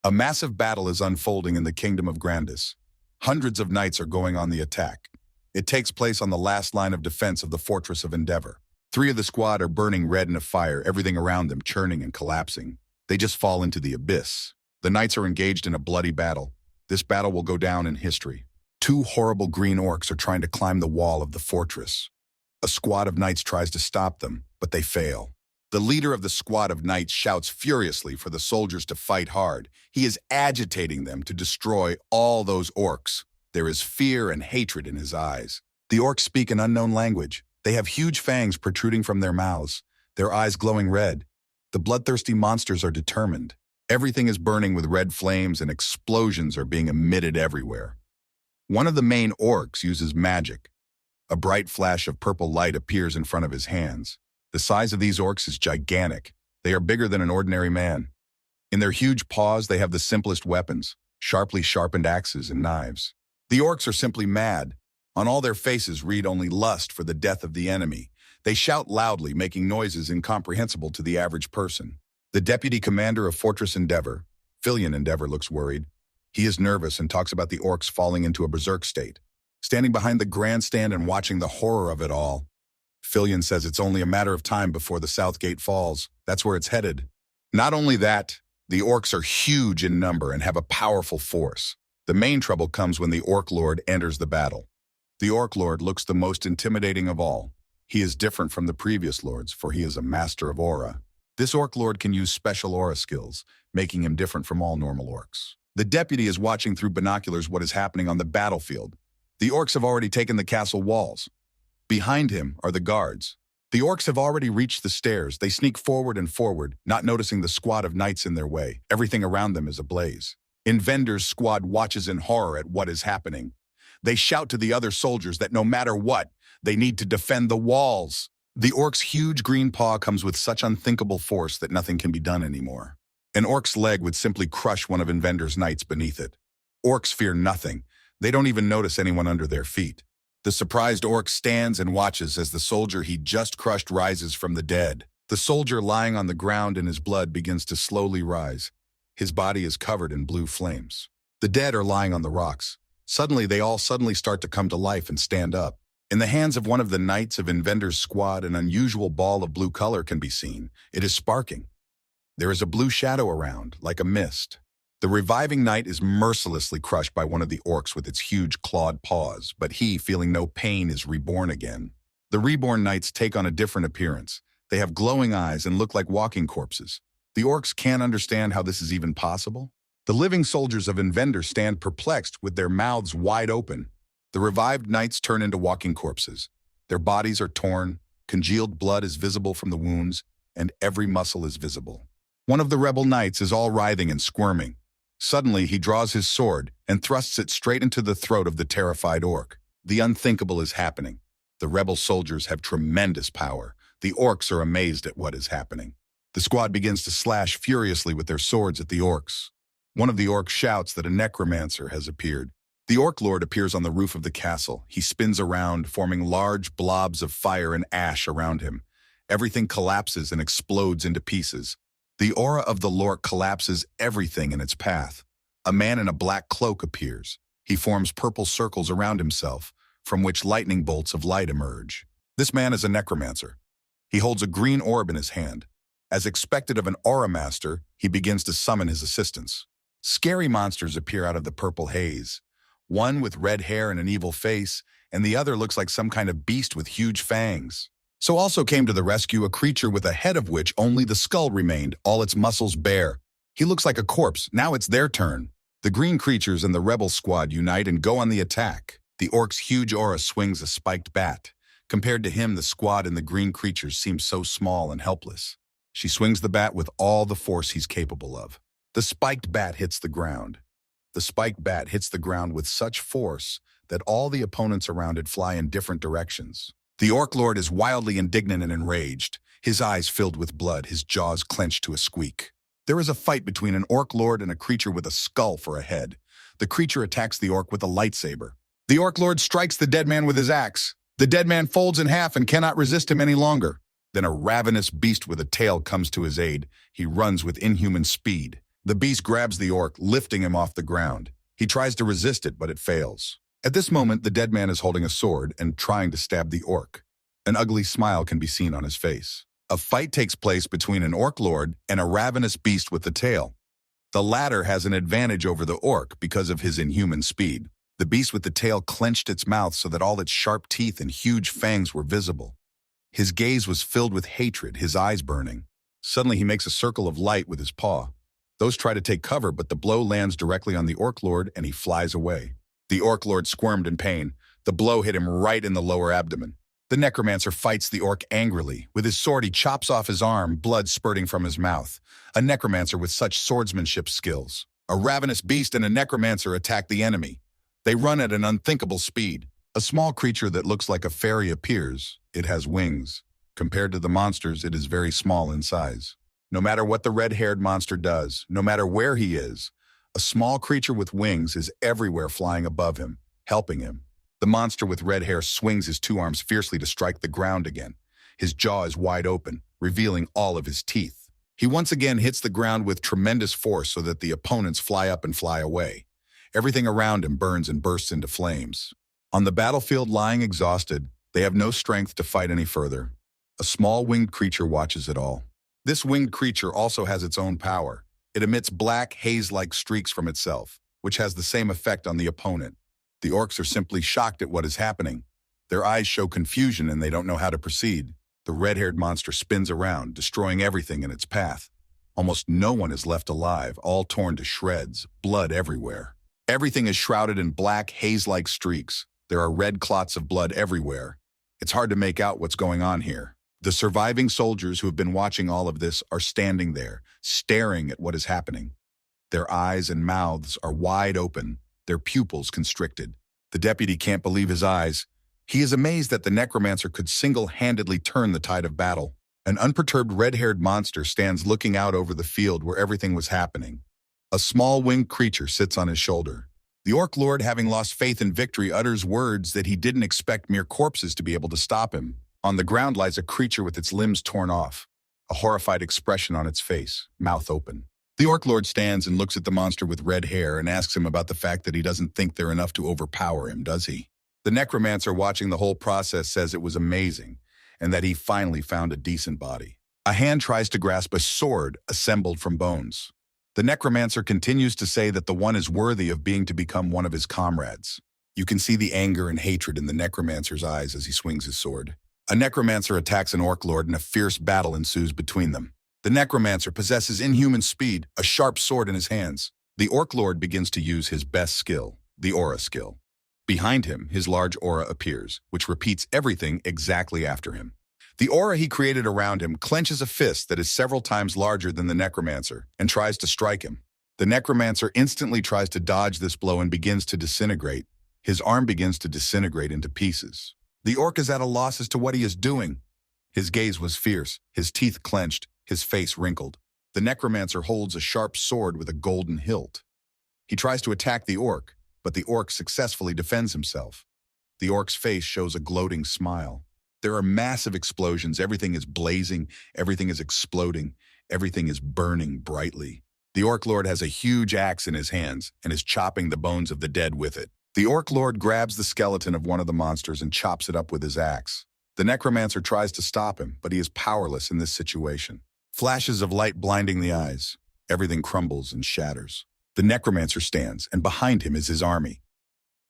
A massive battle is unfolding in the kingdom of Grandis. Hundreds of knights are going on the attack. It takes place on the last line of defense of the fortress of Endeavor. 3 of the squad are burning red in a fire, everything around them churning and collapsing. They just fall into the abyss. The knights are engaged in a bloody battle. This battle will go down in history. 2 horrible green orcs are trying to climb the wall of the fortress. A squad of knights tries to stop them, but they fail. The leader of the squad of knights shouts furiously for the soldiers to fight hard. He is agitating them to destroy all those orcs. There is fear and hatred in his eyes. The orcs speak an unknown language. They have huge fangs protruding from their mouths, their eyes glowing red. The bloodthirsty monsters are determined. Everything is burning with red flames and explosions are being emitted everywhere. One of the main orcs uses magic. A bright flash of purple light appears in front of his hands. The size of these orcs is gigantic. They are bigger than an ordinary man. In their huge paws, they have the simplest weapons, sharply sharpened axes and knives. The orcs are simply mad. On all their faces read only lust for the death of the enemy. They shout loudly, making noises incomprehensible to the average person. The deputy commander of Fortress Endeavor, Filion Endeavor, looks worried. He is nervous and talks about the orcs falling into a berserk state. Standing behind the grandstand and watching the horror of it all, Filion says it's only a matter of time before the south gate falls. That's where it's headed. Not only that, the orcs are huge in number and have a powerful force. The main trouble comes when the Orc Lord enters the battle. The Orc Lord looks the most intimidating of all. He is different from the previous lords, for he is a master of aura. This Orc Lord can use special aura skills, making him different from all normal orcs. The deputy is watching through binoculars what is happening on the battlefield. The orcs have already taken the castle walls. Behind him are the guards. The orcs have already reached the stairs. They sneak forward and forward, not noticing the squad of knights in their way. Everything around them is ablaze. Invender's squad watches in horror at what is happening. They shout to the other soldiers that no matter what, they need to defend the walls. The orc's huge green paw comes with such unthinkable force that nothing can be done anymore. An orc's leg would simply crush one of Invender's knights beneath it. Orcs fear nothing. They don't even notice anyone under their feet. The surprised orc stands and watches as the soldier he just crushed rises from the dead. The soldier lying on the ground in his blood begins to slowly rise. His body is covered in blue flames. The dead are lying on the rocks. Suddenly, they all start to come to life and stand up. In the hands of one of the knights of Invender's squad, an unusual ball of blue color can be seen. It is sparking. There is a blue shadow around, like a mist. The reviving knight is mercilessly crushed by one of the orcs with its huge clawed paws, but he, feeling no pain, is reborn again. The reborn knights take on a different appearance. They have glowing eyes and look like walking corpses. The orcs can't understand how this is even possible. The living soldiers of Inventor stand perplexed with their mouths wide open. The revived knights turn into walking corpses. Their bodies are torn, congealed blood is visible from the wounds, and every muscle is visible. One of the rebel knights is all writhing and squirming. Suddenly, he draws his sword and thrusts it straight into the throat of the terrified orc. The unthinkable is happening. The rebel soldiers have tremendous power. The orcs are amazed at what is happening. The squad begins to slash furiously with their swords at the orcs. One of the orcs shouts that a necromancer has appeared. The Orc Lord appears on the roof of the castle. He spins around, forming large blobs of fire and ash around him. Everything collapses and explodes into pieces. The aura of the Lord collapses everything in its path. A man in a black cloak appears. He forms purple circles around himself, from which lightning bolts of light emerge. This man is a necromancer. He holds a green orb in his hand. As expected of an aura master, he begins to summon his assistants. Scary monsters appear out of the purple haze. One with red hair and an evil face, and the other looks like some kind of beast with huge fangs. So also came to the rescue a creature with a head of which only the skull remained, all its muscles bare. He looks like a corpse. Now it's their turn. The green creatures and the rebel squad unite and go on the attack. The orc's huge aura swings a spiked bat. Compared to him, the squad and the green creatures seem so small and helpless. She swings the bat with all the force he's capable of. The spiked bat hits the ground. The spiked bat hits the ground with such force that all the opponents around it fly in different directions. The Orc Lord is wildly indignant and enraged, his eyes filled with blood, his jaws clenched to a squeak. There is a fight between an Orc Lord and a creature with a skull for a head. The creature attacks the orc with a lightsaber. The Orc Lord strikes the dead man with his axe. The dead man folds in half and cannot resist him any longer. Then a ravenous beast with a tail comes to his aid. He runs with inhuman speed. The beast grabs the orc, lifting him off the ground. He tries to resist it, but it fails. At this moment, the dead man is holding a sword and trying to stab the orc. An ugly smile can be seen on his face. A fight takes place between an orc lord and a ravenous beast with the tail. The latter has an advantage over the orc because of his inhuman speed. The beast with the tail clenched its mouth so that all its sharp teeth and huge fangs were visible. His gaze was filled with hatred, his eyes burning. Suddenly he makes a circle of light with his paw. Those try to take cover, but the blow lands directly on the orc lord and he flies away. The orc lord squirmed in pain. The blow hit him right in the lower abdomen. The necromancer fights the orc angrily. With his sword, he chops off his arm, blood spurting from his mouth. A necromancer with such swordsmanship skills. A ravenous beast and a necromancer attack the enemy. They run at an unthinkable speed. A small creature that looks like a fairy appears. It has wings. Compared to the monsters, it is very small in size. No matter what the red-haired monster does, no matter where he is, a small creature with wings is everywhere flying above him, helping him. The monster with red hair swings his two arms fiercely to strike the ground again. His jaw is wide open, revealing all of his teeth. He once again hits the ground with tremendous force so that the opponents fly up and fly away. Everything around him burns and bursts into flames. On the battlefield, lying exhausted, they have no strength to fight any further. A small winged creature watches it all. This winged creature also has its own power. It emits black, haze-like streaks from itself, which has the same effect on the opponent. The orcs are simply shocked at what is happening. Their eyes show confusion and they don't know how to proceed. The red-haired monster spins around, destroying everything in its path. Almost no one is left alive, all torn to shreds, blood everywhere. Everything is shrouded in black, haze-like streaks. There are red clots of blood everywhere. It's hard to make out what's going on here. The surviving soldiers who have been watching all of this are standing there, staring at what is happening. Their eyes and mouths are wide open, their pupils constricted. The deputy can't believe his eyes. He is amazed that the necromancer could single-handedly turn the tide of battle. An unperturbed red-haired monster stands looking out over the field where everything was happening. A small winged creature sits on his shoulder. The orc lord, having lost faith in victory, utters words that he didn't expect mere corpses to be able to stop him. On the ground lies a creature with its limbs torn off, a horrified expression on its face, mouth open. The orc lord stands and looks at the monster with red hair and asks him about the fact that he doesn't think they're enough to overpower him, does he? The necromancer watching the whole process says it was amazing and that he finally found a decent body. A hand tries to grasp a sword assembled from bones. The necromancer continues to say that the one is worthy of being to become one of his comrades. You can see the anger and hatred in the necromancer's eyes as he swings his sword. A necromancer attacks an orc lord and a fierce battle ensues between them. The necromancer possesses inhuman speed, a sharp sword in his hands. The orc lord begins to use his best skill, the aura skill. Behind him, his large aura appears, which repeats everything exactly after him. The aura he created around him clenches a fist that is several times larger than the necromancer and tries to strike him. The necromancer instantly tries to dodge this blow and begins to disintegrate. His arm begins to disintegrate into pieces. The orc is at a loss as to what he is doing. His gaze was fierce, his teeth clenched, his face wrinkled. The necromancer holds a sharp sword with a golden hilt. He tries to attack the orc, but the orc successfully defends himself. The orc's face shows a gloating smile. There are massive explosions. Everything is blazing, everything is exploding, everything is burning brightly. The orc lord has a huge axe in his hands and is chopping the bones of the dead with it. The orc lord grabs the skeleton of one of the monsters and chops it up with his axe. The necromancer tries to stop him, but he is powerless in this situation. Flashes of light blinding the eyes. Everything crumbles and shatters. The necromancer stands, and behind him is his army.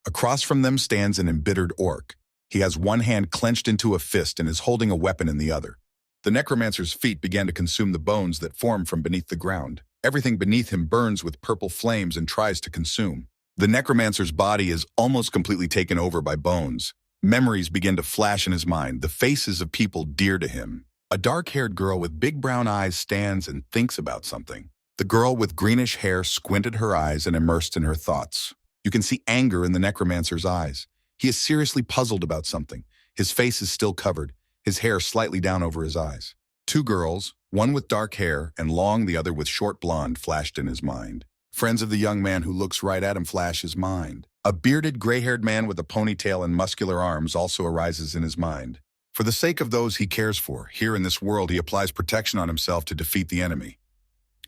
Across from them stands an embittered orc. He has one hand clenched into a fist and is holding a weapon in the other. The necromancer's feet began to consume the bones that form from beneath the ground. Everything beneath him burns with purple flames and tries to consume. The necromancer's body is almost completely taken over by bones. Memories begin to flash in his mind, the faces of people dear to him. A dark-haired girl with big brown eyes stands and thinks about something. The girl with greenish hair squinted her eyes and immersed in her thoughts. You can see anger in the necromancer's eyes. He is seriously puzzled about something. His face is still covered, his hair slightly down over his eyes. Two girls, one with dark hair and long, the other with short blonde, flashed in his mind. Friends of the young man who looks right at him flash his mind. A bearded, gray-haired man with a ponytail and muscular arms also arises in his mind. For the sake of those he cares for, here in this world he applies protection on himself to defeat the enemy.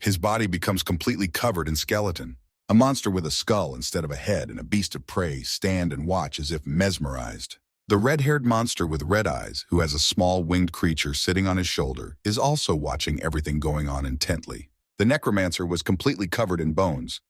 His body becomes completely covered in skeleton. A monster with a skull instead of a head and a beast of prey stand and watch as if mesmerized. The red-haired monster with red eyes, who has a small winged creature sitting on his shoulder, is also watching everything going on intently. The necromancer was completely covered in bones.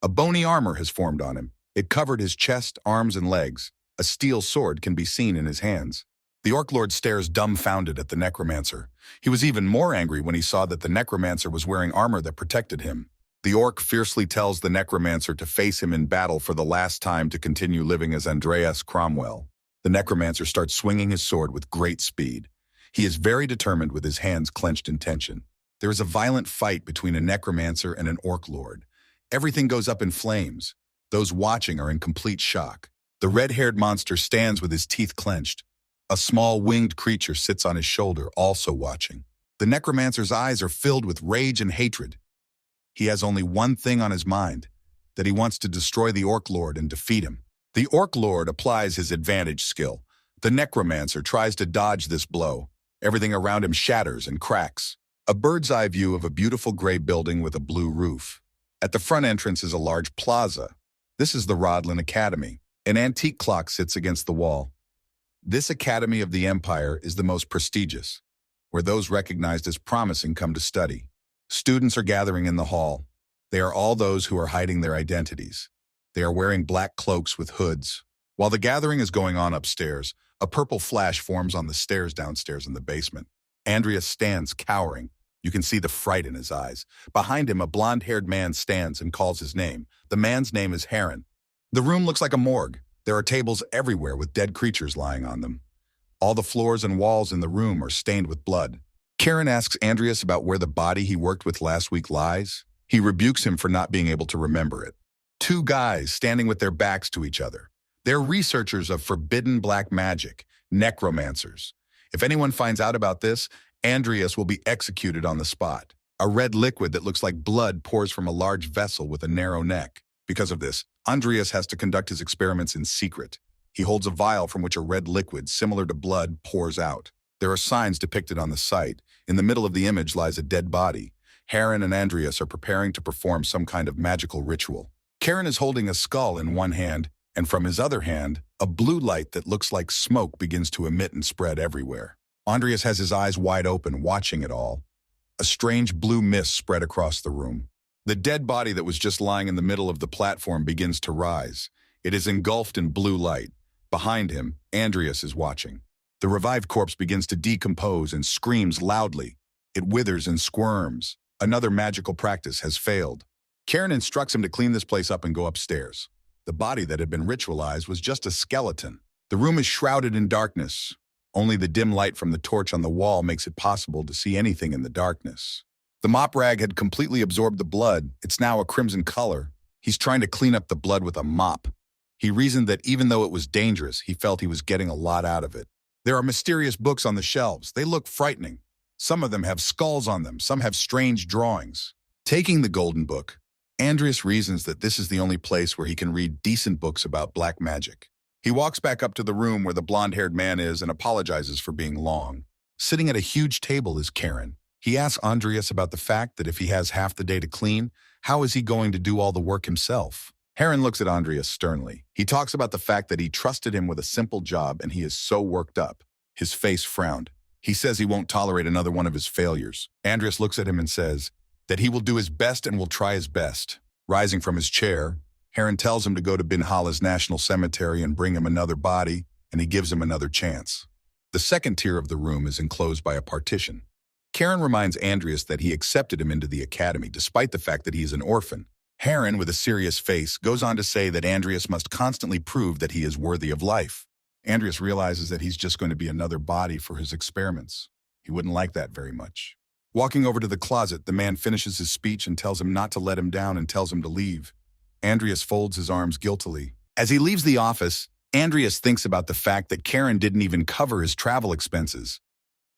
A bony armor has formed on him. It covered his chest, arms, and legs. A steel sword can be seen in his hands. The Orc Lord stares dumbfounded at the necromancer. He was even more angry when he saw that the necromancer was wearing armor that protected him. The orc fiercely tells the necromancer to face him in battle for the last time to continue living as Andreas Cromwell. The necromancer starts swinging his sword with great speed. He is very determined with his hands clenched in tension. There is a violent fight between a necromancer and an orc lord. Everything goes up in flames. Those watching are in complete shock. The red-haired monster stands with his teeth clenched. A small winged creature sits on his shoulder, also watching. The necromancer's eyes are filled with rage and hatred. He has only one thing on his mind, that he wants to destroy the Orc Lord and defeat him. The Orc Lord applies his advantage skill. The necromancer tries to dodge this blow. Everything around him shatters and cracks. A bird's-eye view of a beautiful gray building with a blue roof. At the front entrance is a large plaza. This is the Rodlin Academy. An antique clock sits against the wall. This Academy of the Empire is the most prestigious, where those recognized as promising come to study. Students are gathering in the hall. They are all those who are hiding their identities. They are wearing black cloaks with hoods. While the gathering is going on upstairs, a purple flash forms on the stairs downstairs in the basement. Andreas stands cowering. You can see the fright in his eyes. Behind him, a blonde-haired man stands and calls his name. The man's name is Heron. The room looks like a morgue. There are tables everywhere with dead creatures lying on them. All the floors and walls in the room are stained with blood. Karen asks Andreas about where the body he worked with last week lies. He rebukes him for not being able to remember it. Two guys standing with their backs to each other. They're researchers of forbidden black magic, necromancers. If anyone finds out about this, Andreas will be executed on the spot. A red liquid that looks like blood pours from a large vessel with a narrow neck. Because of this, Andreas has to conduct his experiments in secret. He holds a vial from which a red liquid, similar to blood, pours out. There are signs depicted on the site. In the middle of the image lies a dead body. Heron and Andreas are preparing to perform some kind of magical ritual. Karen is holding a skull in one hand, and from his other hand, a blue light that looks like smoke begins to emit and spread everywhere. Andreas has his eyes wide open, watching it all. A strange blue mist spread across the room. The dead body that was just lying in the middle of the platform begins to rise. It is engulfed in blue light. Behind him, Andreas is watching. The revived corpse begins to decompose and screams loudly. It withers and squirms. Another magical practice has failed. Karen instructs him to clean this place up and go upstairs. The body that had been ritualized was just a skeleton. The room is shrouded in darkness. Only the dim light from the torch on the wall makes it possible to see anything in the darkness. The mop rag had completely absorbed the blood. It's now a crimson color. He's trying to clean up the blood with a mop. He reasoned that even though it was dangerous, he felt he was getting a lot out of it. There are mysterious books on the shelves. They look frightening. Some of them have skulls on them. Some have strange drawings. Taking the golden book, Andreas reasons that this is the only place where he can read decent books about black magic. He walks back up to the room where the blonde-haired man is and apologizes for being long. Sitting at a huge table is Karen. He asks Andreas about the fact that if he has half the day to clean, how is he going to do all the work himself? Heron looks at Andreas sternly. He talks about the fact that he trusted him with a simple job and he is so worked up. His face frowned. He says he won't tolerate another one of his failures. Andreas looks at him and says that he will do his best and will try his best. Rising from his chair, Heron tells him to go to Binhala's National Cemetery and bring him another body, and he gives him another chance. The second tier of the room is enclosed by a partition. Karen reminds Andreas that he accepted him into the academy despite the fact that he is an orphan. Heron, with a serious face, goes on to say that Andreas must constantly prove that he is worthy of life. Andreas realizes that he's just going to be another body for his experiments. He wouldn't like that very much. Walking over to the closet, the man finishes his speech and tells him not to let him down and tells him to leave. Andreas folds his arms guiltily. As he leaves the office, Andreas thinks about the fact that Karen didn't even cover his travel expenses.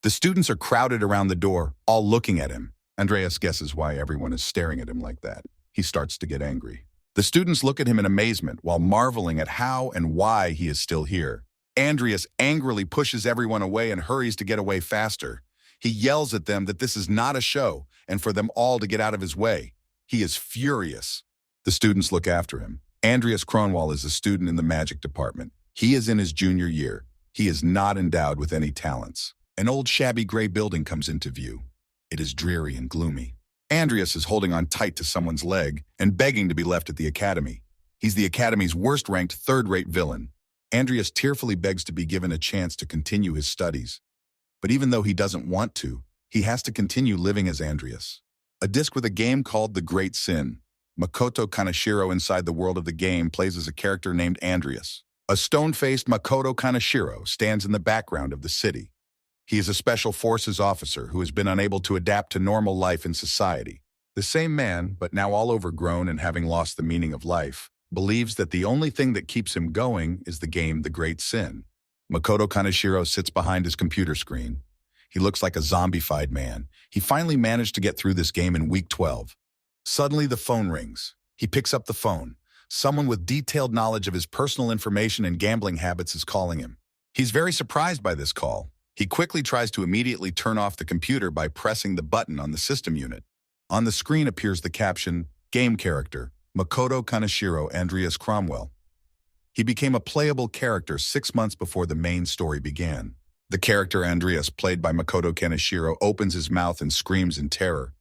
The students are crowded around the door, all looking at him. Andreas guesses why everyone is staring at him like that. He starts to get angry. The students look at him in amazement while marveling at how and why he is still here. Andreas angrily pushes everyone away and hurries to get away faster. He yells at them that this is not a show and for them all to get out of his way. He is furious. The students look after him. Andreas Kronwall is a student in the magic department. He is in his junior year. He is not endowed with any talents. An old shabby gray building comes into view. It is dreary and gloomy. Andreas is holding on tight to someone's leg and begging to be left at the academy. He's the academy's worst-ranked third-rate villain. Andreas tearfully begs to be given a chance to continue his studies. But even though he doesn't want to, he has to continue living as Andreas. A disc with a game called The Great Sin. Makoto Kaneshiro inside the world of the game plays as a character named Andreas. A stone-faced Makoto Kaneshiro stands in the background of the city. He is a special forces officer who has been unable to adapt to normal life in society. The same man, but now all overgrown and having lost the meaning of life, believes that the only thing that keeps him going is the game The Great Sin. Makoto Kaneshiro sits behind his computer screen. He looks like a zombified man. He finally managed to get through this game in week 12. Suddenly the phone rings. He picks up the phone. Someone with detailed knowledge of his personal information and gambling habits is calling him. He's very surprised by this call. He quickly tries to immediately turn off the computer by pressing the button on the system unit. On the screen appears the caption, Game Character, Makoto Kaneshiro Andreas Cromwell. He became a playable character 6 months before the main story began. The character Andreas, played by Makoto Kaneshiro, opens his mouth and screams in terror.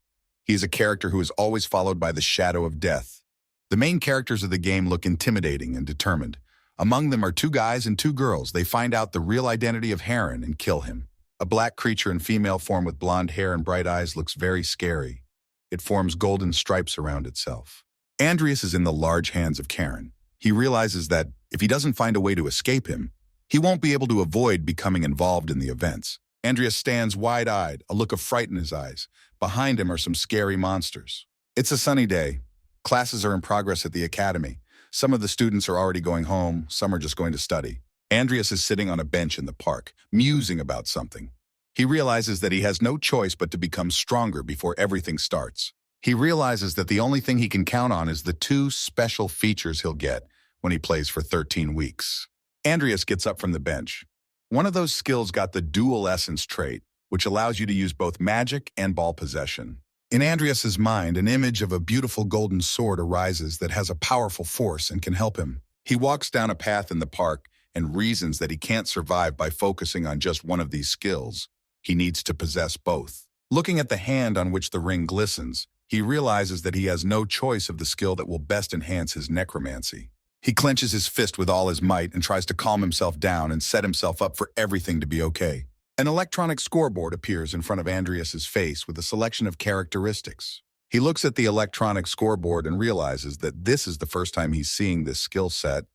He is a character who is always followed by the shadow of death. The main characters of the game look intimidating and determined. Among them are 2 guys and 2 girls. They find out the real identity of Heron and kill him. A black creature in female form with blonde hair and bright eyes looks very scary. It forms golden stripes around itself. Andreas is in the large hands of Karen. He realizes that if he doesn't find a way to escape him, he won't be able to avoid becoming involved in the events. Andreas stands wide-eyed, a look of fright in his eyes. Behind him are some scary monsters. It's a sunny day. Classes are in progress at the academy. Some of the students are already going home, some are just going to study. Andreas is sitting on a bench in the park, musing about something. He realizes that he has no choice but to become stronger before everything starts. He realizes that the only thing he can count on is the 2 special features he'll get when he plays for 13 weeks. Andreas gets up from the bench. One of those skills got the dual essence trait, which allows you to use both magic and ball possession. In Andreas's mind, an image of a beautiful golden sword arises that has a powerful force and can help him. He walks down a path in the park and reasons that he can't survive by focusing on just one of these skills. He needs to possess both. Looking at the hand on which the ring glistens, he realizes that he has no choice of the skill that will best enhance his necromancy. He clenches his fist with all his might and tries to calm himself down and set himself up for everything to be okay. An electronic scoreboard appears in front of Andreas's face with a selection of characteristics. He looks at the electronic scoreboard and realizes that this is the first time he's seeing this skill set,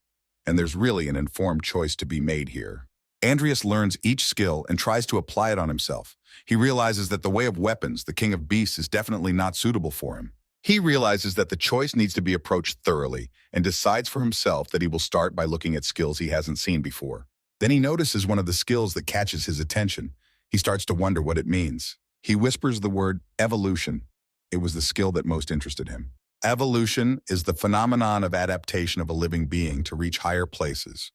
and there's really an informed choice to be made here. Andreas learns each skill and tries to apply it on himself. He realizes that the way of weapons, the king of beasts, is definitely not suitable for him. He realizes that the choice needs to be approached thoroughly and decides for himself that he will start by looking at skills he hasn't seen before. Then he notices one of the skills that catches his attention. He starts to wonder what it means. He whispers the word evolution. It was the skill that most interested him. Evolution is the phenomenon of adaptation of a living being to reach higher places.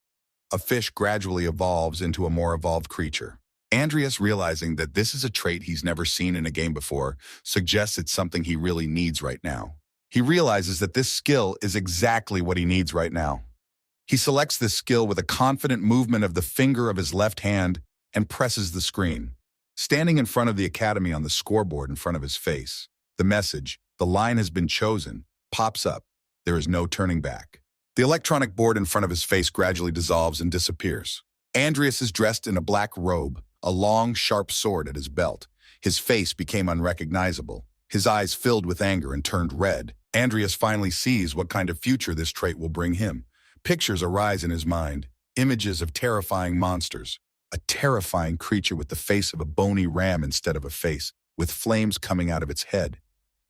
A fish gradually evolves into a more evolved creature. Andreas, realizing that this is a trait he's never seen in a game before, suggests it's something he really needs right now. He realizes that this skill is exactly what he needs right now. He selects this skill with a confident movement of the finger of his left hand and presses the screen. Standing in front of the academy on the scoreboard in front of his face, the message, "The line has been chosen," pops up. There is no turning back. The electronic board in front of his face gradually dissolves and disappears. Andreas is dressed in a black robe, a long, sharp sword at his belt. His face became unrecognizable. His eyes filled with anger and turned red. Andreas finally sees what kind of future this trait will bring him. Pictures arise in his mind, images of terrifying monsters. A terrifying creature with the face of a bony ram instead of a face, with flames coming out of its head.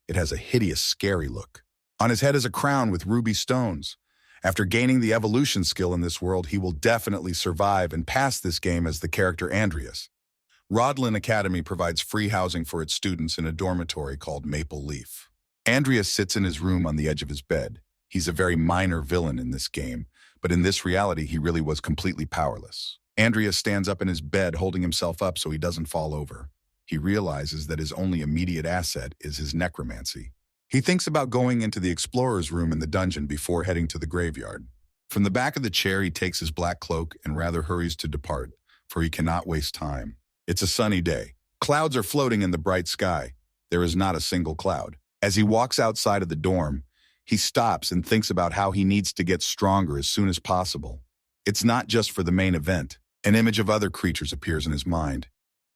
It has a hideous, scary look. On his head is a crown with ruby stones. After gaining the evolution skill in this world, he will definitely survive and pass this game as the character Andreas. Rodlin Academy provides free housing for its students in a dormitory called Maple Leaf. Andreas sits in his room on the edge of his bed. He's a very minor villain in this game, but in this reality, he really was completely powerless. Andreas stands up in his bed, holding himself up so he doesn't fall over. He realizes that his only immediate asset is his necromancy. He thinks about going into the explorer's room in the dungeon before heading to the graveyard. From the back of the chair, he takes his black cloak and rather hurries to depart, for he cannot waste time. It's a sunny day. Clouds are floating in the bright sky. There is not a single cloud. As he walks outside of the dorm, he stops and thinks about how he needs to get stronger as soon as possible. It's not just for the main event. An image of other creatures appears in his mind.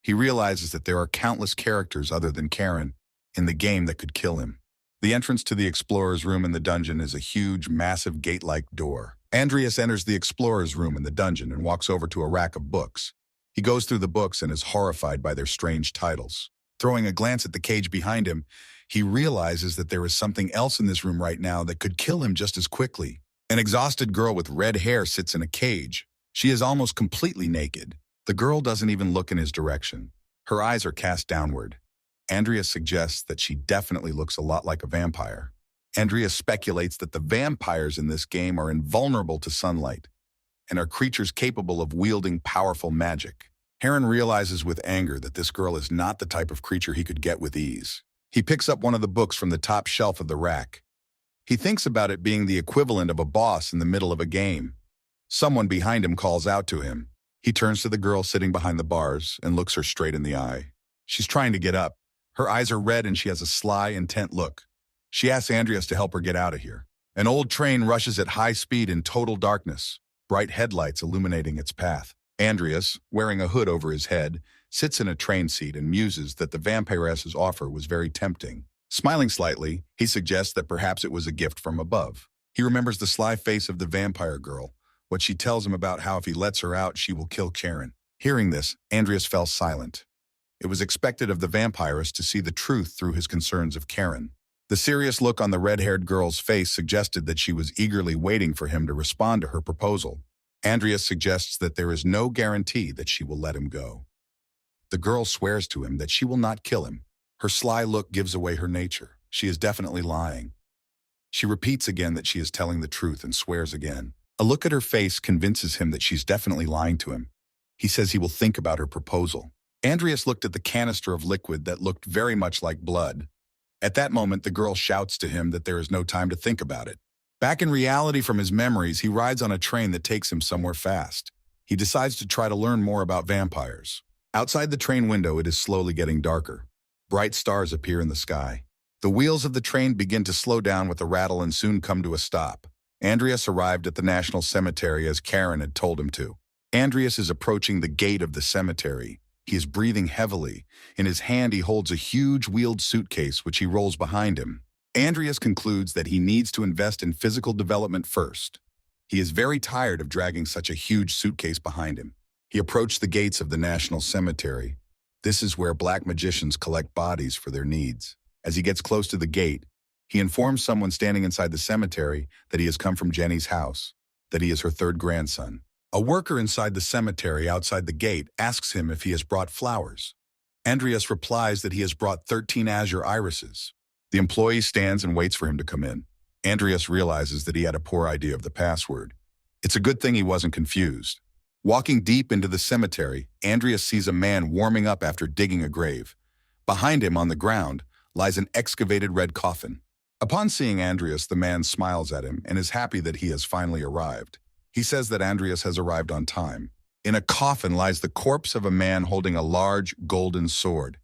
He realizes that there are countless characters other than Karen in the game that could kill him. The entrance to the explorer's room in the dungeon is a huge, massive gate-like door. Andreas enters the explorer's room in the dungeon and walks over to a rack of books. He goes through the books and is horrified by their strange titles. Throwing a glance at the cage behind him, he realizes that there is something else in this room right now that could kill him just as quickly. An exhausted girl with red hair sits in a cage. She is almost completely naked. The girl doesn't even look in his direction. Her eyes are cast downward. Andreas suggests that she definitely looks a lot like a vampire. Andreas speculates that the vampires in this game are invulnerable to sunlight and are creatures capable of wielding powerful magic. Heron realizes with anger that this girl is not the type of creature he could get with ease. He picks up one of the books from the top shelf of the rack. He thinks about it being the equivalent of a boss in the middle of a game. Someone behind him calls out to him. He turns to the girl sitting behind the bars and looks her straight in the eye. She's trying to get up. Her eyes are red and she has a sly, intent look. She asks Andreas to help her get out of here. An old train rushes at high speed in total darkness, bright headlights illuminating its path. Andreas, wearing a hood over his head, sits in a train seat and muses that the vampiress's offer was very tempting. Smiling slightly, he suggests that perhaps it was a gift from above. He remembers the sly face of the vampire girl, what she tells him about how if he lets her out, she will kill Karen. Hearing this, Andreas fell silent. It was expected of the vampiress to see the truth through his concerns of Karen. The serious look on the red-haired girl's face suggested that she was eagerly waiting for him to respond to her proposal. Andreas suggests that there is no guarantee that she will let him go. The girl swears to him that she will not kill him. Her sly look gives away her nature. She is definitely lying. She repeats again that she is telling the truth and swears again. A look at her face convinces him that she's definitely lying to him. He says he will think about her proposal. Andreas looked at the canister of liquid that looked very much like blood. At that moment, the girl shouts to him that there is no time to think about it. Back in reality from his memories, he rides on a train that takes him somewhere fast. He decides to try to learn more about vampires. Outside the train window, it is slowly getting darker. Bright stars appear in the sky. The wheels of the train begin to slow down with a rattle and soon come to a stop. Andreas arrived at the National Cemetery as Karen had told him to. Andreas is approaching the gate of the cemetery. He is breathing heavily. In his hand, he holds a huge wheeled suitcase, which he rolls behind him. Andreas concludes that he needs to invest in physical development first. He is very tired of dragging such a huge suitcase behind him. He approached the gates of the National Cemetery. This is where black magicians collect bodies for their needs. As he gets close to the gate, he informs someone standing inside the cemetery that he has come from Jenny's house, that he is her third grandson. A worker inside the cemetery outside the gate asks him if he has brought flowers. Andreas replies that he has brought 13 azure irises. The employee stands and waits for him to come in. Andreas realizes that he had a poor idea of the password. It's a good thing he wasn't confused. Walking deep into the cemetery, Andreas sees a man warming up after digging a grave. Behind him on the ground lies an excavated red coffin. Upon seeing Andreas, the man smiles at him and is happy that he has finally arrived. He says that Andreas has arrived on time. In a coffin lies the corpse of a man holding a large golden sword.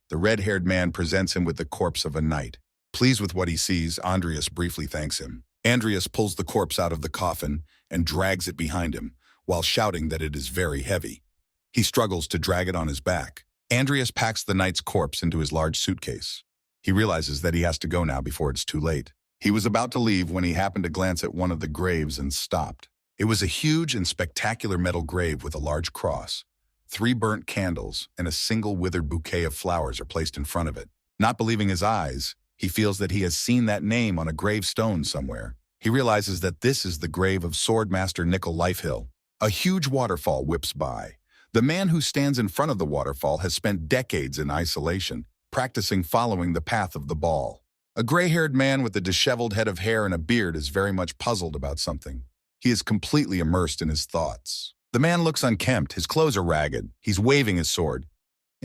The red-haired man presents him with the corpse of a knight. Pleased with what he sees, Andreas briefly thanks him. Andreas pulls the corpse out of the coffin and drags it behind him, while shouting that it is very heavy. He struggles to drag it on his back. Andreas packs the knight's corpse into his large suitcase. He realizes that he has to go now before it's too late. He was about to leave when he happened to glance at one of the graves and stopped. It was a huge and spectacular metal grave with a large cross. 3 burnt candles and a single withered bouquet of flowers are placed in front of it. Not believing his eyes, he feels that he has seen that name on a gravestone somewhere. He realizes that this is the grave of Swordmaster Nickel Lifehill. A huge waterfall whips by. The man who stands in front of the waterfall has spent decades in isolation, practicing following the path of the ball. A gray-haired man with a disheveled head of hair and a beard is very much puzzled about something. He is completely immersed in his thoughts. The man looks unkempt, his clothes are ragged, he's waving his sword.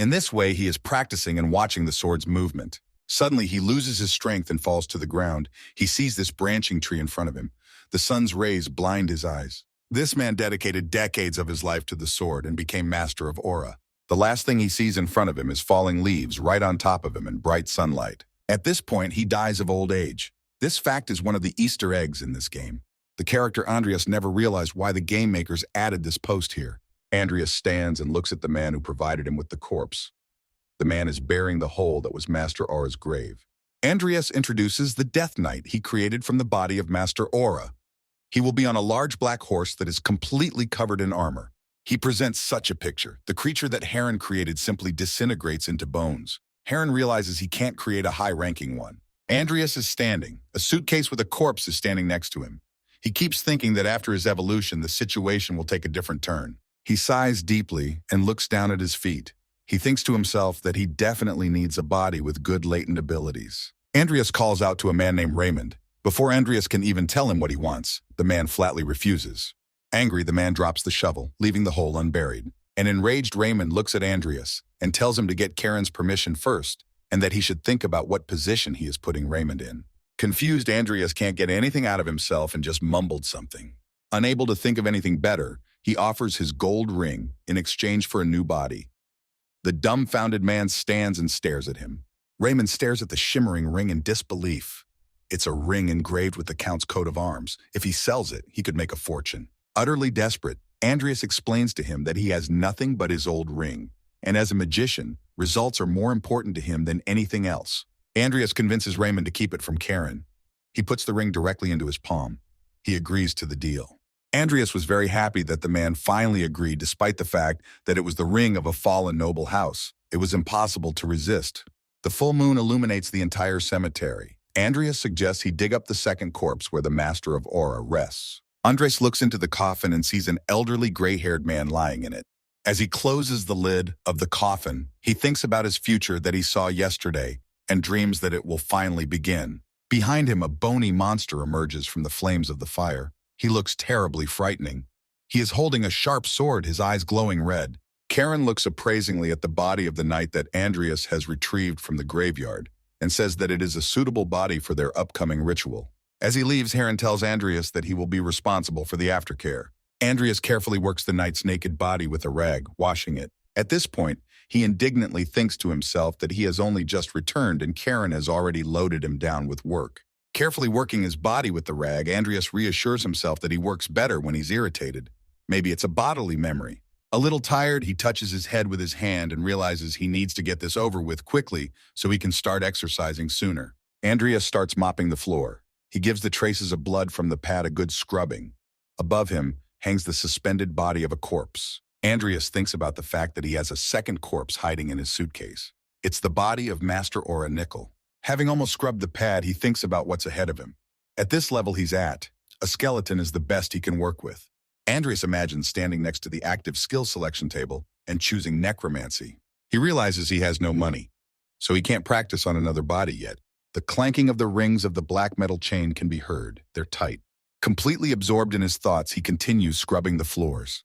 In this way, he is practicing and watching the sword's movement. Suddenly, he loses his strength and falls to the ground. He sees this branching tree in front of him. The sun's rays blind his eyes. This man dedicated decades of his life to the sword and became master of aura. The last thing he sees in front of him is falling leaves right on top of him in bright sunlight. At this point, he dies of old age. This fact is one of the Easter eggs in this game. The character Andreas never realized why the game makers added this post here. Andreas stands and looks at the man who provided him with the corpse. The man is bearing the hole that was Master Aura's grave. Andreas introduces the Death Knight he created from the body of Master Aura. He will be on a large black horse that is completely covered in armor. He presents such a picture. The creature that Heron created simply disintegrates into bones. Heron realizes he can't create a high-ranking one. Andreas is standing. A suitcase with a corpse is standing next to him. He keeps thinking that after his evolution, the situation will take a different turn. He sighs deeply and looks down at his feet. He thinks to himself that he definitely needs a body with good latent abilities. Andreas calls out to a man named Raymond. Before Andreas can even tell him what he wants, the man flatly refuses. Angry, the man drops the shovel, leaving the hole unburied. An enraged Raymond looks at Andreas and tells him to get Karen's permission first, and that he should think about what position he is putting Raymond in. Confused, Andreas can't get anything out of himself and just mumbled something. Unable to think of anything better, he offers his gold ring in exchange for a new body. The dumbfounded man stands and stares at him. Raymond stares at the shimmering ring in disbelief. It's a ring engraved with the Count's coat of arms. If he sells it, he could make a fortune. Utterly desperate, Andreas explains to him that he has nothing but his old ring, and as a magician, results are more important to him than anything else. Andreas convinces Raymond to keep it from Karen. He puts the ring directly into his palm. He agrees to the deal. Andreas was very happy that the man finally agreed despite the fact that it was the ring of a fallen noble house. It was impossible to resist. The full moon illuminates the entire cemetery. Andreas suggests he dig up the second corpse where the Master of Aura rests. Andres looks into the coffin and sees an elderly gray-haired man lying in it. As he closes the lid of the coffin, he thinks about his future that he saw yesterday and dreams that it will finally begin. Behind him, a bony monster emerges from the flames of the fire. He looks terribly frightening. He is holding a sharp sword, his eyes glowing red. Karen looks appraisingly at the body of the knight that Andreas has retrieved from the graveyard and says that it is a suitable body for their upcoming ritual. As he leaves, Heron tells Andreas that he will be responsible for the aftercare. Andreas carefully works the knight's naked body with a rag, washing it. At this point, he indignantly thinks to himself that he has only just returned and Karen has already loaded him down with work. Carefully working his body with the rag, Andreas reassures himself that he works better when he's irritated. Maybe it's a bodily memory. A little tired, he touches his head with his hand and realizes he needs to get this over with quickly so he can start exercising sooner. Andreas starts mopping the floor. He gives the traces of blood from the pad a good scrubbing. Above him hangs the suspended body of a corpse. Andreas thinks about the fact that he has a second corpse hiding in his suitcase. It's the body of Master Aura Nickel. Having almost scrubbed the pad, he thinks about what's ahead of him. At this level he's at, a skeleton is the best he can work with. Andreas imagines standing next to the active skill selection table and choosing necromancy. He realizes he has no money, so he can't practice on another body yet. The clanking of the rings of the black metal chain can be heard. They're tight. Completely absorbed in his thoughts, he continues scrubbing the floors.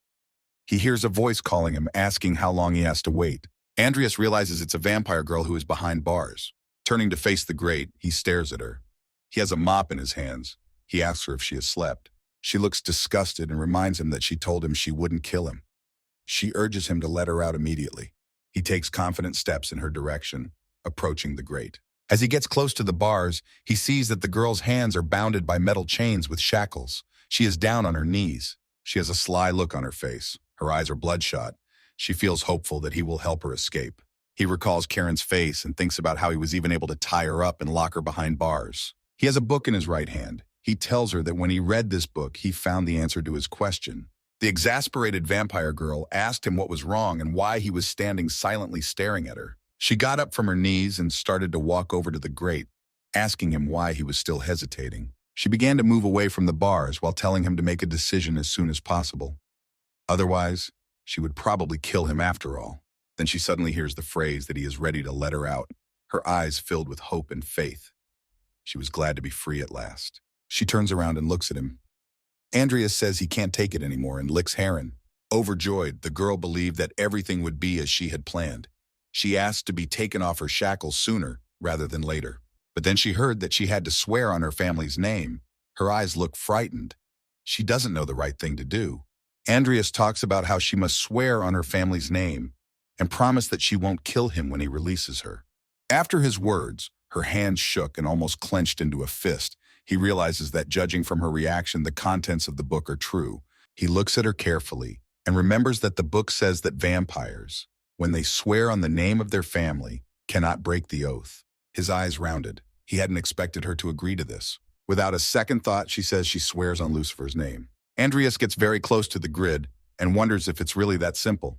He hears a voice calling him, asking how long he has to wait. Andreas realizes it's a vampire girl who is behind bars. Turning to face the grate, he stares at her. He has a mop in his hands. He asks her if she has slept. She looks disgusted and reminds him that she told him she wouldn't kill him. She urges him to let her out immediately. He takes confident steps in her direction, approaching the grate. As he gets close to the bars, he sees that the girl's hands are bounded by metal chains with shackles. She is down on her knees. She has a sly look on her face. Her eyes are bloodshot. She feels hopeful that he will help her escape. He recalls Karen's face and thinks about how he was even able to tie her up and lock her behind bars. He has a book in his right hand. He tells her that when he read this book, he found the answer to his question. The exasperated vampire girl asked him what was wrong and why he was standing silently staring at her. She got up from her knees and started to walk over to the grate, asking him why he was still hesitating. She began to move away from the bars while telling him to make a decision as soon as possible. Otherwise, she would probably kill him after all. Then she suddenly hears the phrase that he is ready to let her out, her eyes filled with hope and faith. She was glad to be free at last. She turns around and looks at him. Andreas says he can't take it anymore and licks Heron. Overjoyed, the girl believed that everything would be as she had planned. She asked to be taken off her shackles sooner rather than later. But then she heard that she had to swear on her family's name. Her eyes look frightened. She doesn't know the right thing to do. Andreas talks about how she must swear on her family's name and promise that she won't kill him when he releases her. After his words, her hands shook and almost clenched into a fist. He realizes that, judging from her reaction, the contents of the book are true. He looks at her carefully and remembers that the book says that vampires, when they swear on the name of their family, cannot break the oath. His eyes rounded. He hadn't expected her to agree to this. Without a second thought, she says she swears on Lucifer's name. Andreas gets very close to the grid and wonders if it's really that simple.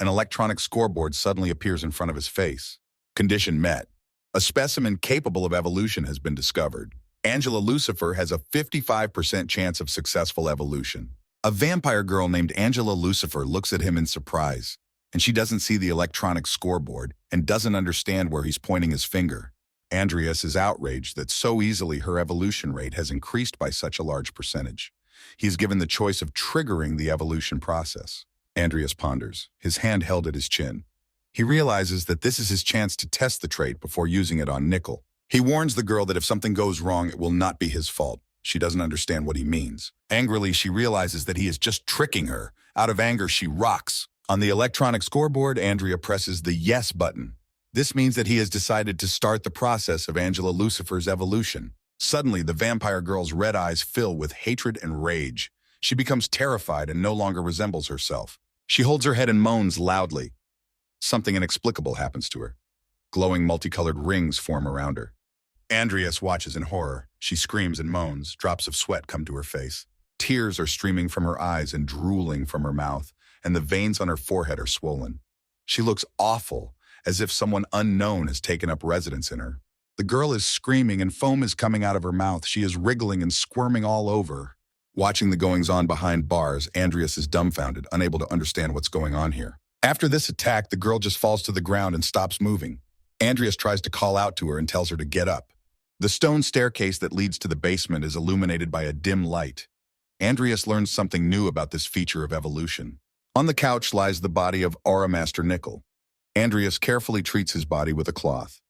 An electronic scoreboard suddenly appears in front of his face. Condition met. A specimen capable of evolution has been discovered. Angela Lucifer has a 55% chance of successful evolution. A vampire girl named Angela Lucifer looks at him in surprise, and she doesn't see the electronic scoreboard and doesn't understand where he's pointing his finger. Andreas is outraged that so easily her evolution rate has increased by such a large percentage. He is given the choice of triggering the evolution process. Andreas ponders, his hand held at his chin. He realizes that this is his chance to test the trait before using it on Nickel. He warns the girl that if something goes wrong, it will not be his fault. She doesn't understand what he means. Angrily, she realizes that he is just tricking her. Out of anger, she rocks. On the electronic scoreboard, Andrea presses the yes button. This means that he has decided to start the process of Angela Lucifer's evolution. Suddenly, the vampire girl's red eyes fill with hatred and rage. She becomes terrified and no longer resembles herself. She holds her head and moans loudly. Something inexplicable happens to her. Glowing multicolored rings form around her. Andreas watches in horror. She screams and moans. Drops of sweat come to her face. Tears are streaming from her eyes and drooling from her mouth, and the veins on her forehead are swollen. She looks awful, as if someone unknown has taken up residence in her. The girl is screaming and foam is coming out of her mouth. She is wriggling and squirming all over. Watching the goings-on behind bars, Andreas is dumbfounded, unable to understand what's going on here. After this attack, the girl just falls to the ground and stops moving. Andreas tries to call out to her and tells her to get up. The stone staircase that leads to the basement is illuminated by a dim light. Andreas learns something new about this feature of evolution. On the couch lies the body of Aura Master Nickel. Andreas carefully treats his body with a cloth.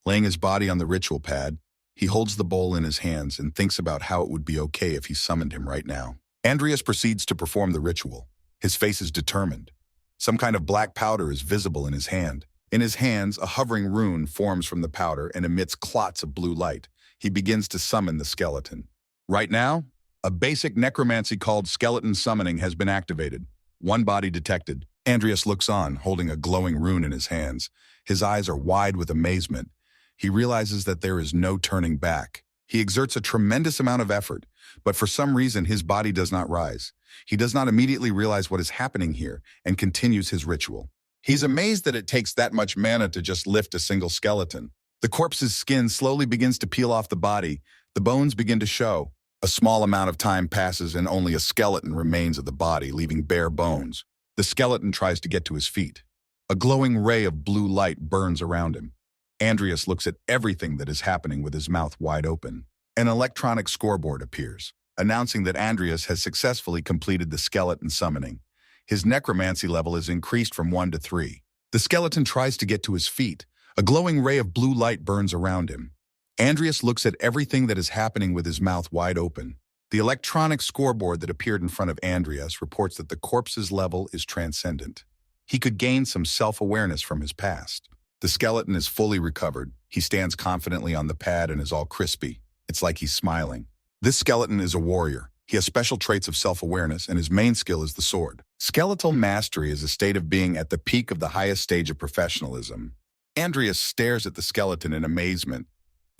Laying his body on the ritual pad, he holds the bowl in his hands and thinks about how it would be okay if he summoned him right now. Andreas proceeds to perform the ritual. His face is determined. Some kind of black powder is visible in his hand. In his hands, a hovering rune forms from the powder and emits clots of blue light. He begins to summon the skeleton. Right now, a basic necromancy called skeleton summoning has been activated. One body detected. Andreas looks on, holding a glowing rune in his hands. His eyes are wide with amazement. He realizes that there is no turning back. He exerts a tremendous amount of effort, but for some reason his body does not rise. He does not immediately realize what is happening here and continues his ritual. He's amazed that it takes that much mana to just lift a single skeleton. The corpse's skin slowly begins to peel off the body. The bones begin to show. A small amount of time passes and only a skeleton remains of the body, leaving bare bones. The skeleton tries to get to his feet. A glowing ray of blue light burns around him. Andreas looks at everything that is happening with his mouth wide open. An electronic scoreboard appears, announcing that Andreas has successfully completed the skeleton summoning. His necromancy level is increased from 1 to 3. The skeleton tries to get to his feet. A glowing ray of blue light burns around him. Andreas looks at everything that is happening with his mouth wide open. The electronic scoreboard that appeared in front of Andreas reports that the corpse's level is transcendent. He could gain some self-awareness from his past. The skeleton is fully recovered. He stands confidently on the pad and is all crispy. It's like he's smiling. This skeleton is a warrior. He has special traits of self-awareness, and his main skill is the sword. Skeletal mastery is a state of being at the peak of the highest stage of professionalism. Andreas stares at the skeleton in amazement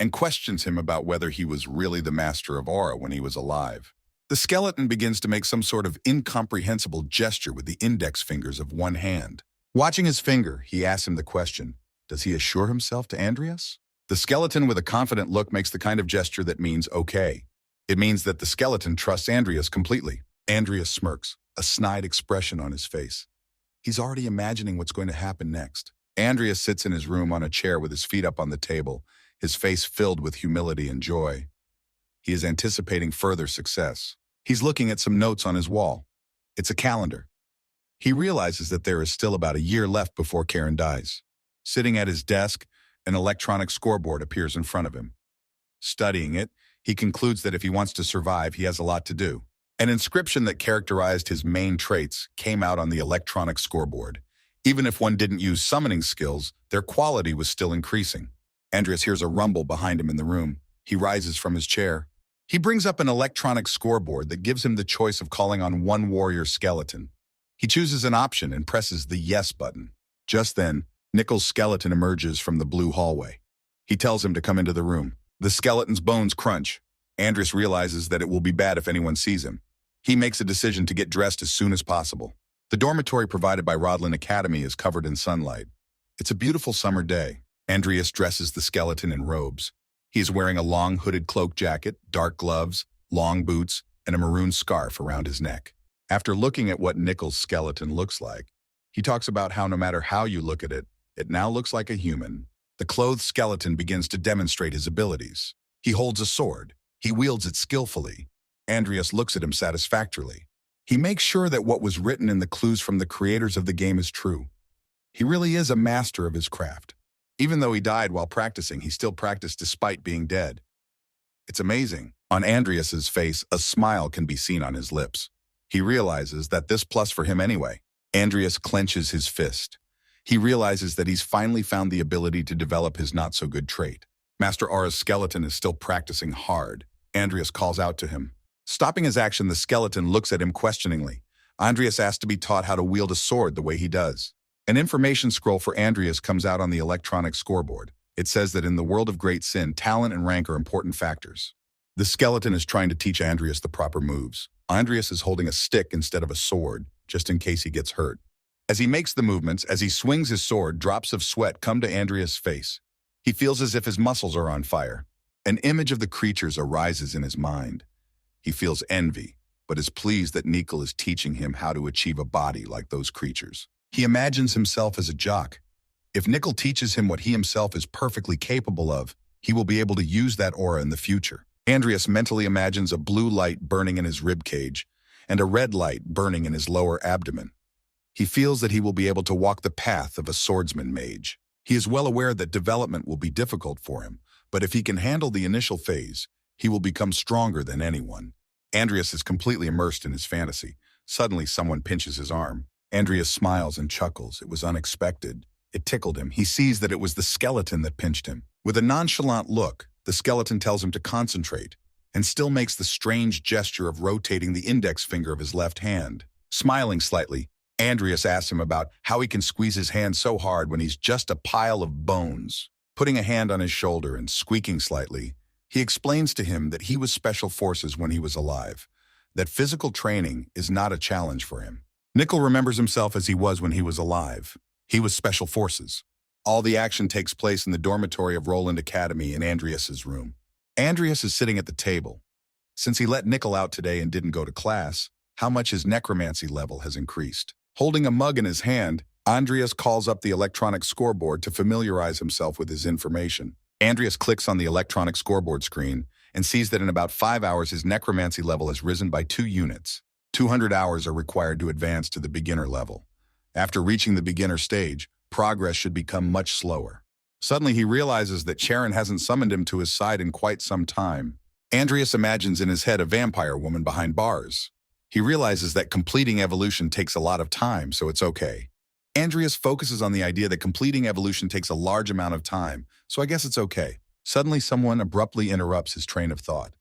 and questions him about whether he was really the master of Aura when he was alive. The skeleton begins to make some sort of incomprehensible gesture with the index fingers of one hand. Watching his finger, he asks him the question, does he assure himself to Andreas? The skeleton with a confident look makes the kind of gesture that means okay. It means that the skeleton trusts Andreas completely. Andreas smirks, a snide expression on his face. He's already imagining what's going to happen next. Andreas sits in his room on a chair with his feet up on the table, his face filled with humility and joy. He is anticipating further success. He's looking at some notes on his wall. It's a calendar. He realizes that there is still about a year left before Karen dies. Sitting at his desk, an electronic scoreboard appears in front of him. Studying it, he concludes that if he wants to survive, he has a lot to do. An inscription that characterized his main traits came out on the electronic scoreboard. Even if one didn't use summoning skills, their quality was still increasing. Andreas hears a rumble behind him in the room. He rises from his chair. He brings up an electronic scoreboard that gives him the choice of calling on one warrior skeleton. He chooses an option and presses the yes button. Just then, Nickel's skeleton emerges from the blue hallway. He tells him to come into the room. The skeleton's bones crunch. Andreas realizes that it will be bad if anyone sees him. He makes a decision to get dressed as soon as possible. The dormitory provided by Rodlin Academy is covered in sunlight. It's a beautiful summer day. Andreas dresses the skeleton in robes. He is wearing a long hooded cloak jacket, dark gloves, long boots, and a maroon scarf around his neck. After looking at what Nickel's skeleton looks like, he talks about how no matter how you look at it, it now looks like a human. The clothed skeleton begins to demonstrate his abilities. He holds a sword. He wields it skillfully. Andreas looks at him satisfactorily. He makes sure that what was written in the clues from the creators of the game is true. He really is a master of his craft. Even though he died while practicing, he still practiced despite being dead. It's amazing. On Andreas's face, a smile can be seen on his lips. He realizes that this plus for him anyway. Andreas clenches his fist. He realizes that he's finally found the ability to develop his not-so-good trait. Master Aura's skeleton is still practicing hard. Andreas calls out to him. Stopping his action, the skeleton looks at him questioningly. Andreas asks to be taught how to wield a sword the way he does. An information scroll for Andreas comes out on the electronic scoreboard. It says that in the world of great sin, talent and rank are important factors. The skeleton is trying to teach Andreas the proper moves. Andreas is holding a stick instead of a sword, just in case he gets hurt. As he makes the movements, as he swings his sword, drops of sweat come to Andreas' face. He feels as if his muscles are on fire. An image of the creatures arises in his mind. He feels envy, but is pleased that Nickel is teaching him how to achieve a body like those creatures. He imagines himself as a jock. If Nickel teaches him what he himself is perfectly capable of, he will be able to use that aura in the future. Andreas mentally imagines a blue light burning in his rib cage and a red light burning in his lower abdomen. He feels that he will be able to walk the path of a swordsman mage. He is well aware that development will be difficult for him, but if he can handle the initial phase, he will become stronger than anyone. Andreas is completely immersed in his fantasy. Suddenly, someone pinches his arm. Andreas smiles and chuckles. It was unexpected. It tickled him. He sees that it was the skeleton that pinched him. With a nonchalant look, the skeleton tells him to concentrate and still makes the strange gesture of rotating the index finger of his left hand. Smiling slightly, Andreas asks him about how he can squeeze his hand so hard when he's just a pile of bones. Putting a hand on his shoulder and squeaking slightly, he explains to him that he was special forces when he was alive, that physical training is not a challenge for him. Nickel remembers himself as he was when he was alive. He was special forces. All the action takes place in the dormitory of Roland Academy in Andreas's room. Andreas is sitting at the table. Since he let Nickel out today and didn't go to class, how much his necromancy level has increased. Holding a mug in his hand, Andreas calls up the electronic scoreboard to familiarize himself with his information. Andreas clicks on the electronic scoreboard screen and sees that in about 5 hours his necromancy level has risen by 2 units. 200 hours are required to advance to the beginner level. After reaching the beginner stage, progress should become much slower. Suddenly he realizes that Sharon hasn't summoned him to his side in quite some time. Andreas imagines in his head a vampire woman behind bars. He realizes that completing evolution takes a lot of time, so it's okay. Andreas focuses on the idea that completing evolution takes a large amount of time, so I guess it's okay. Suddenly someone abruptly interrupts his train of thought.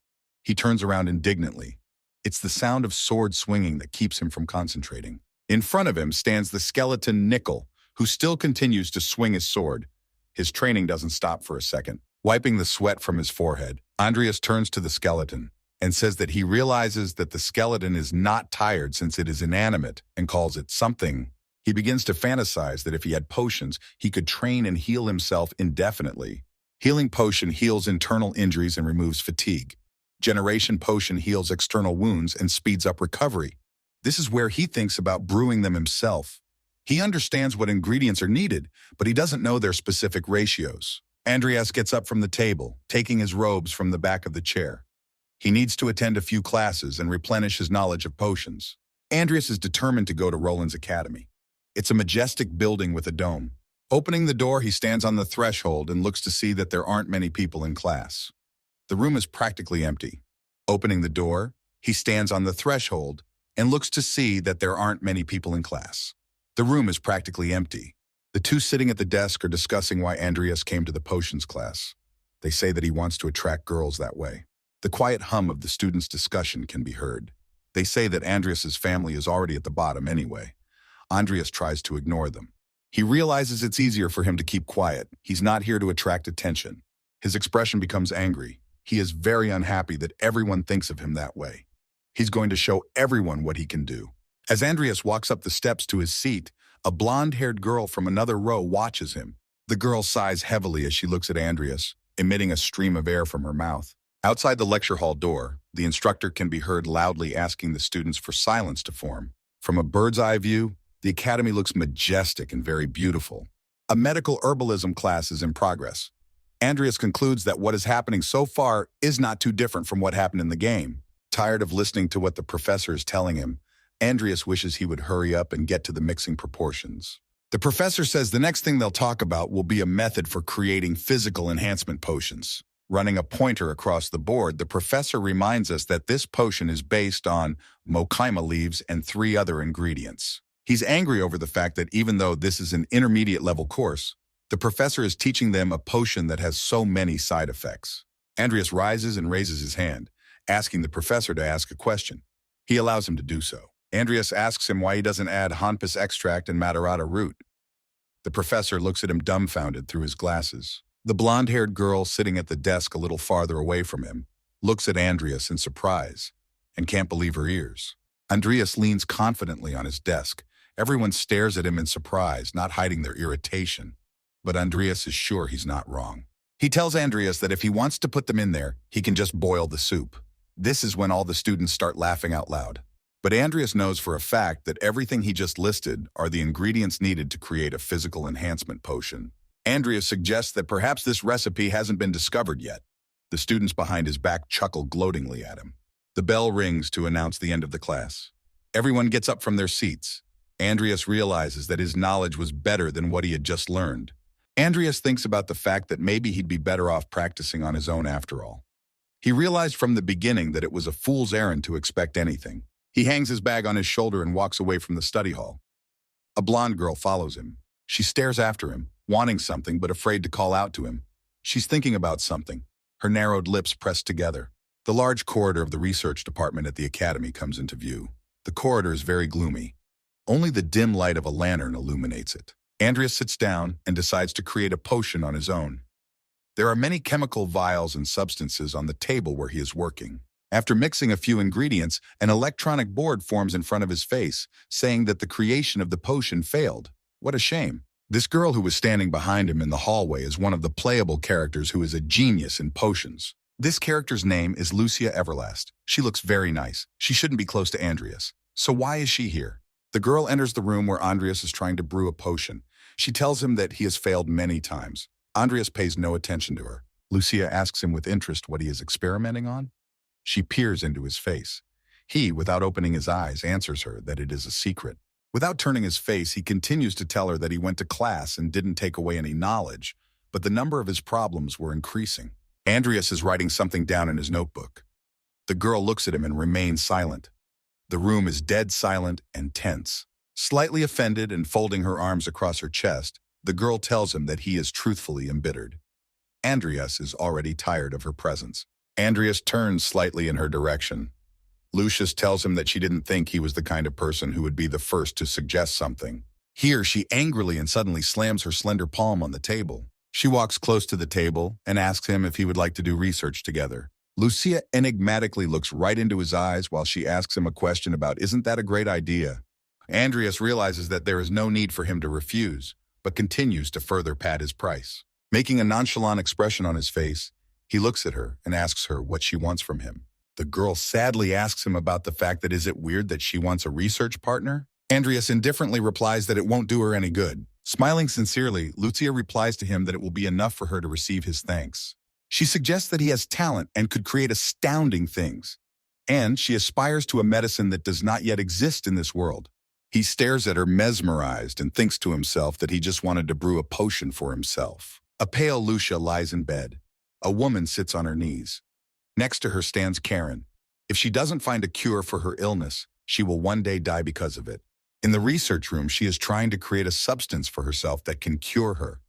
He turns around indignantly. It's the sound of sword swinging that keeps him from concentrating. In front of him stands the skeleton Nickel, who still continues to swing his sword. His training doesn't stop for a second. Wiping the sweat from his forehead, Andreas turns to the skeleton and says that he realizes that the skeleton is not tired since it is inanimate and calls it something. He begins to fantasize that if he had potions, he could train and heal himself indefinitely. Healing Potion heals internal injuries and removes fatigue. Generation Potion heals external wounds and speeds up recovery. This is where he thinks about brewing them himself. He understands what ingredients are needed, but he doesn't know their specific ratios. Andreas gets up from the table, taking his robes from the back of the chair. He needs to attend a few classes and replenish his knowledge of potions. Andreas is determined to go to Roland's Academy. It's a majestic building with a dome. Opening the door, he stands on the threshold and looks to see that there aren't many people in class. The room is practically empty. Opening the door, he stands on the threshold and looks to see that there aren't many people in class. The room is practically empty. The two sitting at the desk are discussing why Andreas came to the potions class. They say that he wants to attract girls that way. The quiet hum of the students' discussion can be heard. They say that Andreas's family is already at the bottom anyway. Andreas tries to ignore them. He realizes it's easier for him to keep quiet. He's not here to attract attention. His expression becomes angry. He is very unhappy that everyone thinks of him that way. He's going to show everyone what he can do. As Andreas walks up the steps to his seat, a blonde-haired girl from another row watches him. The girl sighs heavily as she looks at Andreas, emitting a stream of air from her mouth. Outside the lecture hall door, the instructor can be heard loudly asking the students for silence to form. From a bird's-eye view, the academy looks majestic and very beautiful. A medical herbalism class is in progress. Andreas concludes that what is happening so far is not too different from what happened in the game. Tired of listening to what the professor is telling him, Andreas wishes he would hurry up and get to the mixing proportions. The professor says the next thing they'll talk about will be a method for creating physical enhancement potions. Running a pointer across the board, the professor reminds us that this potion is based on mokaima leaves and 3 other ingredients. He's angry over the fact that even though this is an intermediate level course, the professor is teaching them a potion that has so many side effects. Andreas rises and raises his hand, asking the professor to ask a question. He allows him to do so. Andreas asks him why he doesn't add honpus extract and matarata root. The professor looks at him dumbfounded through his glasses. The blonde-haired girl sitting at the desk a little farther away from him looks at Andreas in surprise and can't believe her ears. Andreas leans confidently on his desk. Everyone stares at him in surprise, not hiding their irritation. But Andreas is sure he's not wrong. He tells Andreas that if he wants to put them in there, he can just boil the soup. This is when all the students start laughing out loud. But Andreas knows for a fact that everything he just listed are the ingredients needed to create a physical enhancement potion. Andreas suggests that perhaps this recipe hasn't been discovered yet. The students behind his back chuckle gloatingly at him. The bell rings to announce the end of the class. Everyone gets up from their seats. Andreas realizes that his knowledge was better than what he had just learned. Andreas thinks about the fact that maybe he'd be better off practicing on his own after all. He realized from the beginning that it was a fool's errand to expect anything. He hangs his bag on his shoulder and walks away from the study hall. A blonde girl follows him. She stares after him, wanting something but afraid to call out to him. She's thinking about something, her narrowed lips pressed together. The large corridor of the research department at the academy comes into view. The corridor is very gloomy. Only the dim light of a lantern illuminates it. Andreas sits down and decides to create a potion on his own. There are many chemical vials and substances on the table where he is working. After mixing a few ingredients, an electronic board forms in front of his face, saying that the creation of the potion failed. What a shame. This girl who was standing behind him in the hallway is one of the playable characters who is a genius in potions. This character's name is Lucia Everlast. She looks very nice. She shouldn't be close to Andreas. So why is she here? The girl enters the room where Andreas is trying to brew a potion. She tells him that he has failed many times. Andreas pays no attention to her. Lucia asks him with interest what he is experimenting on. She peers into his face. He, without opening his eyes, answers her that it is a secret. Without turning his face, he continues to tell her that he went to class and didn't take away any knowledge, but the number of his problems were increasing. Andreas is writing something down in his notebook. The girl looks at him and remains silent. The room is dead silent and tense. Slightly offended and folding her arms across her chest, the girl tells him that he is truthfully embittered. Andreas is already tired of her presence. Andreas turns slightly in her direction. Lucius tells him that she didn't think he was the kind of person who would be the first to suggest something. Here, she angrily and suddenly slams her slender palm on the table. She walks close to the table and asks him if he would like to do research together. Lucia enigmatically looks right into his eyes while she asks him a question about, "Isn't that a great idea?" Andreas realizes that there is no need for him to refuse, but continues to further pad his price. Making a nonchalant expression on his face, he looks at her and asks her what she wants from him. The girl sadly asks him about the fact that is it weird that she wants a research partner? Andreas indifferently replies that it won't do her any good. Smiling sincerely, Lucia replies to him that it will be enough for her to receive his thanks. She suggests that he has talent and could create astounding things. And she aspires to a medicine that does not yet exist in this world. He stares at her mesmerized and thinks to himself that he just wanted to brew a potion for himself. A pale Lucia lies in bed. A woman sits on her knees. Next to her stands Karen. If she doesn't find a cure for her illness, she will one day die because of it. In the research room, she is trying to create a substance for herself that can cure her.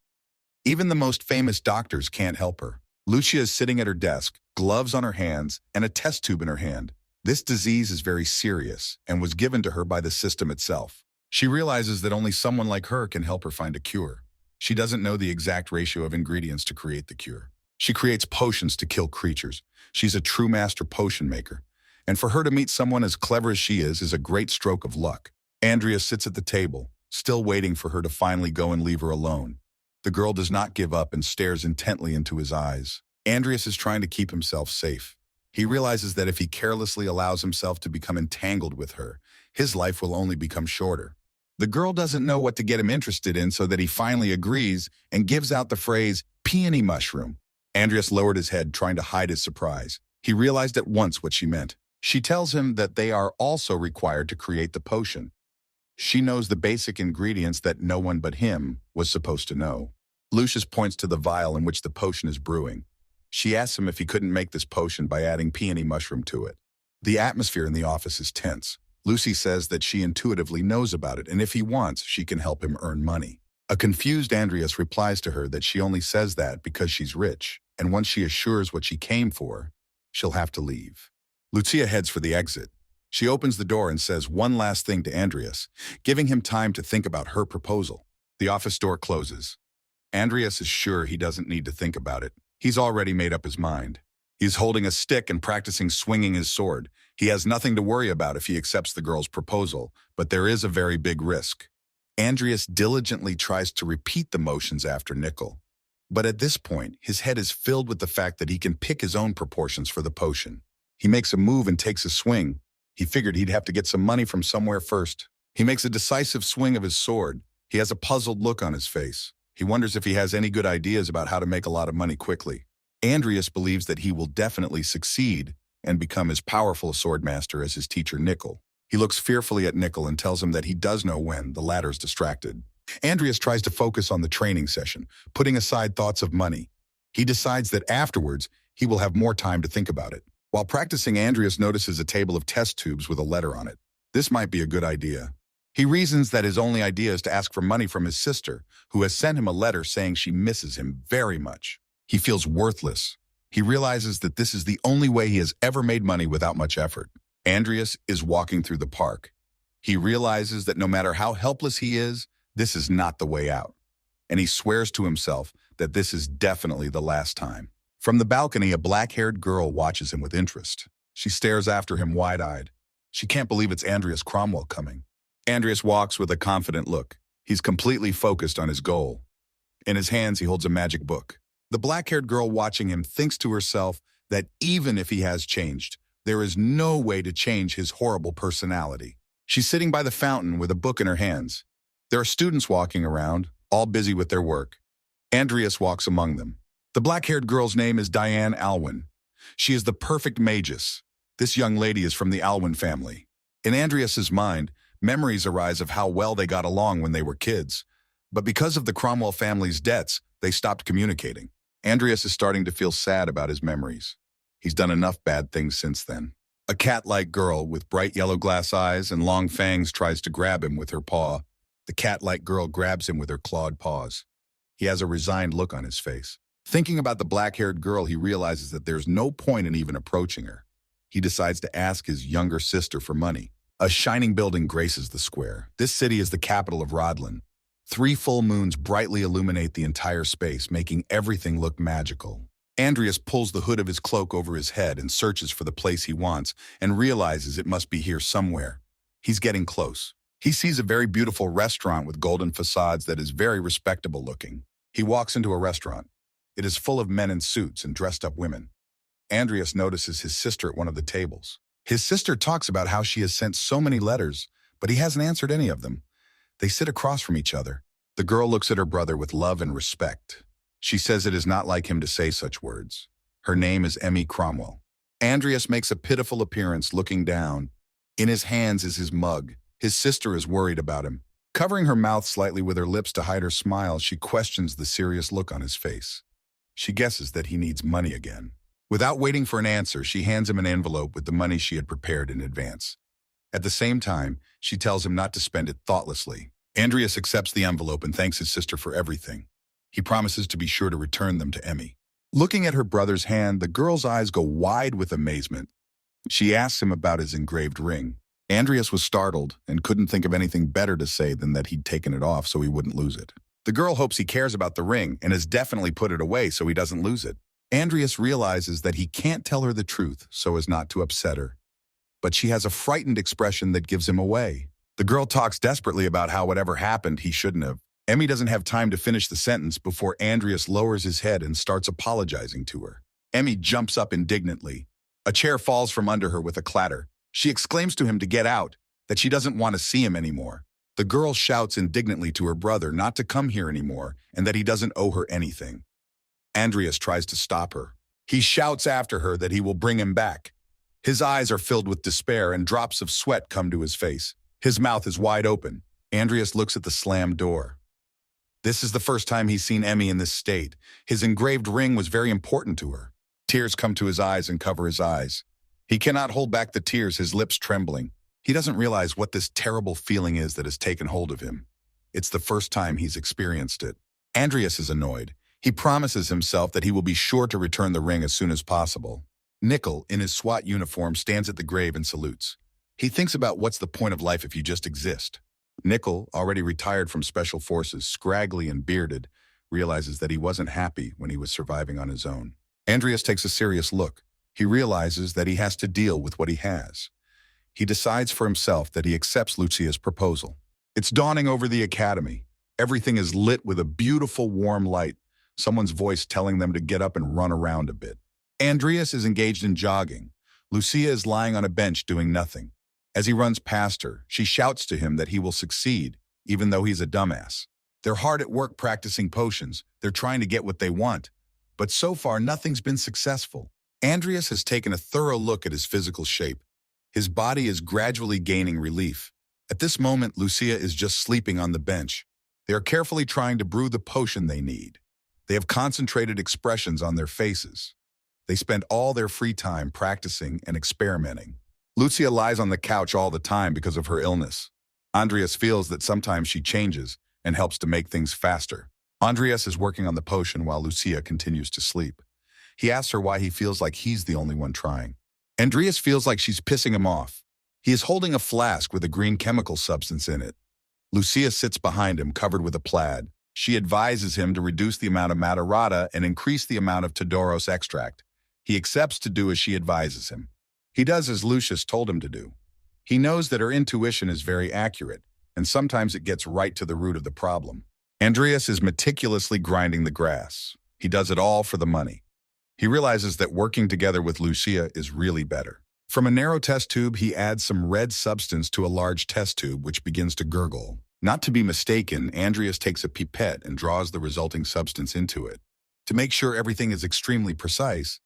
Even the most famous doctors can't help her. Lucia is sitting at her desk, gloves on her hands, and a test tube in her hand. This disease is very serious and was given to her by the system itself. She realizes that only someone like her can help her find a cure. She doesn't know the exact ratio of ingredients to create the cure. She creates potions to kill creatures. She's a true master potion maker. And for her to meet someone as clever as she is a great stroke of luck. Andrea sits at the table, still waiting for her to finally go and leave her alone. The girl does not give up and stares intently into his eyes. Andreas is trying to keep himself safe. He realizes that if he carelessly allows himself to become entangled with her, his life will only become shorter. The girl doesn't know what to get him interested in, so that he finally agrees and gives out the phrase, peony mushroom. Andreas lowered his head, trying to hide his surprise. He realized at once what she meant. She tells him that they are also required to create the potion. She knows the basic ingredients that no one but him was supposed to know. Lucius points to the vial in which the potion is brewing. She asks him if he couldn't make this potion by adding peony mushroom to it. The atmosphere in the office is tense. Lucy says that she intuitively knows about it, and if he wants, she can help him earn money. A confused Andreas replies to her that she only says that because she's rich, and once she assures what she came for, she'll have to leave. Lucia heads for the exit. She opens the door and says one last thing to Andreas, giving him time to think about her proposal. The office door closes. Andreas is sure he doesn't need to think about it. He's already made up his mind. He's holding a stick and practicing swinging his sword. He has nothing to worry about if he accepts the girl's proposal, but there is a very big risk. Andreas diligently tries to repeat the motions after Nickel. But at this point, his head is filled with the fact that he can pick his own proportions for the potion. He makes a move and takes a swing. He figured he'd have to get some money from somewhere first. He makes a decisive swing of his sword. He has a puzzled look on his face. He wonders if he has any good ideas about how to make a lot of money quickly. Andreas believes that he will definitely succeed and become as powerful a swordmaster as his teacher Nickel. He looks fearfully at Nickel and tells him that he does know when the latter's distracted. Andreas tries to focus on the training session, putting aside thoughts of money. He decides that afterwards, he will have more time to think about it. While practicing, Andreas notices a table of test tubes with a letter on it. This might be a good idea. He reasons that his only idea is to ask for money from his sister, who has sent him a letter saying she misses him very much. He feels worthless. He realizes that this is the only way he has ever made money without much effort. Andreas is walking through the park. He realizes that no matter how helpless he is, this is not the way out. And he swears to himself that this is definitely the last time. From the balcony, a black-haired girl watches him with interest. She stares after him wide-eyed. She can't believe it's Andreas Cromwell coming. Andreas walks with a confident look. He's completely focused on his goal. In his hands, he holds a magic book. The black-haired girl watching him thinks to herself that even if he has changed, there is no way to change his horrible personality. She's sitting by the fountain with a book in her hands. There are students walking around, all busy with their work. Andreas walks among them. The black-haired girl's name is Diane Alwyn. She is the perfect magus. This young lady is from the Alwyn family. In Andreas's mind, memories arise of how well they got along when they were kids. But because of the Cromwell family's debts, they stopped communicating. Andreas is starting to feel sad about his memories. He's done enough bad things since then. A cat-like girl with bright yellow glass eyes and long fangs tries to grab him with her paw. The cat-like girl grabs him with her clawed paws. He has a resigned look on his face. Thinking about the black-haired girl, he realizes that there's no point in even approaching her. He decides to ask his younger sister for money. A shining building graces the square. This city is the capital of Rodlin. 3 full moons brightly illuminate the entire space, making everything look magical. Andreas pulls the hood of his cloak over his head and searches for the place he wants and realizes it must be here somewhere. He's getting close. He sees a very beautiful restaurant with golden facades that is very respectable looking. He walks into a restaurant. It is full of men in suits and dressed-up women. Andreas notices his sister at one of the tables. His sister talks about how she has sent so many letters, but he hasn't answered any of them. They sit across from each other. The girl looks at her brother with love and respect. She says it is not like him to say such words. Her name is Emmy Cromwell. Andreas makes a pitiful appearance looking down. In his hands is his mug. His sister is worried about him. Covering her mouth slightly with her lips to hide her smile, she questions the serious look on his face. She guesses that he needs money again. Without waiting for an answer, she hands him an envelope with the money she had prepared in advance. At the same time, she tells him not to spend it thoughtlessly. Andreas accepts the envelope and thanks his sister for everything. He promises to be sure to return them to Emmy. Looking at her brother's hand, the girl's eyes go wide with amazement. She asks him about his engraved ring. Andreas was startled and couldn't think of anything better to say than that he'd taken it off so he wouldn't lose it. The girl hopes he cares about the ring and has definitely put it away so he doesn't lose it. Andreas realizes that he can't tell her the truth so as not to upset her. But she has a frightened expression that gives him away. The girl talks desperately about how whatever happened, he shouldn't have. Emmy doesn't have time to finish the sentence before Andreas lowers his head and starts apologizing to her. Emmy jumps up indignantly. A chair falls from under her with a clatter. She exclaims to him to get out, that she doesn't want to see him anymore. The girl shouts indignantly to her brother not to come here anymore and that he doesn't owe her anything. Andreas tries to stop her. He shouts after her that he will bring him back. His eyes are filled with despair and drops of sweat come to his face. His mouth is wide open. Andreas looks at the slammed door. This is the first time he's seen Emmy in this state. His engraved ring was very important to her. Tears come to his eyes and cover his eyes. He cannot hold back the tears, his lips trembling. He doesn't realize what this terrible feeling is that has taken hold of him. It's the first time he's experienced it. Andreas is annoyed. He promises himself that he will be sure to return the ring as soon as possible. Nickel, in his SWAT uniform, stands at the grave and salutes. He thinks about what's the point of life if you just exist. Nickel, already retired from Special Forces, scraggly and bearded, realizes that he wasn't happy when he was surviving on his own. Andreas takes a serious look. He realizes that he has to deal with what he has. He decides for himself that he accepts Lucia's proposal. It's dawning over the academy. Everything is lit with a beautiful warm light, someone's voice telling them to get up and run around a bit. Andreas is engaged in jogging. Lucia is lying on a bench doing nothing. As he runs past her, she shouts to him that he will succeed, even though he's a dumbass. They're hard at work practicing potions. They're trying to get what they want. But so far, nothing's been successful. Andreas has taken a thorough look at his physical shape. His body is gradually gaining relief. At this moment, Lucia is just sleeping on the bench. They are carefully trying to brew the potion they need. They have concentrated expressions on their faces. They spend all their free time practicing and experimenting. Lucia lies on the couch all the time because of her illness. Andreas feels that sometimes she changes and helps to make things faster. Andreas is working on the potion while Lucia continues to sleep. He asks her why he feels like he's the only one trying. Andreas feels like she's pissing him off. He is holding a flask with a green chemical substance in it. Lucia sits behind him, covered with a plaid. She advises him to reduce the amount of matarata and increase the amount of Todoros extract. He accepts to do as she advises him. He does as Lucius told him to do. He knows that her intuition is very accurate, and sometimes it gets right to the root of the problem. Andreas is meticulously grinding the grass. He does it all for the money. He realizes that working together with Lucia is really better. From a narrow test tube, he adds some red substance to a large test tube, which begins to gurgle. Not to be mistaken, Andreas takes a pipette and draws the resulting substance into it. To make sure everything is extremely precise,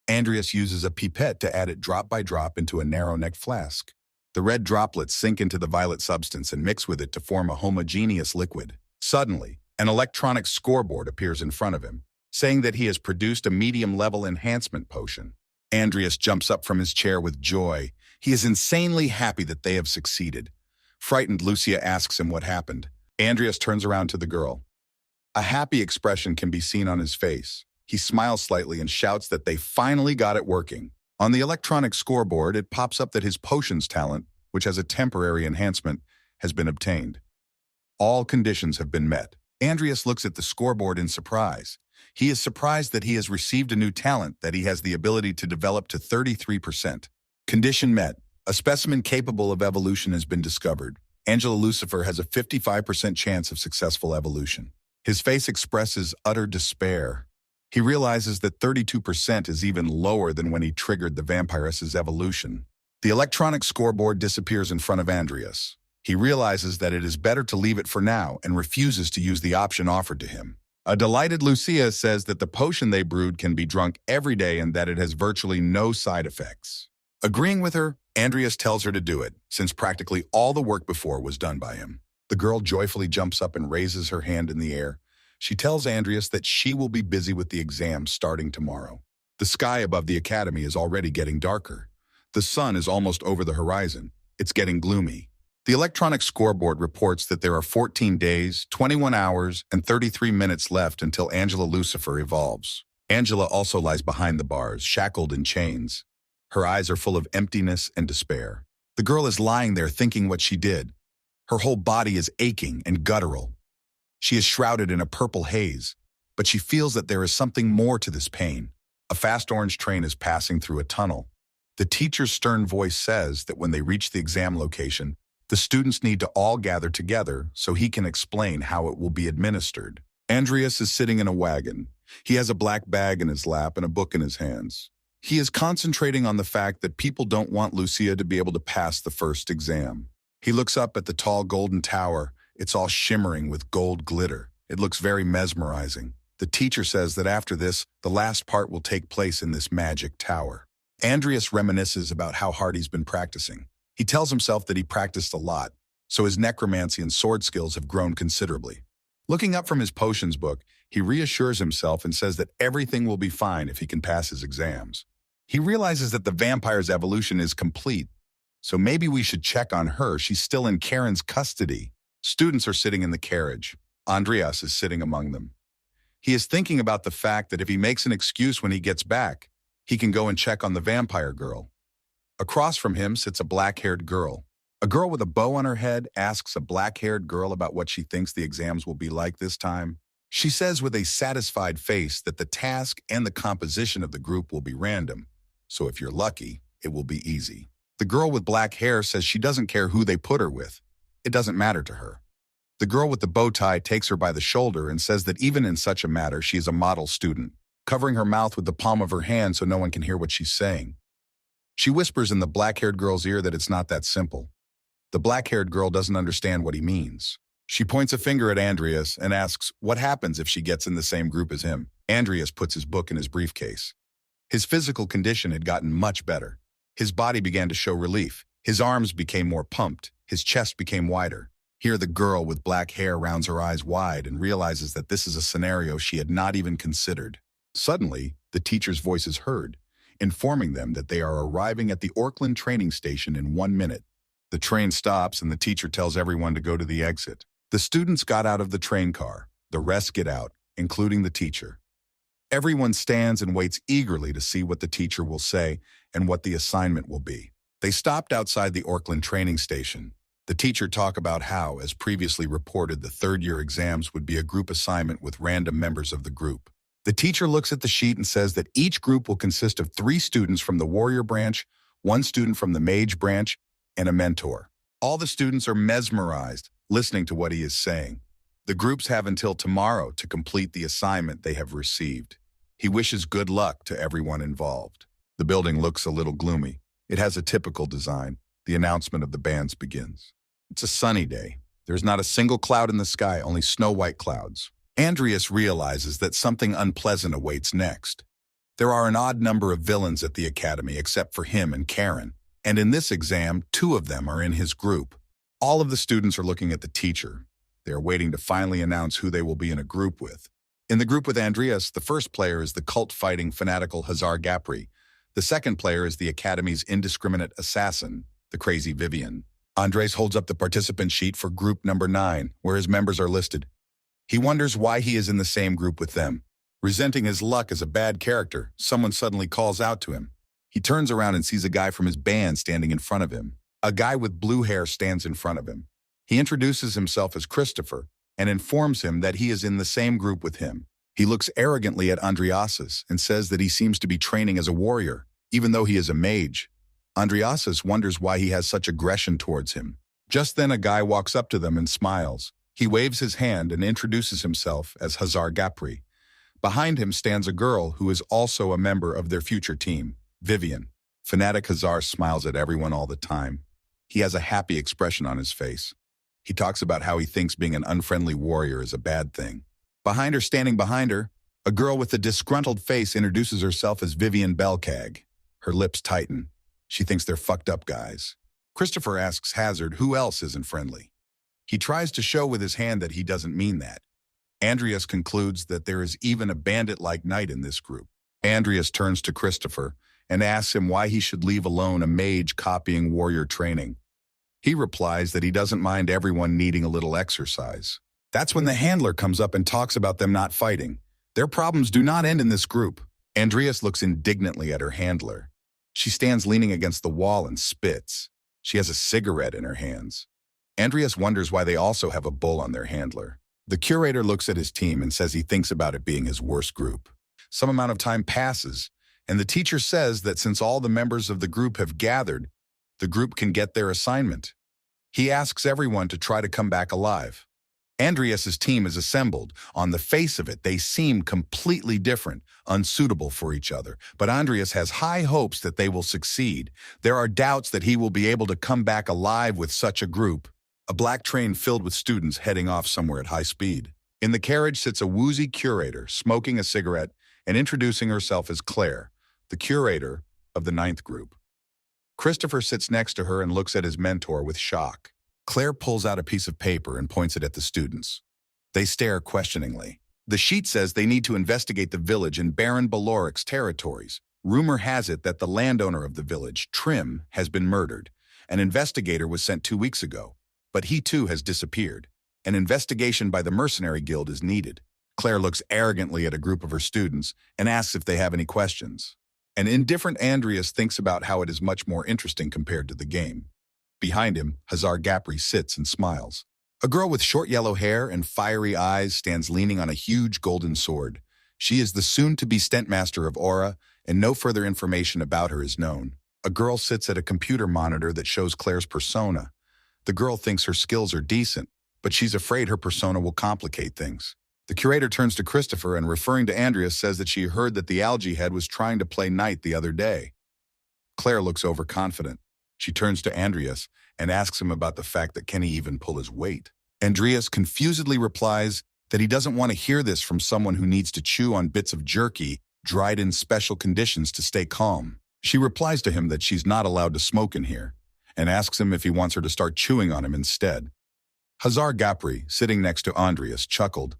Andreas uses a pipette to add it drop by drop into a narrow-necked flask. The red droplets sink into the violet substance and mix with it to form a homogeneous liquid. Suddenly, an electronic scoreboard appears in front of him, saying that he has produced a medium-level enhancement potion. Andreas jumps up from his chair with joy. He is insanely happy that they have succeeded. Frightened, Lucia asks him what happened. Andreas turns around to the girl. A happy expression can be seen on his face. He smiles slightly and shouts that they finally got it working. On the electronic scoreboard, it pops up that his potions talent, which has a temporary enhancement, has been obtained. All conditions have been met. Andreas looks at the scoreboard in surprise. He is surprised that he has received a new talent that he has the ability to develop to 33%. Condition met. A specimen capable of evolution has been discovered. Angela Lucifer has a 55% chance of successful evolution. His face expresses utter despair. He realizes that 32% is even lower than when he triggered the vampiress's evolution. The electronic scoreboard disappears in front of Andreas. He realizes that it is better to leave it for now and refuses to use the option offered to him. A delighted Lucia says that the potion they brewed can be drunk every day and that it has virtually no side effects. Agreeing with her, Andreas tells her to do it, since practically all the work before was done by him. The girl joyfully jumps up and raises her hand in the air. She tells Andreas that she will be busy with the exams starting tomorrow. The sky above the academy is already getting darker. The sun is almost over the horizon. It's getting gloomy. The electronic scoreboard reports that there are 14 days, 21 hours, and 33 minutes left until Angela Lucifer evolves. Angela also lies behind the bars, shackled in chains. Her eyes are full of emptiness and despair. The girl is lying there thinking what she did. Her whole body is aching and guttural. She is shrouded in a purple haze, but she feels that there is something more to this pain. A fast orange train is passing through a tunnel. The teacher's stern voice says that when they reach the exam location, the students need to all gather together so he can explain how it will be administered. Andreas is sitting in a wagon. He has a black bag in his lap and a book in his hands. He is concentrating on the fact that people don't want Lucia to be able to pass the first exam. He looks up at the tall golden tower. It's all shimmering with gold glitter. It looks very mesmerizing. The teacher says that after this, the last part will take place in this magic tower. Andreas reminisces about how hard he's been practicing. He tells himself that he practiced a lot, so his necromancy and sword skills have grown considerably. Looking up from his potions book, he reassures himself and says that everything will be fine if he can pass his exams. He realizes that the vampire's evolution is complete, so maybe we should check on her. She's still in Karen's custody. Students are sitting in the carriage. Andreas is sitting among them. He is thinking about the fact that if he makes an excuse when he gets back, he can go and check on the vampire girl. Across from him sits a black-haired girl. A girl with a bow on her head asks a black-haired girl about what she thinks the exams will be like this time. She says with a satisfied face that the task and the composition of the group will be random, so if you're lucky, it will be easy. The girl with black hair says she doesn't care who they put her with. It doesn't matter to her. The girl with the bow tie takes her by the shoulder and says that even in such a matter, she is a model student, covering her mouth with the palm of her hand so no one can hear what she's saying. She whispers in the black-haired girl's ear that it's not that simple. The black-haired girl doesn't understand what he means. She points a finger at Andreas and asks what happens if she gets in the same group as him. Andreas puts his book in his briefcase. His physical condition had gotten much better. His body began to show relief. His arms became more pumped. His chest became wider. Here the girl with black hair rounds her eyes wide and realizes that this is a scenario she had not even considered. Suddenly, the teacher's voice is heard, informing them that they are arriving at the Auckland training station in 1 minute. The train stops and the teacher tells everyone to go to the exit. The students got out of the train car. The rest get out, including the teacher. Everyone stands and waits eagerly to see what the teacher will say and what the assignment will be. They stopped outside the Auckland training station. The teacher talked about how, as previously reported, the third-year exams would be a group assignment with random members of the group. The teacher looks at the sheet and says that each group will consist of 3 students from the warrior branch, 1 student from the mage branch, and a mentor. All the students are mesmerized, listening to what he is saying. The groups have until tomorrow to complete the assignment they have received. He wishes good luck to everyone involved. The building looks a little gloomy. It has a typical design. The announcement of the bands begins. It's a sunny day. There's not a single cloud in the sky, only snow-white clouds. Andreas realizes that something unpleasant awaits next. There are an odd number of villains at the academy except for him and Karen, and in this exam, 2 of them are in his group. All of the students are looking at the teacher. They are waiting to finally announce who they will be in a group with. In the group with Andreas, the first player is the cult-fighting fanatical Hazar Gapri. The second player is the academy's indiscriminate assassin, the crazy Vivian. Andres holds up the participant sheet for group number 9, where his members are listed. He wonders why he is in the same group with them. Resenting his luck as a bad character, someone suddenly calls out to him. He turns around and sees a guy from his band standing in front of him. A guy with blue hair stands in front of him. He introduces himself as Christopher and informs him that he is in the same group with him. He looks arrogantly at Andreas and says that he seems to be training as a warrior, even though he is a mage. Andreas wonders why he has such aggression towards him. Just then a guy walks up to them and smiles. He waves his hand and introduces himself as Hazar Gapri. Behind him stands a girl who is also a member of their future team, Vivian. Fanatic Hazar smiles at everyone all the time. He has a happy expression on his face. He talks about how he thinks being an unfriendly warrior is a bad thing. Behind her, standing behind her, a girl with a disgruntled face introduces herself as Vivian Belkag. Her lips tighten. She thinks they're fucked up guys. Christopher asks Hazard who else isn't friendly. He tries to show with his hand that he doesn't mean that. Andreas concludes that there is even a bandit-like knight in this group. Andreas turns to Christopher and asks him why he should leave alone a mage copying warrior training. He replies that he doesn't mind everyone needing a little exercise. That's when the handler comes up and talks about them not fighting. Their problems do not end in this group. Andreas looks indignantly at her handler. She stands leaning against the wall and spits. She has a cigarette in her hands. Andreas wonders why they also have a bull on their handler. The curator looks at his team and says he thinks about it being his worst group. Some amount of time passes, and the teacher says that since all the members of the group have gathered, the group can get their assignment. He asks everyone to try to come back alive. Andreas's team is assembled. On the face of it, they seem completely different, unsuitable for each other. But Andreas has high hopes that they will succeed. There are doubts that he will be able to come back alive with such a group. A black train filled with students heading off somewhere at high speed. In the carriage sits a woozy curator, smoking a cigarette and introducing herself as Claire, the curator of the 9th group. Christopher sits next to her and looks at his mentor with shock. Claire pulls out a piece of paper and points it at the students. They stare questioningly. The sheet says they need to investigate the village in Baron Baloric's territories. Rumor has it that the landowner of the village, Trim, has been murdered. An investigator was sent 2 weeks ago, but he too has disappeared. An investigation by the Mercenary Guild is needed. Claire looks arrogantly at a group of her students and asks if they have any questions. An indifferent Andreas thinks about how it is much more interesting compared to the game. Behind him, Hazard Gapri sits and smiles. A girl with short yellow hair and fiery eyes stands leaning on a huge golden sword. She is the soon-to-be Stentmaster of Aura, and no further information about her is known. A girl sits at a computer monitor that shows Claire's persona. The girl thinks her skills are decent, but she's afraid her persona will complicate things. The curator turns to Christopher and, referring to Andreas, says that she heard that the algae head was trying to play knight the other day. Claire looks overconfident. She turns to Andreas and asks him about the fact that can he even pull his weight. Andreas confusedly replies that he doesn't want to hear this from someone who needs to chew on bits of jerky dried in special conditions to stay calm. She replies to him that she's not allowed to smoke in here and asks him if he wants her to start chewing on him instead. Hazard Gapri, sitting next to Andreas, chuckled.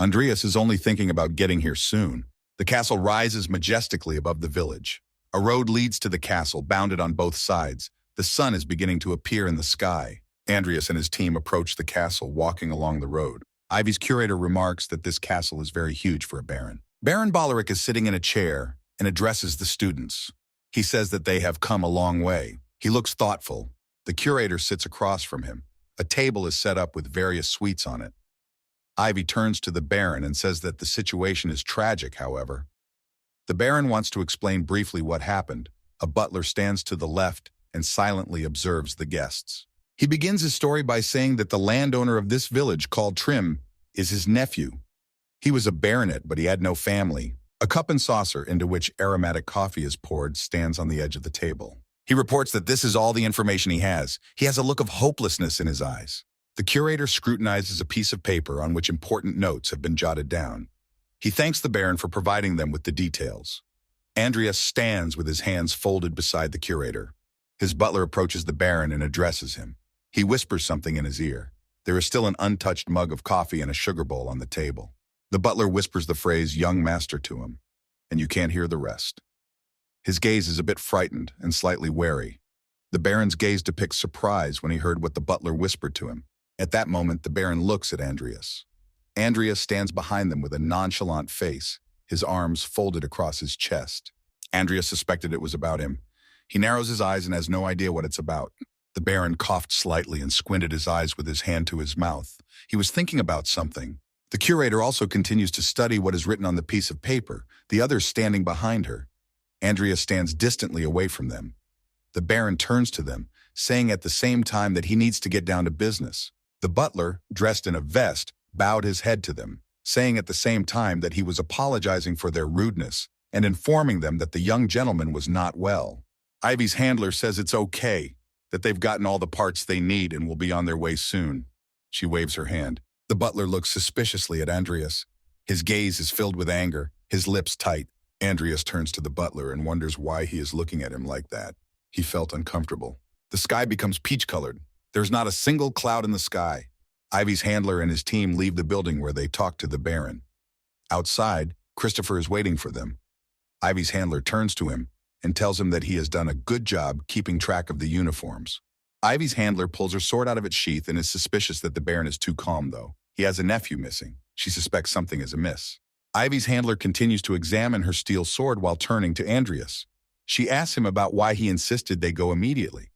Andreas is only thinking about getting here soon. The castle rises majestically above the village. A road leads to the castle, bounded on both sides. The sun is beginning to appear in the sky. Andreas and his team approach the castle, walking along the road. Ivy's curator remarks that this castle is very huge for a baron. Baron Baloric is sitting in a chair and addresses the students. He says that they have come a long way. He looks thoughtful. The curator sits across from him. A table is set up with various sweets on it. Ivy turns to the baron and says that the situation is tragic, however. The baron wants to explain briefly what happened. A butler stands to the left and silently observes the guests. He begins his story by saying that the landowner of this village, called Trim, is his nephew. He was a baronet, but he had no family. A cup and saucer into which aromatic coffee is poured stands on the edge of the table. He reports that this is all the information he has. He has a look of hopelessness in his eyes. The curator scrutinizes a piece of paper on which important notes have been jotted down. He thanks the baron for providing them with the details. Andreas stands with his hands folded beside the curator. His butler approaches the baron and addresses him. He whispers something in his ear. There is still an untouched mug of coffee and a sugar bowl on the table. The butler whispers the phrase "young master" to him, and you can't hear the rest. His gaze is a bit frightened and slightly wary. The baron's gaze depicts surprise when he heard what the butler whispered to him. At that moment, the baron looks at Andreas. Andreas stands behind them with a nonchalant face, his arms folded across his chest. Andreas suspected it was about him. He narrows his eyes and has no idea what it's about. The baron coughed slightly and squinted his eyes with his hand to his mouth. He was thinking about something. The curator also continues to study what is written on the piece of paper, the others standing behind her. Andreas stands distantly away from them. The baron turns to them, saying at the same time that he needs to get down to business. The butler, dressed in a vest, bowed his head to them, saying at the same time that he was apologizing for their rudeness and informing them that the young gentleman was not well. Ivy's handler says it's okay, that they've gotten all the parts they need and will be on their way soon. She waves her hand. The butler looks suspiciously at Andreas. His gaze is filled with anger, his lips tight. Andreas turns to the butler and wonders why he is looking at him like that. He felt uncomfortable. The sky becomes peach-colored. There's not a single cloud in the sky. Ivy's handler and his team leave the building where they talk to the Baron. Outside, Christopher is waiting for them. Ivy's handler turns to him and tells him that he has done a good job keeping track of the uniforms. Ivy's handler pulls her sword out of its sheath and is suspicious that the Baron is too calm, though. He has a nephew missing. She suspects something is amiss. Ivy's handler continues to examine her steel sword while turning to Andreas. She asks him about why he insisted they go immediately.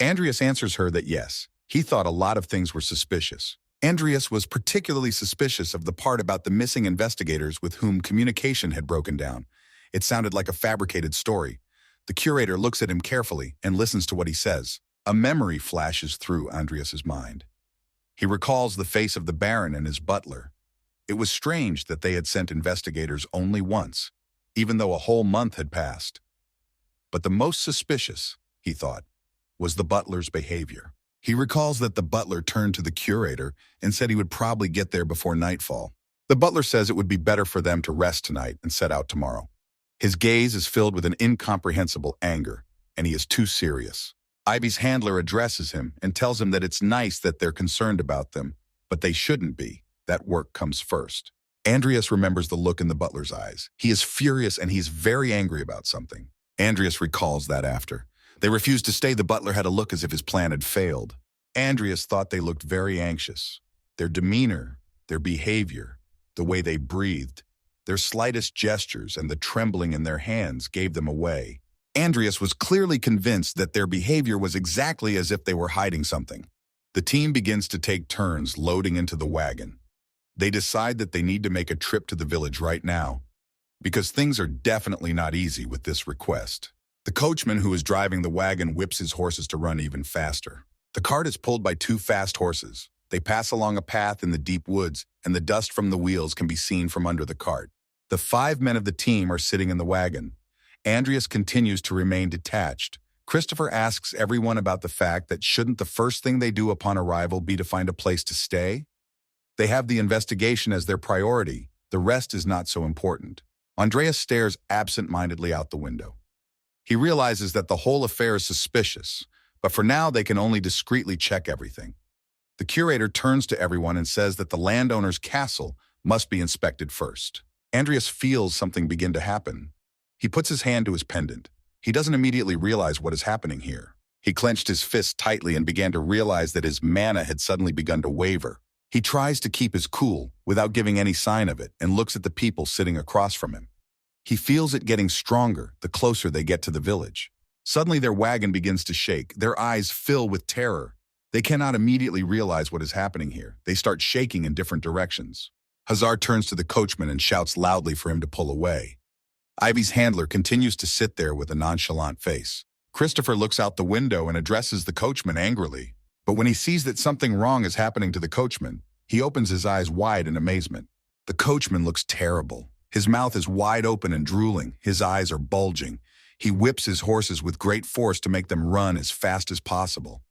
Andreas answers her that yes, he thought a lot of things were suspicious. Andreas was particularly suspicious of the part about the missing investigators with whom communication had broken down. It sounded like a fabricated story. The curator looks at him carefully and listens to what he says. A memory flashes through Andreas's mind. He recalls the face of the Baron and his butler. It was strange that they had sent investigators only once, even though a whole month had passed. But the most suspicious, he thought, was the butler's behavior. He recalls that the butler turned to the curator and said he would probably get there before nightfall. The butler says it would be better for them to rest tonight and set out tomorrow. His gaze is filled with an incomprehensible anger, and he is too serious. Ivy's handler addresses him and tells him that it's nice that they're concerned about them, but they shouldn't be. That work comes first. Andreas remembers the look in the butler's eyes. He is furious and he's very angry about something. Andreas recalls that after. They refused to stay. The butler had a look as if his plan had failed. Andreas thought they looked very anxious. Their demeanor, their behavior, the way they breathed, their slightest gestures and the trembling in their hands gave them away. Andreas was clearly convinced that their behavior was exactly as if they were hiding something. The team begins to take turns loading into the wagon. They decide that they need to make a trip to the village right now, because things are definitely not easy with this request. The coachman who is driving the wagon whips his horses to run even faster. The cart is pulled by two fast horses. They pass along a path in the deep woods, and the dust from the wheels can be seen from under the cart. The 5 men of the team are sitting in the wagon. Andreas continues to remain detached. Christopher asks everyone about the fact that shouldn't the first thing they do upon arrival be to find a place to stay? They have the investigation as their priority. The rest is not so important. Andreas stares absent-mindedly out the window. He realizes that the whole affair is suspicious, but for now they can only discreetly check everything. The curator turns to everyone and says that the landowner's castle must be inspected first. Andreas feels something begin to happen. He puts his hand to his pendant. He doesn't immediately realize what is happening here. He clenched his fist tightly and began to realize that his mana had suddenly begun to waver. He tries to keep his cool without giving any sign of it and looks at the people sitting across from him. He feels it getting stronger the closer they get to the village. Suddenly their wagon begins to shake. Their eyes fill with terror. They cannot immediately realize what is happening here. They start shaking in different directions. Hazar turns to the coachman and shouts loudly for him to pull away. Ivy's handler continues to sit there with a nonchalant face. Christopher looks out the window and addresses the coachman angrily. But when he sees that something wrong is happening to the coachman, he opens his eyes wide in amazement. The coachman looks terrible. His mouth is wide open and drooling. His eyes are bulging. He whips his horses with great force to make them run as fast as possible.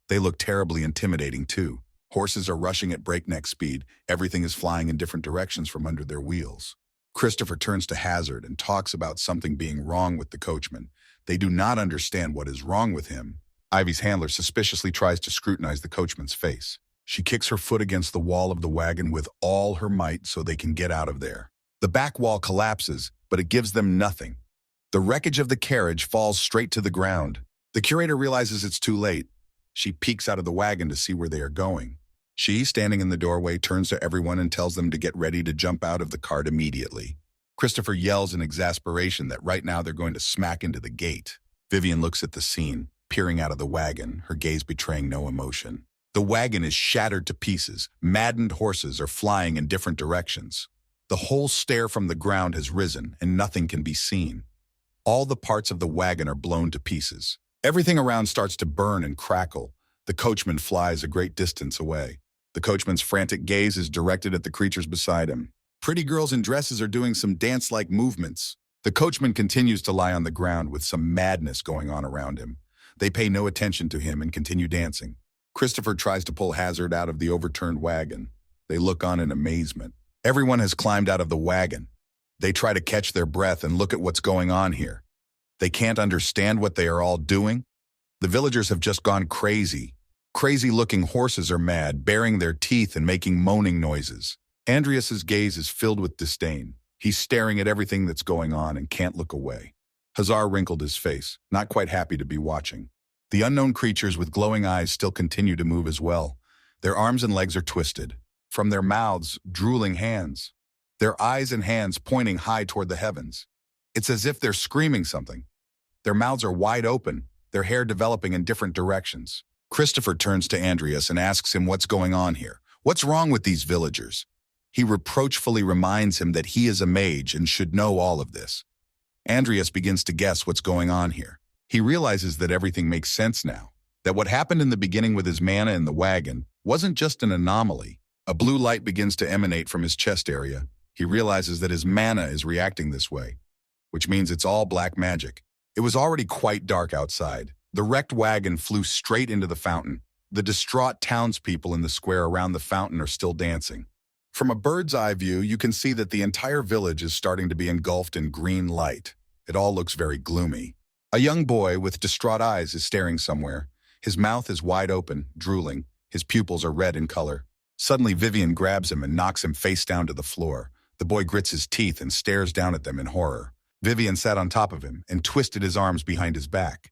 They look terribly intimidating, too. Horses are rushing at breakneck speed. Everything is flying in different directions from under their wheels. Christopher turns to Hazard and talks about something being wrong with the coachman. They do not understand what is wrong with him. Ivy's handler suspiciously tries to scrutinize the coachman's face. She kicks her foot against the wall of the wagon with all her might so they can get out of there. The back wall collapses, but it gives them nothing. The wreckage of the carriage falls straight to the ground. The curator realizes it's too late. She peeks out of the wagon to see where they are going. She, standing in the doorway, turns to everyone and tells them to get ready to jump out of the cart immediately. Christopher yells in exasperation that right now they're going to smack into the gate. Vivian looks at the scene, peering out of the wagon, her gaze betraying no emotion. The wagon is shattered to pieces. Maddened horses are flying in different directions. The whole stair from the ground has risen, and nothing can be seen. All the parts of the wagon are blown to pieces. Everything around starts to burn and crackle. The coachman flies a great distance away. The coachman's frantic gaze is directed at the creatures beside him. Pretty girls in dresses are doing some dance-like movements. The coachman continues to lie on the ground with some madness going on around him. They pay no attention to him and continue dancing. Christopher tries to pull Hazard out of the overturned wagon. They look on in amazement. Everyone has climbed out of the wagon. They try to catch their breath and look at what's going on here. They can't understand what they are all doing. The villagers have just gone crazy. Crazy-looking horses are mad, baring their teeth and making moaning noises. Andreas's gaze is filled with disdain. He's staring at everything that's going on and can't look away. Hazar wrinkled his face, not quite happy to be watching. The unknown creatures with glowing eyes still continue to move as well. Their arms and legs are twisted. From their mouths, drooling hands. Their eyes and hands pointing high toward the heavens. It's as if they're screaming something. Their mouths are wide open, their hair developing in different directions. Christopher turns to Andreas and asks him what's going on here. What's wrong with these villagers? He reproachfully reminds him that he is a mage and should know all of this. Andreas begins to guess what's going on here. He realizes that everything makes sense now, that what happened in the beginning with his mana in the wagon wasn't just an anomaly. A blue light begins to emanate from his chest area. He realizes that his mana is reacting this way, which means it's all black magic. It was already quite dark outside. The wrecked wagon flew straight into the fountain. The distraught townspeople in the square around the fountain are still dancing. From a bird's eye view, you can see that the entire village is starting to be engulfed in green light. It all looks very gloomy. A young boy with distraught eyes is staring somewhere. His mouth is wide open, drooling. His pupils are red in color. Suddenly, Vivian grabs him and knocks him face down to the floor. The boy grits his teeth and stares down at them in horror. Vivian sat on top of him and twisted his arms behind his back.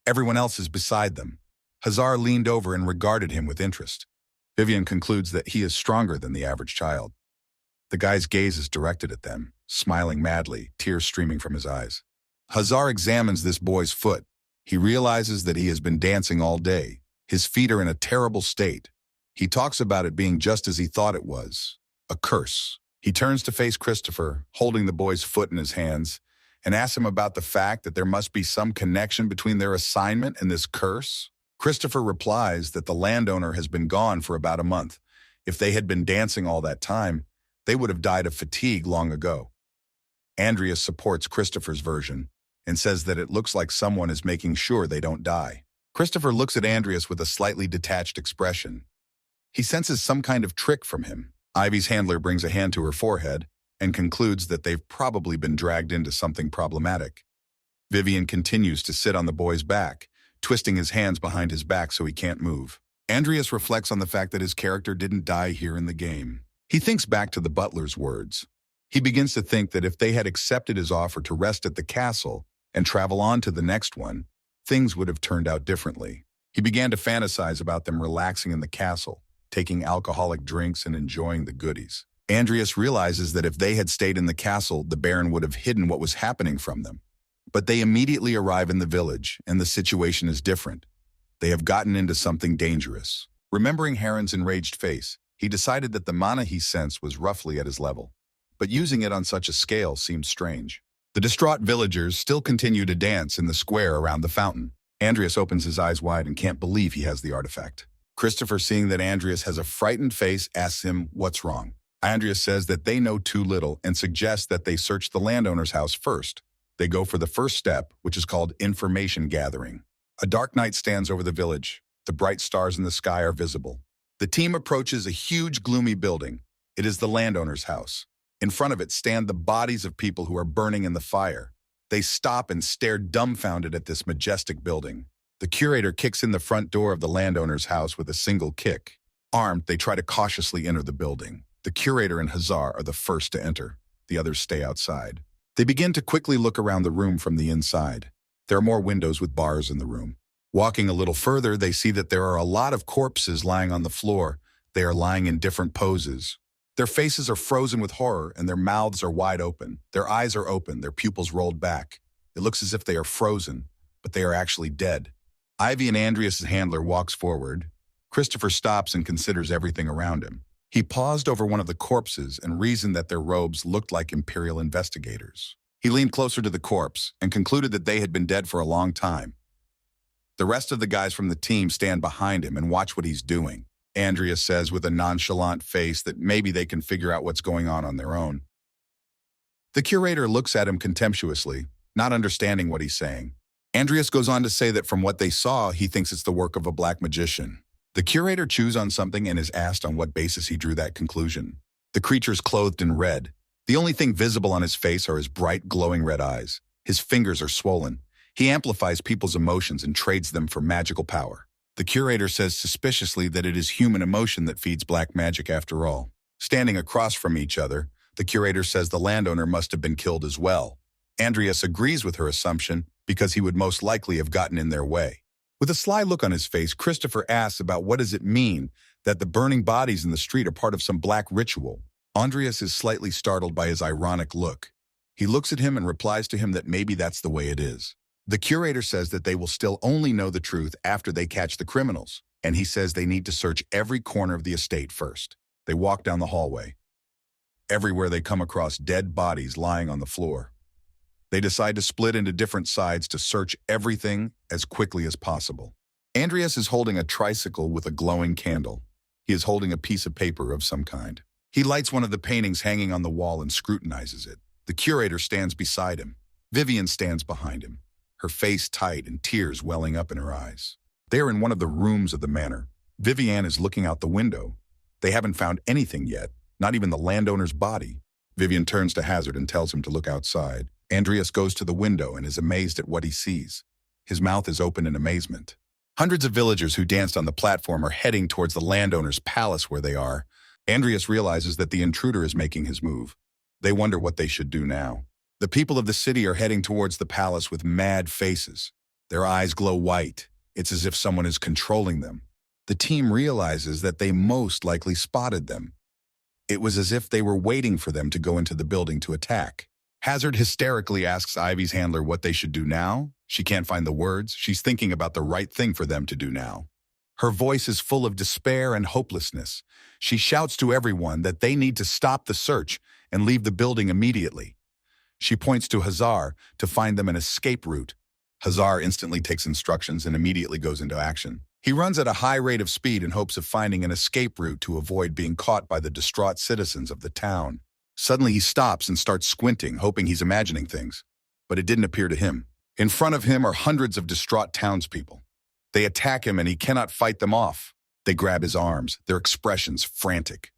Everyone else is beside them. Hazar leaned over and regarded him with interest. Vivian concludes that he is stronger than the average child. The guy's gaze is directed at them, smiling madly, tears streaming from his eyes. Hazar examines this boy's foot. He realizes that he has been dancing all day. His feet are in a terrible state. He talks about it being just as he thought it was, a curse. He turns to face Christopher, holding the boy's foot in his hands, and asks him about the fact that there must be some connection between their assignment and this curse. Christopher replies that the landowner has been gone for about a month. If they had been dancing all that time, they would have died of fatigue long ago. Andreas supports Christopher's version and says that it looks like someone is making sure they don't die. Christopher looks at Andreas with a slightly detached expression. He senses some kind of trick from him. Ivy's handler brings a hand to her forehead and concludes that they've probably been dragged into something problematic. Vivian continues to sit on the boy's back, twisting his hands behind his back so he can't move. Andreas reflects on the fact that his character didn't die here in the game. He thinks back to the butler's words. He begins to think that if they had accepted his offer to rest at the castle and travel on to the next one, things would have turned out differently. He began to fantasize about them relaxing in the castle, taking alcoholic drinks and enjoying the goodies. Andreas realizes that if they had stayed in the castle, the Baron would have hidden what was happening from them. But they immediately arrive in the village, and the situation is different. They have gotten into something dangerous. Remembering Heron's enraged face, he decided that the mana he sensed was roughly at his level. But using it on such a scale seemed strange. The distraught villagers still continue to dance in the square around the fountain. Andreas opens his eyes wide and can't believe he has the artifact. Christopher, seeing that Andreas has a frightened face, asks him what's wrong. Andreas says that they know too little and suggests that they search the landowner's house first. They go for the first step, which is called information gathering. A dark night stands over the village. The bright stars in the sky are visible. The team approaches a huge, gloomy building. It is the landowner's house. In front of it stand the bodies of people who are burning in the fire. They stop and stare dumbfounded at this majestic building. The curator kicks in the front door of the landowner's house with a single kick. Armed, they try to cautiously enter the building. The curator and Hazar are the first to enter. The others stay outside. They begin to quickly look around the room from the inside. There are more windows with bars in the room. Walking a little further, they see that there are a lot of corpses lying on the floor. They are lying in different poses. Their faces are frozen with horror and their mouths are wide open. Their eyes are open, their pupils rolled back. It looks as if they are frozen, but they are actually dead. Ivy and Andreas' handler walks forward. Christopher stops and considers everything around him. He paused over one of the corpses and reasoned that their robes looked like Imperial investigators. He leaned closer to the corpse and concluded that they had been dead for a long time. The rest of the guys from the team stand behind him and watch what he's doing. Andreas says with a nonchalant face that maybe they can figure out what's going on their own. The curator looks at him contemptuously, not understanding what he's saying. Andreas goes on to say that from what they saw, he thinks it's the work of a black magician. The curator chews on something and is asked on what basis he drew that conclusion. The creature's clothed in red. The only thing visible on his face are his bright, glowing red eyes. His fingers are swollen. He amplifies people's emotions and trades them for magical power. The curator says suspiciously that it is human emotion that feeds black magic after all. Standing across from each other, the curator says the landowner must have been killed as well. Andreas agrees with her assumption because he would most likely have gotten in their way. With a sly look on his face, Christopher asks about what does it mean that the burning bodies in the street are part of some black ritual. Andreas is slightly startled by his ironic look. He looks at him and replies to him that maybe that's the way it is. The curator says that they will still only know the truth after they catch the criminals, and he says they need to search every corner of the estate first. They walk down the hallway. Everywhere they come across dead bodies lying on the floor. They decide to split into different sides to search everything as quickly as possible. Andreas is holding a tricycle with a glowing candle. He is holding a piece of paper of some kind. He lights one of the paintings hanging on the wall and scrutinizes it. The curator stands beside him. Vivian stands behind him, her face tight and tears welling up in her eyes. They are in one of the rooms of the manor. Vivian is looking out the window. They haven't found anything yet, not even the landowner's body. Vivian turns to Hazard and tells him to look outside. Andreas goes to the window and is amazed at what he sees. His mouth is open in amazement. Hundreds of villagers who danced on the platform are heading towards the landowner's palace where they are. Andreas realizes that the intruder is making his move. They wonder what they should do now. The people of the city are heading towards the palace with mad faces. Their eyes glow white. It's as if someone is controlling them. The team realizes that they most likely spotted them. It was as if they were waiting for them to go into the building to attack. Hazard hysterically asks Ivy's handler what they should do now. She can't find the words. She's thinking about the right thing for them to do now. Her voice is full of despair and hopelessness. She shouts to everyone that they need to stop the search and leave the building immediately. She points to Hazar to find them an escape route. Hazar instantly takes instructions and immediately goes into action. He runs at a high rate of speed in hopes of finding an escape route to avoid being caught by the distraught citizens of the town. Suddenly he stops and starts squinting, hoping he's imagining things. But it didn't appear to him. In front of him are hundreds of distraught townspeople. They attack him and he cannot fight them off. They grab his arms, their expressions frantic.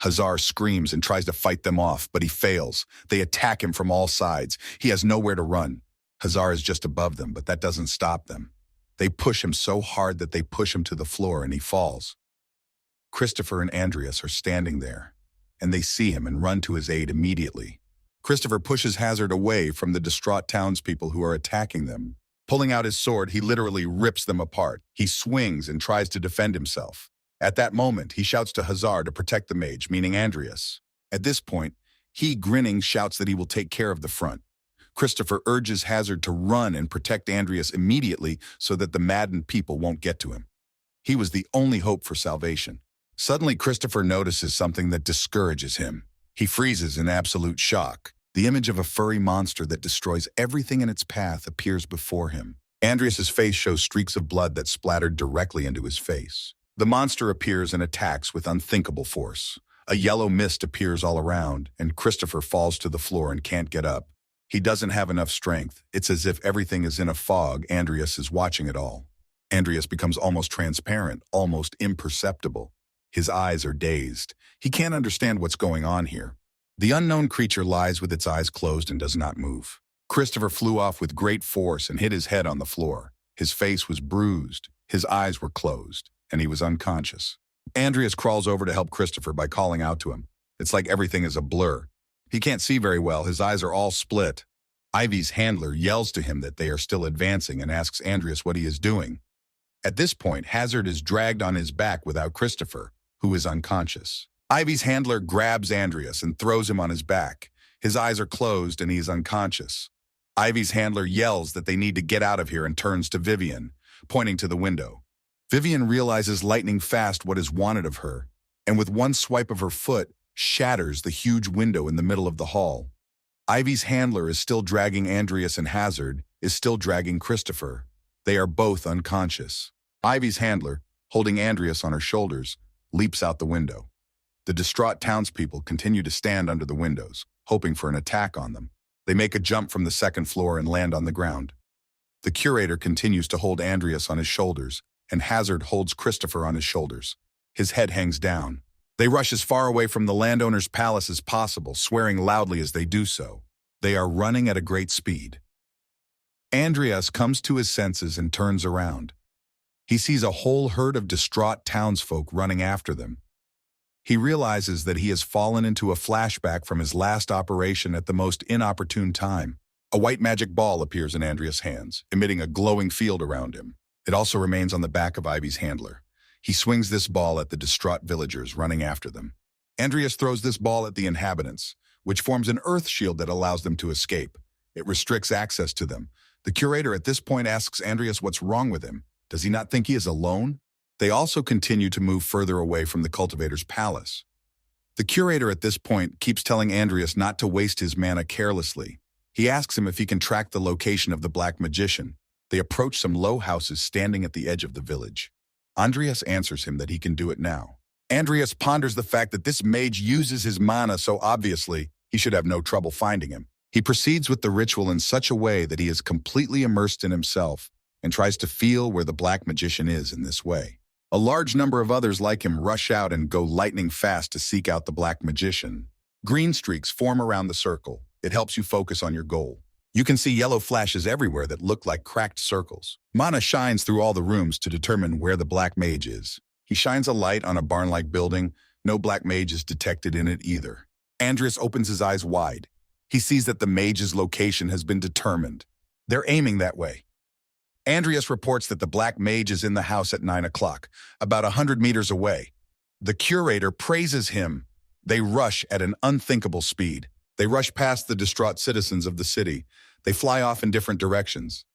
Hazar screams and tries to fight them off, but he fails. They attack him from all sides. He has nowhere to run. Hazar is just above them, but that doesn't stop them. They push him so hard that they push him to the floor and he falls. Christopher and Andreas are standing there, and they see him and run to his aid immediately. Christopher pushes Hazard away from the distraught townspeople who are attacking them. Pulling out his sword, he literally rips them apart. He swings and tries to defend himself. At that moment, he shouts to Hazard to protect the mage, meaning Andreas. At this point, he, grinning, shouts that he will take care of the front. Christopher urges Hazard to run and protect Andreas immediately so that the maddened people won't get to him. He was the only hope for salvation. Suddenly, Christopher notices something that discourages him. He freezes in absolute shock. The image of a furry monster that destroys everything in its path appears before him. Andreas's face shows streaks of blood that splattered directly into his face. The monster appears and attacks with unthinkable force. A yellow mist appears all around, and Christopher falls to the floor and can't get up. He doesn't have enough strength. It's as if everything is in a fog. Andreas is watching it all. Andreas becomes almost transparent, almost imperceptible. His eyes are dazed. He can't understand what's going on here. The unknown creature lies with its eyes closed and does not move. Christopher flew off with great force and hit his head on the floor. His face was bruised, his eyes were closed, and he was unconscious. Andreas crawls over to help Christopher by calling out to him. It's like everything is a blur. He can't see very well, his eyes are all split. Ivy's handler yells to him that they are still advancing and asks Andreas what he is doing. At this point, Hazard is dragged on his back without Christopher, who is unconscious. Ivy's handler grabs Andreas and throws him on his back. His eyes are closed and he is unconscious. Ivy's handler yells that they need to get out of here and turns to Vivian, pointing to the window. Vivian realizes lightning fast what is wanted of her, and with one swipe of her foot, shatters the huge window in the middle of the hall. Ivy's handler is still dragging Andreas and Hazard is still dragging Christopher. They are both unconscious. Ivy's handler, holding Andreas on her shoulders, leaps out the window. The distraught townspeople continue to stand under the windows, hoping for an attack on them. They make a jump from the second floor and land on the ground. The curator continues to hold Andreas on his shoulders, and Hazard holds Christopher on his shoulders. His head hangs down. They rush as far away from the landowner's palace as possible, swearing loudly as they do so. They are running at a great speed. Andreas comes to his senses and turns around. He sees a whole herd of distraught townsfolk running after them. He realizes that he has fallen into a flashback from his last operation at the most inopportune time. A white magic ball appears in Andreas' hands, emitting a glowing field around him. It also remains on the back of Ivy's handler. He swings this ball at the distraught villagers running after them. Andreas throws this ball at the inhabitants, which forms an earth shield that allows them to escape. It restricts access to them. The curator at this point asks Andreas what's wrong with him. Does he not think he is alone? They also continue to move further away from the cultivator's palace. The curator at this point keeps telling Andreas not to waste his mana carelessly. He asks him if he can track the location of the black magician. They approach some low houses standing at the edge of the village. Andreas answers him that he can do it now. Andreas ponders the fact that this mage uses his mana so obviously he should have no trouble finding him. He proceeds with the ritual in such a way that he is completely immersed in himself and tries to feel where the black magician is in this way. A large number of others like him rush out and go lightning fast to seek out the black magician. Green streaks form around the circle. It helps you focus on your goal. You can see yellow flashes everywhere that look like cracked circles. Mana shines through all the rooms to determine where the black mage is. He shines a light on a barn-like building. No black mage is detected in it either. Andreas opens his eyes wide. He sees that the mage's location has been determined. They're aiming that way. Andreas reports that the black mage is in the house at 9 o'clock, about 100 meters away. The curator praises him. They rush at an unthinkable speed. They rush past the distraught citizens of the city. They fly off in different directions.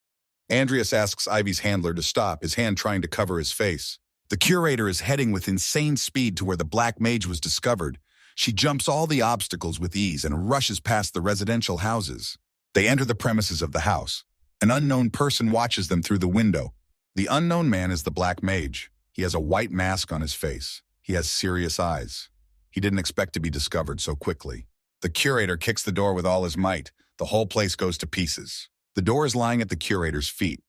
Andreas asks Ivy's handler to stop, his hand trying to cover his face. The curator is heading with insane speed to where the black mage was discovered. She jumps all the obstacles with ease and rushes past the residential houses. They enter the premises of the house. An unknown person watches them through the window. The unknown man is the black mage. He has a white mask on his face. He has serious eyes. He didn't expect to be discovered so quickly. The curator kicks the door with all his might. The whole place goes to pieces. The door is lying at the curator's feet.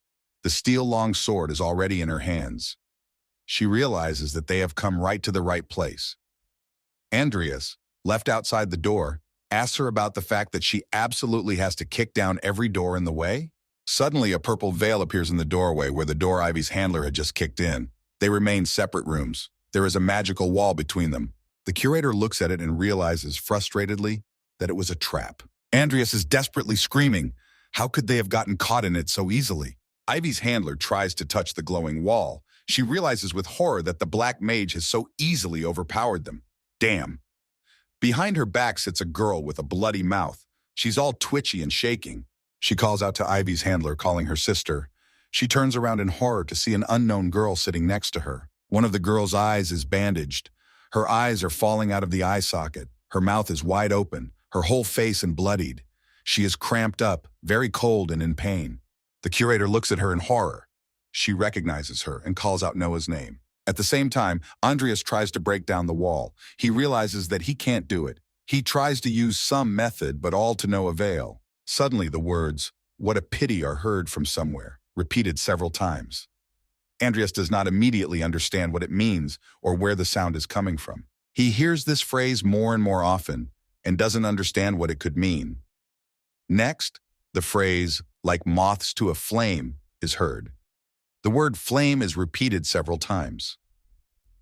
The steel-long sword is already in her hands. She realizes that they have come right to the right place. Andreas, left outside the door, asks her about the fact that she absolutely has to kick down every door in the way. Suddenly, a purple veil appears in the doorway where the door Ivy's handler had just kicked in. They remain separate rooms. There is a magical wall between them. The curator looks at it and realizes frustratedly that it was a trap. Andreas is desperately screaming. How could they have gotten caught in it so easily? Ivy's handler tries to touch the glowing wall. She realizes with horror that the black mage has so easily overpowered them. Damn. Behind her back sits a girl with a bloody mouth. She's all twitchy and shaking. She calls out to Ivy's handler, calling her sister. She turns around in horror to see an unknown girl sitting next to her. One of the girl's eyes is bandaged. Her eyes are falling out of the eye socket. Her mouth is wide open, her whole face and bloodied. She is cramped up, very cold and in pain. The curator looks at her in horror. She recognizes her and calls out Noah's name. At the same time, Andreas tries to break down the wall. He realizes that he can't do it. He tries to use some method, but all to no avail. Suddenly the words, "What a pity," are heard from somewhere, repeated several times. Andreas does not immediately understand what it means or where the sound is coming from. He hears this phrase more and more often and doesn't understand what it could mean. Next, the phrase, "like moths to a flame," is heard. The word flame is repeated several times.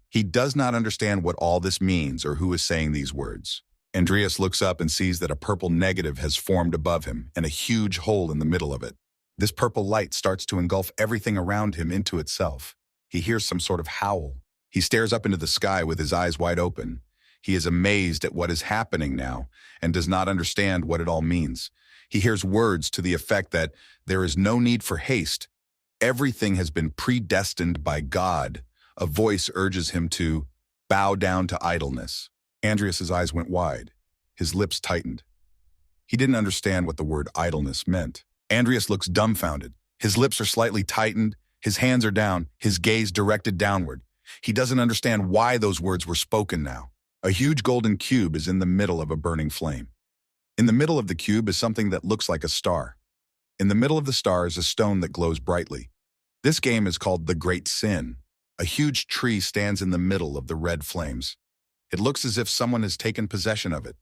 He does not understand what all this means or who is saying these words. Andreas looks up and sees that a purple negative has formed above him and a huge hole in the middle of it. This purple light starts to engulf everything around him into itself. He hears some sort of howl. He stares up into the sky with his eyes wide open. He is amazed at what is happening now and does not understand what it all means. He hears words to the effect that there is no need for haste. Everything has been predestined by God. A voice urges him to bow down to idleness. Andreas's eyes went wide. His lips tightened. He didn't understand what the word idleness meant. Andreas looks dumbfounded. His lips are slightly tightened. His hands are down, his gaze directed downward. He doesn't understand why those words were spoken now. A huge golden cube is in the middle of a burning flame. In the middle of the cube is something that looks like a star. In the middle of the star is a stone that glows brightly. This game is called the Great Sin. A huge tree stands in the middle of the red flames. It looks as if someone has taken possession of it.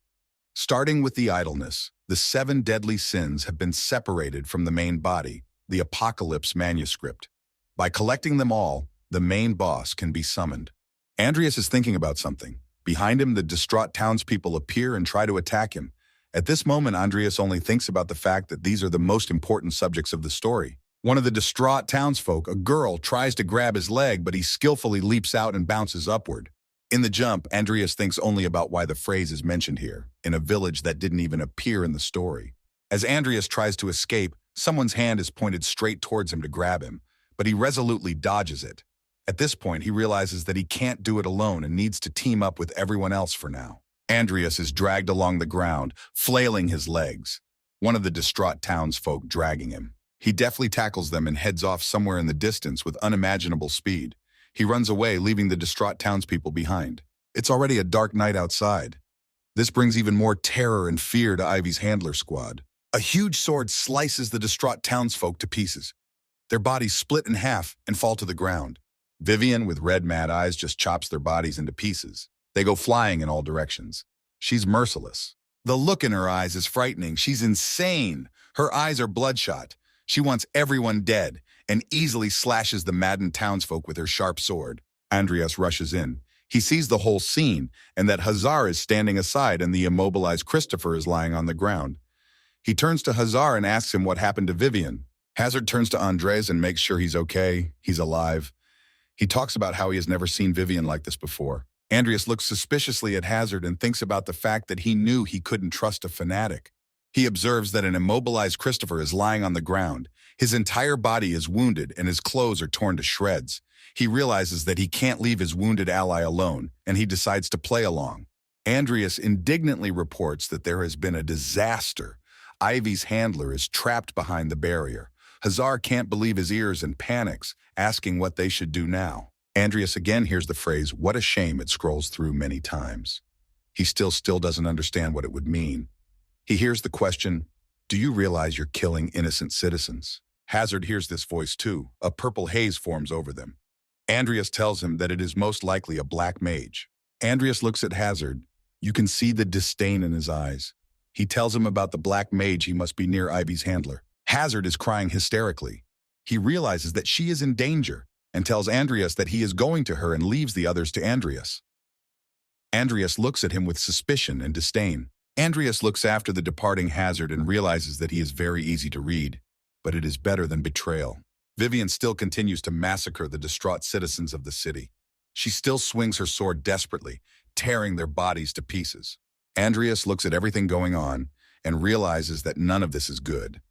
Starting with the idleness, the 7 deadly sins have been separated from the main body. the Apocalypse manuscript. By collecting them all, the main boss can be summoned. Andreas is thinking about something. Behind him, the distraught townspeople appear and try to attack him. At this moment, Andreas only thinks about the fact that these are the most important subjects of the story. One of the distraught townsfolk, a girl, tries to grab his leg, but he skillfully leaps out and bounces upward. In the jump, Andreas thinks only about why the phrase is mentioned here, in a village that didn't even appear in the story. As Andreas tries to escape, someone's hand is pointed straight towards him to grab him, but he resolutely dodges it. At this point, he realizes that he can't do it alone and needs to team up with everyone else for now. Andreas is dragged along the ground, flailing his legs. One of the distraught townsfolk dragging him. He deftly tackles them and heads off somewhere in the distance with unimaginable speed. He runs away, leaving the distraught townspeople behind. It's already a dark night outside. This brings even more terror and fear to Ivy's handler squad. A huge sword slices the distraught townsfolk to pieces. Their bodies split in half and fall to the ground. Vivian, with red mad eyes, just chops their bodies into pieces. They go flying in all directions. She's merciless. The look in her eyes is frightening. She's insane. Her eyes are bloodshot. She wants everyone dead and easily slashes the maddened townsfolk with her sharp sword. Andreas rushes in. He sees the whole scene and that Hazar is standing aside and the immobilized Christopher is lying on the ground. He turns to Hazar and asks him what happened to Vivian. Hazard turns to Andres and makes sure he's okay, he's alive. He talks about how he has never seen Vivian like this before. Andreas looks suspiciously at Hazard and thinks about the fact that he knew he couldn't trust a fanatic. He observes that an immobilized Christopher is lying on the ground. His entire body is wounded and his clothes are torn to shreds. He realizes that he can't leave his wounded ally alone, and he decides to play along. Andreas indignantly reports that there has been a disaster. Ivy's handler is trapped behind the barrier. Hazar can't believe his ears and panics, asking what they should do now. Andreas again hears the phrase, "What a shame," it scrolls through many times. He still doesn't understand what it would mean. He hears the question, "Do you realize you're killing innocent citizens?" Hazard hears this voice too. A purple haze forms over them. Andreas tells him that it is most likely a black mage. Andreas looks at Hazard. You can see the disdain in his eyes. He tells him about the black mage he must be near Ivy's handler. Hazard is crying hysterically. He realizes that she is in danger and tells Andreas that he is going to her and leaves the others to Andreas. Andreas looks at him with suspicion and disdain. Andreas looks after the departing Hazard and realizes that he is very easy to read, but it is better than betrayal. Vivian still continues to massacre the distraught citizens of the city. She still swings her sword desperately, tearing their bodies to pieces. Andreas looks at everything going on and realizes that none of this is good.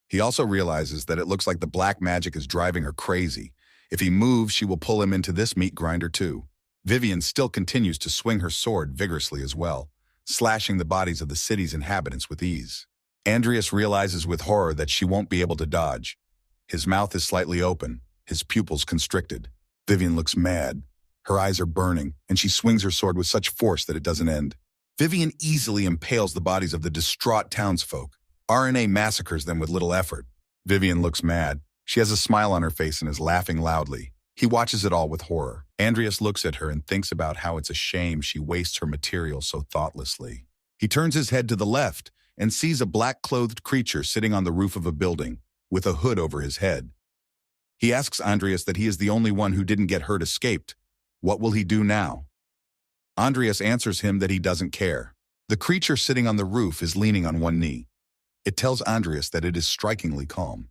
He also realizes that it looks like the black magic is driving her crazy. If he moves, she will pull him into this meat grinder too. Vivian still continues to swing her sword vigorously as well, slashing the bodies of the city's inhabitants with ease. Andreas realizes with horror that she won't be able to dodge. His mouth is slightly open, his pupils constricted. Vivian looks mad. Her eyes are burning, and she swings her sword with such force that it doesn't end. Vivian easily impales the bodies of the distraught townsfolk. RNA massacres them with little effort. Vivian looks mad. She has a smile on her face and is laughing loudly. He watches it all with horror. Andreas looks at her and thinks about how it's a shame she wastes her material so thoughtlessly. He turns his head to the left and sees a black-clothed creature sitting on the roof of a building, with a hood over his head. He asks Andreas that he is the only one who didn't get hurt escaped. What will he do now? Andreas answers him that he doesn't care. The creature sitting on the roof is leaning on one knee. It tells Andreas that it is strikingly calm.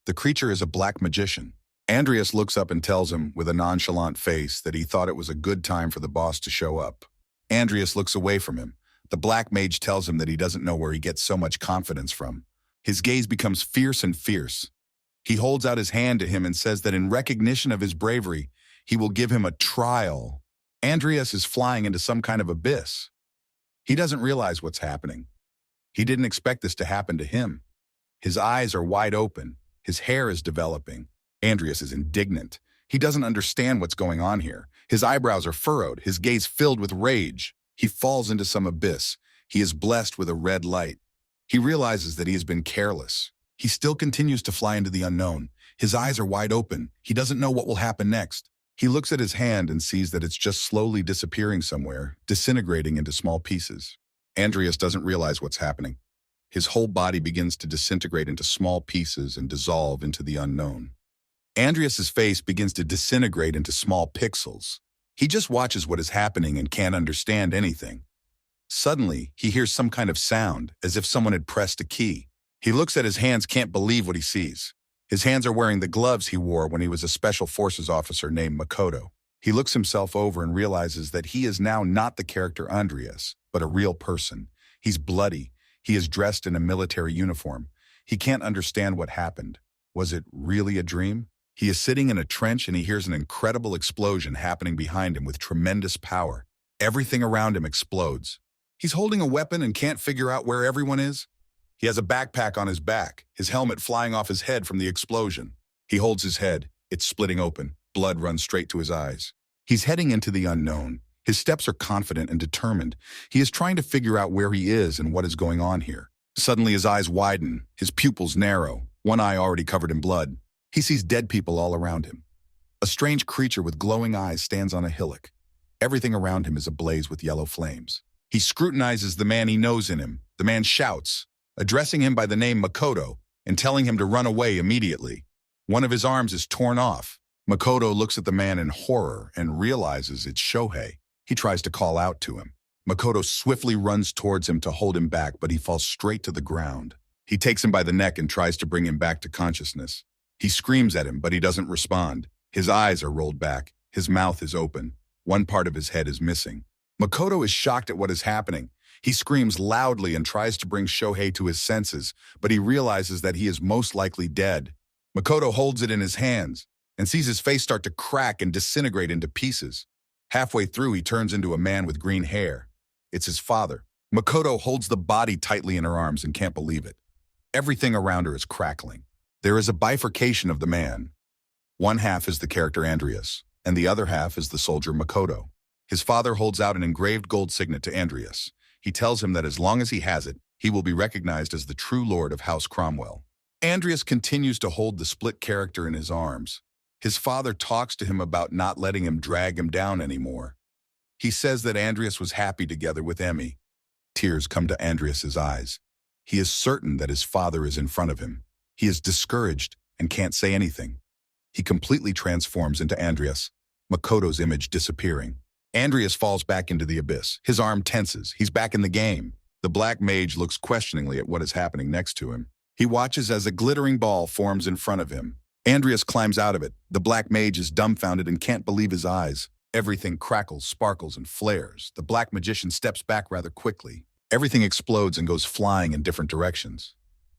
The creature is a black magician. Andreas looks up and tells him, with a nonchalant face, that he thought it was a good time for the boss to show up. Andreas looks away from him. The black mage tells him that he doesn't know where he gets so much confidence from. His gaze becomes fierce and fierce. He holds out his hand to him and says that in recognition of his bravery, he will give him a trial. Andreas is flying into some kind of abyss. He doesn't realize what's happening. He didn't expect this to happen to him. His eyes are wide open. His hair is developing. Andreas is indignant. He doesn't understand what's going on here. His eyebrows are furrowed, his gaze filled with rage. He falls into some abyss. He is blessed with a red light. He realizes that he has been careless. He still continues to fly into the unknown. His eyes are wide open. He doesn't know what will happen next. He looks at his hand and sees that it's just slowly disappearing somewhere, disintegrating into small pieces. Andreas doesn't realize what's happening. His whole body begins to disintegrate into small pieces and dissolve into the unknown. Andreas's face begins to disintegrate into small pixels. He just watches what is happening and can't understand anything. Suddenly, he hears some kind of sound, as if someone had pressed a key. He looks at his hands, can't believe what he sees. His hands are wearing the gloves he wore when he was a special forces officer named Makoto. He looks himself over and realizes that he is now not the character Andreas, but a real person. He's bloody. He is dressed in a military uniform. He can't understand what happened. Was it really a dream? He is sitting in a trench and he hears an incredible explosion happening behind him with tremendous power. Everything around him explodes. He's holding a weapon and can't figure out where everyone is. He has a backpack on his back, his helmet flying off his head from the explosion. He holds his head. It's splitting open. Blood runs straight to his eyes. He's heading into the unknown. His steps are confident and determined. He is trying to figure out where he is and what is going on here. Suddenly his eyes widen, his pupils narrow, one eye already covered in blood. He sees dead people all around him. A strange creature with glowing eyes stands on a hillock. Everything around him is ablaze with yellow flames. He scrutinizes the man he knows in him. The man shouts, addressing him by the name Makoto and telling him to run away immediately. One of his arms is torn off. Makoto looks at the man in horror and realizes it's Shohei. He tries to call out to him. Makoto swiftly runs towards him to hold him back, but he falls straight to the ground. He takes him by the neck and tries to bring him back to consciousness. He screams at him, but he doesn't respond. His eyes are rolled back. His mouth is open. One part of his head is missing. Makoto is shocked at what is happening. He screams loudly and tries to bring Shohei to his senses, but he realizes that he is most likely dead. Makoto holds it in his hands and sees his face start to crack and disintegrate into pieces. Halfway through, he turns into a man with green hair. It's his father. Makoto holds the body tightly in her arms and can't believe it. Everything around her is crackling. There is a bifurcation of the man. One half is the character Andreas, and the other half is the soldier Makoto. His father holds out an engraved gold signet to Andreas. He tells him that as long as he has it, he will be recognized as the true lord of House Cromwell. Andreas continues to hold the split character in his arms. His father talks to him about not letting him drag him down anymore. He says that Andreas was happy together with Emmy. Tears come to Andreas's eyes. He is certain that his father is in front of him. He is discouraged and can't say anything. He completely transforms into Andreas, Makoto's image disappearing. Andreas falls back into the abyss. His arm tenses. He's back in the game. The black mage looks questioningly at what is happening next to him. He watches as a glittering ball forms in front of him. Andreas climbs out of it. The black mage is dumbfounded and can't believe his eyes. Everything crackles, sparkles, and flares. The black magician steps back rather quickly. Everything explodes and goes flying in different directions.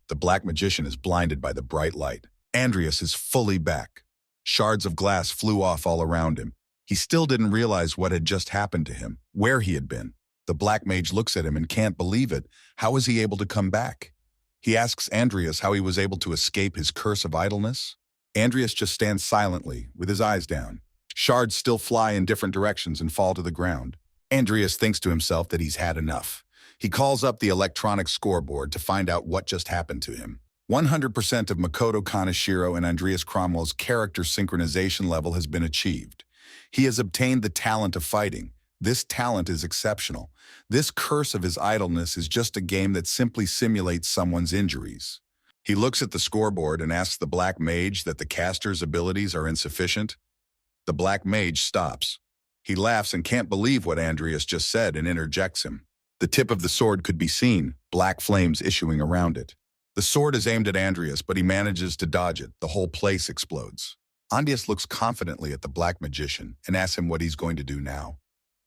The black magician is blinded by the bright light. Andreas is fully back. Shards of glass flew off all around him. He still didn't realize what had just happened to him, where he had been. The black mage looks at him and can't believe it. How was he able to come back? He asks Andreas how he was able to escape his curse of idleness. Andreas just stands silently, with his eyes down. Shards still fly in different directions and fall to the ground. Andreas thinks to himself that he's had enough. He calls up the electronic scoreboard to find out what just happened to him. 100% of Makoto Kaneshiro and Andreas Cromwell's character synchronization level has been achieved. He has obtained the talent of fighting. This talent is exceptional. This curse of his idleness is just a game that simply simulates someone's injuries. He looks at the scoreboard and asks the black mage that the caster's abilities are insufficient. The black mage stops. He laughs and can't believe what Andreas just said and interjects him. The tip of the sword could be seen, black flames issuing around it. The sword is aimed at Andreas, but he manages to dodge it. The whole place explodes. Andreas looks confidently at the black magician and asks him what he's going to do now.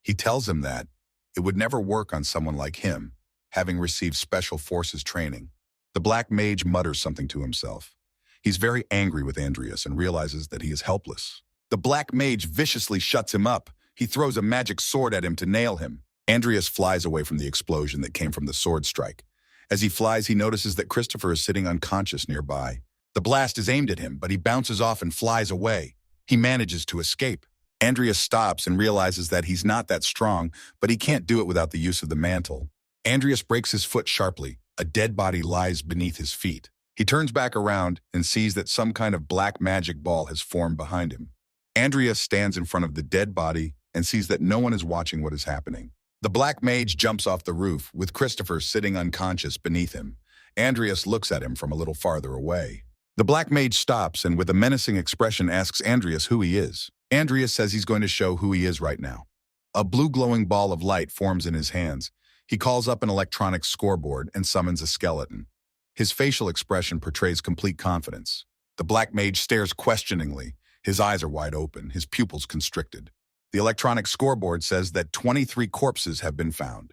He tells him that it would never work on someone like him, having received special forces training. The black mage mutters something to himself. He's very angry with Andreas and realizes that he is helpless. The black mage viciously shuts him up. He throws a magic sword at him to nail him. Andreas flies away from the explosion that came from the sword strike. As he flies, he notices that Christopher is sitting unconscious nearby. The blast is aimed at him, but he bounces off and flies away. He manages to escape. Andreas stops and realizes that he's not that strong, but he can't do it without the use of the mantle. Andreas breaks his foot sharply. A dead body lies beneath his feet. He turns back around and sees that some kind of black magic ball has formed behind him. Andreas stands in front of the dead body and sees that no one is watching what is happening. The black mage jumps off the roof, with Christopher sitting unconscious beneath him. Andreas looks at him from a little farther away. The black mage stops and with a menacing expression asks Andreas who he is. Andreas says he's going to show who he is right now. A blue glowing ball of light forms in his hands. He calls up an electronic scoreboard and summons a skeleton. His facial expression portrays complete confidence. The black mage stares questioningly. His eyes are wide open, his pupils constricted. The electronic scoreboard says that 23 corpses have been found.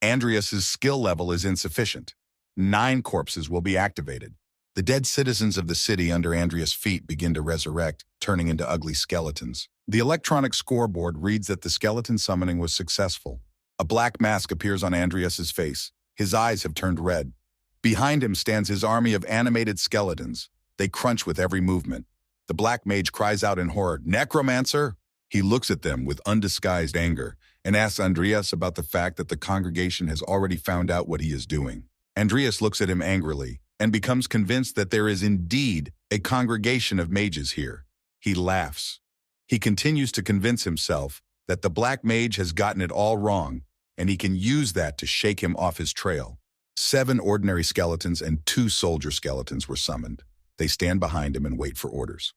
Andreas's skill level is insufficient. 9 corpses will be activated. The dead citizens of the city under Andreas' feet begin to resurrect, turning into ugly skeletons. The electronic scoreboard reads that the skeleton summoning was successful. A black mask appears on Andreas's face. His eyes have turned red. Behind him stands his army of animated skeletons. They crunch with every movement. The black mage cries out in horror, "Necromancer!" He looks at them with undisguised anger and asks Andreas about the fact that the congregation has already found out what he is doing. Andreas looks at him angrily and becomes convinced that there is indeed a congregation of mages here. He laughs. He continues to convince himself that the black mage has gotten it all wrong and he can use that to shake him off his trail. 7 ordinary skeletons and 2 soldier skeletons were summoned. They stand behind him and wait for orders.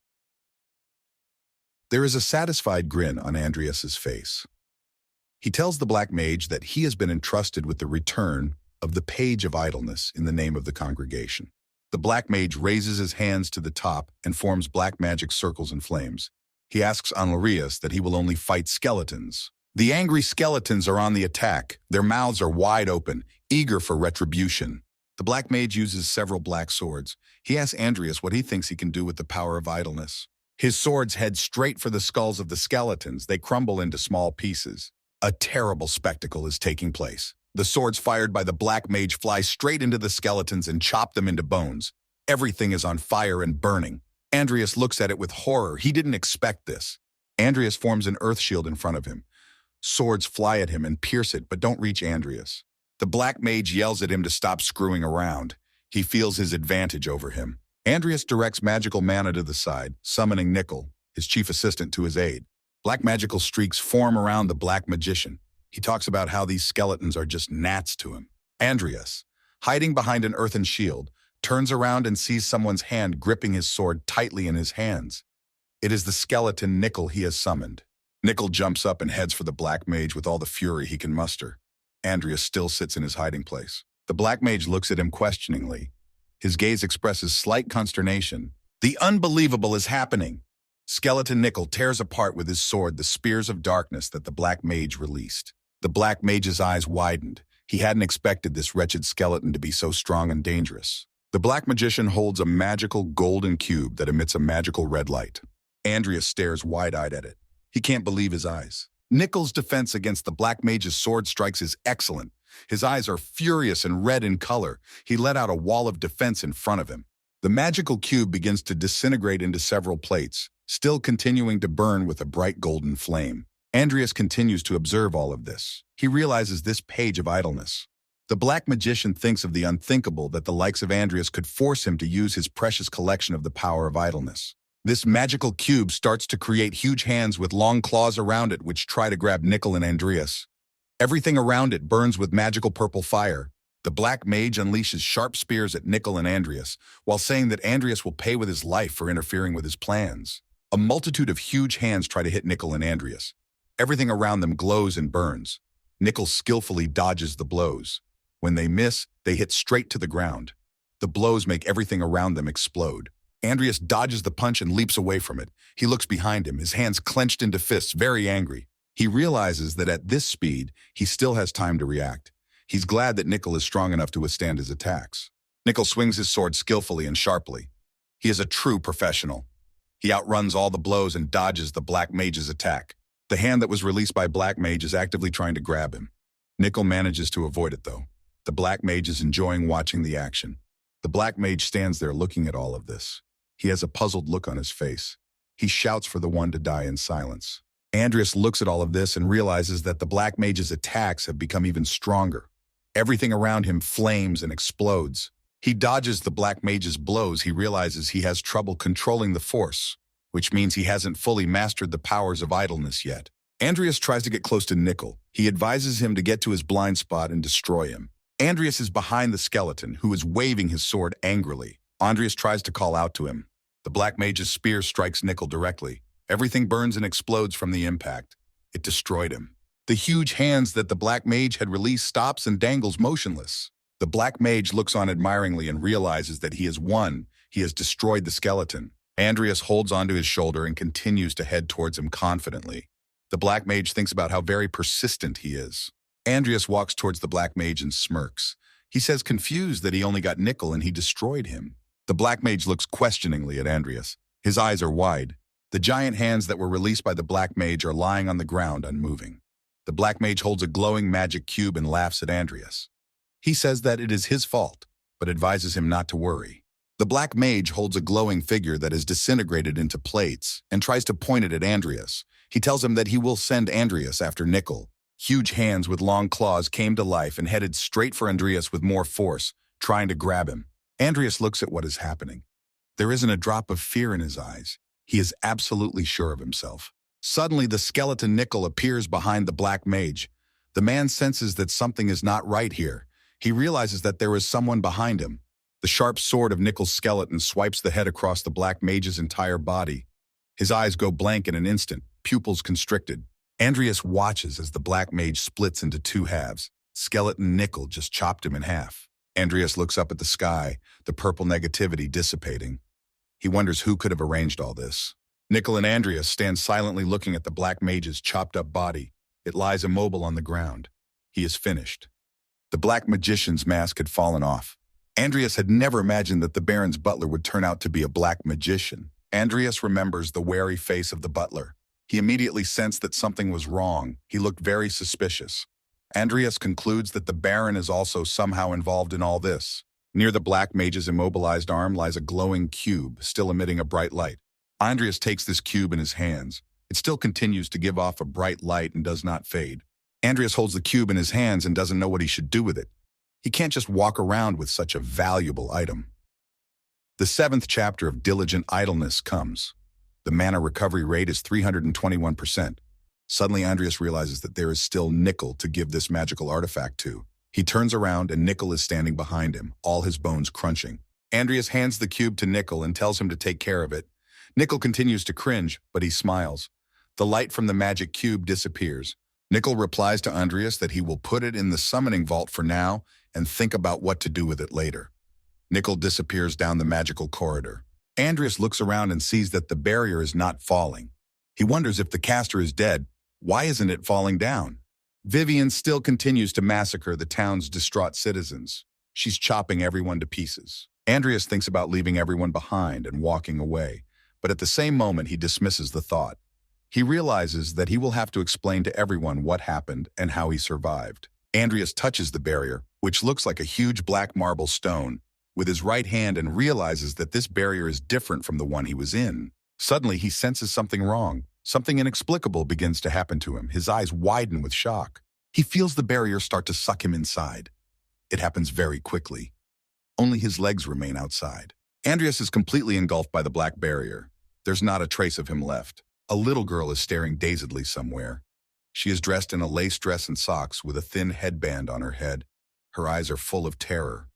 There is a satisfied grin on Andreas's face. He tells the black mage that he has been entrusted with the return of the Page of Idleness in the name of the congregation. The black mage raises his hands to the top and forms black magic circles and flames. He asks Andreas that he will only fight skeletons. The angry skeletons are on the attack. Their mouths are wide open, eager for retribution. The black mage uses several black swords. He asks Andreas what he thinks he can do with the power of idleness. His swords head straight for the skulls of the skeletons. They crumble into small pieces. A terrible spectacle is taking place. The swords fired by the black mage fly straight into the skeletons and chop them into bones. Everything is on fire and burning. Andreas looks at it with horror. He didn't expect this. Andreas forms an earth shield in front of him. Swords fly at him and pierce it, but don't reach Andreas. The black mage yells at him to stop screwing around. He feels his advantage over him. Andreas directs magical mana to the side, summoning Nickel, his chief assistant, to his aid. Black magical streaks form around the black magician. He talks about how these skeletons are just gnats to him. Andreas, hiding behind an earthen shield, turns around and sees someone's hand gripping his sword tightly in his hands. It is the skeleton Nickel he has summoned. Nickel jumps up and heads for the black mage with all the fury he can muster. Andreas still sits in his hiding place. The black mage looks at him questioningly. His gaze expresses slight consternation. The unbelievable is happening. Skeleton Nickel tears apart with his sword the spears of darkness that the black mage released. The black mage's eyes widened. He hadn't expected this wretched skeleton to be so strong and dangerous. The black magician holds a magical golden cube that emits a magical red light. Andreas stares wide-eyed at it. He can't believe his eyes. Nickel's defense against the black mage's sword strikes is excellent. His eyes are furious and red in color. He let out a wall of defense in front of him. The magical cube begins to disintegrate into several plates, still continuing to burn with a bright golden flame. Andreas continues to observe all of this. He realizes this page of idleness. The black magician thinks of the unthinkable that the likes of Andreas could force him to use his precious collection of the power of idleness. This magical cube starts to create huge hands with long claws around it which try to grab Nickel and Andreas. Everything around it burns with magical purple fire. The black mage unleashes sharp spears at Nickel and Andreas, while saying that Andreas will pay with his life for interfering with his plans. A multitude of huge hands try to hit Nickel and Andreas. Everything around them glows and burns. Nickel skillfully dodges the blows. When they miss, they hit straight to the ground. The blows make everything around them explode. Andreas dodges the punch and leaps away from it. He looks behind him, his hands clenched into fists, very angry. He realizes that at this speed, he still has time to react. He's glad that Nickel is strong enough to withstand his attacks. Nickel swings his sword skillfully and sharply. He is a true professional. He outruns all the blows and dodges the black mage's attack. The hand that was released by black mage is actively trying to grab him. Nickel manages to avoid it, though. The black mage is enjoying watching the action. The black mage stands there looking at all of this. He has a puzzled look on his face. He shouts for the one to die in silence. Andreas looks at all of this and realizes that the black mage's attacks have become even stronger. Everything around him flames and explodes. He dodges the black mage's blows. He realizes he has trouble controlling the force, which means he hasn't fully mastered the powers of idleness yet. Andreas tries to get close to Nickel. He advises him to get to his blind spot and destroy him. Andreas is behind the skeleton, who is waving his sword angrily. Andreas tries to call out to him. The Black Mage's spear strikes Nickel directly. Everything burns and explodes from the impact. It destroyed him. The huge hands that the Black Mage had released stops and dangles motionless. The Black Mage looks on admiringly and realizes that he has won. He has destroyed the skeleton. Andreas holds onto his shoulder and continues to head towards him confidently. The Black Mage thinks about how very persistent he is. Andreas walks towards the Black Mage and smirks. He says confused that he only got Nickel and he destroyed him. The Black Mage looks questioningly at Andreas. His eyes are wide. The giant hands that were released by the Black Mage are lying on the ground unmoving. The Black Mage holds a glowing magic cube and laughs at Andreas. He says that it is his fault, but advises him not to worry. The Black Mage holds a glowing figure that is disintegrated into plates and tries to point it at Andreas. He tells him that he will send Andreas after Nickel. Huge hands with long claws came to life and headed straight for Andreas with more force, trying to grab him. Andreas looks at what is happening. There isn't a drop of fear in his eyes. He is absolutely sure of himself. Suddenly, the skeleton Nickel appears behind the Black Mage. The man senses that something is not right here. He realizes that there is someone behind him. The sharp sword of Nickel's skeleton swipes the head across the Black Mage's entire body. His eyes go blank in an instant, pupils constricted. Andreas watches as the Black Mage splits into two halves. Skeleton Nickel just chopped him in half. Andreas looks up at the sky, the purple negativity dissipating. He wonders who could have arranged all this. Nickel and Andreas stand silently looking at the Black Mage's chopped-up body. It lies immobile on the ground. He is finished. The Black Magician's mask had fallen off. Andreas had never imagined that the Baron's butler would turn out to be a Black Magician. Andreas remembers the wary face of the butler. He immediately sensed that something was wrong. He looked very suspicious. Andreas concludes that the Baron is also somehow involved in all this. Near the Black Mage's immobilized arm lies a glowing cube, still emitting a bright light. Andreas takes this cube in his hands. It still continues to give off a bright light and does not fade. Andreas holds the cube in his hands and doesn't know what he should do with it. He can't just walk around with such a valuable item. The 7th chapter of Diligent Idleness comes. The mana recovery rate is 321%. Suddenly, Andreas realizes that there is still Nickel to give this magical artifact to. He turns around and Nickel is standing behind him, all his bones crunching. Andreas hands the cube to Nickel and tells him to take care of it. Nickel continues to cringe, but he smiles. The light from the magic cube disappears. Nickel replies to Andreas that he will put it in the summoning vault for now and think about what to do with it later. Nickel disappears down the magical corridor. Andreas looks around and sees that the barrier is not falling. He wonders if the caster is dead. Why isn't it falling down? Vivian still continues to massacre the town's distraught citizens. She's chopping everyone to pieces. Andreas thinks about leaving everyone behind and walking away, but at the same moment he dismisses the thought. He realizes that he will have to explain to everyone what happened and how he survived. Andreas touches the barrier, which looks like a huge black marble stone, with his right hand and realizes that this barrier is different from the one he was in. Suddenly he senses something wrong. Something inexplicable begins to happen to him. His eyes widen with shock. He feels the barrier start to suck him inside. It happens very quickly. Only his legs remain outside. Andreas is completely engulfed by the black barrier. There's not a trace of him left. A little girl is staring dazedly somewhere. She is dressed in a lace dress and socks with a thin headband on her head. Her eyes are full of terror.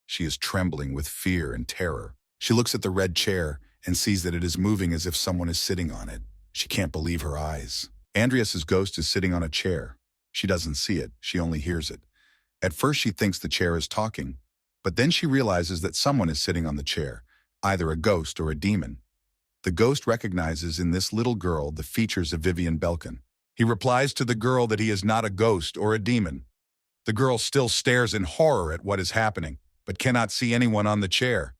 She is trembling with fear and terror. She looks at the red chair and sees that it is moving as if someone is sitting on it. She can't believe her eyes. Andreas's ghost is sitting on a chair. She doesn't see it. She only hears it. At first she thinks the chair is talking, but then she realizes that someone is sitting on the chair, either a ghost or a demon. The ghost recognizes in this little girl the features of Vivian Belkin. He replies to the girl that he is not a ghost or a demon. The girl still stares in horror at what is happening, but cannot see anyone on the chair.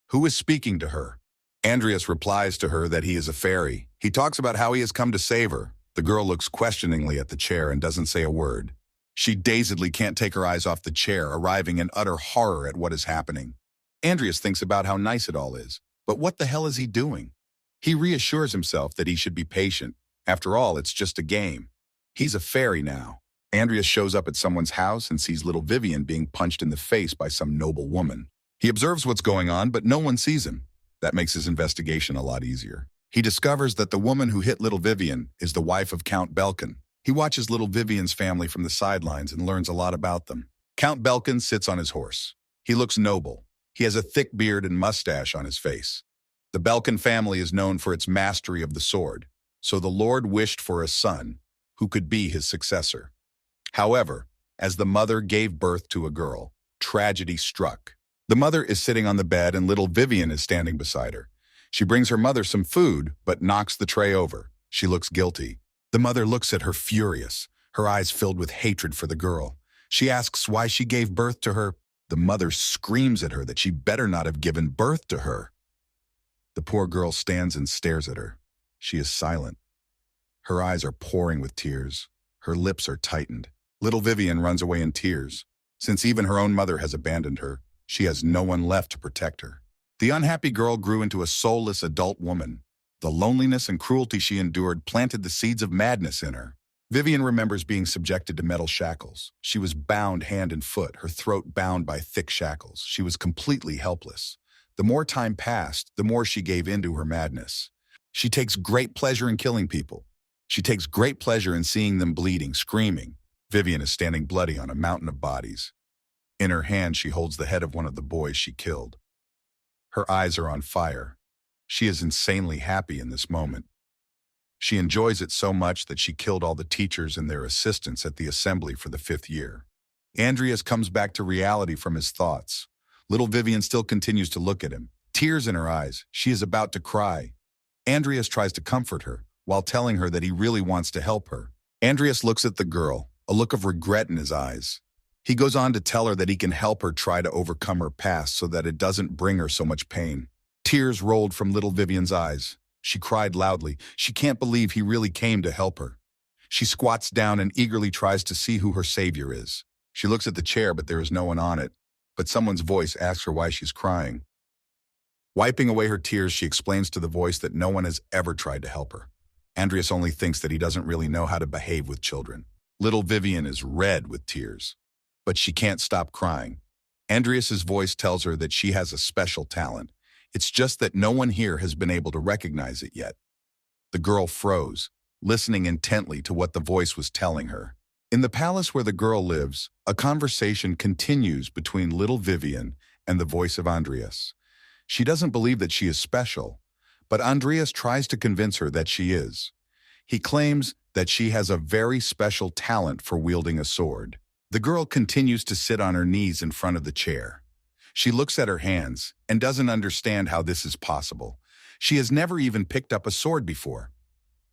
Who is speaking to her? Andreas replies to her that he is a fairy. He talks about how he has come to save her. The girl looks questioningly at the chair and doesn't say a word. She dazedly can't take her eyes off the chair, arriving in utter horror at what is happening. Andreas thinks about how nice it all is, but what the hell is he doing? He reassures himself that he should be patient. After all, it's just a game. He's a fairy now. Andreas shows up at someone's house and sees little Vivian being punched in the face by some noble woman. He observes what's going on, but no one sees him. That makes his investigation a lot easier. He discovers that the woman who hit little Vivian is the wife of Count Belkin. He watches little Vivian's family from the sidelines and learns a lot about them. Count Belkin sits on his horse. He looks noble. He has a thick beard and mustache on his face. The Belkin family is known for its mastery of the sword, so the Lord wished for a son who could be his successor. However, as the mother gave birth to a girl, tragedy struck. The mother is sitting on the bed and little Vivian is standing beside her. She brings her mother some food, but knocks the tray over. She looks guilty. The mother looks at her furious, her eyes filled with hatred for the girl. She asks why she gave birth to her. The mother screams at her that she better not have given birth to her. The poor girl stands and stares at her. She is silent. Her eyes are pouring with tears. Her lips are tightened. Little Vivian runs away in tears. Since even her own mother has abandoned her, she has no one left to protect her. The unhappy girl grew into a soulless adult woman. The loneliness and cruelty she endured planted the seeds of madness in her. Vivian remembers being subjected to metal shackles. She was bound hand and foot, her throat bound by thick shackles. She was completely helpless. The more time passed, the more she gave in to her madness. She takes great pleasure in killing people. She takes great pleasure in seeing them bleeding, screaming. Vivian is standing bloody on a mountain of bodies. In her hand, she holds the head of one of the boys she killed. Her eyes are on fire. She is insanely happy in this moment. She enjoys it so much that she killed all the teachers and their assistants at the assembly for the 5th year. Andreas comes back to reality from his thoughts. Little Vivian still continues to look at him. Tears in her eyes. She is about to cry. Andreas tries to comfort her, while telling her that he really wants to help her. Andreas looks at the girl, a look of regret in his eyes. He goes on to tell her that he can help her try to overcome her past so that it doesn't bring her so much pain. Tears rolled from little Vivian's eyes. She cried loudly. She can't believe he really came to help her. She squats down and eagerly tries to see who her savior is. She looks at the chair, but there is no one on it. But someone's voice asks her why she's crying. Wiping away her tears, she explains to the voice that no one has ever tried to help her. Andreas only thinks that he doesn't really know how to behave with children. Little Vivian is red with tears, but she can't stop crying. Andreas's voice tells her that she has a special talent. It's just that no one here has been able to recognize it yet. The girl froze, listening intently to what the voice was telling her. In the palace where the girl lives, a conversation continues between little Vivian and the voice of Andreas. She doesn't believe that she is special, but Andreas tries to convince her that she is. He claims that she has a very special talent for wielding a sword. The girl continues to sit on her knees in front of the chair. She looks at her hands and doesn't understand how this is possible. She has never even picked up a sword before.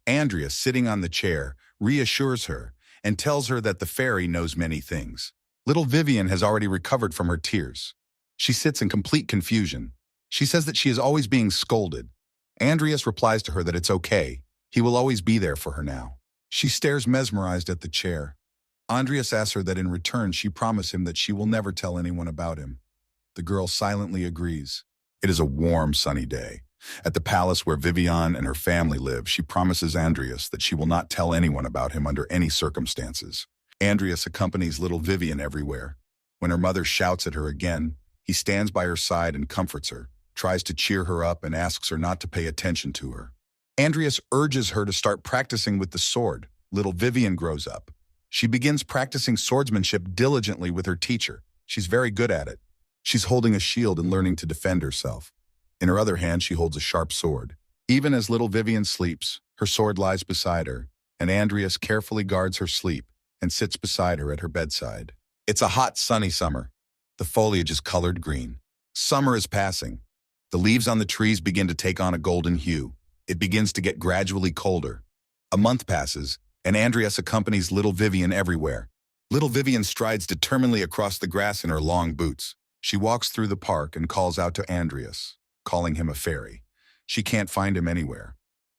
Andreas, sitting on the chair, reassures her and tells her that the fairy knows many things. Little Vivian has already recovered from her tears. She sits in complete confusion. She says that she is always being scolded. Andreas replies to her that it's okay. He will always be there for her now. She stares mesmerized at the chair. Andreas asks her that in return she promise him that she will never tell anyone about him. The girl silently agrees. It is a warm, sunny day. At the palace where Vivian and her family live, she promises Andreas that she will not tell anyone about him under any circumstances. Andreas accompanies little Vivian everywhere. When her mother shouts at her again, he stands by her side and comforts her, tries to cheer her up and asks her not to pay attention to her. Andreas urges her to start practicing with the sword. Little Vivian grows up. She begins practicing swordsmanship diligently with her teacher. She's very good at it. She's holding a shield and learning to defend herself. In her other hand, she holds a sharp sword. Even as little Vivian sleeps, her sword lies beside her, and Andreas carefully guards her sleep and sits beside her at her bedside. It's a hot, sunny summer. The foliage is colored green. Summer is passing. The leaves on the trees begin to take on a golden hue. It begins to get gradually colder. A month passes, and Andreas accompanies little Vivian everywhere. Little Vivian strides determinedly across the grass in her long boots. She walks through the park and calls out to Andreas, calling him a fairy. She can't find him anywhere.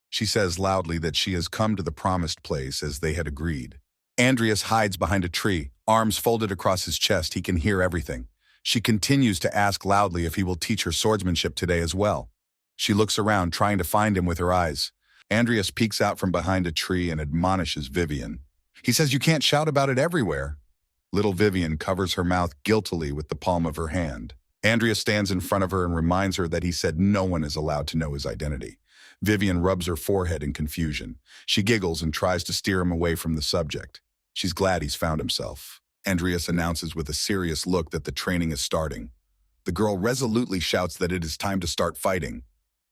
She says loudly that she has come to the promised place as they had agreed. Andreas hides behind a tree, arms folded across his chest. He can hear everything. She continues to ask loudly if he will teach her swordsmanship today as well. She looks around, trying to find him with her eyes. Andreas peeks out from behind a tree and admonishes Vivian. He says you can't shout about it everywhere. Little Vivian covers her mouth guiltily with the palm of her hand. Andreas stands in front of her and reminds her that he said no one is allowed to know his identity. Vivian rubs her forehead in confusion. She giggles and tries to steer him away from the subject. She's glad he's found himself. Andreas announces with a serious look that the training is starting. The girl resolutely shouts that it is time to start fighting.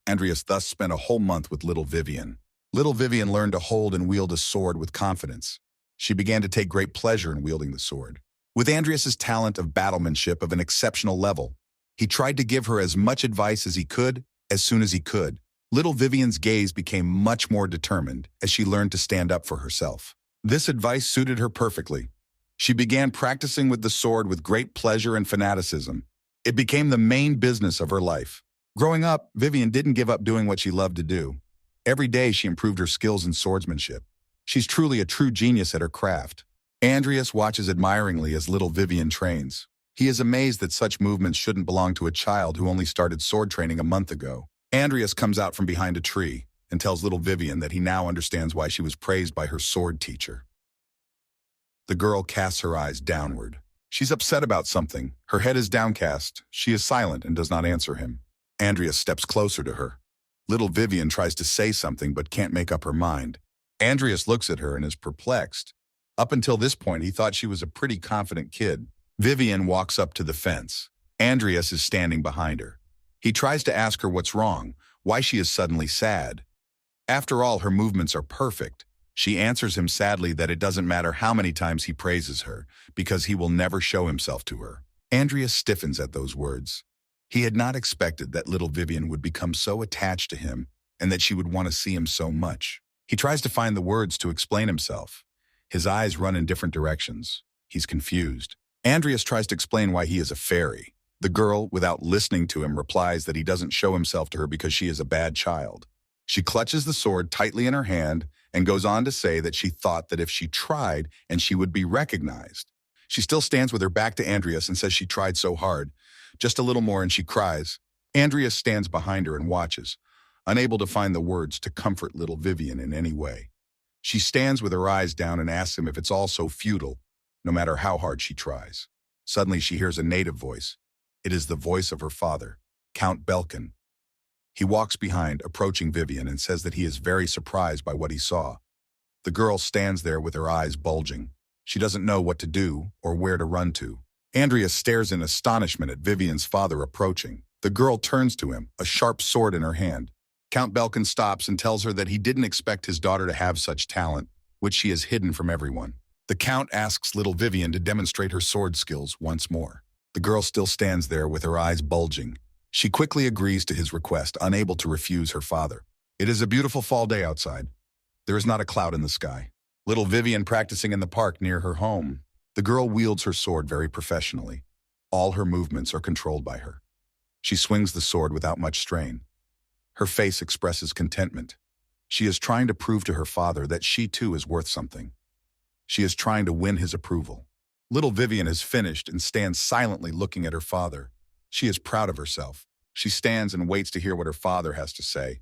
Andreas thus spent a whole month with little Vivian. Little Vivian learned to hold and wield a sword with confidence. She began to take great pleasure in wielding the sword. With Andreas's talent of battlemanship of an exceptional level, he tried to give her as much advice as he could, as soon as he could. Little Vivian's gaze became much more determined as she learned to stand up for herself. This advice suited her perfectly. She began practicing with the sword with great pleasure and fanaticism. It became the main business of her life. Growing up, Vivian didn't give up doing what she loved to do. Every day she improved her skills in swordsmanship. She's truly a true genius at her craft. Andreas watches admiringly as little Vivian trains. He is amazed that such movements shouldn't belong to a child who only started sword training a month ago. Andreas comes out from behind a tree and tells little Vivian that he now understands why she was praised by her sword teacher. The girl casts her eyes downward. She's upset about something. Her head is downcast. She is silent and does not answer him. Andreas steps closer to her. Little Vivian tries to say something but can't make up her mind. Andreas looks at her and is perplexed. Up until this point, he thought she was a pretty confident kid. Vivian walks up to the fence. Andreas is standing behind her. He tries to ask her what's wrong, why she is suddenly sad. After all, her movements are perfect. She answers him sadly that it doesn't matter how many times he praises her, because he will never show himself to her. Andreas stiffens at those words. He had not expected that little Vivian would become so attached to him and that she would want to see him so much. He tries to find the words to explain himself. His eyes run in different directions. He's confused. Andreas tries to explain why he is a fairy. The girl, without listening to him, replies that he doesn't show himself to her because she is a bad child. She clutches the sword tightly in her hand and goes on to say that she thought that if she tried and she would be recognized. She still stands with her back to Andreas and says she tried so hard. Just a little more and she cries. Andreas stands behind her and watches, unable to find the words to comfort little Vivian in any way. She stands with her eyes down and asks him if it's all so futile, no matter how hard she tries. Suddenly she hears a native voice. It is the voice of her father, Count Belkin. He walks behind, approaching Vivian, and says that he is very surprised by what he saw. The girl stands there with her eyes bulging. She doesn't know what to do or where to run to. Andreas stares in astonishment at Vivian's father approaching. The girl turns to him, a sharp sword in her hand. Count Belkin stops and tells her that he didn't expect his daughter to have such talent, which she has hidden from everyone. The Count asks little Vivian to demonstrate her sword skills once more. The girl still stands there with her eyes bulging. She quickly agrees to his request, unable to refuse her father. It is a beautiful fall day outside. There is not a cloud in the sky. Little Vivian practicing in the park near her home. The girl wields her sword very professionally. All her movements are controlled by her. She swings the sword without much strain. Her face expresses contentment. She is trying to prove to her father that she too is worth something. She is trying to win his approval. Little Vivian has finished and stands silently looking at her father. She is proud of herself. She stands and waits to hear what her father has to say.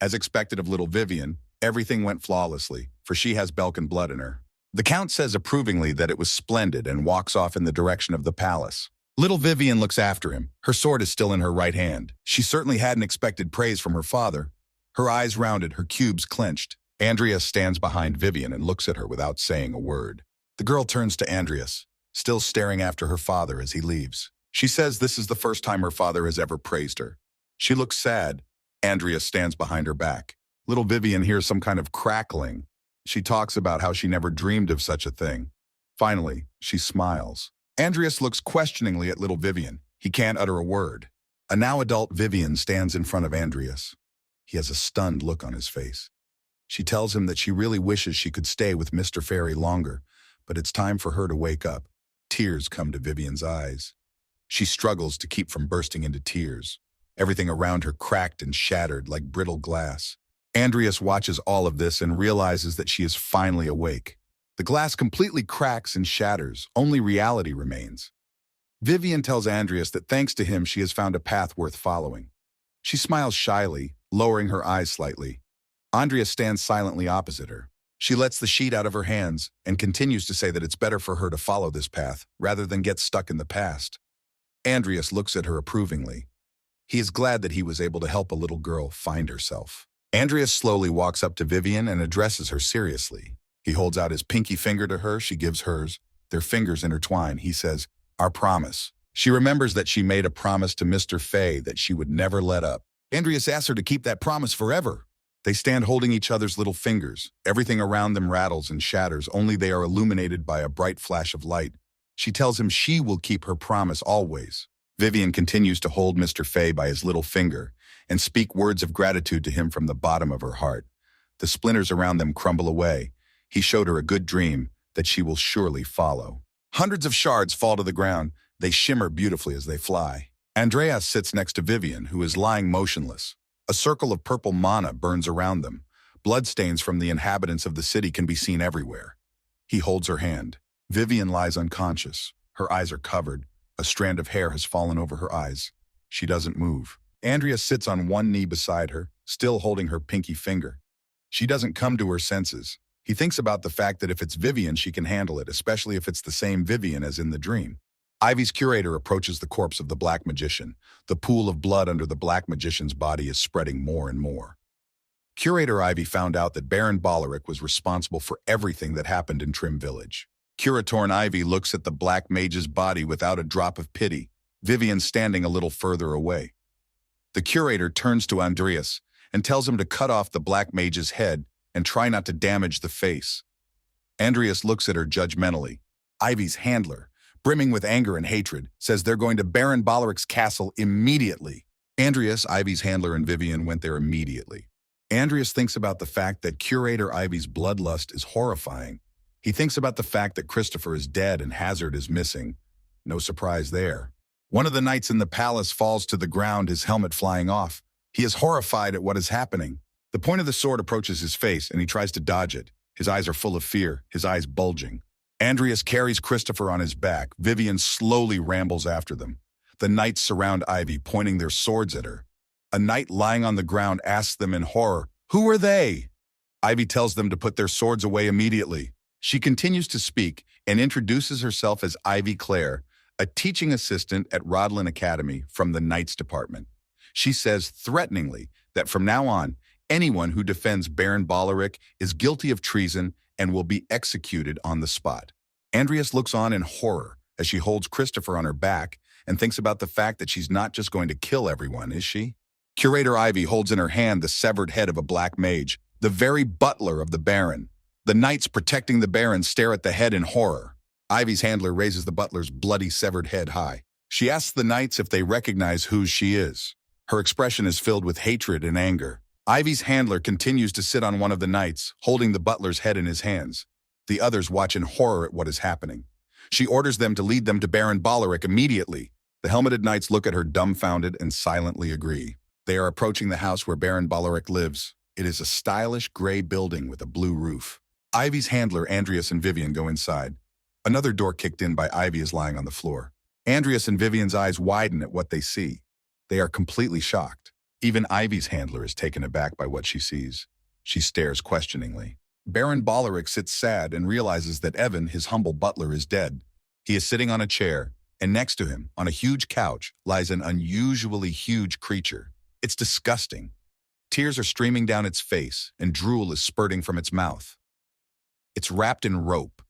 As expected of little Vivian, everything went flawlessly, for she has Belkin blood in her. The Count says approvingly that it was splendid and walks off in the direction of the palace. Little Vivian looks after him. Her sword is still in her right hand. She certainly hadn't expected praise from her father. Her eyes rounded, her cubes clenched. Andreas stands behind Vivian and looks at her without saying a word. The girl turns to Andreas, still staring after her father as he leaves. She says this is the first time her father has ever praised her. She looks sad. Andreas stands behind her back. Little Vivian hears some kind of crackling. She talks about how she never dreamed of such a thing. Finally, she smiles. Andreas looks questioningly at little Vivian. He can't utter a word. A now adult Vivian stands in front of Andreas. He has a stunned look on his face. She tells him that she really wishes she could stay with Mr. Fairy longer, but it's time for her to wake up. Tears come to Vivian's eyes. She struggles to keep from bursting into tears. Everything around her cracked and shattered like brittle glass. Andreas watches all of this and realizes that she is finally awake. The glass completely cracks and shatters. Only reality remains. Vivian tells Andreas that thanks to him she has found a path worth following. She smiles shyly, lowering her eyes slightly. Andreas stands silently opposite her. She lets the sheet out of her hands and continues to say that it's better for her to follow this path rather than get stuck in the past. Andreas looks at her approvingly. He is glad that he was able to help a little girl find herself. Andreas slowly walks up to Vivian and addresses her seriously. He holds out his pinky finger to her, she gives hers. Their fingers intertwine. He says, "Our promise." She remembers that she made a promise to Mr. Fay that she would never let up. Andreas asks her to keep that promise forever. They stand holding each other's little fingers. Everything around them rattles and shatters, only they are illuminated by a bright flash of light. She tells him she will keep her promise always. Vivian continues to hold Mr. Fay by his little finger and speak words of gratitude to him from the bottom of her heart. The splinters around them crumble away. He showed her a good dream that she will surely follow. Hundreds of shards fall to the ground. They shimmer beautifully as they fly. Andreas sits next to Vivian, who is lying motionless. A circle of purple mana burns around them. Bloodstains from the inhabitants of the city can be seen everywhere. He holds her hand. Vivian lies unconscious. Her eyes are covered. A strand of hair has fallen over her eyes. She doesn't move. Andreas sits on one knee beside her, still holding her pinky finger. She doesn't come to her senses. He thinks about the fact that if it's Vivian, she can handle it, especially if it's the same Vivian as in the dream. Ivy's curator approaches the corpse of the Black Magician. The pool of blood under the Black Magician's body is spreading more and more. Curator Ivy found out that Baron Bolerick was responsible for everything that happened in Trim Village. Curatorn Ivy looks at the Black Mage's body without a drop of pity, Vivian standing a little further away. The curator turns to Andreas and tells him to cut off the Black Mage's head and try not to damage the face. Andreas looks at her judgmentally. Ivy's handler, brimming with anger and hatred, says they're going to Baron Bolerick's castle immediately. Andreas, Ivy's handler, and Vivian went there immediately. Andreas thinks about the fact that Curator Ivy's bloodlust is horrifying. He thinks about the fact that Christopher is dead and Hazard is missing. No surprise there. One of the knights in the palace falls to the ground, his helmet flying off. He is horrified at what is happening. The point of the sword approaches his face, and he tries to dodge it. His eyes are full of fear, his eyes bulging. Andreas carries Christopher on his back. Vivian slowly rambles after them. The knights surround Ivy, pointing their swords at her. A knight lying on the ground asks them in horror, "Who are they?" Ivy tells them to put their swords away immediately. She continues to speak and introduces herself as Ivy Clare, a teaching assistant at Rodlin Academy from the Knights Department. She says threateningly that from now on, anyone who defends Baron Bolerick is guilty of treason and will be executed on the spot. Andreas looks on in horror as she holds Christopher on her back and thinks about the fact that she's not just going to kill everyone, is she? Curator Ivy holds in her hand the severed head of a black mage, the very butler of the Baron. The knights protecting the Baron stare at the head in horror. Ivy's handler raises the butler's bloody severed head high. She asks the knights if they recognize who she is. Her expression is filled with hatred and anger. Ivy's handler continues to sit on one of the knights, holding the butler's head in his hands. The others watch in horror at what is happening. She orders them to lead them to Baron Bolerick immediately. The helmeted knights look at her dumbfounded and silently agree. They are approaching the house where Baron Bolerick lives. It is a stylish gray building with a blue roof. Ivy's handler, Andreas, and Vivian go inside. Another door kicked in by Ivy is lying on the floor. Andreas and Vivian's eyes widen at what they see. They are completely shocked. Even Ivy's handler is taken aback by what she sees. She stares questioningly. Baron Bolerick sits sad and realizes that Evan, his humble butler, is dead. He is sitting on a chair, and next to him, on a huge couch, lies an unusually huge creature. It's disgusting. Tears are streaming down its face, and drool is spurting from its mouth. It's wrapped in rope.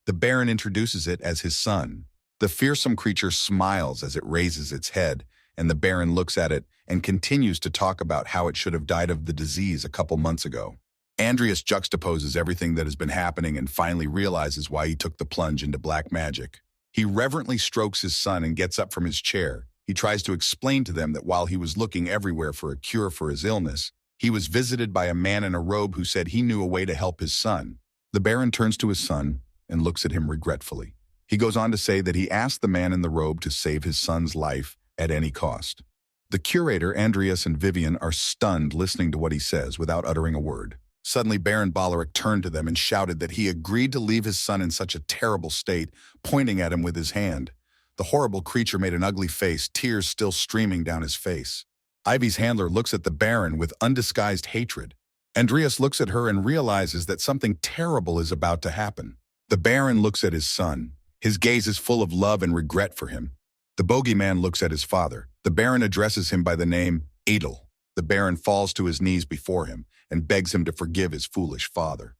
The Baron introduces it as his son. The fearsome creature smiles as it raises its head, and the Baron looks at it and continues to talk about how it should have died of the disease a couple months ago. Andreas juxtaposes everything that has been happening and finally realizes why he took the plunge into black magic. He reverently strokes his son and gets up from his chair. He tries to explain to them that while he was looking everywhere for a cure for his illness, he was visited by a man in a robe who said he knew a way to help his son. The Baron turns to his son and looks at him regretfully. He goes on to say that he asked the man in the robe to save his son's life at any cost. The curator, Andreas, and Vivian are stunned listening to what he says without uttering a word. Suddenly, Baron Bolerick turned to them and shouted that he agreed to leave his son in such a terrible state, pointing at him with his hand. The horrible creature made an ugly face, tears still streaming down his face. Ivy's handler looks at the Baron with undisguised hatred. Andreas looks at her and realizes that something terrible is about to happen. The Baron looks at his son. His gaze is full of love and regret for him. The bogeyman looks at his father. The Baron addresses him by the name Adel. The Baron falls to his knees before him and begs him to forgive his foolish father.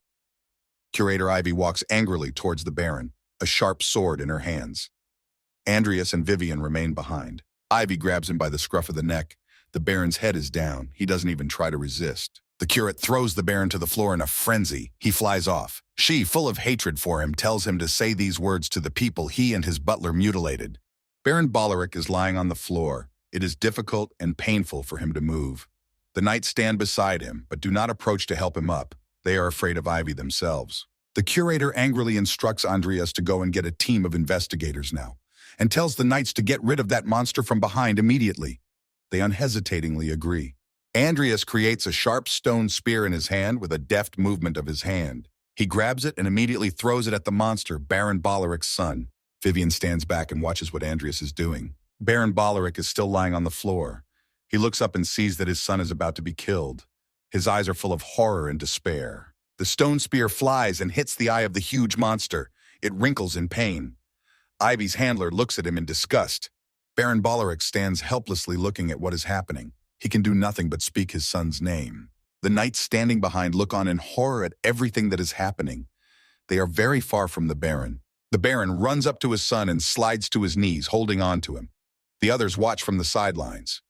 Curator Ivy walks angrily towards the Baron. a sharp sword in her hands. Andreas and Vivian remain behind. Ivy grabs him by the scruff of the neck. The Baron's head is down. He doesn't even try to resist. The curate throws the Baron to the floor in a frenzy. He flies off. She, full of hatred for him, tells him to say these words to the people he and his butler mutilated. Baron Bolerick is lying on the floor. It is difficult and painful for him to move. The knights stand beside him, but do not approach to help him up. They are afraid of Ivy themselves. The curator angrily instructs Andreas to go and get a team of investigators now, and tells the knights to get rid of that monster from behind immediately. They unhesitatingly agree. Andreas creates a sharp stone spear in his hand with a deft movement of his hand. He grabs it and immediately throws it at the monster, Baron Bolerick's son. Vivian stands back and watches what Andreas is doing. Baron Bolerick is still lying on the floor. He looks up and sees that his son is about to be killed. His eyes are full of horror and despair. The stone spear flies and hits the eye of the huge monster. It wrinkles in pain. Ivy's handler looks at him in disgust. Baron Bolerick stands helplessly looking at what is happening. He can do nothing but speak his son's name. The knights standing behind look on in horror at everything that is happening. They are very far from the Baron. The Baron runs up to his son and slides to his knees, holding on to him. The others watch from the sidelines.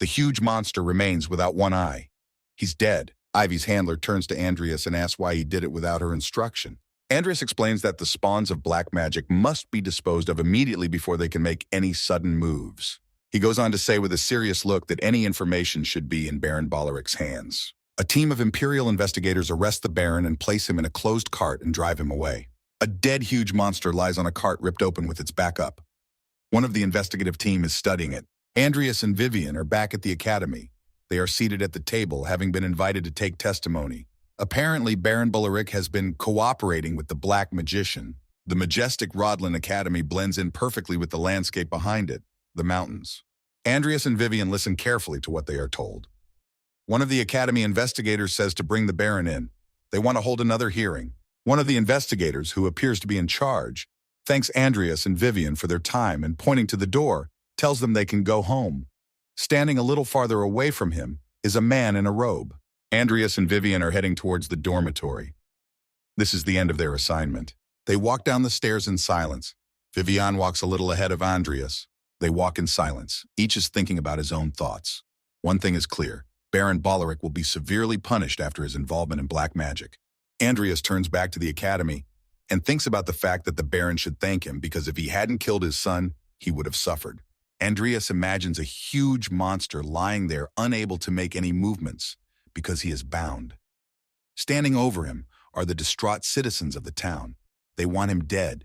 The huge monster remains without one eye. He's dead. Ivy's handler turns to Andreas and asks why he did it without her instruction. Andreas explains that the spawns of black magic must be disposed of immediately before they can make any sudden moves. He goes on to say with a serious look that any information should be in Baron Bolerick's hands. A team of Imperial investigators arrest the Baron and place him in a closed cart and drive him away. A dead huge monster lies on a cart ripped open with its back up. One of the investigative team is studying it. Andreas and Vivian are back at the academy. They are seated at the table, having been invited to take testimony. Apparently, Baron Bolerick has been cooperating with the Black Magician. The majestic Rodlin Academy blends in perfectly with the landscape behind it, the mountains. Andreas and Vivian listen carefully to what they are told. One of the Academy investigators says to bring the Baron in. They want to hold another hearing. One of the investigators, who appears to be in charge, thanks Andreas and Vivian for their time and, pointing to the door, tells them they can go home. Standing a little farther away from him is a man in a robe. Andreas and Vivian are heading towards the dormitory. This is the end of their assignment. They walk down the stairs in silence. Vivian walks a little ahead of Andreas. They walk in silence. Each is thinking about his own thoughts. One thing is clear. Baron Bolerick will be severely punished after his involvement in black magic. Andreas turns back to the academy and thinks about the fact that the Baron should thank him because if he hadn't killed his son, he would have suffered. Andreas imagines a huge monster lying there, unable to make any movements because he is bound. Standing over him are the distraught citizens of the town. They want him dead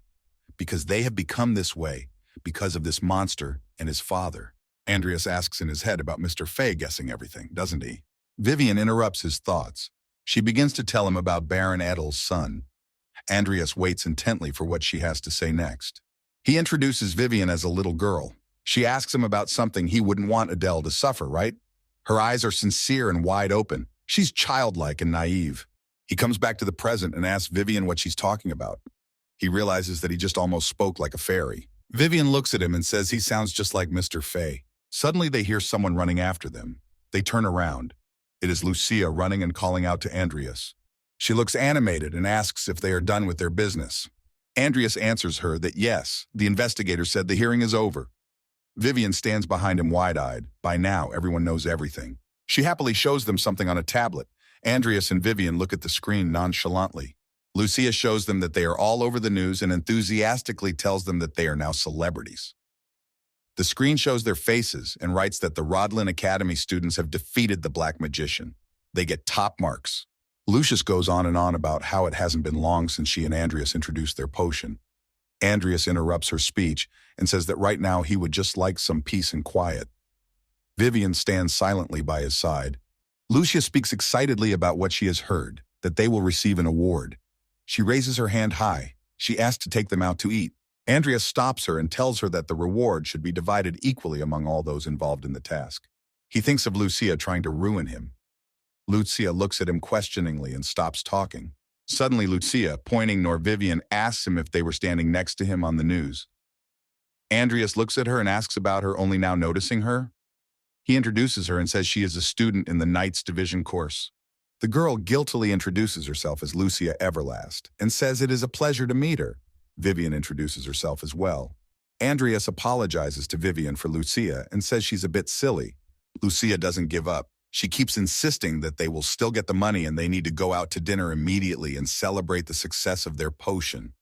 because they have become this way because of this monster and his father. Andreas asks in his head about Mr. Fay guessing everything, doesn't he? Vivian interrupts his thoughts. She begins to tell him about Baron Edel's son. Andreas waits intently for what she has to say next. He introduces Vivian as a little girl. She asks him about something he wouldn't want Adele to suffer, right? Her eyes are sincere and wide open. She's childlike and naive. He comes back to the present and asks Vivian what she's talking about. He realizes that he just almost spoke like a fairy. Vivian looks at him and says he sounds just like Mr. Fay. Suddenly they hear someone running after them. They turn around. It is Lucia running and calling out to Andreas. She looks animated and asks if they are done with their business. Andreas answers her that yes, the investigator said the hearing is over. Vivian stands behind him wide-eyed. By now, everyone knows everything. She happily shows them something on a tablet. Andreas and Vivian look at the screen nonchalantly. Lucia shows them that they are all over the news and enthusiastically tells them that they are now celebrities. The screen shows their faces and writes that the Rodlin Academy students have defeated the Black Magician. They get top marks. Lucius goes on and on about how it hasn't been long since she and Andreas introduced their potion. Andreas interrupts her speech and says that right now he would just like some peace and quiet. Vivian stands silently by his side. Lucia speaks excitedly about what she has heard, that they will receive an award. She raises her hand high. She asks to take them out to eat. Andreas stops her and tells her that the reward should be divided equally among all those involved in the task. He thinks of Lucia trying to ruin him. Lucia looks at him questioningly and stops talking. Suddenly, Lucia, pointing nor Vivian, asks him if they were standing next to him on the news. Andreas looks at her and asks about her, only now noticing her. He introduces her and says she is a student in the Knights Division course. The girl guiltily introduces herself as Lucia Everlast and says it is a pleasure to meet her. Vivian introduces herself as well. Andreas apologizes to Vivian for Lucia and says she's a bit silly. Lucia doesn't give up. She keeps insisting that they will still get the money and they need to go out to dinner immediately and celebrate the success of their potion.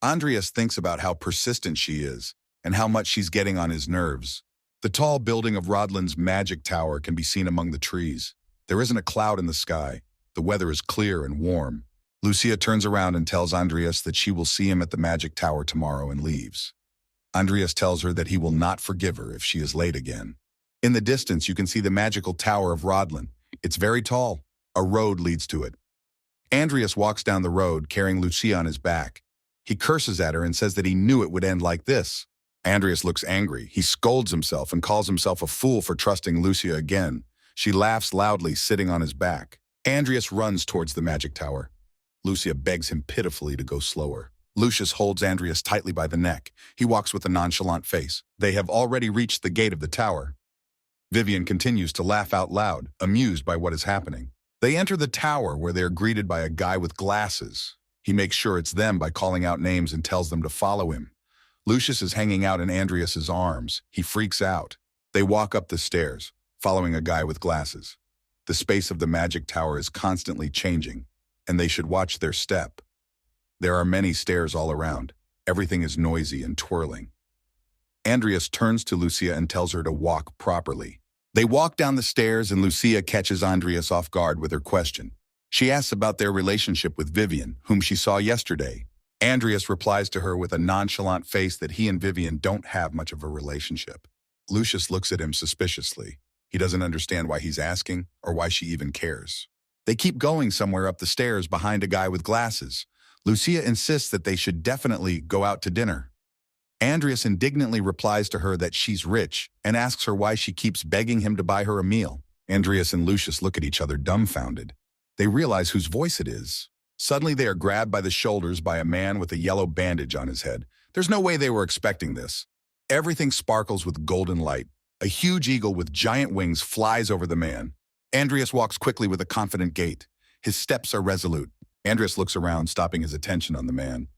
Andreas thinks about how persistent she is and how much she's getting on his nerves. The tall building of Rodlin's magic tower can be seen among the trees. There isn't a cloud in the sky. The weather is clear and warm. Lucia turns around and tells Andreas that she will see him at the magic tower tomorrow and leaves. Andreas tells her that he will not forgive her if she is late again. In the distance, you can see the magical tower of Rodlin. It's very tall. A road leads to it. Andreas walks down the road carrying Lucia on his back. He curses at her and says that he knew it would end like this. Andreas looks angry. He scolds himself and calls himself a fool for trusting Lucia again. She laughs loudly, sitting on his back. Andreas runs towards the magic tower. Lucia begs him pitifully to go slower. Lucius holds Andreas tightly by the neck. He walks with a nonchalant face. They have already reached the gate of the tower. Vivian continues to laugh out loud, amused by what is happening. They enter the tower where they are greeted by a guy with glasses. He makes sure it's them by calling out names and tells them to follow him. Lucius is hanging out in Andreas's arms. He freaks out. They walk up the stairs, following a guy with glasses. The space of the magic tower is constantly changing, and they should watch their step. There are many stairs all around. Everything is noisy and twirling. Andreas turns to Lucia and tells her to walk properly. They walk down the stairs and Lucia catches Andreas off guard with her question. She asks about their relationship with Vivian, whom she saw yesterday. Andreas replies to her with a nonchalant face that he and Vivian don't have much of a relationship. Lucius looks at him suspiciously. He doesn't understand why he's asking or why she even cares. They keep going somewhere up the stairs behind a guy with glasses. Lucia insists that they should definitely go out to dinner. Andreas indignantly replies to her that she's rich and asks her why she keeps begging him to buy her a meal. Andreas and Lucius look at each other dumbfounded. They realize whose voice it is. Suddenly they are grabbed by the shoulders by a man with a yellow bandage on his head. There's no way they were expecting this. Everything sparkles with golden light. A huge eagle with giant wings flies over the man. Andreas walks quickly with a confident gait. His steps are resolute. Andreas looks around, stopping his attention on the man.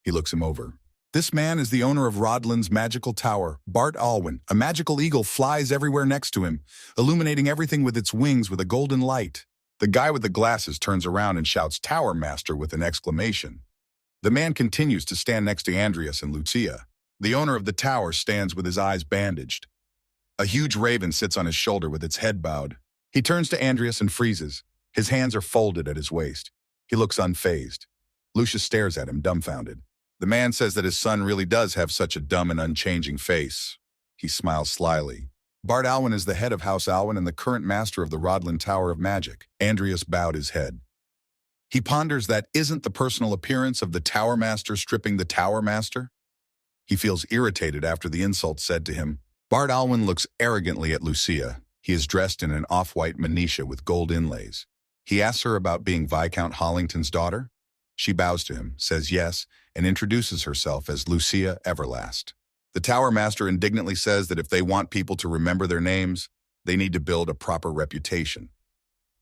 He looks him over. This man is the owner of Rodlin's magical tower, Bart Alwyn. A magical eagle flies everywhere next to him, illuminating everything with its wings with a golden light. The guy with the glasses turns around and shouts "Tower Master" with an exclamation. The man continues to stand next to Andreas and Lucia. The owner of the tower stands with his eyes bandaged. A huge raven sits on his shoulder with its head bowed. He turns to Andreas and freezes. His hands are folded at his waist. He looks unfazed. Lucius stares at him, dumbfounded. The man says that his son really does have such a dumb and unchanging face. He smiles slyly. Bart Alwyn is the head of House Alwyn and the current master of the Rodlin Tower of Magic. Andreas bowed his head. He ponders that isn't the personal appearance of the Tower Master stripping the Tower Master? He feels irritated after the insult said to him. Bart Alwyn looks arrogantly at Lucia. He is dressed in an off-white manitia with gold inlays. He asks her about being Viscount Hollington's daughter. She bows to him, says yes, and introduces herself as Lucia Everlast. The Tower Master indignantly says that if they want people to remember their names, they need to build a proper reputation.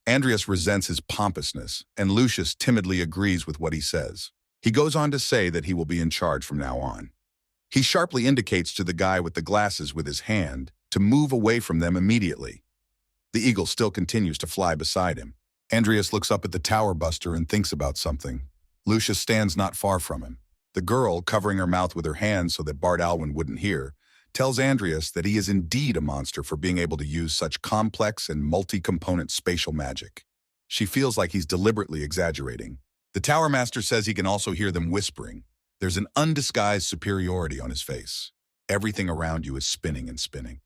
Andreas resents his pompousness, and Lucius timidly agrees with what he says. He goes on to say that he will be in charge from now on. He sharply indicates to the guy with the glasses with his hand to move away from them immediately. The eagle still continues to fly beside him. Andreas looks up at the Tower Buster and thinks about something. Lucius stands not far from him. The girl, covering her mouth with her hands so that Bart Alwyn wouldn't hear, tells Andreas that he is indeed a monster for being able to use such complex and multi-component spatial magic. She feels like he's deliberately exaggerating. The Tower Master says he can also hear them whispering. There's an undisguised superiority on his face. Everything around you is spinning and spinning.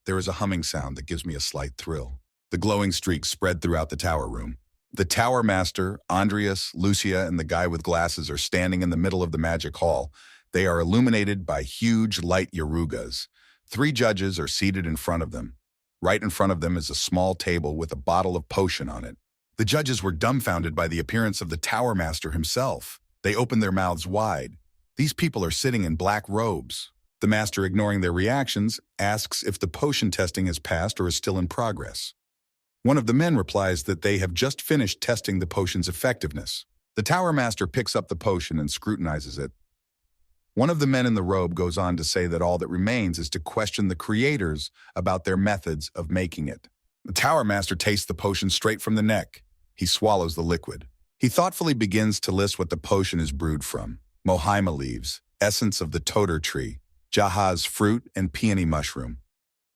There is a humming sound that gives me a slight thrill. The glowing streaks spread throughout the tower room. The Tower Master, Andreas, Lucia, and the guy with glasses are standing in the middle of the magic hall. They are illuminated by huge light yarugas. 3 judges are seated in front of them. Right in front of them is a small table with a bottle of potion on it. The judges were dumbfounded by the appearance of the Tower Master himself. They opened their mouths wide. These people are sitting in black robes. The master, ignoring their reactions, asks if the potion testing has passed or is still in progress. One of the men replies that they have just finished testing the potion's effectiveness. The Tower Master picks up the potion and scrutinizes it. One of the men in the robe goes on to say that all that remains is to question the creators about their methods of making it. The Tower Master tastes the potion straight from the neck. He swallows the liquid. He thoughtfully begins to list what the potion is brewed from: mohaima leaves, essence of the totor tree, jahaz fruit, and peony mushroom.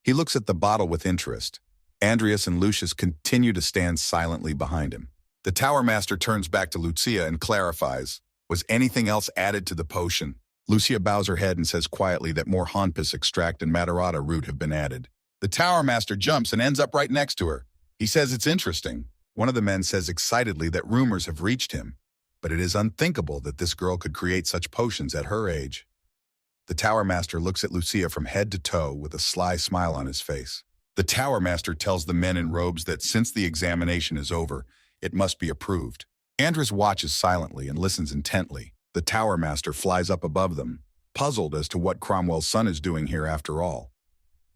He looks at the bottle with interest. Andreas and Lucius continue to stand silently behind him. The Tower Master turns back to Lucia and clarifies, "Was anything else added to the potion?" Lucia bows her head and says quietly that more honpus extract and matarata root have been added. The Tower Master jumps and ends up right next to her. He says it's interesting. One of the men says excitedly that rumors have reached him, but it is unthinkable that this girl could create such potions at her age. The Tower Master looks at Lucia from head to toe with a sly smile on his face. The Tower Master tells the men in robes that since the examination is over, it must be approved. Andres watches silently and listens intently. The Tower Master flies up above them, puzzled as to what Cromwell's son is doing here after all.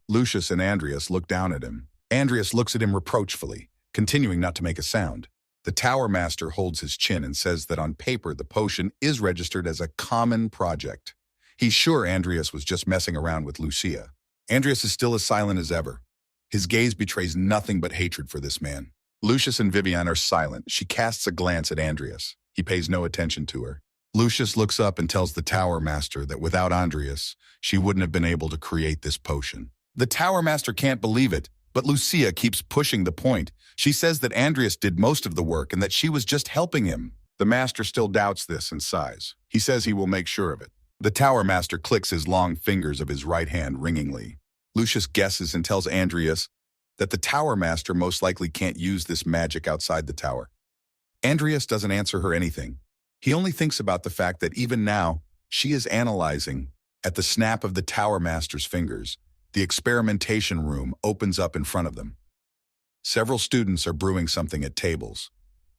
Lucius and Andreas look down at him. Andreas looks at him reproachfully, continuing not to make a sound. The Tower Master holds his chin and says that on paper the potion is registered as a common project. He's sure Andreas was just messing around with Lucia. Andreas is still as silent as ever. His gaze betrays nothing but hatred for this man. Lucius and Vivian are silent. She casts a glance at Andreas. He pays no attention to her. Lucius looks up and tells the Tower Master that without Andreas, she wouldn't have been able to create this potion. The Tower Master can't believe it, but Lucia keeps pushing the point. She says that Andreas did most of the work and that she was just helping him. The Master still doubts this and sighs. He says he will make sure of it. The Tower Master clicks his long fingers of his right hand ringingly. Lucius guesses and tells Andreas that the Tower Master most likely can't use this magic outside the tower. Andreas doesn't answer her anything. He only thinks about the fact that even now, she is analyzing. At the snap of the Tower Master's fingers, the experimentation room opens up in front of them. Several students are brewing something at tables.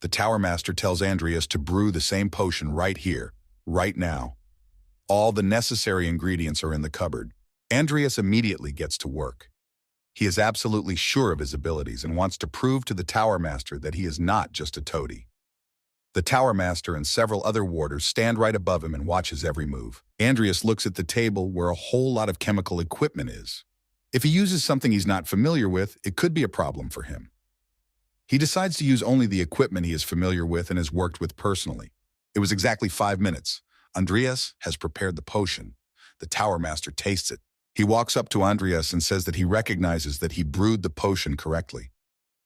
The Tower Master tells Andreas to brew the same potion right here, right now. All the necessary ingredients are in the cupboard. Andreas immediately gets to work. He is absolutely sure of his abilities and wants to prove to the Tower Master that he is not just a toady. The Tower Master and several other warders stand right above him and watch his every move. Andreas looks at the table where a whole lot of chemical equipment is. If he uses something he's not familiar with, it could be a problem for him. He decides to use only the equipment he is familiar with and has worked with personally. It was exactly 5 minutes. Andreas has prepared the potion. The Tower Master tastes it. He walks up to Andreas and says that he recognizes that he brewed the potion correctly.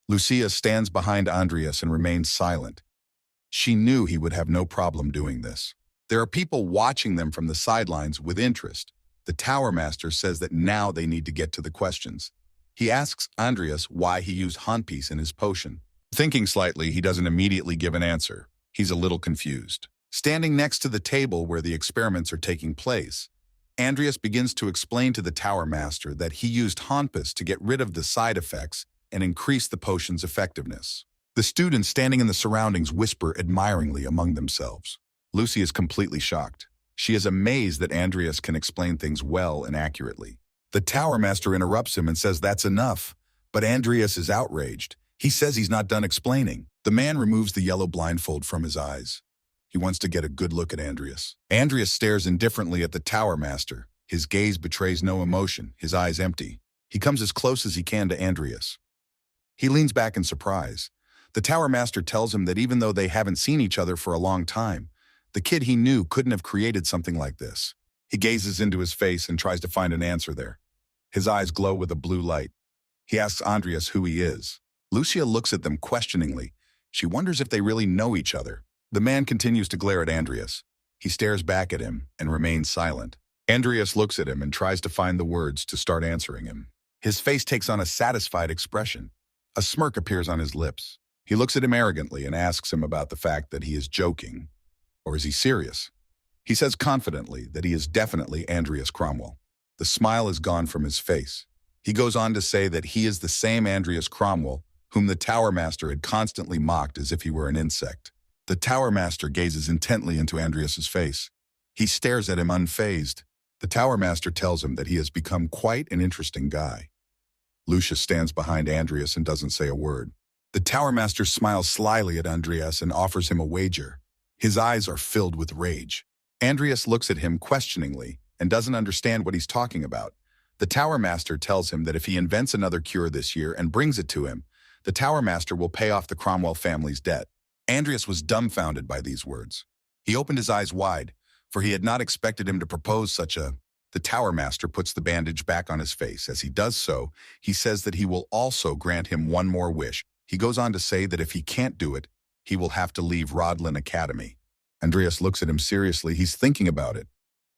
Lucia stands behind Andreas and remains silent. She knew he would have no problem doing this. There are people watching them from the sidelines with interest. The Tower Master says that now they need to get to the questions. He asks Andreas why he used honpus in his potion. Thinking slightly, he doesn't immediately give an answer. He's a little confused. Standing next to the table where the experiments are taking place, Andreas begins to explain to the Tower Master that he used honpus to get rid of the side effects and increase the potion's effectiveness. The students standing in the surroundings whisper admiringly among themselves. Lucy is completely shocked. She is amazed that Andreas can explain things well and accurately. The Tower Master interrupts him and says that's enough, but Andreas is outraged. He says he's not done explaining. The man removes the yellow blindfold from his eyes. He wants to get a good look at Andreas. Andreas stares indifferently at the Tower Master. His gaze betrays no emotion, his eyes empty. He comes as close as he can to Andreas. He leans back in surprise. The Tower Master tells him that even though they haven't seen each other for a long time, the kid he knew couldn't have created something like this. He gazes into his face and tries to find an answer there. His eyes glow with a blue light. He asks Andreas who he is. Lucia looks at them questioningly. She wonders if they really know each other. The man continues to glare at Andreas. He stares back at him and remains silent. Andreas looks at him and tries to find the words to start answering him. His face takes on a satisfied expression. A smirk appears on his lips. He looks at him arrogantly and asks him about the fact that he is joking. Or is he serious? He says confidently that he is definitely Andreas Cromwell. The smile is gone from his face. He goes on to say that he is the same Andreas Cromwell whom the Tower Master had constantly mocked as if he were an insect. The Tower Master gazes intently into Andreas's face. He stares at him unfazed. The Tower Master tells him that he has become quite an interesting guy. Lucius stands behind Andreas and doesn't say a word. The Tower Master smiles slyly at Andreas and offers him a wager. His eyes are filled with rage. Andreas looks at him questioningly and doesn't understand what he's talking about. The Tower Master tells him that if he invents another cure this year and brings it to him, the Tower Master will pay off the Cromwell family's debt. Andreas was dumbfounded by these words. He opened his eyes wide, for he had not expected him to propose such a... The Tower Master puts the bandage back on his face. As he does so, he says that he will also grant him one more wish. He goes on to say that if he can't do it, he will have to leave Rodlin Academy. Andreas looks at him seriously. He's thinking about it.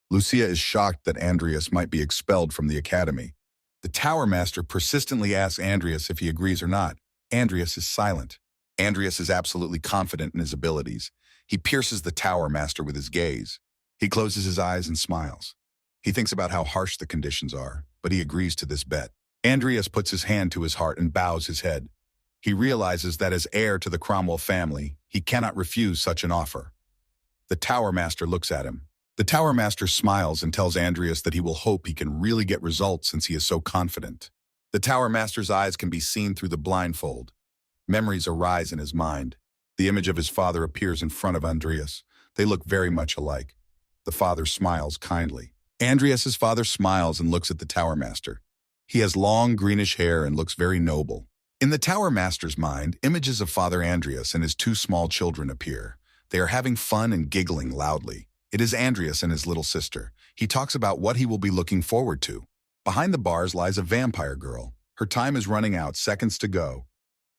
Lucia is shocked that Andreas might be expelled from the academy. The Tower Master persistently asks Andreas if he agrees or not. Andreas is silent. Andreas is absolutely confident in his abilities. He pierces the Tower Master with his gaze. He closes his eyes and smiles. He thinks about how harsh the conditions are, but he agrees to this bet. Andreas puts his hand to his heart and bows his head. He realizes that as heir to the Cromwell family, he cannot refuse such an offer. The Tower Master looks at him. The Tower Master smiles and tells Andreas that he will hope he can really get results since he is so confident. The Tower Master's eyes can be seen through the blindfold. Memories arise in his mind. The image of his father appears in front of Andreas. They look very much alike. The father smiles kindly. Andreas's father smiles and looks at the Tower Master. He has long greenish hair and looks very noble. In the Tower Master's mind, images of Father Andreas and his two small children appear. They are having fun and giggling loudly. It is Andreas and his little sister. He talks about what he will be looking forward to. Behind the bars lies a vampire girl. Her time is running out, seconds to go.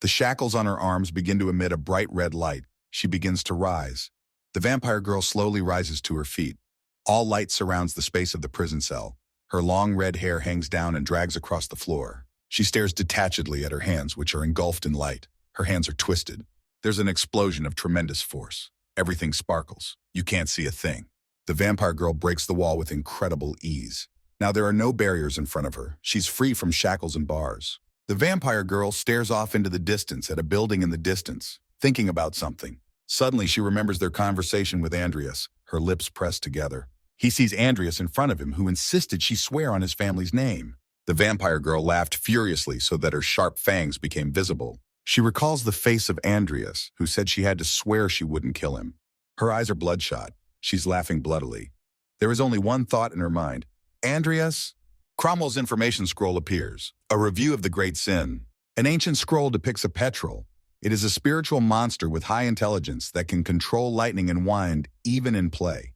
The shackles on her arms begin to emit a bright red light. She begins to rise. The vampire girl slowly rises to her feet. All light surrounds the space of the prison cell. Her long red hair hangs down and drags across the floor. She stares detachedly at her hands, which are engulfed in light. Her hands are twisted. There's an explosion of tremendous force. Everything sparkles. You can't see a thing. The vampire girl breaks the wall with incredible ease. Now there are no barriers in front of her. She's free from shackles and bars. The vampire girl stares off into the distance at a building in the distance, thinking about something. Suddenly she remembers their conversation with Andreas, her lips pressed together. He sees Andreas in front of him, who insisted she swear on his family's name. The vampire girl laughed furiously so that her sharp fangs became visible. She recalls the face of Andreas, who said she had to swear she wouldn't kill him. Her eyes are bloodshot. She's laughing bloodily. There is only one thought in her mind. Andreas? Cromwell's information scroll appears. A review of the Great Sin. An ancient scroll depicts a petrel. It is a spiritual monster with high intelligence that can control lightning and wind, even in play.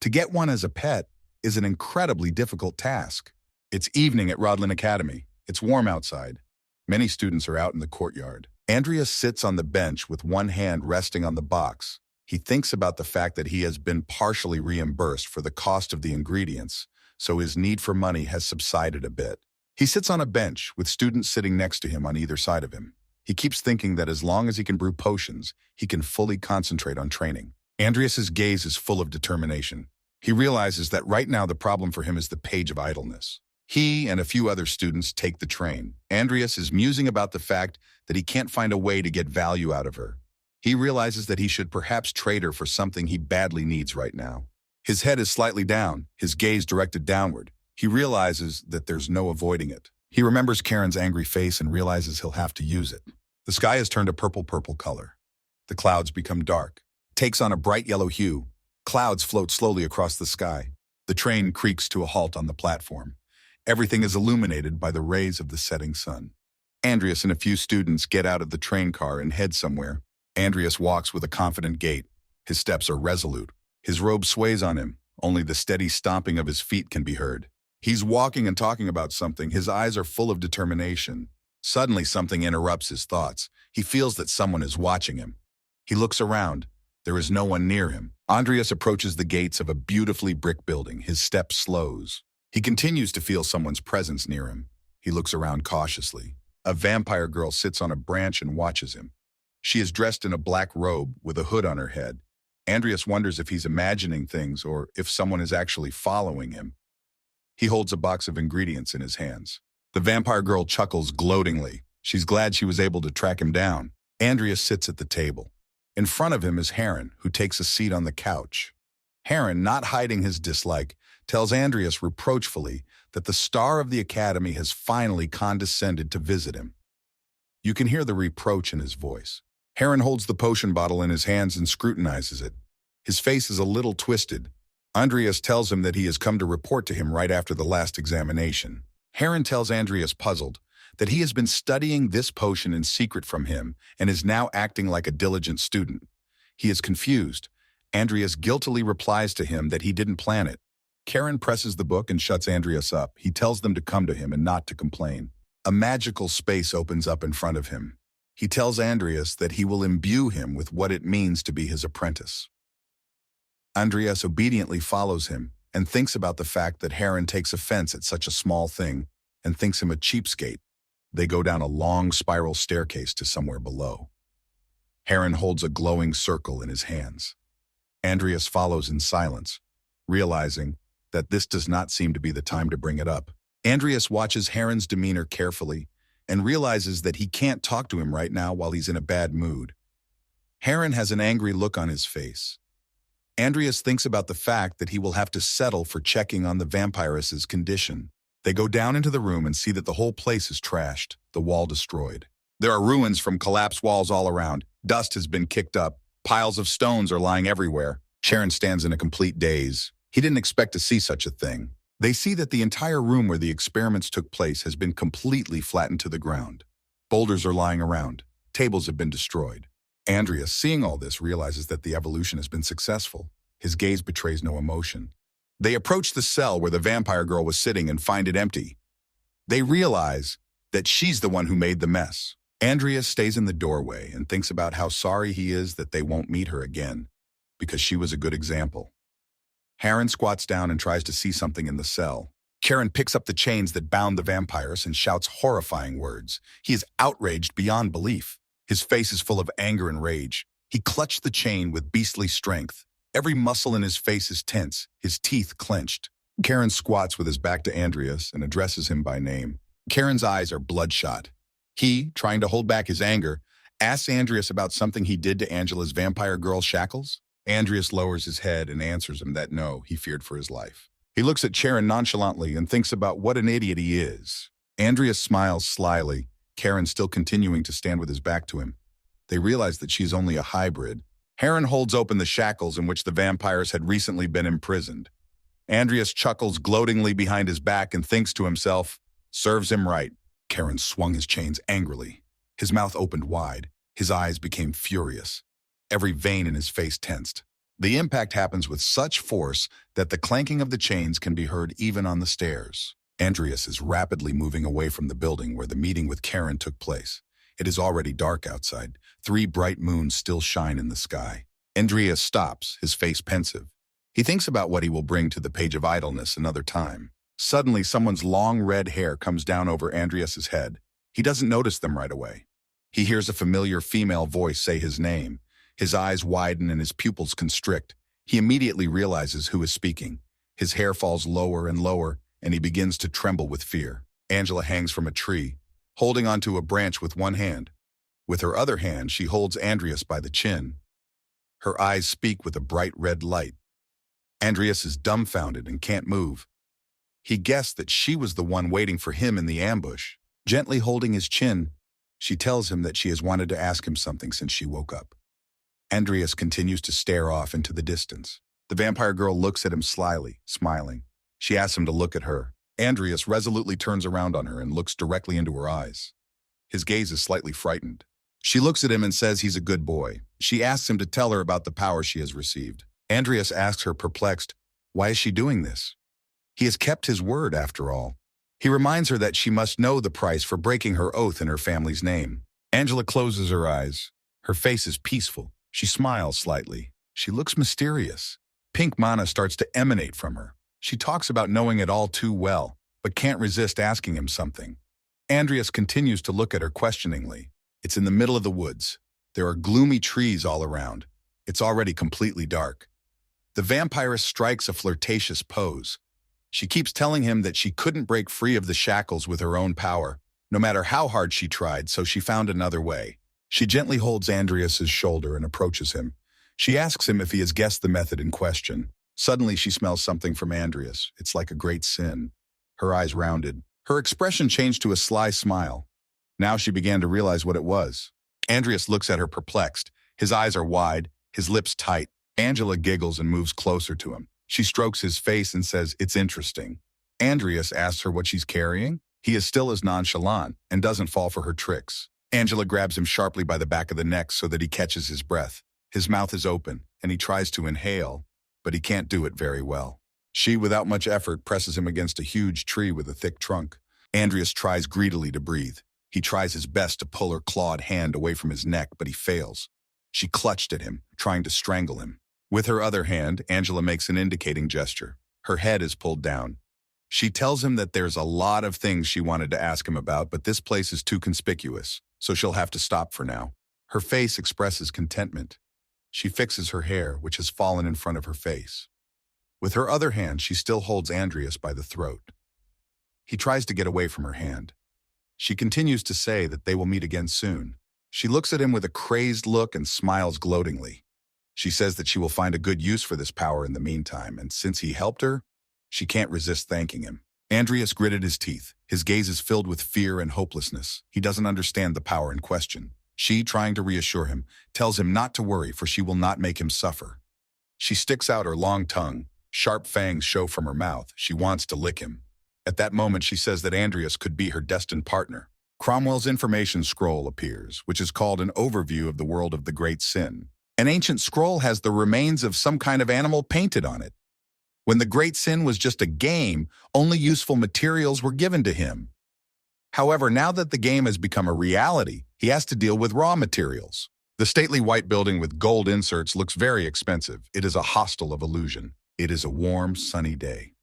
To get one as a pet is an incredibly difficult task. It's evening at Rodlin Academy. It's warm outside. Many students are out in the courtyard. Andreas sits on the bench with one hand resting on the box. He thinks about the fact that he has been partially reimbursed for the cost of the ingredients, so his need for money has subsided a bit. He sits on a bench with students sitting next to him on either side of him. He keeps thinking that as long as he can brew potions, he can fully concentrate on training. Andreas's gaze is full of determination. He realizes that right now the problem for him is the page of idleness. He and a few other students take the train. Andreas is musing about the fact that he can't find a way to get value out of her. He realizes that he should perhaps trade her for something he badly needs right now. His head is slightly down, his gaze directed downward. He realizes that there's no avoiding it. He remembers Karen's angry face and realizes he'll have to use it. The sky has turned a purple color. The clouds become dark. Takes on a bright yellow hue. Clouds float slowly across the sky. The train creaks to a halt on the platform. Everything is illuminated by the rays of the setting sun. Andreas and a few students get out of the train car and head somewhere. Andreas walks with a confident gait. His steps are resolute. His robe sways on him. Only the steady stomping of his feet can be heard. He's walking and talking about something. His eyes are full of determination. Suddenly, something interrupts his thoughts. He feels that someone is watching him. He looks around. There is no one near him. Andreas approaches the gates of a beautifully brick building. His step slows. He continues to feel someone's presence near him. He looks around cautiously. A vampire girl sits on a branch and watches him. She is dressed in a black robe with a hood on her head. Andreas wonders if he's imagining things or if someone is actually following him. He holds a box of ingredients in his hands. The vampire girl chuckles gloatingly. She's glad she was able to track him down. Andreas sits at the table. In front of him is Heron, who takes a seat on the couch. Heron, not hiding his dislike, tells Andreas reproachfully that the star of the academy has finally condescended to visit him. You can hear the reproach in his voice. Heron holds the potion bottle in his hands and scrutinizes it. His face is a little twisted. Andreas tells him that he has come to report to him right after the last examination. Heron tells Andreas, puzzled, that he has been studying this potion in secret from him and is now acting like a diligent student. He is confused. Andreas guiltily replies to him that he didn't plan it. Karen presses the book and shuts Andreas up. He tells them to come to him and not to complain. A magical space opens up in front of him. He tells Andreas that he will imbue him with what it means to be his apprentice. Andreas obediently follows him and thinks about the fact that Heron takes offense at such a small thing and thinks him a cheapskate. They go down a long spiral staircase to somewhere below. Heron holds a glowing circle in his hands. Andreas follows in silence, realizing that this does not seem to be the time to bring it up. Andreas watches Heron's demeanor carefully and realizes that he can't talk to him right now while he's in a bad mood. Heron has an angry look on his face. Andreas thinks about the fact that he will have to settle for checking on the vampiress's condition. They go down into the room and see that the whole place is trashed, the wall destroyed. There are ruins from collapsed walls all around. Dust has been kicked up. Piles of stones are lying everywhere. Sharon stands in a complete daze. He didn't expect to see such a thing. They see that the entire room where the experiments took place has been completely flattened to the ground. Boulders are lying around. Tables have been destroyed. Andreas, seeing all this, realizes that the evolution has been successful. His gaze betrays no emotion. They approach the cell where the vampire girl was sitting and find it empty. They realize that she's the one who made the mess. Andreas stays in the doorway and thinks about how sorry he is that they won't meet her again, because she was a good example. Heron squats down and tries to see something in the cell. Karen picks up the chains that bound the vampires and shouts horrifying words. He is outraged beyond belief. His face is full of anger and rage. He clutched the chain with beastly strength. Every muscle in his face is tense, his teeth clenched. Karen squats with his back to Andreas and addresses him by name. Karen's eyes are bloodshot. He, trying to hold back his anger, asks Andreas about something he did to Angela's vampire girl shackles. Andreas lowers his head and answers him that no, he feared for his life. He looks at Karen nonchalantly and thinks about what an idiot he is. Andreas smiles slyly, Karen still continuing to stand with his back to him. They realize that she's only a hybrid. Heron holds open the shackles in which the vampires had recently been imprisoned. Andreas chuckles gloatingly behind his back and thinks to himself, serves him right. Karen swung his chains angrily. His mouth opened wide. His eyes became furious. Every vein in his face tensed. The impact happens with such force that the clanking of the chains can be heard even on the stairs. Andreas is rapidly moving away from the building where the meeting with Karen took place. It is already dark outside. 3 bright moons still shine in the sky. Andreas stops, his face pensive. He thinks about what he will bring to the page of idleness another time. Suddenly, someone's long red hair comes down over Andreas's head. He doesn't notice them right away. He hears a familiar female voice say his name. His eyes widen and his pupils constrict. He immediately realizes who is speaking. His hair falls lower and lower, and he begins to tremble with fear. Angela hangs from a tree, holding onto a branch with one hand. With her other hand, she holds Andreas by the chin. Her eyes speak with a bright red light. Andreas is dumbfounded and can't move. He guessed that she was the one waiting for him in the ambush. Gently holding his chin, she tells him that she has wanted to ask him something since she woke up. Andreas continues to stare off into the distance. The vampire girl looks at him slyly, smiling. She asks him to look at her. Andreas resolutely turns around on her and looks directly into her eyes. His gaze is slightly frightened. She looks at him and says he's a good boy. She asks him to tell her about the power she has received. Andreas asks her, perplexed, why is she doing this? He has kept his word, after all. He reminds her that she must know the price for breaking her oath in her family's name. Angela closes her eyes. Her face is peaceful. She smiles slightly. She looks mysterious. Pink mana starts to emanate from her. She talks about knowing it all too well, but can't resist asking him something. Andreas continues to look at her questioningly. It's in the middle of the woods. There are gloomy trees all around. It's already completely dark. The vampiress strikes a flirtatious pose. She keeps telling him that she couldn't break free of the shackles with her own power, no matter how hard she tried, so she found another way. She gently holds Andreas's shoulder and approaches him. She asks him if he has guessed the method in question. Suddenly, she smells something from Andreas. It's like a great sin. Her eyes rounded. Her expression changed to a sly smile. Now she began to realize what it was. Andreas looks at her perplexed. His eyes are wide, his lips tight. Angela giggles and moves closer to him. She strokes his face and says, "It's interesting." Andreas asks her what she's carrying. He is still as nonchalant and doesn't fall for her tricks. Angela grabs him sharply by the back of the neck so that he catches his breath. His mouth is open, and he tries to inhale, but he can't do it very well. She, without much effort, presses him against a huge tree with a thick trunk. Andreas tries greedily to breathe. He tries his best to pull her clawed hand away from his neck, but he fails. She clutched at him, trying to strangle him. With her other hand, Angela makes an indicating gesture. Her head is pulled down. She tells him that there's a lot of things she wanted to ask him about, but this place is too conspicuous, so she'll have to stop for now. Her face expresses contentment. She fixes her hair, which has fallen in front of her face. With her other hand, she still holds Andreas by the throat. He tries to get away from her hand. She continues to say that they will meet again soon. She looks at him with a crazed look and smiles gloatingly. She says that she will find a good use for this power in the meantime, and since he helped her, she can't resist thanking him. Andreas gritted his teeth. His gaze is filled with fear and hopelessness. He doesn't understand the power in question. She, trying to reassure him, tells him not to worry, for she will not make him suffer. She sticks out her long tongue. Sharp fangs show from her mouth. She wants to lick him. At that moment, she says that Andreas could be her destined partner. Cromwell's information scroll appears, which is called an overview of the world of the Great Sin. An ancient scroll has the remains of some kind of animal painted on it. When the Great Sin was just a game, only useful materials were given to him. However, now that the game has become a reality, he has to deal with raw materials. The stately white building with gold inserts looks very expensive. It is a hostel of illusion. It is a warm, sunny day.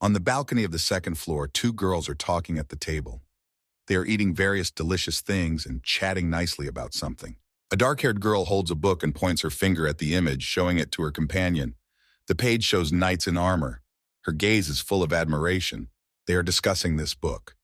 On the balcony of the second floor, two girls are talking at the table. They are eating various delicious things and chatting nicely about something. A dark-haired girl holds a book and points her finger at the image, showing it to her companion. The page shows knights in armor. Her gaze is full of admiration. They are discussing this book.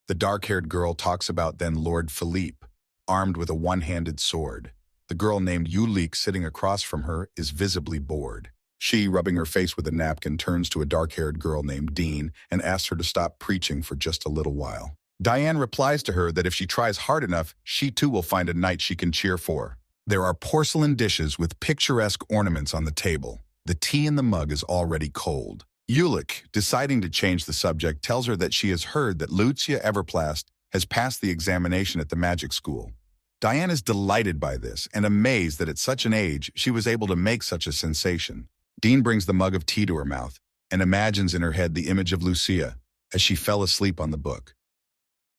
The dark-haired girl talks about then Lord Philippe, armed with a one-handed sword. The girl named Yulik sitting across from her is visibly bored. She, rubbing her face with a napkin, turns to a dark-haired girl named Dean and asks her to stop preaching for just a little while. Diane replies to her that if she tries hard enough, she too will find a knight she can cheer for. There are porcelain dishes with picturesque ornaments on the table. The tea in the mug is already cold. Yulik, deciding to change the subject, tells her that she has heard that Lucia Everplast has passed the examination at the magic school. Diane is delighted by this and amazed that at such an age she was able to make such a sensation. Dean brings the mug of tea to her mouth and imagines in her head the image of Lucia as she fell asleep on the book.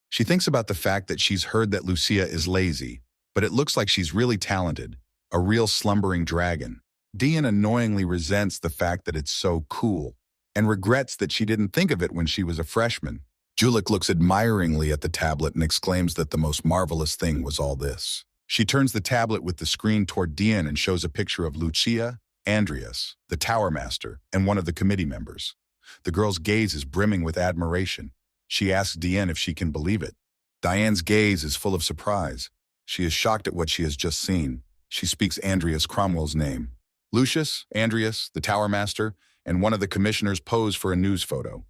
She thinks about the fact that she's heard that Lucia is lazy, but it looks like she's really talented, a real slumbering dragon. Dean annoyingly resents the fact that it's so cool and regrets that she didn't think of it when she was a freshman. Julik looks admiringly at the tablet and exclaims that the most marvelous thing was all this. She turns the tablet with the screen toward Dean and shows a picture of Lucia, Andreas, the tower master, and one of the committee members. The girl's gaze is brimming with admiration. She asks Diane if she can believe it. Diane's gaze is full of surprise. She is shocked at what she has just seen. She speaks Andreas Cromwell's name. Lucius, Andreas, the tower master, and one of the commissioners pose for a news photo.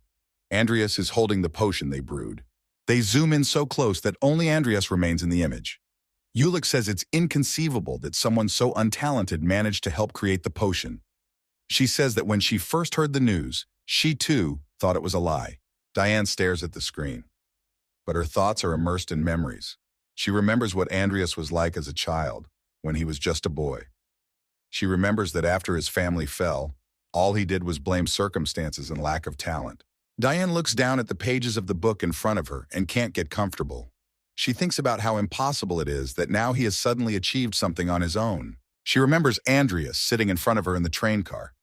Andreas is holding the potion they brewed. They zoom in so close that only Andreas remains in the image. Yulik says it's inconceivable that someone so untalented managed to help create the potion. She says that when she first heard the news, she too thought it was a lie. Diane stares at the screen, but her thoughts are immersed in memories. She remembers what Andreas was like as a child, when he was just a boy. She remembers that after his family fell, all he did was blame circumstances and lack of talent. Diane looks down at the pages of the book in front of her and can't get comfortable. She thinks about how impossible it is that now he has suddenly achieved something on his own. She remembers Andreas sitting in front of her in the train car.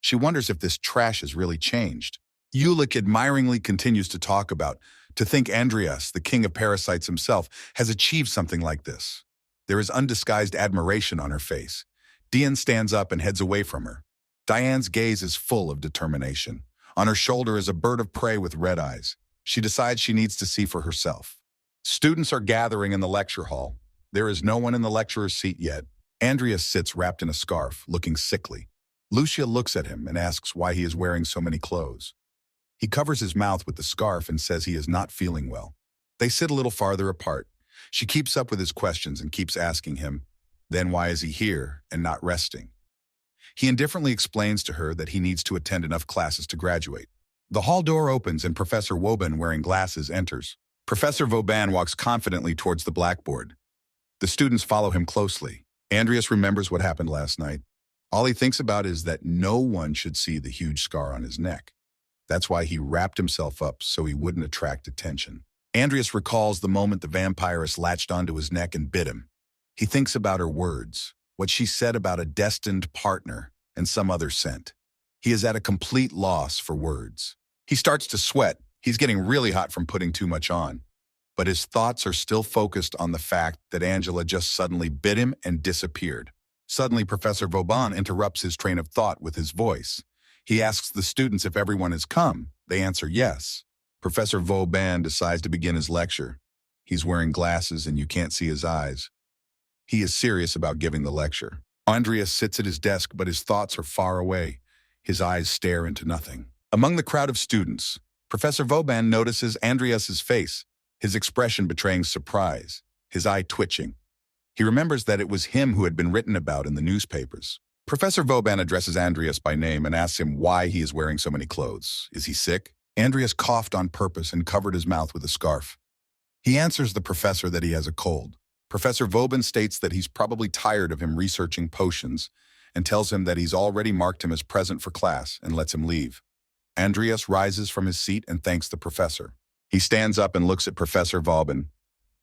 She wonders if this trash has really changed. Yulik admiringly continues to talk about, to think Andreas, the king of parasites himself, has achieved something like this. There is undisguised admiration on her face. Diane stands up and heads away from her. Diane's gaze is full of determination. On her shoulder is a bird of prey with red eyes. She decides she needs to see for herself. Students are gathering in the lecture hall. There is no one in the lecturer's seat yet. Andreas sits wrapped in a scarf, looking sickly. Lucia looks at him and asks why he is wearing so many clothes. He covers his mouth with the scarf and says he is not feeling well. They sit a little farther apart. She keeps up with his questions and keeps asking him, then why is he here and not resting? He indifferently explains to her that he needs to attend enough classes to graduate. The hall door opens and Professor Woban, wearing glasses, enters. Professor Vauban walks confidently towards the blackboard. The students follow him closely. Andreas remembers what happened last night. All he thinks about is that no one should see the huge scar on his neck. That's why he wrapped himself up so he wouldn't attract attention. Andreas recalls the moment the vampiress latched onto his neck and bit him. He thinks about her words, what she said about a destined partner and some other scent. He is at a complete loss for words. He starts to sweat. He's getting really hot from putting too much on. But his thoughts are still focused on the fact that Angela just suddenly bit him and disappeared. Suddenly, Professor Vauban interrupts his train of thought with his voice. He asks the students if everyone has come. They answer yes. Professor Vauban decides to begin his lecture. He's wearing glasses and you can't see his eyes. He is serious about giving the lecture. Andreas sits at his desk, but his thoughts are far away. His eyes stare into nothing. Among the crowd of students, Professor Vauban notices Andreas's face, his expression betraying surprise, his eye twitching. He remembers that it was him who had been written about in the newspapers. Professor Vauban addresses Andreas by name and asks him why he is wearing so many clothes. Is he sick? Andreas coughed on purpose and covered his mouth with a scarf. He answers the professor that he has a cold. Professor Vauban states that he's probably tired of him researching potions and tells him that he's already marked him as present for class and lets him leave. Andreas rises from his seat and thanks the professor. He stands up and looks at Professor Vauban.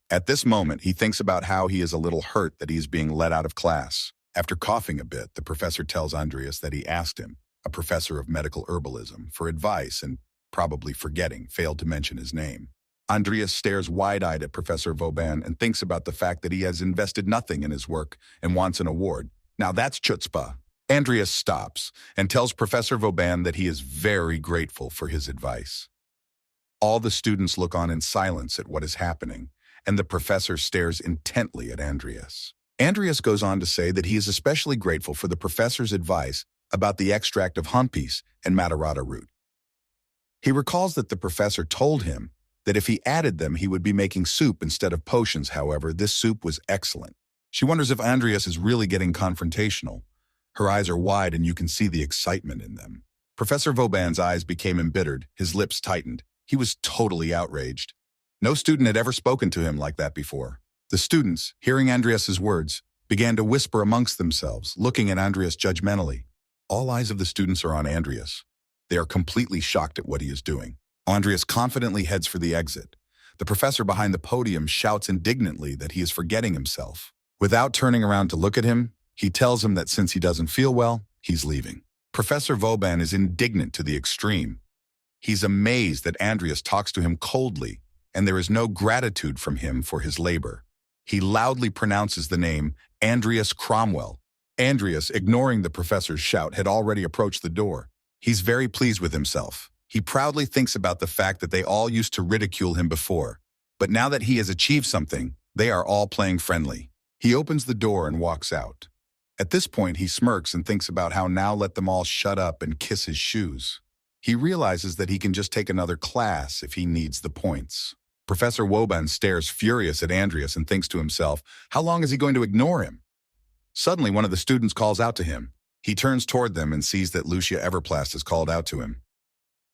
At this moment, he thinks about how he is a little hurt that he is being let out of class. After coughing a bit, the professor tells Andreas that he asked him, a professor of medical herbalism, for advice and, probably forgetting, failed to mention his name. Andreas stares wide-eyed at Professor Vauban and thinks about the fact that he has invested nothing in his work and wants an award. Now that's chutzpah. Andreas stops and tells Professor Vauban that he is very grateful for his advice. All the students look on in silence at what is happening, and the professor stares intently at Andreas. Andreas goes on to say that he is especially grateful for the professor's advice about the extract of humpis and matarata root. He recalls that the professor told him that if he added them, he would be making soup instead of potions. However, this soup was excellent. She wonders if Andreas is really getting confrontational. Her eyes are wide and you can see the excitement in them. Professor Vauban's eyes became embittered, his lips tightened. He was totally outraged. No student had ever spoken to him like that before. The students, hearing Andreas's words, began to whisper amongst themselves, looking at Andreas judgmentally. All eyes of the students are on Andreas. They are completely shocked at what he is doing. Andreas confidently heads for the exit. The professor behind the podium shouts indignantly that he is forgetting himself. Without turning around to look at him, he tells him that since he doesn't feel well, he's leaving. Professor Vauban is indignant to the extreme. He's amazed that Andreas talks to him coldly, and there is no gratitude from him for his labor. He loudly pronounces the name Andreas Cromwell. Andreas, ignoring the professor's shout, had already approached the door. He's very pleased with himself. He proudly thinks about the fact that they all used to ridicule him before, but now that he has achieved something, they are all playing friendly. He opens the door and walks out. At this point, he smirks and thinks about how now let them all shut up and kiss his shoes. He realizes that he can just take another class if he needs the points. Professor Woban stares furious at Andreas and thinks to himself, how long is he going to ignore him? Suddenly, one of the students calls out to him. He turns toward them and sees that Lucia Everplast has called out to him.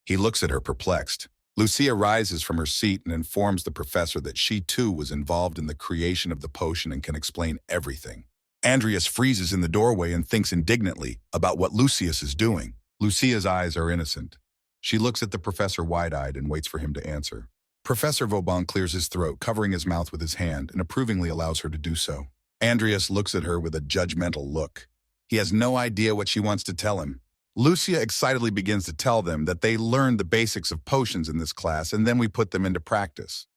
He looks at her perplexed. Lucia rises from her seat and informs the professor that she too was involved in the creation of the potion and can explain everything. Andreas freezes in the doorway and thinks indignantly about what Lucius is doing. Lucia's eyes are innocent. She looks at the professor wide-eyed and waits for him to answer. Professor Vauban clears his throat, covering his mouth with his hand, and approvingly allows her to do so. Andreas looks at her with a judgmental look. He has no idea what she wants to tell him. Lucia excitedly begins to tell them that they learned the basics of potions in this class and then we put them into practice.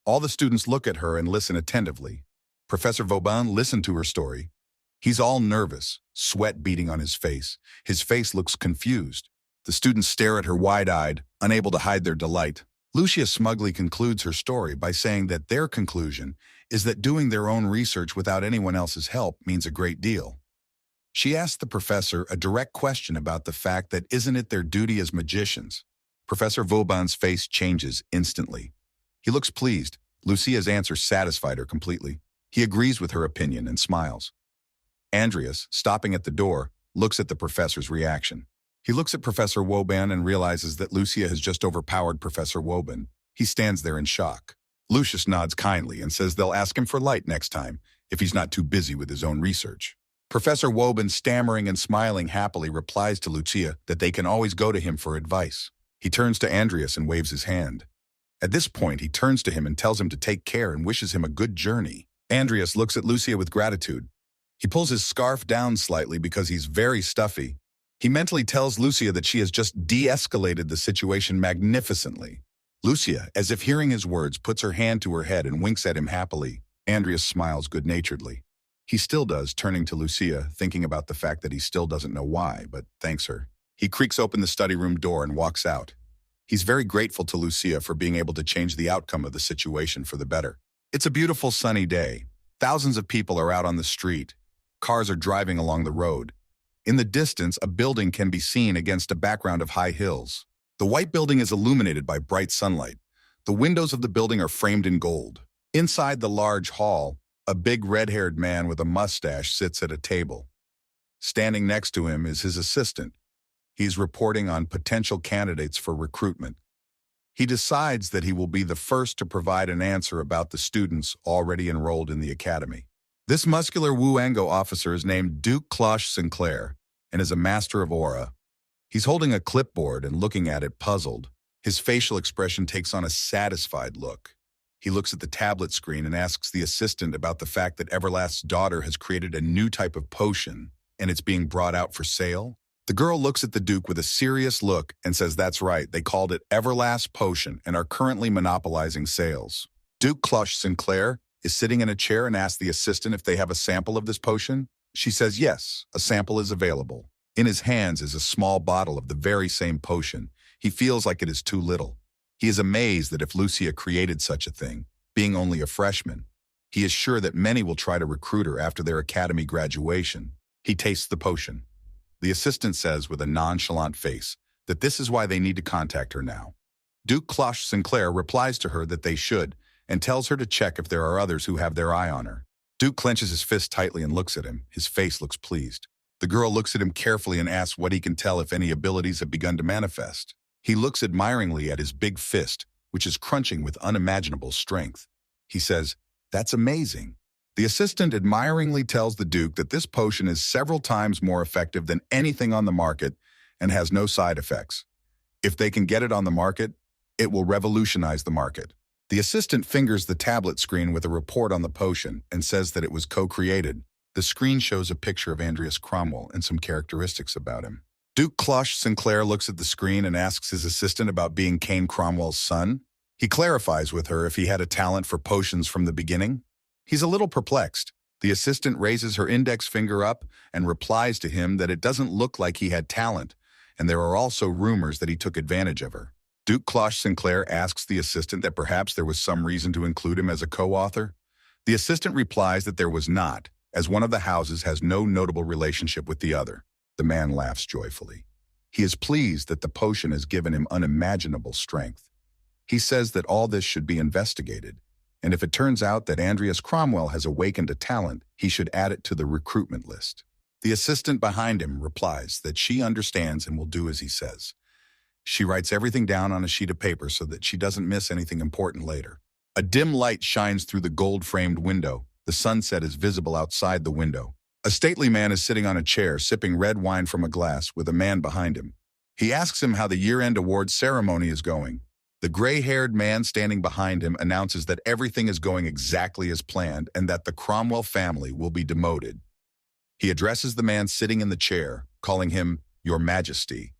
All the students look at her and listen attentively. Professor Vauban listened to her story. He's all nervous, sweat beading on his face. His face looks confused. The students stare at her wide-eyed, unable to hide their delight. Lucia smugly concludes her story by saying that their conclusion is that doing their own research without anyone else's help means a great deal. She asked the professor a direct question about the fact that isn't it their duty as magicians? Professor Vauban's face changes instantly. He looks pleased, Lucia's answer satisfied her completely. He agrees with her opinion and smiles. Andreas, stopping at the door, looks at the professor's reaction. He looks at Professor Woban and realizes that Lucia has just overpowered Professor Woban. He stands there in shock. Lucius nods kindly and says they'll ask him for light next time, if he's not too busy with his own research. Professor Woban, stammering and smiling happily, replies to Lucia that they can always go to him for advice. He turns to Andreas and waves his hand. At this point, he turns to him and tells him to take care and wishes him a good journey. Andreas looks at Lucia with gratitude. He pulls his scarf down slightly because he's very stuffy. He mentally tells Lucia that she has just de-escalated the situation magnificently. Lucia, as if hearing his words, puts her hand to her head and winks at him happily. Andreas smiles good-naturedly. He still does, turning to Lucia, thinking about the fact that he still doesn't know why, but thanks her. He creaks open the study room door and walks out. He's very grateful to Lucia for being able to change the outcome of the situation for the better. It's a beautiful sunny day. Thousands of people are out on the street. Cars are driving along the road. In the distance, a building can be seen against a background of high hills. The white building is illuminated by bright sunlight. The windows of the building are framed in gold. Inside the large hall, a big red-haired man with a mustache sits at a table. Standing next to him is his assistant. He's reporting on potential candidates for recruitment. He decides that he will be the first to provide an answer about the students already enrolled in the academy. This muscular Wuango officer is named Duke Klosh Sinclair and is a master of aura. He's holding a clipboard and looking at it puzzled. His facial expression takes on a satisfied look. He looks at the tablet screen and asks the assistant about the fact that Everlast's daughter has created a new type of potion and it's being brought out for sale. The girl looks at the Duke with a serious look and says that's right, they called it Everlast Potion and are currently monopolizing sales. Duke Klosh Sinclair is sitting in a chair and asks the assistant if they have a sample of this potion. She says yes, a sample is available. In his hands is a small bottle of the very same potion. He feels like it is too little. He is amazed that if Lucia created such a thing, being only a freshman, he is sure that many will try to recruit her after their academy graduation. He tastes the potion. The assistant says with a nonchalant face that this is why they need to contact her now. Duke Klosh Sinclair replies to her that they should and tells her to check if there are others who have their eye on her. Duke clenches his fist tightly and looks at him. His face looks pleased. The girl looks at him carefully and asks what he can tell if any abilities have begun to manifest. He looks admiringly at his big fist, which is crunching with unimaginable strength. He says, "That's amazing." The assistant admiringly tells the Duke that this potion is several times more effective than anything on the market and has no side effects. If they can get it on the market, it will revolutionize the market. The assistant fingers the tablet screen with a report on the potion and says that it was co-created. The screen shows a picture of Andreas Cromwell and some characteristics about him. Duke Klosh Sinclair looks at the screen and asks his assistant about being Kane Cromwell's son. He clarifies with her if he had a talent for potions from the beginning. He's a little perplexed. The assistant raises her index finger up and replies to him that it doesn't look like he had talent, and there are also rumors that he took advantage of her. Duke Klosh Sinclair asks the assistant that perhaps there was some reason to include him as a co-author. The assistant replies that there was not, as one of the houses has no notable relationship with the other. The man laughs joyfully. He is pleased that the potion has given him unimaginable strength. He says that all this should be investigated, and if it turns out that Andreas Cromwell has awakened a talent, he should add it to the recruitment list. The assistant behind him replies that she understands and will do as he says. She writes everything down on a sheet of paper so that she doesn't miss anything important later. A dim light shines through the gold-framed window. The sunset is visible outside the window. A stately man is sitting on a chair, sipping red wine from a glass with a man behind him. He asks him how the year-end awards ceremony is going. The gray-haired man standing behind him announces that everything is going exactly as planned and that the Cromwell family will be demoted. He addresses the man sitting in the chair, calling him Your Majesty.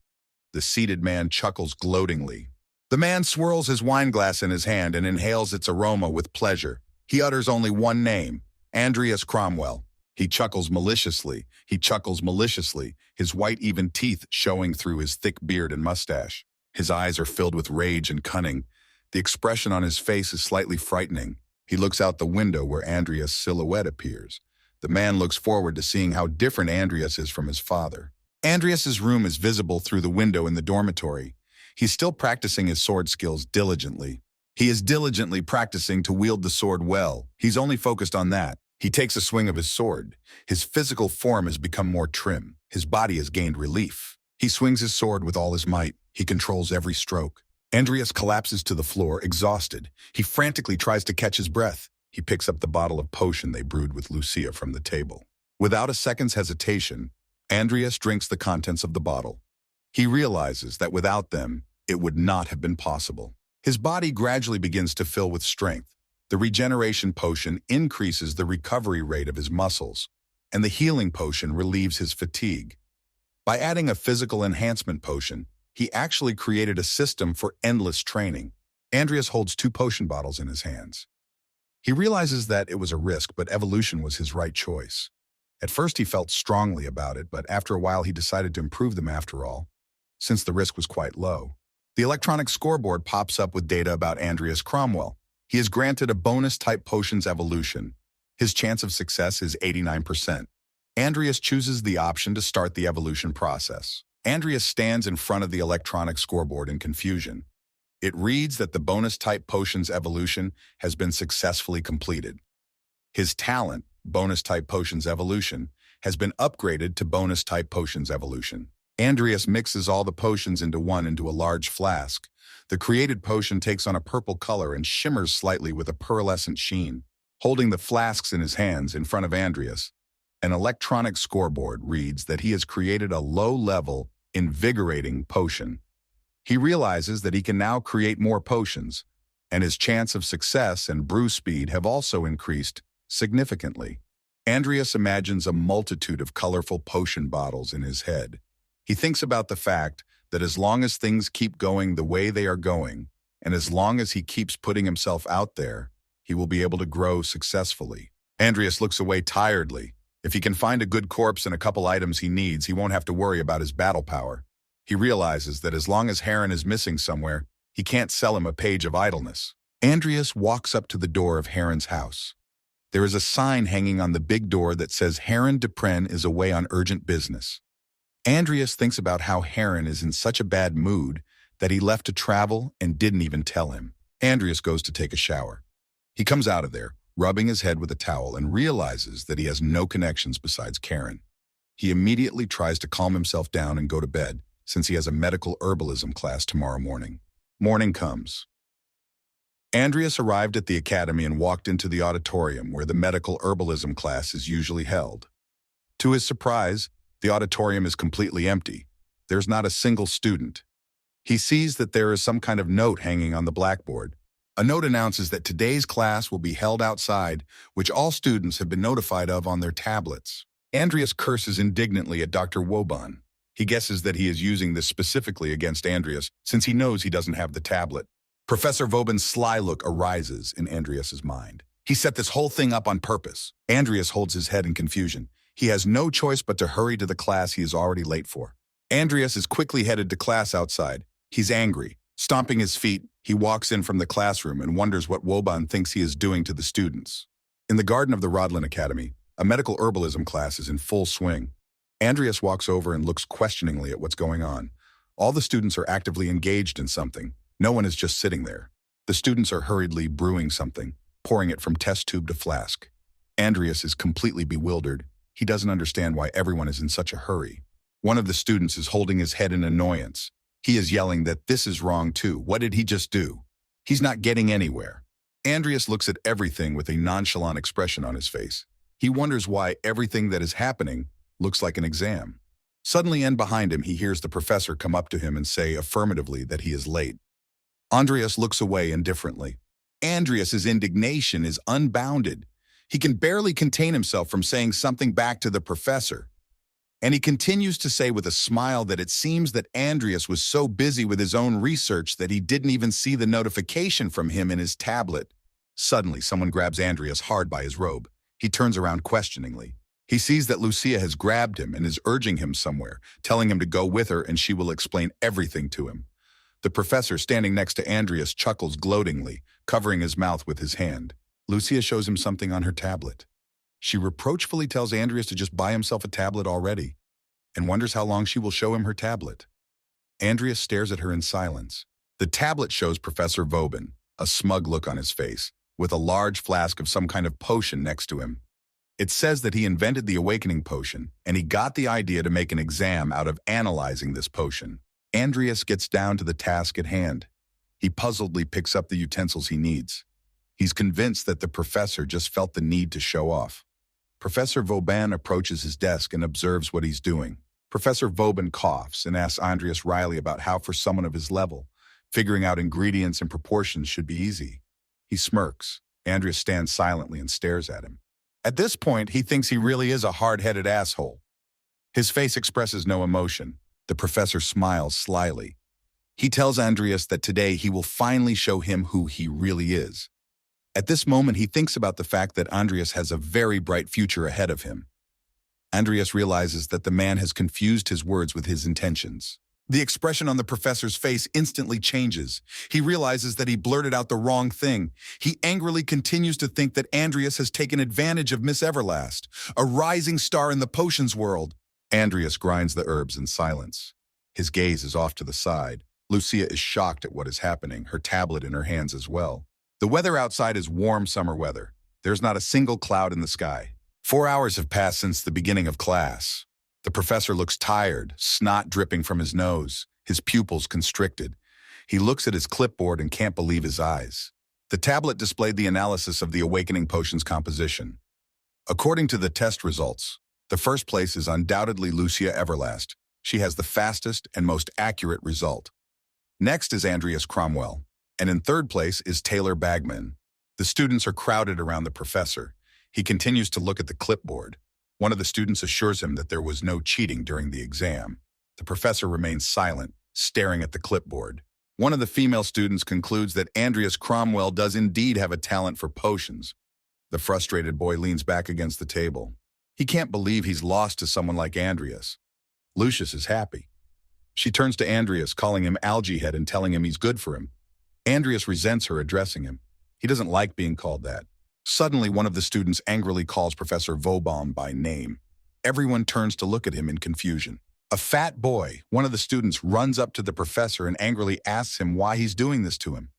The seated man chuckles gloatingly. The man swirls his wineglass in his hand and inhales its aroma with pleasure. He utters only one name, Andreas Cromwell. He chuckles maliciously, his white even teeth showing through his thick beard and mustache. His eyes are filled with rage and cunning. The expression on his face is slightly frightening. He looks out the window where Andreas' silhouette appears. The man looks forward to seeing how different Andreas is from his father. Andreas's room is visible through the window in the dormitory. He's still practicing his sword skills diligently. He is diligently practicing to wield the sword well. He's only focused on that. He takes a swing of his sword. His physical form has become more trim. His body has gained relief. He swings his sword with all his might. He controls every stroke. Andreas collapses to the floor, exhausted. He frantically tries to catch his breath. He picks up the bottle of potion they brewed with Lucia from the table. Without a second's hesitation, Andreas drinks the contents of the bottle. He realizes that without them, it would not have been possible. His body gradually begins to fill with strength. The regeneration potion increases the recovery rate of his muscles, and the healing potion relieves his fatigue. By adding a physical enhancement potion, he actually created a system for endless training. Andreas holds 2 potion bottles in his hands. He realizes that it was a risk, but evolution was his right choice. At first he felt strongly about it, but after a while he decided to improve them after all, since the risk was quite low. The electronic scoreboard pops up with data about Andreas Cromwell. He is granted a bonus-type potions evolution. His chance of success is 89%. Andreas chooses the option to start the evolution process. Andreas stands in front of the electronic scoreboard in confusion. It reads that the bonus-type potions evolution has been successfully completed. His talent, bonus-type potions evolution, has been upgraded to bonus-type potions evolution. Andreas mixes all the potions into a large flask. The created potion takes on a purple color and shimmers slightly with a pearlescent sheen. Holding the flasks in his hands in front of Andreas, an electronic scoreboard reads that he has created a low-level, invigorating potion. He realizes that he can now create more potions, and his chance of success and brew speed have also increased significantly. Andreas imagines a multitude of colorful potion bottles in his head. He thinks about the fact that as long as things keep going the way they are going, and as long as he keeps putting himself out there, he will be able to grow successfully. Andreas looks away tiredly. If he can find a good corpse and a couple items he needs, he won't have to worry about his battle power. He realizes that as long as Heron is missing somewhere, he can't sell him a page of idleness. Andreas walks up to the door of Heron's house. There is a sign hanging on the big door that says Heron Dupren is away on urgent business. Andreas thinks about how Heron is in such a bad mood that he left to travel and didn't even tell him. Andreas goes to take a shower. He comes out of there, rubbing his head with a towel, and realizes that he has no connections besides Karen. He immediately tries to calm himself down and go to bed, since he has a medical herbalism class tomorrow morning. Morning comes. Andreas arrived at the academy and walked into the auditorium where the medical herbalism class is usually held. To his surprise, the auditorium is completely empty. There's not a single student. He sees that there is some kind of note hanging on the blackboard. A note announces that today's class will be held outside, which all students have been notified of on their tablets. Andreas curses indignantly at Dr. Woban. He guesses that he is using this specifically against Andreas, since he knows he doesn't have the tablet. Professor Woban's sly look arises in Andreas's mind. He set this whole thing up on purpose. Andreas holds his head in confusion. He has no choice but to hurry to the class he is already late for. Andreas is quickly headed to class outside. He's angry. Stomping his feet, he walks in from the classroom and wonders what Woban thinks he is doing to the students. In the garden of the Rodlin Academy, a medical herbalism class is in full swing. Andreas walks over and looks questioningly at what's going on. All the students are actively engaged in something. No one is just sitting there. The students are hurriedly brewing something, pouring it from test tube to flask. Andreas is completely bewildered. He doesn't understand why everyone is in such a hurry. One of the students is holding his head in annoyance. He is yelling that this is wrong too. What did he just do? He's not getting anywhere. Andreas looks at everything with a nonchalant expression on his face. He wonders why everything that is happening looks like an exam. Suddenly, and behind him, he hears the professor come up to him and say affirmatively that he is late. Andreas looks away indifferently. Andreas's indignation is unbounded. He can barely contain himself from saying something back to the professor. And he continues to say with a smile that it seems that Andreas was so busy with his own research that he didn't even see the notification from him in his tablet. Suddenly, someone grabs Andreas hard by his robe. He turns around questioningly. He sees that Lucia has grabbed him and is urging him somewhere, telling him to go with her and she will explain everything to him. The professor, standing next to Andreas, chuckles gloatingly, covering his mouth with his hand. Lucia shows him something on her tablet. She reproachfully tells Andreas to just buy himself a tablet already, and wonders how long she will show him her tablet. Andreas stares at her in silence. The tablet shows Professor Woban, a smug look on his face, with a large flask of some kind of potion next to him. It says that he invented the awakening potion, and he got the idea to make an exam out of analyzing this potion. Andreas gets down to the task at hand. He puzzledly picks up the utensils he needs. He's convinced that the professor just felt the need to show off. Professor Vauban approaches his desk and observes what he's doing. Professor Vauban coughs and asks Andreas Riley about how, for someone of his level, figuring out ingredients and proportions should be easy. He smirks. Andreas stands silently and stares at him. At this point, he thinks he really is a hard-headed asshole. His face expresses no emotion. The professor smiles slyly. He tells Andreas that today he will finally show him who he really is. At this moment, he thinks about the fact that Andreas has a very bright future ahead of him. Andreas realizes that the man has confused his words with his intentions. The expression on the professor's face instantly changes. He realizes that he blurted out the wrong thing. He angrily continues to think that Andreas has taken advantage of Miss Everlast, a rising star in the potions world. Andreas grinds the herbs in silence. His gaze is off to the side. Lucia is shocked at what is happening, her tablet in her hands as well. The weather outside is warm summer weather. There's not a single cloud in the sky. 4 hours have passed since the beginning of class. The professor looks tired, snot dripping from his nose, his pupils constricted. He looks at his clipboard and can't believe his eyes. The tablet displayed the analysis of the awakening potion's composition. According to the test results, the first place is undoubtedly Lucia Everlast. She has the fastest and most accurate result. Next is Andreas Cromwell, and in third place is Taylor Bagman. The students are crowded around the professor. He continues to look at the clipboard. One of the students assures him that there was no cheating during the exam. The professor remains silent, staring at the clipboard. One of the female students concludes that Andreas Cromwell does indeed have a talent for potions. The frustrated boy leans back against the table. He can't believe he's lost to someone like Andreas. Lucius is happy. She turns to Andreas, calling him algae head and telling him he's good for him. Andreas resents her addressing him. He doesn't like being called that. Suddenly, one of the students angrily calls Professor Vauban by name. Everyone turns to look at him in confusion. A fat boy, one of the students, runs up to the professor and angrily asks him why he's doing this to him.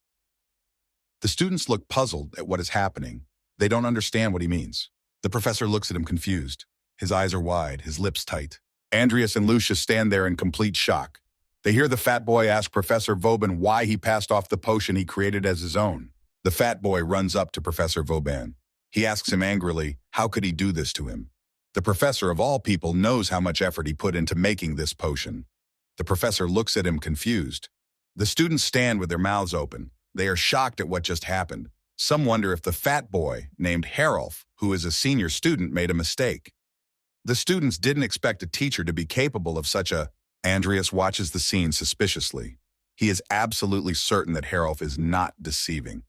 The students look puzzled at what is happening. They don't understand what he means. The professor looks at him confused. His eyes are wide, his lips tight. Andreas and Lucius stand there in complete shock. They hear the fat boy ask Professor Vauban why he passed off the potion he created as his own. The fat boy runs up to Professor Vauban. He asks him angrily, how could he do this to him? The professor, of all people, knows how much effort he put into making this potion. The professor looks at him confused. The students stand with their mouths open. They are shocked at what just happened. Some wonder if the fat boy, named Harolf, who is a senior student, made a mistake. The students didn't expect a teacher to be capable of such a... Andreas watches the scene suspiciously. He is absolutely certain that Harolf is not deceiving.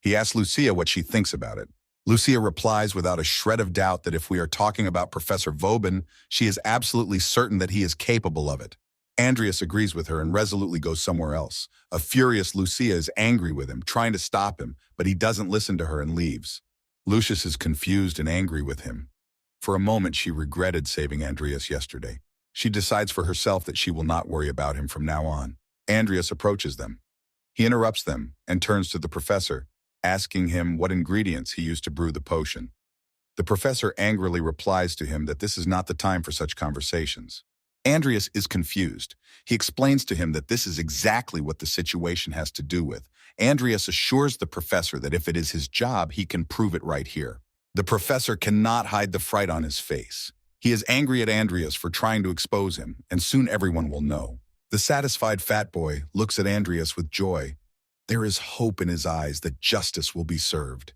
He asks Lucia what she thinks about it. Lucia replies without a shred of doubt that if we are talking about Professor Vauban, she is absolutely certain that he is capable of it. Andreas agrees with her and resolutely goes somewhere else. A furious Lucia is angry with him, trying to stop him, but he doesn't listen to her and leaves. Lucius is confused and angry with him. For a moment, she regretted saving Andreas yesterday. She decides for herself that she will not worry about him from now on. Andreas approaches them. He interrupts them and turns to the professor, asking him what ingredients he used to brew the potion. The professor angrily replies to him that this is not the time for such conversations. Andreas is confused. He explains to him that this is exactly what the situation has to do with. Andreas assures the professor that if it is his job, he can prove it right here. The professor cannot hide the fright on his face. He is angry at Andreas for trying to expose him, and soon everyone will know. The satisfied fat boy looks at Andreas with joy. There is hope in his eyes that justice will be served.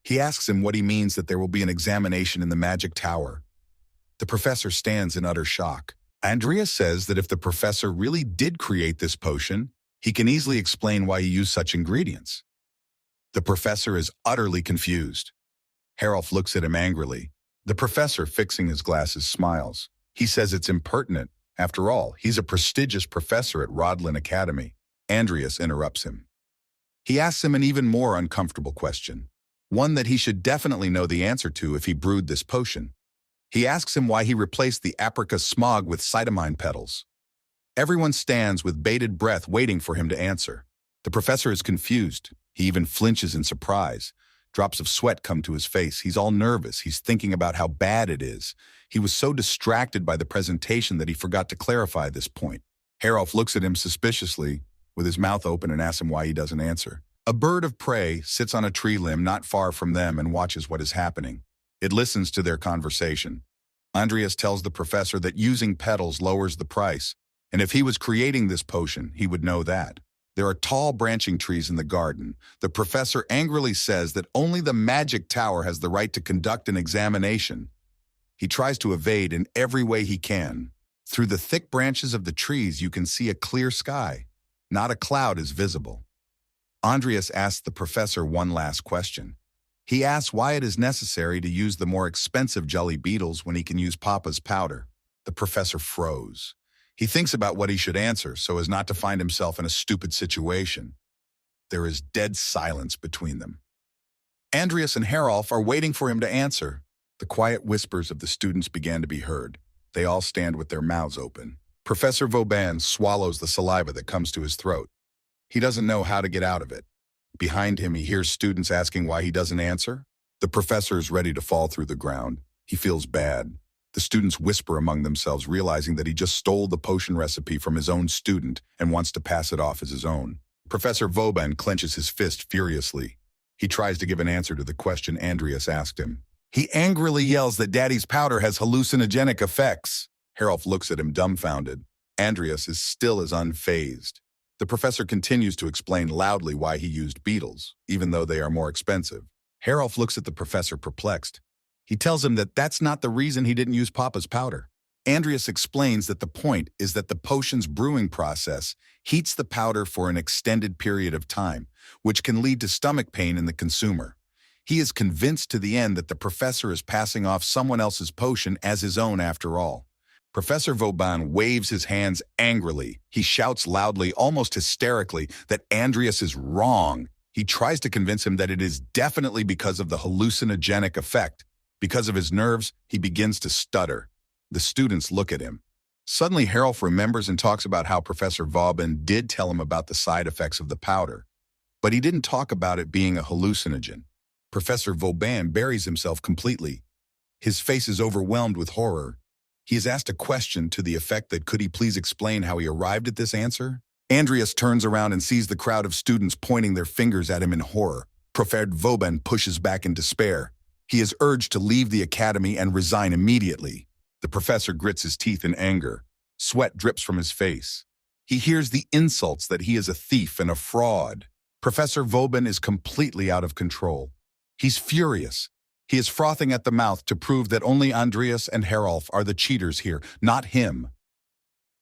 He asks him what he means that there will be an examination in the magic tower. The professor stands in utter shock. Andreas says that if the professor really did create this potion, he can easily explain why he used such ingredients. The professor is utterly confused. Harolf looks at him angrily. The professor, fixing his glasses, smiles. He says it's impertinent. After all, he's a prestigious professor at Rodlin Academy. Andreas interrupts him. He asks him an even more uncomfortable question, one that he should definitely know the answer to if he brewed this potion. He asks him why he replaced the apricot smog with cytomine petals. Everyone stands with bated breath waiting for him to answer. The professor is confused. He even flinches in surprise. Drops of sweat come to his face. He's all nervous. He's thinking about how bad it is. He was so distracted by the presentation that he forgot to clarify this point. Herolf looks at him suspiciously, with his mouth open, and asks him why he doesn't answer. A bird of prey sits on a tree limb not far from them and watches what is happening. It listens to their conversation. Andreas tells the professor that using petals lowers the price, and if he was creating this potion, he would know that. There are tall branching trees in the garden. The professor angrily says that only the magic tower has the right to conduct an examination. He tries to evade in every way he can. Through the thick branches of the trees, you can see a clear sky. Not a cloud is visible. Andreas asks the professor one last question. He asks why it is necessary to use the more expensive jelly beetles when he can use Papa's powder. The professor froze. He thinks about what he should answer so as not to find himself in a stupid situation. There is dead silence between them. Andreas and Herolf are waiting for him to answer. The quiet whispers of the students began to be heard. They all stand with their mouths open. Professor Vauban swallows the saliva that comes to his throat. He doesn't know how to get out of it. Behind him, he hears students asking why he doesn't answer. The professor is ready to fall through the ground. He feels bad. The students whisper among themselves, realizing that he just stole the potion recipe from his own student and wants to pass it off as his own. Professor Vauban clenches his fist furiously. He tries to give an answer to the question Andreas asked him. He angrily yells that Daddy's powder has hallucinogenic effects. Herolf looks at him dumbfounded. Andreas is still as unfazed. The professor continues to explain loudly why he used beetles, even though they are more expensive. Herolf looks at the professor perplexed. He tells him that that's not the reason he didn't use Papa's powder. Andreas explains that the point is that the potion's brewing process heats the powder for an extended period of time, which can lead to stomach pain in the consumer. He is convinced to the end that the professor is passing off someone else's potion as his own after all. Professor Vauban waves his hands angrily. He shouts loudly, almost hysterically, that Andreas is wrong. He tries to convince him that it is definitely because of the hallucinogenic effect. Because of his nerves, he begins to stutter. The students look at him. Suddenly, Herolf remembers and talks about how Professor Vauban did tell him about the side effects of the powder, but he didn't talk about it being a hallucinogen. Professor Vauban buries himself completely. His face is overwhelmed with horror. He is asked a question to the effect that could he please explain how he arrived at this answer? Andreas turns around and sees the crowd of students pointing their fingers at him in horror. Professor Vauban pushes back in despair. He is urged to leave the academy and resign immediately. The professor grits his teeth in anger. Sweat drips from his face. He hears the insults that he is a thief and a fraud. Professor Vauban is completely out of control. He's furious. He is frothing at the mouth to prove that only Andreas and Herolf are the cheaters here, not him.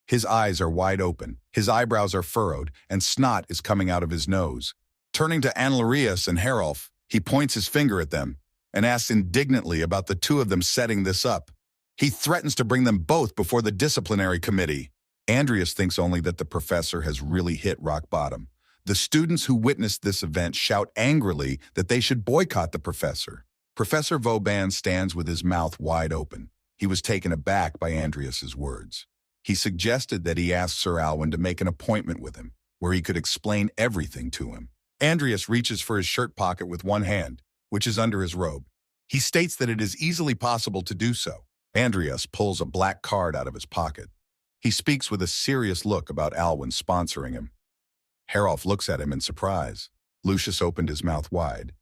His eyes are wide open, his eyebrows are furrowed, and snot is coming out of his nose. Turning to Andreas and Herolf, he points his finger at them and asks indignantly about the two of them setting this up. He threatens to bring them both before the disciplinary committee. Andreas thinks only that the professor has really hit rock bottom. The students who witnessed this event shout angrily that they should boycott the professor. Professor Vauban stands with his mouth wide open. He was taken aback by Andreas's words. He suggested that he ask Sir Alwyn to make an appointment with him, where he could explain everything to him. Andreas reaches for his shirt pocket with one hand, which is under his robe. He states that it is easily possible to do so. Andreas pulls a black card out of his pocket. He speaks with a serious look about Alwyn sponsoring him. Herolf looks at him in surprise. Lucius opened his mouth wide.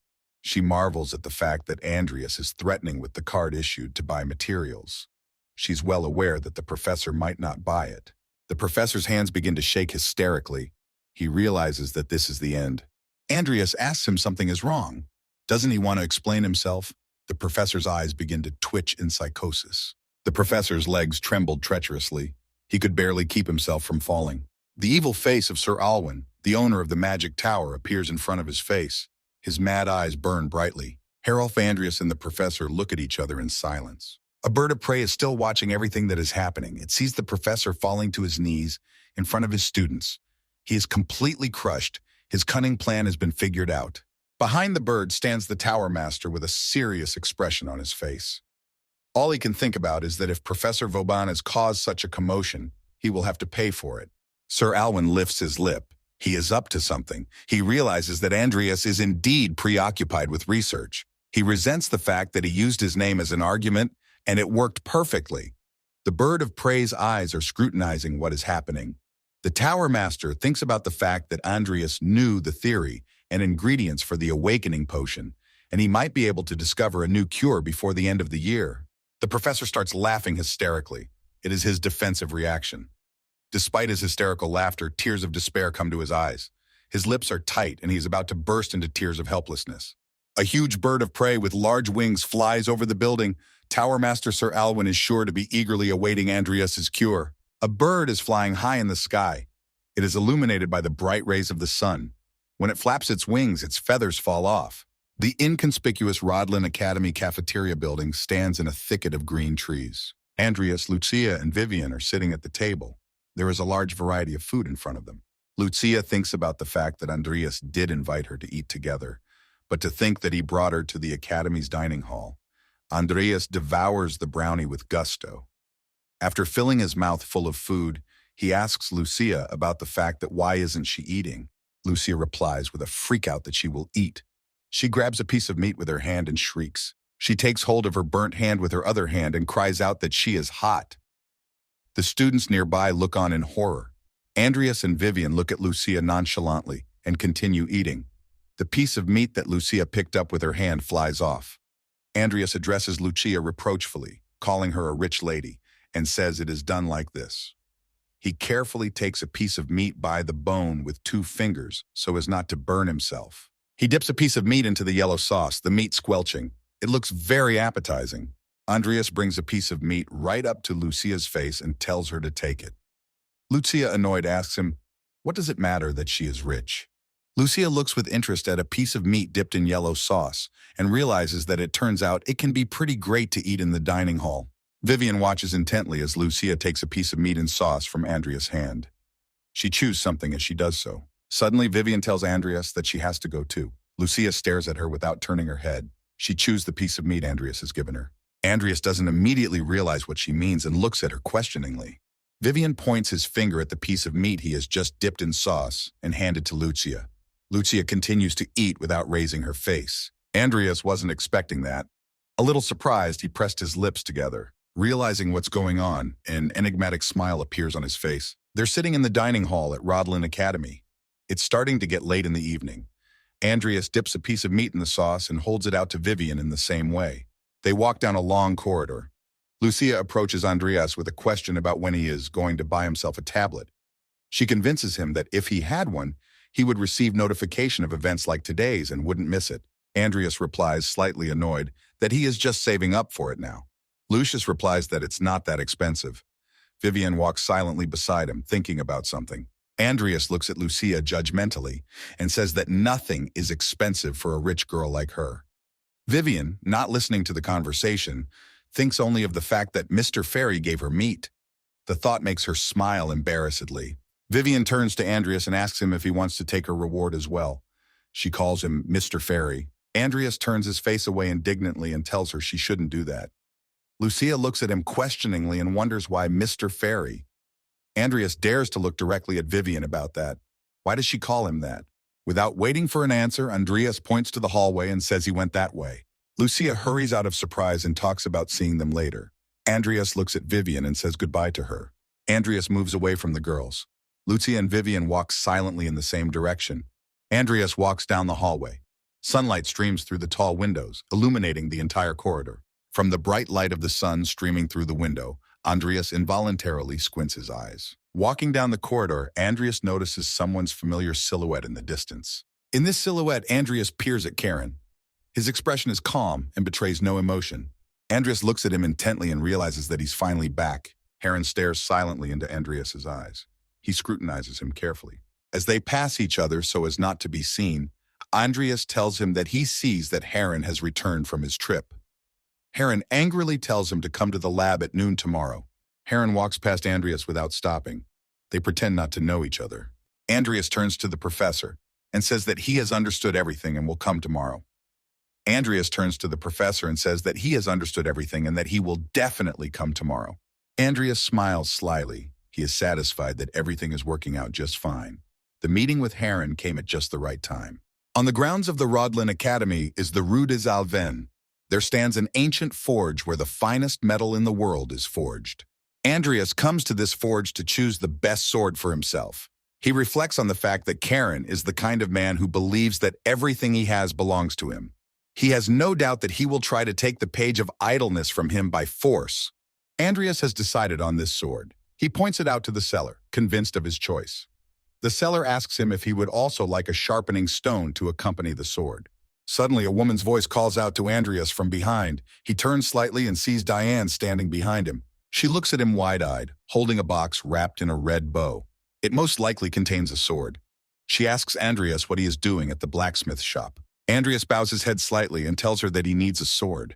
She marvels at the fact that Andreas is threatening with the card issued to buy materials. She's well aware that the professor might not buy it. The professor's hands begin to shake hysterically. He realizes that this is the end. Andreas asks him something is wrong. Doesn't he want to explain himself? The professor's eyes begin to twitch in psychosis. The professor's legs trembled treacherously. He could barely keep himself from falling. The evil face of Sir Alwyn, the owner of the magic tower, appears in front of his face. His mad eyes burn brightly. Herolf, Andreas, and the professor look at each other in silence. A bird of prey is still watching everything that is happening. It sees the professor falling to his knees in front of his students. He is completely crushed. His cunning plan has been figured out. Behind the bird stands the tower master with a serious expression on his face. All he can think about is that if Professor Vauban has caused such a commotion, he will have to pay for it. Sir Alwyn lifts his lip. He is up to something. He realizes that Andreas is indeed preoccupied with research. He resents the fact that he used his name as an argument, and it worked perfectly. The bird of prey's eyes are scrutinizing what is happening. The Tower Master thinks about the fact that Andreas knew the theory and ingredients for the awakening potion, and he might be able to discover a new cure before the end of the year. The professor starts laughing hysterically. It is his defensive reaction. Despite his hysterical laughter, tears of despair come to his eyes. His lips are tight, and he is about to burst into tears of helplessness. A huge bird of prey with large wings flies over the building. Tower Master Sir Alwyn is sure to be eagerly awaiting Andreas's cure. A bird is flying high in the sky. It is illuminated by the bright rays of the sun. When it flaps its wings, its feathers fall off. The inconspicuous Rodlin Academy cafeteria building stands in a thicket of green trees. Andreas, Lucia, and Vivian are sitting at the table. There is a large variety of food in front of them. Lucia thinks about the fact that Andreas did invite her to eat together, but to think that he brought her to the Academy's dining hall. Andreas devours the brownie with gusto. After filling his mouth full of food, he asks Lucia about the fact that why isn't she eating. Lucia replies with a freak-out that she will eat. She grabs a piece of meat with her hand and shrieks. She takes hold of her burnt hand with her other hand and cries out that she is hot. The students nearby look on in horror. Andreas and Vivian look at Lucia nonchalantly and continue eating. The piece of meat that Lucia picked up with her hand flies off. Andreas addresses Lucia reproachfully, calling her a rich lady, and says it is done like this. He carefully takes a piece of meat by the bone with 2 fingers so as not to burn himself. He dips a piece of meat into the yellow sauce, the meat squelching. It looks very appetizing. Andreas brings a piece of meat right up to Lucia's face and tells her to take it. Lucia, annoyed, asks him, "What does it matter that she is rich?" Lucia looks with interest at a piece of meat dipped in yellow sauce and realizes that it turns out it can be pretty great to eat in the dining hall. Vivian watches intently as Lucia takes a piece of meat and sauce from Andreas' hand. She chews something as she does so. Suddenly, Vivian tells Andreas that she has to go too. Lucia stares at her without turning her head. She chews the piece of meat Andreas has given her. Andreas doesn't immediately realize what she means and looks at her questioningly. Vivian points his finger at the piece of meat he has just dipped in sauce and handed to Lucia. Lucia continues to eat without raising her face. Andreas wasn't expecting that. A little surprised, he pressed his lips together. Realizing what's going on, an enigmatic smile appears on his face. They're sitting in the dining hall at Rodlin Academy. It's starting to get late in the evening. Andreas dips a piece of meat in the sauce and holds it out to Vivian in the same way. They walk down a long corridor. Lucia approaches Andreas with a question about when he is going to buy himself a tablet. She convinces him that if he had one, he would receive notification of events like today's and wouldn't miss it. Andreas replies, slightly annoyed, that he is just saving up for it now. Lucius replies that it's not that expensive. Vivian walks silently beside him, thinking about something. Andreas looks at Lucia judgmentally and says that nothing is expensive for a rich girl like her. Vivian, not listening to the conversation, thinks only of the fact that Mr. Fairy gave her meat. The thought makes her smile embarrassedly. Vivian turns to Andreas and asks him if he wants to take her reward as well. She calls him Mr. Fairy. Andreas turns his face away indignantly and tells her she shouldn't do that. Lucia looks at him questioningly and wonders why Mr. Fairy. Andreas dares to look directly at Vivian about that. Why does she call him that? Without waiting for an answer, Andreas points to the hallway and says he went that way. Lucia hurries out of surprise and talks about seeing them later. Andreas looks at Vivian and says goodbye to her. Andreas moves away from the girls. Lucia and Vivian walk silently in the same direction. Andreas walks down the hallway. Sunlight streams through the tall windows, illuminating the entire corridor. From the bright light of the sun streaming through the window, Andreas involuntarily squints his eyes. Walking down the corridor, Andreas notices someone's familiar silhouette in the distance. In this silhouette, Andreas peers at Karen. His expression is calm and betrays no emotion. Andreas looks at him intently and realizes that he's finally back. Karen stares silently into Andreas's eyes. He scrutinizes him carefully. As they pass each other so as not to be seen, Andreas tells him that he sees that Heron has returned from his trip. Heron angrily tells him to come to the lab at noon tomorrow. Heron walks past Andreas without stopping. They pretend not to know each other. Andreas turns to the professor and says that he has understood everything and will come tomorrow. Andreas turns to the professor and says that he has understood everything and that he will definitely come tomorrow. Andreas smiles slyly. He is satisfied that everything is working out just fine. The meeting with Heron came at just the right time. On the grounds of the Rodlin Academy is the Rue des Alvins. There stands an ancient forge where the finest metal in the world is forged. Andreas comes to this forge to choose the best sword for himself. He reflects on the fact that Karen is the kind of man who believes that everything he has belongs to him. He has no doubt that he will try to take the page of idleness from him by force. Andreas has decided on this sword. He points it out to the seller, convinced of his choice. The seller asks him if he would also like a sharpening stone to accompany the sword. Suddenly, a woman's voice calls out to Andreas from behind. He turns slightly and sees Diane standing behind him. She looks at him wide-eyed, holding a box wrapped in a red bow. It most likely contains a sword. She asks Andreas what he is doing at the blacksmith shop. Andreas bows his head slightly and tells her that he needs a sword.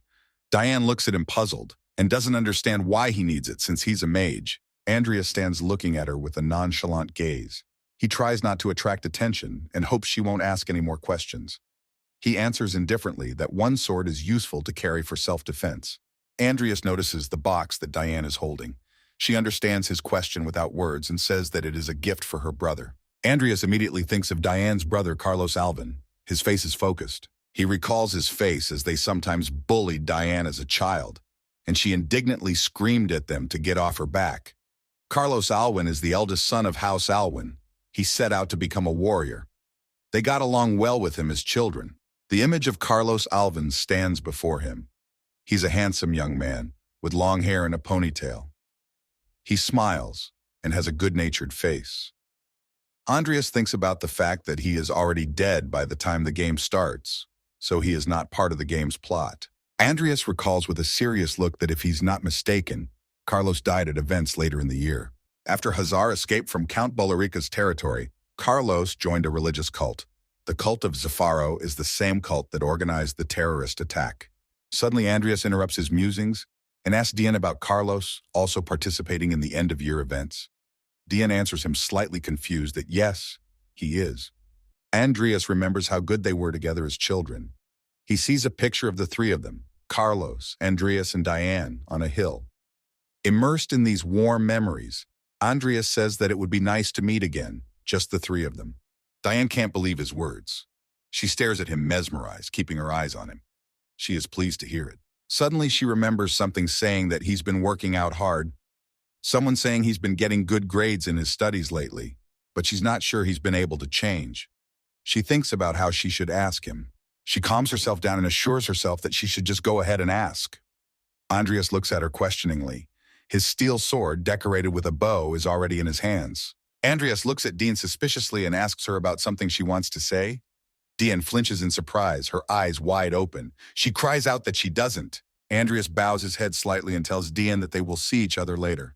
Diane looks at him puzzled and doesn't understand why he needs it since he's a mage. Andreas stands looking at her with a nonchalant gaze. He tries not to attract attention and hopes she won't ask any more questions. He answers indifferently that one sword is useful to carry for self-defense. Andreas notices the box that Diane is holding. She understands his question without words and says that it is a gift for her brother. Andreas immediately thinks of Diane's brother, Carlos Alvin. His face is focused. He recalls his face as they sometimes bullied Diane as a child, and she indignantly screamed at them to get off her back. Carlos Alvin is the eldest son of House Alvin. He set out to become a warrior. They got along well with him as children. The image of Carlos Alvin stands before him. He's a handsome young man with long hair and a ponytail. He smiles and has a good-natured face. Andreas thinks about the fact that he is already dead by the time the game starts, so he is not part of the game's plot. Andreas recalls with a serious look that if he's not mistaken, Carlos died at events later in the year. After Hazar escaped from Count Bolarica's territory, Carlos joined a religious cult. The cult of Zafaro is the same cult that organized the terrorist attack. Suddenly, Andreas interrupts his musings and asks Diane about Carlos, also participating in the end-of-year events. Diane answers him slightly confused that yes, he is. Andreas remembers how good they were together as children. He sees a picture of the three of them, Carlos, Andreas, and Diane, on a hill. Immersed in these warm memories, Andreas says that it would be nice to meet again, just the three of them. Diane can't believe his words. She stares at him mesmerized, keeping her eyes on him. She is pleased to hear it. Suddenly, she remembers something saying that he's been working out hard. Someone saying he's been getting good grades in his studies lately, but she's not sure he's been able to change. She thinks about how she should ask him. She calms herself down and assures herself that she should just go ahead and ask. Andreas looks at her questioningly. His steel sword, decorated with a bow, is already in his hands. Andreas looks at Dean suspiciously and asks her about something she wants to say. Dean flinches in surprise, her eyes wide open. She cries out that she doesn't. Andreas bows his head slightly and tells Dean that they will see each other later.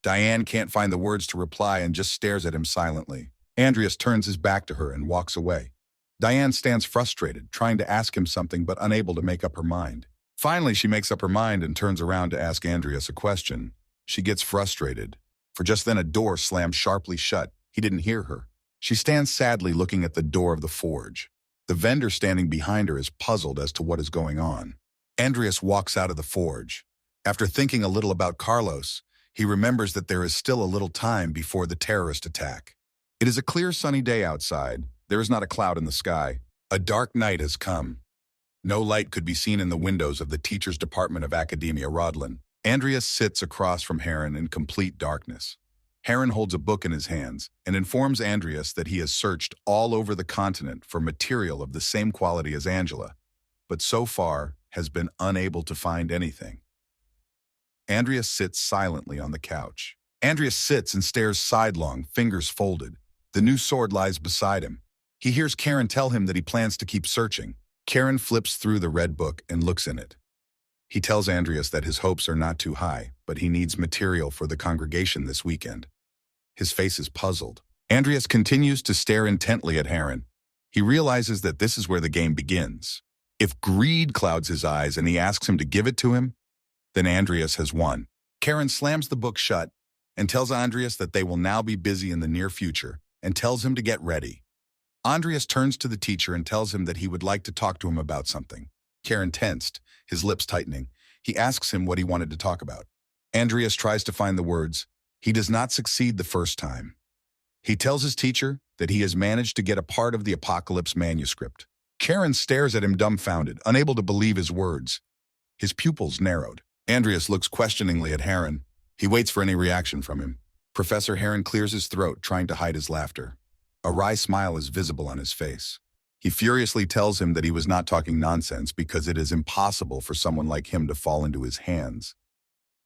Diane can't find the words to reply and just stares at him silently. Andreas turns his back to her and walks away. Diane stands frustrated, trying to ask him something but unable to make up her mind. Finally, she makes up her mind and turns around to ask Andreas a question. She gets frustrated, for just then a door slams sharply shut. He didn't hear her. She stands sadly looking at the door of the forge. The vendor standing behind her is puzzled as to what is going on. Andreas walks out of the forge. After thinking a little about Carlos, he remembers that there is still a little time before the terrorist attack. It is a clear sunny day outside. There is not a cloud in the sky. A dark night has come. No light could be seen in the windows of the teacher's department of Academia Rodlin. Andreas sits across from Heron in complete darkness. Heron holds a book in his hands and informs Andreas that he has searched all over the continent for material of the same quality as Angela, but so far has been unable to find anything. Andreas sits silently on the couch. Andreas sits and stares sidelong, fingers folded. The new sword lies beside him. He hears Karen tell him that he plans to keep searching. Karen flips through the red book and looks in it. He tells Andreas that his hopes are not too high, but he needs material for the congregation this weekend. His face is puzzled. Andreas continues to stare intently at Heron. He realizes that this is where the game begins. If greed clouds his eyes and he asks him to give it to him, then Andreas has won. Karen slams the book shut and tells Andreas that they will now be busy in the near future and tells him to get ready. Andreas turns to the teacher and tells him that he would like to talk to him about something. Karen tensed, his lips tightening. He asks him what he wanted to talk about. Andreas tries to find the words. He does not succeed the first time. He tells his teacher that he has managed to get a part of the Apocalypse manuscript. Karen stares at him dumbfounded, unable to believe his words. His pupils narrowed. Andreas looks questioningly at Heron. He waits for any reaction from him. Professor Heron clears his throat, trying to hide his laughter. A wry smile is visible on his face. He furiously tells him that he was not talking nonsense because it is impossible for someone like him to fall into his hands.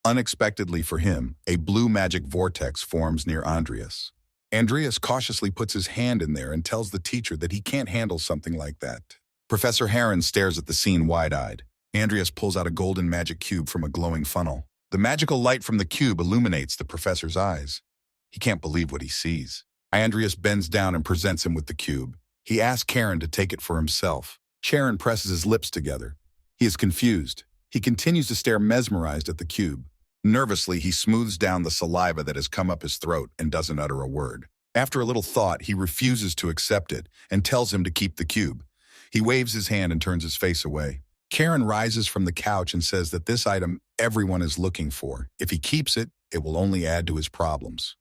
Unexpectedly for him, a blue magic vortex forms near Andreas. Andreas cautiously puts his hand in there and tells the teacher that he can't handle something like that. Professor Heron stares at the scene wide-eyed. Andreas pulls out a golden magic cube from a glowing funnel. The magical light from the cube illuminates the professor's eyes. He can't believe what he sees. Andreas bends down and presents him with the cube. He asks Karen to take it for himself. Karen presses his lips together. He is confused. He continues to stare mesmerized at the cube. Nervously, he smooths down the saliva that has come up his throat and doesn't utter a word. After a little thought, he refuses to accept it and tells him to keep the cube. He waves his hand and turns his face away. Karen rises from the couch and says that this item everyone is looking for. If he keeps it, it will only add to his problems.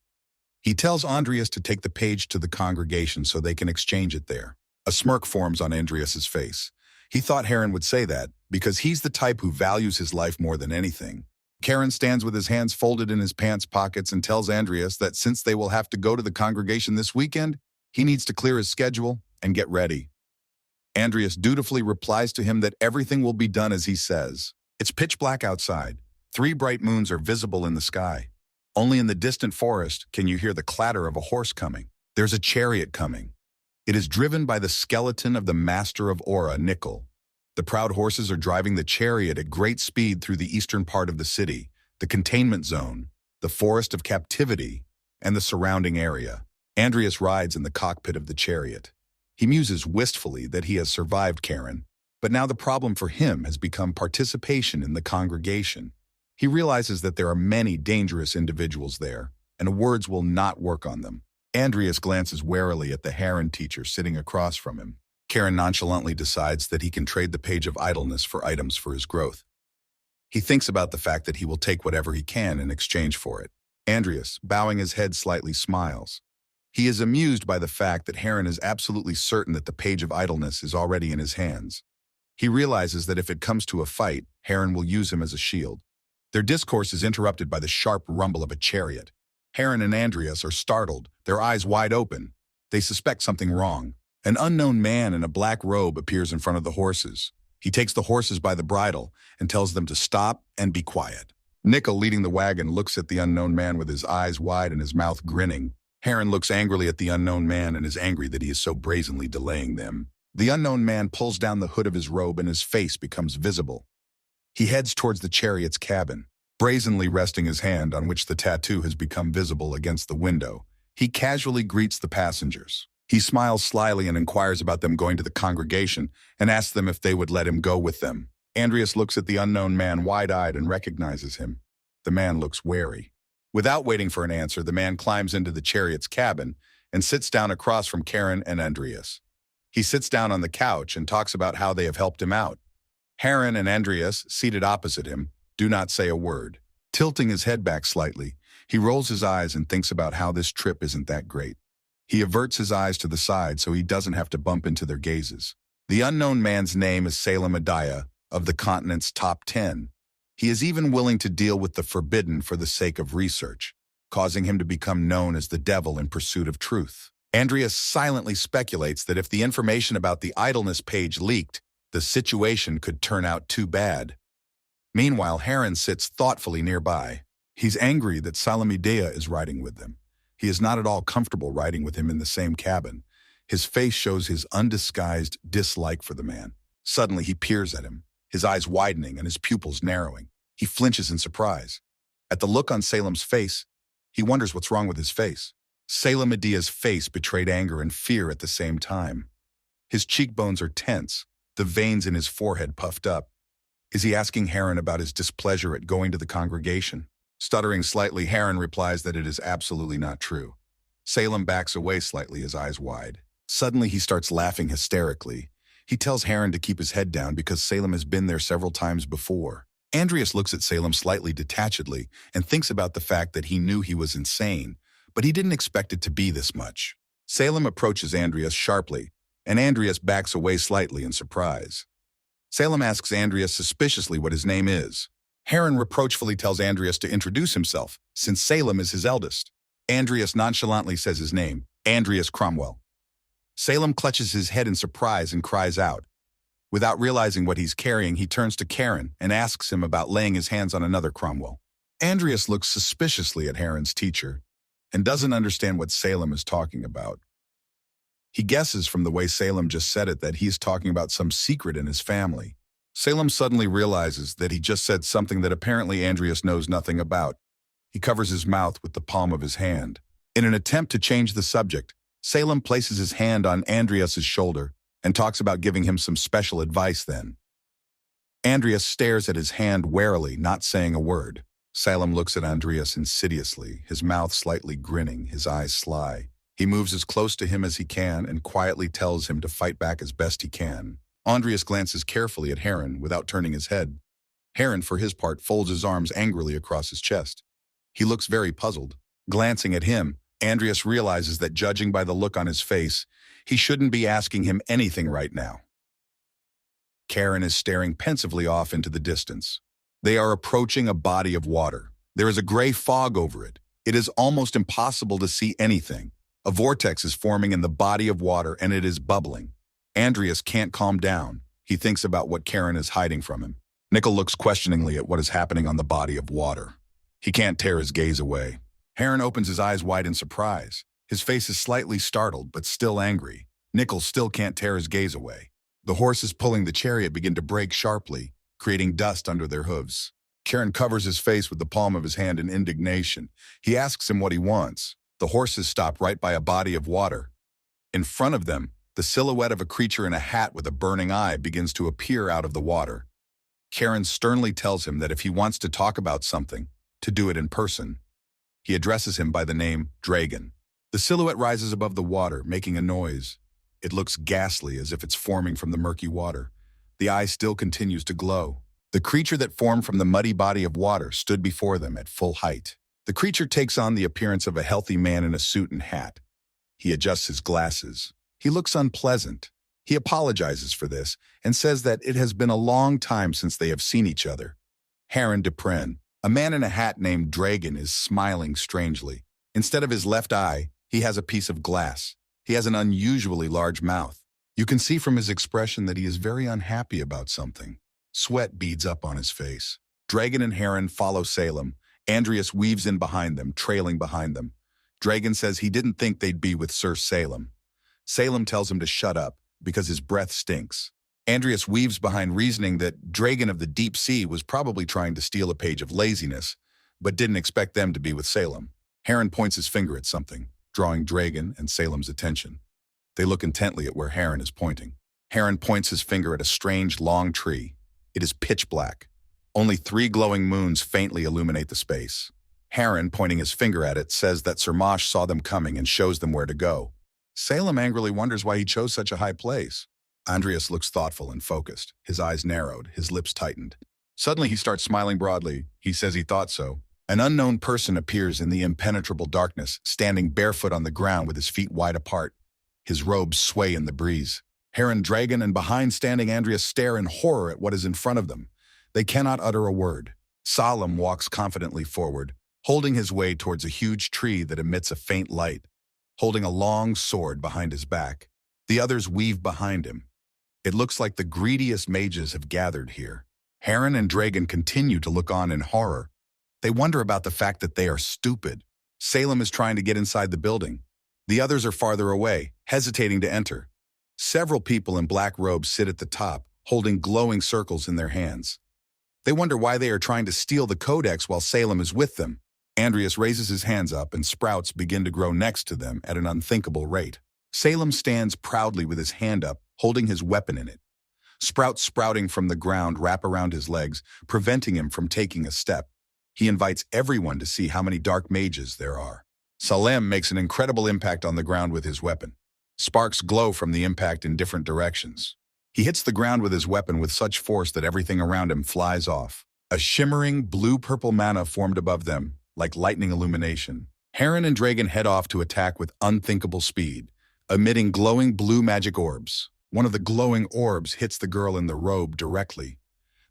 He tells Andreas to take the page to the congregation so they can exchange it there. A smirk forms on Andreas's face. He thought Heron would say that because he's the type who values his life more than anything. Karen stands with his hands folded in his pants pockets and tells Andreas that since they will have to go to the congregation this weekend, he needs to clear his schedule and get ready. Andreas dutifully replies to him that everything will be done as he says. It's pitch black outside. 3 bright moons are visible in the sky. Only in the distant forest can you hear the clatter of a horse coming. There's a chariot coming. It is driven by the skeleton of the master of Aura, Nickel. The proud horses are driving the chariot at great speed through the eastern part of the city, the containment zone, the forest of captivity, and the surrounding area. Andreas rides in the cockpit of the chariot. He muses wistfully that he has survived Karen, but now the problem for him has become participation in the congregation. He realizes that there are many dangerous individuals there, and words will not work on them. Andreas glances warily at the Heron teacher sitting across from him. Karen nonchalantly decides that he can trade the page of idleness for items for his growth. He thinks about the fact that he will take whatever he can in exchange for it. Andreas, bowing his head slightly, smiles. He is amused by the fact that Heron is absolutely certain that the page of idleness is already in his hands. He realizes that if it comes to a fight, Heron will use him as a shield. Their discourse is interrupted by the sharp rumble of a chariot. Heron and Andreas are startled, their eyes wide open. They suspect something wrong. An unknown man in a black robe appears in front of the horses. He takes the horses by the bridle and tells them to stop and be quiet. Nickel, leading the wagon, looks at the unknown man with his eyes wide and his mouth grinning. Heron looks angrily at the unknown man and is angry that he is so brazenly delaying them. The unknown man pulls down the hood of his robe and his face becomes visible. He heads towards the chariot's cabin, brazenly resting his hand on which the tattoo has become visible against the window. He casually greets the passengers. He smiles slyly and inquires about them going to the congregation and asks them if they would let him go with them. Andreas looks at the unknown man wide-eyed and recognizes him. The man looks wary. Without waiting for an answer, the man climbs into the chariot's cabin and sits down across from Karen and Andreas. He sits down on the couch and talks about how they have helped him out. Heron and Andreas, seated opposite him, do not say a word. Tilting his head back slightly, he rolls his eyes and thinks about how this trip isn't that great. He averts his eyes to the side so he doesn't have to bump into their gazes. The unknown man's name is Salem Adaya, of the continent's top 10. He is even willing to deal with the forbidden for the sake of research, causing him to become known as the devil in pursuit of truth. Andreas silently speculates that if the information about the idleness page leaked, the situation could turn out too bad. Meanwhile, Heron sits thoughtfully nearby. He's angry that Salem Adaya is riding with them. He is not at all comfortable riding with him in the same cabin. His face shows his undisguised dislike for the man. Suddenly, he peers at him, his eyes widening and his pupils narrowing. He flinches in surprise. At the look on Salem's face, he wonders what's wrong with his face. Salem Adaya's face betrayed anger and fear at the same time. His cheekbones are tense, the veins in his forehead puffed up. Is he asking Heron about his displeasure at going to the congregation? Stuttering slightly, Heron replies that it is absolutely not true. Salem backs away slightly, his eyes wide. Suddenly, he starts laughing hysterically. He tells Heron to keep his head down because Salem has been there several times before. Andreas looks at Salem slightly detachedly and thinks about the fact that he knew he was insane, but he didn't expect it to be this much. Salem approaches Andreas sharply, and Andreas backs away slightly in surprise. Salem asks Andreas suspiciously what his name is. Heron reproachfully tells Andreas to introduce himself, since Salem is his eldest. Andreas nonchalantly says his name, Andreas Cromwell. Salem clutches his head in surprise and cries out. Without realizing what he's carrying, he turns to Karen and asks him about laying his hands on another Cromwell. Andreas looks suspiciously at Heron's teacher and doesn't understand what Salem is talking about. He guesses from the way Salem just said it that he's talking about some secret in his family. Salem suddenly realizes that he just said something that apparently Andreas knows nothing about. He covers his mouth with the palm of his hand. In an attempt to change the subject, Salem places his hand on Andreas's shoulder and talks about giving him some special advice then. Andreas stares at his hand warily, not saying a word. Salem looks at Andreas insidiously, his mouth slightly grinning, his eyes sly. He moves as close to him as he can and quietly tells him to fight back as best he can. Andreas glances carefully at Heron without turning his head. Heron, for his part, folds his arms angrily across his chest. He looks very puzzled. Glancing at him, Andreas realizes that judging by the look on his face, he shouldn't be asking him anything right now. Karen is staring pensively off into the distance. They are approaching a body of water. There is a gray fog over it. It is almost impossible to see anything. A vortex is forming in the body of water and it is bubbling. Andreas can't calm down. He thinks about what Karen is hiding from him. Nickel looks questioningly at what is happening on the body of water. He can't tear his gaze away. Heron opens his eyes wide in surprise. His face is slightly startled, but still angry. Nickel still can't tear his gaze away. The horses pulling the chariot begin to brake sharply, creating dust under their hooves. Karen covers his face with the palm of his hand in indignation. He asks him what he wants. The horses stop right by a body of water. In front of them, the silhouette of a creature in a hat with a burning eye begins to appear out of the water. Karen sternly tells him that if he wants to talk about something, to do it in person. He addresses him by the name Dragon. The silhouette rises above the water, making a noise. It looks ghastly, as if it's forming from the murky water. The eye still continues to glow. The creature that formed from the muddy body of water stood before them at full height. The creature takes on the appearance of a healthy man in a suit and hat. He adjusts his glasses. He looks unpleasant. He apologizes for this and says that it has been a long time since they have seen each other. Heron Dupren, a man in a hat named Dragon, is smiling strangely. Instead of his left eye, he has a piece of glass. He has an unusually large mouth. You can see from his expression that he is very unhappy about something. Sweat beads up on his face. Dragon and Heron follow Salem. Andreas weaves in behind them, trailing behind them. Dragon says he didn't think they'd be with Sir Salem. Salem tells him to shut up, because his breath stinks. Andreas weaves behind, reasoning that Dragon of the Deep Sea was probably trying to steal a page of laziness, but didn't expect them to be with Salem. Heron points his finger at something, drawing Dragon and Salem's attention. They look intently at where Heron is pointing. Heron points his finger at a strange, long tree. It is pitch black. Only 3 glowing moons faintly illuminate the space. Heron, pointing his finger at it, says that Sir Mosh saw them coming and shows them where to go. Salem angrily wonders why he chose such a high place. Andreas looks thoughtful and focused. His eyes narrowed, his lips tightened. Suddenly he starts smiling broadly. He says he thought so. An unknown person appears in the impenetrable darkness, standing barefoot on the ground with his feet wide apart. His robes sway in the breeze. Heron, Dragon, and behind standing Andreas stare in horror at what is in front of them. They cannot utter a word. Salem walks confidently forward, holding his way towards a huge tree that emits a faint light, holding a long sword behind his back. The others weave behind him. It looks like the greediest mages have gathered here. Heron and Dragon continue to look on in horror. They wonder about the fact that they are stupid. Salem is trying to get inside the building. The others are farther away, hesitating to enter. Several people in black robes sit at the top, holding glowing circles in their hands. They wonder why they are trying to steal the codex while Salem is with them. Andreas raises his hands up and sprouts begin to grow next to them at an unthinkable rate. Salem stands proudly with his hand up, holding his weapon in it. Sprouts sprouting from the ground wrap around his legs, preventing him from taking a step. He invites everyone to see how many dark mages there are. Salem makes an incredible impact on the ground with his weapon. Sparks glow from the impact in different directions. He hits the ground with his weapon with such force that everything around him flies off. A shimmering blue-purple mana formed above them, like lightning illumination. Heron and Dragon head off to attack with unthinkable speed, emitting glowing blue magic orbs. One of the glowing orbs hits the girl in the robe directly.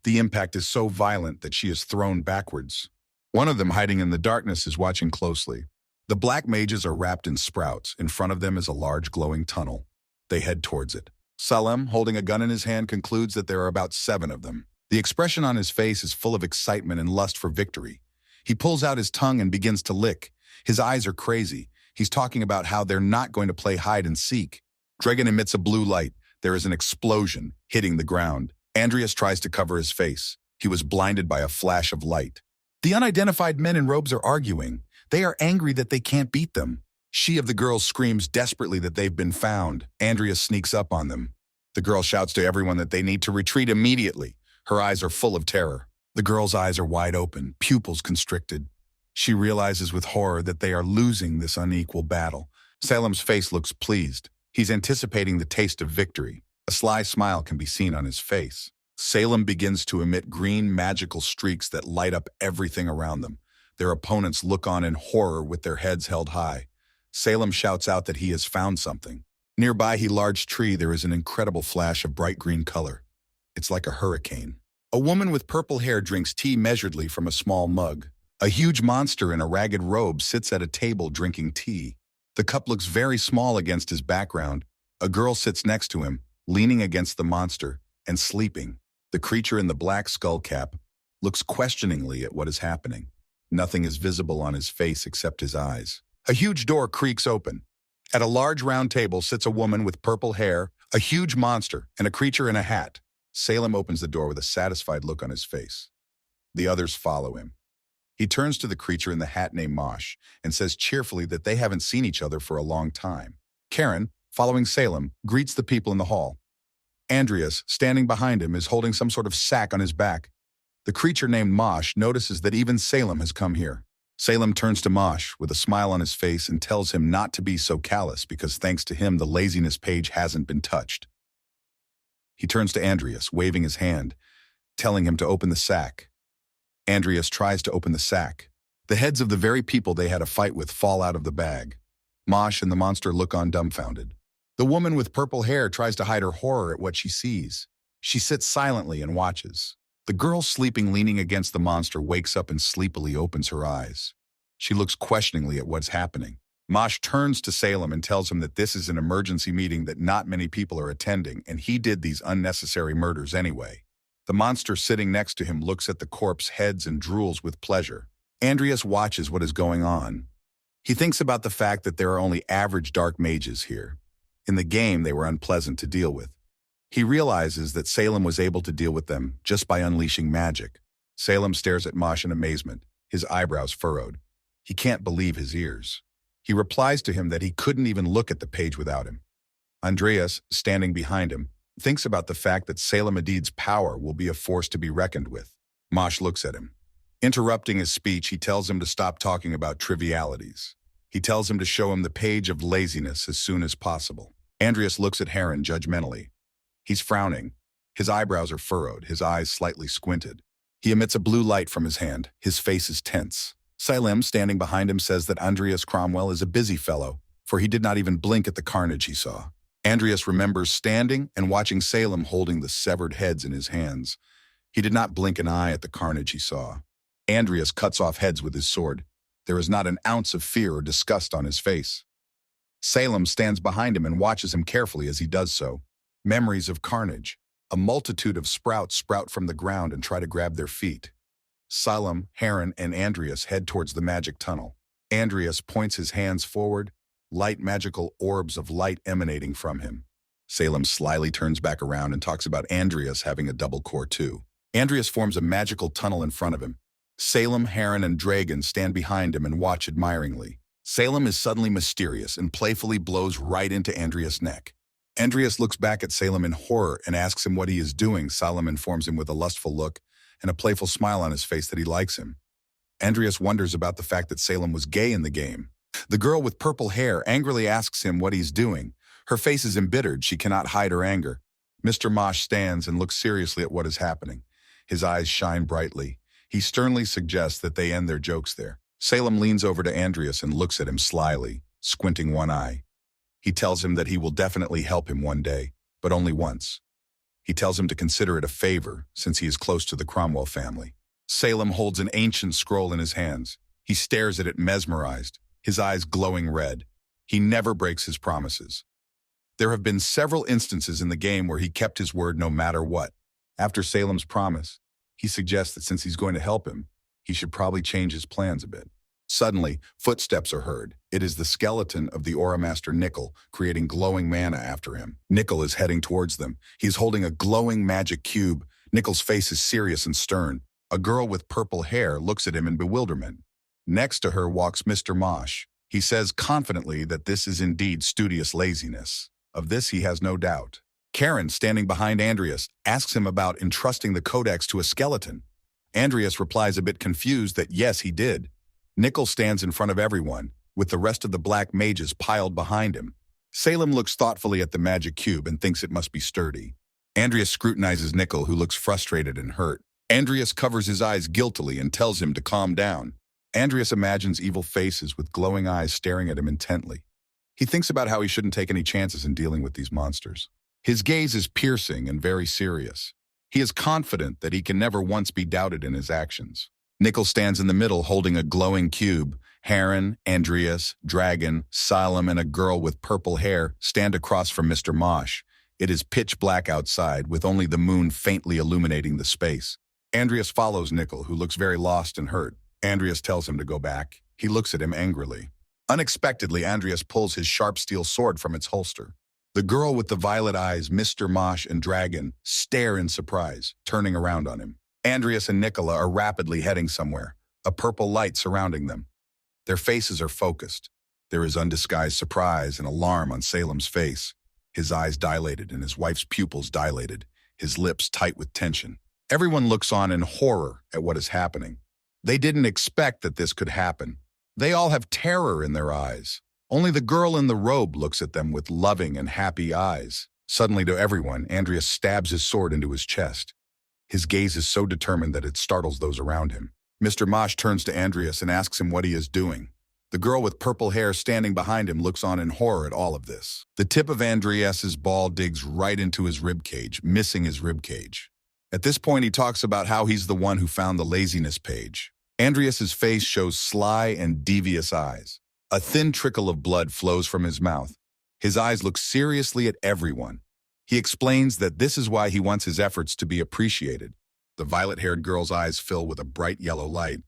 The impact is so violent that she is thrown backwards. One of them, hiding in the darkness, is watching closely. The black mages are wrapped in sprouts. In front of them is a large glowing tunnel. They head towards it. Salem, holding a gun in his hand, concludes that there are about 7 of them. The expression on his face is full of excitement and lust for victory. He pulls out his tongue and begins to lick. His eyes are crazy. He's talking about how they're not going to play hide and seek. Dragon emits a blue light. There is an explosion, hitting the ground. Andreas tries to cover his face. He was blinded by a flash of light. The unidentified men in robes are arguing. They are angry that they can't beat them. She of the girls screams desperately that they've been found. Andreas sneaks up on them. The girl shouts to everyone that they need to retreat immediately. Her eyes are full of terror. The girl's eyes are wide open, pupils constricted. She realizes with horror that they are losing this unequal battle. Salem's face looks pleased. He's anticipating the taste of victory. A sly smile can be seen on his face. Salem begins to emit green magical streaks that light up everything around them. Their opponents look on in horror with their heads held high. Salem shouts out that he has found something. Nearby a large tree, there is an incredible flash of bright green color. It's like a hurricane. A woman with purple hair drinks tea measuredly from a small mug. A huge monster in a ragged robe sits at a table drinking tea. The cup looks very small against his background. A girl sits next to him, leaning against the monster and sleeping. The creature in the black skull cap looks questioningly at what is happening. Nothing is visible on his face except his eyes. A huge door creaks open. At a large round table sits a woman with purple hair, a huge monster, and a creature in a hat. Salem opens the door with a satisfied look on his face. The others follow him. He turns to the creature in the hat named Mosh and says cheerfully that they haven't seen each other for a long time. Karen, following Salem, greets the people in the hall. Andreas, standing behind him, is holding some sort of sack on his back. The creature named Mosh notices that even Salem has come here. Salem turns to Mosh with a smile on his face and tells him not to be so callous because thanks to him the laziness page hasn't been touched. He turns to Andreas, waving his hand, telling him to open the sack. Andreas tries to open the sack. The heads of the very people they had a fight with fall out of the bag. Mosh and the monster look on dumbfounded. The woman with purple hair tries to hide her horror at what she sees. She sits silently and watches. The girl sleeping leaning against the monster wakes up and sleepily opens her eyes. She looks questioningly at what's happening. Mosh turns to Salem and tells him that this is an emergency meeting that not many people are attending and he did these unnecessary murders anyway. The monster sitting next to him looks at the corpse heads and drools with pleasure. Andreas watches what is going on. He thinks about the fact that there are only average dark mages here. In the game, they were unpleasant to deal with. He realizes that Salem was able to deal with them just by unleashing magic. Salem stares at Mosh in amazement, his eyebrows furrowed. He can't believe his ears. He replies to him that he couldn't even look at the page without him. Andreas, standing behind him, thinks about the fact that Salem Adid's power will be a force to be reckoned with. Mosh looks at him. Interrupting his speech, he tells him to stop talking about trivialities. He tells him to show him the page of laziness as soon as possible. Andreas looks at Heron judgmentally. He's frowning. His eyebrows are furrowed, his eyes slightly squinted. He emits a blue light from his hand. His face is tense. Salem, standing behind him, says that Andreas Cromwell is a busy fellow, for he did not even blink at the carnage he saw. Andreas remembers standing and watching Salem holding the severed heads in his hands. He did not blink an eye at the carnage he saw. Andreas cuts off heads with his sword. There is not an ounce of fear or disgust on his face. Salem stands behind him and watches him carefully as he does so. Memories of carnage. A multitude of sprouts sprout from the ground and try to grab their feet. Salem, Heron, and Andreas head towards the magic tunnel. Andreas points his hands forward, light magical orbs of light emanating from him. Salem slyly turns back around and talks about Andreas having a double core too. Andreas forms a magical tunnel in front of him. Salem, Heron, and Dragon stand behind him and watch admiringly. Salem is suddenly mysterious and playfully blows right into Andreas' neck. Andreas looks back at Salem in horror and asks him what he is doing. Salem informs him with a lustful look and a playful smile on his face that he likes him. Andreas wonders about the fact that Salem was gay in the game. The girl with purple hair angrily asks him what he's doing. Her face is embittered. She cannot hide her anger. Mr. Mosh stands and looks seriously at what is happening. His eyes shine brightly. He sternly suggests that they end their jokes there. Salem leans over to Andreas and looks at him slyly, squinting one eye. He tells him that he will definitely help him one day, but only once. He tells him to consider it a favor, since he is close to the Cromwell family. Salem holds an ancient scroll in his hands. He stares at it mesmerized, his eyes glowing red. He never breaks his promises. There have been several instances in the game where he kept his word no matter what. After Salem's promise, he suggests that since he's going to help him, he should probably change his plans a bit. Suddenly, footsteps are heard. It is the skeleton of the Aura Master Nickel, creating glowing mana after him. Nickel is heading towards them. He is holding a glowing magic cube. Nickel's face is serious and stern. A girl with purple hair looks at him in bewilderment. Next to her walks Mr. Mosh. He says confidently that this is indeed studious laziness. Of this he has no doubt. Karen, standing behind Andreas, asks him about entrusting the codex to a skeleton. Andreas replies a bit confused that yes, he did. Nickel stands in front of everyone, with the rest of the black mages piled behind him. Salem looks thoughtfully at the magic cube and thinks it must be sturdy. Andreas scrutinizes Nickel, who looks frustrated and hurt. Andreas covers his eyes guiltily and tells him to calm down. Andreas imagines evil faces with glowing eyes staring at him intently. He thinks about how he shouldn't take any chances in dealing with these monsters. His gaze is piercing and very serious. He is confident that he can never once be doubted in his actions. Nickel stands in the middle holding a glowing cube. Heron, Andreas, Dragon, Salem, and a girl with purple hair stand across from Mr. Mosh. It is pitch black outside, with only the moon faintly illuminating the space. Andreas follows Nickel, who looks very lost and hurt. Andreas tells him to go back. He looks at him angrily. Unexpectedly, Andreas pulls his sharp steel sword from its holster. The girl with the violet eyes, Mr. Mosh, and Dragon stare in surprise, turning around on him. Andreas and Nicola are rapidly heading somewhere, a purple light surrounding them. Their faces are focused. There is undisguised surprise and alarm on Salem's face. His eyes dilated and his wife's pupils dilated, his lips tight with tension. Everyone looks on in horror at what is happening. They didn't expect that this could happen. They all have terror in their eyes. Only the girl in the robe looks at them with loving and happy eyes. Suddenly, to everyone, Andreas stabs his sword into his chest. His gaze is so determined that it startles those around him. Mr. Mosh turns to Andreas and asks him what he is doing. The girl with purple hair standing behind him looks on in horror at all of this. The tip of Andreas's ball digs right into his ribcage, missing his ribcage. At this point, he talks about how he's the one who found the laziness page. Andreas's face shows sly and devious eyes. A thin trickle of blood flows from his mouth. His eyes look seriously at everyone. He explains that this is why he wants his efforts to be appreciated. The violet-haired girl's eyes fill with a bright yellow light.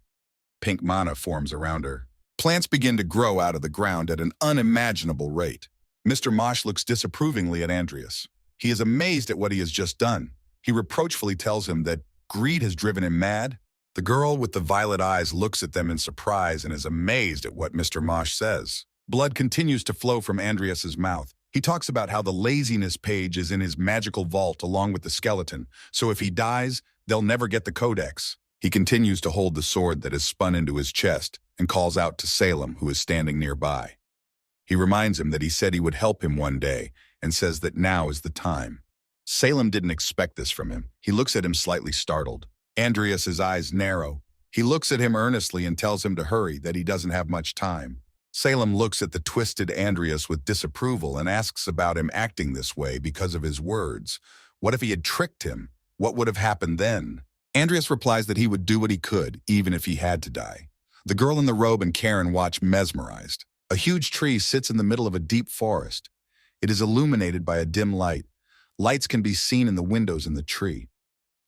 Pink mana forms around her. Plants begin to grow out of the ground at an unimaginable rate. Mr. Mosh looks disapprovingly at Andreas. He is amazed at what he has just done. He reproachfully tells him that greed has driven him mad. The girl with the violet eyes looks at them in surprise and is amazed at what Mr. Mosh says. Blood continues to flow from Andreas's mouth. He talks about how the laziness page is in his magical vault along with the skeleton, so if he dies, they'll never get the codex. He continues to hold the sword that is spun into his chest and calls out to Salem, who is standing nearby. He reminds him that he said he would help him one day and says that now is the time. Salem didn't expect this from him. He looks at him slightly startled. Andreas's eyes narrow. He looks at him earnestly and tells him to hurry, that he doesn't have much time. Salem looks at the twisted Andreas with disapproval and asks about him acting this way because of his words. What if he had tricked him? What would have happened then? Andreas replies that he would do what he could, even if he had to die. The girl in the robe and Karen watch mesmerized. A huge tree sits in the middle of a deep forest. It is illuminated by a dim light. Lights can be seen in the windows in the tree.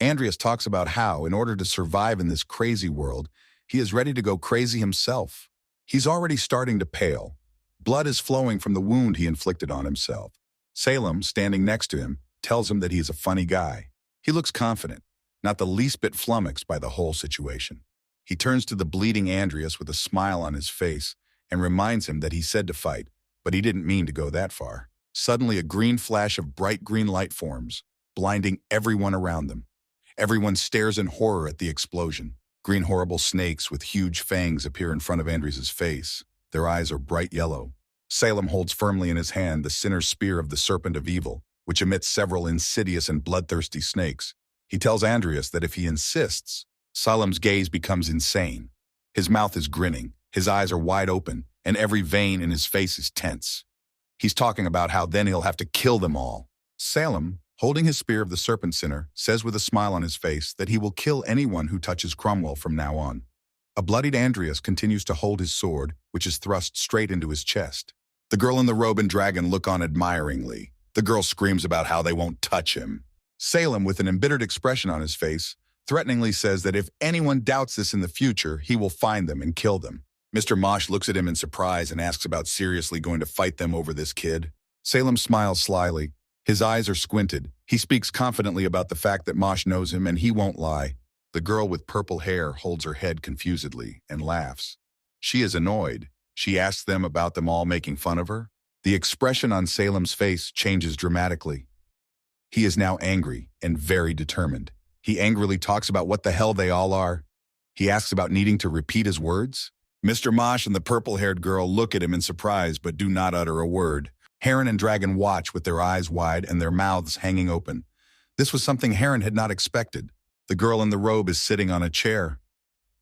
Andreas talks about how, in order to survive in this crazy world, he is ready to go crazy himself. He's already starting to pale. Blood is flowing from the wound he inflicted on himself. Salem, standing next to him, tells him that he is a funny guy. He looks confident, not the least bit flummoxed by the whole situation. He turns to the bleeding Andreas with a smile on his face and reminds him that he said to fight, but he didn't mean to go that far. Suddenly, a green flash of bright green light forms, blinding everyone around them. Everyone stares in horror at the explosion. Green horrible snakes with huge fangs appear in front of Andreas's face. Their eyes are bright yellow. Salem holds firmly in his hand the sinner's spear of the serpent of evil, which emits several insidious and bloodthirsty snakes. He tells Andreas that if he insists, Salem's gaze becomes insane. His mouth is grinning. His eyes are wide open, and every vein in his face is tense. He's talking about how then he'll have to kill them all. Salem, holding his spear of the serpent sinner, says with a smile on his face that he will kill anyone who touches Cromwell from now on. A bloodied Andreas continues to hold his sword, which is thrust straight into his chest. The girl in the robe and dragon look on admiringly. The girl screams about how they won't touch him. Salem, with an embittered expression on his face, threateningly says that if anyone doubts this in the future, he will find them and kill them. Mr. Mosh looks at him in surprise and asks about seriously going to fight them over this kid. Salem smiles slyly. His eyes are squinted. He speaks confidently about the fact that Mosh knows him and he won't lie. The girl with purple hair holds her head confusedly and laughs. She is annoyed. She asks them about them all making fun of her. The expression on Salem's face changes dramatically. He is now angry and very determined. He angrily talks about what the hell they all are. He asks about needing to repeat his words. Mr. Mosh and the purple-haired girl look at him in surprise but do not utter a word. Heron and Dragon watch with their eyes wide and their mouths hanging open. This was something Heron had not expected. The girl in the robe is sitting on a chair.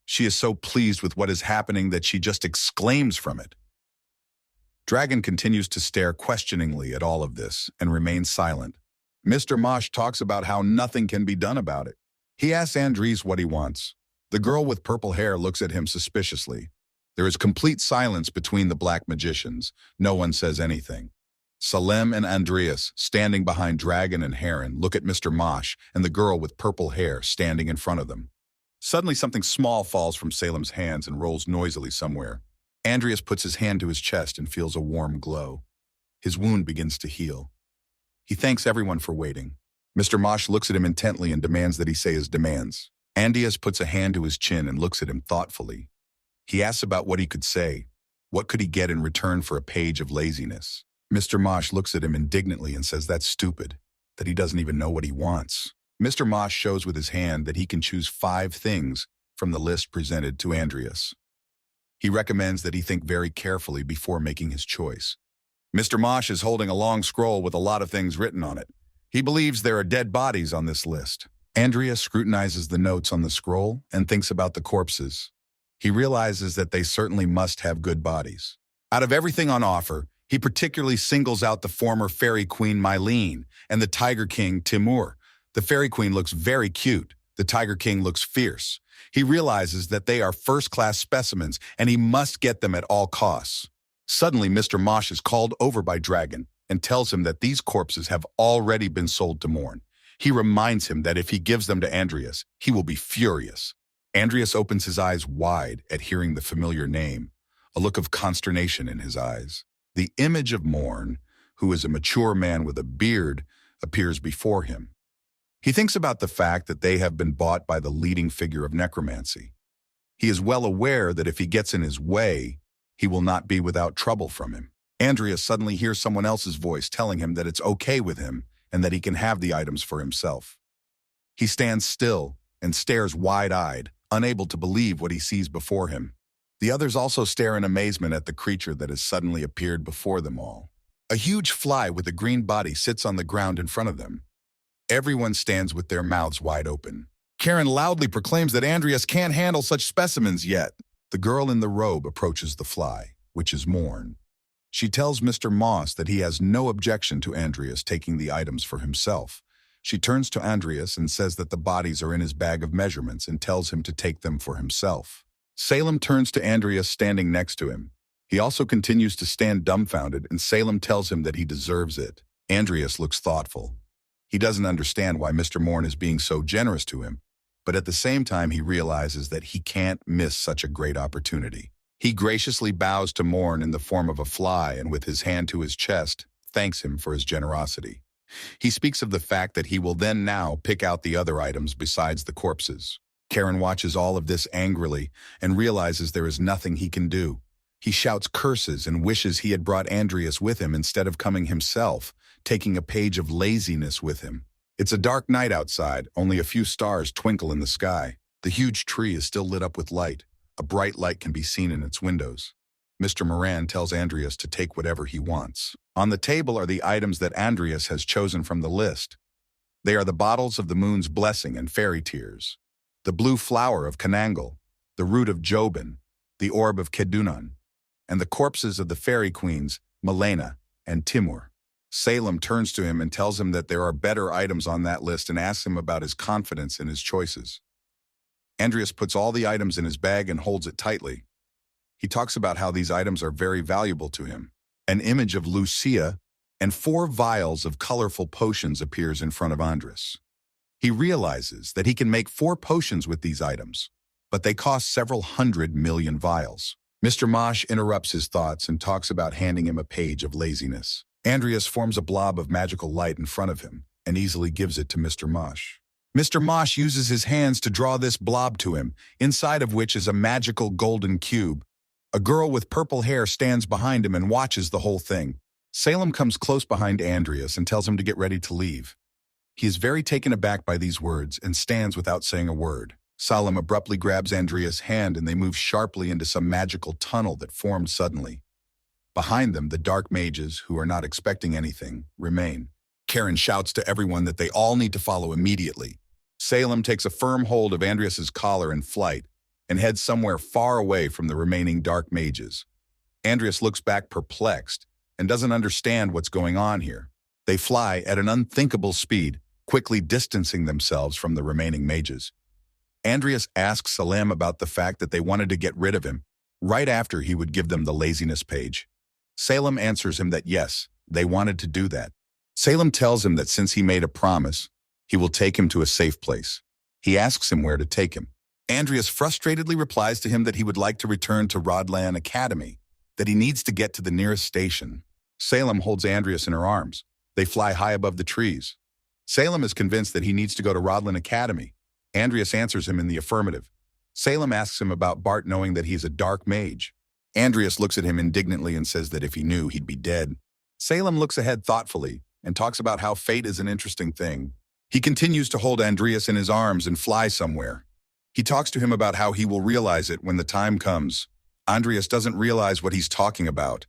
She is so pleased with what is happening that she just exclaims from it. Dragon continues to stare questioningly at all of this and remains silent. Mr. Mosh talks about how nothing can be done about it. He asks Andries what he wants. The girl with purple hair looks at him suspiciously. There is complete silence between the black magicians. No one says anything. Salem and Andreas, standing behind Dragon and Heron, look at Mr. Mosh and the girl with purple hair standing in front of them. Suddenly something small falls from Salem's hands and rolls noisily somewhere. Andreas puts his hand to his chest and feels a warm glow. His wound begins to heal. He thanks everyone for waiting. Mr. Mosh looks at him intently and demands that he say his demands. Andreas puts a hand to his chin and looks at him thoughtfully. He asks about what he could say. What could he get in return for a page of laziness? Mr. Mosh looks at him indignantly and says that's stupid, that he doesn't even know what he wants. Mr. Mosh shows with his hand that he can choose 5 things from the list presented to Andreas. He recommends that he think very carefully before making his choice. Mr. Mosh is holding a long scroll with a lot of things written on it. He believes there are dead bodies on this list. Andreas scrutinizes the notes on the scroll and thinks about the corpses. He realizes that they certainly must have good bodies. Out of everything on offer, he particularly singles out the former fairy queen Mylene and the tiger king Timur. The fairy queen looks very cute. The tiger king looks fierce. He realizes that they are first-class specimens and he must get them at all costs. Suddenly, Mr. Mosh is called over by Dragon and tells him that these corpses have already been sold to Morn. He reminds him that if he gives them to Andreas, he will be furious. Andreas opens his eyes wide at hearing the familiar name, a look of consternation in his eyes. The image of Morn, who is a mature man with a beard, appears before him. He thinks about the fact that they have been bought by the leading figure of necromancy. He is well aware that if he gets in his way, he will not be without trouble from him. Andreas suddenly hears someone else's voice telling him that it's okay with him and that he can have the items for himself. He stands still and stares wide-eyed, unable to believe what he sees before him. The others also stare in amazement at the creature that has suddenly appeared before them all. A huge fly with a green body sits on the ground in front of them. Everyone stands with their mouths wide open. Karen loudly proclaims that Andreas can't handle such specimens yet. The girl in the robe approaches the fly, which is Morn. She tells Mr. Moss that he has no objection to Andreas taking the items for himself. She turns to Andreas and says that the bodies are in his bag of measurements and tells him to take them for himself. Salem turns to Andreas standing next to him. He also continues to stand dumbfounded, and Salem tells him that he deserves it. Andreas looks thoughtful. He doesn't understand why Mr. Morn is being so generous to him, but at the same time he realizes that he can't miss such a great opportunity. He graciously bows to Morn in the form of a fly and with his hand to his chest, thanks him for his generosity. He speaks of the fact that he will then now pick out the other items besides the corpses. Karen watches all of this angrily and realizes there is nothing he can do. He shouts curses and wishes he had brought Andreas with him instead of coming himself, taking a page of laziness with him. It's a dark night outside, only a few stars twinkle in the sky. The huge tree is still lit up with light. A bright light can be seen in its windows. Mr. Moran tells Andreas to take whatever he wants. On the table are the items that Andreas has chosen from the list. They are the bottles of the moon's blessing and fairy tears, the blue flower of Kanangle, the root of Jobin, the orb of Kedunan, and the corpses of the fairy queens, Milena and Timur. Salem turns to him and tells him that there are better items on that list and asks him about his confidence in his choices. Andreas puts all the items in his bag and holds it tightly. He talks about how these items are very valuable to him. An image of Lucia and 4 vials of colorful potions appears in front of Andres. He realizes that he can make 4 potions with these items, but they cost several 100 million vials. Mr. Mosh interrupts his thoughts and talks about handing him a page of laziness. Andreas forms a blob of magical light in front of him and easily gives it to Mr. Mosh. Mr. Mosh uses his hands to draw this blob to him, inside of which is a magical golden cube. A girl with purple hair stands behind him and watches the whole thing. Salem comes close behind Andreas and tells him to get ready to leave. He is very taken aback by these words and stands without saying a word. Salem abruptly grabs Andreas' hand and they move sharply into some magical tunnel that formed suddenly. Behind them, the dark mages, who are not expecting anything, remain. Karen shouts to everyone that they all need to follow immediately. Salem takes a firm hold of Andreas' collar in flight and heads somewhere far away from the remaining dark mages. Andreas looks back perplexed and doesn't understand what's going on here. They fly at an unthinkable speed, quickly distancing themselves from the remaining mages. Andreas asks Salem about the fact that they wanted to get rid of him right after he would give them the laziness page. Salem answers him that yes, they wanted to do that. Salem tells him that since he made a promise, he will take him to a safe place. He asks him where to take him. Andreas frustratedly replies to him that he would like to return to Rodlan Academy, that he needs to get to the nearest station. Salem holds Andreas in her arms. They fly high above the trees. Salem is convinced that he needs to go to Rodlan Academy. Andreas answers him in the affirmative. Salem asks him about Bart knowing that he's a dark mage. Andreas looks at him indignantly and says that if he knew, he'd be dead. Salem looks ahead thoughtfully and talks about how fate is an interesting thing. He continues to hold Andreas in his arms and fly somewhere. He talks to him about how he will realize it when the time comes. Andreas doesn't realize what he's talking about.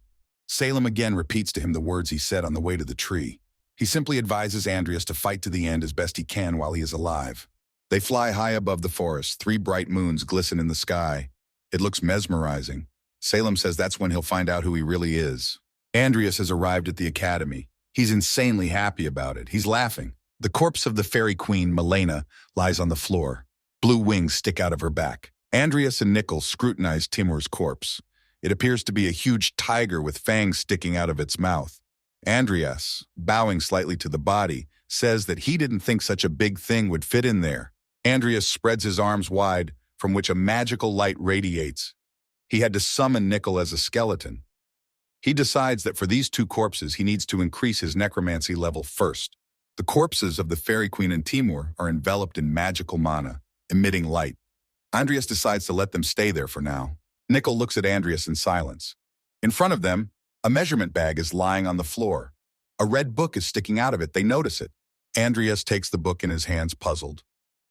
Salem again repeats to him the words he said on the way to the tree. He simply advises Andreas to fight to the end as best he can while he is alive. They fly high above the forest. 3 bright moons glisten in the sky. It looks mesmerizing. Salem says that's when he'll find out who he really is. Andreas has arrived at the academy. He's insanely happy about it. He's laughing. The corpse of the fairy queen, Milena, lies on the floor. Blue wings stick out of her back. Andreas and Nickel scrutinize Timur's corpse. It appears to be a huge tiger with fangs sticking out of its mouth. Andreas, bowing slightly to the body, says that he didn't think such a big thing would fit in there. Andreas spreads his arms wide, from which a magical light radiates. He had to summon Nickel as a skeleton. He decides that for these 2 corpses, he needs to increase his necromancy level first. The corpses of the fairy queen and Timur are enveloped in magical mana, emitting light. Andreas decides to let them stay there for now. Nickel looks at Andreas in silence. In front of them, a measurement bag is lying on the floor. A red book is sticking out of it. They notice it. Andreas takes the book in his hands, puzzled.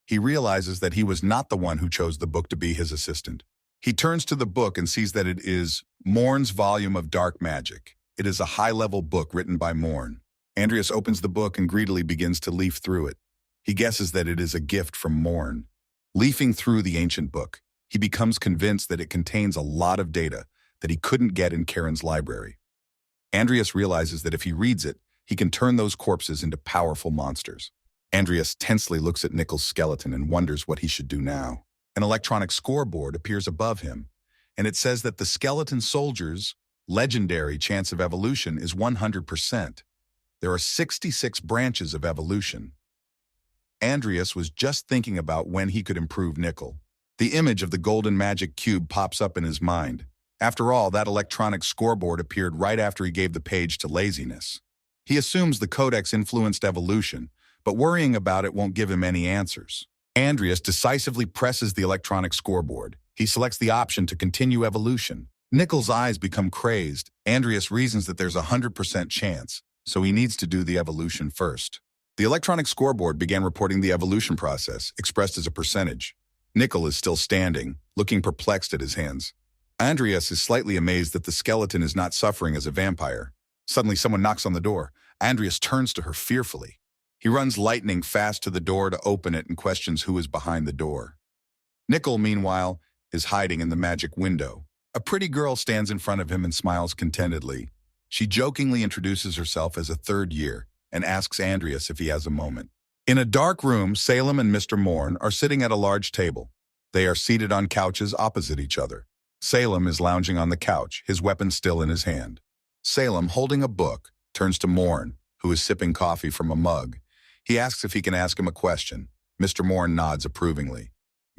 He realizes that he was not the one who chose the book to be his assistant. He turns to the book and sees that it is Morn's volume of dark magic. It is a high-level book written by Morn. Andreas opens the book and greedily begins to leaf through it. He guesses that it is a gift from Morn. Leafing through the ancient book, he becomes convinced that it contains a lot of data that he couldn't get in Karen's library. Andreas realizes that if he reads it, he can turn those corpses into powerful monsters. Andreas tensely looks at Nickel's skeleton and wonders what he should do now. An electronic scoreboard appears above him, and it says that the skeleton soldier's legendary chance of evolution is 100%. There are 66 branches of evolution. Andreas was just thinking about when he could improve Nickel. The image of the golden magic cube pops up in his mind. After all, that electronic scoreboard appeared right after he gave the page to laziness. He assumes the codex influenced evolution, but worrying about it won't give him any answers. Andreas decisively presses the electronic scoreboard. He selects the option to continue evolution. Nickel's eyes become crazed. Andreas reasons that there's a 100% chance, so he needs to do the evolution first. The electronic scoreboard began reporting the evolution process, expressed as a percentage. Nickel is still standing, looking perplexed at his hands. Andreas is slightly amazed that the skeleton is not suffering as a vampire. Suddenly, someone knocks on the door. Andreas turns to her fearfully. He runs lightning fast to the door to open it and questions who is behind the door. Nickel, meanwhile, is hiding in the magic window. A pretty girl stands in front of him and smiles contentedly. She jokingly introduces herself as a third year and asks Andreas if he has a moment. In a dark room, Salem and Mr. Morn are sitting at a large table. They are seated on couches opposite each other. Salem is lounging on the couch, his weapon still in his hand. Salem, holding a book, turns to Morn, who is sipping coffee from a mug. He asks if he can ask him a question. Mr. Morn nods approvingly.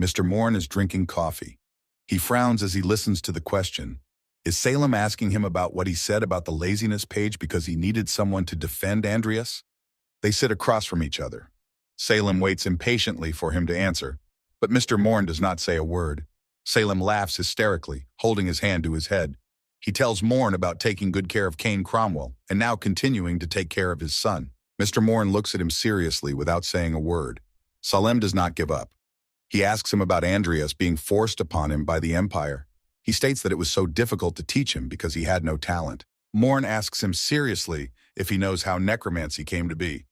Mr. Morn is drinking coffee. He frowns as he listens to the question. Is Salem asking him about what he said about the laziness page because he needed someone to defend Andreas? They sit across from each other. Salem waits impatiently for him to answer, but Mr. Morn does not say a word. Salem laughs hysterically, holding his hand to his head. He tells Morn about taking good care of Cain Cromwell and now continuing to take care of his son. Mr. Morn looks at him seriously without saying a word. Salem does not give up. He asks him about Andreas being forced upon him by the Empire. He states that it was so difficult to teach him because he had no talent. Morn asks him seriously if he knows how necromancy came to be.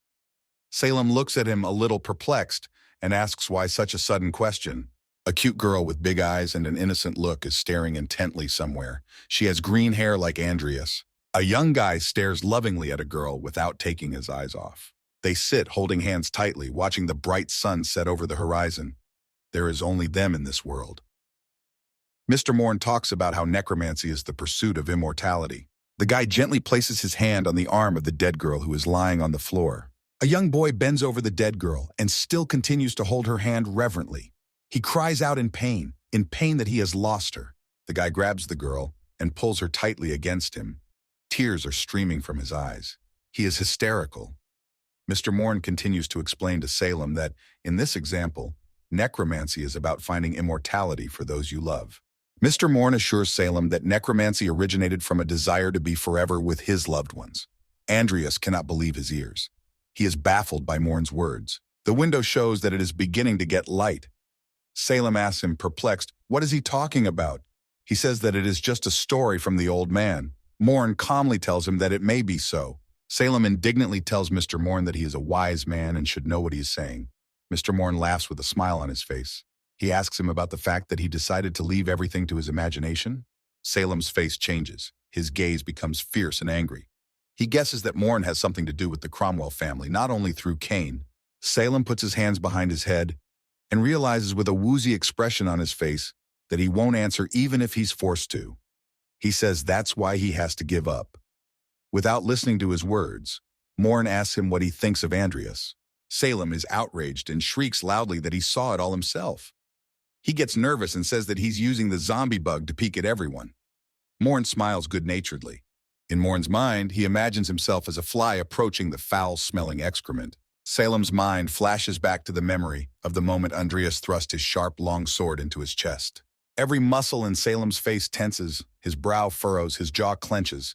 Salem looks at him a little perplexed and asks why such a sudden question. A cute girl with big eyes and an innocent look is staring intently somewhere. She has green hair like Andreas. A young guy stares lovingly at a girl without taking his eyes off. They sit holding hands tightly, watching the bright sun set over the horizon. There is only them in this world. Mr. Morn talks about how necromancy is the pursuit of immortality. The guy gently places his hand on the arm of the dead girl who is lying on the floor. A young boy bends over the dead girl and still continues to hold her hand reverently. He cries out in pain that he has lost her. The guy grabs the girl and pulls her tightly against him. Tears are streaming from his eyes. He is hysterical. Mr. Morn continues to explain to Salem that, in this example, necromancy is about finding immortality for those you love. Mr. Morn assures Salem that necromancy originated from a desire to be forever with his loved ones. Andreas cannot believe his ears. He is baffled by Morn's words. The window shows that it is beginning to get light. Salem asks him, perplexed, what is he talking about? He says that it is just a story from the old man. Morn calmly tells him that it may be so. Salem indignantly tells Mr. Morn that he is a wise man and should know what he is saying. Mr. Morn laughs with a smile on his face. He asks him about the fact that he decided to leave everything to his imagination. Salem's face changes. His gaze becomes fierce and angry. He guesses that Morn has something to do with the Cromwell family, not only through Cain. Salem puts his hands behind his head and realizes with a woozy expression on his face that he won't answer even if he's forced to. He says that's why he has to give up. Without listening to his words, Morn asks him what he thinks of Andreas. Salem is outraged and shrieks loudly that he saw it all himself. He gets nervous and says that he's using the zombie bug to peek at everyone. Morn smiles good-naturedly. In Morn's mind, he imagines himself as a fly approaching the foul-smelling excrement. Salem's mind flashes back to the memory of the moment Andreas thrust his sharp, long sword into his chest. Every muscle in Salem's face tenses, his brow furrows, his jaw clenches.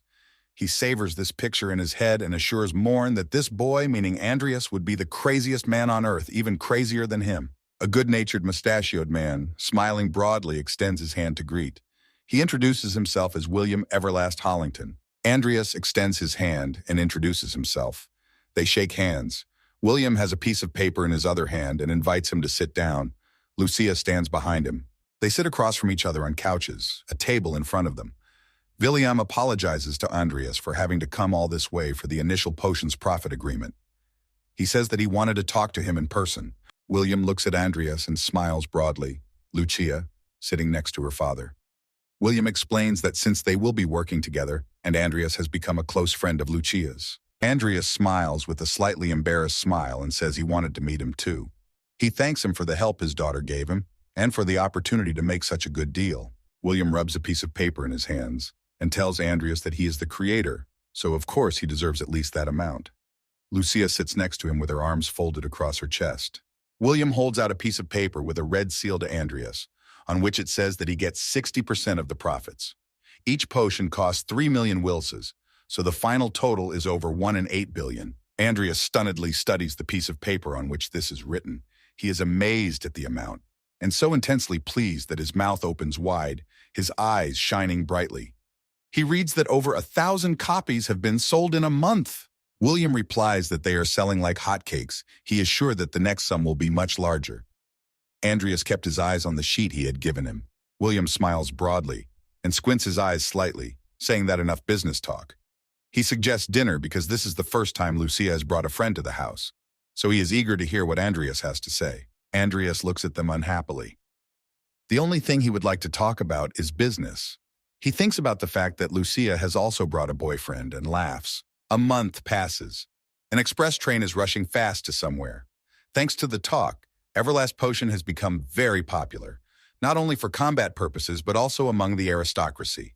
He savors this picture in his head and assures Morn that this boy, meaning Andreas, would be the craziest man on earth, even crazier than him. A good-natured mustachioed man, smiling broadly, extends his hand to greet. He introduces himself as William Everlast Hollington. Andreas extends his hand and introduces himself. They shake hands. William has a piece of paper in his other hand and invites him to sit down. Lucia stands behind him. They sit across from each other on couches, a table in front of them. William apologizes to Andreas for having to come all this way for the initial potions profit agreement. He says that he wanted to talk to him in person. William looks at Andreas and smiles broadly. Lucia, sitting next to her father. William explains that since they will be working together, and Andreas has become a close friend of Lucia's. Andreas smiles with a slightly embarrassed smile and says he wanted to meet him too. He thanks him for the help his daughter gave him and for the opportunity to make such a good deal. William rubs a piece of paper in his hands and tells Andreas that he is the creator, so of course he deserves at least that amount. Lucia sits next to him with her arms folded across her chest. William holds out a piece of paper with a red seal to Andreas, on which it says that he gets 60% of the profits. Each potion costs 3 million wilses, so the final total is over 1 in 8 billion. Andreas stunnedly studies the piece of paper on which this is written. He is amazed at the amount, and so intensely pleased that his mouth opens wide, his eyes shining brightly. He reads that over 1,000 copies have been sold in a month. William replies that they are selling like hotcakes. He is sure that the next sum will be much larger. Andreas kept his eyes on the sheet he had given him. William smiles broadly. and squints his eyes slightly, saying that enough business talk. He suggests dinner because this is the first time Lucia has brought a friend to the house, so he is eager to hear what Andreas has to say. Andreas looks at them unhappily. The only thing he would like to talk about is business. He thinks about the fact that Lucia has also brought a boyfriend and laughs. A month passes. An express train is rushing fast to somewhere. Thanks to the talk, Everlast Potion has become very popular, not only for combat purposes but also among the aristocracy.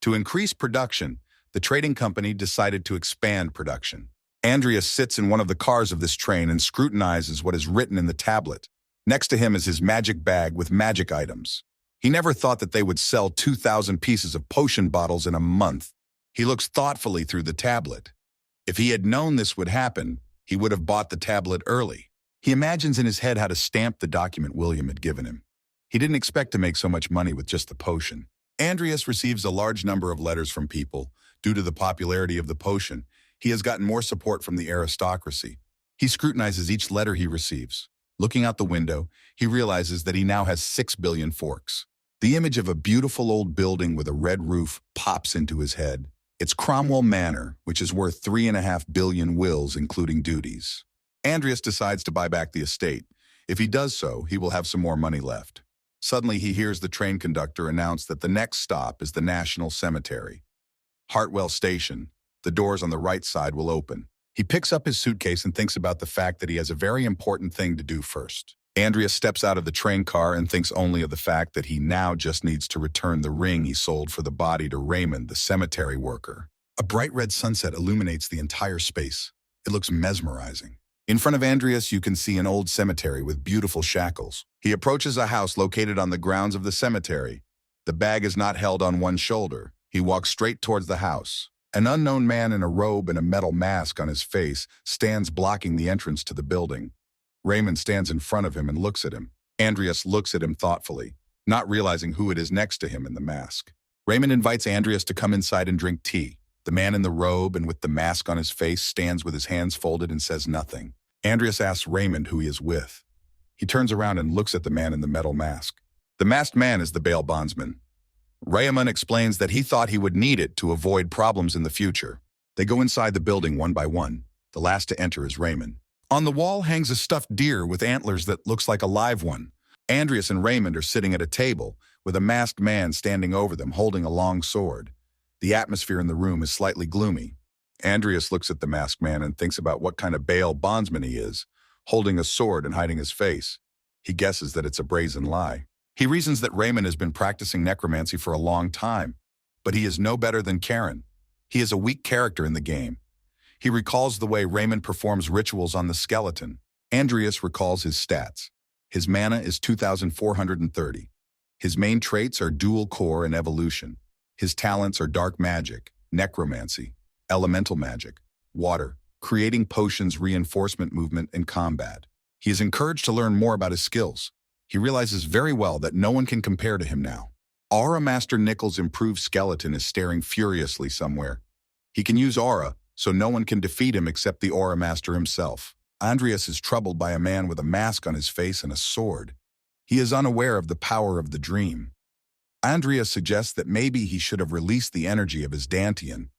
To increase production, the trading company decided to expand production. Andreas sits in one of the cars of this train and scrutinizes what is written in the tablet. Next to him is his magic bag with magic items. He never thought that they would sell 2,000 pieces of potion bottles in a month. He looks thoughtfully through the tablet. If he had known this would happen, he would have bought the tablet early. He imagines in his head how to stamp the document William had given him. He didn't expect to make so much money with just the potion. Andreas receives a large number of letters from people. Due to the popularity of the potion, he has gotten more support from the aristocracy. He scrutinizes each letter he receives. Looking out the window, he realizes that he now has 6 billion forks. The image of a beautiful old building with a red roof pops into his head. It's Cromwell Manor, which is worth 3.5 billion wills, including duties. Andreas decides to buy back the estate. If he does so, he will have some more money left. Suddenly, he hears the train conductor announce that the next stop is the National Cemetery. Hartwell Station. The doors on the right side will open. He picks up his suitcase and thinks about the fact that he has a very important thing to do first. Andreas steps out of the train car and thinks only of the fact that he now just needs to return the ring he sold for the body to Raymond, the cemetery worker. A bright red sunset illuminates the entire space. It looks mesmerizing. In front of Andreas, you can see an old cemetery with beautiful shackles. He approaches a house located on the grounds of the cemetery. The bag is not held on one shoulder. He walks straight towards the house. An unknown man in a robe and a metal mask on his face stands blocking the entrance to the building. Raymond stands in front of him and looks at him. Andreas looks at him thoughtfully, not realizing who it is next to him in the mask. Raymond invites Andreas to come inside and drink tea. The man in the robe and with the mask on his face stands with his hands folded and says nothing. Andreas asks Raymond who he is with. He turns around and looks at the man in the metal mask. The masked man is the bail bondsman. Raymond explains that he thought he would need it to avoid problems in the future. They go inside the building one by one. The last to enter is Raymond. On the wall hangs a stuffed deer with antlers that looks like a live one. Andreas and Raymond are sitting at a table with a masked man standing over them holding a long sword. The atmosphere in the room is slightly gloomy. Andreas looks at the masked man and thinks about what kind of bail bondsman he is, holding a sword and hiding his face. He guesses that it's a brazen lie. He reasons that Raymond has been practicing necromancy for a long time, but he is no better than Karen. He is a weak character in the game. He recalls the way Raymond performs rituals on the skeleton. Andreas recalls his stats. His mana is 2,430. His main traits are dual core and evolution. His talents are dark magic, necromancy, elemental magic, water, creating potions, reinforcement movement, and combat. He is encouraged to learn more about his skills. He realizes very well that no one can compare to him now. Aura Master Nickel's improved skeleton is staring furiously somewhere. He can use aura, so no one can defeat him except the Aura Master himself. Andreas is troubled by a man with a mask on his face and a sword. He is unaware of the power of the dream. Andreas suggests that maybe he should have released the energy of his Dantian.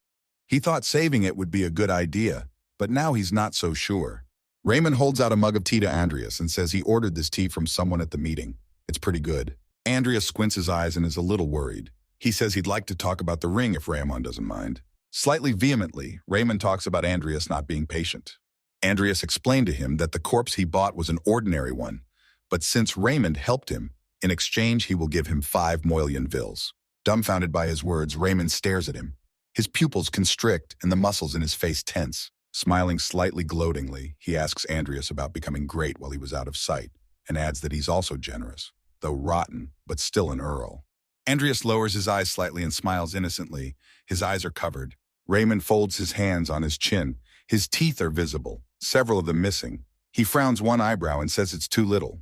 He thought saving it would be a good idea, but now he's not so sure. Raymond holds out a mug of tea to Andreas and says he ordered this tea from someone at the meeting. It's pretty good. Andreas squints his eyes and is a little worried. He says he'd like to talk about the ring if Raymond doesn't mind. Slightly vehemently, Raymond talks about Andreas not being patient. Andreas explained to him that the corpse he bought was an ordinary one, but since Raymond helped him, in exchange he will give him 5 million vills. Dumbfounded by his words, Raymond stares at him. His pupils constrict and the muscles in his face tense. Smiling slightly gloatingly, he asks Andreas about becoming great while he was out of sight, and adds that he's also generous, though rotten, but still an earl. Andreas lowers his eyes slightly and smiles innocently. His eyes are covered. Raymond folds his hands on his chin. His teeth are visible, several of them missing. He frowns one eyebrow and says it's too little.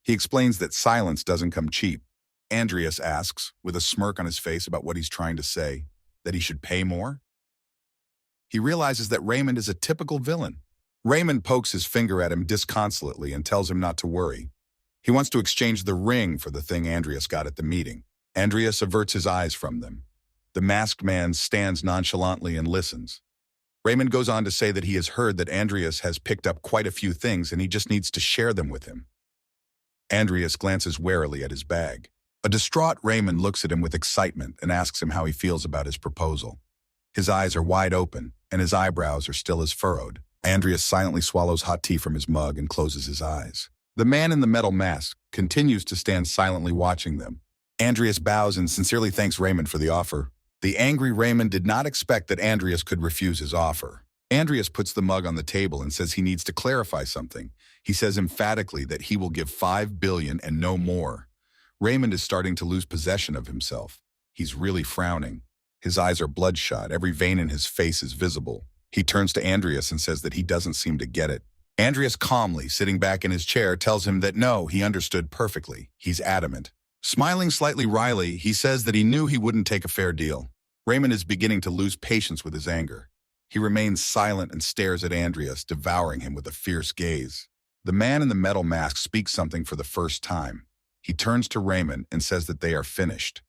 He explains that silence doesn't come cheap. Andreas asks, with a smirk on his face about what he's trying to say, that he should pay more? He realizes that Raymond is a typical villain. Raymond pokes his finger at him disconsolately and tells him not to worry. He wants to exchange the ring for the thing Andreas got at the meeting. Andreas averts his eyes from them. The masked man stands nonchalantly and listens. Raymond goes on to say that he has heard that Andreas has picked up quite a few things and he just needs to share them with him. Andreas glances warily at his bag. A distraught Raymond looks at him with excitement and asks him how he feels about his proposal. His eyes are wide open, and his eyebrows are still as furrowed. Andreas silently swallows hot tea from his mug and closes his eyes. The man in the metal mask continues to stand silently watching them. Andreas bows and sincerely thanks Raymond for the offer. The angry Raymond did not expect that Andreas could refuse his offer. Andreas puts the mug on the table and says he needs to clarify something. He says emphatically that he will give 5 billion and no more. Raymond is starting to lose possession of himself. He's really frowning. His eyes are bloodshot. Every vein in his face is visible. He turns to Andreas and says that he doesn't seem to get it. Andreas calmly, sitting back in his chair, tells him that no, he understood perfectly. He's adamant. Smiling slightly wryly, he says that he knew he wouldn't take a fair deal. Raymond is beginning to lose patience with his anger. He remains silent and stares at Andreas, devouring him with a fierce gaze. The man in the metal mask speaks something for the first time. He turns to Raymond and says that they are finished.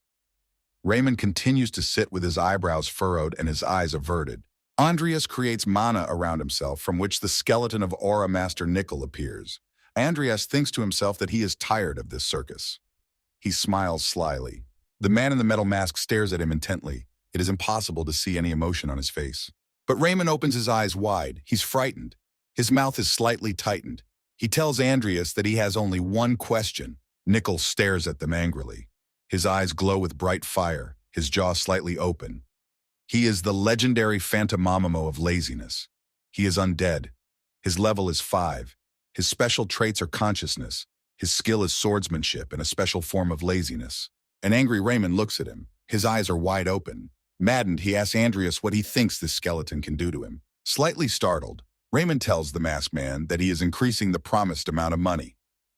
Raymond continues to sit with his eyebrows furrowed and his eyes averted. Andreas creates mana around himself from which the skeleton of Aura Master Nickel appears. Andreas thinks to himself that he is tired of this circus. He smiles slyly. The man in the metal mask stares at him intently. It is impossible to see any emotion on his face. But Raymond opens his eyes wide. He's frightened. His mouth is slightly tightened. He tells Andreas that he has only one question. Nickel stares at them angrily. His eyes glow with bright fire, his jaw slightly open. He is the legendary Phantomomimo of laziness. He is undead. His level is 5. His special traits are consciousness. His skill is swordsmanship and a special form of laziness. An angry Raymond looks at him. His eyes are wide open. Maddened, he asks Andreas what he thinks this skeleton can do to him. Slightly startled, Raymond tells the masked man that he is increasing the promised amount of money.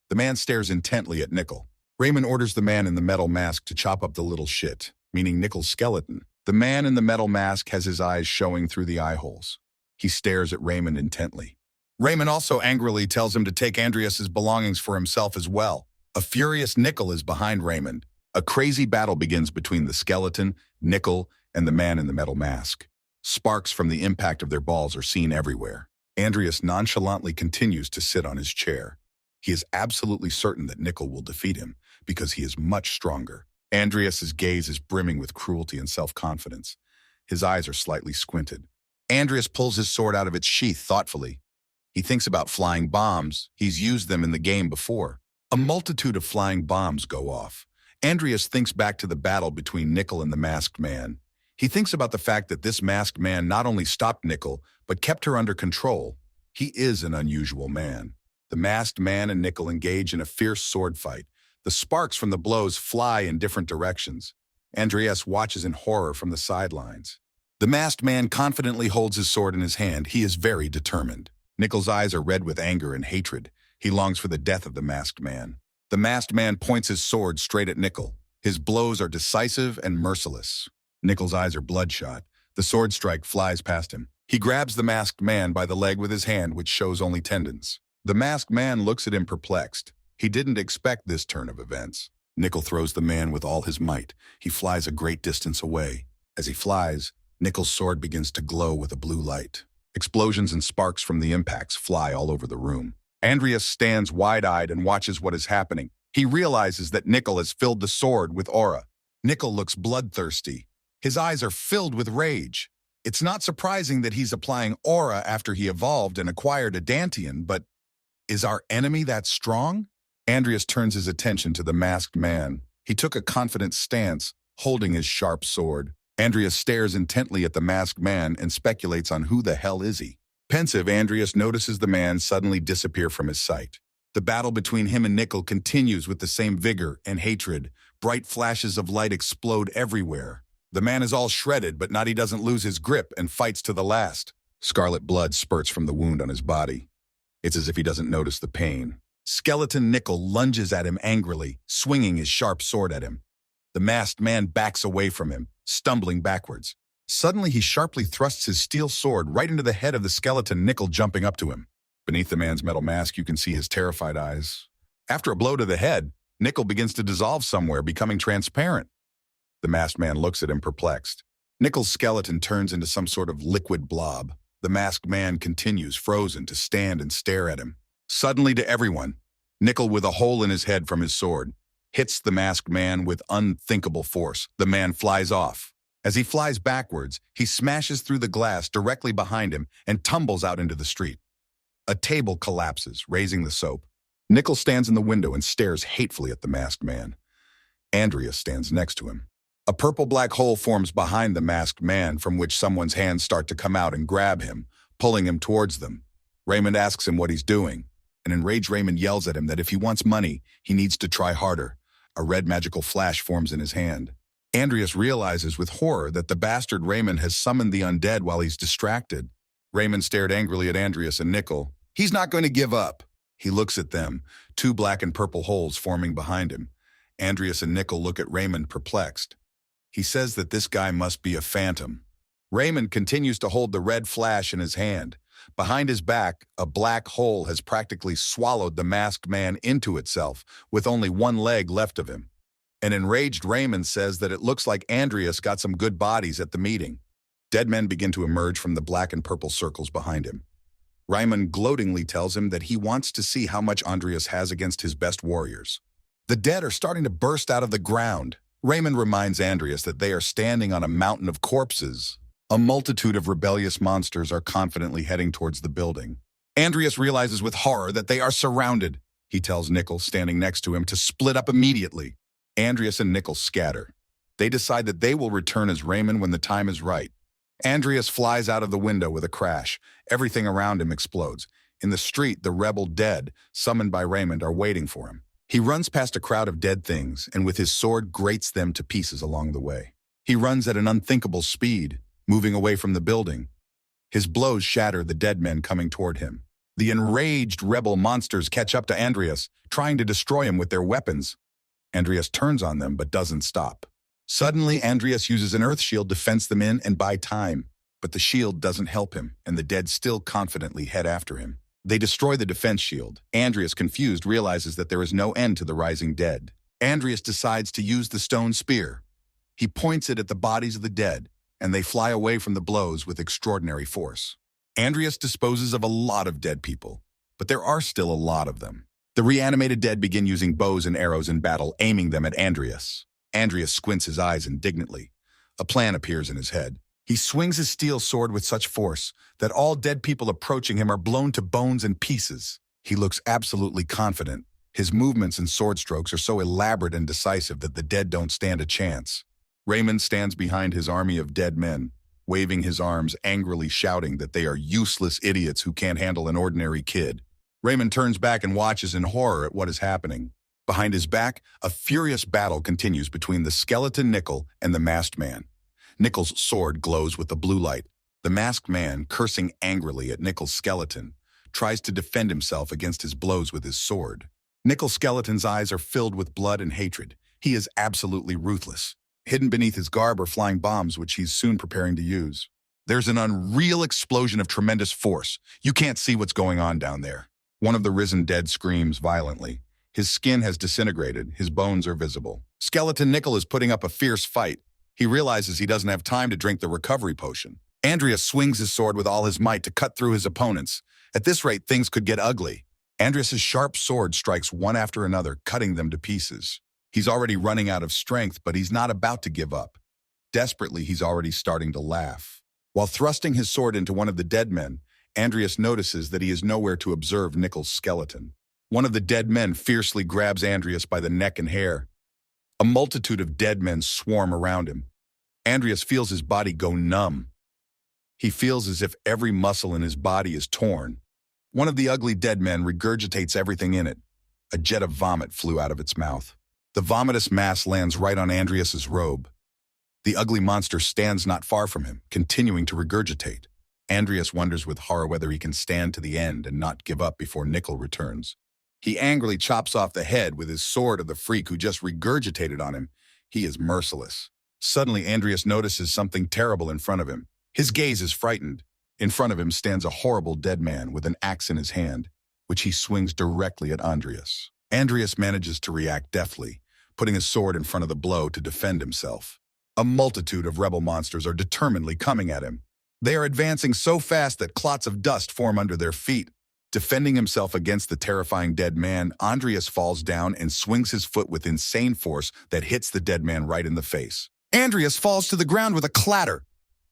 The man stares intently at Nickel. Raymond orders the man in the metal mask to chop up the little shit, meaning Nickel's skeleton. The man in the metal mask has his eyes showing through the eye holes. He stares at Raymond intently. Raymond also angrily tells him to take Andreas's belongings for himself as well. A furious Nickel is behind Raymond. A crazy battle begins between the skeleton, Nickel, and the man in the metal mask. Sparks from the impact of their balls are seen everywhere. Andreas nonchalantly continues to sit on his chair. He is absolutely certain that Nickel will defeat him because he is much stronger. Andreas's gaze is brimming with cruelty and self-confidence. His eyes are slightly squinted. Andreas pulls his sword out of its sheath thoughtfully. He thinks about flying bombs. He's used them in the game before. A multitude of flying bombs go off. Andreas thinks back to the battle between Nickel and the masked man. He thinks about the fact that this masked man not only stopped Nickel, but kept her under control. He is an unusual man. The masked man and Nickel engage in a fierce sword fight. The sparks from the blows fly in different directions. Andreas watches in horror from the sidelines. The masked man confidently holds his sword in his hand. He is very determined. Nickel's eyes are red with anger and hatred. He longs for the death of the masked man. The masked man points his sword straight at Nickel. His blows are decisive and merciless. Nickel's eyes are bloodshot. The sword strike flies past him. He grabs the masked man by the leg with his hand, which shows only tendons. The masked man looks at him perplexed. He didn't expect this turn of events. Nickel throws the man with all his might. He flies a great distance away. As he flies, Nickel's sword begins to glow with a blue light. Explosions and sparks from the impacts fly all over the room. Andreas stands wide-eyed and watches what is happening. He realizes that Nickel has filled the sword with aura. Nickel looks bloodthirsty. His eyes are filled with rage. It's not surprising that he's applying aura after he evolved and acquired a Dantian, but is our enemy that strong? Andreas turns his attention to the masked man. He took a confident stance, holding his sharp sword. Andreas stares intently at the masked man and speculates on who the hell is he. Pensive, Andreas notices the man suddenly disappear from his sight. The battle between him and Nickel continues with the same vigor and hatred. Bright flashes of light explode everywhere. The man is all shredded, but he doesn't lose his grip and fights to the last. Scarlet blood spurts from the wound on his body. It's as if he doesn't notice the pain. Skeleton Nickel lunges at him angrily, swinging his sharp sword at him. The masked man backs away from him, stumbling backwards. Suddenly, he sharply thrusts his steel sword right into the head of the skeleton Nickel, jumping up to him. Beneath the man's metal mask, you can see his terrified eyes. After a blow to the head, Nickel begins to dissolve somewhere, becoming transparent. The masked man looks at him perplexed. Nickel's skeleton turns into some sort of liquid blob. The masked man continues, frozen, to stand and stare at him. Suddenly to everyone, Nickel, with a hole in his head from his sword, hits the masked man with unthinkable force. The man flies off. As he flies backwards, he smashes through the glass directly behind him and tumbles out into the street. A table collapses, raising the soap. Nickel stands in the window and stares hatefully at the masked man. Andrea stands next to him. A purple-black hole forms behind the masked man from which someone's hands start to come out and grab him, pulling him towards them. Raymond asks him what he's doing. An enraged Raymond yells at him that if he wants money, he needs to try harder. A red magical flash forms in his hand. Andreas realizes with horror that the bastard Raymond has summoned the undead while he's distracted. Raymond stared angrily at Andreas and Nickel. He's not going to give up. He looks at them, two black and purple holes forming behind him. Andreas and Nickel look at Raymond perplexed. He says that this guy must be a phantom. Raymond continues to hold the red flash in his hand. Behind his back, a black hole has practically swallowed the masked man into itself, with only one leg left of him. An enraged Raymond says that it looks like Andreas got some good bodies at the meeting. Dead men begin to emerge from the black and purple circles behind him. Raymond gloatingly tells him that he wants to see how much Andreas has against his best warriors. The dead are starting to burst out of the ground. Raymond reminds Andreas that they are standing on a mountain of corpses. A multitude of rebellious monsters are confidently heading towards the building. Andreas realizes with horror that they are surrounded. He tells Nickel, standing next to him, to split up immediately. Andreas and Nickel scatter. They decide that they will return as Raymond when the time is right. Andreas flies out of the window with a crash. Everything around him explodes. In the street, the rebel dead, summoned by Raymond, are waiting for him. He runs past a crowd of dead things and with his sword grates them to pieces along the way. He runs at an unthinkable speed, moving away from the building. His blows shatter the dead men coming toward him. The enraged rebel monsters catch up to Andreas, trying to destroy him with their weapons. Andreas turns on them but doesn't stop. Suddenly, Andreas uses an earth shield to fence them in and buy time. But the shield doesn't help him, and the dead still confidently head after him. They destroy the defense shield. Andreas, confused, realizes that there is no end to the rising dead. Andreas decides to use the stone spear. He points it at the bodies of the dead, and they fly away from the blows with extraordinary force. Andreas disposes of a lot of dead people, but there are still a lot of them. The reanimated dead begin using bows and arrows in battle, aiming them at Andreas. Andreas squints his eyes indignantly. A plan appears in his head. He swings his steel sword with such force that all dead people approaching him are blown to bones and pieces. He looks absolutely confident. His movements and sword strokes are so elaborate and decisive that the dead don't stand a chance. Raymond stands behind his army of dead men, waving his arms, angrily shouting that they are useless idiots who can't handle an ordinary kid. Raymond turns back and watches in horror at what is happening. Behind his back, a furious battle continues between the skeleton Nickel and the masked man. Nickel's sword glows with the blue light. The masked man, cursing angrily at Nickel's skeleton, tries to defend himself against his blows with his sword. Nickel's skeleton's eyes are filled with blood and hatred. He is absolutely ruthless. Hidden beneath his garb are flying bombs which he's soon preparing to use. There's an unreal explosion of tremendous force. You can't see what's going on down there. One of the risen dead screams violently. His skin has disintegrated. His bones are visible. Skeleton Nickel is putting up a fierce fight. He realizes he doesn't have time to drink the recovery potion. Andreas swings his sword with all his might to cut through his opponents. At this rate, things could get ugly. Andreas' sharp sword strikes one after another, cutting them to pieces. He's already running out of strength, but he's not about to give up. Desperately, he's already starting to laugh. While thrusting his sword into one of the dead men, Andreas notices that he is nowhere to observe Nickel's skeleton. One of the dead men fiercely grabs Andreas by the neck and hair. A multitude of dead men swarm around him. Andreas feels his body go numb. He feels as if every muscle in his body is torn. One of the ugly dead men regurgitates everything in it. A jet of vomit flew out of its mouth. The vomitous mass lands right on Andreas's robe. The ugly monster stands not far from him, continuing to regurgitate. Andreas wonders with horror whether he can stand to the end and not give up before Nickel returns. He angrily chops off the head with his sword of the freak who just regurgitated on him. He is merciless. Suddenly, Andreas notices something terrible in front of him. His gaze is frightened. In front of him stands a horrible dead man with an axe in his hand, which he swings directly at Andreas. Andreas manages to react deftly, putting his sword in front of the blow to defend himself. A multitude of rebel monsters are determinedly coming at him. They are advancing so fast that clots of dust form under their feet. Defending himself against the terrifying dead man, Andreas falls down and swings his foot with insane force that hits the dead man right in the face. Andreas falls to the ground with a clatter.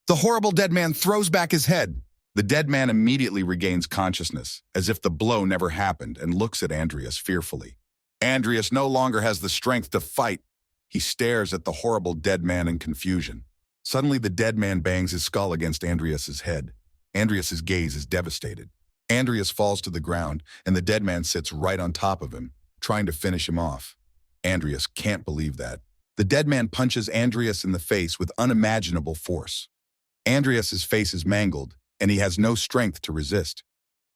The horrible dead man throws back his head. The dead man immediately regains consciousness, as if the blow never happened, and looks at Andreas fearfully. Andreas no longer has the strength to fight. He stares at the horrible dead man in confusion. Suddenly, the dead man bangs his skull against Andreas's head. Andreas's gaze is devastated. Andreas falls to the ground, and the dead man sits right on top of him, trying to finish him off. Andreas can't believe that. The dead man punches Andreas in the face with unimaginable force. Andreas's face is mangled, and he has no strength to resist.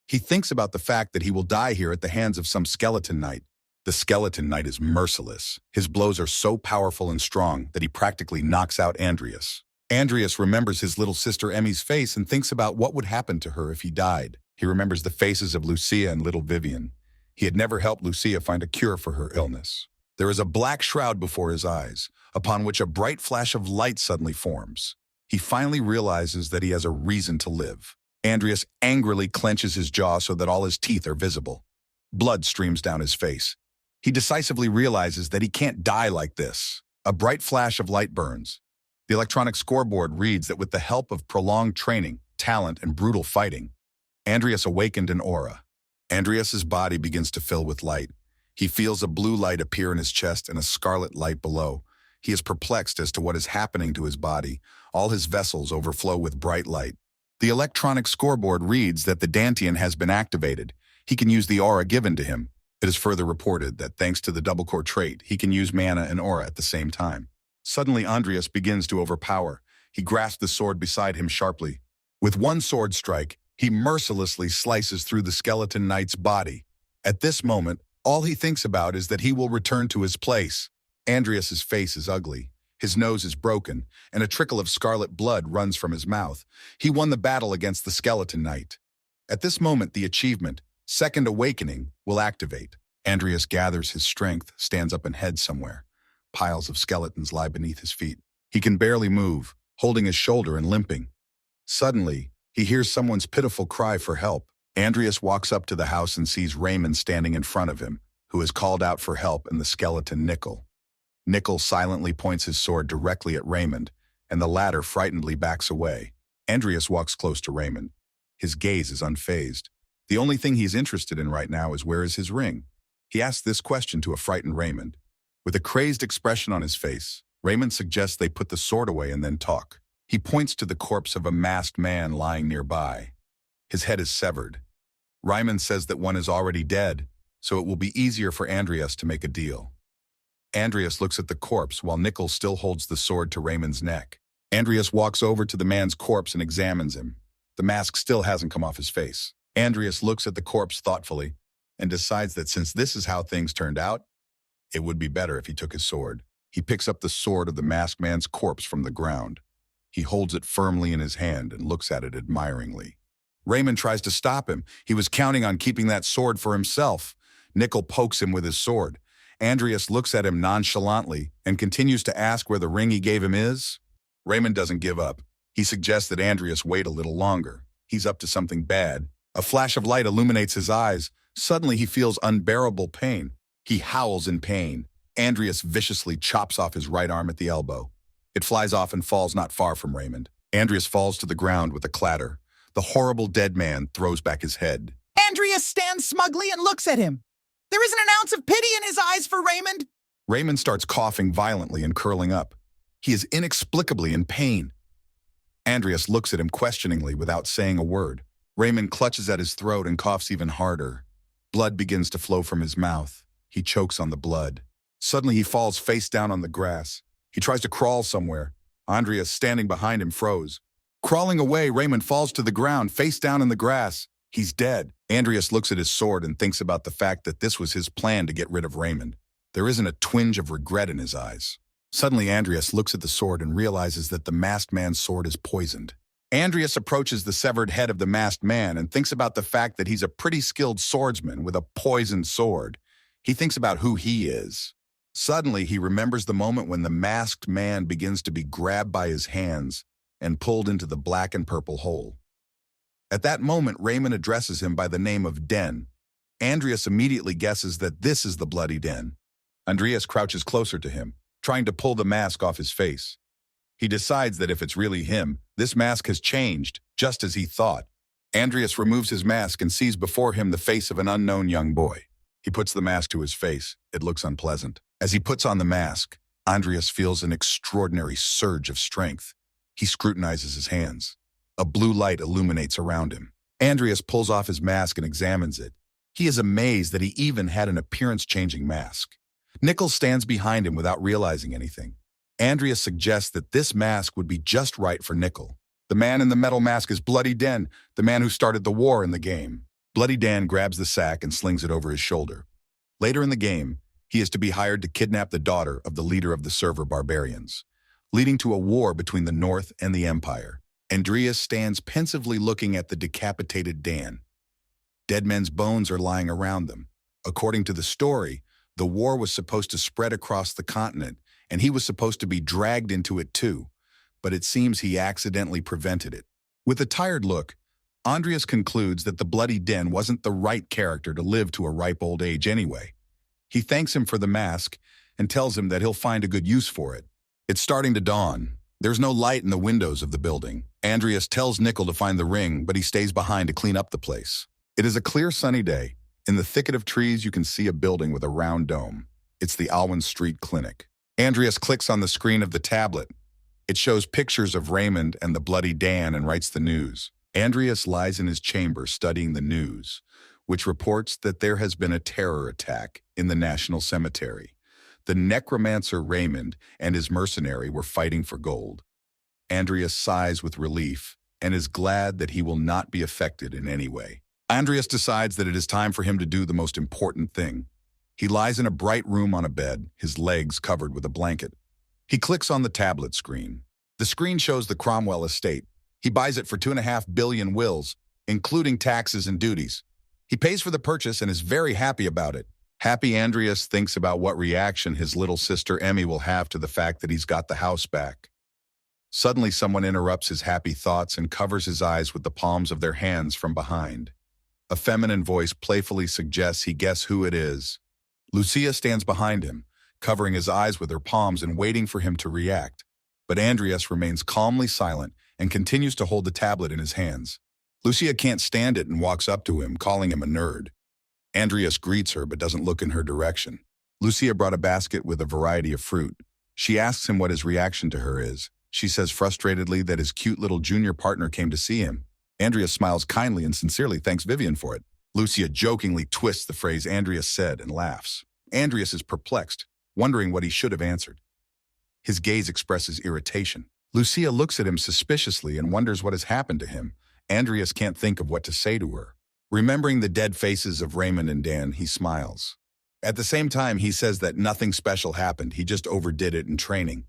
He thinks about the fact that he will die here at the hands of some skeleton knight. The skeleton knight is merciless. His blows are so powerful and strong that he practically knocks out Andreas. Andreas remembers his little sister Emmy's face and thinks about what would happen to her if he died. He remembers the faces of Lucia and little Vivian. He had never helped Lucia find a cure for her illness. There is a black shroud before his eyes, upon which a bright flash of light suddenly forms. He finally realizes that he has a reason to live. Andreas angrily clenches his jaw so that all his teeth are visible. Blood streams down his face. He decisively realizes that he can't die like this. A bright flash of light burns. The electronic scoreboard reads that with the help of prolonged training, talent, and brutal fighting, Andreas awakened an aura. Andreas's body begins to fill with light. He feels a blue light appear in his chest and a scarlet light below. He is perplexed as to what is happening to his body. All his vessels overflow with bright light. The electronic scoreboard reads that the Dantian has been activated. He can use the aura given to him. It is further reported that thanks to the double core trait, he can use mana and aura at the same time. Suddenly, Andreas begins to overpower. He grasps the sword beside him sharply. With one sword strike, he mercilessly slices through the skeleton knight's body. At this moment, all he thinks about is that he will return to his place. Andreas's face is ugly. His nose is broken, and a trickle of scarlet blood runs from his mouth. He won the battle against the skeleton knight. At this moment, the achievement, Second Awakening, will activate. Andreas gathers his strength, stands up and heads somewhere. Piles of skeletons lie beneath his feet. He can barely move, holding his shoulder and limping. Suddenly, he hears someone's pitiful cry for help. Andreas walks up to the house and sees Raymond standing in front of him, who has called out for help in the skeleton Nickel. Nickel silently points his sword directly at Raymond, and the latter frightenedly backs away. Andreas walks close to Raymond. His gaze is unfazed. The only thing he's interested in right now is where is his ring. He asks this question to a frightened Raymond. With a crazed expression on his face, Raymond suggests they put the sword away and then talk. He points to the corpse of a masked man lying nearby. His head is severed. Raymond says that one is already dead, so it will be easier for Andreas to make a deal. Andreas looks at the corpse while Nickel still holds the sword to Raymond's neck. Andreas walks over to the man's corpse and examines him. The mask still hasn't come off his face. Andreas looks at the corpse thoughtfully and decides that since this is how things turned out, it would be better if he took his sword. He picks up the sword of the masked man's corpse from the ground. He holds it firmly in his hand and looks at it admiringly. Raymond tries to stop him. He was counting on keeping that sword for himself. Nickel pokes him with his sword. Andreas looks at him nonchalantly and continues to ask where the ring he gave him is. Raymond doesn't give up. He suggests that Andreas wait a little longer. He's up to something bad. A flash of light illuminates his eyes. Suddenly he feels unbearable pain. He howls in pain. Andreas viciously chops off his right arm at the elbow. It flies off and falls not far from Raymond. Andreas falls to the ground with a clatter. The horrible dead man throws back his head. Andreas stands smugly and looks at him. There isn't an ounce of pity in his eyes for Raymond. Raymond starts coughing violently and curling up. He is inexplicably in pain. Andreas looks at him questioningly without saying a word. Raymond clutches at his throat and coughs even harder. Blood begins to flow from his mouth. He chokes on the blood. Suddenly he falls face down on the grass. He tries to crawl somewhere. Andreas, standing behind him, froze. Crawling away, Raymond falls to the ground, face down in the grass. He's dead. Andreas looks at his sword and thinks about the fact that this was his plan to get rid of Raymond. There isn't a twinge of regret in his eyes. Suddenly, Andreas looks at the sword and realizes that the masked man's sword is poisoned. Andreas approaches the severed head of the masked man and thinks about the fact that he's a pretty skilled swordsman with a poisoned sword. He thinks about who he is. Suddenly, he remembers the moment when the masked man begins to be grabbed by his hands and pulled into the black and purple hole. At that moment, Raymond addresses him by the name of Den. Andreas immediately guesses that this is the bloody Den. Andreas crouches closer to him, trying to pull the mask off his face. He decides that if it's really him, this mask has changed, just as he thought. Andreas removes his mask and sees before him the face of an unknown young boy. He puts the mask to his face. It looks unpleasant. As he puts on the mask, Andreas feels an extraordinary surge of strength. He scrutinizes his hands. A blue light illuminates around him. Andreas pulls off his mask and examines it. He is amazed that he even had an appearance-changing mask. Nichols stands behind him without realizing anything. Andreas suggests that this mask would be just right for Nickel. The man in the metal mask is Bloody Dan, the man who started the war in the game. Bloody Dan grabs the sack and slings it over his shoulder. Later in the game, he is to be hired to kidnap the daughter of the leader of the server barbarians, leading to a war between the North and the Empire. Andreas stands pensively looking at the decapitated Dan. Dead men's bones are lying around them. According to the story, the war was supposed to spread across the continent, and he was supposed to be dragged into it too, but it seems he accidentally prevented it. With a tired look, Andreas concludes that the Bloody Den wasn't the right character to live to a ripe old age anyway. He thanks him for the mask and tells him that he'll find a good use for it. It's starting to dawn. There's no light in the windows of the building. Andreas tells Nickel to find the ring, but he stays behind to clean up the place. It is a clear sunny day. In the thicket of trees, you can see a building with a round dome. It's the Alwyn Street Clinic. Andreas clicks on the screen of the tablet. It shows pictures of Raymond and the Bloody Dan and writes the news. Andreas lies in his chamber studying the news, which reports that there has been a terror attack in the National Cemetery. The necromancer Raymond and his mercenary were fighting for gold. Andreas sighs with relief and is glad that he will not be affected in any way. Andreas decides that it is time for him to do the most important thing. He lies in a bright room on a bed, his legs covered with a blanket. He clicks on the tablet screen. The screen shows the Cromwell estate. He buys it for 2.5 billion wills, including taxes and duties. He pays for the purchase and is very happy about it. Happy Andreas thinks about what reaction his little sister Emmy will have to the fact that he's got the house back. Suddenly, someone interrupts his happy thoughts and covers his eyes with the palms of their hands from behind. A feminine voice playfully suggests he guess who it is. Lucia stands behind him, covering his eyes with her palms and waiting for him to react. But Andreas remains calmly silent and continues to hold the tablet in his hands. Lucia can't stand it and walks up to him, calling him a nerd. Andreas greets her but doesn't look in her direction. Lucia brought a basket with a variety of fruit. She asks him what his reaction to her is. She says frustratedly that his cute little junior partner came to see him. Andreas smiles kindly and sincerely thanks Vivian for it. Lucia jokingly twists the phrase Andreas said and laughs. Andreas is perplexed, wondering what he should have answered. His gaze expresses irritation. Lucia looks at him suspiciously and wonders what has happened to him. Andreas can't think of what to say to her. Remembering the dead faces of Raymond and Dan, he smiles. At the same time, he says that nothing special happened, he just overdid it in training.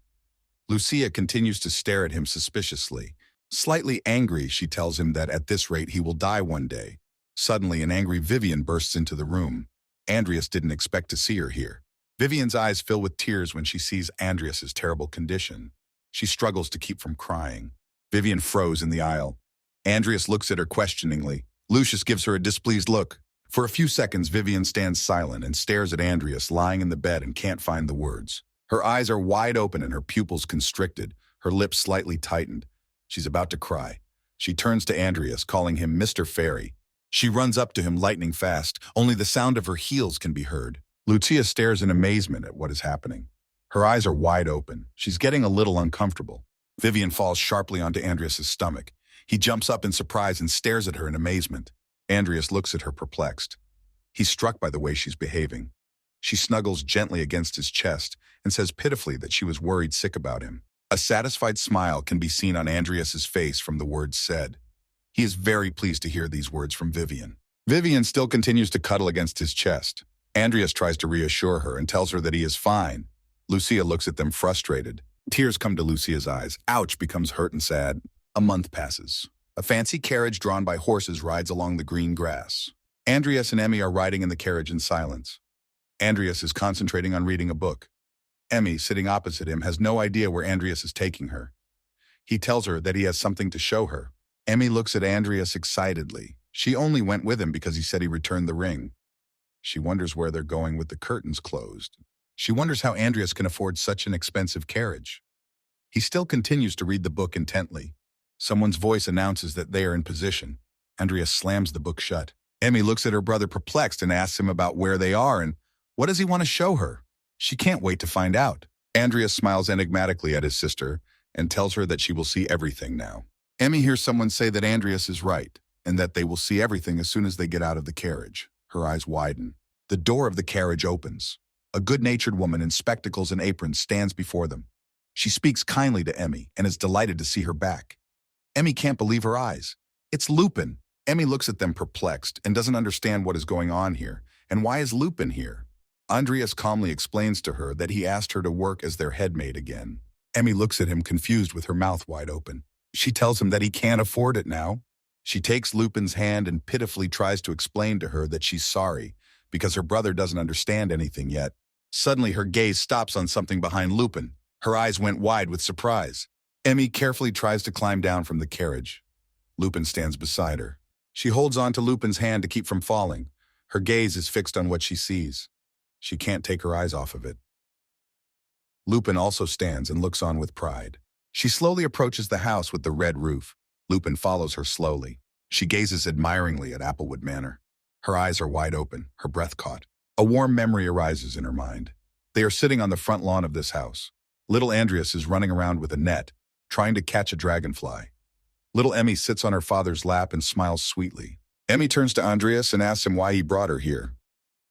Lucia continues to stare at him suspiciously. Slightly angry, she tells him that at this rate he will die one day. Suddenly, an angry Vivian bursts into the room. Andreas didn't expect to see her here. Vivian's eyes fill with tears when she sees Andreas's terrible condition. She struggles to keep from crying. Vivian froze in the aisle. Andreas looks at her questioningly. Lucius gives her a displeased look. For a few seconds, Vivian stands silent and stares at Andreas lying in the bed and can't find the words. Her eyes are wide open and her pupils constricted, her lips slightly tightened. She's about to cry. She turns to Andreas, calling him Mr. Fairy. She runs up to him lightning fast. Only the sound of her heels can be heard. Lucia stares in amazement at what is happening. Her eyes are wide open. She's getting a little uncomfortable. Vivian falls sharply onto Andreas's stomach. He jumps up in surprise and stares at her in amazement. Andreas looks at her perplexed. He's struck by the way she's behaving. She snuggles gently against his chest and says pitifully that she was worried sick about him. A satisfied smile can be seen on Andreas's face from the words said. He is very pleased to hear these words from Vivian. Vivian still continues to cuddle against his chest. Andreas tries to reassure her and tells her that he is fine. Lucia looks at them frustrated. Tears come to Lucia's eyes. Ouch becomes hurt and sad. A month passes. A fancy carriage drawn by horses rides along the green grass. Andreas and Emmy are riding in the carriage in silence. Andreas is concentrating on reading a book. Emmy, sitting opposite him, has no idea where Andreas is taking her. He tells her that he has something to show her. Emmy looks at Andreas excitedly. She only went with him because he said he returned the ring. She wonders where they're going with the curtains closed. She wonders how Andreas can afford such an expensive carriage. He still continues to read the book intently. Someone's voice announces that they are in position. Andreas slams the book shut. Emmy looks at her brother perplexed and asks him about where they are and what does he want to show her. She can't wait to find out. Andreas smiles enigmatically at his sister and tells her that she will see everything now. Emmy hears someone say that Andreas is right and that they will see everything as soon as they get out of the carriage. Her eyes widen. The door of the carriage opens. A good-natured woman in spectacles and aprons stands before them. She speaks kindly to Emmy and is delighted to see her back. Emmy can't believe her eyes. It's Lupin. Emmy looks at them perplexed and doesn't understand what is going on here. And why is Lupin here? Andreas calmly explains to her that he asked her to work as their headmaid again. Emmy looks at him confused with her mouth wide open. She tells him that he can't afford it now. She takes Lupin's hand and pitifully tries to explain to her that she's sorry because her brother doesn't understand anything yet. Suddenly, her gaze stops on something behind Lupin. Her eyes went wide with surprise. Emmy carefully tries to climb down from the carriage. Lupin stands beside her. She holds on to Lupin's hand to keep from falling. Her gaze is fixed on what she sees. She can't take her eyes off of it. Lupin also stands and looks on with pride. She slowly approaches the house with the red roof. Lupin follows her slowly. She gazes admiringly at Applewood Manor. Her eyes are wide open, her breath caught. A warm memory arises in her mind. They are sitting on the front lawn of this house. Little Andreas is running around with a net, trying to catch a dragonfly. Little Emmy sits on her father's lap and smiles sweetly. Emmy turns to Andreas and asks him why he brought her here.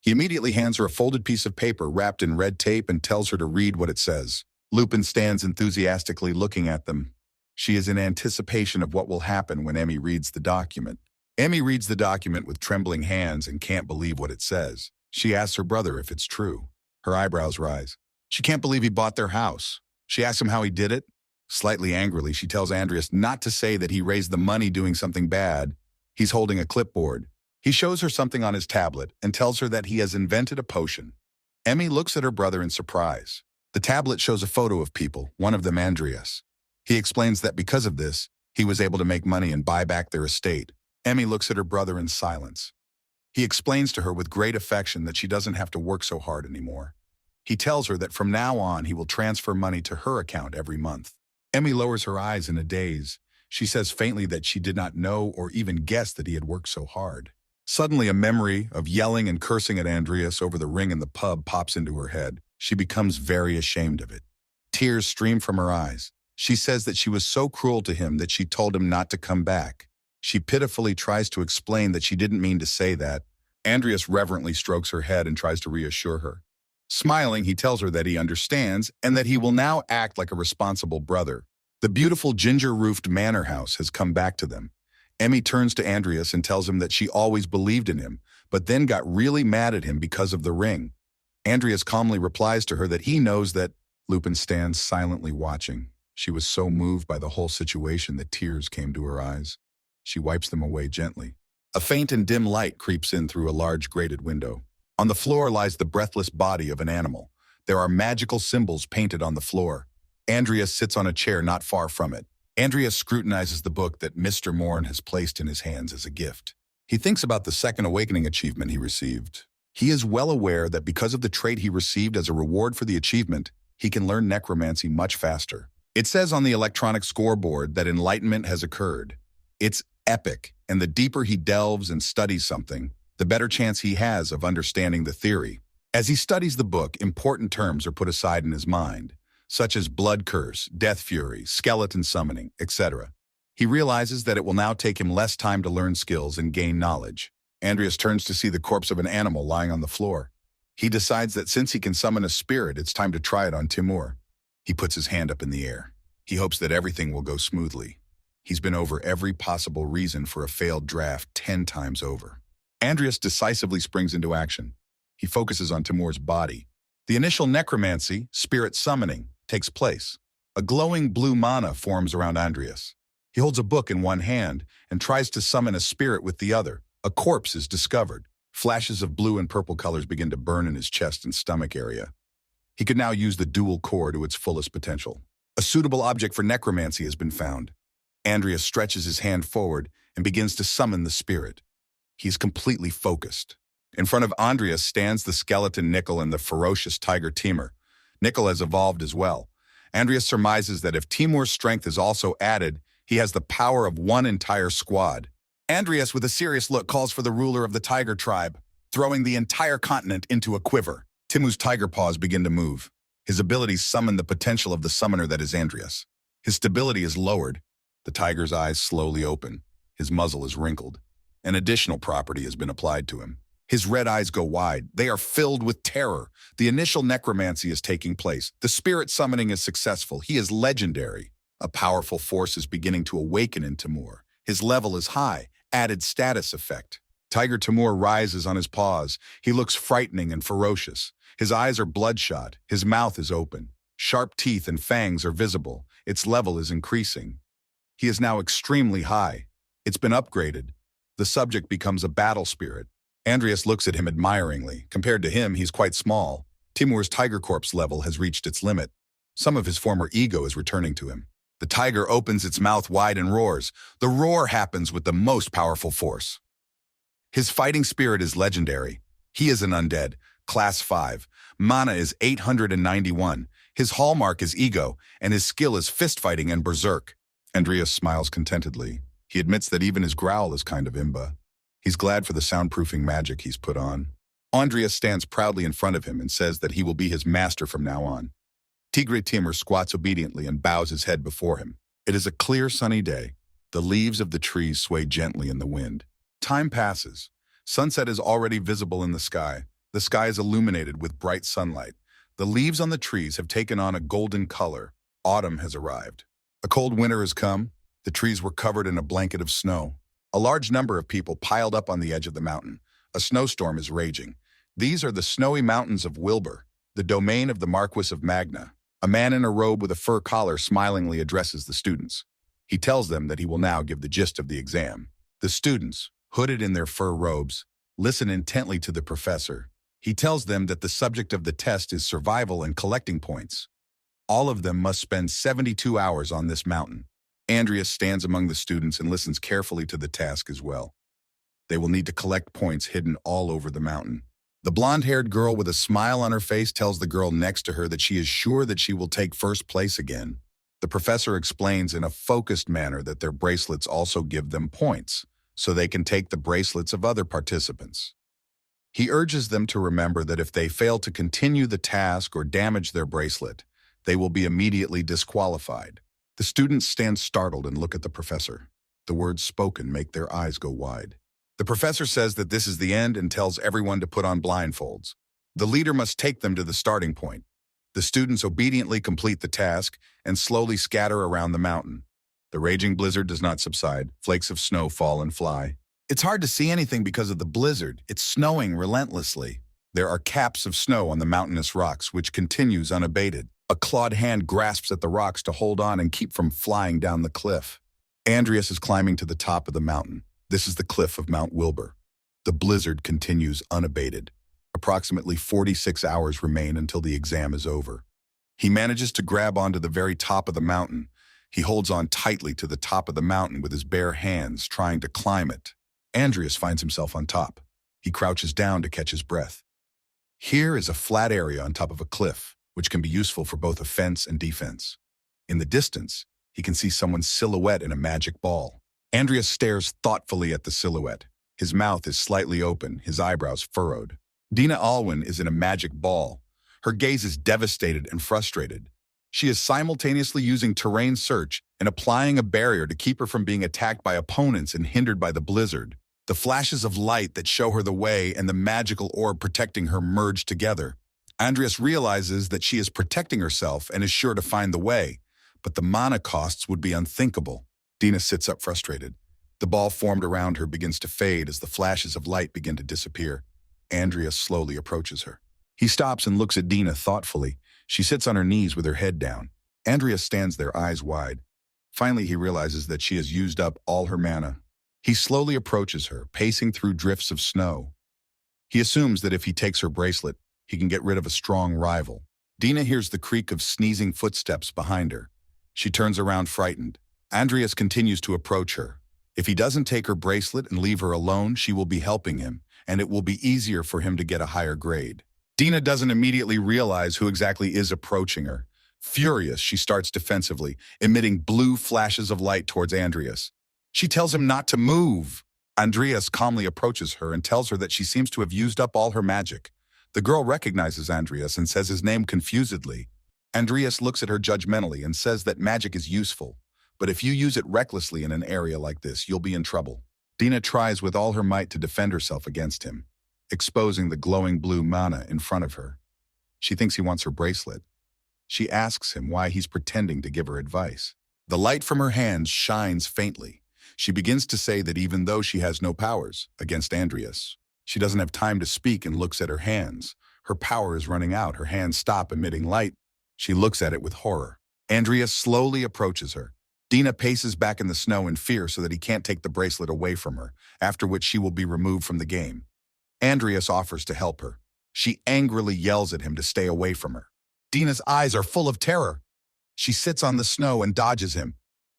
He immediately hands her a folded piece of paper wrapped in red tape and tells her to read what it says. Lupin stands enthusiastically looking at them. She is in anticipation of what will happen when Emmy reads the document. Emmy reads the document with trembling hands and can't believe what it says. She asks her brother if it's true. Her eyebrows rise. She can't believe he bought their house. She asks him how he did it. Slightly angrily, she tells Andreas not to say that he raised the money doing something bad. He's holding a clipboard. He shows her something on his tablet and tells her that he has invented a potion. Emmy looks at her brother in surprise. The tablet shows a photo of people, one of them Andreas. He explains that because of this, he was able to make money and buy back their estate. Emmy looks at her brother in silence. He explains to her with great affection that she doesn't have to work so hard anymore. He tells her that from now on he will transfer money to her account every month. Emmy lowers her eyes in a daze. She says faintly that she did not know or even guess that he had worked so hard. Suddenly, a memory of yelling and cursing at Andreas over the ring in the pub pops into her head. She becomes very ashamed of it. Tears stream from her eyes. She says that she was so cruel to him that she told him not to come back. She pitifully tries to explain that she didn't mean to say that. Andreas reverently strokes her head and tries to reassure her. Smiling, he tells her that he understands and that he will now act like a responsible brother. The beautiful ginger-roofed manor house has come back to them. Emmy turns to Andreas and tells him that she always believed in him, but then got really mad at him because of the ring. Andreas calmly replies to her that he knows that. Lupin stands silently watching. She was so moved by the whole situation that tears came to her eyes. She wipes them away gently. A faint and dim light creeps in through a large grated window. On the floor lies the breathless body of an animal. There are magical symbols painted on the floor. Andreas sits on a chair not far from it. Andreas scrutinizes the book that Mr. Morn has placed in his hands as a gift. He thinks about the second awakening achievement he received. He is well aware that because of the trait he received as a reward for the achievement, he can learn necromancy much faster. It says on the electronic scoreboard that enlightenment has occurred. It's epic, and the deeper he delves and studies something, the better chance he has of understanding the theory. As he studies the book, important terms are put aside in his mind, such as blood curse, death fury, skeleton summoning, etc. He realizes that it will now take him less time to learn skills and gain knowledge. Andreas turns to see the corpse of an animal lying on the floor. He decides that since he can summon a spirit, it's time to try it on Timur. He puts his hand up in the air. He hopes that everything will go smoothly. He's been over every possible reason for a failed draft 10 times over. Andreas decisively springs into action. He focuses on Timur's body. The initial necromancy, spirit summoning, takes place. A glowing blue mana forms around Andreas. He holds a book in one hand and tries to summon a spirit with the other. A corpse is discovered. Flashes of blue and purple colors begin to burn in his chest and stomach area. He could now use the dual core to its fullest potential. A suitable object for necromancy has been found. Andreas stretches his hand forward and begins to summon the spirit. He's completely focused. In front of Andreas stands the skeleton Nickel and the ferocious tiger Timur. Nickel has evolved as well. Andreas surmises that if Timur's strength is also added, he has the power of one entire squad. Andreas, with a serious look, calls for the ruler of the tiger tribe, throwing the entire continent into a quiver. Timur's tiger paws begin to move. His abilities summon the potential of the summoner that is Andreas. His stability is lowered. The tiger's eyes slowly open. His muzzle is wrinkled. An additional property has been applied to him. His red eyes go wide. They are filled with terror. The initial necromancy is taking place. The spirit summoning is successful. He is legendary. A powerful force is beginning to awaken in Timur. His level is high. Added status effect. Tiger Timur rises on his paws. He looks frightening and ferocious. His eyes are bloodshot. His mouth is open. Sharp teeth and fangs are visible. Its level is increasing. He is now extremely high. It's been upgraded. The subject becomes a battle spirit. Andreas looks at him admiringly. Compared to him, he's quite small. Timur's tiger corpse level has reached its limit. Some of his former ego is returning to him. The tiger opens its mouth wide and roars. The roar happens with the most powerful force. His fighting spirit is legendary. He is an undead, class 5. Mana is 891. His hallmark is ego, and his skill is fistfighting and berserk. Andreas smiles contentedly. He admits that even his growl is kind of imba. He's glad for the soundproofing magic he's put on. Andreas stands proudly in front of him and says that he will be his master from now on. Tigre Timur squats obediently and bows his head before him. It is a clear sunny day. The leaves of the trees sway gently in the wind. Time passes. Sunset is already visible in the sky. The sky is illuminated with bright sunlight. The leaves on the trees have taken on a golden color. Autumn has arrived. A cold winter has come. The trees were covered in a blanket of snow. A large number of people piled up on the edge of the mountain. A snowstorm is raging. These are the snowy mountains of Wilbur, the domain of the Marquis of Magna. A man in a robe with a fur collar smilingly addresses the students. He tells them that he will now give the gist of the exam. The students, hooded in their fur robes, listen intently to the professor. He tells them that the subject of the test is survival and collecting points. All of them must spend 72 hours on this mountain. Andreas stands among the students and listens carefully to the task as well. They will need to collect points hidden all over the mountain. The blonde-haired girl with a smile on her face tells the girl next to her that she is sure that she will take first place again. The professor explains in a focused manner that their bracelets also give them points, so they can take the bracelets of other participants. He urges them to remember that if they fail to continue the task or damage their bracelet, they will be immediately disqualified. The students stand startled and look at the professor. The words spoken make their eyes go wide. The professor says that this is the end and tells everyone to put on blindfolds. The leader must take them to the starting point. The students obediently complete the task and slowly scatter around the mountain. The raging blizzard does not subside. Flakes of snow fall and fly. It's hard to see anything because of the blizzard. It's snowing relentlessly. There are caps of snow on the mountainous rocks, which continues unabated. A clawed hand grasps at the rocks to hold on and keep from flying down the cliff. Andreas is climbing to the top of the mountain. This is the cliff of Mount Wilbur. The blizzard continues unabated. Approximately 46 hours remain until the exam is over. He manages to grab onto the very top of the mountain. He holds on tightly to the top of the mountain with his bare hands, trying to climb it. Andreas finds himself on top. He crouches down to catch his breath. Here is a flat area on top of a cliff, which can be useful for both offense and defense. In the distance, he can see someone's silhouette in a magic ball. Andreas stares thoughtfully at the silhouette. His mouth is slightly open, his eyebrows furrowed. Dina Alwyn is in a magic ball. Her gaze is devastated and frustrated. She is simultaneously using terrain search and applying a barrier to keep her from being attacked by opponents and hindered by the blizzard. The flashes of light that show her the way and the magical orb protecting her merge together. Andreas realizes that she is protecting herself and is sure to find the way, but the mana costs would be unthinkable. Dina sits up frustrated. The ball formed around her begins to fade as the flashes of light begin to disappear. Andreas slowly approaches her. He stops and looks at Dina thoughtfully. She sits on her knees with her head down. Andreas stands there, eyes wide. Finally, he realizes that she has used up all her mana. He slowly approaches her, pacing through drifts of snow. He assumes that if he takes her bracelet, he can get rid of a strong rival. Dina hears the creak of sneezing footsteps behind her. She turns around frightened. Andreas continues to approach her. If he doesn't take her bracelet and leave her alone, she will be helping him, and it will be easier for him to get a higher grade. Dina doesn't immediately realize who exactly is approaching her. Furious, she starts defensively, emitting blue flashes of light towards Andreas. She tells him not to move. Andreas calmly approaches her and tells her that she seems to have used up all her magic. The girl recognizes Andreas and says his name confusedly. Andreas looks at her judgmentally and says that magic is useful, but if you use it recklessly in an area like this, you'll be in trouble. Dina tries with all her might to defend herself against him, exposing the glowing blue mana in front of her. She thinks he wants her bracelet. She asks him why he's pretending to give her advice. The light from her hands shines faintly. She begins to say that even though she has no powers against Andreas, she doesn't have time to speak and looks at her hands. Her power is running out. Her hands stop emitting light. She looks at it with horror. Andreas slowly approaches her. Dina paces back in the snow in fear so that he can't take the bracelet away from her, after which she will be removed from the game. Andreas offers to help her. She angrily yells at him to stay away from her. Dina's eyes are full of terror. She sits on the snow and dodges him.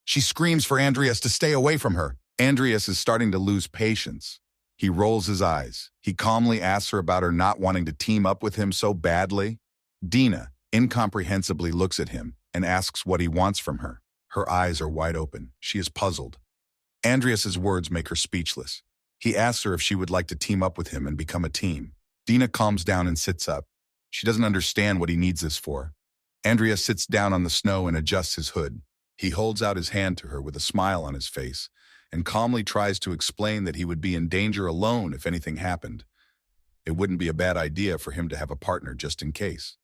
She screams for Andreas to stay away from her. Andreas is starting to lose patience. He rolls his eyes. He calmly asks her about her not wanting to team up with him so badly. Dina incomprehensibly looks at him and asks what he wants from her. Her eyes are wide open. She is puzzled. Andreas's words make her speechless. He asks her if she would like to team up with him and become a team. Dina calms down and sits up. She doesn't understand what he needs this for. Andreas sits down on the snow and adjusts his hood. He holds out his hand to her with a smile on his face and calmly tries to explain that he would be in danger alone if anything happened. It wouldn't be a bad idea for him to have a partner just in case.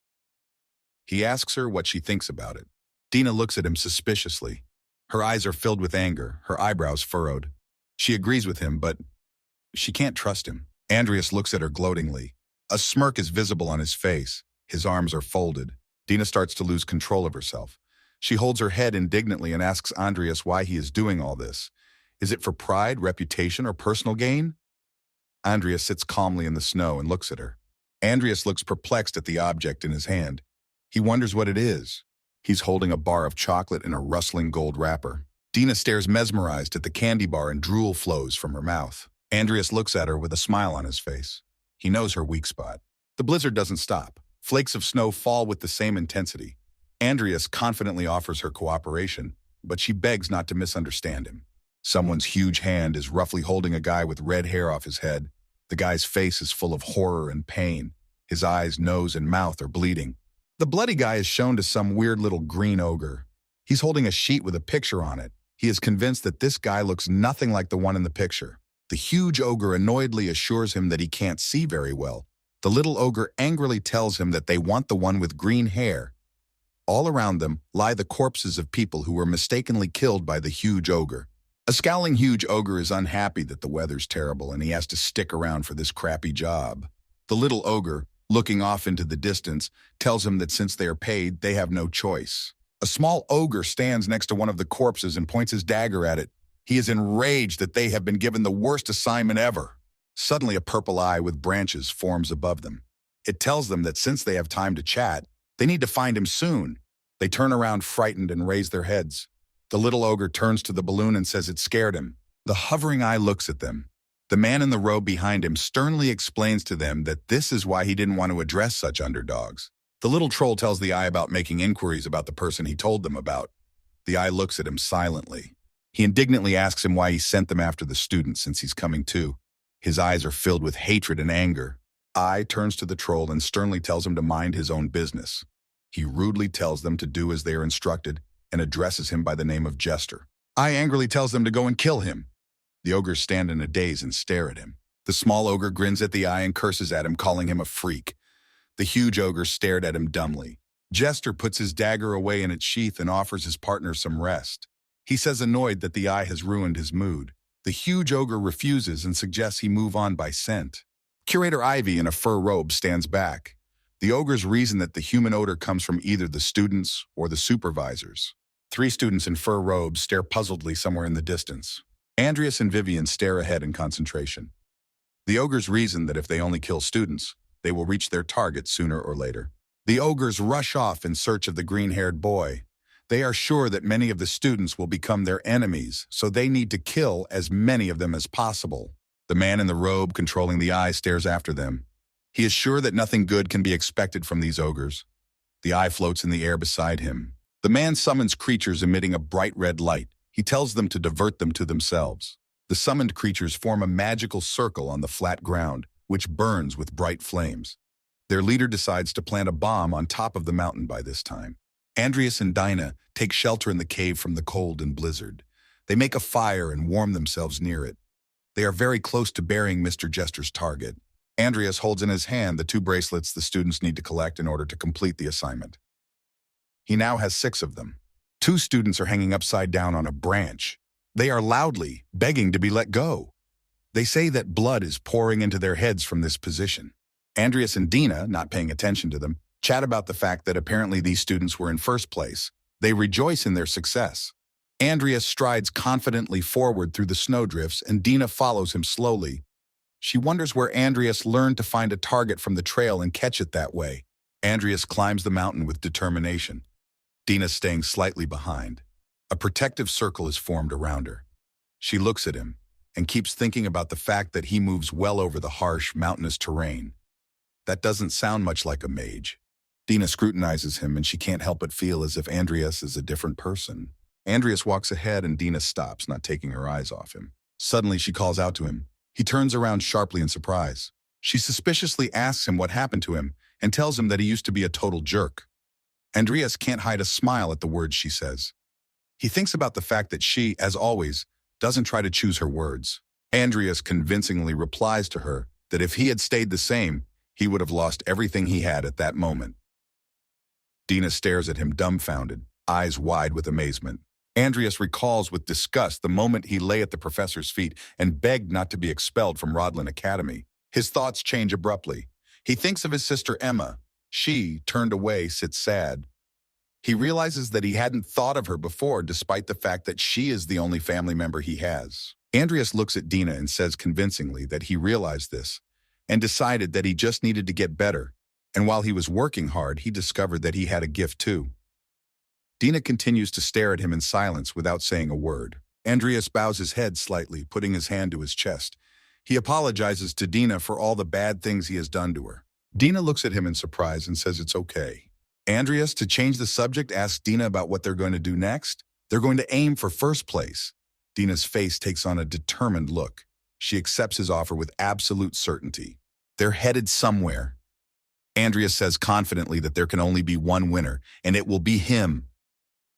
He asks her what she thinks about it. Dina looks at him suspiciously. Her eyes are filled with anger, her eyebrows furrowed. She agrees with him, but she can't trust him. Andreas looks at her gloatingly. A smirk is visible on his face. His arms are folded. Dina starts to lose control of herself. She holds her head indignantly and asks Andreas why he is doing all this. Is it for pride, reputation, or personal gain? Andreas sits calmly in the snow and looks at her. Andreas looks perplexed at the object in his hand. He wonders what it is. He's holding a bar of chocolate in a rustling gold wrapper. Dina stares mesmerized at the candy bar and drool flows from her mouth. Andreas looks at her with a smile on his face. He knows her weak spot. The blizzard doesn't stop. Flakes of snow fall with the same intensity. Andreas confidently offers her cooperation, but she begs not to misunderstand him. Someone's huge hand is roughly holding a guy with red hair off his head. The guy's face is full of horror and pain. His eyes, nose, and mouth are bleeding. The bloody guy is shown to some weird little green ogre. He's holding a sheet with a picture on it. He is convinced that this guy looks nothing like the one in the picture. The huge ogre annoyedly assures him that he can't see very well. The little ogre angrily tells him that they want the one with green hair. All around them lie the corpses of people who were mistakenly killed by the huge ogre. A scowling huge ogre is unhappy that the weather's terrible and he has to stick around for this crappy job. The little ogre, looking off into the distance, tells him that since they are paid, they have no choice. A small ogre stands next to one of the corpses and points his dagger at it. He is enraged that they have been given the worst assignment ever. Suddenly, a purple eye with branches forms above them. It tells them that since they have time to chat, they need to find him soon. They turn around frightened and raise their heads. The little ogre turns to the balloon and says it scared him. The hovering eye looks at them. The man in the robe behind him sternly explains to them that this is why he didn't want to address such underdogs. The little troll tells the eye about making inquiries about the person he told them about. The eye looks at him silently. He indignantly asks him why he sent them after the student since he's coming too. His eyes are filled with hatred and anger. Eye turns to the troll and sternly tells him to mind his own business. He rudely tells them to do as they are instructed and addresses him by the name of Jester. Eye angrily tells them to go and kill him. The ogres stand in a daze and stare at him. The small ogre grins at the eye and curses at him, calling him a freak. The huge ogre stared at him dumbly. Jester puts his dagger away in its sheath and offers his partner some rest. He says annoyed that the eye has ruined his mood. The huge ogre refuses and suggests he move on by scent. Curator Ivy in a fur robe stands back. The ogres reason that the human odor comes from either the students or the supervisors. 3 students in fur robes stare puzzledly somewhere in the distance. Andreas and Vivian stare ahead in concentration. The ogres reason that if they only kill students, they will reach their target sooner or later. The ogres rush off in search of the green-haired boy. They are sure that many of the students will become their enemies, so they need to kill as many of them as possible. The man in the robe controlling the eye stares after them. He is sure that nothing good can be expected from these ogres. The eye floats in the air beside him. The man summons creatures emitting a bright red light. He tells them to divert them to themselves. The summoned creatures form a magical circle on the flat ground, which burns with bright flames. Their leader decides to plant a bomb on top of the mountain by this time. Andreas and Dinah take shelter in the cave from the cold and blizzard. They make a fire and warm themselves near it. They are very close to burying Mr. Jester's target. Andreas holds in his hand the 2 bracelets the students need to collect in order to complete the assignment. He now has 6 of them. 2 students are hanging upside down on a branch. They are loudly begging to be let go. They say that blood is pouring into their heads from this position. Andreas and Dinah, not paying attention to them, chat about the fact that apparently these students were in first place. They rejoice in their success. Andreas strides confidently forward through the snowdrifts, and Dinah follows him slowly. She wonders where Andreas learned to find a target from the trail and catch it that way. Andreas climbs the mountain with determination. Dinah staying slightly behind. A protective circle is formed around her. She looks at him and keeps thinking about the fact that he moves well over the harsh, mountainous terrain. That doesn't sound much like a mage. Dinah scrutinizes him, and she can't help but feel as if Andreas is a different person. Andreas walks ahead, and Dinah stops, not taking her eyes off him. Suddenly, she calls out to him. He turns around sharply in surprise. She suspiciously asks him what happened to him and tells him that he used to be a total jerk. Andreas can't hide a smile at the words she says. He thinks about the fact that she, as always, doesn't try to choose her words. Andreas convincingly replies to her that if he had stayed the same, he would have lost everything he had at that moment. Dinah stares at him dumbfounded, eyes wide with amazement. Andreas recalls with disgust the moment he lay at the professor's feet and begged not to be expelled from Rodlin Academy. His thoughts change abruptly. He thinks of his sister Emma. She, turned away, sits sad. He realizes that he hadn't thought of her before, despite the fact that she is the only family member he has. Andreas looks at Dinah and says convincingly that he realized this and decided that he just needed to get better. And while he was working hard, he discovered that he had a gift too. Dinah continues to stare at him in silence without saying a word. Andreas bows his head slightly, putting his hand to his chest. He apologizes to Dinah for all the bad things he has done to her. Dinah looks at him in surprise and says it's okay. Andreas, to change the subject, asks Dinah about what they're going to do next. They're going to aim for first place. Dinah's face takes on a determined look. She accepts his offer with absolute certainty. They're headed somewhere. Andreas says confidently that there can only be one winner, and it will be him.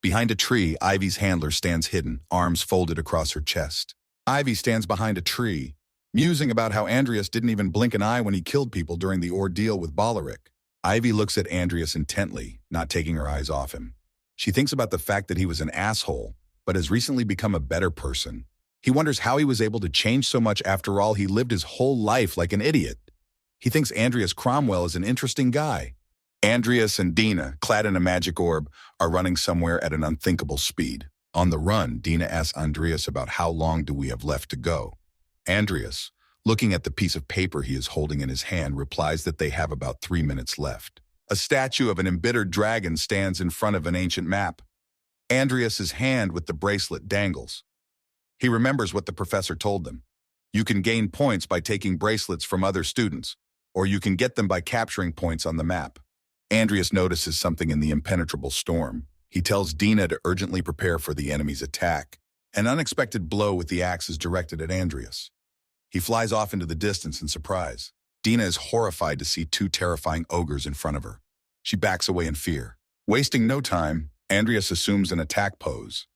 Behind a tree, Ivy's handler stands hidden, arms folded across her chest. Ivy stands behind a tree, musing about how Andreas didn't even blink an eye when he killed people during the ordeal with Boleric. Ivy looks at Andreas intently, not taking her eyes off him. She thinks about the fact that he was an asshole, but has recently become a better person. He wonders how he was able to change so much. After all, he lived his whole life like an idiot. He thinks Andreas Cromwell is an interesting guy. Andreas and Dinah, clad in a magic orb, are running somewhere at an unthinkable speed. On the run, Dinah asks Andreas about how long do we have left to go. Andreas, looking at the piece of paper he is holding in his hand, replies that they have about 3 minutes left. A statue of an embittered dragon stands in front of an ancient map. Andreas's hand with the bracelet dangles. He remembers what the professor told them. You can gain points by taking bracelets from other students, or you can get them by capturing points on the map. Andreas notices something in the impenetrable storm. He tells Dinah to urgently prepare for the enemy's attack. An unexpected blow with the axe is directed at Andreas. He flies off into the distance in surprise. Dinah is horrified to see 2 terrifying ogres in front of her. She backs away in fear. Wasting no time, Andreas assumes an attack pose.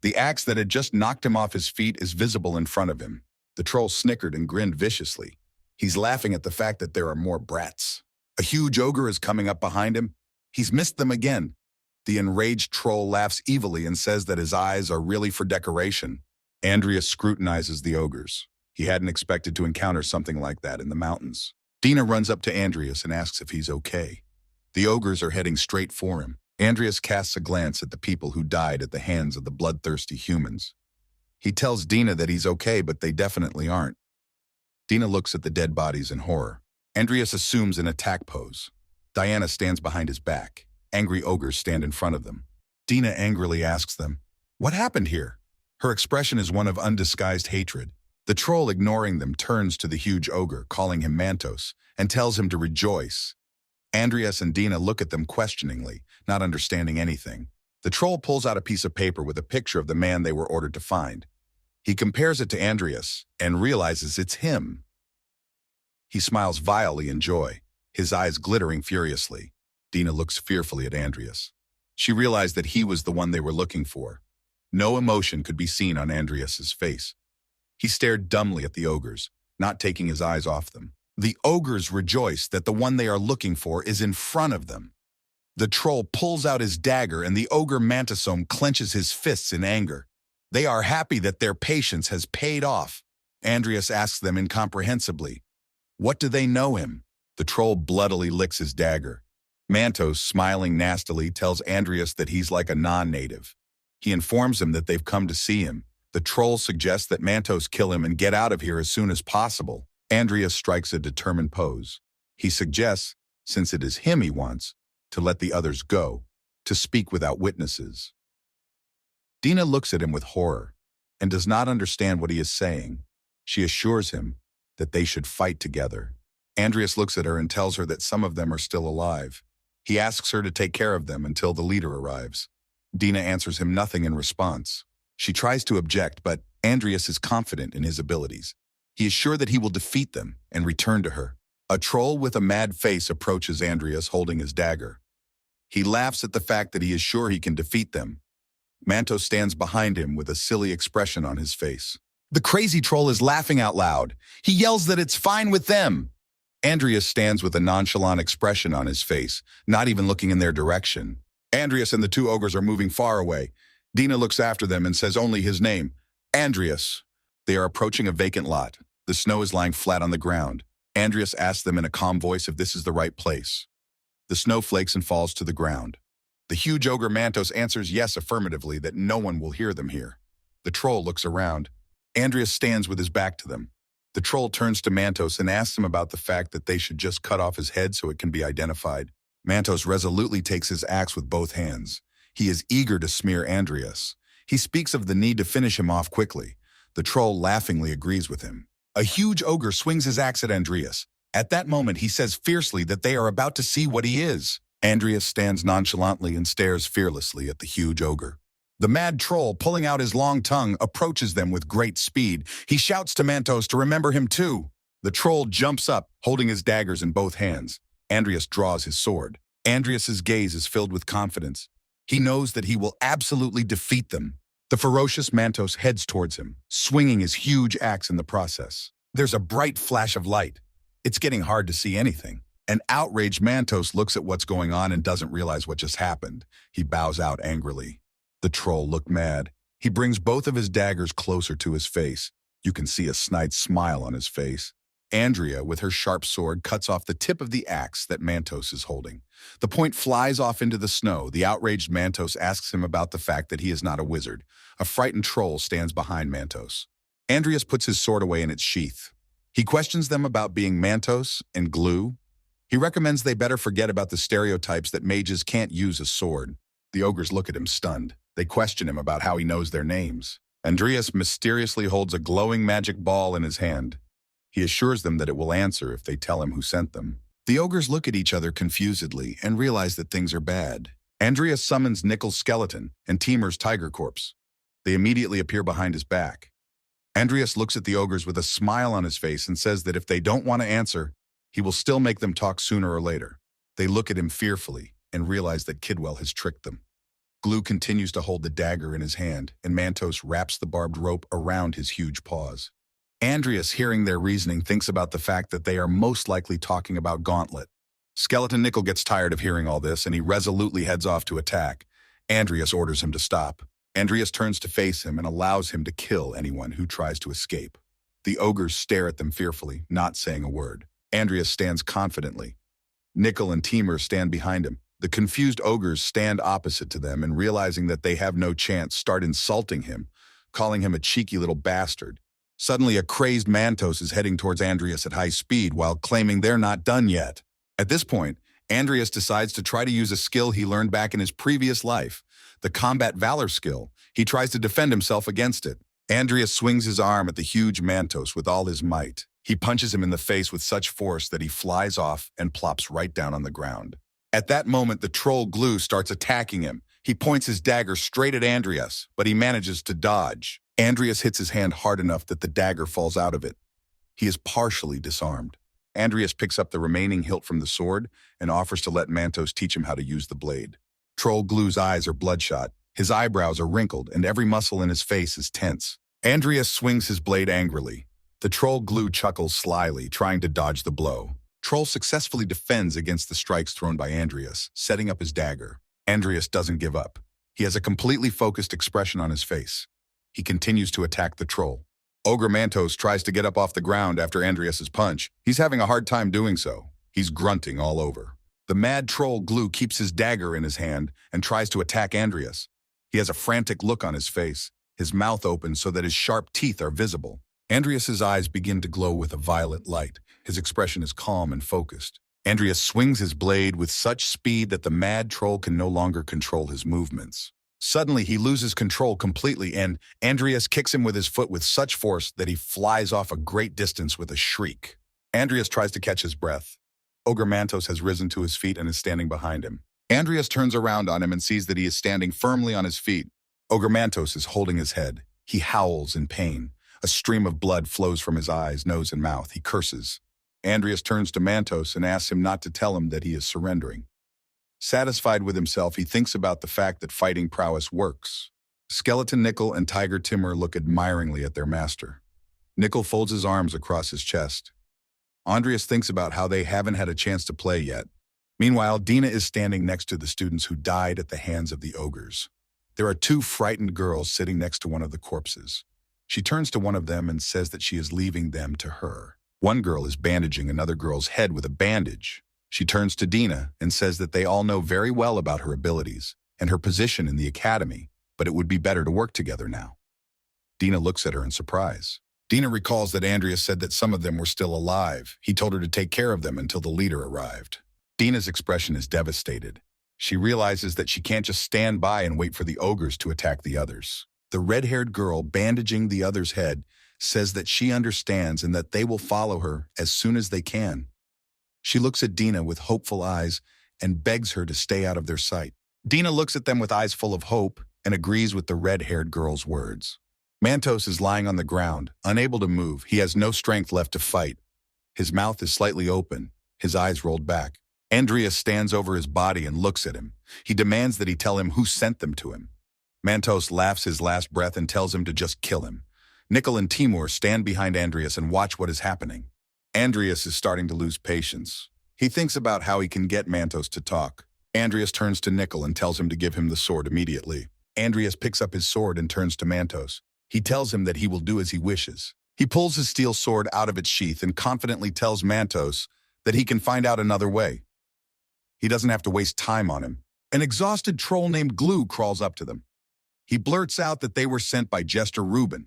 The axe that had just knocked him off his feet is visible in front of him. The troll snickered and grinned viciously. He's laughing at the fact that there are more brats. A huge ogre is coming up behind him. He's missed them again. The enraged troll laughs evilly and says that his eyes are really for decoration. Andreas scrutinizes the ogres. He hadn't expected to encounter something like that in the mountains. Dinah runs up to Andreas and asks if he's okay. The ogres are heading straight for him. Andreas casts a glance at the people who died at the hands of the bloodthirsty humans. He tells Dinah that he's okay, but they definitely aren't. Dinah looks at the dead bodies in horror. Andreas assumes an attack pose. Diana stands behind his back. Angry ogres stand in front of them. Dina angrily asks them, "What happened here?" Her expression is one of undisguised hatred. The troll, ignoring them, turns to the huge ogre, calling him Mantos, and tells him to rejoice. Andreas and Dina look at them questioningly, not understanding anything. The troll pulls out a piece of paper with a picture of the man they were ordered to find. He compares it to Andreas and realizes it's him. He smiles vilely in joy, his eyes glittering furiously. Dina looks fearfully at Andreas. She realized that he was the one they were looking for. No emotion could be seen on Andreas's face. He stared dumbly at the ogres, not taking his eyes off them. The ogres rejoice that the one they are looking for is in front of them. The troll pulls out his dagger and the ogre Mantisome clenches his fists in anger. They are happy that their patience has paid off. Andreas asks them incomprehensibly, "What do they know him?" The troll bloodily licks his dagger. Mantos, smiling nastily, tells Andreas that he's like a non-native. He informs him that they've come to see him. The troll suggests that Mantos kill him and get out of here as soon as possible. Andreas strikes a determined pose. He suggests, since it is him he wants, to let the others go, to speak without witnesses. Dina looks at him with horror and does not understand what he is saying. She assures him that they should fight together. Andreas looks at her and tells her that some of them are still alive. He asks her to take care of them until the leader arrives. Dina answers him nothing in response. She tries to object, but Andreas is confident in his abilities. He is sure that he will defeat them and return to her. A troll with a mad face approaches Andreas holding his dagger. He laughs at the fact that he is sure he can defeat them. Mantos stands behind him with a silly expression on his face. The crazy troll is laughing out loud. He yells that it's fine with them. Andreas stands with a nonchalant expression on his face, not even looking in their direction. Andreas and the two ogres are moving far away. Dina looks after them and says only his name, Andreas. They are approaching a vacant lot. The snow is lying flat on the ground. Andreas asks them in a calm voice if this is the right place. The snow flakes and falls to the ground. The huge ogre Mantos answers yes affirmatively that no one will hear them here. The troll looks around. Andreas stands with his back to them. The troll turns to Mantos and asks him about the fact that they should just cut off his head so it can be identified. Mantos resolutely takes his axe with both hands. He is eager to smear Andreas. He speaks of the need to finish him off quickly. The troll laughingly agrees with him. A huge ogre swings his axe at Andreas. At that moment, he says fiercely that they are about to see what he is. Andreas stands nonchalantly and stares fearlessly at the huge ogre. The mad troll, pulling out his long tongue, approaches them with great speed. He shouts to Mantos to remember him too. The troll jumps up, holding his daggers in both hands. Andreas draws his sword. Andreas's gaze is filled with confidence. He knows that he will absolutely defeat them. The ferocious Mantos heads towards him, swinging his huge axe in the process. There's a bright flash of light. It's getting hard to see anything. An outraged Mantos looks at what's going on and doesn't realize what just happened. He bows out angrily. The troll looked mad. He brings both of his daggers closer to his face. You can see a snide smile on his face. Andrea, with her sharp sword, cuts off the tip of the axe that Mantos is holding. The point flies off into the snow. The outraged Mantos asks him about the fact that he is not a wizard. A frightened troll stands behind Mantos. Andreas puts his sword away in its sheath. He questions them about being Mantos and glue. He recommends they better forget about the stereotypes that mages can't use a sword. The ogres look at him stunned. They question him about how he knows their names. Andreas mysteriously holds a glowing magic ball in his hand. He assures them that it will answer if they tell him who sent them. The ogres look at each other confusedly and realize that things are bad. Andreas summons Nickel's skeleton and Timur's tiger corpse. They immediately appear behind his back. Andreas looks at the ogres with a smile on his face and says that if they don't want to answer, he will still make them talk sooner or later. They look at him fearfully and realize that Kidwell has tricked them. Glue continues to hold the dagger in his hand, and Mantos wraps the barbed rope around his huge paws. Andreas, hearing their reasoning, thinks about the fact that they are most likely talking about Gauntlet. Skeleton Nickel gets tired of hearing all this, and he resolutely heads off to attack. Andreas orders him to stop. Andreas turns to face him and allows him to kill anyone who tries to escape. The ogres stare at them fearfully, not saying a word. Andreas stands confidently. Nickel and Timur stand behind him. The confused ogres stand opposite to them and, realizing that they have no chance, start insulting him, calling him a cheeky little bastard. Suddenly, a crazed Mantos is heading towards Andreas at high speed while claiming they're not done yet. At this point, Andreas decides to try to use a skill he learned back in his previous life, the combat valor skill. He tries to defend himself against it. Andreas swings his arm at the huge Mantos with all his might. He punches him in the face with such force that he flies off and plops right down on the ground. At that moment, the troll Glue starts attacking him. He points his dagger straight at Andreas, but he manages to dodge. Andreas hits his hand hard enough that the dagger falls out of it. He is partially disarmed. Andreas picks up the remaining hilt from the sword and offers to let Mantos teach him how to use the blade. Troll Glue's eyes are bloodshot. His eyebrows are wrinkled, and every muscle in his face is tense. Andreas swings his blade angrily. The Troll Glue chuckles slyly, trying to dodge the blow. Troll successfully defends against the strikes thrown by Andreas, setting up his dagger. Andreas doesn't give up. He has a completely focused expression on his face. He continues to attack the troll. Ogre Mantos tries to get up off the ground after Andreas's punch. He's having a hard time doing so. He's grunting all over. The mad Troll Glue keeps his dagger in his hand and tries to attack Andreas. He has a frantic look on his face, his mouth open so that his sharp teeth are visible. Andreas's eyes begin to glow with a violet light. His expression is calm and focused. Andreas swings his blade with such speed that the mad troll can no longer control his movements. Suddenly, he loses control completely, and Andreas kicks him with his foot with such force that he flies off a great distance with a shriek. Andreas tries to catch his breath. Ogre Mantos has risen to his feet and is standing behind him. Andreas turns around on him and sees that he is standing firmly on his feet. Ogre Mantos is holding his head. He howls in pain. A stream of blood flows from his eyes, nose, and mouth. He curses. Andreas turns to Mantos and asks him not to tell him that he is surrendering. Satisfied with himself, he thinks about the fact that fighting prowess works. Skeleton Nickel and Tiger Timur look admiringly at their master. Nickel folds his arms across his chest. Andreas thinks about how they haven't had a chance to play yet. Meanwhile, Dina is standing next to the students who died at the hands of the ogres. There are two frightened girls sitting next to one of the corpses. She turns to one of them and says that she is leaving them to her. One girl is bandaging another girl's head with a bandage. She turns to Dina and says that they all know very well about her abilities and her position in the academy, but it would be better to work together now. Dina looks at her in surprise. Dina recalls that Andreas said that some of them were still alive. He told her to take care of them until the leader arrived. Dina's expression is devastated. She realizes that she can't just stand by and wait for the ogres to attack the others. The red-haired girl bandaging the other's head says that she understands and that they will follow her as soon as they can. She looks at Dina with hopeful eyes and begs her to stay out of their sight. Dina looks at them with eyes full of hope and agrees with the red-haired girl's words. Mantos is lying on the ground, unable to move. He has no strength left to fight. His mouth is slightly open, his eyes rolled back. Andreas stands over his body and looks at him. He demands that he tell him who sent them to him. Mantos laughs his last breath and tells him to just kill him. Nickel and Timur stand behind Andreas and watch what is happening. Andreas is starting to lose patience. He thinks about how he can get Mantos to talk. Andreas turns to Nickel and tells him to give him the sword immediately. Andreas picks up his sword and turns to Mantos. He tells him that he will do as he wishes. He pulls his steel sword out of its sheath and confidently tells Mantos that he can find out another way. He doesn't have to waste time on him. An exhausted troll named Glue crawls up to them. He blurts out that they were sent by Jester Reuben.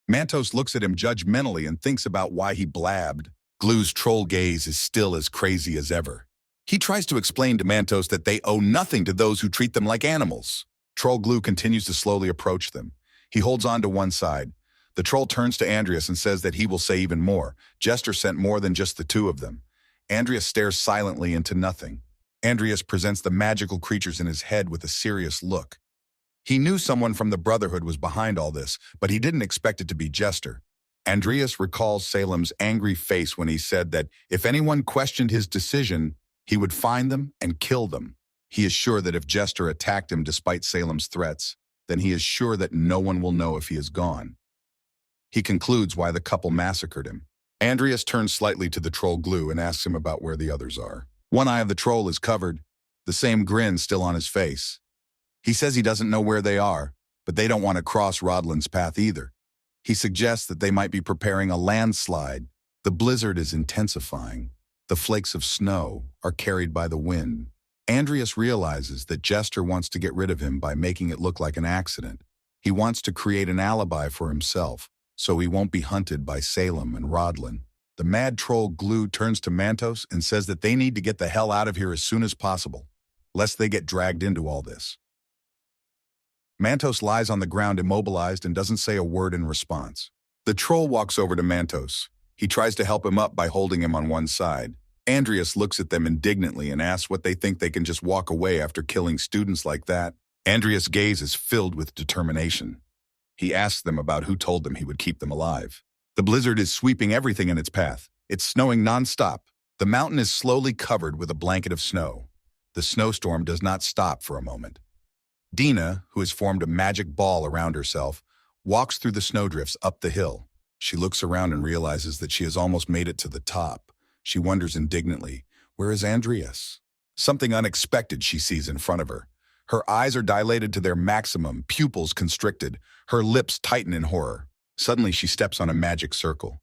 Mantos looks at him judgmentally and thinks about why he blabbed. Glue's troll gaze is still as crazy as ever. He tries to explain to Mantos that they owe nothing to those who treat them like animals. Troll Glue continues to slowly approach them. He holds on to one side. The troll turns to Andreas and says that he will say even more. Jester sent more than just the two of them. Andreas stares silently into nothing. Andreas presents the magical creatures in his head with a serious look. He knew someone from the Brotherhood was behind all this, but he didn't expect it to be Jester. Andreas recalls Salem's angry face when he said that if anyone questioned his decision, he would find them and kill them. He is sure that if Jester attacked him despite Salem's threats, then he is sure that no one will know if he is gone. He concludes why the couple massacred him. Andreas turns slightly to the troll Glue and asks him about where the others are. One eye of the troll is covered, the same grin still on his face. He says he doesn't know where they are, but they don't want to cross Rodlin's path either. He suggests that they might be preparing a landslide. The blizzard is intensifying. The flakes of snow are carried by the wind. Andreas realizes that Jester wants to get rid of him by making it look like an accident. He wants to create an alibi for himself, so he won't be hunted by Salem and Rodlin. The mad troll Glue turns to Mantos and says that they need to get the hell out of here as soon as possible, lest they get dragged into all this. Mantos lies on the ground immobilized and doesn't say a word in response. The troll walks over to Mantos. He tries to help him up by holding him on one side. Andreas looks at them indignantly and asks what they think they can just walk away after killing students like that. Andreas' gaze is filled with determination. He asks them about who told them he would keep them alive. The blizzard is sweeping everything in its path. It's snowing nonstop. The mountain is slowly covered with a blanket of snow. The snowstorm does not stop for a moment. Dina, who has formed a magic ball around herself, walks through the snowdrifts up the hill. She looks around and realizes that she has almost made it to the top. She wonders indignantly, where is Andreas? Something unexpected she sees in front of her. Her eyes are dilated to their maximum, pupils constricted. Her lips tighten in horror. Suddenly she steps on a magic circle.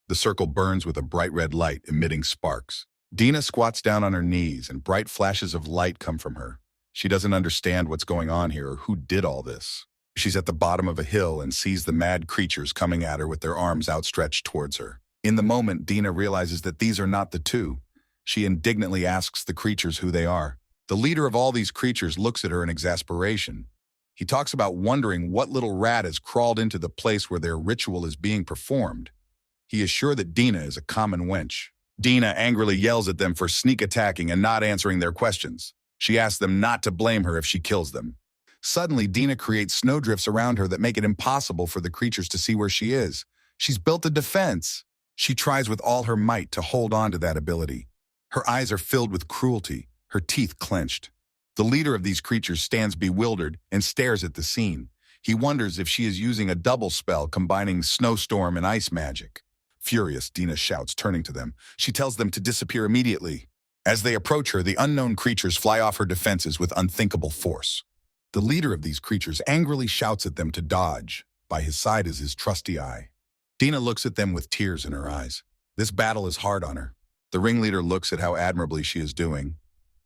The circle burns with a bright red light, emitting sparks. Dina squats down on her knees and bright flashes of light come from her. She doesn't understand what's going on here or who did all this. She's at the bottom of a hill and sees the mad creatures coming at her with their arms outstretched towards her. In the moment, Dina realizes that these are not the two. She indignantly asks the creatures who they are. The leader of all these creatures looks at her in exasperation. He talks about wondering what little rat has crawled into the place where their ritual is being performed. He is sure that Dina is a common wench. Dina angrily yells at them for sneak attacking and not answering their questions. She asks them not to blame her if she kills them. Suddenly, Dina creates snowdrifts around her that make it impossible for the creatures to see where she is. She's built a defense. She tries with all her might to hold on to that ability. Her eyes are filled with cruelty, her teeth clenched. The leader of these creatures stands bewildered and stares at the scene. He wonders if she is using a double spell combining snowstorm and ice magic. Furious, Dina shouts, turning to them. She tells them to disappear immediately. As they approach her, the unknown creatures fly off her defenses with unthinkable force. The leader of these creatures angrily shouts at them to dodge. By his side is his trusty Eye. Dina looks at them with tears in her eyes. This battle is hard on her. The ringleader looks at how admirably she is doing.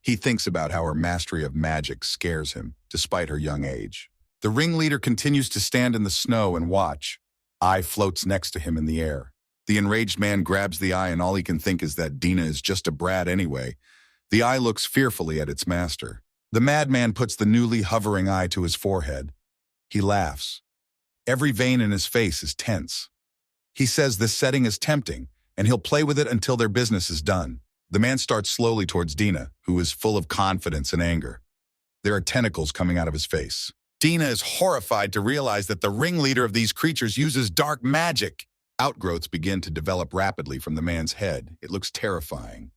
He thinks about how her mastery of magic scares him, despite her young age. The ringleader continues to stand in the snow and watch. Eye floats next to him in the air. The enraged man grabs the Eye and all he can think is that Dina is just a brat anyway. The Eye looks fearfully at its master. The madman puts the newly hovering Eye to his forehead. He laughs. Every vein in his face is tense. He says this setting is tempting, and he'll play with it until their business is done. The man starts slowly towards Dina, who is full of confidence and anger. There are tentacles coming out of his face. Dina is horrified to realize that the ringleader of these creatures uses dark magic. Outgrowths begin to develop rapidly from the man's head. It looks terrifying.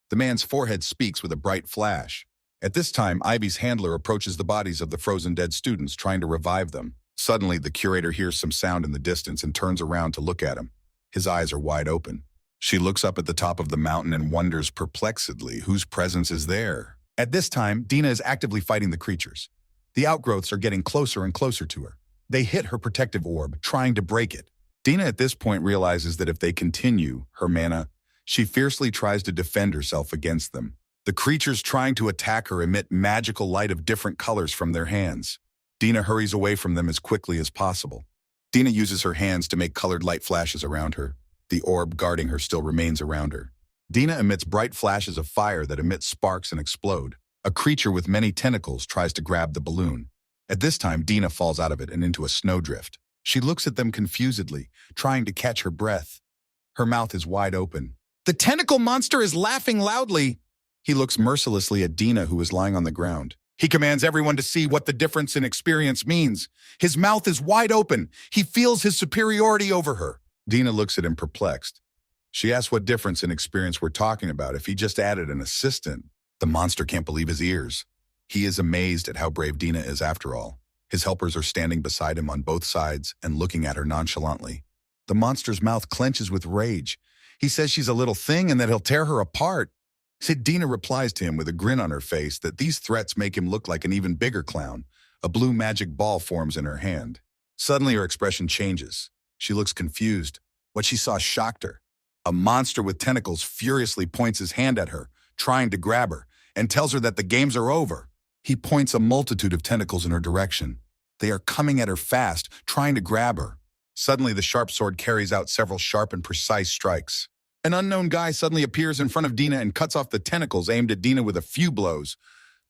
The man's forehead speaks with a bright flash. At this time, Ivy's handler approaches the bodies of the frozen dead students, trying to revive them. Suddenly, the curator hears some sound in the distance and turns around to look at him. His eyes are wide open. She looks up at the top of the mountain and wonders perplexedly whose presence is there. At this time, Dina is actively fighting the creatures. The outgrowths are getting closer and closer to her. They hit her protective orb, trying to break it. Dina at this point realizes that if they continue her mana, she fiercely tries to defend herself against them. The creatures trying to attack her emit magical light of different colors from their hands. Dina hurries away from them as quickly as possible. Dina uses her hands to make colored light flashes around her. The orb guarding her still remains around her. Dina emits bright flashes of fire that emit sparks and explode. A creature with many tentacles tries to grab the balloon. At this time, Dina falls out of it and into a snowdrift. She looks at them confusedly, trying to catch her breath. Her mouth is wide open. The tentacle monster is laughing loudly. He looks mercilessly at Dina, who is lying on the ground. He commands everyone to see what the difference in experience means. His mouth is wide open. He feels his superiority over her. Dina looks at him perplexed. She asks what difference in experience we're talking about if he just added an assistant. The monster can't believe his ears. He is amazed at how brave Dina is after all. His helpers are standing beside him on both sides and looking at her nonchalantly. The monster's mouth clenches with rage. He says she's a little thing and that he'll tear her apart. Dina replies to him with a grin on her face that these threats make him look like an even bigger clown. A blue magic ball forms in her hand. Suddenly her expression changes. She looks confused. What she saw shocked her. A monster with tentacles furiously points his hand at her, trying to grab her, and tells her that the games are over. He points a multitude of tentacles in her direction. They are coming at her fast, trying to grab her. Suddenly the sharp sword carries out several sharp and precise strikes. An unknown guy suddenly appears in front of Dina and cuts off the tentacles aimed at Dina with a few blows.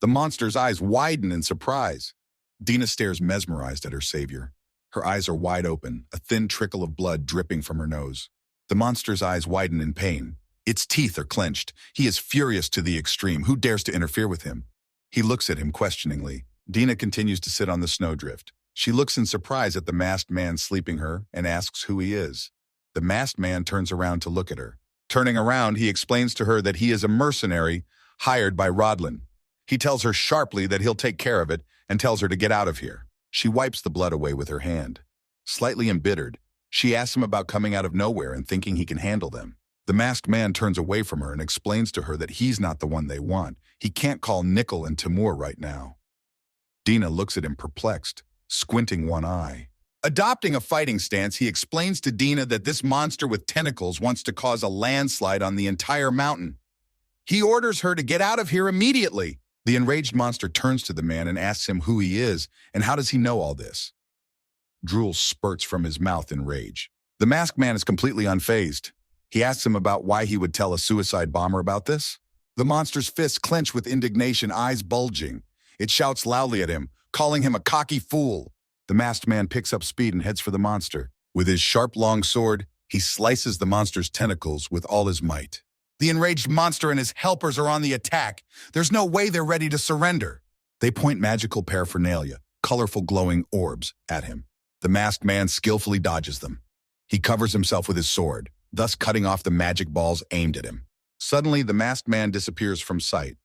The monster's eyes widen in surprise. Dina stares mesmerized at her savior. Her eyes are wide open, a thin trickle of blood dripping from her nose. The monster's eyes widen in pain. Its teeth are clenched. He is furious to the extreme. Who dares to interfere with him? He looks at him questioningly. Dina continues to sit on the snowdrift. She looks in surprise at the masked man sleeping her and asks who he is. The masked man turns around to look at her. Turning around, he explains to her that he is a mercenary hired by Rodlin. He tells her sharply that he'll take care of it and tells her to get out of here. She wipes the blood away with her hand. Slightly embittered, she asks him about coming out of nowhere and thinking he can handle them. The masked man turns away from her and explains to her that he's not the one they want. He can't call Nickel and Timur right now. Dina looks at him perplexed, squinting one eye. Adopting a fighting stance, he explains to Dina that this monster with tentacles wants to cause a landslide on the entire mountain. He orders her to get out of here immediately. The enraged monster turns to the man and asks him who he is and how does he know all this. Drool spurts from his mouth in rage. The masked man is completely unfazed. He asks him about why he would tell a suicide bomber about this. The monster's fists clench with indignation, eyes bulging. It shouts loudly at him, calling him a cocky fool. The masked man picks up speed and heads for the monster. With his sharp, long sword, he slices the monster's tentacles with all his might. The enraged monster and his helpers are on the attack. There's no way they're ready to surrender. They point magical paraphernalia, colorful glowing orbs, at him. The masked man skillfully dodges them. He covers himself with his sword, thus cutting off the magic balls aimed at him. Suddenly, the masked man disappears from sight.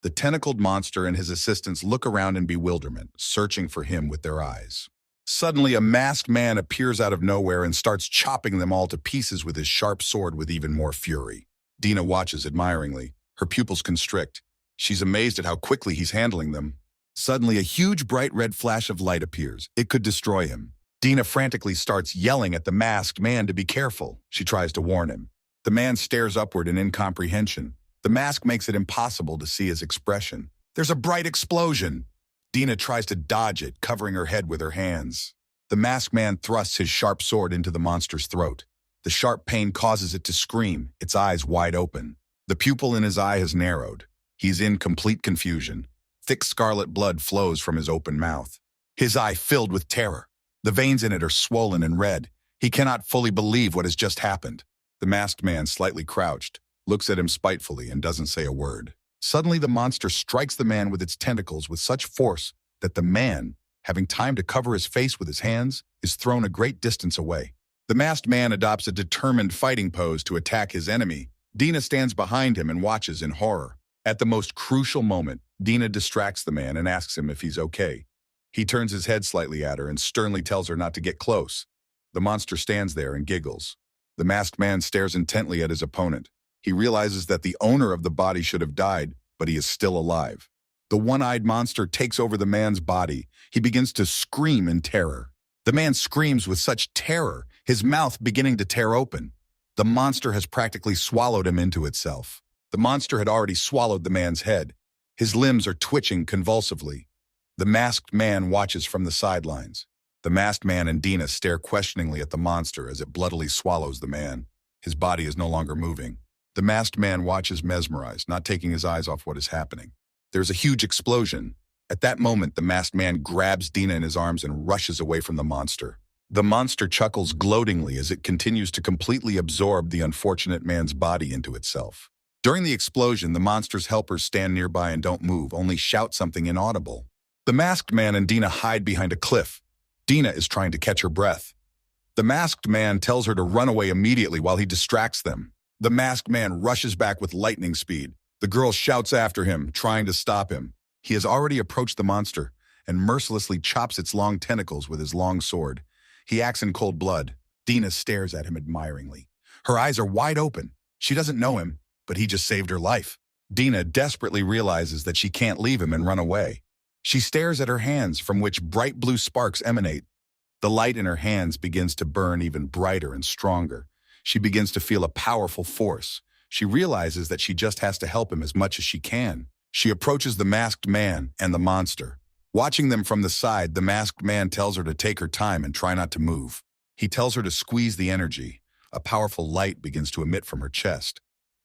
The tentacled monster and his assistants look around in bewilderment, searching for him with their eyes. Suddenly, a masked man appears out of nowhere and starts chopping them all to pieces with his sharp sword with even more fury. Dina watches admiringly. Her pupils constrict. She's amazed at how quickly he's handling them. Suddenly, a huge bright red flash of light appears. It could destroy him. Dina frantically starts yelling at the masked man to be careful. She tries to warn him. The man stares upward in incomprehension. The mask makes it impossible to see his expression. There's a bright explosion. Dina tries to dodge it, covering her head with her hands. The masked man thrusts his sharp sword into the monster's throat. The sharp pain causes it to scream, its eyes wide open. The pupil in his eye has narrowed. He's in complete confusion. Thick scarlet blood flows from his open mouth. His eye filled with terror. The veins in it are swollen and red. He cannot fully believe what has just happened. The masked man, slightly crouched, looks at him spitefully and doesn't say a word. Suddenly, the monster strikes the man with its tentacles with such force that the man, having time to cover his face with his hands, is thrown a great distance away. The masked man adopts a determined fighting pose to attack his enemy. Dina stands behind him and watches in horror. At the most crucial moment, Dina distracts the man and asks him if he's okay. He turns his head slightly at her and sternly tells her not to get close. The monster stands there and giggles. The masked man stares intently at his opponent. He realizes that the owner of the body should have died, but he is still alive. The one-eyed monster takes over the man's body. He begins to scream in terror. The man screams with such terror, his mouth beginning to tear open. The monster has practically swallowed him into itself. The monster had already swallowed the man's head. His limbs are twitching convulsively. The masked man watches from the sidelines. The masked man and Dina stare questioningly at the monster as it bloodily swallows the man. His body is no longer moving. The masked man watches mesmerized, not taking his eyes off what is happening. There's a huge explosion. At that moment, the masked man grabs Dina in his arms and rushes away from the monster. The monster chuckles gloatingly as it continues to completely absorb the unfortunate man's body into itself. During the explosion, the monster's helpers stand nearby and don't move, only shout something inaudible. The masked man and Dina hide behind a cliff. Dina is trying to catch her breath. The masked man tells her to run away immediately while he distracts them. The masked man rushes back with lightning speed. The girl shouts after him, trying to stop him. He has already approached the monster and mercilessly chops its long tentacles with his long sword. He acts in cold blood. Dina stares at him admiringly. Her eyes are wide open. She doesn't know him, but he just saved her life. Dina desperately realizes that she can't leave him and run away. She stares at her hands, from which bright blue sparks emanate. The light in her hands begins to burn even brighter and stronger. She begins to feel a powerful force. She realizes that she just has to help him as much as she can. She approaches the masked man and the monster. Watching them from the side, the masked man tells her to take her time and try not to move. He tells her to squeeze the energy. A powerful light begins to emit from her chest.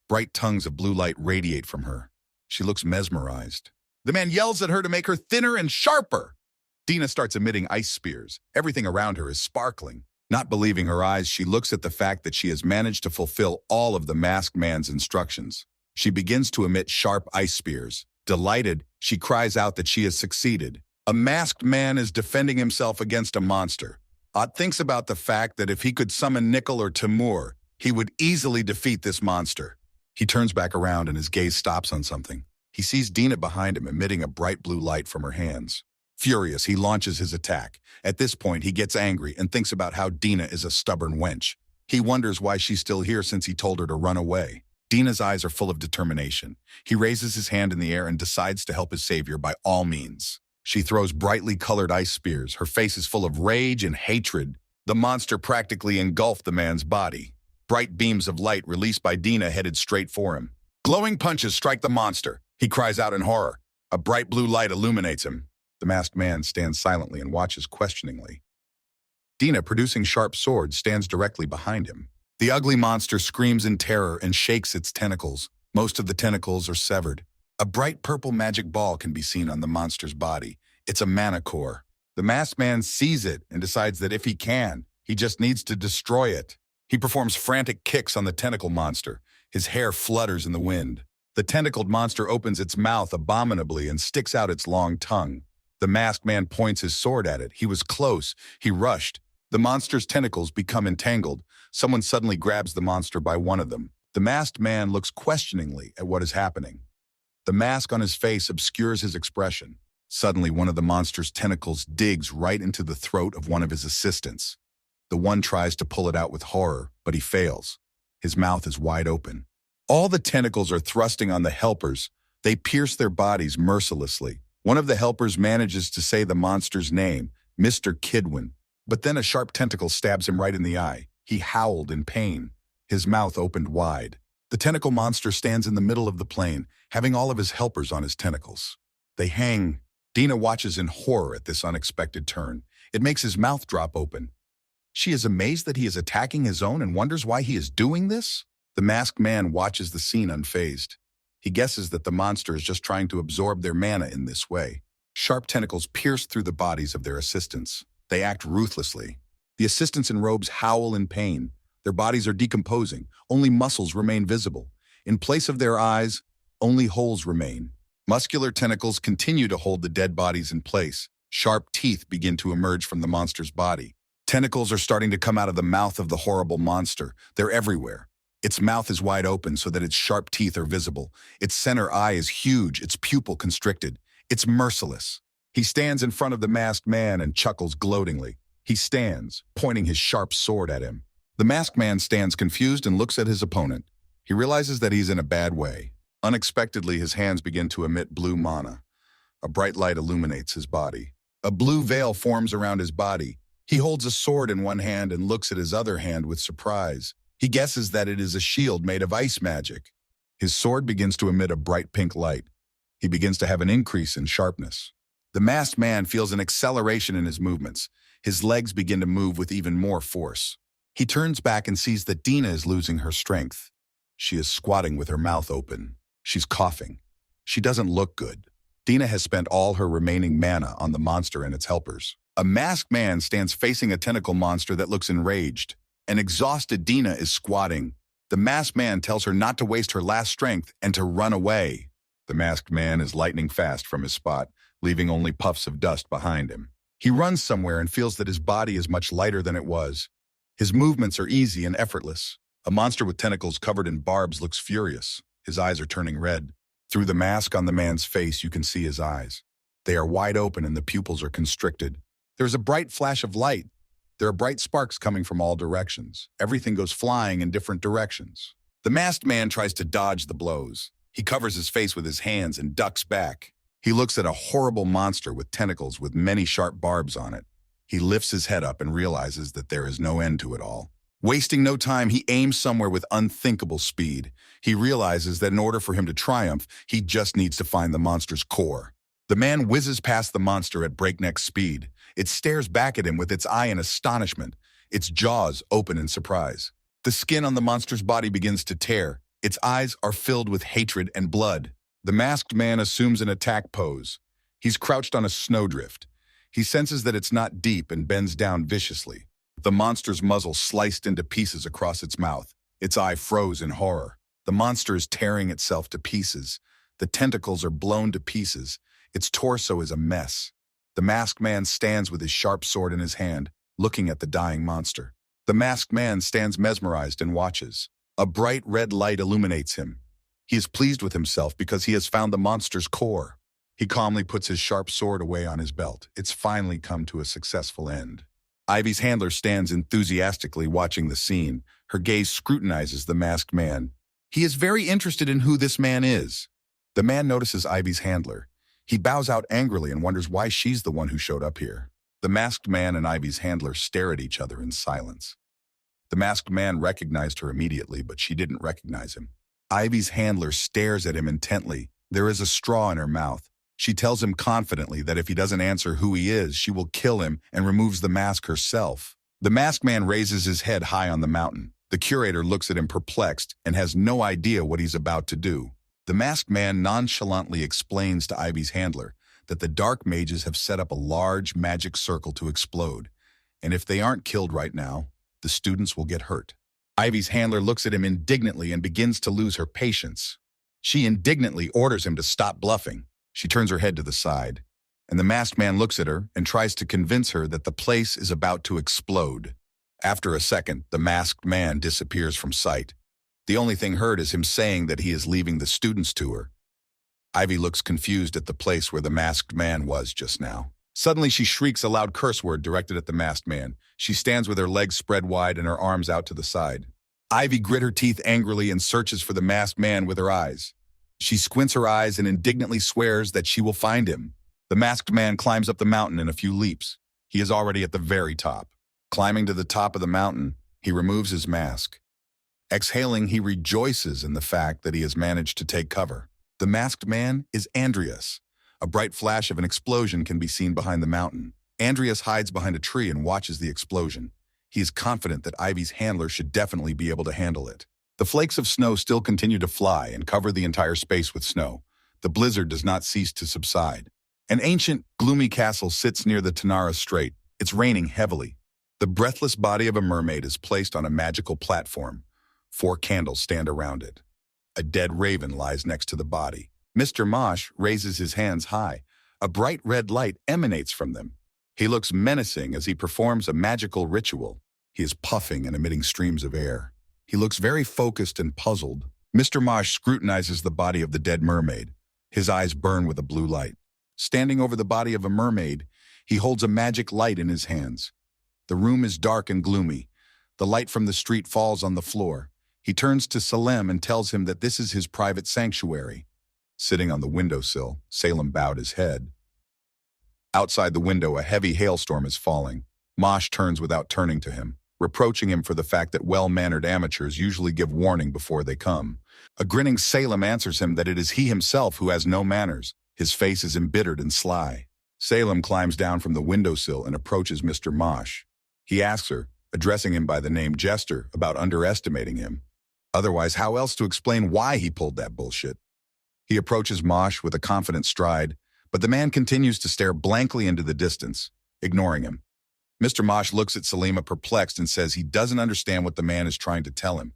Bright tongues of blue light radiate from her. She looks mesmerized. The man yells at her to make her thinner and sharper. Dina starts emitting ice spears. Everything around her is sparkling. Not believing her eyes, she looks at the fact that she has managed to fulfill all of the masked man's instructions. She begins to emit sharp ice spears. Delighted, she cries out that she has succeeded. A masked man is defending himself against a monster. Ott thinks about the fact that if he could summon Nickel or Timur, he would easily defeat this monster. He turns back around and his gaze stops on something. He sees Dina behind him emitting a bright blue light from her hands. Furious, he launches his attack. At this point, he gets angry and thinks about how Dina is a stubborn wench. He wonders why she's still here since he told her to run away. Dina's eyes are full of determination. He raises his hand in the air and decides to help his savior by all means. She throws brightly colored ice spears. Her face is full of rage and hatred. The monster practically engulfed the man's body. Bright beams of light released by Dina headed straight for him. Glowing punches strike the monster. He cries out in horror. A bright blue light illuminates him. The masked man stands silently and watches questioningly. Dina, producing sharp swords, stands directly behind him. The ugly monster screams in terror and shakes its tentacles. Most of the tentacles are severed. A bright purple magic ball can be seen on the monster's body. It's a mana core. The masked man sees it and decides that if he can, he just needs to destroy it. He performs frantic kicks on the tentacle monster. His hair flutters in the wind. The tentacled monster opens its mouth abominably and sticks out its long tongue. The masked man points his sword at it. He was close. He rushed. The monster's tentacles become entangled. Someone suddenly grabs the monster by one of them. The masked man looks questioningly at what is happening. The mask on his face obscures his expression. Suddenly, one of the monster's tentacles digs right into the throat of one of his assistants. The one tries to pull it out with horror, but he fails. His mouth is wide open. All the tentacles are thrusting on the helpers. They pierce their bodies mercilessly. One of the helpers manages to say the monster's name, Mr. Kidwin, but then a sharp tentacle stabs him right in the eye. He howled in pain. His mouth opened wide. The tentacle monster stands in the middle of the plane, having all of his helpers on his tentacles. They hang. Dina watches in horror at this unexpected turn. It makes his mouth drop open. She is amazed that he is attacking his own and wonders why he is doing this. The masked man watches the scene unfazed. He guesses that the monster is just trying to absorb their mana in this way. Sharp tentacles pierce through the bodies of their assistants. They act ruthlessly. The assistants in robes howl in pain. Their bodies are decomposing. Only muscles remain visible. In place of their eyes, only holes remain. Muscular tentacles continue to hold the dead bodies in place. Sharp teeth begin to emerge from the monster's body. Tentacles are starting to come out of the mouth of the horrible monster. They're everywhere. Its mouth is wide open so that its sharp teeth are visible. Its center eye is huge, its pupil constricted. It's merciless. He stands in front of the masked man and chuckles gloatingly. He stands, pointing his sharp sword at him. The masked man stands confused and looks at his opponent. He realizes that he's in a bad way. Unexpectedly, his hands begin to emit blue mana. A bright light illuminates his body. A blue veil forms around his body. He holds a sword in one hand and looks at his other hand with surprise. He guesses that it is a shield made of ice magic. His sword begins to emit a bright pink light. He begins to have an increase in sharpness. The masked man feels an acceleration in his movements. His legs begin to move with even more force. He turns back and sees that Dina is losing her strength. She is squatting with her mouth open. She's coughing. She doesn't look good. Dina has spent all her remaining mana on the monster and its helpers. A masked man stands facing a tentacle monster that looks enraged. An exhausted Dina is squatting. The masked man tells her not to waste her last strength and to run away. The masked man is lightning fast from his spot, leaving only puffs of dust behind him. He runs somewhere and feels that his body is much lighter than it was. His movements are easy and effortless. A monster with tentacles covered in barbs looks furious. His eyes are turning red. Through the mask on the man's face, you can see his eyes. They are wide open and the pupils are constricted. There's a bright flash of light. There are bright sparks coming from all directions. Everything goes flying in different directions. The masked man tries to dodge the blows. He covers his face with his hands and ducks back. He looks at a horrible monster with tentacles with many sharp barbs on it. He lifts his head up and realizes that there is no end to it all. Wasting no time, he aims somewhere with unthinkable speed. He realizes that in order for him to triumph, he just needs to find the monster's core. The man whizzes past the monster at breakneck speed. It stares back at him with its eye in astonishment, its jaws open in surprise. The skin on the monster's body begins to tear. Its eyes are filled with hatred and blood. The masked man assumes an attack pose. He's crouched on a snowdrift. He senses that it's not deep and bends down viciously. The monster's muzzle sliced into pieces across its mouth. Its eye froze in horror. The monster is tearing itself to pieces. The tentacles are blown to pieces. Its torso is a mess. The masked man stands with his sharp sword in his hand, looking at the dying monster. The masked man stands mesmerized and watches. A bright red light illuminates him. He is pleased with himself because he has found the monster's core. He calmly puts his sharp sword away on his belt. It's finally come to a successful end. Ivy's handler stands enthusiastically watching the scene. Her gaze scrutinizes the masked man. He is very interested in who this man is. The man notices Ivy's handler. He bows out angrily and wonders why she's the one who showed up here. The masked man and Ivy's handler stare at each other in silence. The masked man recognized her immediately, but she didn't recognize him. Ivy's handler stares at him intently. There is a straw in her mouth. She tells him confidently that if he doesn't answer who he is, she will kill him and removes the mask herself. The masked man raises his head high on the mountain. The curator looks at him perplexed and has no idea what he's about to do. The masked man nonchalantly explains to Ivy's handler that the dark mages have set up a large magic circle to explode, and if they aren't killed right now, the students will get hurt. Ivy's handler looks at him indignantly and begins to lose her patience. She indignantly orders him to stop bluffing. She turns her head to the side, and the masked man looks at her and tries to convince her that the place is about to explode. After a second, the masked man disappears from sight. The only thing heard is him saying that he is leaving the students to her. Ivy looks confused at the place where the masked man was just now. Suddenly, she shrieks a loud curse word directed at the masked man. She stands with her legs spread wide and her arms out to the side. Ivy grit her teeth angrily and searches for the masked man with her eyes. She squints her eyes and indignantly swears that she will find him. The masked man climbs up the mountain in a few leaps. He is already at the very top. Climbing to the top of the mountain, he removes his mask. Exhaling, he rejoices in the fact that he has managed to take cover. The masked man is Andreas. A bright flash of an explosion can be seen behind the mountain. Andreas hides behind a tree and watches the explosion. He is confident that Ivy's handler should definitely be able to handle it. The flakes of snow still continue to fly and cover the entire space with snow. The blizzard does not cease to subside. An ancient, gloomy castle sits near the Tanara Strait. It's raining heavily. The breathless body of a mermaid is placed on a magical platform. 4 candles stand around it. A dead raven lies next to the body. Mr. Mosh raises his hands high. A bright red light emanates from them. He looks menacing as he performs a magical ritual. He is puffing and emitting streams of air. He looks very focused and puzzled. Mr. Mosh scrutinizes the body of the dead mermaid. His eyes burn with a blue light. Standing over the body of a mermaid, he holds a magic light in his hands. The room is dark and gloomy. The light from the street falls on the floor. He turns to Salem and tells him that this is his private sanctuary. Sitting on the windowsill, Salem bowed his head. Outside the window, a heavy hailstorm is falling. Mosh turns without turning to him, reproaching him for the fact that well-mannered amateurs usually give warning before they come. A grinning Salem answers him that it is he himself who has no manners. His face is embittered and sly. Salem climbs down from the windowsill and approaches Mr. Mosh. He asks her, addressing him by the name Jester, about underestimating him. Otherwise, how else to explain why he pulled that bullshit? He approaches Mosh with a confident stride, but the man continues to stare blankly into the distance, ignoring him. Mr. Mosh looks at Salima perplexed and says he doesn't understand what the man is trying to tell him.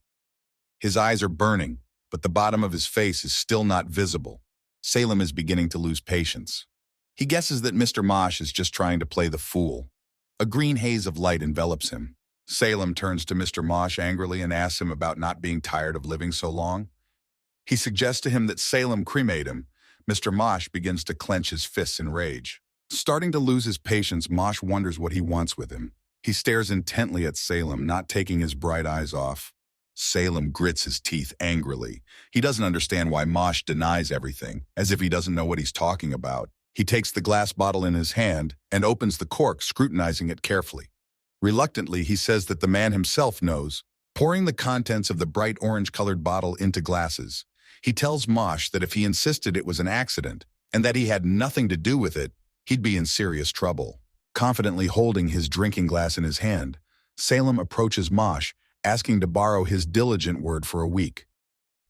His eyes are burning, but the bottom of his face is still not visible. Salem is beginning to lose patience. He guesses that Mr. Mosh is just trying to play the fool. A green haze of light envelops him. Salem turns to Mr. Mosh angrily and asks him about not being tired of living so long. He suggests to him that Salem cremate him. Mr. Mosh begins to clench his fists in rage. Starting to lose his patience, Mosh wonders what he wants with him. He stares intently at Salem, not taking his bright eyes off. Salem grits his teeth angrily. He doesn't understand why Mosh denies everything, as if he doesn't know what he's talking about. He takes the glass bottle in his hand and opens the cork, scrutinizing it carefully. Reluctantly, he says that the man himself knows, pouring the contents of the bright orange-colored bottle into glasses. He tells Mosh that if he insisted it was an accident and that he had nothing to do with it, he'd be in serious trouble. Confidently holding his drinking glass in his hand, Salem approaches Mosh, asking to borrow his diligent word for a week.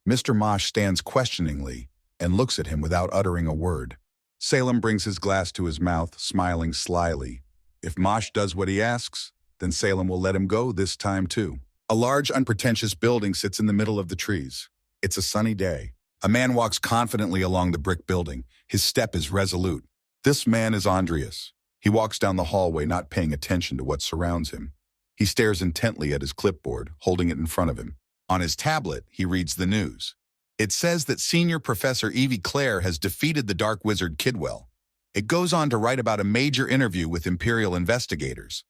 Mr. Mosh stands questioningly and looks at him without uttering a word. Salem brings his glass to his mouth, smiling slyly. If Mosh does what he asks, then Salem will let him go this time too. A large, unpretentious building sits in the middle of the trees. It's a sunny day. A man walks confidently along the brick building. His step is resolute. This man is Andreas. He walks down the hallway, not paying attention to what surrounds him. He stares intently at his clipboard, holding it in front of him. On his tablet, he reads the news. It says that Senior Professor Evie Claire has defeated the Dark Wizard Kidwell. It goes on to write about a major interview with Imperial investigators.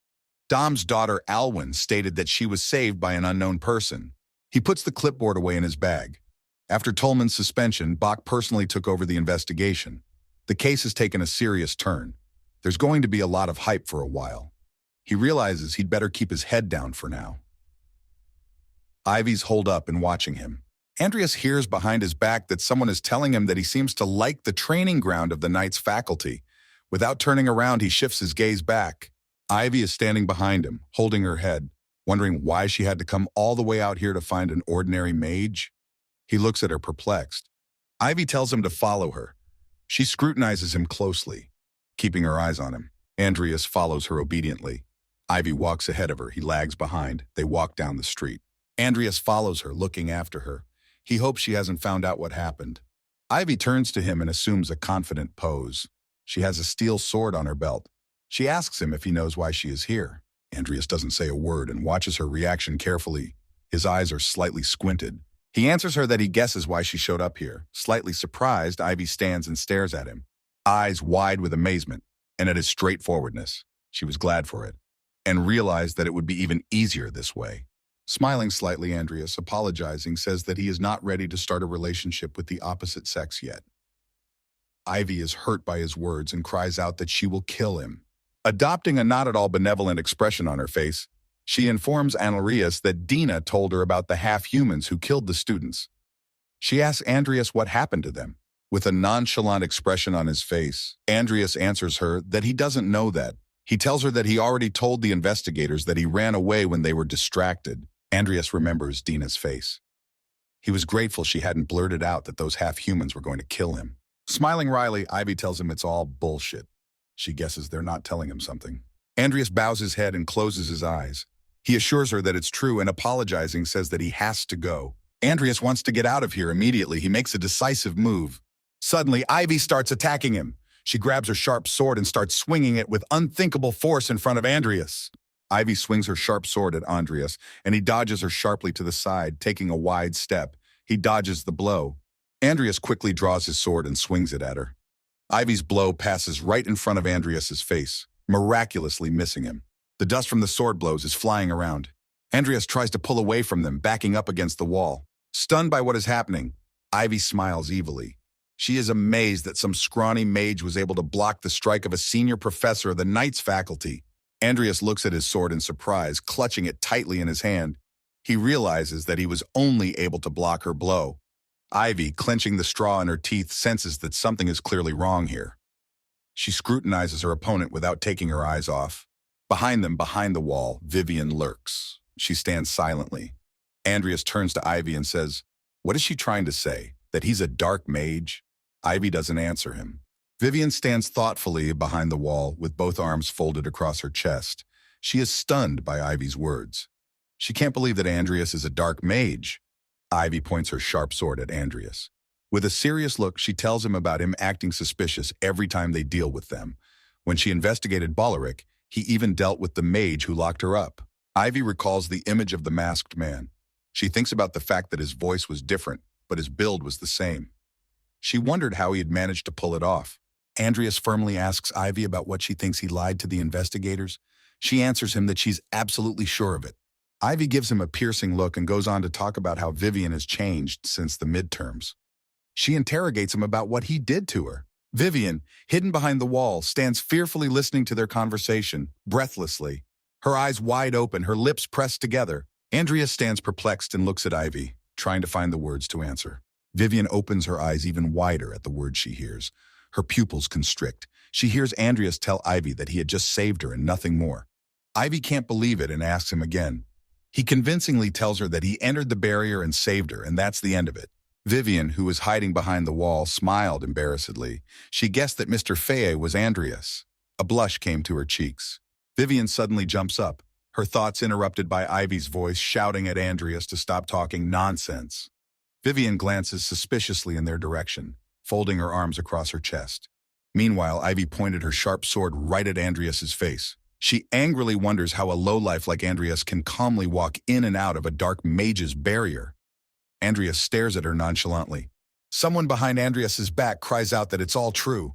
Dom's daughter Alwyn stated that she was saved by an unknown person. He puts the clipboard away in his bag. After Tolman's suspension, Bach personally took over the investigation. The case has taken a serious turn. There's going to be a lot of hype for a while. He realizes he'd better keep his head down for now. Ivy's holed up and watching him. Andreas hears behind his back that someone is telling him that he seems to like the training ground of the Knight's faculty. Without turning around, he shifts his gaze back. Ivy is standing behind him, holding her head, wondering why she had to come all the way out here to find an ordinary mage. He looks at her perplexed. Ivy tells him to follow her. She scrutinizes him closely, keeping her eyes on him. Andreas follows her obediently. Ivy walks ahead of her. He lags behind. They walk down the street. Andreas follows her, looking after her. He hopes she hasn't found out what happened. Ivy turns to him and assumes a confident pose. She has a steel sword on her belt. She asks him if he knows why she is here. Andreas doesn't say a word and watches her reaction carefully. His eyes are slightly squinted. He answers her that he guesses why she showed up here. Slightly surprised, Ivy stands and stares at him, eyes wide with amazement, and at his straightforwardness. She was glad for it, and realized that it would be even easier this way. Smiling slightly, Andreas, apologizing, says that he is not ready to start a relationship with the opposite sex yet. Ivy is hurt by his words and cries out that she will kill him. Adopting a not at all benevolent expression on her face, she informs Andreas that Dina told her about the half-humans who killed the students. She asks Andreas what happened to them. With a nonchalant expression on his face, Andreas answers her that he doesn't know that. He tells her that he already told the investigators that he ran away when they were distracted. Andreas remembers Dina's face. He was grateful she hadn't blurted out that those half-humans were going to kill him. Smiling wryly, Ivy tells him it's all bullshit. She guesses they're not telling him something. Andreas bows his head and closes his eyes. He assures her that it's true and, apologizing, says that he has to go. Andreas wants to get out of here immediately. He makes a decisive move. Suddenly, Ivy starts attacking him. She grabs her sharp sword and starts swinging it with unthinkable force in front of Andreas. Ivy swings her sharp sword at Andreas, and he dodges her sharply to the side, taking a wide step. He dodges the blow. Andreas quickly draws his sword and swings it at her. Ivy's blow passes right in front of Andreas's face, miraculously missing him. The dust from the sword blows is flying around. Andreas tries to pull away from them, backing up against the wall. Stunned by what is happening, Ivy smiles evilly. She is amazed that some scrawny mage was able to block the strike of a senior professor of the Knight's faculty. Andreas looks at his sword in surprise, clutching it tightly in his hand. He realizes that he was only able to block her blow. Ivy, clenching the straw in her teeth, senses that something is clearly wrong here. She scrutinizes her opponent without taking her eyes off. Behind them, behind the wall, Vivian lurks. She stands silently. Andreas turns to Ivy and says, "What is she trying to say? That he's a dark mage?" Ivy doesn't answer him. Vivian stands thoughtfully behind the wall with both arms folded across her chest. She is stunned by Ivy's words. She can't believe that Andreas is a dark mage. Ivy points her sharp sword at Andreas. With a serious look, she tells him about him acting suspicious every time they deal with them. When she investigated Boleric, he even dealt with the mage who locked her up. Ivy recalls the image of the masked man. She thinks about the fact that his voice was different, but his build was the same. She wondered how he had managed to pull it off. Andreas firmly asks Ivy about what she thinks he lied to the investigators. She answers him that she's absolutely sure of it. Ivy gives him a piercing look and goes on to talk about how Vivian has changed since the midterms. She interrogates him about what he did to her. Vivian, hidden behind the wall, stands fearfully listening to their conversation, breathlessly. Her eyes wide open, her lips pressed together. Andreas stands perplexed and looks at Ivy, trying to find the words to answer. Vivian opens her eyes even wider at the words she hears. Her pupils constrict. She hears Andreas tell Ivy that he had just saved her and nothing more. Ivy can't believe it and asks him again, He convincingly tells her that he entered the barrier and saved her, and that's the end of it. Vivian, who was hiding behind the wall, smiled embarrassedly. She guessed that Mr. Feye was Andreas. A blush came to her cheeks. Vivian suddenly jumps up, her thoughts interrupted by Ivy's voice shouting at Andreas to stop talking nonsense. Vivian glances suspiciously in their direction, folding her arms across her chest. Meanwhile, Ivy pointed her sharp sword right at Andreas's face. She angrily wonders how a lowlife like Andreas can calmly walk in and out of a dark mage's barrier. Andreas stares at her nonchalantly. Someone behind Andreas's back cries out that it's all true.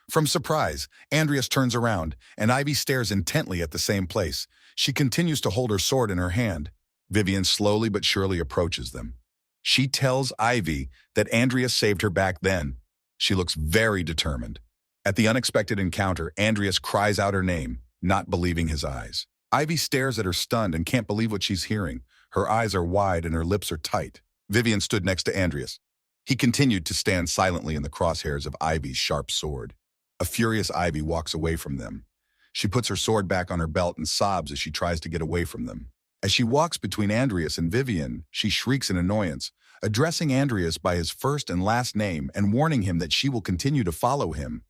From surprise, Andreas turns around, and Ivy stares intently at the same place. She continues to hold her sword in her hand. Vivian slowly but surely approaches them. She tells Ivy that Andreas saved her back then. She looks very determined. At the unexpected encounter, Andreas cries out her name, not believing his eyes. Ivy stares at her stunned and can't believe what she's hearing. Her eyes are wide and her lips are tight. Vivian stood next to Andreas. He continued to stand silently in the crosshairs of Ivy's sharp sword. A furious Ivy walks away from them. She puts her sword back on her belt and sobs as she tries to get away from them. As she walks between Andreas and Vivian, she shrieks in annoyance, addressing Andreas by his first and last name and warning him that she will continue to follow him.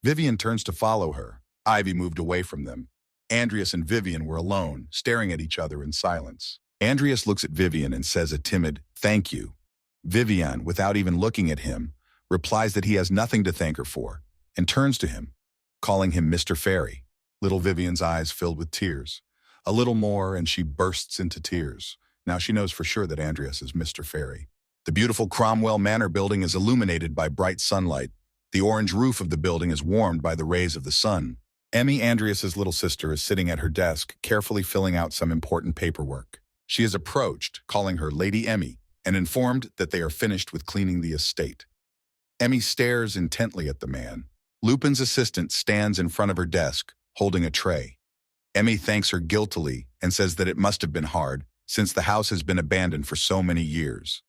Vivian turns to follow her. Ivy moved away from them. Andreas and Vivian were alone, staring at each other in silence. Andreas looks at Vivian and says a timid, "Thank you." Vivian, without even looking at him, replies that he has nothing to thank her for, and turns to him, calling him Mr. Fairy. Little Vivian's eyes filled with tears. A little more, and she bursts into tears. Now she knows for sure that Andreas is Mr. Fairy. The beautiful Cromwell Manor building is illuminated by bright sunlight. The orange roof of the building is warmed by the rays of the sun. Emmy, Andreas's little sister, is sitting at her desk, carefully filling out some important paperwork. She is approached, calling her Lady Emmy, and informed that they are finished with cleaning the estate. Emmy stares intently at the man. Lupin's assistant stands in front of her desk, holding a tray. Emmy thanks her guiltily and says that it must have been hard, since the house has been abandoned for so many years.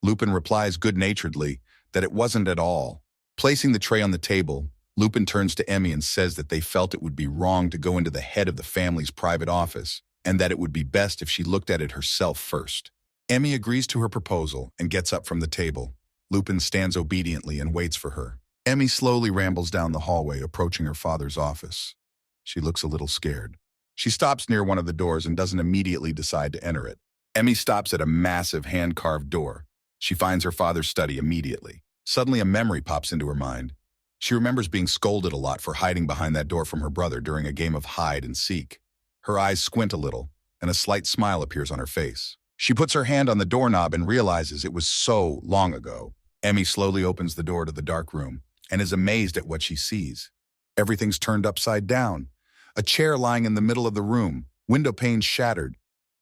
Lupin replies good-naturedly that it wasn't at all. Placing the tray on the table, Lupin turns to Emmy and says that they felt it would be wrong to go into the head of the family's private office, and that it would be best if she looked at it herself first. Emmy agrees to her proposal and gets up from the table. Lupin stands obediently and waits for her. Emmy slowly rambles down the hallway, approaching her father's office. She looks a little scared. She stops near one of the doors and doesn't immediately decide to enter it. Emmy stops at a massive hand-carved door. She finds her father's study immediately. Suddenly, a memory pops into her mind. She remembers being scolded a lot for hiding behind that door from her brother during a game of hide and seek. Her eyes squint a little, and a slight smile appears on her face. She puts her hand on the doorknob and realizes it was so long ago. Emmy slowly opens the door to the dark room and is amazed at what she sees. Everything's turned upside down. A chair lying in the middle of the room, window panes shattered.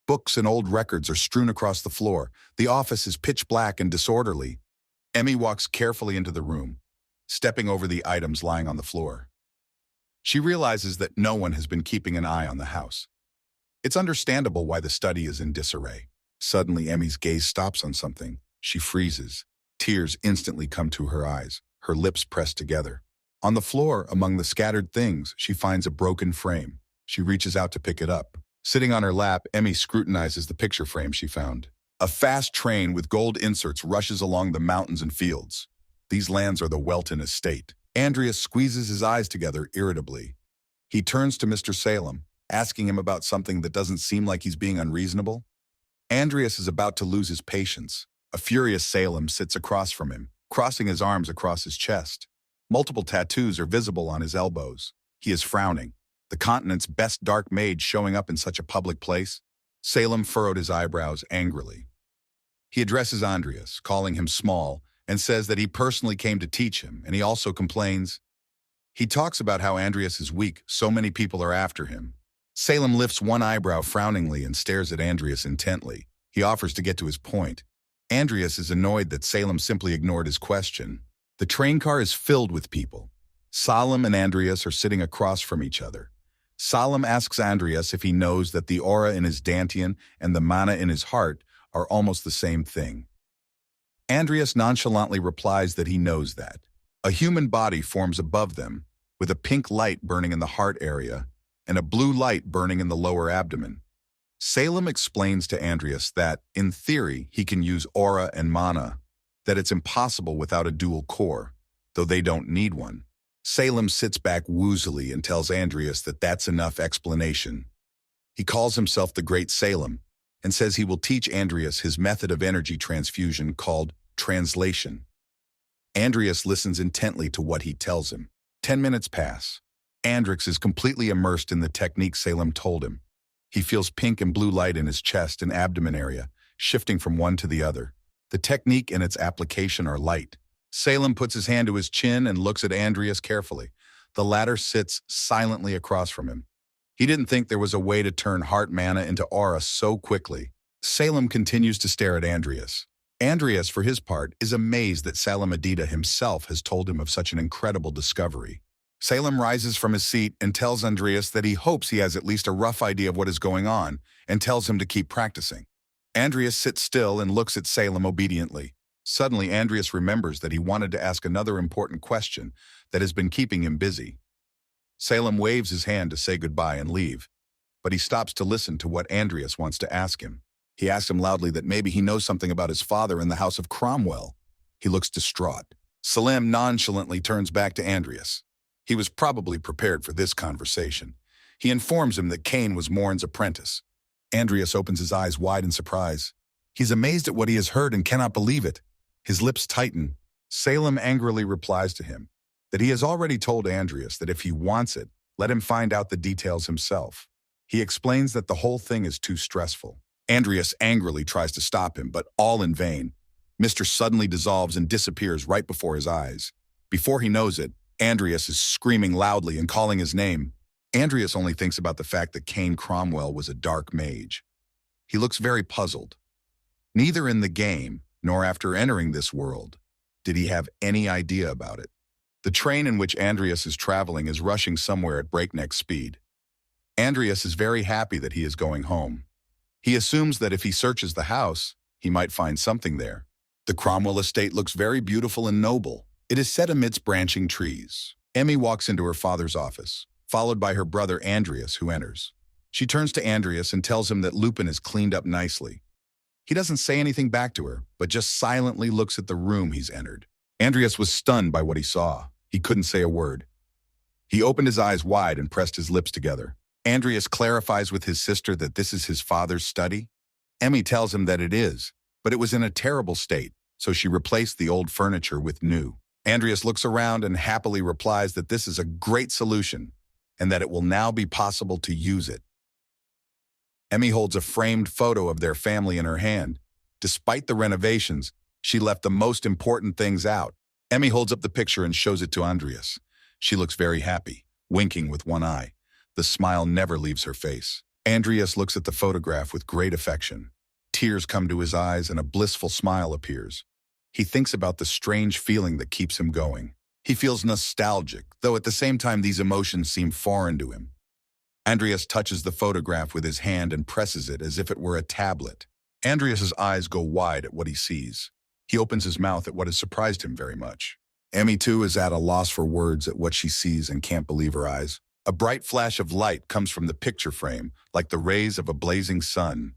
Books and old records are strewn across the floor. The office is pitch black and disorderly. Emmy walks carefully into the room, stepping over the items lying on the floor. She realizes that no one has been keeping an eye on the house. It's understandable why the study is in disarray. Suddenly, Emmy's gaze stops on something. She freezes. Tears instantly come to her eyes, her lips pressed together. On the floor, among the scattered things, she finds a broken frame. She reaches out to pick it up. Sitting on her lap, Emmy scrutinizes the picture frame she found. A fast train with gold inserts rushes along the mountains and fields. These lands are the Welton estate. Andreas squeezes his eyes together irritably. He turns to Mr. Salem, asking him about something that doesn't seem like he's being unreasonable. Andreas is about to lose his patience. A furious Salem sits across from him, crossing his arms across his chest. Multiple tattoos are visible on his elbows. He is frowning. The continent's best dark mage showing up in such a public place? Salem furrowed his eyebrows angrily. He addresses Andreas, calling him small, and says that he personally came to teach him, and he also complains. He talks about how Andreas is weak, so many people are after him. Salem lifts one eyebrow frowningly and stares at Andreas intently. He offers to get to his point. Andreas is annoyed that Salem simply ignored his question. The train car is filled with people. Salem and Andreas are sitting across from each other. Salem asks Andreas if he knows that the aura in his dantian and the mana in his heart are almost the same thing. Andreas nonchalantly replies that he knows that. A human body forms above them, with a pink light burning in the heart area and a blue light burning in the lower abdomen. Salem explains to Andreas that, in theory, he can use aura and mana, that it's impossible without a dual core, though they don't need one. Salem sits back woozily and tells Andreas that that's enough explanation. He calls himself the Great Salem and says he will teach Andreas his method of energy transfusion called translation. Andreas listens intently to what he tells him. 10 minutes pass. Andreas is completely immersed in the technique Salem told him. He feels pink and blue light in his chest and abdomen area, shifting from one to the other. The technique and its application are light. Salem puts his hand to his chin and looks at Andreas carefully. The latter sits silently across from him. He didn't think there was a way to turn heart mana into aura so quickly. Salem continues to stare at Andreas. Andreas, for his part, is amazed that Salem Adida himself has told him of such an incredible discovery. Salem rises from his seat and tells Andreas that he hopes he has at least a rough idea of what is going on and tells him to keep practicing. Andreas sits still and looks at Salem obediently. Suddenly, Andreas remembers that he wanted to ask another important question that has been keeping him busy. Salem waves his hand to say goodbye and leave, but he stops to listen to what Andreas wants to ask him. He asks him loudly that maybe he knows something about his father in the house of Cromwell. He looks distraught. Salem nonchalantly turns back to Andreas. He was probably prepared for this conversation. He informs him that Cain was Morn's apprentice. Andreas opens his eyes wide in surprise. He's amazed at what he has heard and cannot believe it. His lips tighten. Salem angrily replies to him that he has already told Andreas that if he wants it, let him find out the details himself. He explains that the whole thing is too stressful. Andreas angrily tries to stop him, but all in vain. Mr. suddenly dissolves and disappears right before his eyes. Before he knows it, Andreas is screaming loudly and calling his name. Andreas only thinks about the fact that Cain Cromwell was a dark mage. He looks very puzzled. Neither in the game, nor after entering this world, did he have any idea about it. The train in which Andreas is traveling is rushing somewhere at breakneck speed. Andreas is very happy that he is going home. He assumes that if he searches the house, he might find something there. The Cromwell estate looks very beautiful and noble. It is set amidst branching trees. Emmy walks into her father's office, followed by her brother Andreas, who enters. She turns to Andreas and tells him that Lupin is cleaned up nicely. He doesn't say anything back to her, but just silently looks at the room he's entered. Andreas was stunned by what he saw. He couldn't say a word. He opened his eyes wide and pressed his lips together. Andreas clarifies with his sister that this is his father's study. Emmy tells him that it is, but it was in a terrible state, so she replaced the old furniture with new. Andreas looks around and happily replies that this is a great solution and that it will now be possible to use it. Emmy holds a framed photo of their family in her hand. Despite the renovations, she left the most important things out. Emmy holds up the picture and shows it to Andreas. She looks very happy, winking with one eye. The smile never leaves her face. Andreas looks at the photograph with great affection. Tears come to his eyes and a blissful smile appears. He thinks about the strange feeling that keeps him going. He feels nostalgic, though at the same time these emotions seem foreign to him. Andreas touches the photograph with his hand and presses it as if it were a tablet. Andreas's eyes go wide at what he sees. He opens his mouth at what has surprised him very much. Emmy, too, is at a loss for words at what she sees and can't believe her eyes. A bright flash of light comes from the picture frame, like the rays of a blazing sun.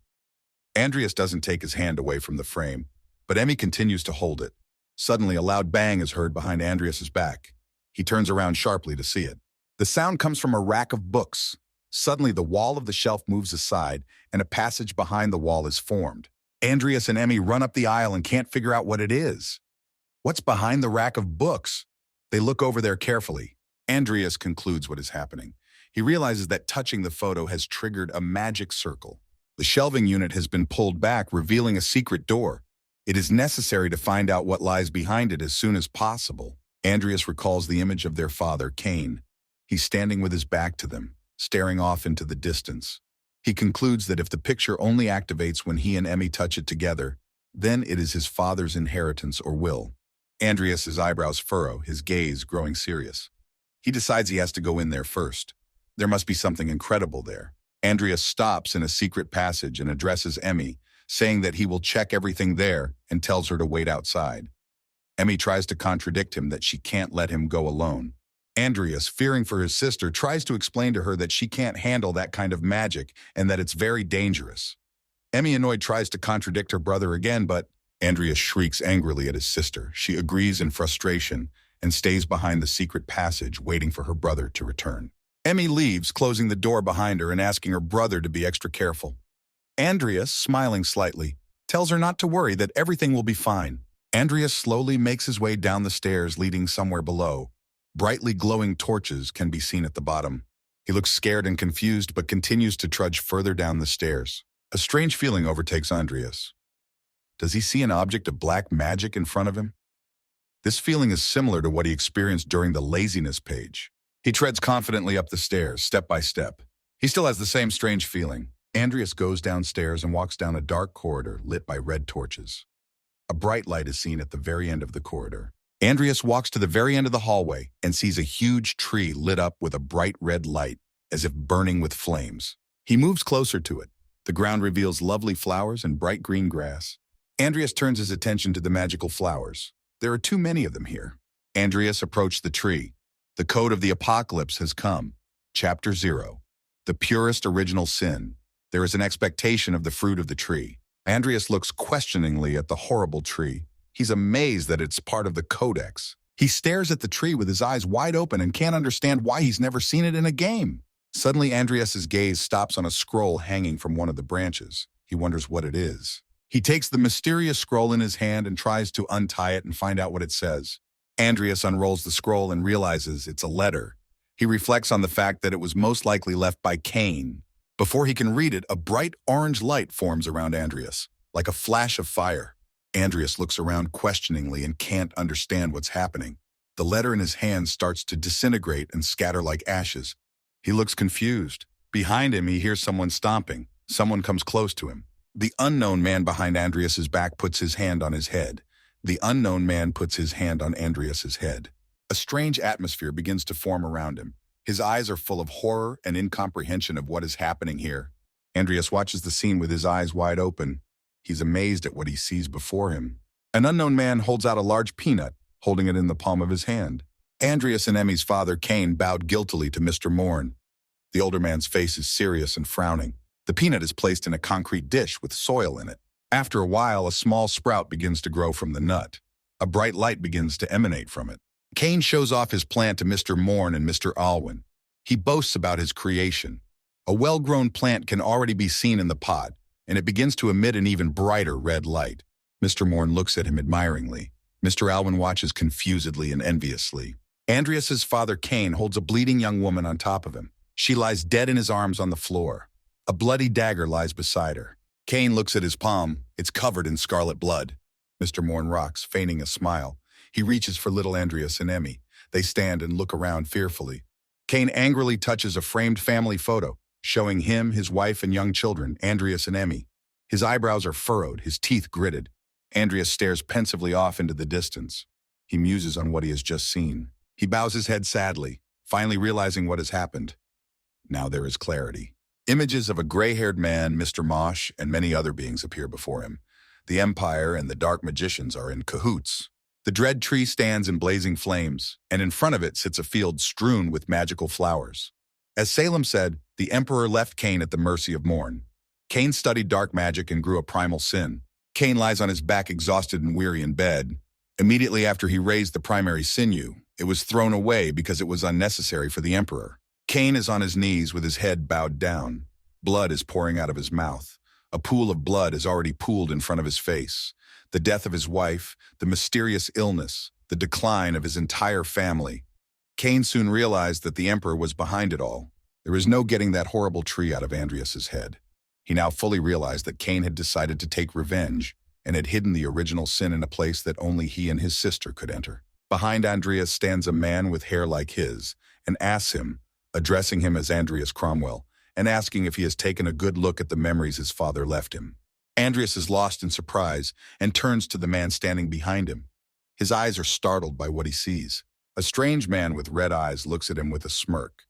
Andreas doesn't take his hand away from the frame, but Emmy continues to hold it. Suddenly, a loud bang is heard behind Andreas's back. He turns around sharply to see it. The sound comes from a rack of books. Suddenly, the wall of the shelf moves aside, and a passage behind the wall is formed. Andreas and Emmy run up the aisle and can't figure out what it is. What's behind the rack of books? They look over there carefully. Andreas concludes what is happening. He realizes that touching the photo has triggered a magic circle. The shelving unit has been pulled back, revealing a secret door. It is necessary to find out what lies behind it as soon as possible. Andreas recalls the image of their father, Cain. He's standing with his back to them, staring off into the distance. He concludes that if the picture only activates when he and Emmy touch it together, then it is his father's inheritance or will. Andreas's eyebrows furrow, his gaze growing serious. He decides he has to go in there first. There must be something incredible there. Andreas stops in a secret passage and addresses Emmy, saying that he will check everything there and tells her to wait outside. Emmy tries to contradict him that she can't let him go alone. Andreas, fearing for his sister, tries to explain to her that she can't handle that kind of magic and that it's very dangerous. Emmy, annoyed, tries to contradict her brother again, but Andreas shrieks angrily at his sister. She agrees in frustration and stays behind the secret passage, waiting for her brother to return. Emmy leaves, closing the door behind her and asking her brother to be extra careful. Andreas, smiling slightly, tells her not to worry, that everything will be fine. Andreas slowly makes his way down the stairs leading somewhere below. Brightly glowing torches can be seen at the bottom. He looks scared and confused, but continues to trudge further down the stairs. A strange feeling overtakes Andreas. Does he see an object of black magic in front of him? This feeling is similar to what he experienced during the laziness page. He treads confidently up the stairs, step by step. He still has the same strange feeling. Andreas goes downstairs and walks down a dark corridor lit by red torches. A bright light is seen at the very end of the corridor. Andreas walks to the very end of the hallway and sees a huge tree lit up with a bright red light, as if burning with flames. He moves closer to it. The ground reveals lovely flowers and bright green grass. Andreas turns his attention to the magical flowers. There are too many of them here. Andreas approached the tree. The code of the apocalypse has come. Chapter 0. The purest original sin. There is an expectation of the fruit of the tree. Andreas looks questioningly at the horrible tree. He's amazed that it's part of the codex. He stares at the tree with his eyes wide open and can't understand why he's never seen it in a game. Suddenly, Andreas's gaze stops on a scroll hanging from one of the branches. He wonders what it is. He takes the mysterious scroll in his hand and tries to untie it and find out what it says. Andreas unrolls the scroll and realizes it's a letter. He reflects on the fact that it was most likely left by Cain. Before he can read it, a bright orange light forms around Andreas, like a flash of fire. Andreas looks around questioningly and can't understand what's happening. The letter in his hand starts to disintegrate and scatter like ashes. He looks confused. Behind him, he hears someone stomping. Someone comes close to him. The unknown man behind Andreas's back puts his hand on his head. The unknown man puts his hand on Andreas's head. A strange atmosphere begins to form around him. His eyes are full of horror and incomprehension of what is happening here. Andreas watches the scene with his eyes wide open. He's amazed at what he sees before him. An unknown man holds out a large peanut, holding it in the palm of his hand. Andreas and Emmy's father, Cain, bowed guiltily to Mr. Morn. The older man's face is serious and frowning. The peanut is placed in a concrete dish with soil in it. After a while, a small sprout begins to grow from the nut. A bright light begins to emanate from it. Cain shows off his plant to Mr. Morn and Mr. Alwyn. He boasts about his creation. A well-grown plant can already be seen in the pot, and it begins to emit an even brighter red light. Mr. Morn looks at him admiringly. Mr. Alwyn watches confusedly and enviously. Andreas's father, Cain, holds a bleeding young woman on top of him. She lies dead in his arms on the floor. A bloody dagger lies beside her. Cain looks at his palm. It's covered in scarlet blood. Mr. Morn rocks, feigning a smile. He reaches for little Andreas and Emmy. They stand and look around fearfully. Cain angrily touches a framed family photo, showing him, his wife, and young children, Andreas and Emmy. His eyebrows are furrowed, his teeth gritted. Andreas stares pensively off into the distance. He muses on what he has just seen. He bows his head sadly, finally realizing what has happened. Now there is clarity. Images of a gray-haired man, Mr. Mosh, and many other beings appear before him. The Empire and the Dark Magicians are in cahoots. The dread tree stands in blazing flames, and in front of it sits a field strewn with magical flowers. As Salem said, the Emperor left Cain at the mercy of Morn. Cain studied dark magic and grew a primal sin. Cain lies on his back exhausted and weary in bed. Immediately after he raised the primary sinew, it was thrown away because it was unnecessary for the Emperor. Cain is on his knees with his head bowed down. Blood is pouring out of his mouth. A pool of blood is already pooled in front of his face. The death of his wife, the mysterious illness, the decline of his entire family. Cain soon realized that the Emperor was behind it all. There is no getting that horrible tree out of Andreas's head. He now fully realized that Cain had decided to take revenge and had hidden the original sin in a place that only he and his sister could enter. Behind Andreas stands a man with hair like his and asks him, addressing him as Andreas Cromwell, and asking if he has taken a good look at the memories his father left him. Andreas is lost in surprise and turns to the man standing behind him. His eyes are startled by what he sees. A strange man with red eyes looks at him with a smirk.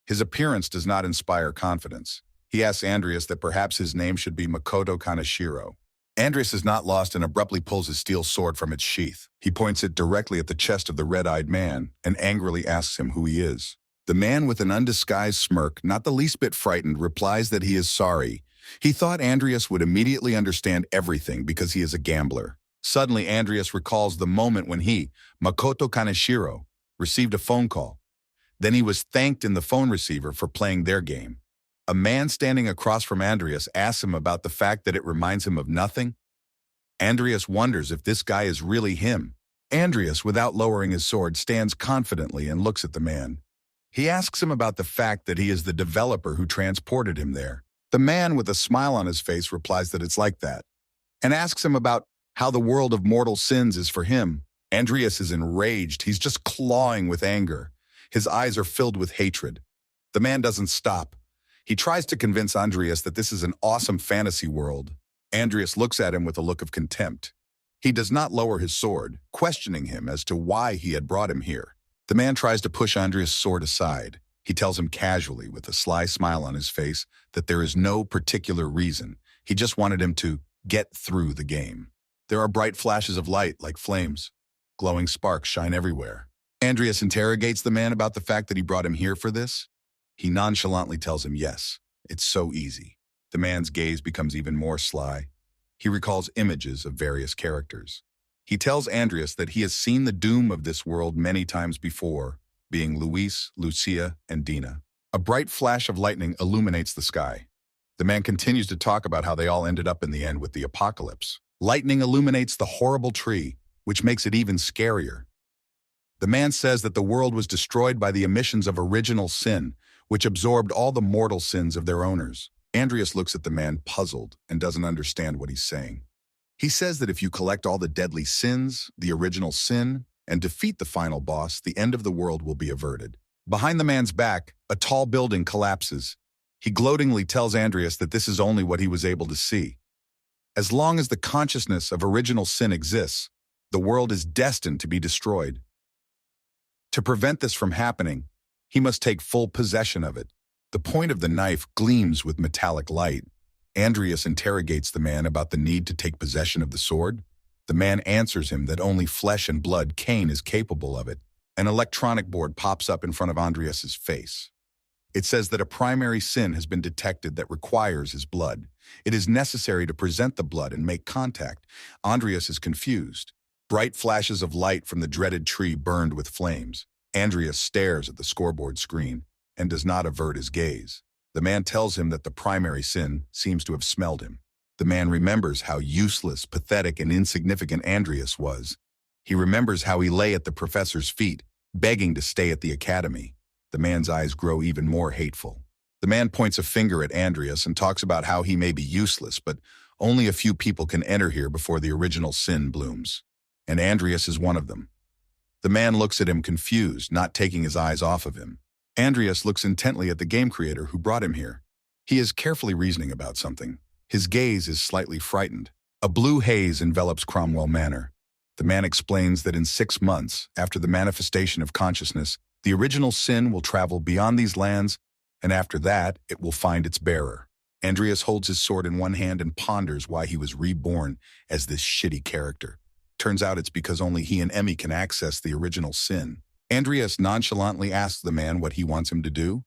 His appearance does not inspire confidence. He asks Andreas that perhaps his name should be Makoto Kaneshiro. Andreas is not lost and abruptly pulls his steel sword from its sheath. He points it directly at the chest of the red-eyed man and angrily asks him who he is. The man, with an undisguised smirk, not the least bit frightened, replies that he is sorry. He thought Andreas would immediately understand everything because he is a gambler. Suddenly, Andreas recalls the moment when he, Makoto Kaneshiro, received a phone call. Then he was thanked in the phone receiver for playing their game. A man standing across from Andreas asks him about the fact that it reminds him of nothing. Andreas wonders if this guy is really him. Andreas, without lowering his sword, stands confidently and looks at the man. He asks him about the fact that he is the developer who transported him there. The man, with a smile on his face, replies that it's like that, and asks him about how the world of mortal sins is for him. Andreas is enraged. He's just clawing with anger. His eyes are filled with hatred. The man doesn't stop. He tries to convince Andreas that this is an awesome fantasy world. Andreas looks at him with a look of contempt. He does not lower his sword, questioning him as to why he had brought him here. The man tries to push Andreas' sword aside. He tells him casually, with a sly smile on his face, that there is no particular reason. He just wanted him to get through the game. There are bright flashes of light like flames. Glowing sparks shine everywhere. Andreas interrogates the man about the fact that he brought him here for this. He nonchalantly tells him yes, it's so easy. The man's gaze becomes even more sly. He recalls images of various characters. He tells Andreas that he has seen the doom of this world many times before, being Luis, Lucia, and Dina. A bright flash of lightning illuminates the sky. The man continues to talk about how they all ended up in the end with the apocalypse. Lightning illuminates the horrible tree, which makes it even scarier. The man says that the world was destroyed by the emissions of original sin, which absorbed all the mortal sins of their owners. Andreas looks at the man puzzled and doesn't understand what he's saying. He says that if you collect all the deadly sins, the original sin, and defeat the final boss, the end of the world will be averted. Behind the man's back, a tall building collapses. He gloatingly tells Andreas that this is only what he was able to see. As long as the consciousness of original sin exists, the world is destined to be destroyed. To prevent this from happening, he must take full possession of it. The point of the knife gleams with metallic light. Andreas interrogates the man about the need to take possession of the sword. The man answers him that only flesh and blood Cain is capable of it. An electronic board pops up in front of Andreas's face. It says that a primary sin has been detected that requires his blood. It is necessary to present the blood and make contact. Andreas is confused. Bright flashes of light from the dreaded tree burned with flames. Andreas stares at the scoreboard screen and does not avert his gaze. The man tells him that the primary sin seems to have smelled him. The man remembers how useless, pathetic, and insignificant Andreas was. He remembers how he lay at the professor's feet, begging to stay at the academy. The man's eyes grow even more hateful. The man points a finger at Andreas and talks about how he may be useless, but only a few people can enter here before the original sin blooms. And Andreas is one of them. The man looks at him confused, not taking his eyes off of him. Andreas looks intently at the game creator who brought him here. He is carefully reasoning about something. His gaze is slightly frightened. A blue haze envelops Cromwell Manor. The man explains that in 6 months, after the manifestation of consciousness, the original sin will travel beyond these lands, and after that, it will find its bearer. Andreas holds his sword in one hand and ponders why he was reborn as this shitty character. Turns out it's because only he and Emmy can access the original sin. Andreas nonchalantly asks the man what he wants him to do.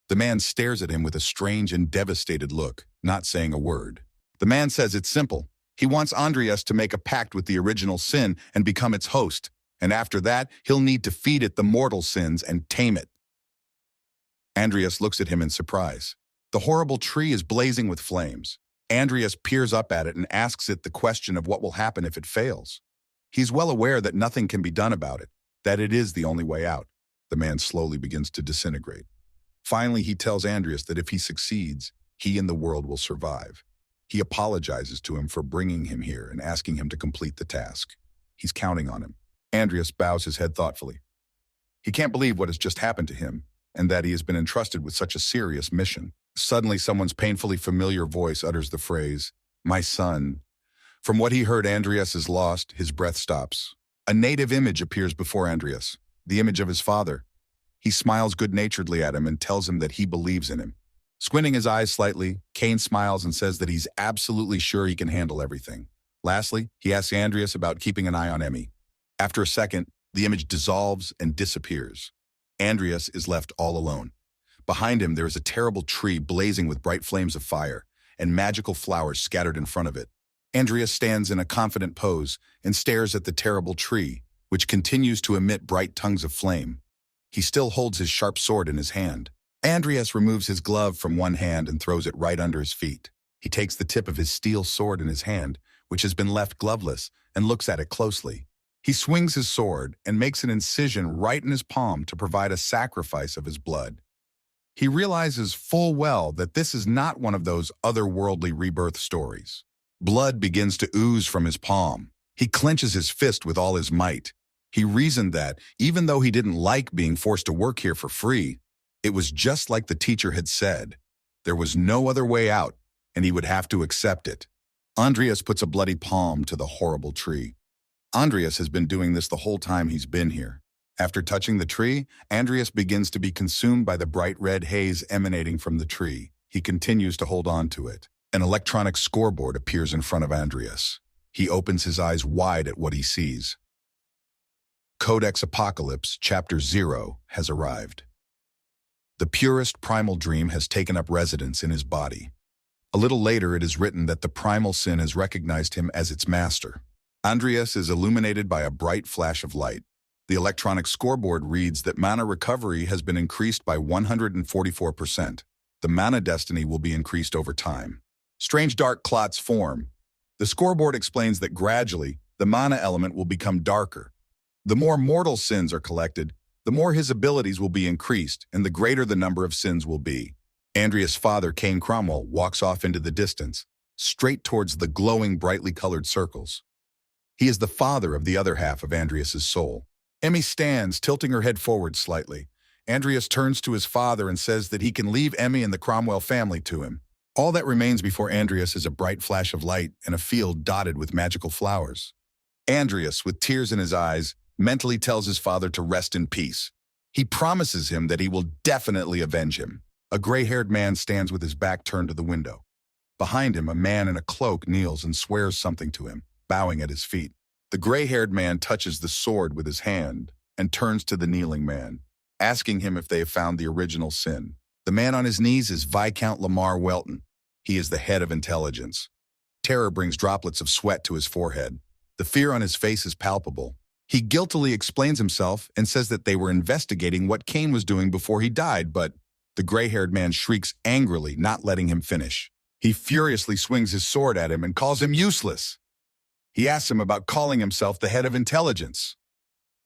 The man stares at him with a strange and devastated look, not saying a word. The man says it's simple. He wants Andreas to make a pact with the original sin and become its host, and after that, he'll need to feed it the mortal sins and tame it. Andreas looks at him in surprise. The horrible tree is blazing with flames. Andreas peers up at it and asks it the question of what will happen if it fails. He's well aware that nothing can be done about it, that it is the only way out. The man slowly begins to disintegrate. Finally, he tells Andreas that if he succeeds, he and the world will survive. He apologizes to him for bringing him here and asking him to complete the task. He's counting on him. Andreas bows his head thoughtfully. He can't believe what has just happened to him, and that he has been entrusted with such a serious mission. Suddenly, someone's painfully familiar voice utters the phrase, "My son." From what he heard, Andreas is lost. His breath stops. A native image appears before Andreas, the image of his father. He smiles good-naturedly at him and tells him that he believes in him. Squinting his eyes slightly, Cain smiles and says that he's absolutely sure he can handle everything. Lastly, he asks Andreas about keeping an eye on Emmy. After a second, the image dissolves and disappears. Andreas is left all alone. Behind him, there is a terrible tree blazing with bright flames of fire and magical flowers scattered in front of it. Andreas stands in a confident pose and stares at the terrible tree, which continues to emit bright tongues of flame. He still holds his sharp sword in his hand. Andreas removes his glove from one hand and throws it right under his feet. He takes the tip of his steel sword in his hand, which has been left gloveless, and looks at it closely. He swings his sword and makes an incision right in his palm to provide a sacrifice of his blood. He realizes full well that this is not one of those otherworldly rebirth stories. Blood begins to ooze from his palm. He clenches his fist with all his might. He reasoned that, even though he didn't like being forced to work here for free, it was just like the teacher had said. There was no other way out, and he would have to accept it. Andreas puts a bloody palm to the horrible tree. Andreas has been doing this the whole time he's been here. After touching the tree, Andreas begins to be consumed by the bright red haze emanating from the tree. He continues to hold on to it. An electronic scoreboard appears in front of Andreas. He opens his eyes wide at what he sees. Codex Apocalypse, Chapter 0, has arrived. The purest primal dream has taken up residence in his body. A little later, it is written that the primal sin has recognized him as its master. Andreas is illuminated by a bright flash of light. The electronic scoreboard reads that mana recovery has been increased by 144%. The mana destiny will be increased over time. Strange dark clots form. The scoreboard explains that gradually, the mana element will become darker. The more mortal sins are collected, the more his abilities will be increased, and the greater the number of sins will be. Andreas' father, Cain Cromwell, walks off into the distance, straight towards the glowing, brightly colored circles. He is the father of the other half of Andreas' soul. Emmy stands, tilting her head forward slightly. Andreas turns to his father and says that he can leave Emmy and the Cromwell family to him. All that remains before Andreas is a bright flash of light and a field dotted with magical flowers. Andreas, with tears in his eyes, mentally tells his father to rest in peace. He promises him that he will definitely avenge him. A gray-haired man stands with his back turned to the window. Behind him, a man in a cloak kneels and swears something to him, bowing at his feet. The gray-haired man touches the sword with his hand and turns to the kneeling man, asking him if they have found the original sin. The man on his knees is Viscount Lamar Welton. He is the head of intelligence. Terror brings droplets of sweat to his forehead. The fear on his face is palpable. He guiltily explains himself and says that they were investigating what Cain was doing before he died, but the gray-haired man shrieks angrily, not letting him finish. He furiously swings his sword at him and calls him useless. He asks him about calling himself the head of intelligence.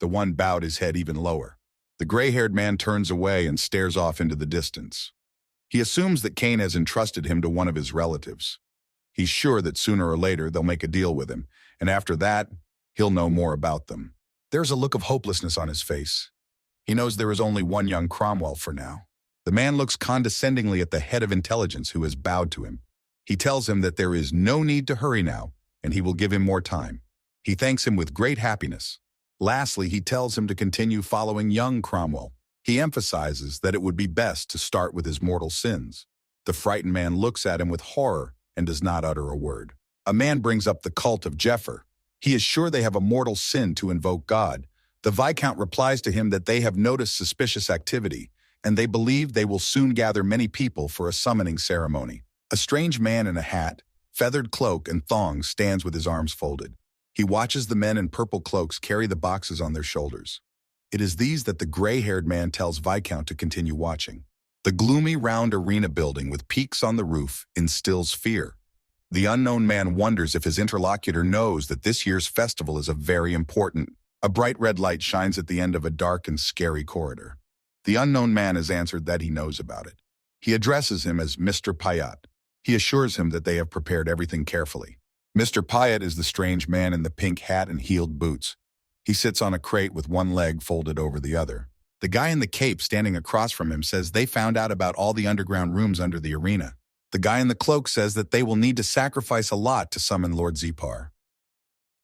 The one bowed his head even lower. The gray-haired man turns away and stares off into the distance. He assumes that Cain has entrusted him to one of his relatives. He's sure that sooner or later they'll make a deal with him, and after that, he'll know more about them. There's a look of hopelessness on his face. He knows there is only one young Cromwell for now. The man looks condescendingly at the head of intelligence who has bowed to him. He tells him that there is no need to hurry now, and he will give him more time. He thanks him with great happiness. Lastly, he tells him to continue following young Cromwell. He emphasizes that it would be best to start with his mortal sins. The frightened man looks at him with horror and does not utter a word. A man brings up the cult of Jeffer. He is sure they have a mortal sin to invoke God. The Viscount replies to him that they have noticed suspicious activity, and they believe they will soon gather many people for a summoning ceremony. A strange man in a hat, feathered cloak, and thongs stands with his arms folded. He watches the men in purple cloaks carry the boxes on their shoulders. It is these that the gray-haired man tells Viscount to continue watching. The gloomy round arena building with peaks on the roof instills fear. The unknown man wonders if his interlocutor knows that this year's festival is very important. A bright red light shines at the end of a dark and scary corridor. The unknown man has answered that he knows about it. He addresses him as Mr. Payat. He assures him that they have prepared everything carefully. Mr. Payat is the strange man in the pink hat and heeled boots. He sits on a crate with one leg folded over the other. The guy in the cape standing across from him says they found out about all the underground rooms under the arena. The guy in the cloak says that they will need to sacrifice a lot to summon Lord Zepar.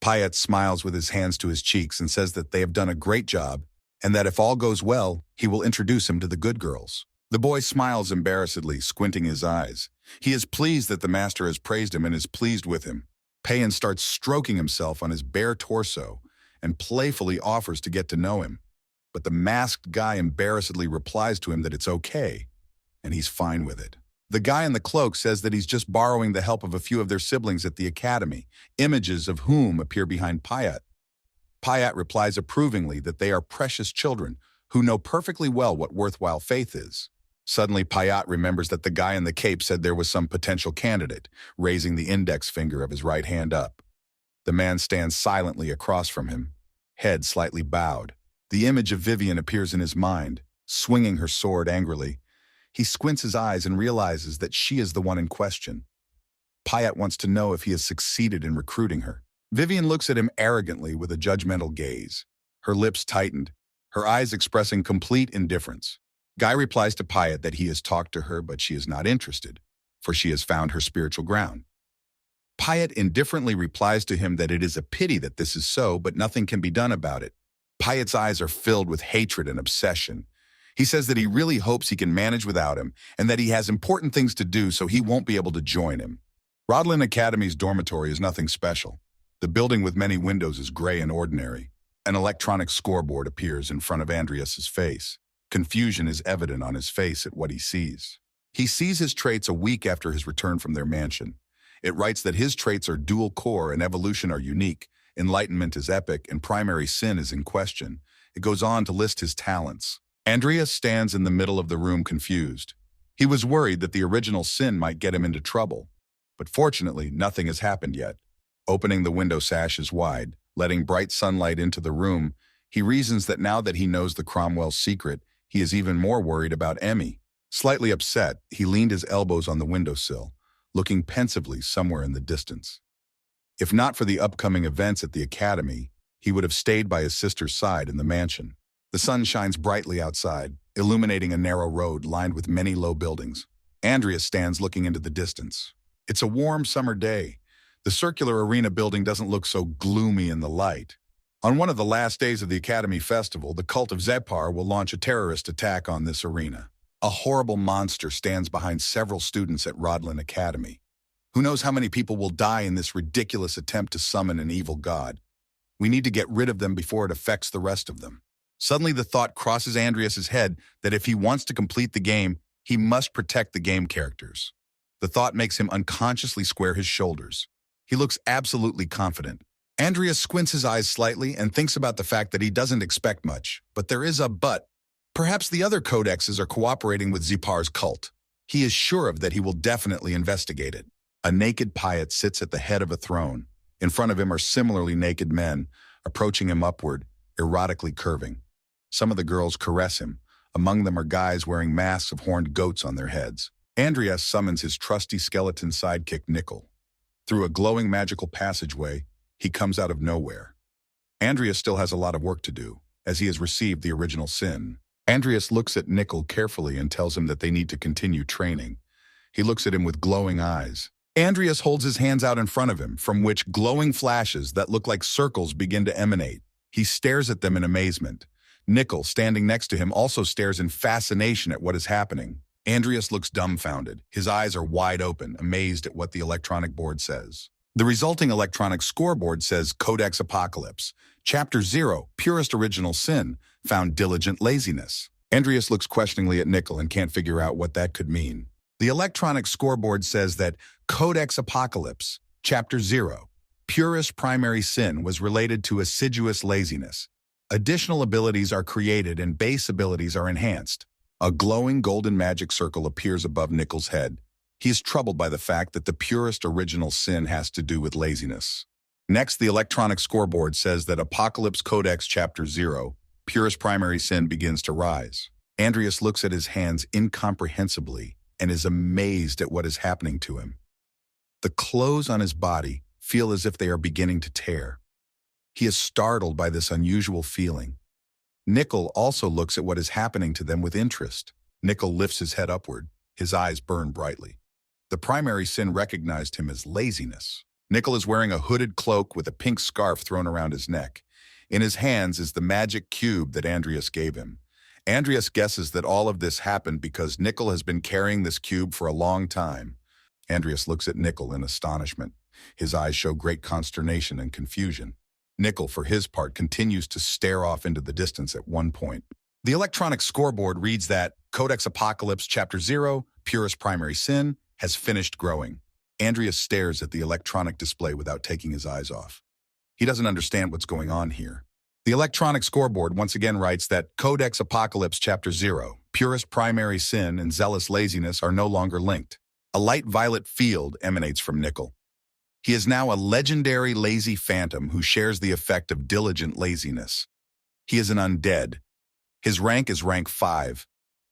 Payat smiles with his hands to his cheeks and says that they have done a great job, and that if all goes well, he will introduce him to the good girls. The boy smiles embarrassedly, squinting his eyes. He is pleased that the master has praised him and is pleased with him. Payan starts stroking himself on his bare torso and playfully offers to get to know him. But the masked guy embarrassedly replies to him that it's okay, and he's fine with it. The guy in the cloak says that he's just borrowing the help of a few of their siblings at the academy, images of whom appear behind Payat. Payat replies approvingly that they are precious children who know perfectly well what worthwhile faith is. Suddenly, Payat remembers that the guy in the cape said there was some potential candidate, raising the index finger of his right hand up. The man stands silently across from him, head slightly bowed. The image of Vivian appears in his mind, swinging her sword angrily. He squints his eyes and realizes that she is the one in question. Payat wants to know if he has succeeded in recruiting her. Vivian looks at him arrogantly with a judgmental gaze, her lips tightened, her eyes expressing complete indifference. Guy replies to Payat that he has talked to her, but she is not interested, for she has found her spiritual ground. Payat indifferently replies to him that it is a pity that this is so, but nothing can be done about it. Payat's eyes are filled with hatred and obsession. He says that he really hopes he can manage without him, and that he has important things to do so he won't be able to join him. Rodlin Academy's dormitory is nothing special. The building with many windows is gray and ordinary. An electronic scoreboard appears in front of Andreas's face. Confusion is evident on his face at what he sees. He sees his traits a week after his return from their mansion. It writes that his traits are dual core and evolution are unique, enlightenment is epic, and primary sin is in question. It goes on to list his talents. Andreas stands in the middle of the room confused. He was worried that the original sin might get him into trouble. But fortunately, nothing has happened yet. Opening the window sashes wide, letting bright sunlight into the room, he reasons that now that he knows the Cromwell's secret, he is even more worried about Emmy. Slightly upset, he leaned his elbows on the windowsill, looking pensively somewhere in the distance. If not for the upcoming events at the academy, he would have stayed by his sister's side in the mansion. The sun shines brightly outside, illuminating a narrow road lined with many low buildings. Andreas stands looking into the distance. It's a warm summer day. The circular arena building doesn't look so gloomy in the light. On one of the last days of the Academy Festival, the cult of Zepar will launch a terrorist attack on this arena. A horrible monster stands behind several students at Rodlin Academy. Who knows how many people will die in this ridiculous attempt to summon an evil god? We need to get rid of them before it affects the rest of them. Suddenly the thought crosses Andreas's head that if he wants to complete the game, he must protect the game characters. The thought makes him unconsciously square his shoulders. He looks absolutely confident. Andreas squints his eyes slightly and thinks about the fact that he doesn't expect much. But there is a but. Perhaps the other codexes are cooperating with Zepar's cult. He is sure of that he will definitely investigate it. A naked Payat sits at the head of a throne. In front of him are similarly naked men, approaching him upward, erotically curving. Some of the girls caress him. Among them are guys wearing masks of horned goats on their heads. Andreas summons his trusty skeleton sidekick Nickel. Through a glowing magical passageway, he comes out of nowhere. Andreas still has a lot of work to do, as he has received the original sin. Andreas looks at Nickel carefully and tells him that they need to continue training. He looks at him with glowing eyes. Andreas holds his hands out in front of him, from which glowing flashes that look like circles begin to emanate. He stares at them in amazement. Nickel, standing next to him, also stares in fascination at what is happening. Andreas looks dumbfounded. His eyes are wide open, amazed at what the electronic board says. The resulting electronic scoreboard says Codex Apocalypse, Chapter 0, Purest Original Sin, found diligent laziness. Andreas looks questioningly at Nickel and can't figure out what that could mean. The electronic scoreboard says that Codex Apocalypse, Chapter 0, Purest Primary Sin was related to assiduous laziness. Additional abilities are created and base abilities are enhanced. A glowing golden magic circle appears above Nickel's head. He is troubled by the fact that the purest original sin has to do with laziness. Next, the electronic scoreboard says that Apocalypse Codex Chapter 0, Purest Primary Sin begins to rise. Andreas looks at his hands incomprehensibly and is amazed at what is happening to him. The clothes on his body feel as if they are beginning to tear. He is startled by this unusual feeling. Nickel also looks at what is happening to them with interest. Nickel lifts his head upward. His eyes burn brightly. The primary sin recognized him as laziness. Nickel is wearing a hooded cloak with a pink scarf thrown around his neck. In his hands is the magic cube that Andreas gave him. Andreas guesses that all of this happened because Nickel has been carrying this cube for a long time. Andreas looks at Nickel in astonishment. His eyes show great consternation and confusion. Nickel, for his part, continues to stare off into the distance at one point. The electronic scoreboard reads that Codex Apocalypse Chapter 0, Purest Primary Sin, has finished growing. Andreas stares at the electronic display without taking his eyes off. He doesn't understand what's going on here. The electronic scoreboard once again writes that Codex Apocalypse Chapter 0, Purest Primary Sin and Zealous Laziness are no longer linked. A light violet field emanates from Nickel. He is now a legendary lazy phantom who shares the effect of diligent laziness. He is an undead. His rank is rank 5.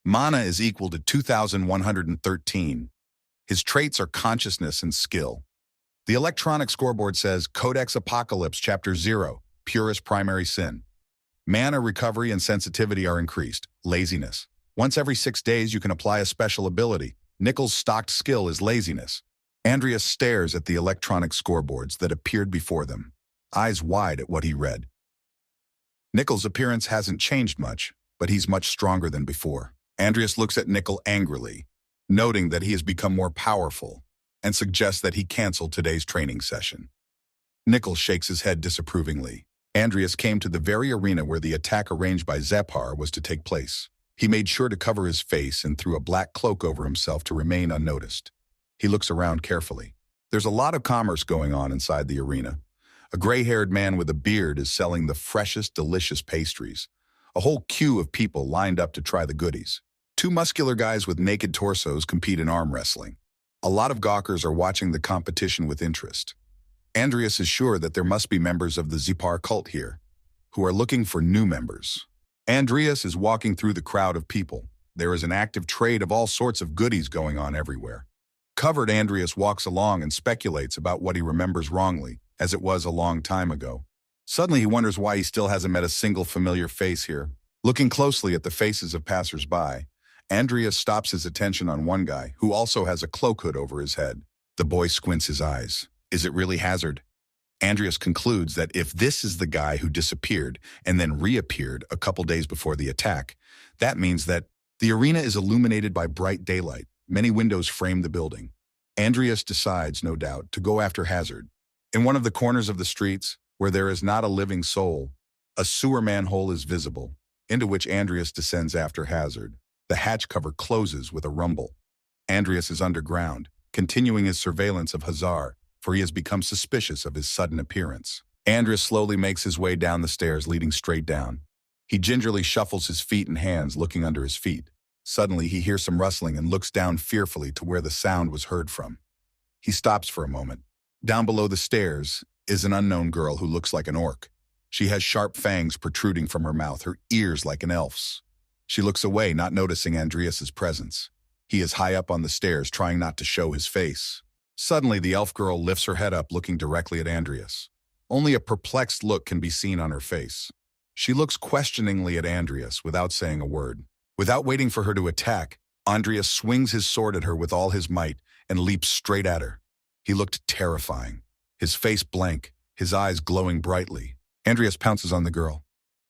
Mana is equal to 2,113. His traits are consciousness and skill. The electronic scoreboard says Codex Apocalypse Chapter 0, Purest Primary Sin. Mana recovery and sensitivity are increased. Laziness. Once every 6 days you can apply a special ability. Nickel's stocked skill is laziness. Andreas stares at the electronic scoreboards that appeared before them, eyes wide at what he read. Nickel's appearance hasn't changed much, but he's much stronger than before. Andreas looks at Nickel angrily, noting that he has become more powerful, and suggests that he cancel today's training session. Nickel shakes his head disapprovingly. Andreas came to the very arena where the attack arranged by Zephar was to take place. He made sure to cover his face and threw a black cloak over himself to remain unnoticed. He looks around carefully. There's a lot of commerce going on inside the arena. A gray-haired man with a beard is selling the freshest, delicious pastries. A whole queue of people lined up to try the goodies. 2 muscular guys with naked torsos compete in arm wrestling. A lot of gawkers are watching the competition with interest. Andreas is sure that there must be members of the Zephar cult here, who are looking for new members. Andreas is walking through the crowd of people. There is an active trade of all sorts of goodies going on everywhere. Covered, Andreas walks along and speculates about what he remembers wrongly, as it was a long time ago. Suddenly he wonders why he still hasn't met a single familiar face here. Looking closely at the faces of passers-by, Andreas stops his attention on one guy who also has a cloak hood over his head. The boy squints his eyes. Is it really Hazard? Andreas concludes that if this is the guy who disappeared and then reappeared a couple days before the attack, that means that the arena is illuminated by bright daylight. Many windows frame the building. Andreas decides, no doubt, to go after Hazard. In one of the corners of the streets, where there is not a living soul, a sewer manhole is visible, into which Andreas descends after Hazard. The hatch cover closes with a rumble. Andreas is underground, continuing his surveillance of Hazard, for he has become suspicious of his sudden appearance. Andreas slowly makes his way down the stairs leading straight down. He gingerly shuffles his feet and hands, looking under his feet. Suddenly, he hears some rustling and looks down fearfully to where the sound was heard from. He stops for a moment. Down below the stairs is an unknown girl who looks like an orc. She has sharp fangs protruding from her mouth, her ears like an elf's. She looks away, not noticing Andreas's presence. He is high up on the stairs, trying not to show his face. Suddenly, the elf girl lifts her head up, looking directly at Andreas. Only a perplexed look can be seen on her face. She looks questioningly at Andreas without saying a word. Without waiting for her to attack, Andreas swings his sword at her with all his might and leaps straight at her. He looked terrifying, his face blank, his eyes glowing brightly. Andreas pounces on the girl.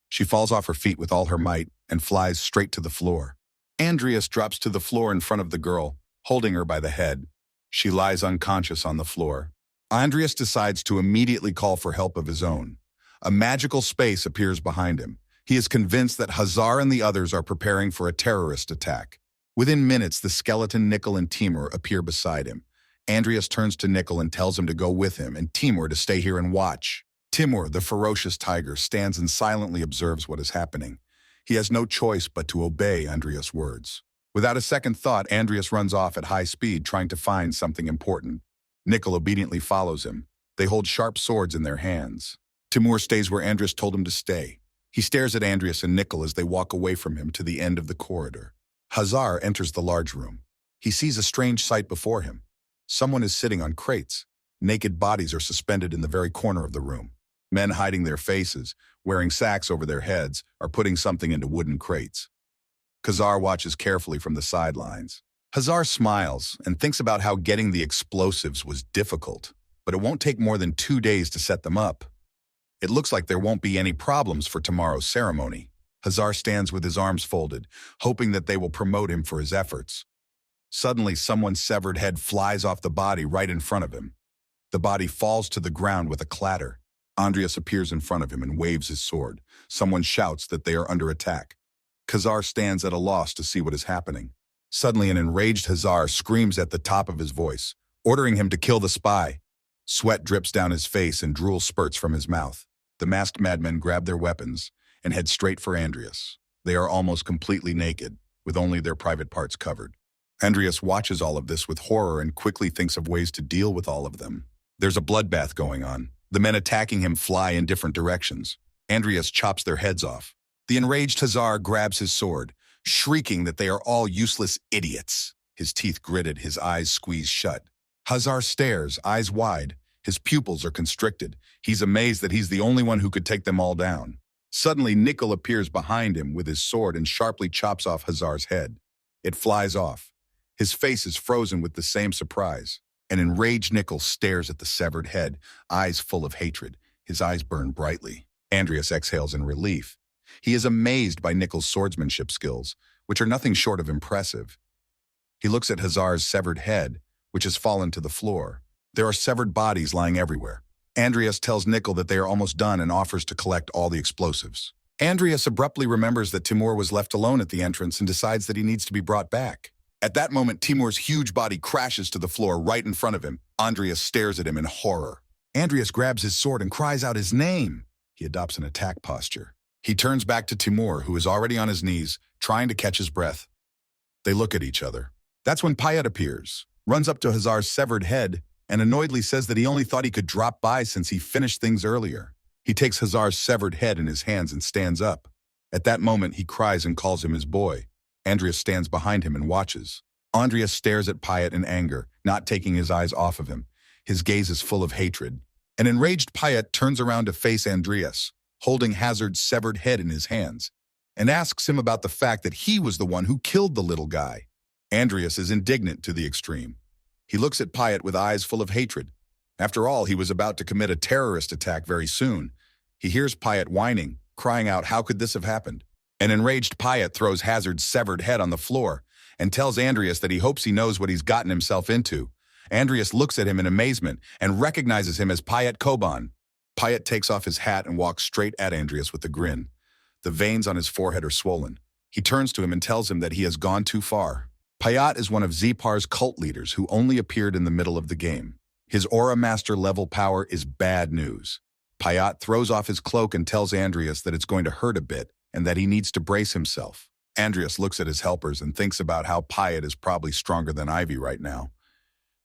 She falls off her feet with all her might and flies straight to the floor. Andreas drops to the floor in front of the girl, holding her by the head. She lies unconscious on the floor. Andreas decides to immediately call for help of his own. A magical space appears behind him. He is convinced that Hazard and the others are preparing for a terrorist attack. Within minutes, the skeleton Nickel and Timur appear beside him. Andreas turns to Nickel and tells him to go with him, and Timur to stay here and watch. Timur, the ferocious tiger, stands and silently observes what is happening. He has no choice but to obey Andreas' words. Without a second thought, Andreas runs off at high speed, trying to find something important. Nickel obediently follows him. They hold sharp swords in their hands. Timur stays where Andreas told him to stay. He stares at Andreas and Nickel as they walk away from him to the end of the corridor. Hazard enters the large room. He sees a strange sight before him. Someone is sitting on crates. Naked bodies are suspended in the very corner of the room. Men hiding their faces, wearing sacks over their heads, are putting something into wooden crates. Hazard watches carefully from the sidelines. Hazard smiles and thinks about how getting the explosives was difficult, but it won't take more than 2 days to set them up. It looks like there won't be any problems for tomorrow's ceremony. Hazard stands with his arms folded, hoping that they will promote him for his efforts. Suddenly, someone's severed head flies off the body right in front of him. The body falls to the ground with a clatter. Andreas appears in front of him and waves his sword. Someone shouts that they are under attack. Khazar stands at a loss to see what is happening. Suddenly, an enraged Khazar screams at the top of his voice, ordering him to kill the spy. Sweat drips down his face and drool spurts from his mouth. The masked madmen grab their weapons and head straight for Andreas. They are almost completely naked, with only their private parts covered. Andreas watches all of this with horror and quickly thinks of ways to deal with all of them. There's a bloodbath going on. The men attacking him fly in different directions. Andreas chops their heads off. The enraged Khazar grabs his sword, shrieking that they are all useless idiots. His teeth gritted, his eyes squeezed shut. Khazar stares, eyes wide. His pupils are constricted. He's amazed that he's the only one who could take them all down. Suddenly, Nickel appears behind him with his sword and sharply chops off Khazar's head. It flies off. His face is frozen with the same surprise. An enraged Nickel stares at the severed head, eyes full of hatred. His eyes burn brightly. Andreas exhales in relief. He is amazed by Nickel's swordsmanship skills, which are nothing short of impressive. He looks at Khazar's severed head, which has fallen to the floor. There are severed bodies lying everywhere. Andreas tells Nickel that they are almost done and offers to collect all the explosives. Andreas abruptly remembers that Timur was left alone at the entrance and decides that he needs to be brought back. At that moment, Timur's huge body crashes to the floor right in front of him. Andreas stares at him in horror. Andreas grabs his sword and cries out his name. He adopts an attack posture. He turns back to Timur, who is already on his knees, trying to catch his breath. They look at each other. That's when Payat appears, runs up to Khazar's severed head, and annoyedly says that he only thought he could drop by since he finished things earlier. He takes Khazar's severed head in his hands and stands up. At that moment, he cries and calls him his boy. Andreas stands behind him and watches. Andreas stares at Payat in anger, not taking his eyes off of him. His gaze is full of hatred. An enraged Payat turns around to face Andreas, holding Hazard's severed head in his hands, and asks him about the fact that he was the one who killed the little guy. Andreas is indignant to the extreme. He looks at Payat with eyes full of hatred. After all, he was about to commit a terrorist attack very soon. He hears Payat whining, crying out, "How could this have happened?" An enraged Payat throws Hazard's severed head on the floor and tells Andreas that he hopes he knows what he's gotten himself into. Andreas looks at him in amazement and recognizes him as Payat Koban. Payat takes off his hat and walks straight at Andreas with a grin. The veins on his forehead are swollen. He turns to him and tells him that he has gone too far. Payat is one of Zepar's cult leaders who only appeared in the middle of the game. His Aura Master level power is bad news. Payat throws off his cloak and tells Andreas that it's going to hurt a bit and that he needs to brace himself. Andreas looks at his helpers and thinks about how Payat is probably stronger than Ivy right now.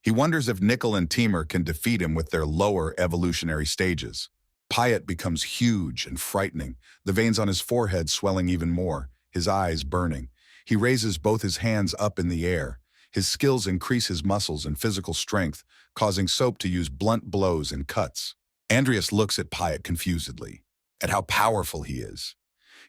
He wonders if Nickel and Timur can defeat him with their lower evolutionary stages. Payat becomes huge and frightening, the veins on his forehead swelling even more, his eyes burning. He raises both his hands up in the air. His skills increase his muscles and physical strength, causing Soap to use blunt blows and cuts. Andreas looks at Payat confusedly, at how powerful he is.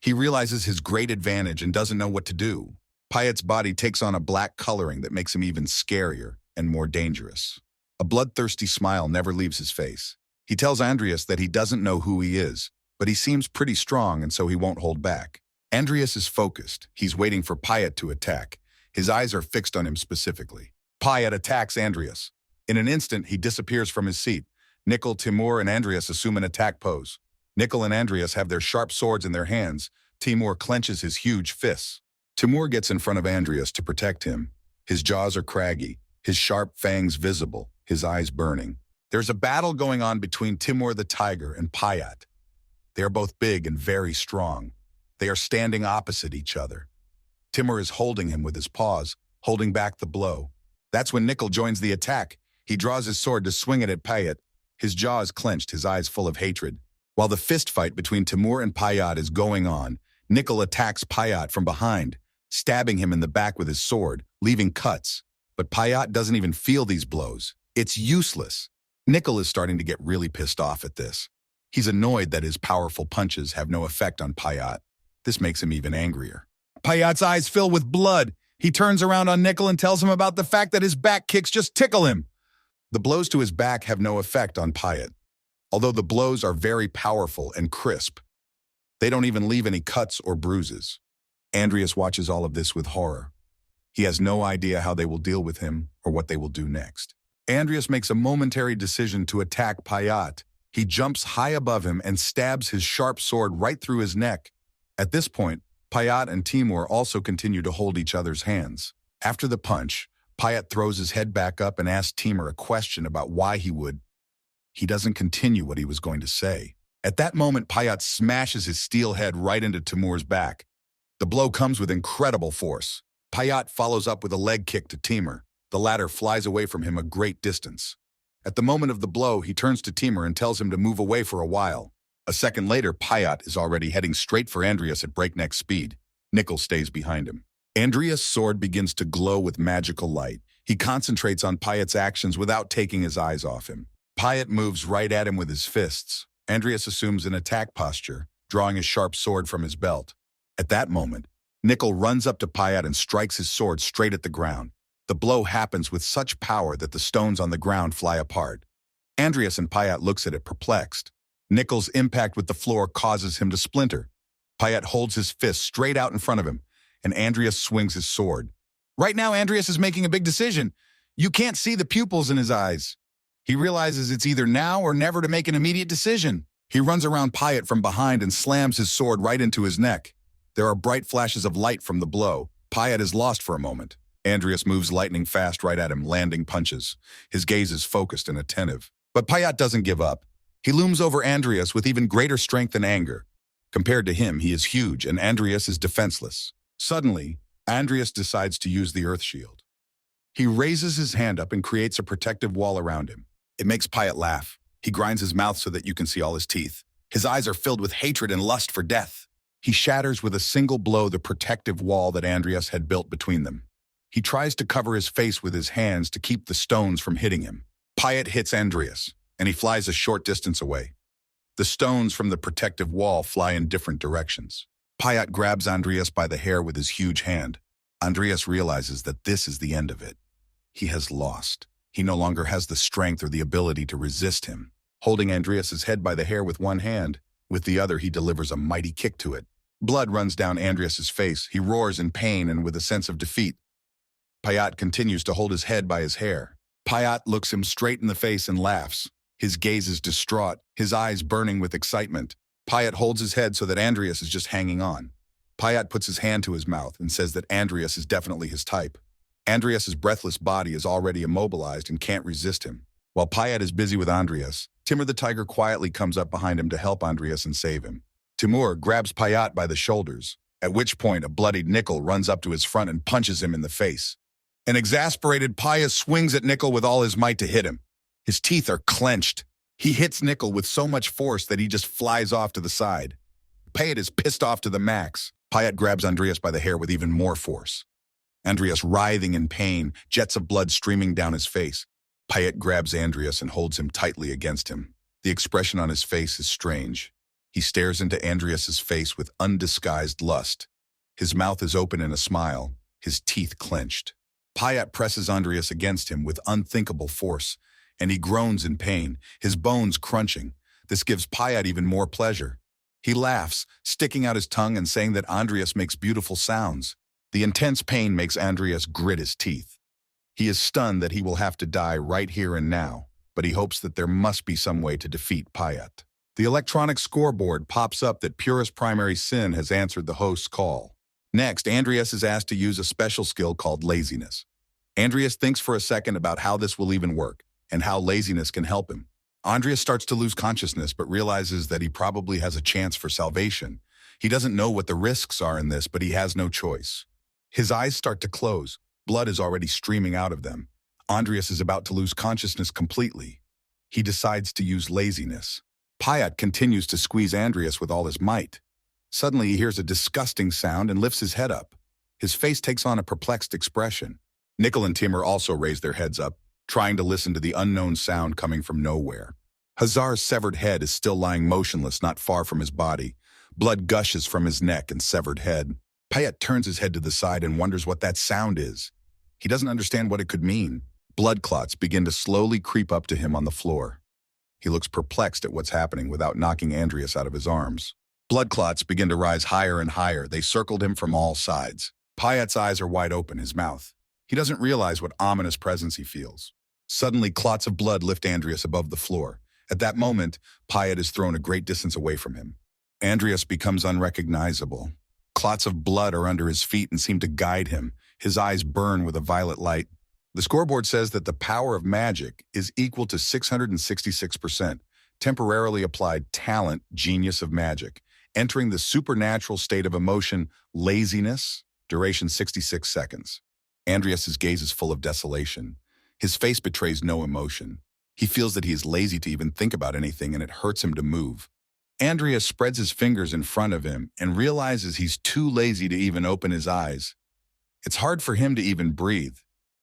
He realizes his great advantage and doesn't know what to do. Payat's body takes on a black coloring that makes him even scarier and more dangerous. A bloodthirsty smile never leaves his face. He tells Andreas that he doesn't know who he is, but he seems pretty strong and so he won't hold back. Andreas is focused. He's waiting for Payat to attack. His eyes are fixed on him specifically. Payat attacks Andreas. In an instant, he disappears from his seat. Nickel, Timur, and Andreas assume an attack pose. Nickel and Andreas have their sharp swords in their hands. Timur clenches his huge fists. Timur gets in front of Andreas to protect him. His jaws are craggy, his sharp fangs visible, his eyes burning. There's a battle going on between Timur the tiger and Payat. They are both big and very strong. They are standing opposite each other. Timur is holding him with his paws, holding back the blow. That's when Nickel joins the attack. He draws his sword to swing it at Payat. His jaw is clenched, his eyes full of hatred. While the fist fight between Timur and Payat is going on, Nickel attacks Payat from behind, stabbing him in the back with his sword, leaving cuts. But Payat doesn't even feel these blows. It's useless. Nickel is starting to get really pissed off at this. He's annoyed that his powerful punches have no effect on Payat. This makes him even angrier. Payat's eyes fill with blood. He turns around on Nickel and tells him about the fact that his back kicks just tickle him. The blows to his back have no effect on Payat. Although the blows are very powerful and crisp, they don't even leave any cuts or bruises. Andreas watches all of this with horror. He has no idea how they will deal with him or what they will do next. Andreas makes a momentary decision to attack Payat. He jumps high above him and stabs his sharp sword right through his neck. At this point, Payat and Timur also continue to hold each other's hands. After the punch, Payat throws his head back up and asks Timur a question about why he would. He doesn't continue what he was going to say. At that moment, Payat smashes his steel head right into Timur's back. The blow comes with incredible force. Payat follows up with a leg kick to Timur. The latter flies away from him a great distance. At the moment of the blow, he turns to Timur and tells him to move away for a while. A second later, Payat is already heading straight for Andreas at breakneck speed. Nickel stays behind him. Andreas' sword begins to glow with magical light. He concentrates on Payat's actions without taking his eyes off him. Payat moves right at him with his fists. Andreas assumes an attack posture, drawing his sharp sword from his belt. At that moment, Nickel runs up to Payat and strikes his sword straight at the ground. The blow happens with such power that the stones on the ground fly apart. Andreas and Payat looks at it perplexed. Nickel's impact with the floor causes him to splinter. Payat holds his fist straight out in front of him, and Andreas swings his sword. Right now, Andreas is making a big decision. You can't see the pupils in his eyes. He realizes it's either now or never to make an immediate decision. He runs around Payat from behind and slams his sword right into his neck. There are bright flashes of light from the blow. Payat is lost for a moment. Andreas moves lightning fast right at him, landing punches. His gaze is focused and attentive. But Payat doesn't give up. He looms over Andreas with even greater strength and anger. Compared to him, he is huge, and Andreas is defenseless. Suddenly, Andreas decides to use the earth shield. He raises his hand up and creates a protective wall around him. It makes Payat laugh. He grinds his mouth so that you can see all his teeth. His eyes are filled with hatred and lust for death. He shatters with a single blow the protective wall that Andreas had built between them. He tries to cover his face with his hands to keep the stones from hitting him. Payat hits Andreas, and he flies a short distance away. The stones from the protective wall fly in different directions. Payat grabs Andreas by the hair with his huge hand. Andreas realizes that this is the end of it. He has lost. He no longer has the strength or the ability to resist him. Holding Andreas's head by the hair with one hand, with the other he delivers a mighty kick to it. Blood runs down Andreas's face. He roars in pain and with a sense of defeat. Payat continues to hold his head by his hair. Payat looks him straight in the face and laughs. His gaze is distraught, his eyes burning with excitement. Payat holds his head so that Andreas is just hanging on. Payat puts his hand to his mouth and says that Andreas is definitely his type. Andreas's breathless body is already immobilized and can't resist him. While Payat is busy with Andreas, Timur the tiger quietly comes up behind him to help Andreas and save him. Timur grabs Payat by the shoulders, at which point a bloodied Nickel runs up to his front and punches him in the face. An exasperated Payat swings at Nickel with all his might to hit him. His teeth are clenched. He hits Nickel with so much force that he just flies off to the side. Payat is pissed off to the max. Payat grabs Andreas by the hair with even more force. Andreas writhing in pain, jets of blood streaming down his face. Payat grabs Andreas and holds him tightly against him. The expression on his face is strange. He stares into Andreas's face with undisguised lust. His mouth is open in a smile, his teeth clenched. Payat presses Andreas against him with unthinkable force, and he groans in pain, his bones crunching. This gives Payat even more pleasure. He laughs, sticking out his tongue and saying that Andreas makes beautiful sounds. The intense pain makes Andreas grit his teeth. He is stunned that he will have to die right here and now, but he hopes that there must be some way to defeat Payat. The electronic scoreboard pops up that Purist Primary Sin has answered the host's call. Next, Andreas is asked to use a special skill called laziness. Andreas thinks for a second about how this will even work, and how laziness can help him. Andreas starts to lose consciousness, but realizes that he probably has a chance for salvation. He doesn't know what the risks are in this, but he has no choice. His eyes start to close. Blood is already streaming out of them. Andreas is about to lose consciousness completely. He decides to use laziness. Payat continues to squeeze Andreas with all his might. Suddenly, he hears a disgusting sound and lifts his head up. His face takes on a perplexed expression. Nickel and Timur also raise their heads up, trying to listen to the unknown sound coming from nowhere. Hazar's severed head is still lying motionless not far from his body. Blood gushes from his neck and severed head. Payat turns his head to the side and wonders what that sound is. He doesn't understand what it could mean. Blood clots begin to slowly creep up to him on the floor. He looks perplexed at what's happening without knocking Andreas out of his arms. Blood clots begin to rise higher and higher. They circled him from all sides. Payat's eyes are wide open, his mouth. He doesn't realize what ominous presence he feels. Suddenly, clots of blood lift Andreas above the floor. At that moment, Pyatt is thrown a great distance away from him. Andreas becomes unrecognizable. Clots of blood are under his feet and seem to guide him. His eyes burn with a violet light. The scoreboard says that the power of magic is equal to 666%. Temporarily applied talent, genius of magic. Entering the supernatural state of emotion, laziness, duration 66 seconds. Andreas's gaze is full of desolation. His face betrays no emotion. He feels that he is lazy to even think about anything and it hurts him to move. Andreas spreads his fingers in front of him and realizes he's too lazy to even open his eyes. It's hard for him to even breathe.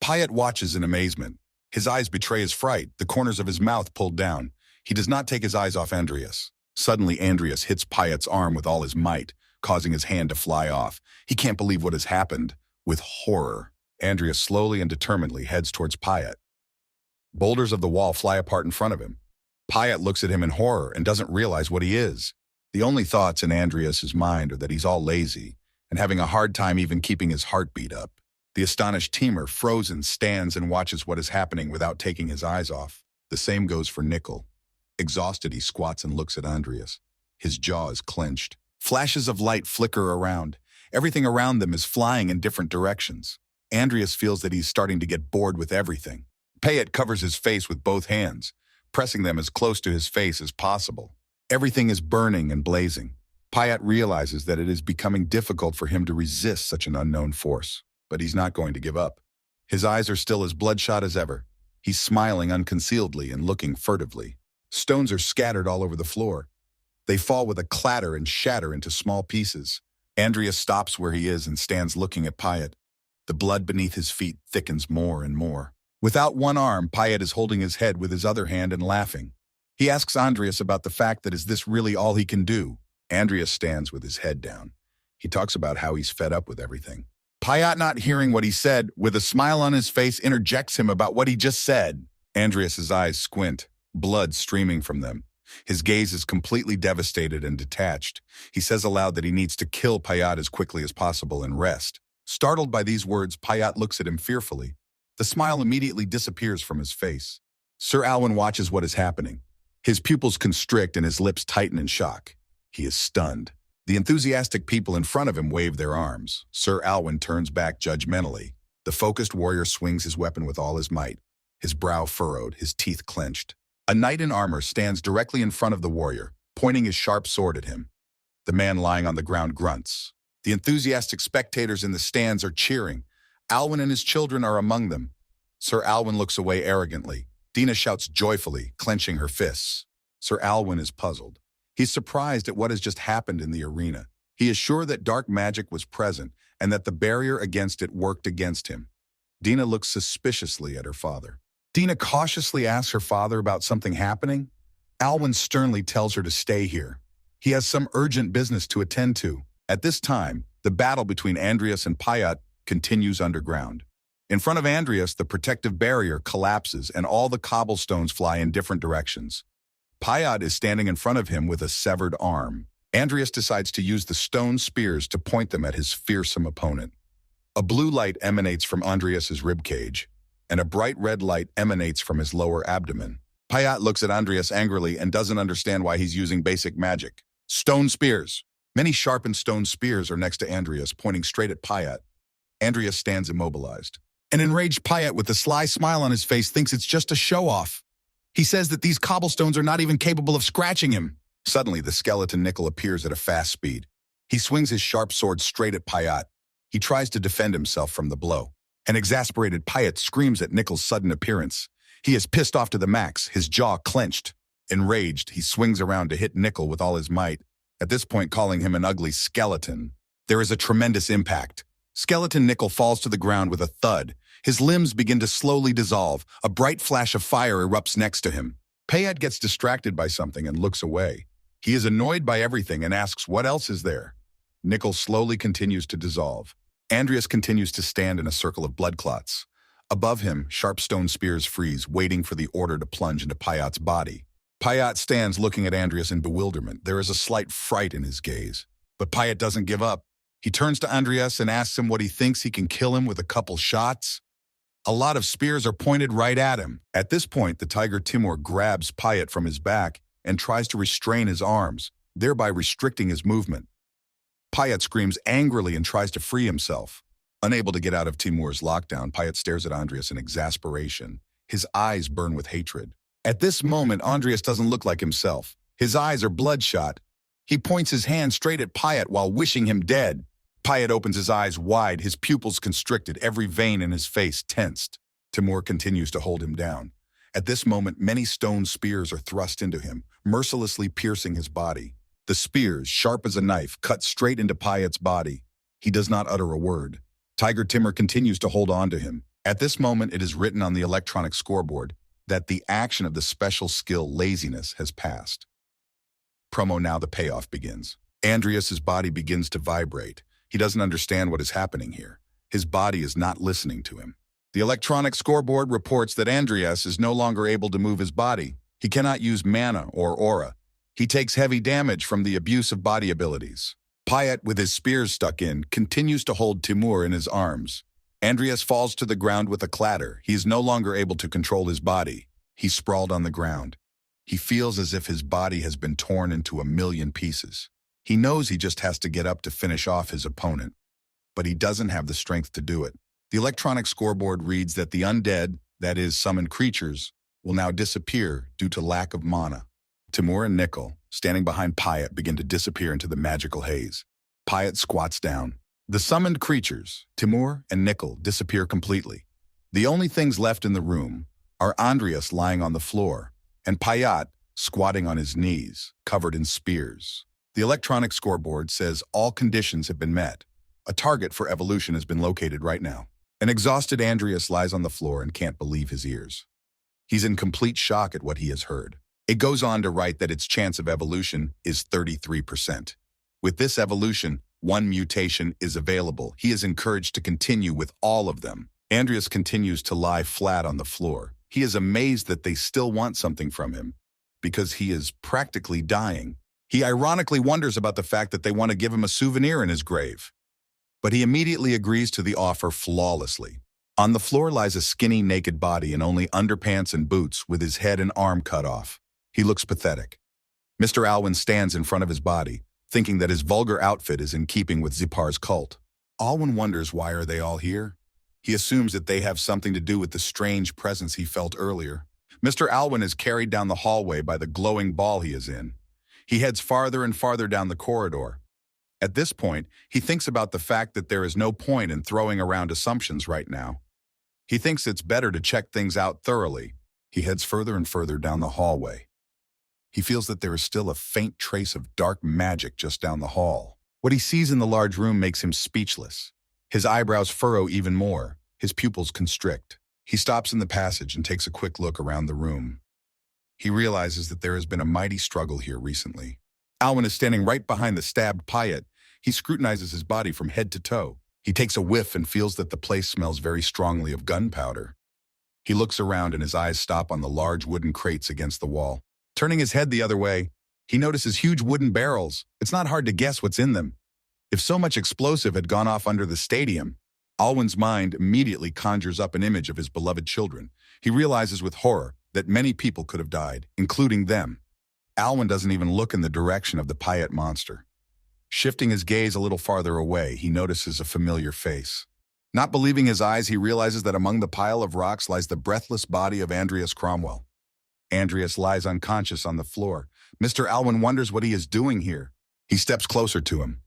Pyatt watches in amazement. His eyes betray his fright, the corners of his mouth pulled down. He does not take his eyes off Andreas. Suddenly, Andreas hits Pyatt's arm with all his might, causing his hand to fly off. He can't believe what has happened. With horror, Andreas slowly and determinedly heads towards Pyatt. Boulders of the wall fly apart in front of him. Pyatt looks at him in horror and doesn't realize what he is. The only thoughts in Andreas's mind are that he's all lazy and having a hard time even keeping his heartbeat up. The astonished teamer, frozen, stands and watches what is happening without taking his eyes off. The same goes for Nickel. Exhausted, he squats and looks at Andreas. His jaw is clenched. Flashes of light flicker around. Everything around them is flying in different directions. Andreas feels that he's starting to get bored with everything. Pyatt covers his face with both hands, pressing them as close to his face as possible. Everything is burning and blazing. Pyatt realizes that it is becoming difficult for him to resist such an unknown force, but he's not going to give up. His eyes are still as bloodshot as ever. He's smiling unconcealedly and looking furtively. Stones are scattered all over the floor. They fall with a clatter and shatter into small pieces. Andreas stops where he is and stands looking at Pyatt. The blood beneath his feet thickens more and more. Without one arm, Pyatt is holding his head with his other hand and laughing. He asks Andreas about the fact that is this really all he can do? Andreas stands with his head down. He talks about how he's fed up with everything. Pyatt, not hearing what he said, with a smile on his face, interjects him about what he just said. Andreas's eyes squint, blood streaming from them. His gaze is completely devastated and detached. He says aloud that he needs to kill Pyatt as quickly as possible and rest. Startled by these words, Pyatt looks at him fearfully. The smile immediately disappears from his face. Sir Alwyn watches what is happening. His pupils constrict and his lips tighten in shock. He is stunned. The enthusiastic people in front of him wave their arms. Sir Alwyn turns back judgmentally. The focused warrior swings his weapon with all his might, his brow furrowed, his teeth clenched. A knight in armor stands directly in front of the warrior, pointing his sharp sword at him. The man lying on the ground grunts. The enthusiastic spectators in the stands are cheering. Alwyn and his children are among them. Sir Alwyn looks away arrogantly. Dina shouts joyfully, clenching her fists. Sir Alwyn is puzzled. He's surprised at what has just happened in the arena. He is sure that dark magic was present and that the barrier against it worked against him. Dina looks suspiciously at her father. Dina cautiously asks her father about something happening. Alwyn sternly tells her to stay here. He has some urgent business to attend to. At this time, the battle between Andreas and Pyatt continues underground. In front of Andreas, the protective barrier collapses and all the cobblestones fly in different directions. Pyatt is standing in front of him with a severed arm. Andreas decides to use the stone spears to point them at his fearsome opponent. A blue light emanates from Andreas's ribcage, and a bright red light emanates from his lower abdomen. Pyatt looks at Andreas angrily and doesn't understand why he's using basic magic. Stone spears. Many sharpened stone spears are next to Andreas, pointing straight at Pyatt. Andreas stands immobilized. An enraged Pyatt with a sly smile on his face thinks it's just a show-off. He says that these cobblestones are not even capable of scratching him. Suddenly, the skeleton Nickel appears at a fast speed. He swings his sharp sword straight at Pyatt. He tries to defend himself from the blow. An exasperated Pyatt screams at Nickel's sudden appearance. He is pissed off to the max, his jaw clenched. Enraged, he swings around to hit Nickel with all his might, at this point calling him an ugly skeleton. There is a tremendous impact. Skeleton Nickel falls to the ground with a thud. His limbs begin to slowly dissolve. A bright flash of fire erupts next to him. Pyatt gets distracted by something and looks away. He is annoyed by everything and asks what else is there. Nickel slowly continues to dissolve. Andreas continues to stand in a circle of blood clots. Above him, sharp stone spears freeze, waiting for the order to plunge into Pyatt's body. Pyatt stands looking at Andreas in bewilderment. There is a slight fright in his gaze. But Pyatt doesn't give up. He turns to Andreas and asks him what he thinks he can kill him with a couple shots. A lot of spears are pointed right at him. At this point, the tiger Timur grabs Payat from his back and tries to restrain his arms, thereby restricting his movement. Payat screams angrily and tries to free himself. Unable to get out of Timur's lockdown, Payat stares at Andreas in exasperation. His eyes burn with hatred. At this moment, Andreas doesn't look like himself. His eyes are bloodshot. He points his hand straight at Payat while wishing him dead. Payat opens his eyes wide, his pupils constricted, every vein in his face tensed. Timur continues to hold him down. At this moment, many stone spears are thrust into him, mercilessly piercing his body. The spears, sharp as a knife, cut straight into Payat's body. He does not utter a word. Tiger Timur continues to hold on to him. At this moment, it is written on the electronic scoreboard that the action of the special skill laziness has passed. Promo now, the payoff begins. Andreas's body begins to vibrate. He doesn't understand what is happening here. His body is not listening to him. The electronic scoreboard reports that Andreas is no longer able to move his body. He cannot use mana or aura. He takes heavy damage from the abuse of body abilities. Payat, with his spears stuck in, continues to hold Timur in his arms. Andreas falls to the ground with a clatter. He is no longer able to control his body. He's sprawled on the ground. He feels as if his body has been torn into a million pieces. He knows he just has to get up to finish off his opponent, but he doesn't have the strength to do it. The electronic scoreboard reads that the undead, that is, summoned creatures, will now disappear due to lack of mana. Timur and Nickel, standing behind Payat, begin to disappear into the magical haze. Payat squats down. The summoned creatures, Timur and Nickel, disappear completely. The only things left in the room are Andreas lying on the floor and Payat squatting on his knees, covered in spears. The electronic scoreboard says all conditions have been met. A target for evolution has been located right now. An exhausted Andreas lies on the floor and can't believe his ears. He's in complete shock at what he has heard. It goes on to write that its chance of evolution is 33%. With this evolution, one mutation is available. He is encouraged to continue with all of them. Andreas continues to lie flat on the floor. He is amazed that they still want something from him, because he is practically dying. He ironically wonders about the fact that they want to give him a souvenir in his grave. But he immediately agrees to the offer flawlessly. On the floor lies a skinny, naked body in only underpants and boots with his head and arm cut off. He looks pathetic. Mr. Alwyn stands in front of his body, thinking that his vulgar outfit is in keeping with Zipar's cult. Alwyn wonders why are they all here? He assumes that they have something to do with the strange presence he felt earlier. Mr. Alwyn is carried down the hallway by the glowing ball he is in. He heads farther and farther down the corridor. At this point, he thinks about the fact that there is no point in throwing around assumptions right now. He thinks it's better to check things out thoroughly. He heads further and further down the hallway. He feels that there is still a faint trace of dark magic just down the hall. What he sees in the large room makes him speechless. His eyebrows furrow even more. His pupils constrict. He stops in the passage and takes a quick look around the room. He realizes that there has been a mighty struggle here recently. Alwyn is standing right behind the stabbed Payat. He scrutinizes his body from head to toe. He takes a whiff and feels that the place smells very strongly of gunpowder. He looks around and his eyes stop on the large wooden crates against the wall. Turning his head the other way, he notices huge wooden barrels. It's not hard to guess what's in them. If so much explosive had gone off under the stadium, Alwyn's mind immediately conjures up an image of his beloved children. He realizes with horror that many people could have died, including them. Alwyn doesn't even look in the direction of the Payat monster. Shifting his gaze a little farther away, he notices a familiar face. Not believing his eyes, he realizes that among the pile of rocks lies the breathless body of Andreas Cromwell. Andreas lies unconscious on the floor. Mr. Alwyn wonders what he is doing here. He steps closer to him.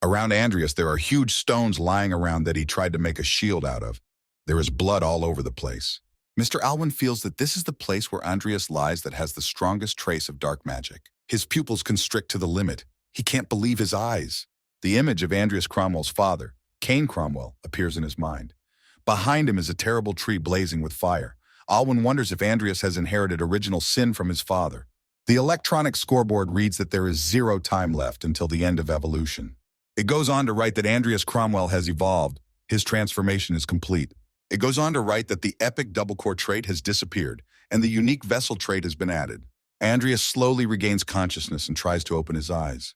Around Andreas, there are huge stones lying around that he tried to make a shield out of. There is blood all over the place. Mr. Alwyn feels that this is the place where Andreas lies that has the strongest trace of dark magic. His pupils constrict to the limit. He can't believe his eyes. The image of Andreas Cromwell's father, Cain Cromwell, appears in his mind. Behind him is a terrible tree blazing with fire. Alwyn wonders if Andreas has inherited original sin from his father. The electronic scoreboard reads that there is 0 time left until the end of evolution. It goes on to write that Andreas Cromwell has evolved. His transformation is complete. It goes on to write that the epic double core trait has disappeared and the unique vessel trait has been added. Andreas slowly regains consciousness and tries to open his eyes.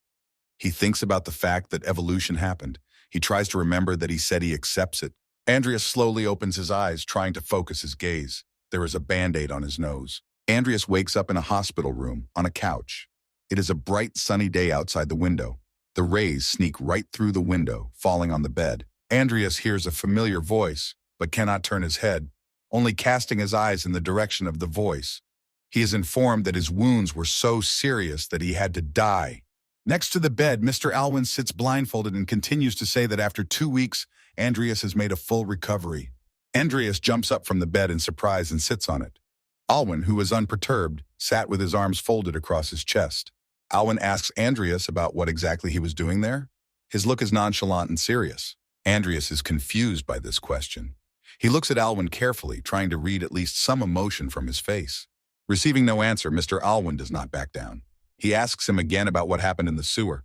He thinks about the fact that evolution happened. He tries to remember that he said he accepts it. Andreas slowly opens his eyes, trying to focus his gaze. There is a band-aid on his nose. Andreas wakes up in a hospital room, on a couch. It is a bright, sunny day outside the window. The rays sneak right through the window, falling on the bed. Andreas hears a familiar voice, but cannot turn his head, only casting his eyes in the direction of the voice. He is informed that his wounds were so serious that he had to die. Next to the bed, Mr. Alwyn sits blindfolded and continues to say that after 2 weeks, Andreas has made a full recovery. Andreas jumps up from the bed in surprise and sits on it. Alwyn, who was unperturbed, sat with his arms folded across his chest. Alwyn asks Andreas about what exactly he was doing there. His look is nonchalant and serious. Andreas is confused by this question. He looks at Alwyn carefully, trying to read at least some emotion from his face. Receiving no answer, Mr. Alwyn does not back down. He asks him again about what happened in the sewer.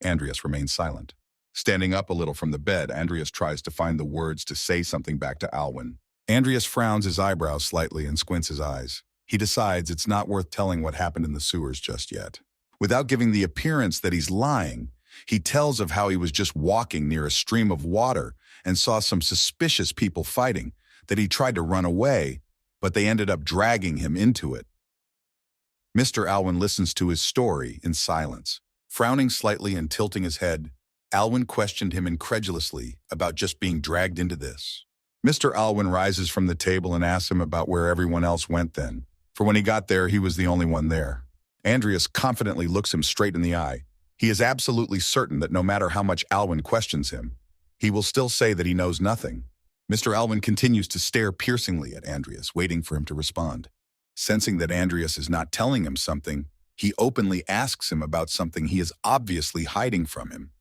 Andreas remains silent. Standing up a little from the bed, Andreas tries to find the words to say something back to Alwyn. Andreas frowns his eyebrows slightly and squints his eyes. He decides it's not worth telling what happened in the sewers just yet. Without giving the appearance that he's lying, he tells of how he was just walking near a stream of water and saw some suspicious people fighting, that he tried to run away, but they ended up dragging him into it. Mr. Alwyn listens to his story in silence. Frowning slightly and tilting his head, Alwyn questioned him incredulously about just being dragged into this. Mr. Alwyn rises from the table and asks him about where everyone else went then, for when he got there, he was the only one there. Andreas confidently looks him straight in the eye. He is absolutely certain that no matter how much Alwyn questions him, he will still say that he knows nothing. Mr. Alwyn continues to stare piercingly at Andreas, waiting for him to respond. Sensing that Andreas is not telling him something, he openly asks him about something he is obviously hiding from him.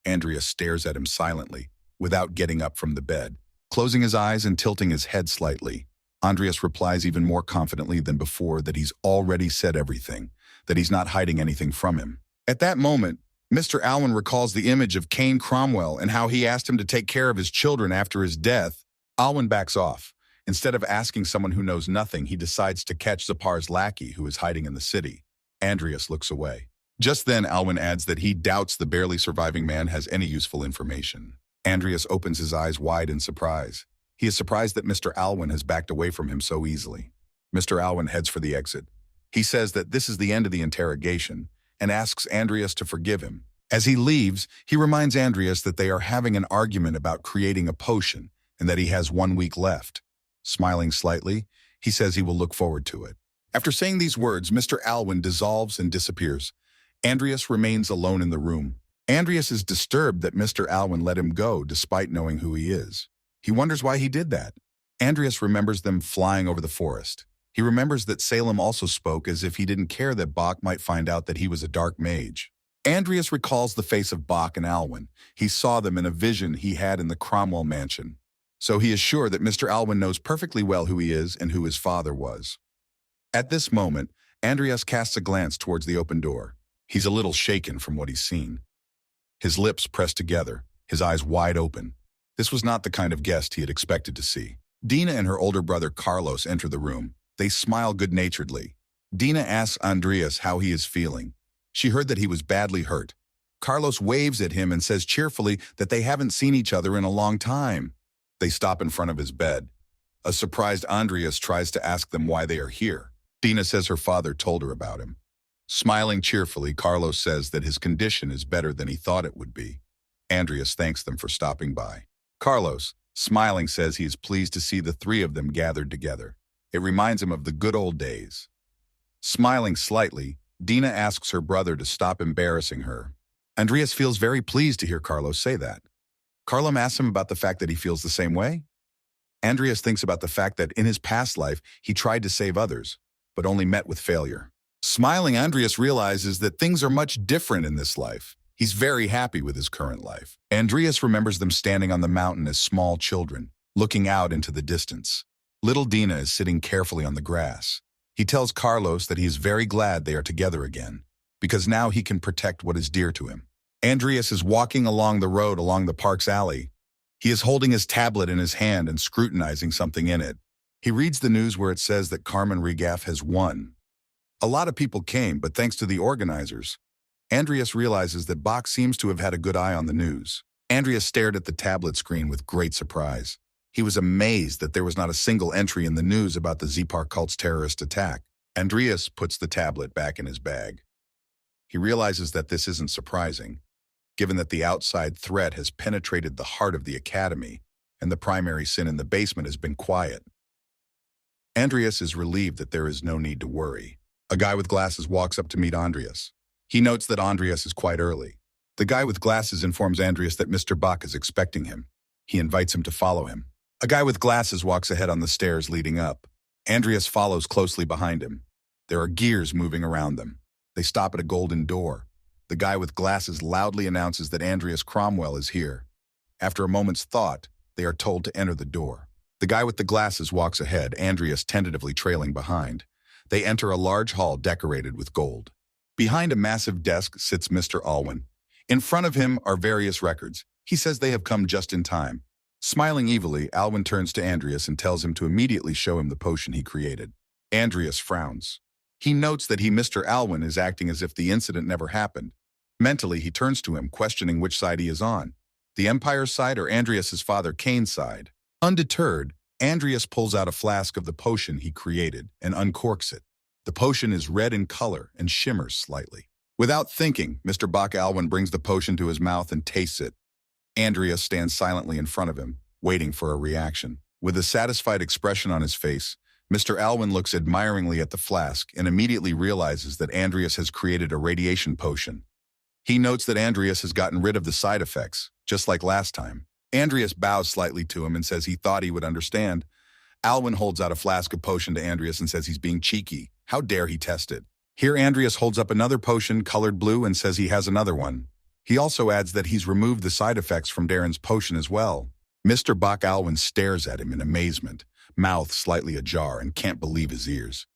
Andreas stares at him silently, without getting up from the bed. Closing his eyes and tilting his head slightly, Andreas replies even more confidently than before that he's already said everything, that he's not hiding anything from him. At that moment, Mr. Alwyn recalls the image of Cain Cromwell and how he asked him to take care of his children after his death. Alwyn backs off. Instead of asking someone who knows nothing, he decides to catch Zapar's lackey who is hiding in the city. Andreas looks away. Just then, Alwyn adds that he doubts the barely surviving man has any useful information. Andreas opens his eyes wide in surprise. He is surprised that Mr. Alwyn has backed away from him so easily. Mr. Alwyn heads for the exit. He says that this is the end of the interrogation and asks Andreas to forgive him. As he leaves, he reminds Andreas that they are having an argument about creating a potion and that he has 1 week left. Smiling slightly, he says he will look forward to it. After saying these words, Mr. Alwyn dissolves and disappears. Andreas remains alone in the room. Andreas is disturbed that Mr. Alwyn let him go despite knowing who he is. He wonders why he did that. Andreas remembers them flying over the forest. He remembers that Salem also spoke as if he didn't care that Bach might find out that he was a dark mage. Andreas recalls the face of Bach and Alwyn. He saw them in a vision he had in the Cromwell mansion. So he is sure that Mr. Alwyn knows perfectly well who he is and who his father was. At this moment, Andreas casts a glance towards the open door. He's a little shaken from what he's seen. His lips pressed together, his eyes wide open. This was not the kind of guest he had expected to see. Dina and her older brother Carlos enter the room. They smile good-naturedly. Dina asks Andreas how he is feeling. She heard that he was badly hurt. Carlos waves at him and says cheerfully that they haven't seen each other in a long time. They stop in front of his bed. A surprised Andreas tries to ask them why they are here. Dina says her father told her about him. Smiling cheerfully, Carlos says that his condition is better than he thought it would be. Andreas thanks them for stopping by. Carlos, smiling, says he is pleased to see the three of them gathered together. It reminds him of the good old days. Smiling slightly, Dina asks her brother to stop embarrassing her. Andreas feels very pleased to hear Carlos say that. Carlos asks him about the fact that he feels the same way. Andreas thinks about the fact that in his past life, he tried to save others, but only met with failure. Smiling, Andreas realizes that things are much different in this life. He's very happy with his current life. Andreas remembers them standing on the mountain as small children, looking out into the distance. Little Dina is sitting carefully on the grass. He tells Carlos that he is very glad they are together again, because now he can protect what is dear to him. Andreas is walking along the road along the park's alley. He is holding his tablet in his hand and scrutinizing something in it. He reads the news where it says that Manhwa Recap has won. A lot of people came, but thanks to the organizers, Andreas realizes that Bach seems to have had a good eye on the news. Andreas stared at the tablet screen with great surprise. He was amazed that there was not a single entry in the news about the Zepar cult's terrorist attack. Andreas puts the tablet back in his bag. He realizes that this isn't surprising, given that the outside threat has penetrated the heart of the academy, and the primary sin in the basement has been quiet. Andreas is relieved that there is no need to worry. A guy with glasses walks up to meet Andreas. He notes that Andreas is quite early. The guy with glasses informs Andreas that Mr. Bach is expecting him. He invites him to follow him. A guy with glasses walks ahead on the stairs leading up. Andreas follows closely behind him. There are gears moving around them. They stop at a golden door. The guy with glasses loudly announces that Andreas Cromwell is here. After a moment's thought, they are told to enter the door. The guy with the glasses walks ahead, Andreas tentatively trailing behind. They enter a large hall decorated with gold. Behind a massive desk sits Mr. Alwyn. In front of him are various records. He says they have come just in time. Smiling evilly, Alwyn turns to Andreas and tells him to immediately show him the potion he created. Andreas frowns. He notes that Mr. Alwyn is acting as if the incident never happened. Mentally, he turns to him, questioning which side he is on. The Empire's side or Andreas's father Cain's side? Undeterred, Andreas pulls out a flask of the potion he created and uncorks it. The potion is red in color and shimmers slightly. Without thinking, Mr. Bach Alwyn brings the potion to his mouth and tastes it. Andreas stands silently in front of him, waiting for a reaction. With a satisfied expression on his face, Mr. Alwyn looks admiringly at the flask and immediately realizes that Andreas has created a radiation potion. He notes that Andreas has gotten rid of the side effects, just like last time. Andreas bows slightly to him and says he thought he would understand. Alwyn holds out a flask of potion to Andreas and says he's being cheeky. How dare he test it? Here Andreas holds up another potion colored blue and says he has another one. He also adds that he's removed the side effects from Darren's potion as well. Mr. Bach Alwyn stares at him in amazement, mouth slightly ajar, and can't believe his ears.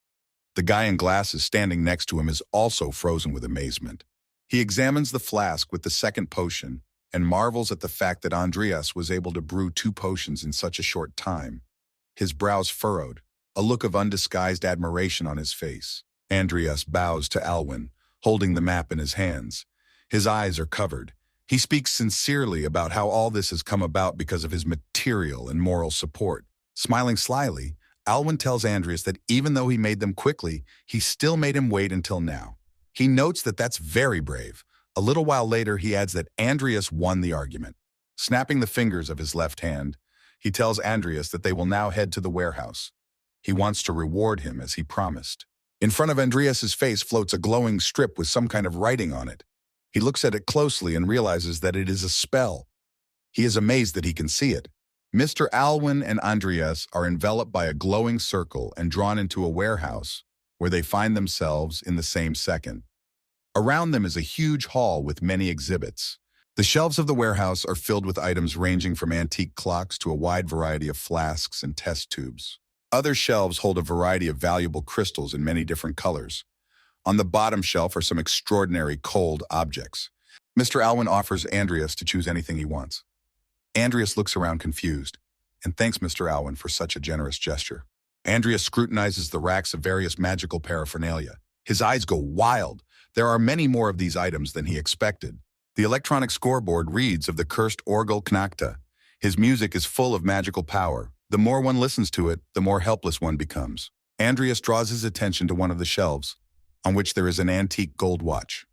The guy in glasses standing next to him is also frozen with amazement. He examines the flask with the second potion and marvels at the fact that Andreas was able to brew 2 potions in such a short time. His brows furrowed, a look of undisguised admiration on his face. Andreas bows to Alwyn, holding the map in his hands. His eyes are covered. He speaks sincerely about how all this has come about because of his material and moral support. Smiling slyly, Alwyn tells Andreas that even though he made them quickly, he still made him wait until now. He notes that that's very brave. A little while later, he adds that Andreas won the argument. Snapping the fingers of his left hand, he tells Andreas that they will now head to the warehouse. He wants to reward him as he promised. In front of Andreas's face floats a glowing strip with some kind of writing on it. He looks at it closely and realizes that it is a spell. He is amazed that he can see it. Mr. Alwyn and Andreas are enveloped by a glowing circle and drawn into a warehouse, where they find themselves in the same second. Around them is a huge hall with many exhibits. The shelves of the warehouse are filled with items ranging from antique clocks to a wide variety of flasks and test tubes. Other shelves hold a variety of valuable crystals in many different colors. On the bottom shelf are some extraordinary cold objects. Mr. Alwyn offers Andreas to choose anything he wants. Andreas looks around confused and thanks Mr. Alwyn for such a generous gesture. Andreas scrutinizes the racks of various magical paraphernalia. His eyes go wild. There are many more of these items than he expected. The electronic scoreboard reads of the cursed Orgel Knakta. His music is full of magical power. The more one listens to it, the more helpless one becomes. Andreas draws his attention to one of the shelves, on which there is an antique gold watch.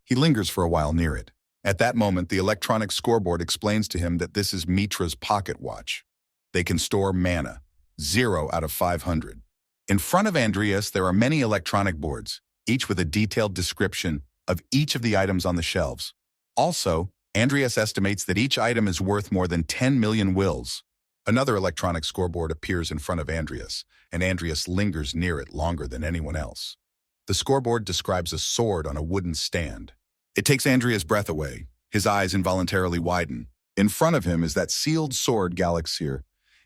He lingers for a while near it. At that moment, the electronic scoreboard explains to him that this is Mitra's pocket watch. They can store mana, 0 out of 500. In front of Andreas, there are many electronic boards, each with a detailed description of each of the items on the shelves. Also, Andreas estimates that each item is worth more than 10 million wills. Another electronic scoreboard appears in front of Andreas, and Andreas lingers near it longer than anyone else. The scoreboard describes a sword on a wooden stand. It takes Andreas' breath away. His eyes involuntarily widen. In front of him is that sealed sword Galaxir.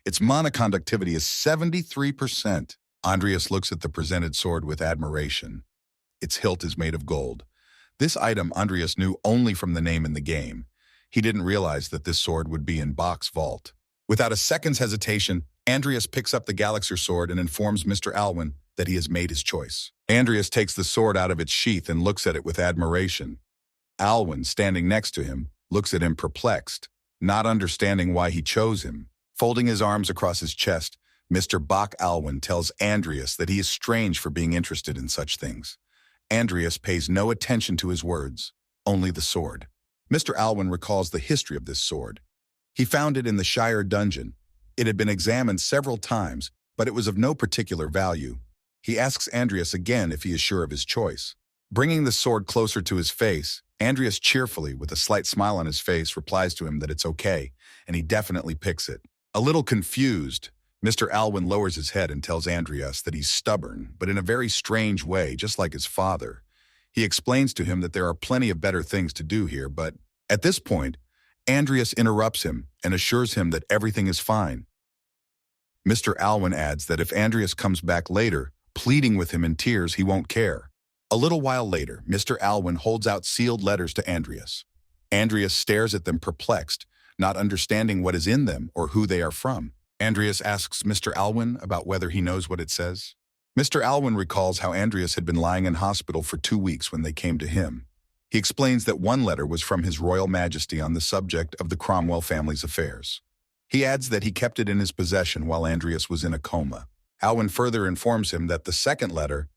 Its mana conductivity is 73%. Andreas looks at the presented sword with admiration. Its hilt is made of gold. This item Andreas knew only from the name in the game. He didn't realize that this sword would be in Bach's vault. Without a second's hesitation, Andreas picks up the Galaxir sword and informs Mr. Alwyn that he has made his choice. Andreas takes the sword out of its sheath and looks at it with admiration. Alwyn, standing next to him, looks at him perplexed, not understanding why he chose him. Folding his arms across his chest, Mr. Bach Alwyn tells Andreas that he is strange for being interested in such things. Andreas pays no attention to his words, only the sword. Mr. Alwyn recalls the history of this sword. He found it in the Shire dungeon. It had been examined several times, but it was of no particular value. He asks Andreas again if he is sure of his choice. Bringing the sword closer to his face, Andreas cheerfully, with a slight smile on his face, replies to him that it's okay, and he definitely picks it. A little confused, Mr. Alwyn lowers his head and tells Andreas that he's stubborn, but in a very strange way, just like his father. He explains to him that there are plenty of better things to do here, but at this point, Andreas interrupts him and assures him that everything is fine. Mr. Alwyn adds that if Andreas comes back later, pleading with him in tears, he won't care. A little while later, Mr. Alwyn holds out sealed letters to Andreas. Andreas stares at them perplexed, not understanding what is in them or who they are from. Andreas asks Mr. Alwyn about whether he knows what it says. Mr. Alwyn recalls how Andreas had been lying in hospital for 2 weeks when they came to him. He explains that one letter was from His Royal Majesty on the subject of the Cromwell family's affairs. He adds that he kept it in his possession while Andreas was in a coma. Alwyn further informs him that the second letter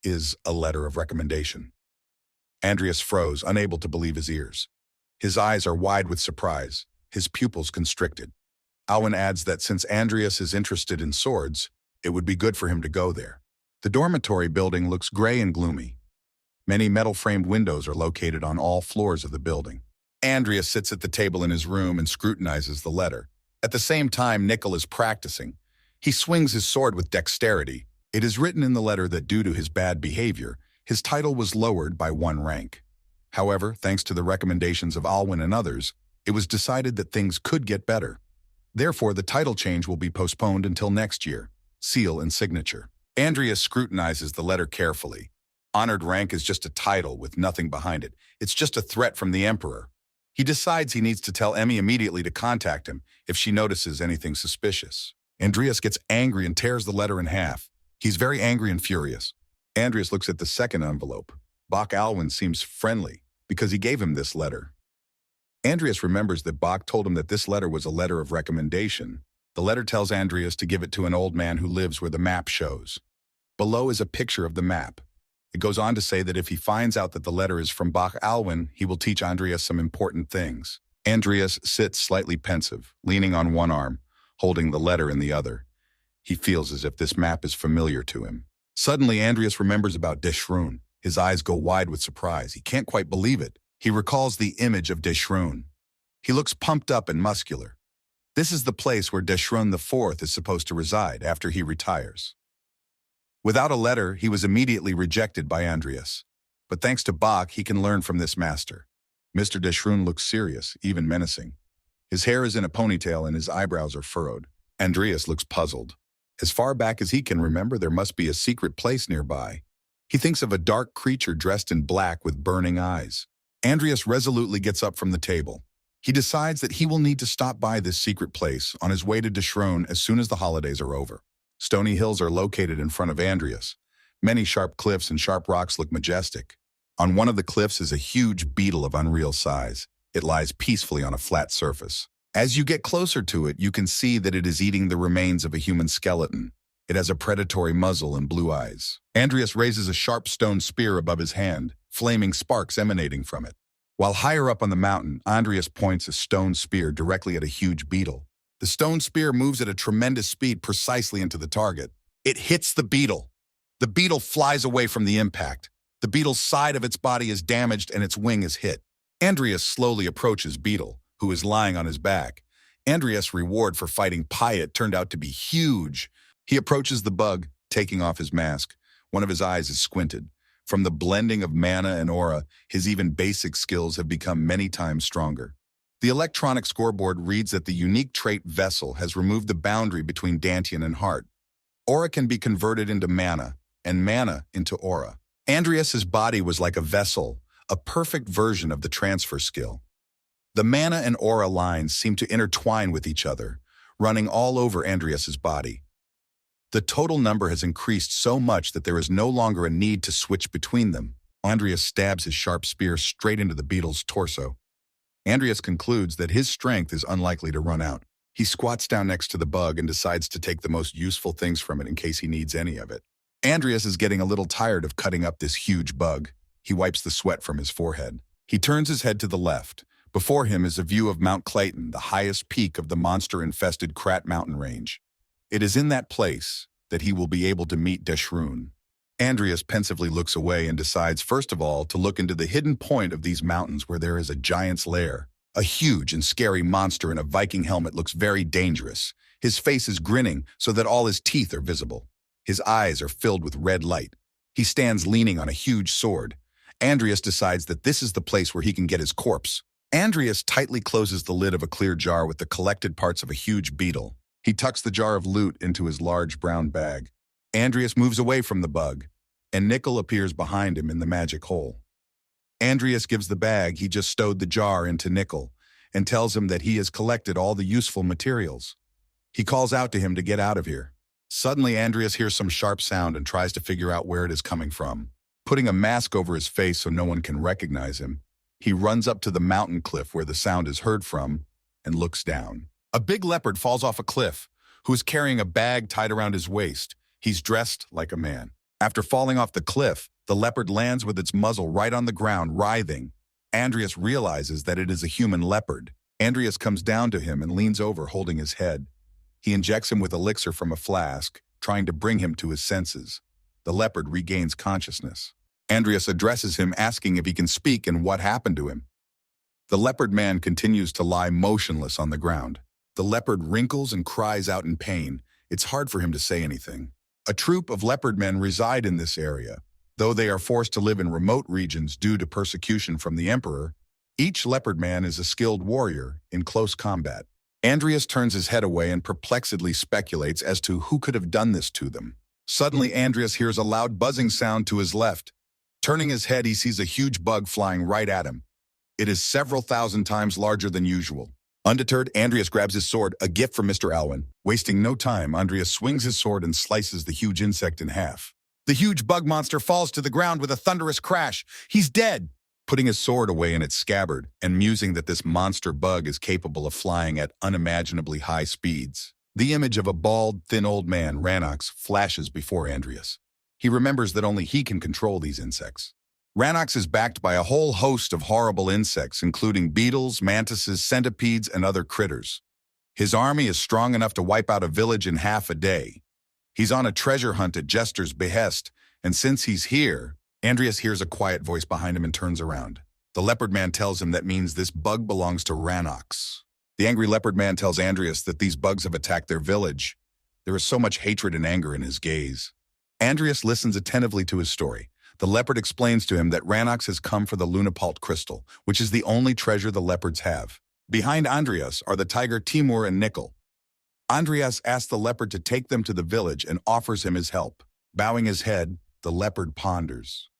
is a letter of recommendation. Andreas froze, unable to believe his ears. His eyes are wide with surprise, his pupils constricted. Alwyn adds that since Andreas is interested in swords, it would be good for him to go there. The dormitory building looks gray and gloomy. Many metal-framed windows are located on all floors of the building. Andreas sits at the table in his room and scrutinizes the letter. At the same time, Nickel is practicing. He swings his sword with dexterity. It is written in the letter that due to his bad behavior, his title was lowered by 1 rank. However, thanks to the recommendations of Alwyn and others, it was decided that things could get better. Therefore, the title change will be postponed until next year. Seal and signature. Andreas scrutinizes the letter carefully. Honored rank is just a title with nothing behind it. It's just a threat from the Emperor. He decides he needs to tell Emmy immediately to contact him if she notices anything suspicious. Andreas gets angry and tears the letter in half. He's very angry and furious. Andreas looks at the second envelope. Bach Alwyn seems friendly because he gave him this letter. Andreas remembers that Bach told him that this letter was a letter of recommendation. The letter tells Andreas to give it to an old man who lives where the map shows. Below is a picture of the map. It goes on to say that if he finds out that the letter is from Bach Alwyn, he will teach Andreas some important things. Andreas sits slightly pensive, leaning on one arm, holding the letter in the other. He feels as if this map is familiar to him. Suddenly, Andreas remembers about Deschrun. His eyes go wide with surprise. He can't quite believe it. He recalls the image of Deschrun. He looks pumped up and muscular. This is the place where Deschrun IV is supposed to reside after he retires. Without a letter, he was immediately rejected by Andreas. But thanks to Bach, he can learn from this master. Mr. Deschrun looks serious, even menacing. His hair is in a ponytail and his eyebrows are furrowed. Andreas looks puzzled. As far back as he can remember, there must be a secret place nearby. He thinks of a dark creature dressed in black with burning eyes. Andreas resolutely gets up from the table. He decides that he will need to stop by this secret place on his way to Deschrun as soon as the holidays are over. Stony hills are located in front of Andreas. Many sharp cliffs and sharp rocks look majestic. On one of the cliffs is a huge beetle of unreal size. It lies peacefully on a flat surface. As you get closer to it, you can see that it is eating the remains of a human skeleton. It has a predatory muzzle and blue eyes. Andreas raises a sharp stone spear above his hand, flaming sparks emanating from it. While higher up on the mountain, Andreas points a stone spear directly at a huge beetle. The stone spear moves at a tremendous speed precisely into the target. It hits the beetle. The beetle flies away from the impact. The beetle's side of its body is damaged and its wing is hit. Andreas slowly approaches Beetle, who is lying on his back. Andreas' reward for fighting Pyatt turned out to be huge. He approaches the bug, taking off his mask. One of his eyes is squinted. From the blending of mana and aura, his even basic skills have become many times stronger. The electronic scoreboard reads that the unique trait Vessel has removed the boundary between Dantian and Heart. Aura can be converted into mana, and mana into aura. Andreas's body was like a vessel, a perfect version of the transfer skill. The mana and aura lines seem to intertwine with each other, running all over Andreas's body. The total number has increased so much that there is no longer a need to switch between them. Andreas stabs his sharp spear straight into the beetle's torso. Andreas concludes that his strength is unlikely to run out. He squats down next to the bug and decides to take the most useful things from it in case he needs any of it. Andreas is getting a little tired of cutting up this huge bug. He wipes the sweat from his forehead. He turns his head to the left. Before him is a view of Mount Clayton, the highest peak of the monster-infested Krat mountain range. It is in that place that he will be able to meet Deshroon. Andreas pensively looks away and decides, first of all, to look into the hidden point of these mountains where there is a giant's lair. A huge and scary monster in a Viking helmet looks very dangerous. His face is grinning so that all his teeth are visible. His eyes are filled with red light. He stands leaning on a huge sword. Andreas decides that this is the place where he can get his corpse. Andreas tightly closes the lid of a clear jar with the collected parts of a huge beetle. He tucks the jar of loot into his large brown bag. Andreas moves away from the bug, and Nickel appears behind him in the magic hole. Andreas gives the bag he just stowed the jar into Nickel and tells him that he has collected all the useful materials. He calls out to him to get out of here. Suddenly, Andreas hears some sharp sound and tries to figure out where it is coming from. Putting a mask over his face so no one can recognize him, he runs up to the mountain cliff where the sound is heard from and looks down. A big leopard falls off a cliff, who is carrying a bag tied around his waist. He's dressed like a man. After falling off the cliff, the leopard lands with its muzzle right on the ground, writhing. Andreas realizes that it is a human leopard. Andreas comes down to him and leans over, holding his head. He injects him with elixir from a flask, trying to bring him to his senses. The leopard regains consciousness. Andreas addresses him, asking if he can speak and what happened to him. The leopard man continues to lie motionless on the ground. The leopard wrinkles and cries out in pain. It's hard for him to say anything. A troop of leopard men reside in this area. Though they are forced to live in remote regions due to persecution from the emperor, each leopard man is a skilled warrior in close combat. Andreas turns his head away and perplexedly speculates as to who could have done this to them. Suddenly, Andreas hears a loud buzzing sound to his left. Turning his head, he sees a huge bug flying right at him. It is several thousand times larger than usual. Undeterred, Andreas grabs his sword, a gift from Mr. Alwyn. Wasting no time, Andreas swings his sword and slices the huge insect in half. The huge bug monster falls to the ground with a thunderous crash. He's dead. Putting his sword away in its scabbard and musing that this monster bug is capable of flying at unimaginably high speeds, the image of a bald, thin old man, Ranox, flashes before Andreas. He remembers that only he can control these insects. Ranox is backed by a whole host of horrible insects, including beetles, mantises, centipedes, and other critters. His army is strong enough to wipe out a village in half a day. He's on a treasure hunt at Jester's behest, and since he's here, Andreas hears a quiet voice behind him and turns around. The leopard man tells him that means this bug belongs to Ranox. The angry leopard man tells Andreas that these bugs have attacked their village. There is so much hatred and anger in his gaze. Andreas listens attentively to his story. The leopard explains to him that Ranox has come for the Lunapalt crystal, which is the only treasure the leopards have. Behind Andreas are the tiger Timur and Nickel. Andreas asks the leopard to take them to the village and offers him his help. Bowing his head, the leopard ponders.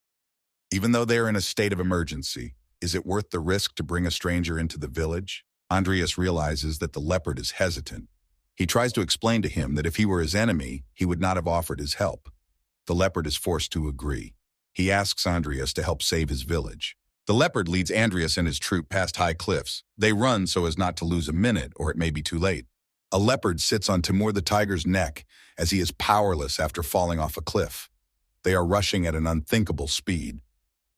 Even though they are in a state of emergency, is it worth the risk to bring a stranger into the village? Andreas realizes that the leopard is hesitant. He tries to explain to him that if he were his enemy, he would not have offered his help. The leopard is forced to agree. He asks Andreas to help save his village. The leopard leads Andreas and his troop past high cliffs. They run so as not to lose a minute, or it may be too late. A leopard sits on Timur the tiger's neck as he is powerless after falling off a cliff. They are rushing at an unthinkable speed.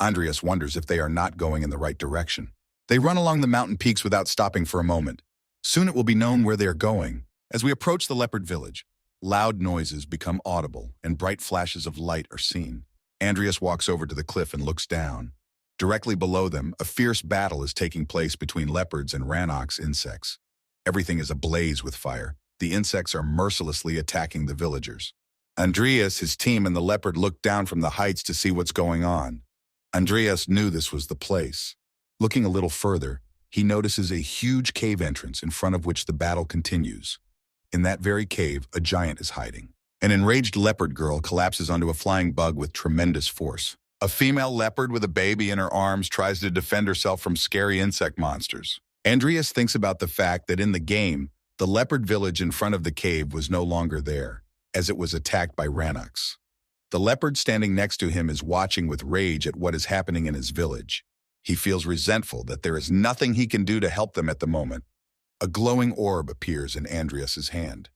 Andreas wonders if they are not going in the right direction. They run along the mountain peaks without stopping for a moment. Soon it will be known where they are going. As we approach the leopard village, loud noises become audible and bright flashes of light are seen. Andreas walks over to the cliff and looks down. Directly below them, a fierce battle is taking place between leopards and Ranox insects. Everything is ablaze with fire. The insects are mercilessly attacking the villagers. Andreas, his team, and the leopard look down from the heights to see what's going on. Andreas knew this was the place. Looking a little further, he notices a huge cave entrance in front of which the battle continues. In that very cave, a giant is hiding. An enraged leopard girl collapses onto a flying bug with tremendous force. A female leopard with a baby in her arms tries to defend herself from scary insect monsters. Andreas thinks about the fact that in the game, the leopard village in front of the cave was no longer there, as it was attacked by Ranox. The leopard standing next to him is watching with rage at what is happening in his village. He feels resentful that there is nothing he can do to help them at the moment. A glowing orb appears in Andreas's hand.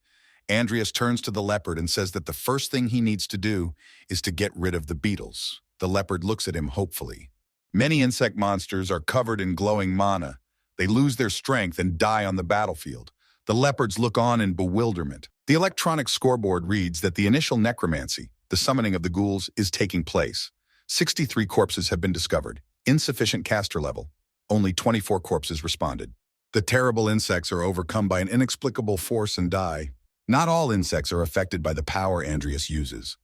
Andreas turns to the leopard and says that the first thing he needs to do is to get rid of the beetles. The leopard looks at him hopefully. Many insect monsters are covered in glowing mana. They lose their strength and die on the battlefield. The leopards look on in bewilderment. The electronic scoreboard reads that the initial necromancy, the summoning of the ghouls, is taking place. 63 corpses have been discovered. Insufficient caster level. Only 24 corpses responded. The terrible insects are overcome by an inexplicable force and die. Not all insects are affected by the power Andreas uses.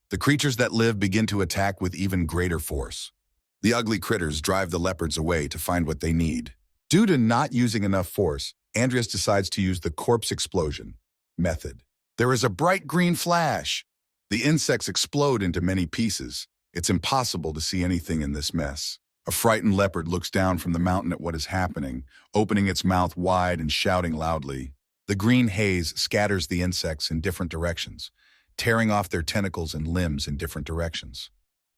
The creatures that live begin to attack with even greater force. The ugly critters drive the leopards away to find what they need. Due to not using enough force, Andreas decides to use the corpse explosion method. There is a bright green flash. The insects explode into many pieces. It's impossible to see anything in this mess. A frightened leopard looks down from the mountain at what is happening, opening its mouth wide and shouting loudly. The green haze scatters the insects in different directions, tearing off their tentacles and limbs in different directions.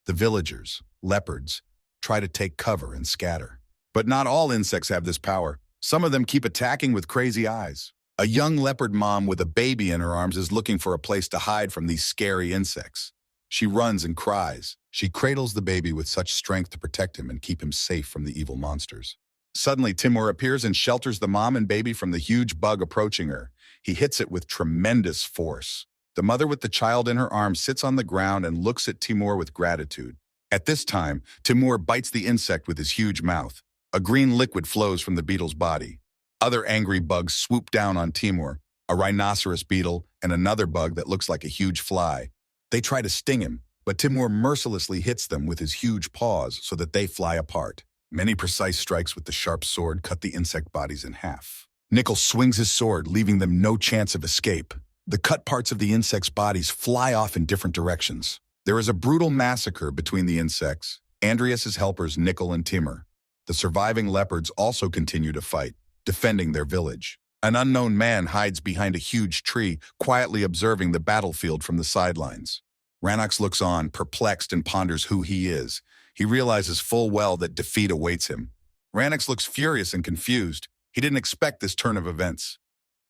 The villagers, leopards, try to take cover and scatter. But not all insects have this power. Some of them keep attacking with crazy eyes. A young leopard mom with a baby in her arms is looking for a place to hide from these scary insects. She runs and cries. She cradles the baby with such strength to protect him and keep him safe from the evil monsters. Suddenly, Timur appears and shelters the mom and baby from the huge bug approaching her. He hits it with tremendous force. The mother with the child in her arms sits on the ground and looks at Timur with gratitude. At this time, Timur bites the insect with his huge mouth. A green liquid flows from the beetle's body. Other angry bugs swoop down on Timur, a rhinoceros beetle and another bug that looks like a huge fly. They try to sting him, but Timur mercilessly hits them with his huge paws so that they fly apart. Many precise strikes with the sharp sword cut the insect bodies in half. Nickel swings his sword, leaving them no chance of escape. The cut parts of the insects' bodies fly off in different directions. There is a brutal massacre between the insects, Andreas's helpers Nickel and Timur. The surviving leopards also continue to fight, defending their village. An unknown man hides behind a huge tree, quietly observing the battlefield from the sidelines. Rannox looks on, perplexed, and ponders who he is. He realizes full well that defeat awaits him. Rannox looks furious and confused. He didn't expect this turn of events.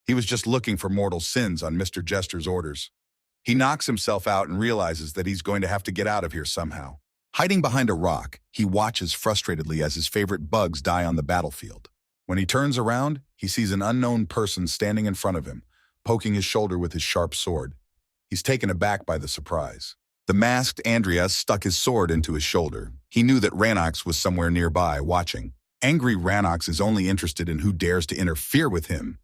He was just looking for mortal sins on Mr. Jester's orders. He knocks himself out and realizes that he's going to have to get out of here somehow. Hiding behind a rock, he watches frustratedly as his favorite bugs die on the battlefield. When he turns around, he sees an unknown person standing in front of him, poking his shoulder with his sharp sword. He's taken aback by the surprise. The masked Andreas stuck his sword into his shoulder. He knew that Rannox was somewhere nearby, watching. Angry Rannox is only interested in who dares to interfere with him.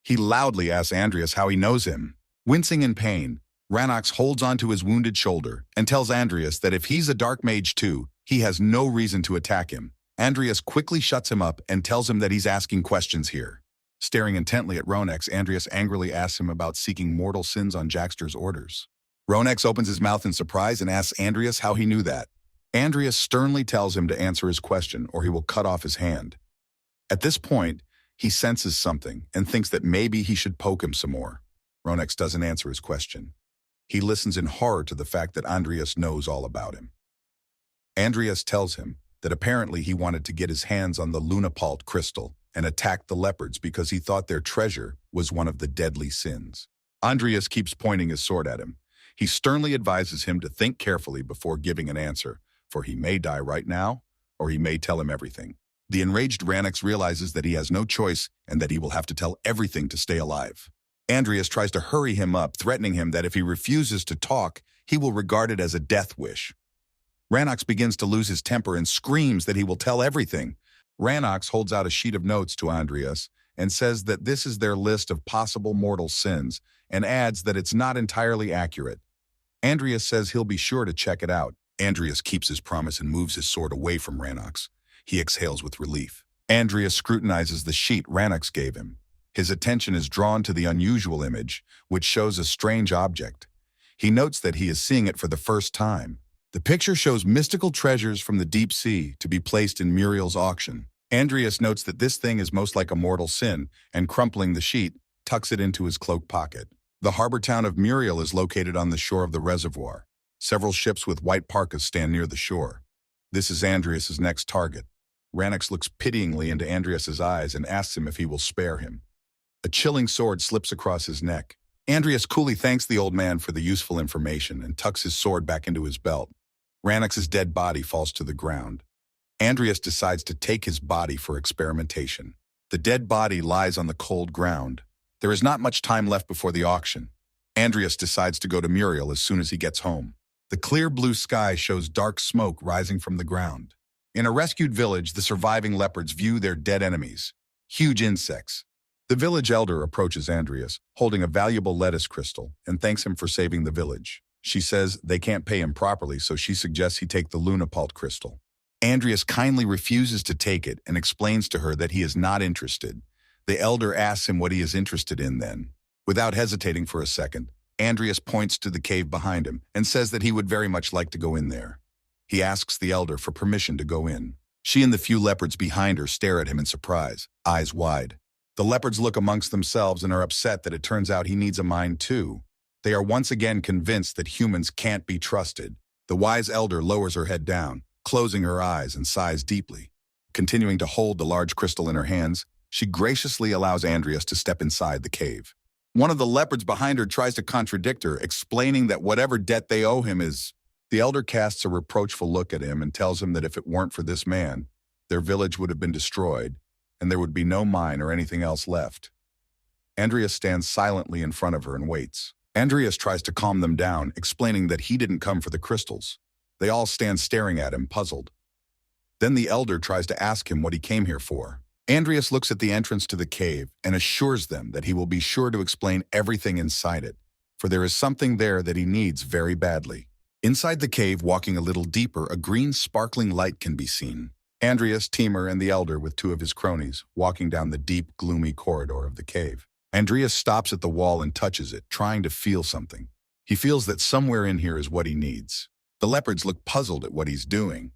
He loudly asks Andreas how he knows him. Wincing in pain, Rannox holds onto his wounded shoulder and tells Andreas that if he's a dark mage too, he has no reason to attack him. Andreas quickly shuts him up and tells him that he's asking questions here. Staring intently at Ronex, Andreas angrily asks him about seeking mortal sins on Jackster's orders. Ronex opens his mouth in surprise and asks Andreas how he knew that. Andreas sternly tells him to answer his question or he will cut off his hand. At this point, he senses something and thinks that maybe he should poke him some more. Ronex doesn't answer his question. He listens in horror to the fact that Andreas knows all about him. Andreas tells him that apparently he wanted to get his hands on the Lunapalt crystal and attacked the leopards because he thought their treasure was one of the deadly sins. Andreas keeps pointing his sword at him. He sternly advises him to think carefully before giving an answer, for he may die right now, or he may tell him everything. The enraged Rannox realizes that he has no choice and that he will have to tell everything to stay alive. Andreas tries to hurry him up, threatening him that if he refuses to talk, he will regard it as a death wish. Rannox begins to lose his temper and screams that he will tell everything. Rannox holds out a sheet of notes to Andreas and says that this is their list of possible mortal sins and adds that it's not entirely accurate. Andreas says he'll be sure to check it out. Andreas keeps his promise and moves his sword away from Rannox. He exhales with relief. Andreas scrutinizes the sheet Rannox gave him. His attention is drawn to the unusual image, which shows a strange object. He notes that he is seeing it for the first time. The picture shows mystical treasures from the deep sea to be placed in Muriel's auction. Andreas notes that this thing is most like a mortal sin, and crumpling the sheet, tucks it into his cloak pocket. The harbor town of Muriel is located on the shore of the reservoir. Several ships with white parkas stand near the shore. This is Andreas's next target. Rannox looks pityingly into Andreas's eyes and asks him if he will spare him. A chilling sword slips across his neck. Andreas coolly thanks the old man for the useful information and tucks his sword back into his belt. Rannox's dead body falls to the ground. Andreas decides to take his body for experimentation. The dead body lies on the cold ground. There is not much time left before the auction. Andreas decides to go to Muriel as soon as he gets home. The clear blue sky shows dark smoke rising from the ground. In a rescued village, the surviving leopards view their dead enemies, huge insects. The village elder approaches Andreas, holding a valuable lettuce crystal, and thanks him for saving the village. She says they can't pay him properly, so she suggests he take the lunapult crystal. Andreas kindly refuses to take it and explains to her that he is not interested. The elder asks him what he is interested in then. Without hesitating for a second, Andreas points to the cave behind him and says that he would very much like to go in there. He asks the elder for permission to go in. She and the few leopards behind her stare at him in surprise, eyes wide. The leopards look amongst themselves and are upset that it turns out he needs a mind too. They are once again convinced that humans can't be trusted. The wise elder lowers her head down, closing her eyes and sighs deeply. Continuing to hold the large crystal in her hands, she graciously allows Andreas to step inside the cave. One of the leopards behind her tries to contradict her, explaining that whatever debt they owe him is... The elder casts a reproachful look at him and tells him that if it weren't for this man, their village would have been destroyed, and there would be no mine or anything else left. Andreas stands silently in front of her and waits. Andreas tries to calm them down, explaining that he didn't come for the crystals. They all stand staring at him, puzzled. Then the elder tries to ask him what he came here for. Andreas looks at the entrance to the cave and assures them that he will be sure to explain everything inside it, for there is something there that he needs very badly. Inside the cave, walking a little deeper, a green sparkling light can be seen. Andreas, Timur, and the elder with two of his cronies, walking down the deep, gloomy corridor of the cave. Andreas stops at the wall and touches it, trying to feel something. He feels that somewhere in here is what he needs. The leopards look puzzled at what he's doing.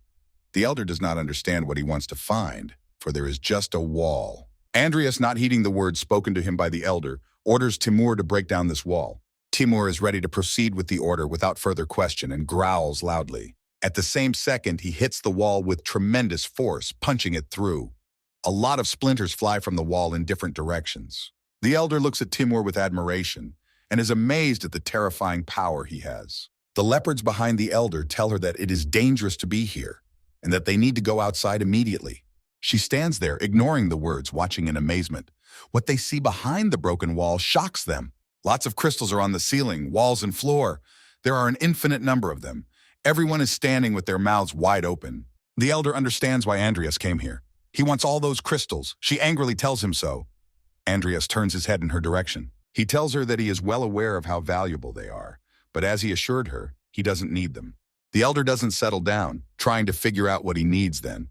The elder does not understand what he wants to find, for there is just a wall. Andreas, not heeding the words spoken to him by the elder, orders Timur to break down this wall. Timur is ready to proceed with the order without further question and growls loudly. At the same second, he hits the wall with tremendous force, punching it through. A lot of splinters fly from the wall in different directions. The elder looks at Timur with admiration and is amazed at the terrifying power he has. The leopards behind the elder tell her that it is dangerous to be here and that they need to go outside immediately. She stands there, ignoring the words, watching in amazement. What they see behind the broken wall shocks them. Lots of crystals are on the ceiling, walls, and floor. There are an infinite number of them. Everyone is standing with their mouths wide open. The elder understands why Andreas came here. He wants all those crystals. She angrily tells him so. Andreas turns his head in her direction. He tells her that he is well aware of how valuable they are, but as he assured her, he doesn't need them. The elder doesn't settle down, trying to figure out what he needs then.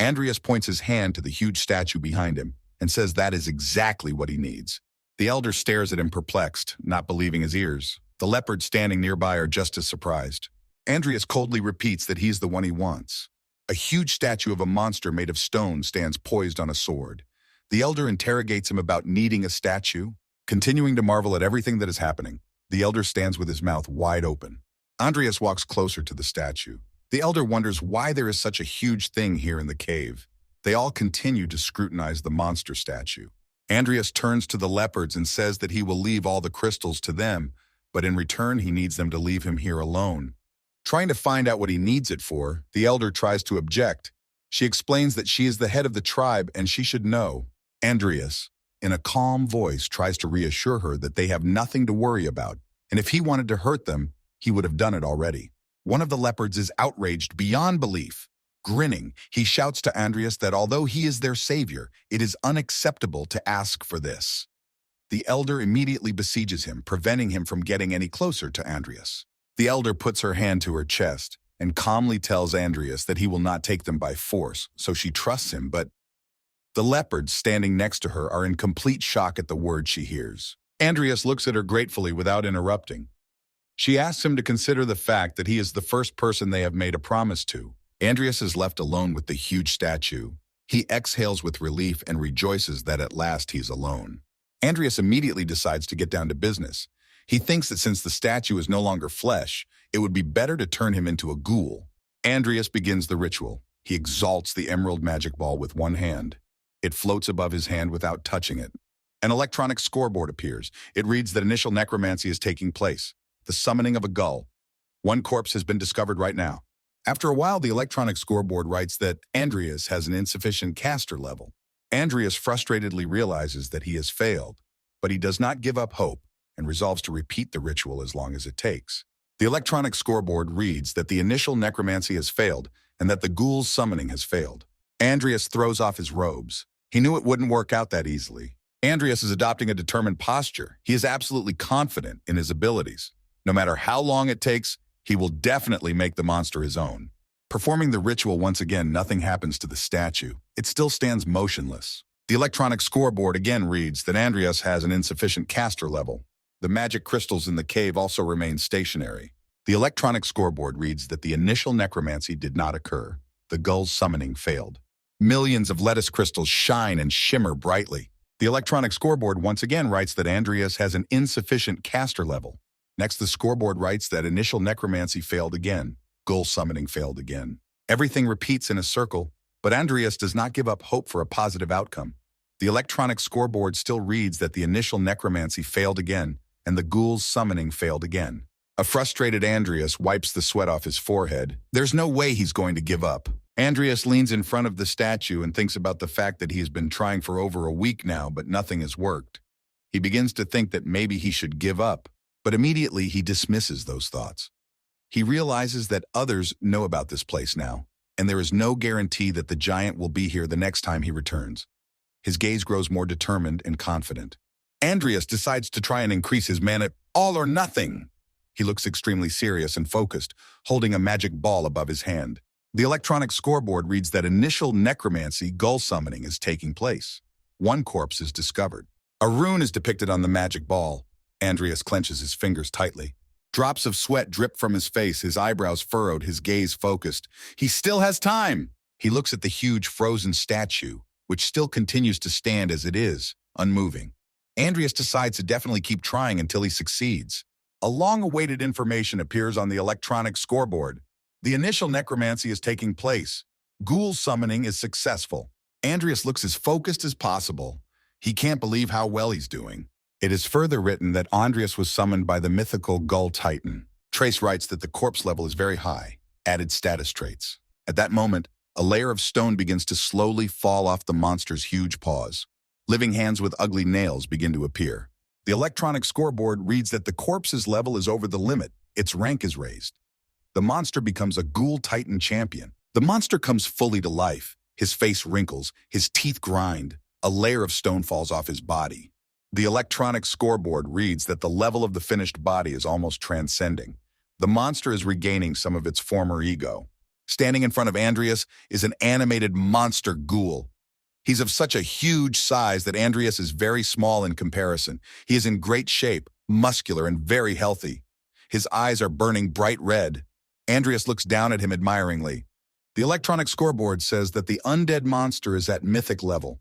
Andreas points his hand to the huge statue behind him and says that is exactly what he needs. The elder stares at him perplexed, not believing his ears. The leopards standing nearby are just as surprised. Andreas coldly repeats that he's the one he wants. A huge statue of a monster made of stone stands poised on a sword. The elder interrogates him about needing a statue. Continuing to marvel at everything that is happening, the elder stands with his mouth wide open. Andreas walks closer to the statue. The elder wonders why there is such a huge thing here in the cave. They all continue to scrutinize the monster statue. Andreas turns to the leopards and says that he will leave all the crystals to them, but in return he needs them to leave him here alone. Trying to find out what he needs it for, the elder tries to object. She explains that she is the head of the tribe and she should know. Andreas, in a calm voice, tries to reassure her that they have nothing to worry about, and if he wanted to hurt them, he would have done it already. One of the leopards is outraged beyond belief. Grinning, he shouts to Andreas that although he is their savior, it is unacceptable to ask for this. The elder immediately besieges him, preventing him from getting any closer to Andreas. The elder puts her hand to her chest and calmly tells Andreas that he will not take them by force, so she trusts him, but the leopards standing next to her are in complete shock at the words she hears. Andreas looks at her gratefully without interrupting. She asks him to consider the fact that he is the first person they have made a promise to. Andreas is left alone with the huge statue. He exhales with relief and rejoices that at last he's alone. Andreas immediately decides to get down to business. He thinks that since the statue is no longer flesh, it would be better to turn him into a ghoul. Andreas begins the ritual. He exalts the emerald magic ball with one hand. It floats above his hand without touching it. An electronic scoreboard appears. It reads that initial necromancy is taking place. The summoning of a gull. One corpse has been discovered right now. After a while, the electronic scoreboard writes that Andreas has an insufficient caster level. Andreas frustratedly realizes that he has failed, but he does not give up hope and resolves to repeat the ritual as long as it takes. The electronic scoreboard reads that the initial necromancy has failed and that the ghoul's summoning has failed. Andreas throws off his robes. He knew it wouldn't work out that easily. Andreas is adopting a determined posture. He is absolutely confident in his abilities. No matter how long it takes, he will definitely make the monster his own. Performing the ritual once again, nothing happens to the statue. It still stands motionless. The electronic scoreboard again reads that Andreas has an insufficient caster level. The magic crystals in the cave also remain stationary. The electronic scoreboard reads that the initial necromancy did not occur. The gull's summoning failed. Millions of lettuce crystals shine and shimmer brightly. The electronic scoreboard once again writes that Andreas has an insufficient caster level. Next, the scoreboard writes that initial necromancy failed again. Gull summoning failed again. Everything repeats in a circle, but Andreas does not give up hope for a positive outcome. The electronic scoreboard still reads that the initial necromancy failed again, and the ghoul's summoning failed again. A frustrated Andreas wipes the sweat off his forehead. There's no way he's going to give up. Andreas leans in front of the statue and thinks about the fact that he has been trying for over a week now, but nothing has worked. He begins to think that maybe he should give up, but immediately he dismisses those thoughts. He realizes that others know about this place now, and there is no guarantee that the giant will be here the next time he returns. His gaze grows more determined and confident. Andreas decides to try and increase his mana. All or nothing. He looks extremely serious and focused, holding a magic ball above his hand. The electronic scoreboard reads that initial necromancy gull summoning is taking place. One corpse is discovered. A rune is depicted on the magic ball. Andreas clenches his fingers tightly. Drops of sweat drip from his face, his eyebrows furrowed, his gaze focused. He still has time. He looks at the huge frozen statue, which still continues to stand as it is, unmoving. Andreas decides to definitely keep trying until he succeeds. A long-awaited information appears on the electronic scoreboard. The initial necromancy is taking place. Ghoul summoning is successful. Andreas looks as focused as possible. He can't believe how well he's doing. It is further written that Andreas was summoned by the mythical Gull Titan. Trace writes that the corpse level is very high, added status traits. At that moment, a layer of stone begins to slowly fall off the monster's huge paws. Living hands with ugly nails begin to appear. The electronic scoreboard reads that the corpse's level is over the limit. Its rank is raised. The monster becomes a Ghoul Titan champion. The monster comes fully to life. His face wrinkles, his teeth grind. A layer of stone falls off his body. The electronic scoreboard reads that the level of the finished body is almost transcending. The monster is regaining some of its former ego. Standing in front of Andreas is an animated monster ghoul. He's of such a huge size that Andreas is very small in comparison. He is in great shape, muscular, and very healthy. His eyes are burning bright red. Andreas looks down at him admiringly. The electronic scoreboard says that the undead monster is at mythic level.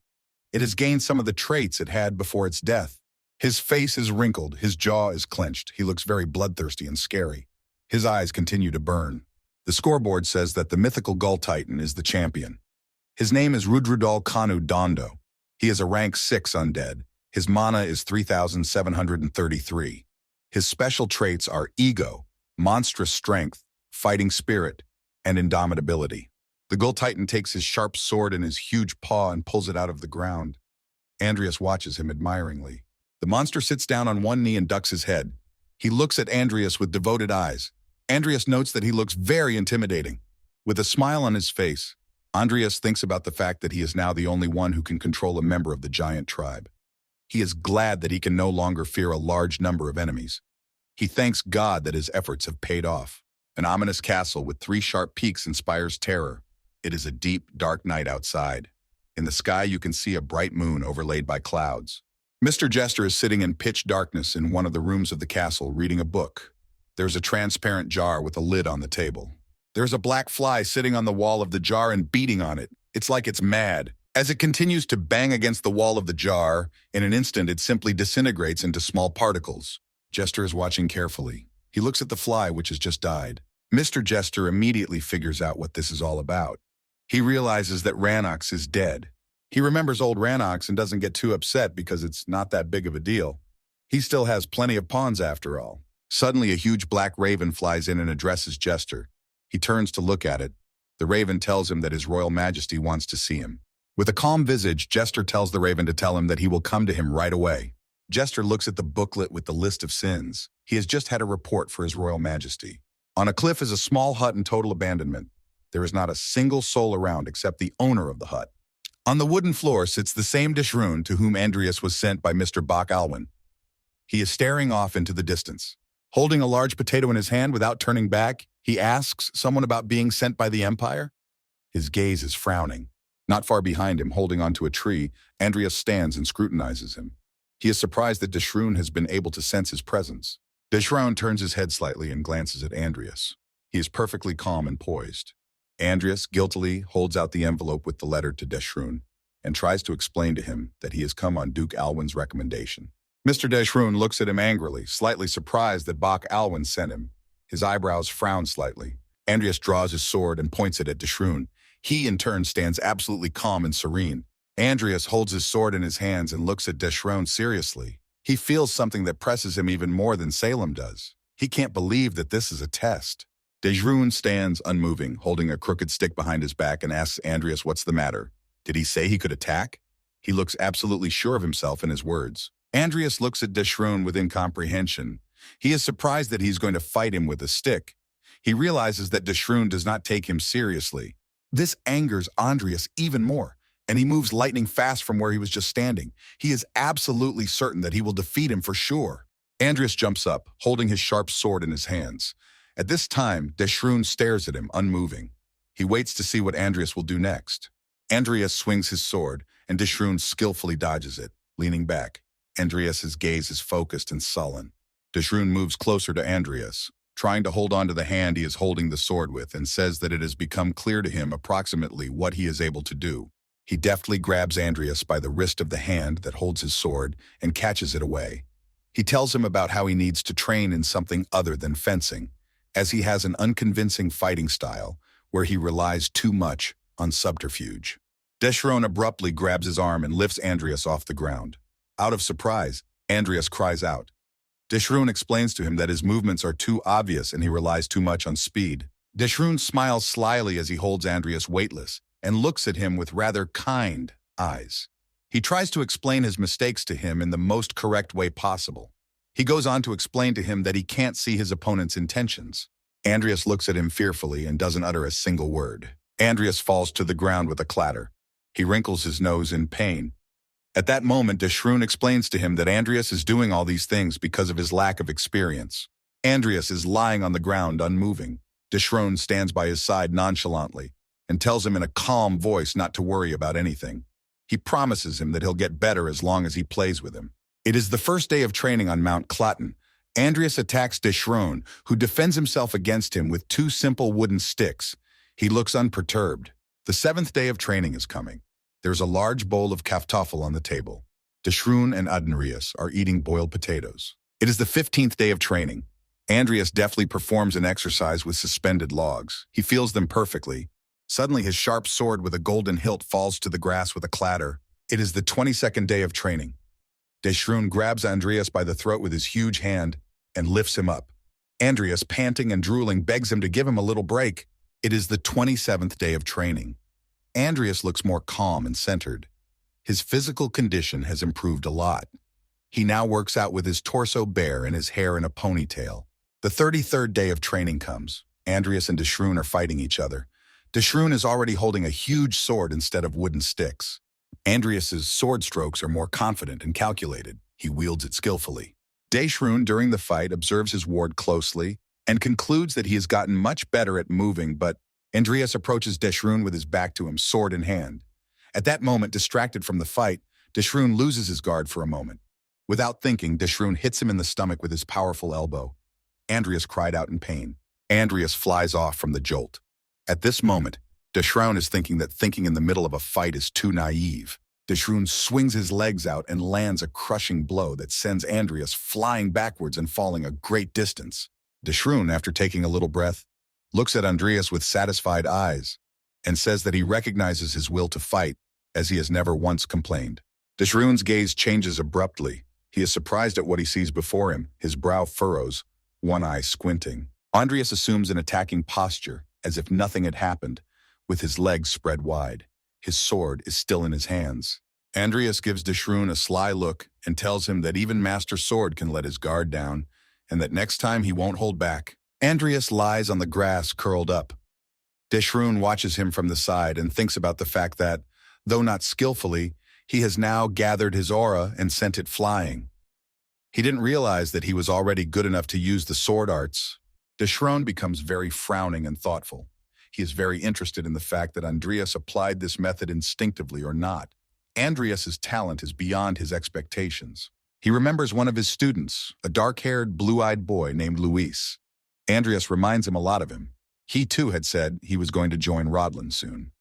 It has gained some of the traits it had before its death. His face is wrinkled, his jaw is clenched. He looks very bloodthirsty and scary. His eyes continue to burn. The scoreboard says that the mythical Gull Titan is the champion. His name is Rudrudal Kanu Dondo. He is a rank 6 undead. His mana is 3,733. His special traits are ego, monstrous strength, fighting spirit, and indomitability. The Gull Titan takes his sharp sword in his huge paw and pulls it out of the ground. Andreas watches him admiringly. The monster sits down on one knee and ducks his head. He looks at Andreas with devoted eyes. Andreas notes that he looks very intimidating. With a smile on his face, Andreas thinks about the fact that he is now the only one who can control a member of the giant tribe. He is glad that he can no longer fear a large number of enemies. He thanks God that his efforts have paid off. An ominous castle with 3 sharp peaks inspires terror. It is a deep, dark night outside. In the sky, you can see a bright moon overlaid by clouds. Mr. Jester is sitting in pitch darkness in one of the rooms of the castle, reading a book. There's a transparent jar with a lid on the table. There's a black fly sitting on the wall of the jar and beating on it. It's like it's mad. As it continues to bang against the wall of the jar, in an instant it simply disintegrates into small particles. Jester is watching carefully. He looks at the fly, which has just died. Mr. Jester immediately figures out what this is all about. He realizes that Ranox is dead. He remembers old Ranox and doesn't get too upset because it's not that big of a deal. He still has plenty of pawns after all. Suddenly, a huge black raven flies in and addresses Jester. He turns to look at it. The raven tells him that His Royal Majesty wants to see him. With a calm visage, Jester tells the raven to tell him that he will come to him right away. Jester looks at the booklet with the list of sins. He has just had a report for His Royal Majesty. On a cliff is a small hut in total abandonment. There is not a single soul around except the owner of the hut. On the wooden floor sits the same Deshroon to whom Andreas was sent by Mr. Bach Alwyn. He is staring off into the distance. Holding a large potato in his hand without turning back, he asks someone about being sent by the Empire. His gaze is frowning. Not far behind him, holding onto a tree, Andreas stands and scrutinizes him. He is surprised that Deshroon has been able to sense his presence. Deshroon turns his head slightly and glances at Andreas. He is perfectly calm and poised. Andreas guiltily holds out the envelope with the letter to Deshroon and tries to explain to him that he has come on Duke Alwyn's recommendation. Mr. Deshroon looks at him angrily, slightly surprised that Bach Alwyn sent him. His eyebrows frown slightly. Andreas draws his sword and points it at Deshroon. He, in turn, stands absolutely calm and serene. Andreas holds his sword in his hands and looks at Deshroon seriously. He feels something that presses him even more than Salem does. He can't believe that this is a test. Deshroon stands unmoving, holding a crooked stick behind his back, and asks Andreas what's the matter. Did he say he could attack? He looks absolutely sure of himself in his words. Andreas looks at Deshroon with incomprehension. He is surprised that he's going to fight him with a stick. He realizes that Deshroon does not take him seriously. This angers Andreas even more, and he moves lightning fast from where he was just standing. He is absolutely certain that he will defeat him for sure. Andreas jumps up, holding his sharp sword in his hands. At this time, Deshroon stares at him, unmoving. He waits to see what Andreas will do next. Andreas swings his sword, and Deshroon skillfully dodges it, leaning back. Andreas's gaze is focused and sullen. Deshroon moves closer to Andreas, trying to hold on to the hand he is holding the sword with, and says that it has become clear to him approximately what he is able to do. He deftly grabs Andreas by the wrist of the hand that holds his sword and catches it away. He tells him about how he needs to train in something other than fencing, as he has an unconvincing fighting style where he relies too much on subterfuge. Deshroon abruptly grabs his arm and lifts Andreas off the ground. Out of surprise, Andreas cries out. Deshroon explains to him that his movements are too obvious and he relies too much on speed. Deshroon smiles slyly as he holds Andreas weightless and looks at him with rather kind eyes. He tries to explain his mistakes to him in the most correct way possible. He goes on to explain to him that he can't see his opponent's intentions. Andreas looks at him fearfully and doesn't utter a single word. Andreas falls to the ground with a clatter. He wrinkles his nose in pain. At that moment, Deshroon explains to him that Andreas is doing all these things because of his lack of experience. Andreas is lying on the ground, unmoving. Deshroon stands by his side nonchalantly and tells him in a calm voice not to worry about anything. He promises him that he'll get better as long as he plays with him. It is the first day of training on Mount Cloten. Andreas attacks Deshroon, who defends himself against him with two simple wooden sticks. He looks unperturbed. The 7th day of training is coming. There's a large bowl of Kartoffel on the table. Deshroon and Andreas are eating boiled potatoes. It is the 15th day of training. Andreas deftly performs an exercise with suspended logs. He feels them perfectly. Suddenly, his sharp sword with a golden hilt falls to the grass with a clatter. It is the 22nd day of training. Deshroon grabs Andreas by the throat with his huge hand and lifts him up. Andreas, panting and drooling, begs him to give him a little break. It is the 27th day of training. Andreas looks more calm and centered. His physical condition has improved a lot. He now works out with his torso bare and his hair in a ponytail. The 33rd day of training comes. Andreas and Deshroon are fighting each other. Deshroon is already holding a huge sword instead of wooden sticks. Andreas's sword strokes are more confident and calculated. He wields it skillfully. Deshroon, during the fight, observes his ward closely and concludes that he has gotten much better at moving, but Andreas approaches Deshroon with his back to him, sword in hand. At that moment, distracted from the fight, Deshroon loses his guard for a moment. Without thinking, Deshroon hits him in the stomach with his powerful elbow. Andreas cried out in pain. Andreas flies off from the jolt. At this moment, Deshroon is thinking that thinking in the middle of a fight is too naive. Deshroon swings his legs out and lands a crushing blow that sends Andreas flying backwards and falling a great distance. Deshroon, after taking a little breath, looks at Andreas with satisfied eyes and says that he recognizes his will to fight as he has never once complained. Deshroon's gaze changes abruptly. He is surprised at what he sees before him, his brow furrows, one eye squinting. Andreas assumes an attacking posture, as if nothing had happened, with his legs spread wide. His sword is still in his hands. Andreas gives Deshroon a sly look and tells him that even Master Sword can let his guard down, and that next time he won't hold back. Andreas lies on the grass curled up. Deshroon watches him from the side and thinks about the fact that, though not skillfully, he has now gathered his aura and sent it flying. He didn't realize that he was already good enough to use the sword arts. Deshroon becomes very frowning and thoughtful. He is very interested in the fact that Andreas applied this method instinctively or not. Andreas's talent is beyond his expectations. He remembers one of his students, a dark-haired, blue-eyed boy named Luis. Andreas reminds him a lot of him. He too had said he was going to join Rodland soon.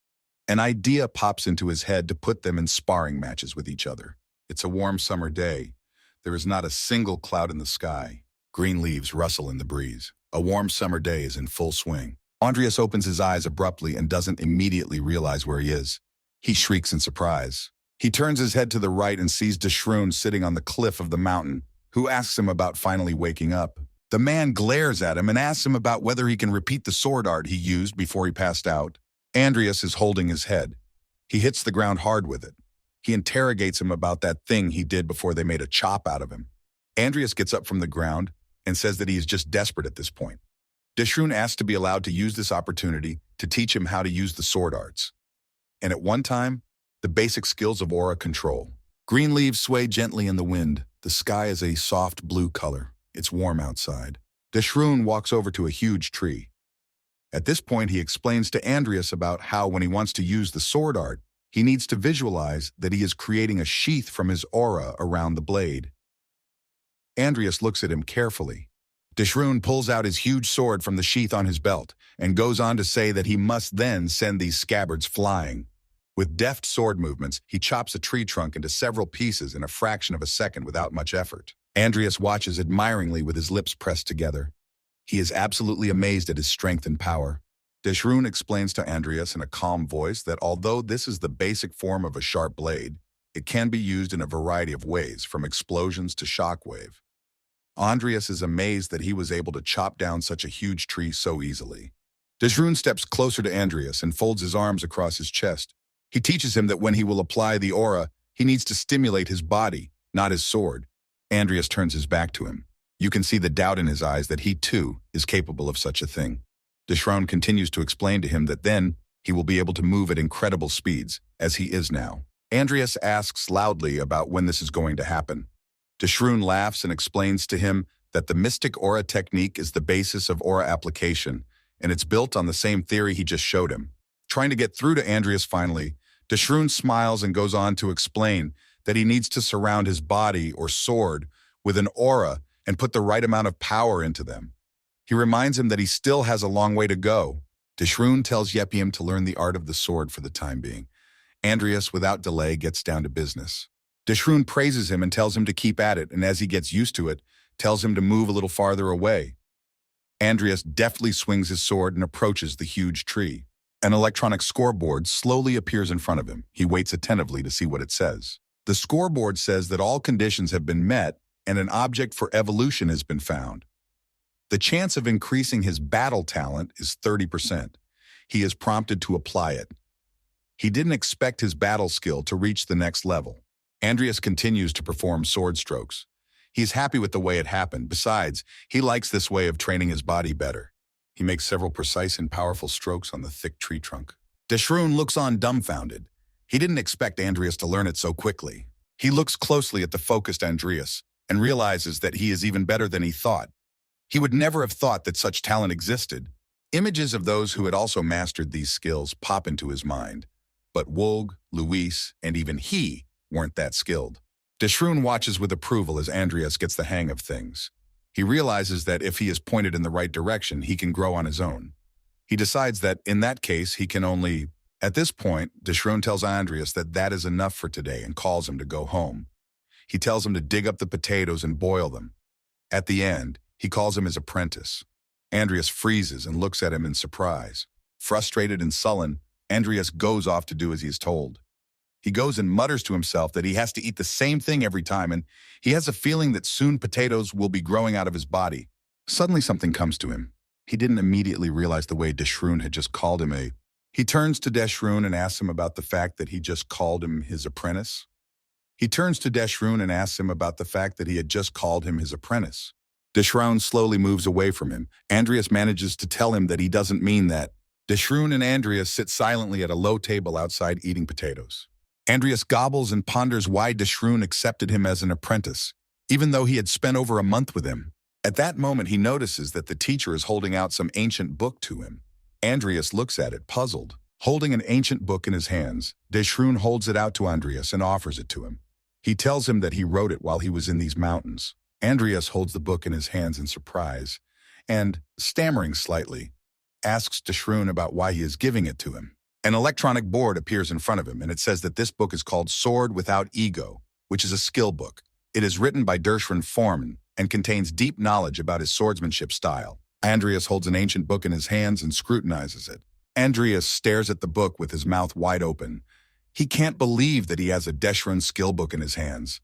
An idea pops into his head to put them in sparring matches with each other. It's a warm summer day. There is not a single cloud in the sky. Green leaves rustle in the breeze. A warm summer day is in full swing. Andreas opens his eyes abruptly and doesn't immediately realize where he is. He shrieks in surprise. He turns his head to the right and sees Deshroon sitting on the cliff of the mountain, who asks him about finally waking up. The man glares at him and asks him about whether he can repeat the sword art he used before he passed out. Andreas is holding his head. He hits the ground hard with it. He interrogates him about that thing he did before they made a chop out of him. Andreas gets up from the ground and says that he is just desperate at this point. Deshroon asks to be allowed to use this opportunity to teach him how to use the sword arts. And at one time, the basic skills of aura control. Green leaves sway gently in the wind. The sky is a soft blue color. It's warm outside. Deshroon walks over to a huge tree. At this point, he explains to Andreas about how when he wants to use the sword art, he needs to visualize that he is creating a sheath from his aura around the blade. Andreas looks at him carefully. Deshroon pulls out his huge sword from the sheath on his belt and goes on to say that he must then send these scabbards flying. With deft sword movements, he chops a tree trunk into several pieces in a fraction of a second without much effort. Andreas watches admiringly with his lips pressed together. He is absolutely amazed at his strength and power. Deshroon explains to Andreas in a calm voice that although this is the basic form of a sharp blade, it can be used in a variety of ways, from explosions to shockwave. Andreas is amazed that he was able to chop down such a huge tree so easily. Deshroon steps closer to Andreas and folds his arms across his chest. He teaches him that when he will apply the aura, he needs to stimulate his body, not his sword. Andreas turns his back to him. You can see the doubt in his eyes that he, too, is capable of such a thing. Deshroon continues to explain to him that then he will be able to move at incredible speeds, as he is now. Andreas asks loudly about when this is going to happen. Deshroon laughs and explains to him that the mystic aura technique is the basis of aura application, and it's built on the same theory he just showed him. Trying to get through to Andreas finally, Deshroon smiles and goes on to explain that he needs to surround his body or sword with an aura and put the right amount of power into them. He reminds him that he still has a long way to go. Deshroon tells Yepiam to learn the art of the sword for the time being. Andreas, without delay, gets down to business. Deshroon praises him and tells him to keep at it, and as he gets used to it, tells him to move a little farther away. Andreas deftly swings his sword and approaches the huge tree. An electronic scoreboard slowly appears in front of him. He waits attentively to see what it says. The scoreboard says that all conditions have been met and an object for evolution has been found. The chance of increasing his battle talent is 30%. He is prompted to apply it. He didn't expect his battle skill to reach the next level. Andreas continues to perform sword strokes. He's happy with the way it happened. Besides, he likes this way of training his body better. He makes several precise and powerful strokes on the thick tree trunk. Deshroon looks on dumbfounded. He didn't expect Andreas to learn it so quickly. He looks closely at the focused Andreas and realizes that he is even better than he thought. He would never have thought that such talent existed. Images of those who had also mastered these skills pop into his mind. But Wolg, Luis, and even he weren't that skilled. Deshroon watches with approval as Andreas gets the hang of things. He realizes that if he is pointed in the right direction, he can grow on his own. He decides that in that case, he can only... At this point, Deshroon tells Andreas that that is enough for today and calls him to go home. He tells him to dig up the potatoes and boil them. At the end, he calls him his apprentice. Andreas freezes and looks at him in surprise. Frustrated and sullen, Andreas goes off to do as he is told. He goes and mutters to himself that he has to eat the same thing every time, and he has a feeling that soon potatoes will be growing out of his body. Suddenly something comes to him. He didn't immediately realize the way Deshroon had just called him a... He turns to Deshroon and asks him about the fact that he just called him his apprentice. Deshroon slowly moves away from him. Andreas manages to tell him that he doesn't mean that. Deshroon and Andreas sit silently at a low table outside eating potatoes. Andreas gobbles and ponders why Deshroon accepted him as an apprentice, even though he had spent over a month with him. At that moment, he notices that the teacher is holding out some ancient book to him. Andreas looks at it, puzzled. Holding an ancient book in his hands, Deshroon holds it out to Andreas and offers it to him. He tells him that he wrote it while he was in these mountains. Andreas holds the book in his hands in surprise and, stammering slightly, asks Deshroon about why he is giving it to him. An electronic board appears in front of him, and it says that this book is called Sword Without Ego, which is a skill book. It is written by Deshroon Foreman and contains deep knowledge about his swordsmanship style. Andreas holds an ancient book in his hands and scrutinizes it. Andreas stares at the book with his mouth wide open. He can't believe that he has a Deshroon skill book in his hands.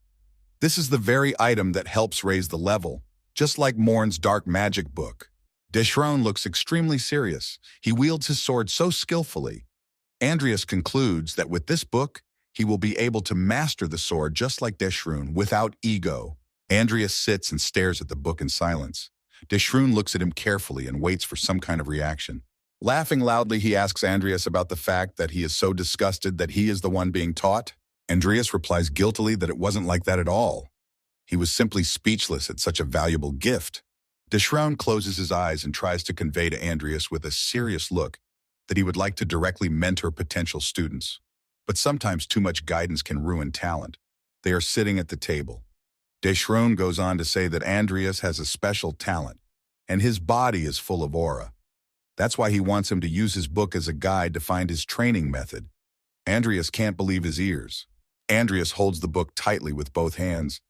This is the very item that helps raise the level, just like Morn's dark magic book. Deshroon looks extremely serious. He wields his sword so skillfully. Andreas concludes that with this book, he will be able to master the sword just like Deshroon, without ego. Andreas sits and stares at the book in silence. Deshroon looks at him carefully and waits for some kind of reaction. Laughing loudly, he asks Andreas about the fact that he is so disgusted that he is the one being taught. Andreas replies guiltily that it wasn't like that at all. He was simply speechless at such a valuable gift. Deshroon closes his eyes and tries to convey to Andreas with a serious look that he would like to directly mentor potential students. But sometimes too much guidance can ruin talent. They are sitting at the table. Deshroon goes on to say that Andreas has a special talent, and his body is full of aura. That's why he wants him to use his book as a guide to find his training method. Andreas can't believe his ears. Andreas holds the book tightly with both hands.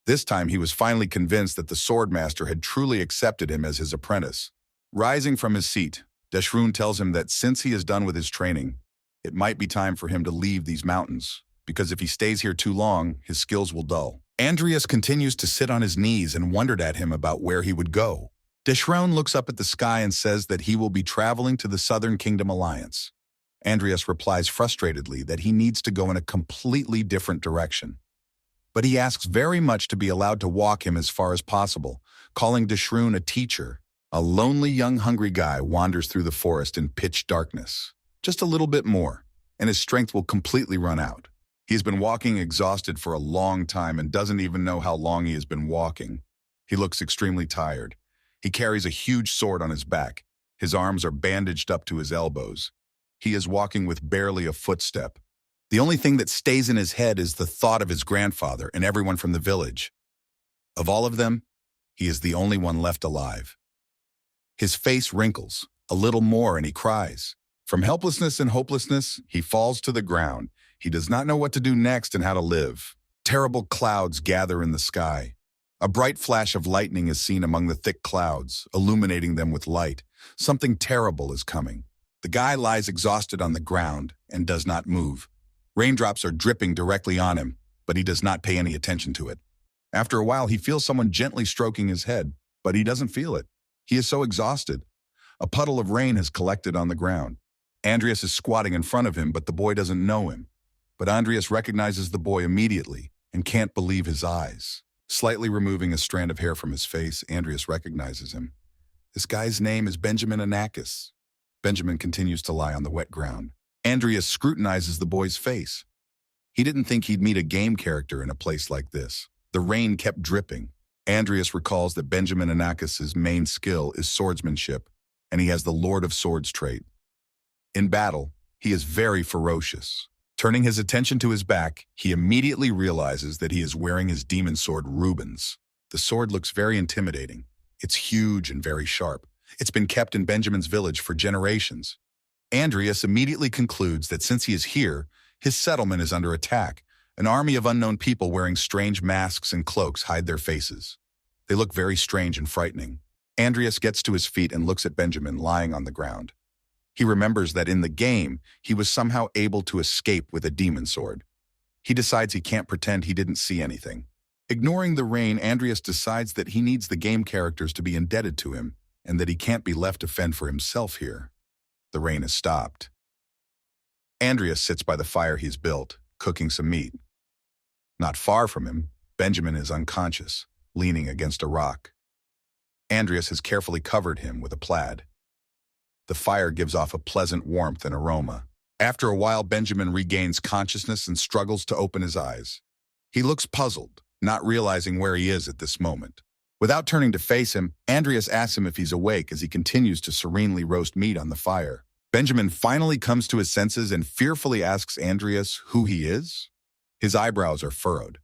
This time he was finally convinced that the swordmaster had truly accepted him as his apprentice. Rising from his seat, Deshroon tells him that since he is done with his training, it might be time for him to leave these mountains, because if he stays here too long, his skills will dull. Andreas continues to sit on his knees and wondered at him about where he would go. Deshroon looks up at the sky and says that he will be traveling to the Southern Kingdom Alliance. Andreas replies frustratedly that he needs to go in a completely different direction. But he asks very much to be allowed to walk him as far as possible, calling Deshroon a teacher. A lonely young hungry guy wanders through the forest in pitch darkness. Just a little bit more, and his strength will completely run out. He's been walking exhausted for a long time and doesn't even know how long he has been walking. He looks extremely tired. He carries a huge sword on his back. His arms are bandaged up to his elbows. He is walking with barely a footstep. The only thing that stays in his head is the thought of his grandfather and everyone from the village. Of all of them, he is the only one left alive. His face wrinkles a little more and he cries. From helplessness and hopelessness, he falls to the ground. He does not know what to do next and how to live. Terrible clouds gather in the sky. A bright flash of lightning is seen among the thick clouds, illuminating them with light. Something terrible is coming. The guy lies exhausted on the ground and does not move. Raindrops are dripping directly on him, but he does not pay any attention to it. After a while, he feels someone gently stroking his head, but he doesn't feel it. He is so exhausted. A puddle of rain has collected on the ground. Andreas is squatting in front of him, but the boy doesn't know him. But Andreas recognizes the boy immediately and can't believe his eyes. Slightly removing a strand of hair from his face, Andreas recognizes him. This guy's name is Benjamin Anakis. Benjamin continues to lie on the wet ground. Andreas scrutinizes the boy's face. He didn't think he'd meet a game character in a place like this. The rain kept dripping. Andreas recalls that Benjamin Anakis' main skill is swordsmanship, and he has the Lord of Swords trait. In battle, he is very ferocious. Turning his attention to his back, he immediately realizes that he is wearing his demon sword Rubens. The sword looks very intimidating. It's huge and very sharp. It's been kept in Benjamin's village for generations. Andreas immediately concludes that since he is here, his settlement is under attack. An army of unknown people wearing strange masks and cloaks hide their faces. They look very strange and frightening. Andreas gets to his feet and looks at Benjamin lying on the ground. He remembers that in the game, he was somehow able to escape with a demon sword. He decides he can't pretend he didn't see anything. Ignoring the rain, Andreas decides that he needs the game characters to be indebted to him and that he can't be left to fend for himself here. The rain has stopped. Andreas sits by the fire he's built, cooking some meat. Not far from him, Benjamin is unconscious, leaning against a rock. Andreas has carefully covered him with a plaid. The fire gives off a pleasant warmth and aroma. After a while, Benjamin regains consciousness and struggles to open his eyes. He looks puzzled, not realizing where he is at this moment. Without turning to face him, Andreas asks him if he's awake as he continues to serenely roast meat on the fire. Benjamin finally comes to his senses and fearfully asks Andreas who he is. His eyebrows are furrowed.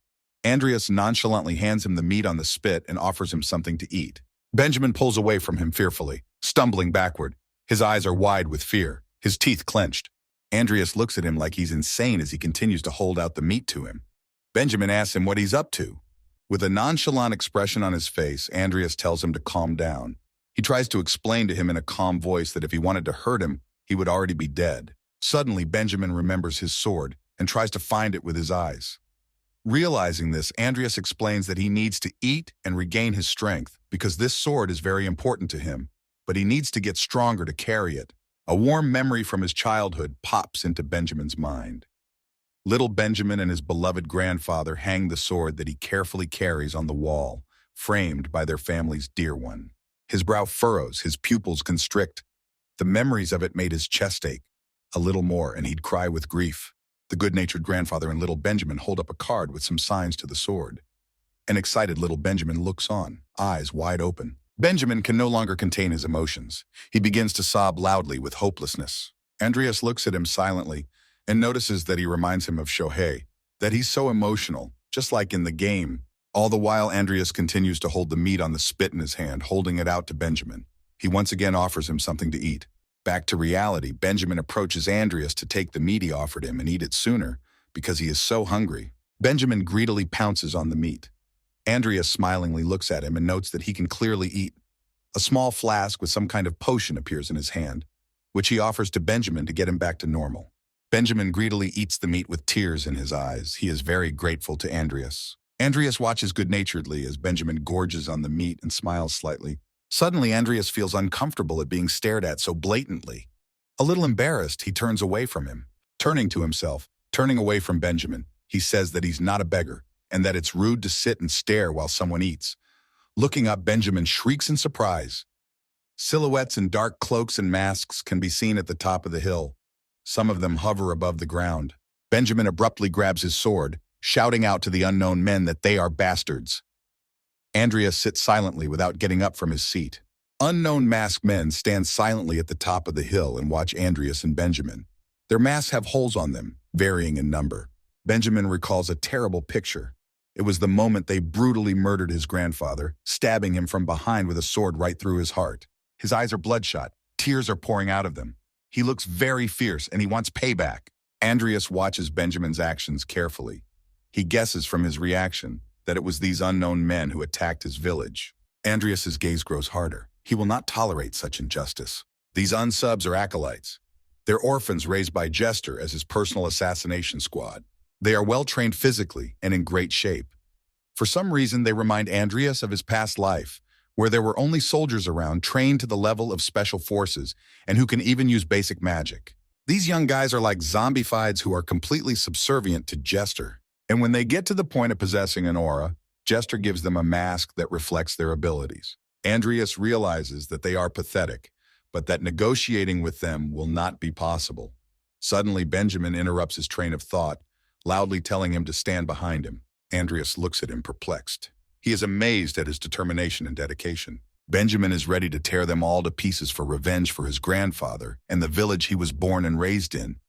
Andreas nonchalantly hands him the meat on the spit and offers him something to eat. Benjamin pulls away from him fearfully, stumbling backward. His eyes are wide with fear, his teeth clenched. Andreas looks at him like he's insane as he continues to hold out the meat to him. Benjamin asks him what he's up to. With a nonchalant expression on his face, Andreas tells him to calm down. He tries to explain to him in a calm voice that if he wanted to hurt him, he would already be dead. Suddenly, Benjamin remembers his sword and tries to find it with his eyes. Realizing this, Andreas explains that he needs to eat and regain his strength because this sword is very important to him, but he needs to get stronger to carry it. A warm memory from his childhood pops into Benjamin's mind. Little Benjamin and his beloved grandfather hang the sword that he carefully carries on the wall, framed by their family's dear one. His brow furrows, his pupils constrict. The memories of it made his chest ache. A little more, and he'd cry with grief. The good-natured grandfather and little Benjamin hold up a card with some signs to the sword. An excited little Benjamin looks on, eyes wide open. Benjamin can no longer contain his emotions. He begins to sob loudly with hopelessness. Andreas looks at him silently and notices that he reminds him of Shohei, that he's so emotional, just like in the game. All the while, Andreas continues to hold the meat on the spit in his hand, holding it out to Benjamin. He once again offers him something to eat. Back to reality, Benjamin approaches Andreas to take the meat he offered him and eat it sooner because he is so hungry. Benjamin greedily pounces on the meat. Andreas smilingly looks at him and notes that he can clearly eat. A small flask with some kind of potion appears in his hand, which he offers to Benjamin to get him back to normal. Benjamin greedily eats the meat with tears in his eyes. He is very grateful to Andreas. Andreas watches good-naturedly as Benjamin gorges on the meat and smiles slightly. Suddenly, Andreas feels uncomfortable at being stared at so blatantly. A little embarrassed, he turns away from him. Turning to himself, turning away from Benjamin, he says that he's not a beggar and that it's rude to sit and stare while someone eats. Looking up, Benjamin shrieks in surprise. Silhouettes in dark cloaks and masks can be seen at the top of the hill. Some of them hover above the ground. Benjamin abruptly grabs his sword, shouting out to the unknown men that they are bastards. Andreas sits silently without getting up from his seat. Unknown masked men stand silently at the top of the hill and watch Andreas and Benjamin. Their masks have holes on them, varying in number. Benjamin recalls a terrible picture. It was the moment they brutally murdered his grandfather, stabbing him from behind with a sword right through his heart. His eyes are bloodshot. Tears are pouring out of them. He looks very fierce and he wants payback. Andreas watches Benjamin's actions carefully. He guesses from his reaction that it was these unknown men who attacked his village. Andreas's gaze grows harder. He will not tolerate such injustice. These unsubs are acolytes. They're orphans raised by Jester as his personal assassination squad. They are well-trained physically and in great shape. For some reason, they remind Andreas of his past life, where there were only soldiers around trained to the level of special forces and who can even use basic magic. These young guys are like zombifieds who are completely subservient to Jester. And when they get to the point of possessing an aura, Jester gives them a mask that reflects their abilities. Andreas realizes that they are pathetic, but that negotiating with them will not be possible. Suddenly, Benjamin interrupts his train of thought, loudly telling him to stand behind him. Andreas looks at him perplexed. He is amazed at his determination and dedication. Benjamin is ready to tear them all to pieces for revenge for his grandfather and the village he was born and raised in.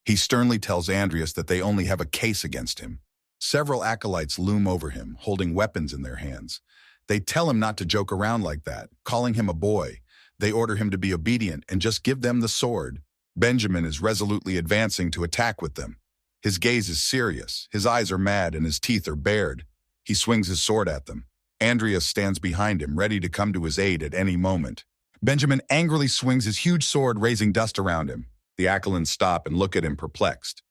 He sternly tells Andreas that they only have a case against him. Several acolytes loom over him, holding weapons in their hands. They tell him not to joke around like that, calling him a boy. They order him to be obedient and just give them the sword. Benjamin is resolutely advancing to attack with them. His gaze is serious, his eyes are mad, and his teeth are bared. He swings his sword at them. Andreas stands behind him, ready to come to his aid at any moment. Benjamin angrily swings his huge sword, raising dust around him. The acolytes stop and look at him perplexed.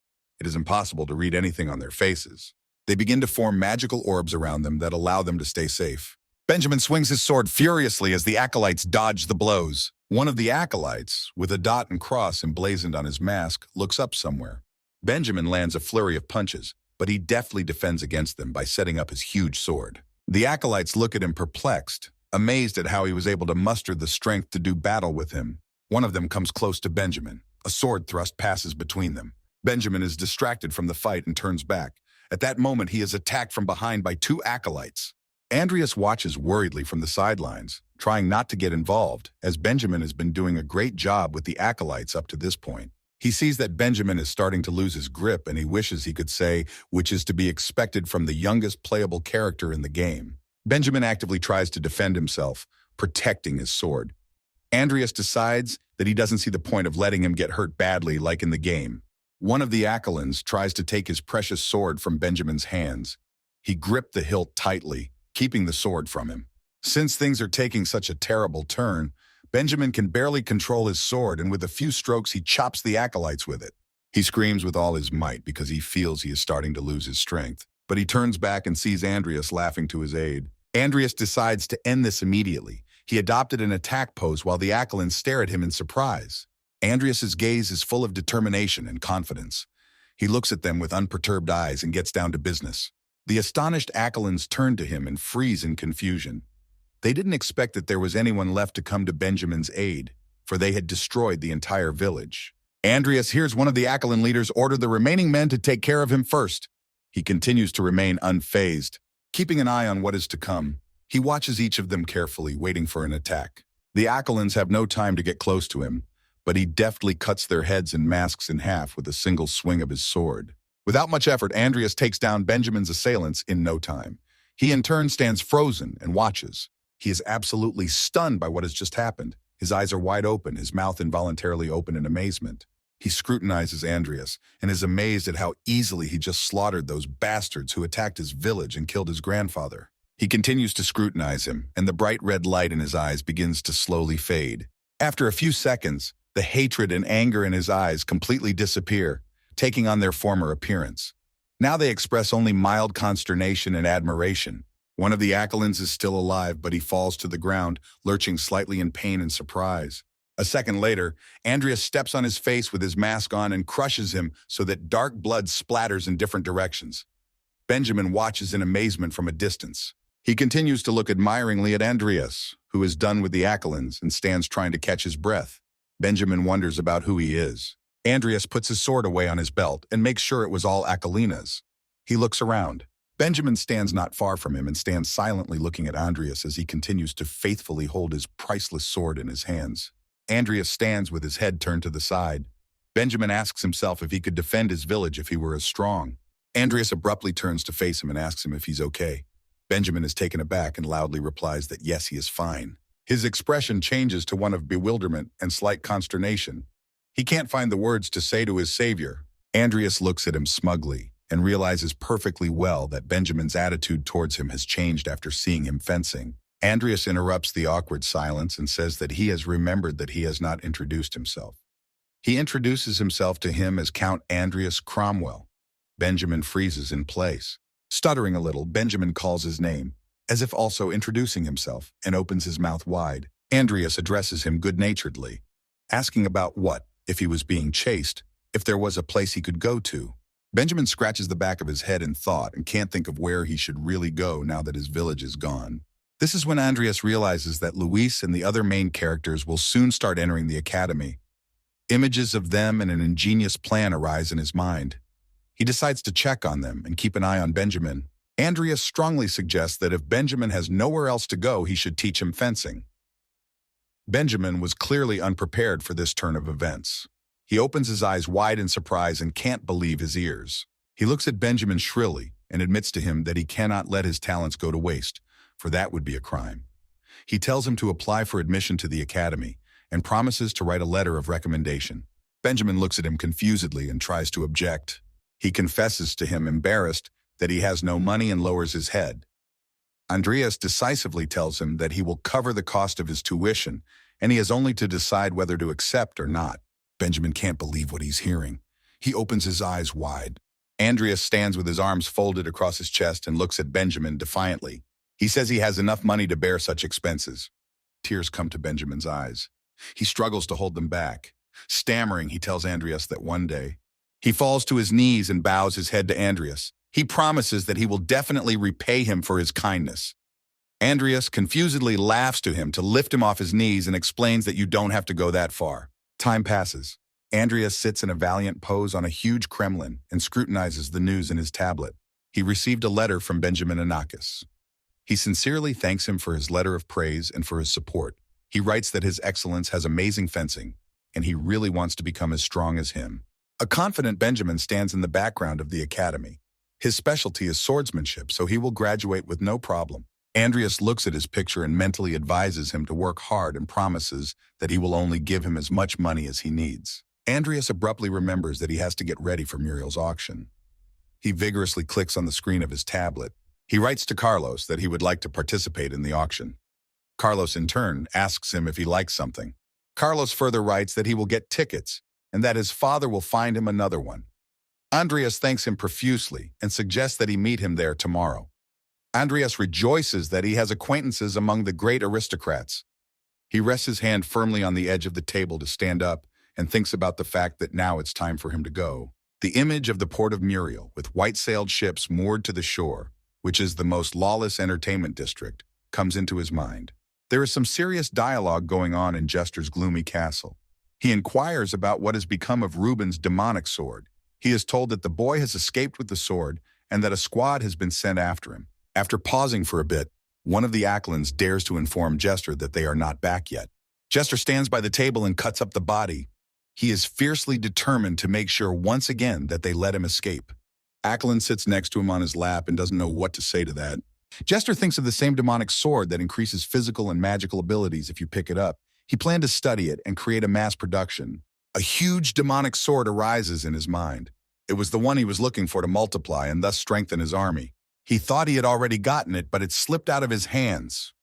It is impossible to read anything on their faces. They begin to form magical orbs around them that allow them to stay safe. Benjamin swings his sword furiously as the acolytes dodge the blows. One of the acolytes, with a dot and cross emblazoned on his mask, looks up somewhere. Benjamin lands a flurry of punches, but he deftly defends against them by setting up his huge sword. The acolytes look at him perplexed, amazed at how he was able to muster the strength to do battle with him. One of them comes close to Benjamin. A sword thrust passes between them. Benjamin is distracted from the fight and turns back. At that moment, he is attacked from behind by two acolytes. Andreas watches worriedly from the sidelines, trying not to get involved, as Benjamin has been doing a great job with the acolytes up to this point. He sees that Benjamin is starting to lose his grip, and he wishes he could say, which is to be expected from the youngest playable character in the game. Benjamin actively tries to defend himself, protecting his sword. Andreas decides that he doesn't see the point of letting him get hurt badly like in the game. One of the acolytes tries to take his precious sword from Benjamin's hands. He gripped the hilt tightly, keeping the sword from him. Since things are taking such a terrible turn, Benjamin can barely control his sword, and with a few strokes he chops the acolytes with it. He screams with all his might because he feels he is starting to lose his strength. But he turns back and sees Andreas laughing to his aid. Andreas decides to end this immediately. He adopted an attack pose while the acolytes stare at him in surprise. Andreas's gaze is full of determination and confidence. He looks at them with unperturbed eyes and gets down to business. The astonished acolytes turn to him and freeze in confusion. They didn't expect that there was anyone left to come to Benjamin's aid, for they had destroyed the entire village. Andreas hears one of the acolyte leaders order the remaining men to take care of him first. He continues to remain unfazed, keeping an eye on what is to come. He watches each of them carefully, waiting for an attack. The acolytes have no time to get close to him, but he deftly cuts their heads and masks in half with a single swing of his sword. Without much effort, Andreas takes down Benjamin's assailants in no time. He in turn stands frozen and watches. He is absolutely stunned by what has just happened. His eyes are wide open, his mouth involuntarily open in amazement. He scrutinizes Andreas and is amazed at how easily he just slaughtered those bastards who attacked his village and killed his grandfather. He continues to scrutinize him, and the bright red light in his eyes begins to slowly fade. After a few seconds, the hatred and anger in his eyes completely disappear, taking on their former appearance. Now they express only mild consternation and admiration. One of the acolytes is still alive, but he falls to the ground, lurching slightly in pain and surprise. A second later, Andreas steps on his face with his mask on and crushes him so that dark blood splatters in different directions. Benjamin watches in amazement from a distance. He continues to look admiringly at Andreas, who is done with the acolytes and stands trying to catch his breath. Benjamin wonders about who he is. Andreas puts his sword away on his belt and makes sure it was all Akalina's. He looks around. Benjamin stands not far from him and stands silently looking at Andreas as he continues to faithfully hold his priceless sword in his hands. Andreas stands with his head turned to the side. Benjamin asks himself if he could defend his village if he were as strong. Andreas abruptly turns to face him and asks him if he's okay. Benjamin is taken aback and loudly replies that yes, he is fine. His expression changes to one of bewilderment and slight consternation. He can't find the words to say to his savior. Andreas looks at him smugly and realizes perfectly well that Benjamin's attitude towards him has changed after seeing him fencing. Andreas interrupts the awkward silence and says that he has remembered that he has not introduced himself. He introduces himself to him as Count Andreas Cromwell. Benjamin freezes in place. Stuttering a little, Benjamin calls his name, as if also introducing himself, and opens his mouth wide. Andreas addresses him good-naturedly, asking about what, if he was being chased, if there was a place he could go to. Benjamin scratches the back of his head in thought and can't think of where he should really go now that his village is gone. This is when Andreas realizes that Luis and the other main characters will soon start entering the academy. Images of them and an ingenious plan arise in his mind. He decides to check on them and keep an eye on Benjamin. Andreas strongly suggests that if Benjamin has nowhere else to go, he should teach him fencing. Benjamin was clearly unprepared for this turn of events. He opens his eyes wide in surprise and can't believe his ears. He looks at Benjamin shrilly and admits to him that he cannot let his talents go to waste, for that would be a crime. He tells him to apply for admission to the academy and promises to write a letter of recommendation. Benjamin looks at him confusedly and tries to object. He confesses to him, embarrassed, that he has no money and lowers his head. Andreas decisively tells him that he will cover the cost of his tuition, and he has only to decide whether to accept or not. Benjamin can't believe what he's hearing. He opens his eyes wide. Andreas stands with his arms folded across his chest and looks at Benjamin defiantly. He says he has enough money to bear such expenses. Tears come to Benjamin's eyes. He struggles to hold them back. Stammering, he tells Andreas that one day. He falls to his knees and bows his head to Andreas. He promises that he will definitely repay him for his kindness. Andreas confusedly laughs to him to lift him off his knees and explains that you don't have to go that far. Time passes. Andreas sits in a valiant pose on a huge Kremlin and scrutinizes the news in his tablet. He received a letter from Benjamin Anakis. He sincerely thanks him for his letter of praise and for his support. He writes that His Excellence has amazing fencing, and he really wants to become as strong as him. A confident Benjamin stands in the background of the academy. His specialty is swordsmanship, so he will graduate with no problem. Andreas looks at his picture and mentally advises him to work hard and promises that he will only give him as much money as he needs. Andreas abruptly remembers that he has to get ready for Muriel's auction. He vigorously clicks on the screen of his tablet. He writes to Carlos that he would like to participate in the auction. Carlos, in turn, asks him if he likes something. Carlos further writes that he will get tickets and that his father will find him another one. Andreas thanks him profusely and suggests that he meet him there tomorrow. Andreas rejoices that he has acquaintances among the great aristocrats. He rests his hand firmly on the edge of the table to stand up and thinks about the fact that now it's time for him to go. The image of the port of Muriel, with white-sailed ships moored to the shore, which is the most lawless entertainment district, comes into his mind. There is some serious dialogue going on in Jester's gloomy castle. He inquires about what has become of Reuben's demonic sword. He is told that the boy has escaped with the sword and that a squad has been sent after him. After pausing for a bit, one of the Acklins dares to inform Jester that they are not back yet. Jester stands by the table and cuts up the body. He is fiercely determined to make sure once again that they let him escape. Acklin sits next to him on his lap and doesn't know what to say to that. Jester thinks of the same demonic sword that increases physical and magical abilities if you pick it up. He planned to study it and create a mass production. A huge demonic sword arises in his mind. It was the one he was looking for to multiply and thus strengthen his army. He thought he had already gotten it, but it slipped out of his hands.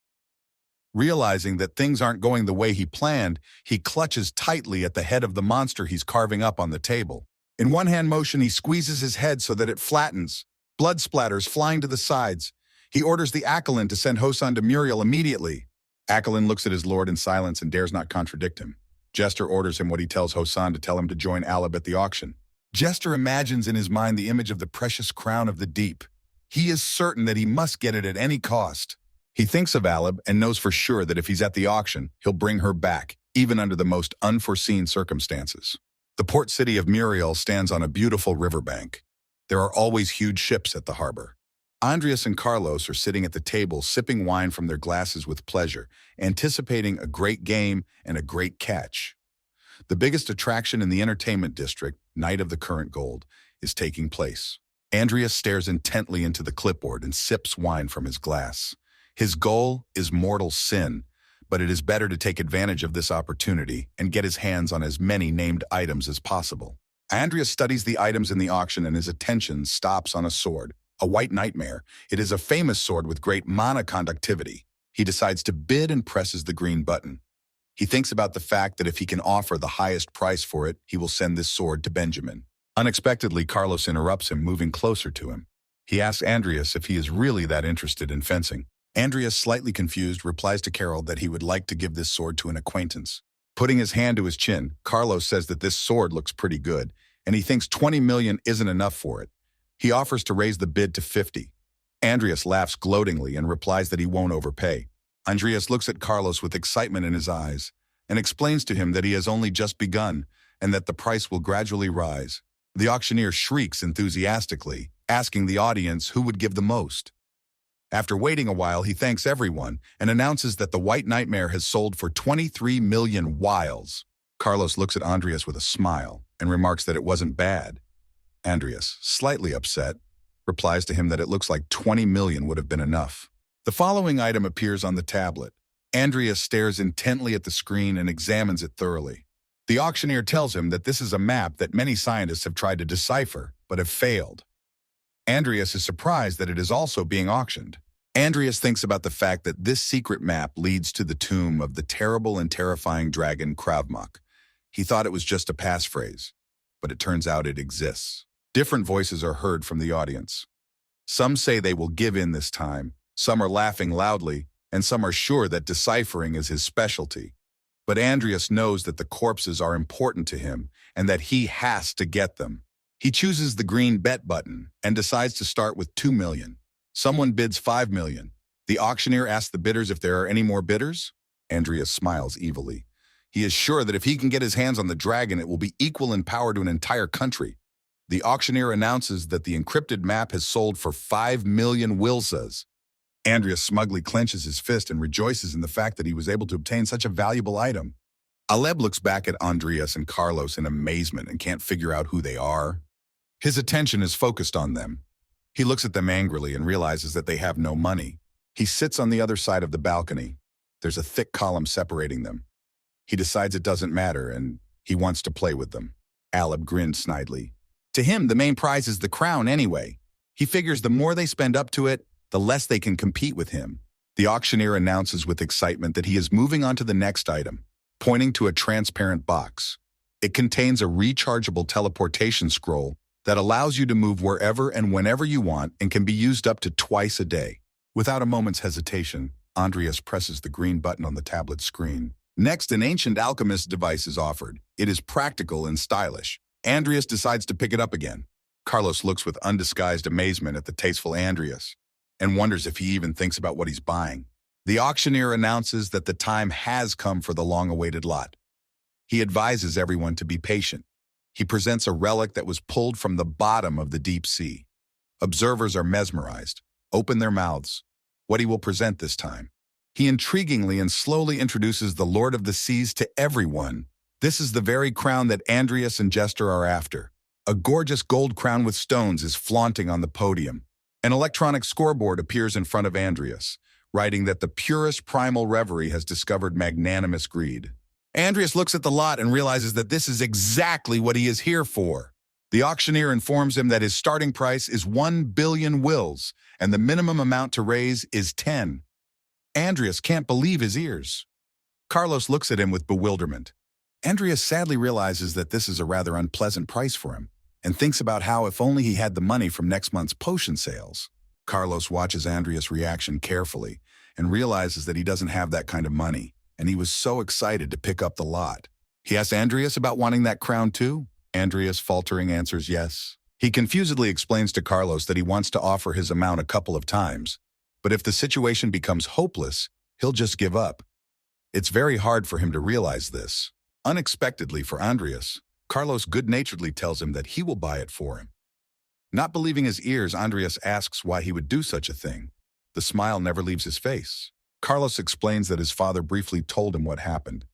Realizing that things aren't going the way he planned, he clutches tightly at the head of the monster he's carving up on the table. In one-hand motion, he squeezes his head so that it flattens. Blood splatters flying to the sides. He orders the Acklin to send Hosan to Muriel immediately. Acklin looks at his lord in silence and dares not contradict him. Jester orders him what he tells Hosan to tell him to join Aleb at the auction. Jester imagines in his mind the image of the precious crown of the deep. He is certain that he must get it at any cost. He thinks of Aleb and knows for sure that if he's at the auction, he'll bring her back, even under the most unforeseen circumstances. The port city of Muriel stands on a beautiful riverbank. There are always huge ships at the harbor. Andreas and Carlos are sitting at the table sipping wine from their glasses with pleasure, anticipating a great game and a great catch. The biggest attraction in the entertainment district, Night of the Current Gold, is taking place. Andreas stares intently into the clipboard and sips wine from his glass. His goal is mortal sin, but it is better to take advantage of this opportunity and get his hands on as many named items as possible. Andreas studies the items in the auction and his attention stops on a sword, a white nightmare. It is a famous sword with great mana conductivity. He decides to bid and presses the green button. He thinks about the fact that if he can offer the highest price for it, he will send this sword to Benjamin. Unexpectedly, Carlos interrupts him, moving closer to him. He asks Andreas if he is really that interested in fencing. Andreas, slightly confused, replies to Carol that he would like to give this sword to an acquaintance. Putting his hand to his chin, Carlos says that this sword looks pretty good, and he thinks 20 million isn't enough for it. He offers to raise the bid to 50. Andreas laughs gloatingly and replies that he won't overpay. Andreas looks at Carlos with excitement in his eyes and explains to him that he has only just begun and that the price will gradually rise. The auctioneer shrieks enthusiastically, asking the audience who would give the most. After waiting a while, he thanks everyone and announces that the White Nightmare has sold for 23 million wiles. Carlos looks at Andreas with a smile and remarks that it wasn't bad. Andreas, slightly upset, replies to him that it looks like 20 million would have been enough. The following item appears on the tablet. Andreas stares intently at the screen and examines it thoroughly. The auctioneer tells him that this is a map that many scientists have tried to decipher, but have failed. Andreas is surprised that it is also being auctioned. Andreas thinks about the fact that this secret map leads to the tomb of the terrible and terrifying dragon Kravmak. He thought it was just a passphrase. but it turns out it exists. Different voices are heard from the audience. Some say they will give in this time, some are laughing loudly, and some are sure that deciphering is his specialty. But Andreas knows that the corpses are important to him and that he has to get them. He chooses the green bet button and decides to start with 2 million. Someone bids 5 million. The auctioneer asks the bidders if there are any more bidders. Andreas smiles evilly. He is sure that if he can get his hands on the dragon, it will be equal in power to an entire country. The auctioneer announces that the encrypted map has sold for 5 million wilsas. Andreas smugly clenches his fist and rejoices in the fact that he was able to obtain such a valuable item. Aleb looks back at Andreas and Carlos in amazement and can't figure out who they are. His attention is focused on them. He looks at them angrily and realizes that they have no money. He sits on the other side of the balcony. There's a thick column separating them. He decides it doesn't matter and he wants to play with them. Aleb grinned snidely. To him, the main prize is the crown anyway. He figures the more they spend up to it, the less they can compete with him. The auctioneer announces with excitement that he is moving on to the next item, pointing to a transparent box. It contains a rechargeable teleportation scroll that allows you to move wherever and whenever you want and can be used up to twice a day. Without a moment's hesitation, Andreas presses the green button on the tablet screen. Next, an ancient alchemist device is offered. It is practical and stylish. Andreas decides to pick it up again. Carlos looks with undisguised amazement at the tasteful Andreas and wonders if he even thinks about what he's buying. The auctioneer announces that the time has come for the long-awaited lot. He advises everyone to be patient. He presents a relic that was pulled from the bottom of the deep sea. Observers are mesmerized, open their mouths. What he will present this time. He intriguingly and slowly introduces the Lord of the Seas to everyone. This is the very crown that Andreas and Jester are after. A gorgeous gold crown with stones is flaunting on the podium. An electronic scoreboard appears in front of Andreas, writing that the purest primal reverie has discovered magnanimous greed. Andreas looks at the lot and realizes that this is exactly what he is here for. The auctioneer informs him that his starting price is 1 billion wills, and the minimum amount to raise is 10. Andreas can't believe his ears. Carlos looks at him with bewilderment. Andreas sadly realizes that this is a rather unpleasant price for him, and thinks about how if only he had the money from next month's potion sales. Carlos watches Andreas' reaction carefully and realizes that he doesn't have that kind of money, and he was so excited to pick up the lot. He asks Andreas about wanting that crown too. Andreas, faltering, answers yes. He confusedly explains to Carlos that he wants to offer his amount a couple of times, but if the situation becomes hopeless, he'll just give up. It's very hard for him to realize this. Unexpectedly for Andreas, Carlos good-naturedly tells him that he will buy it for him. Not believing his ears, Andreas asks why he would do such a thing. The smile never leaves his face. Carlos explains that his father briefly told him what happened,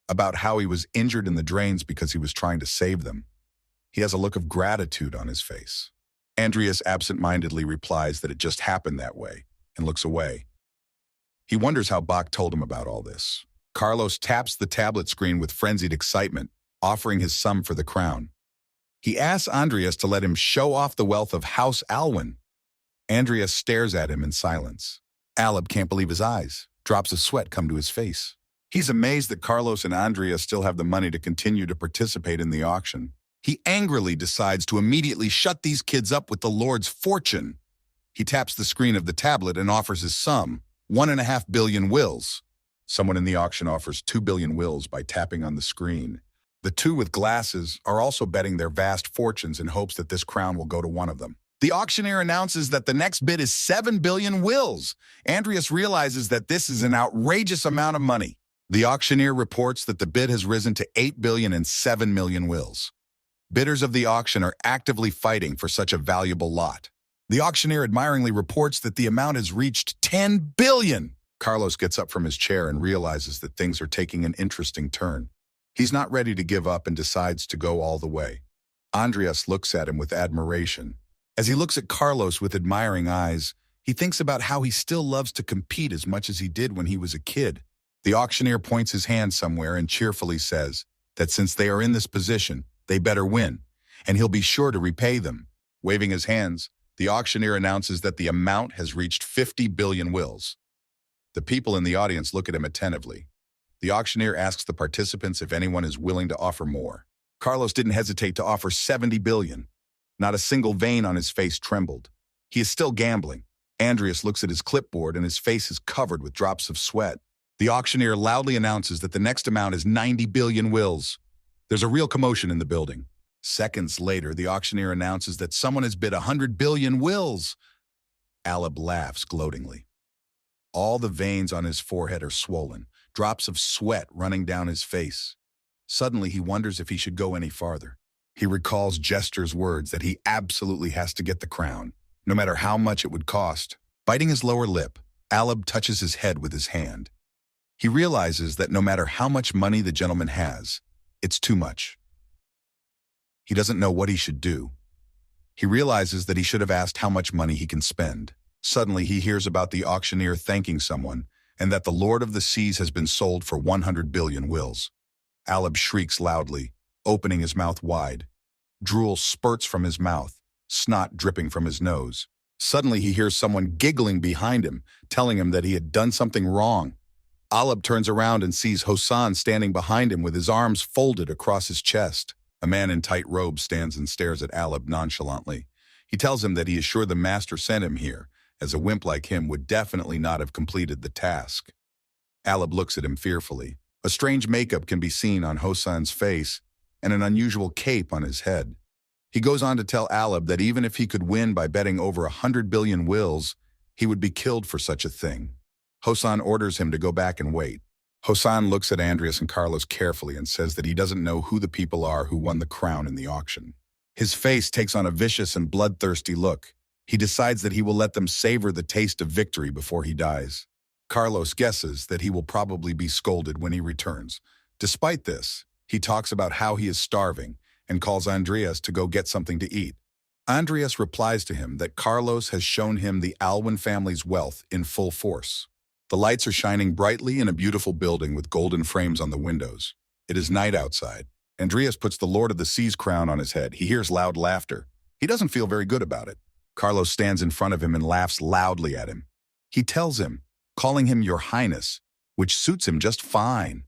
about how he was injured in the drains because he was trying to save them. He has a look of gratitude on his face. Andreas absent-mindedly replies that it just happened that way and looks away. He wonders how Bach told him about all this. Carlos taps the tablet screen with frenzied excitement, offering his sum for the crown. He asks Andreas to let him show off the wealth of House Alwyn. Andreas stares at him in silence. Aleb can't believe his eyes. Drops of sweat come to his face. He's amazed that Carlos and Andreas still have the money to continue to participate in the auction. He angrily decides to immediately shut these kids up with the Lord's fortune. He taps the screen of the tablet and offers his sum, 1.5 billion wills. Someone in the auction offers 2 billion wills by tapping on the screen. The two with glasses are also betting their vast fortunes in hopes that this crown will go to one of them. The auctioneer announces that the next bid is 7 billion wills. Andreas realizes that this is an outrageous amount of money. The auctioneer reports that the bid has risen to 8 billion and 7 million wills. Bidders of the auction are actively fighting for such a valuable lot. The auctioneer admiringly reports that the amount has reached 10 billion. Carlos gets up from his chair and realizes that things are taking an interesting turn. He's not ready to give up and decides to go all the way. Andreas looks at him with admiration. As he looks at Carlos with admiring eyes, he thinks about how he still loves to compete as much as he did when he was a kid. The auctioneer points his hand somewhere and cheerfully says that since they are in this position, they better win, and he'll be sure to repay them. Waving his hands, the auctioneer announces that the amount has reached 50 billion wills. The people in the audience look at him attentively. The auctioneer asks the participants if anyone is willing to offer more. Carlos didn't hesitate to offer 70 billion. Not a single vein on his face trembled. He is still gambling. Andreas looks at his clipboard and his face is covered with drops of sweat. The auctioneer loudly announces that the next amount is 90 billion wills. There's a real commotion in the building. Seconds later, the auctioneer announces that someone has bid 100 billion wills. Aleb laughs gloatingly. All the veins on his forehead are swollen, drops of sweat running down his face. Suddenly, he wonders if he should go any farther. He recalls Jester's words that he absolutely has to get the crown, no matter how much it would cost. Biting his lower lip, Aleb touches his head with his hand. He realizes that no matter how much money the gentleman has, it's too much. He doesn't know what he should do. He realizes that he should have asked how much money he can spend. Suddenly, he hears about the auctioneer thanking someone and that the Lord of the Seas has been sold for 100 billion wills. Aleb shrieks loudly, opening his mouth wide. Drool spurts from his mouth, snot dripping from his nose. Suddenly, he hears someone giggling behind him, telling him that he had done something wrong. Aleb turns around and sees Hosan standing behind him with his arms folded across his chest. A man in tight robes stands and stares at Aleb nonchalantly. He tells him that he is sure the master sent him here, as a wimp like him would definitely not have completed the task. Aleb looks at him fearfully. A strange makeup can be seen on Hosan's face and an unusual cape on his head. He goes on to tell Aleb that even if he could win by betting over 100 billion wills, he would be killed for such a thing. Hosan orders him to go back and wait. Hosan looks at Andreas and Carlos carefully and says that he doesn't know who the people are who won the crown in the auction. His face takes on a vicious and bloodthirsty look. He decides that he will let them savor the taste of victory before he dies. Carlos guesses that he will probably be scolded when he returns. Despite this, he talks about how he is starving and calls Andreas to go get something to eat. Andreas replies to him that Carlos has shown him the Alwyn family's wealth in full force. The lights are shining brightly in a beautiful building with golden frames on the windows. It is night outside. Andreas puts the Lord of the Seas crown on his head. He hears loud laughter. He doesn't feel very good about it. Carlos stands in front of him and laughs loudly at him. He tells him, calling him Your Highness, which suits him just fine.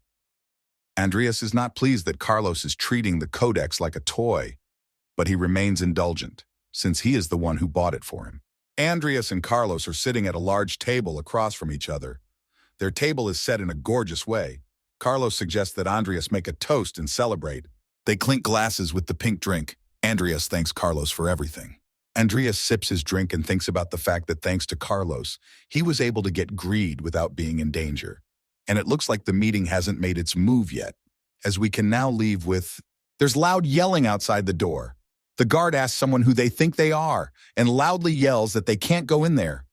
Andreas is not pleased that Carlos is treating the codex like a toy, but he remains indulgent, since he is the one who bought it for him. Andreas and Carlos are sitting at a large table across from each other. Their table is set in a gorgeous way. Carlos suggests that Andreas make a toast and celebrate. They clink glasses with the pink drink. Andreas thanks Carlos for everything. Andreas sips his drink and thinks about the fact that thanks to Carlos, he was able to get greed without being in danger. And it looks like the meeting hasn't made its move yet, as we can now leave with... There's loud yelling outside the door. The guard asks someone who they think they are and loudly yells that they can't go in there.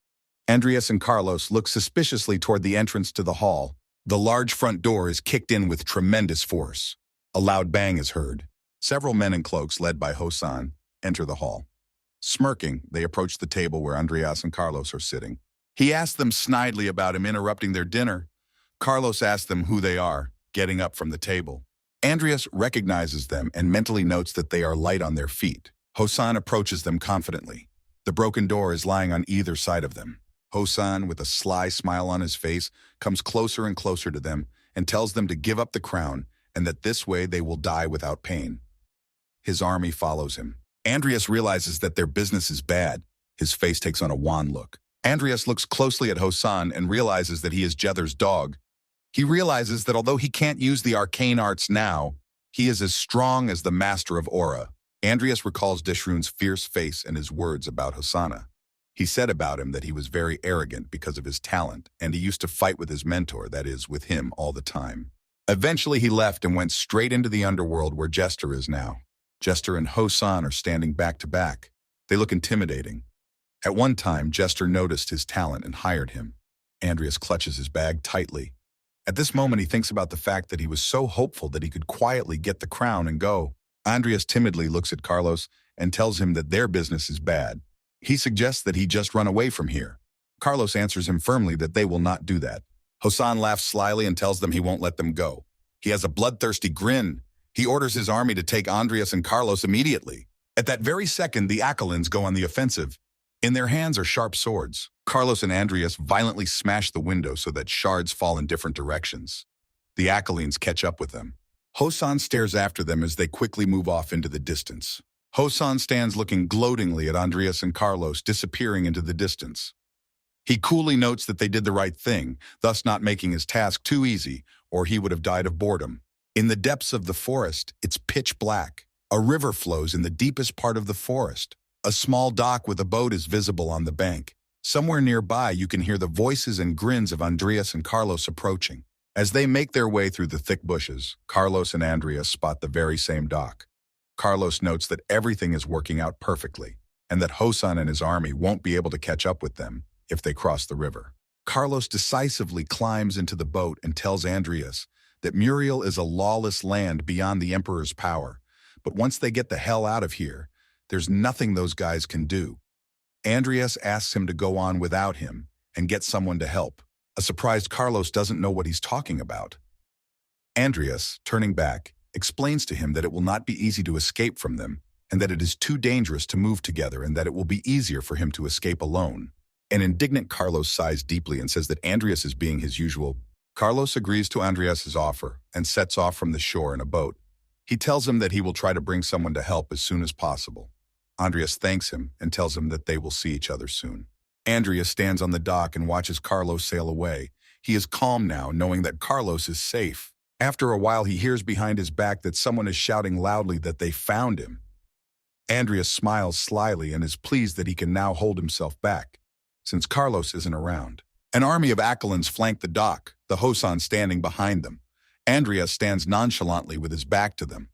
Andreas and Carlos look suspiciously toward the entrance to the hall. The large front door is kicked in with tremendous force. A loud bang is heard. Several men in cloaks, led by Hosan, enter the hall. Smirking, they approach the table where Andreas and Carlos are sitting. He asks them snidely about him interrupting their dinner. Carlos asks them who they are, getting up from the table. Andreas recognizes them and mentally notes that they are light on their feet. Hosan approaches them confidently. The broken door is lying on either side of them. Hosan, with a sly smile on his face, comes closer and closer to them and tells them to give up the crown and that this way they will die without pain. His army follows him. Andreas realizes that their business is bad. His face takes on a wan look. Andreas looks closely at Hosan and realizes that he is Jether's dog. He realizes that although he can't use the arcane arts now, he is as strong as the master of Aura. Andreas recalls Dishroon's fierce face and his words about Hosanna. He said about him that he was very arrogant because of his talent, and he used to fight with his mentor, that is, with him all the time. Eventually he left and went straight into the underworld where Jester is now. Jester and Hosan are standing back to back. They look intimidating. At one time, Jester noticed his talent and hired him. Andreas clutches his bag tightly. At this moment, he thinks about the fact that he was so hopeful that he could quietly get the crown and go. Andreas timidly looks at Carlos and tells him that their business is bad. He suggests that he just run away from here. Carlos answers him firmly that they will not do that. Hosan laughs slyly and tells them he won't let them go. He has a bloodthirsty grin. He orders his army to take Andreas and Carlos immediately. At that very second, the Akalins go on the offensive. In their hands are sharp swords. Carlos and Andreas violently smash the window so that shards fall in different directions. The Akalins catch up with them. Hosan stares after them as they quickly move off into the distance. Hosan stands looking gloatingly at Andreas and Carlos disappearing into the distance. He coolly notes that they did the right thing, thus not making his task too easy, or he would have died of boredom. In the depths of the forest, it's pitch black. A river flows in the deepest part of the forest. A small dock with a boat is visible on the bank. Somewhere nearby, you can hear the voices and grins of Andreas and Carlos approaching. As they make their way through the thick bushes, Carlos and Andreas spot the very same dock. Carlos notes that everything is working out perfectly, and that Hosan and his army won't be able to catch up with them if they cross the river. Carlos decisively climbs into the boat and tells Andreas that Muriel is a lawless land beyond the Emperor's power, but once they get the hell out of here, there's nothing those guys can do. Andreas asks him to go on without him and get someone to help. A surprised Carlos doesn't know what he's talking about. Andreas, turning back, explains to him that it will not be easy to escape from them, and that it is too dangerous to move together, and that it will be easier for him to escape alone. An indignant Carlos sighs deeply and says that Andreas is being his usual. Carlos agrees to Andreas's offer and sets off from the shore in a boat. He tells him that he will try to bring someone to help as soon as possible. Andreas thanks him and tells him that they will see each other soon. Andreas stands on the dock and watches Carlos sail away. He is calm now, knowing that Carlos is safe. After a while, he hears behind his back that someone is shouting loudly that they found him. Andreas smiles slyly and is pleased that he can now hold himself back, since Carlos isn't around. An army of Akalans flank the dock, the Hosan standing behind them. Andreas stands nonchalantly with his back to them.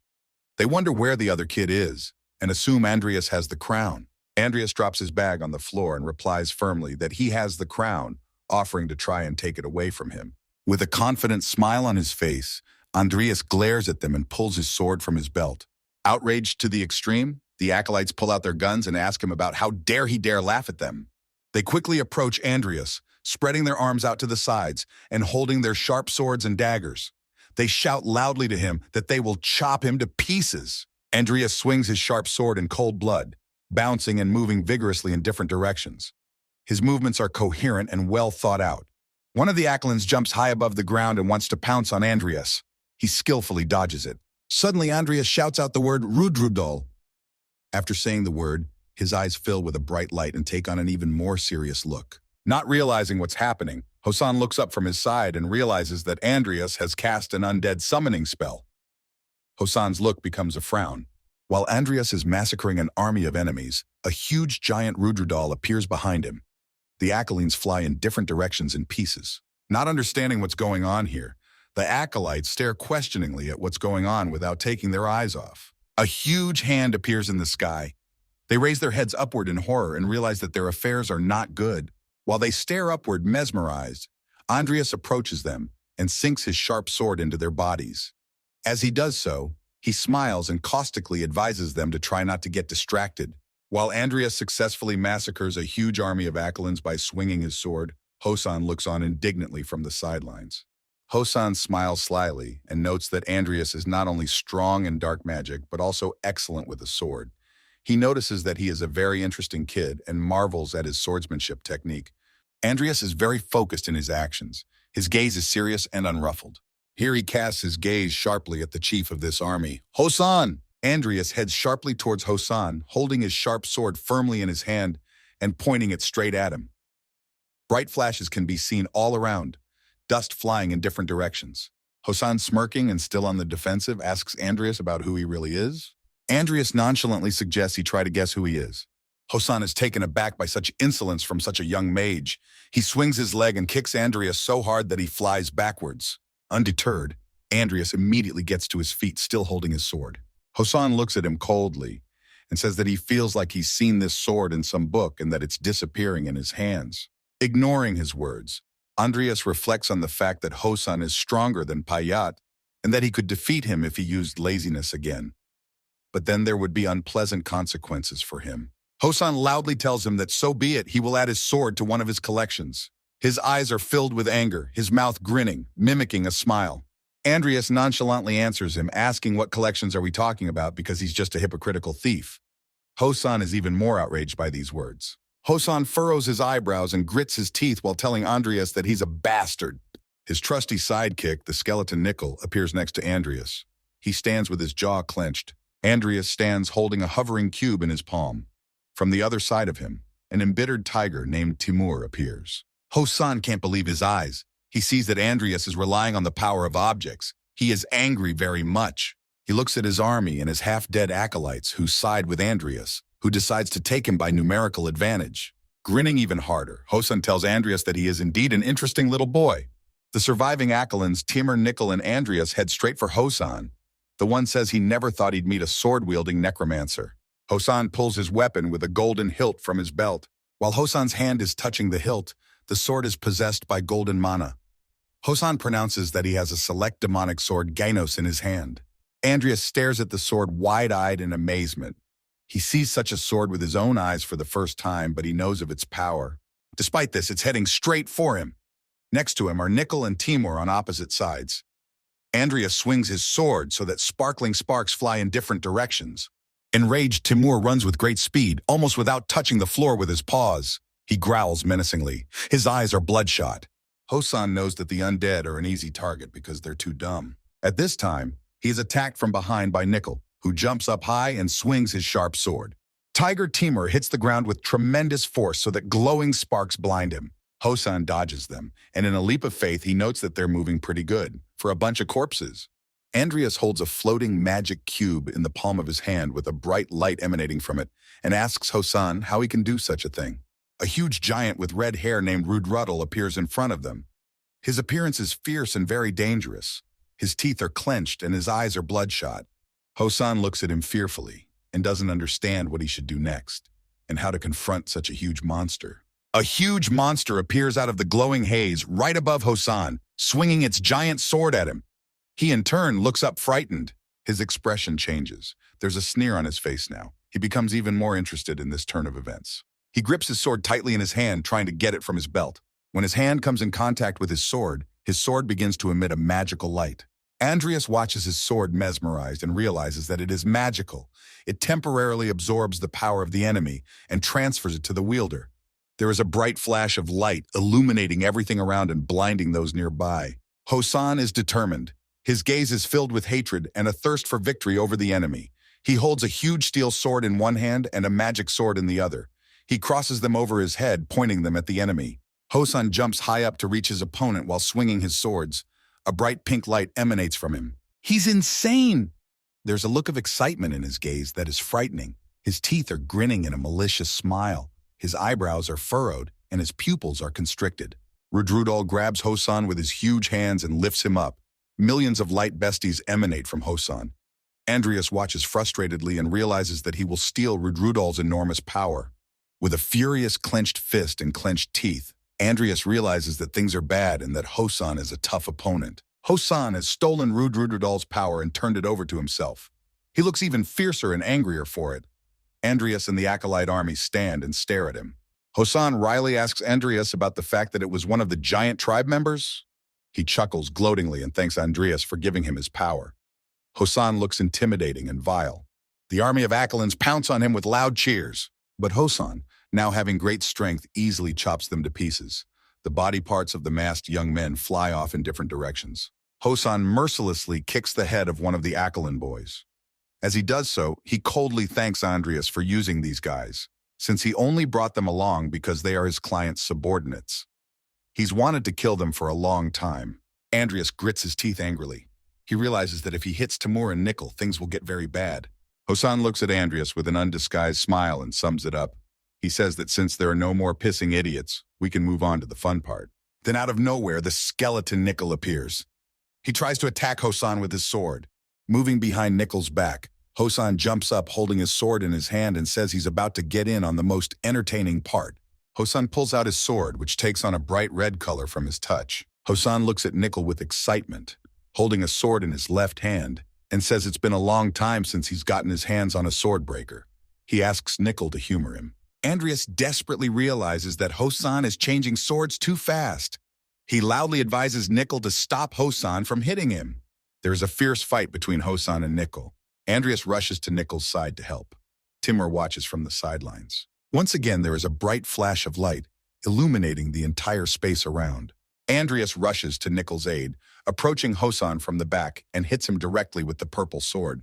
They wonder where the other kid is, and assume Andreas has the crown. Andreas drops his bag on the floor and replies firmly that he has the crown, offering to try and take it away from him. With a confident smile on his face, Andreas glares at them and pulls his sword from his belt. Outraged to the extreme, the acolytes pull out their guns and ask him about how dare he dare laugh at them. They quickly approach Andreas, spreading their arms out to the sides and holding their sharp swords and daggers. They shout loudly to him that they will chop him to pieces. Andreas swings his sharp sword in cold blood, bouncing and moving vigorously in different directions. His movements are coherent and well thought out. One of the Akalans jumps high above the ground and wants to pounce on Andreas. He skillfully dodges it. Suddenly, Andreas shouts out the word Rudrudol. After saying the word, his eyes fill with a bright light and take on an even more serious look. Not realizing what's happening, Hosan looks up from his side and realizes that Andreas has cast an undead summoning spell. Hosan's look becomes a frown. While Andreas is massacring an army of enemies, a huge giant Rudrudal appears behind him. The Akalines fly in different directions in pieces. Not understanding what's going on here, the acolytes stare questioningly at what's going on without taking their eyes off. A huge hand appears in the sky. They raise their heads upward in horror and realize that their affairs are not good. While they stare upward mesmerized, Andreas approaches them and sinks his sharp sword into their bodies. As he does so, he smiles and caustically advises them to try not to get distracted. While Andreas successfully massacres a huge army of Akalans by swinging his sword, Hosan looks on indignantly from the sidelines. Hosan smiles slyly and notes that Andreas is not only strong in dark magic, but also excellent with a sword. He notices that he is a very interesting kid and marvels at his swordsmanship technique. Andreas is very focused in his actions. His gaze is serious and unruffled. Here he casts his gaze sharply at the chief of this army. Hosan! Andreas heads sharply towards Hosan, holding his sharp sword firmly in his hand and pointing it straight at him. Bright flashes can be seen all around, dust flying in different directions. Hosan, smirking and still on the defensive, asks Andreas about who he really is. Andreas nonchalantly suggests he try to guess who he is. Hosan is taken aback by such insolence from such a young mage. He swings his leg and kicks Andreas so hard that he flies backwards. Undeterred, Andreas immediately gets to his feet, still holding his sword. Hosan looks at him coldly and says that he feels like he's seen this sword in some book and that it's disappearing in his hands. Ignoring his words, Andreas reflects on the fact that Hosan is stronger than Payat and that he could defeat him if he used laziness again. But then there would be unpleasant consequences for him. Hosan loudly tells him that so be it, he will add his sword to one of his collections. His eyes are filled with anger, his mouth grinning, mimicking a smile. Andreas nonchalantly answers him, asking what collections are we talking about because he's just a hypocritical thief. Hosan is even more outraged by these words. Hosan furrows his eyebrows and grits his teeth while telling Andreas that he's a bastard. His trusty sidekick, the skeleton Nickel, appears next to Andreas. He stands with his jaw clenched. Andreas stands holding a hovering cube in his palm. From the other side of him, an embittered tiger named Timur appears. Hosan can't believe his eyes. He sees that Andreas is relying on the power of objects. He is angry very much. He looks at his army and his half-dead acolytes who side with Andreas, who decides to take him by numerical advantage. Grinning even harder, Hosan tells Andreas that he is indeed an interesting little boy. The surviving Akalans, Timur, Nickel, and Andreas head straight for Hosan. The one says he never thought he'd meet a sword-wielding necromancer. Hosan pulls his weapon with a golden hilt from his belt. While Hosan's hand is touching the hilt, the sword is possessed by golden mana. Hosan pronounces that he has a select demonic sword, Gainos, in his hand. Andreas stares at the sword wide-eyed in amazement. He sees such a sword with his own eyes for the first time, but he knows of its power. Despite this, it's heading straight for him. Next to him are Nickel and Timur on opposite sides. Andreas swings his sword so that sparkling sparks fly in different directions. Enraged, Timur runs with great speed, almost without touching the floor with his paws. He growls menacingly. His eyes are bloodshot. Hosan knows that the undead are an easy target because they're too dumb. At this time, he is attacked from behind by Nickel, who jumps up high and swings his sharp sword. Tiger Timur hits the ground with tremendous force so that glowing sparks blind him. Hosan dodges them, and in a leap of faith, he notes that they're moving pretty good, for a bunch of corpses. Andreas holds a floating magic cube in the palm of his hand with a bright light emanating from it, and asks Hosan how he can do such a thing. A huge giant with red hair named Rudruddle appears in front of them. His appearance is fierce and very dangerous. His teeth are clenched and his eyes are bloodshot. Hosan looks at him fearfully and doesn't understand what he should do next and how to confront such a huge monster. A huge monster appears out of the glowing haze right above Hosan, swinging its giant sword at him. He in turn looks up frightened. His expression changes. There's a sneer on his face now. He becomes even more interested in this turn of events. He grips his sword tightly in his hand, trying to get it from his belt. When his hand comes in contact with his sword begins to emit a magical light. Andreas watches his sword mesmerized and realizes that it is magical. It temporarily absorbs the power of the enemy and transfers it to the wielder. There is a bright flash of light illuminating everything around and blinding those nearby. Hosan is determined. His gaze is filled with hatred and a thirst for victory over the enemy. He holds a huge steel sword in one hand and a magic sword in the other. He crosses them over his head, pointing them at the enemy. Hosan jumps high up to reach his opponent while swinging his swords. A bright pink light emanates from him. He's insane! There's a look of excitement in his gaze that is frightening. His teeth are grinning in a malicious smile. His eyebrows are furrowed, and his pupils are constricted. Rudruddle grabs Hosan with his huge hands and lifts him up. Millions of light besties emanate from Hosan. Andreas watches frustratedly and realizes that he will steal Rudruddle's enormous power. With a furious clenched fist and clenched teeth, Andreas realizes that things are bad and that Hosan is a tough opponent. Hosan has stolen Rudruddle's power and turned it over to himself. He looks even fiercer and angrier for it. Andreas and the Acolyte army stand and stare at him. Hosan wryly asks Andreas about the fact that it was one of the giant tribe members. He chuckles gloatingly and thanks Andreas for giving him his power. Hosan looks intimidating and vile. The army of Akalans pounce on him with loud cheers. But Hosan, now having great strength, easily chops them to pieces. The body parts of the masked young men fly off in different directions. Hosan mercilessly kicks the head of one of the Akalan boys. As he does so, he coldly thanks Andreas for using these guys, since he only brought them along because they are his client's subordinates. He's wanted to kill them for a long time. Andreas grits his teeth angrily. He realizes that if he hits Timur and Nickel, things will get very bad. Hosan looks at Andreas with an undisguised smile and sums it up. He says that since there are no more pissing idiots, we can move on to the fun part. Then out of nowhere, the skeleton Nickel appears. He tries to attack Hosan with his sword. Moving behind Nickel's back, Hosan jumps up holding his sword in his hand and says he's about to get in on the most entertaining part. Hosan pulls out his sword, which takes on a bright red color from his touch. Hosan looks at Nickel with excitement, holding a sword in his left hand, and says it's been a long time since he's gotten his hands on a sword breaker. He asks Nickel to humor him. Andreas desperately realizes that Hosan is changing swords too fast. He loudly advises Nickel to stop Hosan from hitting him. There is a fierce fight between Hosan and Nickel. Andreas rushes to Nickel's side to help. Timur watches from the sidelines. Once again, there is a bright flash of light, illuminating the entire space around. Andreas rushes to Nickel's aid, approaching Hosan from the back and hits him directly with the purple sword,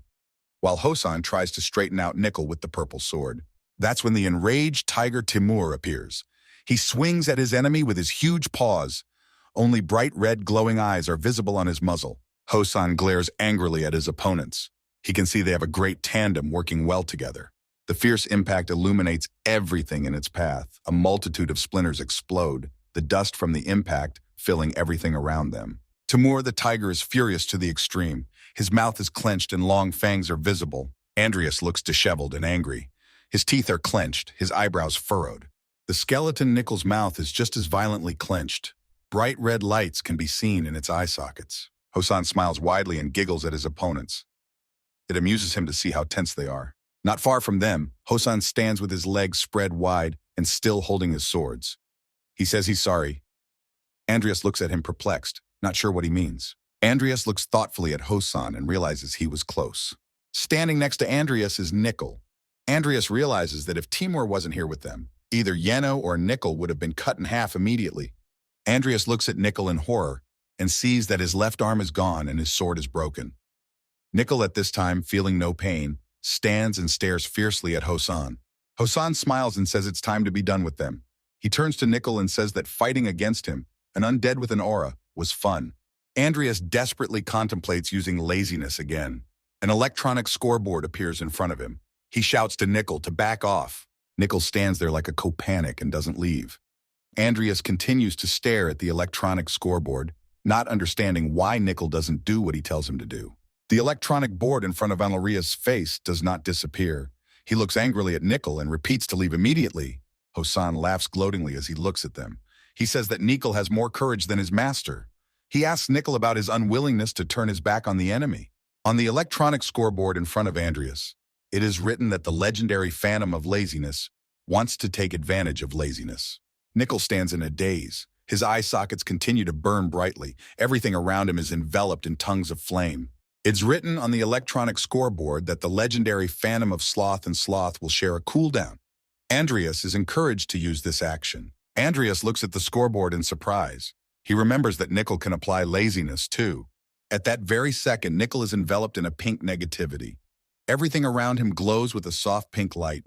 while Hosan tries to straighten out Nickel with the purple sword. That's when the enraged tiger Timur appears. He swings at his enemy with his huge paws. Only bright red glowing eyes are visible on his muzzle. Hosan glares angrily at his opponents. He can see they have a great tandem working well together. The fierce impact illuminates everything in its path. A multitude of splinters explode, the dust from the impact filling everything around them. Timur the tiger is furious to the extreme. His mouth is clenched and long fangs are visible. Andreas looks disheveled and angry. His teeth are clenched, his eyebrows furrowed. The skeleton Nickel's mouth is just as violently clenched. Bright red lights can be seen in its eye sockets. Hosan smiles widely and giggles at his opponents. It amuses him to see how tense they are. Not far from them, Hosan stands with his legs spread wide and still holding his swords. He says he's sorry. Andreas looks at him perplexed, not sure what he means. Andreas looks thoughtfully at Hosan and realizes he was close. Standing next to Andreas is Nickel. Andreas realizes that if Timur wasn't here with them, either Yeno or Nickel would have been cut in half immediately. Andreas looks at Nickel in horror and sees that his left arm is gone and his sword is broken. Nickel, at this time, feeling no pain, stands and stares fiercely at Hosan. Hosan smiles and says it's time to be done with them. He turns to Nickel and says that fighting against him, an undead with an aura, was fun. Andreas desperately contemplates using laziness again. An electronic scoreboard appears in front of him. He shouts to Nickel to back off. Nickel stands there like a co-panic and doesn't leave. Andreas continues to stare at the electronic scoreboard, not understanding why Nickel doesn't do what he tells him to do. The electronic board in front of Anlaria's face does not disappear. He looks angrily at Nickel and repeats to leave immediately. Hosan laughs gloatingly as he looks at them. He says that Nickel has more courage than his master. He asks Nickel about his unwillingness to turn his back on the enemy. On the electronic scoreboard in front of Andreas, it is written that the legendary Phantom of Laziness wants to take advantage of laziness. Nickel stands in a daze. His eye sockets continue to burn brightly. Everything around him is enveloped in tongues of flame. It's written on the electronic scoreboard that the legendary Phantom of Sloth and Sloth will share a cooldown. Andreas is encouraged to use this action. Andreas looks at the scoreboard in surprise. He remembers that Nickel can apply laziness too. At that very second, Nickel is enveloped in a pink negativity. Everything around him glows with a soft pink light.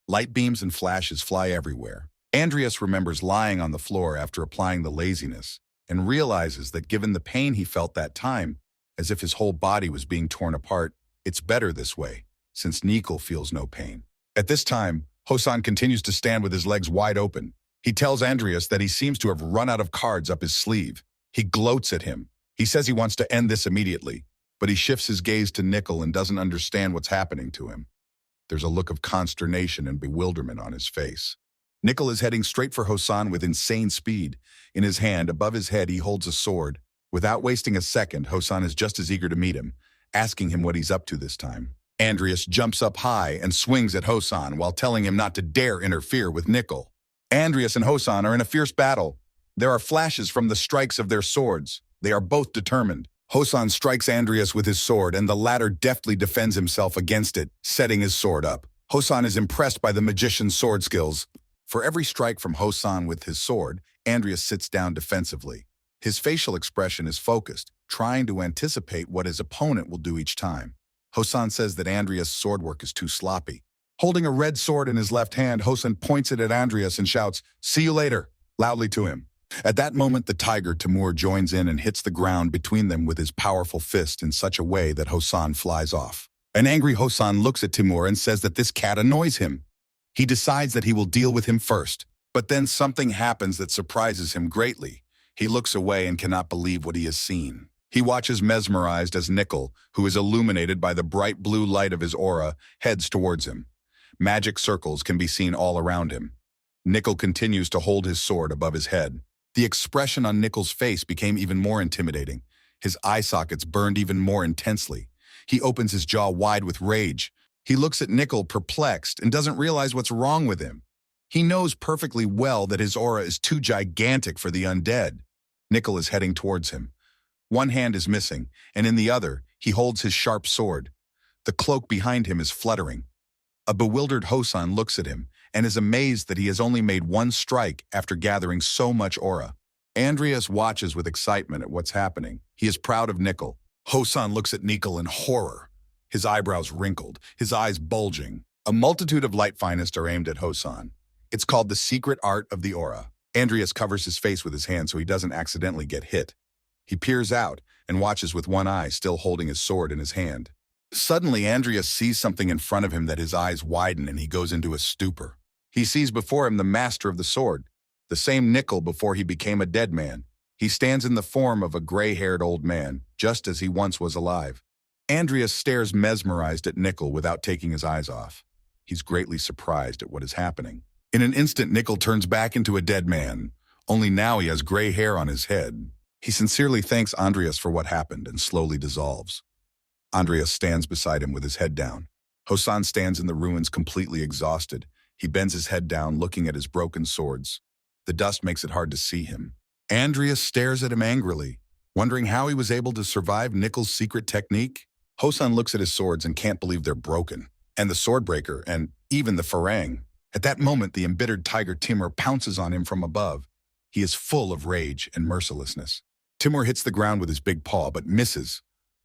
Light beams and flashes fly everywhere. Andreas remembers lying on the floor after applying the laziness and realizes that given the pain he felt that time, as if his whole body was being torn apart, it's better this way, since Nickel feels no pain. At this time, Hosan continues to stand with his legs wide open. He tells Andreas that he seems to have run out of cards up his sleeve. He gloats at him. He says he wants to end this immediately, but he shifts his gaze to Nickel and doesn't understand what's happening to him. There's a look of consternation and bewilderment on his face. Nickel is heading straight for Hosan with insane speed. In his hand, above his head, he holds a sword. Without wasting a second, Hosan is just as eager to meet him, asking him what he's up to this time. Andreas jumps up high and swings at Hosan while telling him not to dare interfere with Nickel. Andreas and Hosan are in a fierce battle. There are flashes from the strikes of their swords. They are both determined. Hosan strikes Andreas with his sword, and the latter deftly defends himself against it, setting his sword up. Hosan is impressed by the magician's sword skills. For every strike from Hosan with his sword, Andreas sits down defensively. His facial expression is focused, trying to anticipate what his opponent will do each time. Hosan says that Andreas' sword work is too sloppy. Holding a red sword in his left hand, Hosan points it at Andreas and shouts, "See you later," loudly to him. At that moment, the tiger Timur joins in and hits the ground between them with his powerful fist in such a way that Hosan flies off. An angry Hosan looks at Timur and says that this cat annoys him. He decides that he will deal with him first, but then something happens that surprises him greatly. He looks away and cannot believe what he has seen. He watches mesmerized as Nickel, who is illuminated by the bright blue light of his aura, heads towards him. Magic circles can be seen all around him. Nickel continues to hold his sword above his head. The expression on Nickel's face became even more intimidating. His eye sockets burned even more intensely. He opens his jaw wide with rage. He looks at Nickel perplexed and doesn't realize what's wrong with him. He knows perfectly well that his aura is too gigantic for the undead. Nickel is heading towards him. One hand is missing, and in the other, he holds his sharp sword. The cloak behind him is fluttering. A bewildered Hosan looks at him and is amazed that he has only made one strike after gathering so much aura. Andreas watches with excitement at what's happening. He is proud of Nickel. Hosan looks at Nickel in horror, his eyebrows wrinkled, his eyes bulging. A multitude of light finest are aimed at Hosan. It's called the secret art of the aura. Andreas covers his face with his hand so he doesn't accidentally get hit. He peers out and watches with one eye, still holding his sword in his hand. Suddenly, Andreas sees something in front of him that his eyes widen and he goes into a stupor. He sees before him the master of the sword, the same Nickel before he became a dead man. He stands in the form of a gray-haired old man, just as he once was alive. Andreas stares mesmerized at Nickel without taking his eyes off. He's greatly surprised at what is happening. In an instant, Nickel turns back into a dead man, only now he has gray hair on his head. He sincerely thanks Andreas for what happened and slowly dissolves. Andreas stands beside him with his head down. Hosan stands in the ruins completely exhausted. He bends his head down, looking at his broken swords. The dust makes it hard to see him. Andreas stares at him angrily, wondering how he was able to survive Nickel's secret technique. Hosan looks at his swords and can't believe they're broken, and the swordbreaker, and even the farang. At that moment, the embittered tiger Timur pounces on him from above. He is full of rage and mercilessness. Timur hits the ground with his big paw, but misses.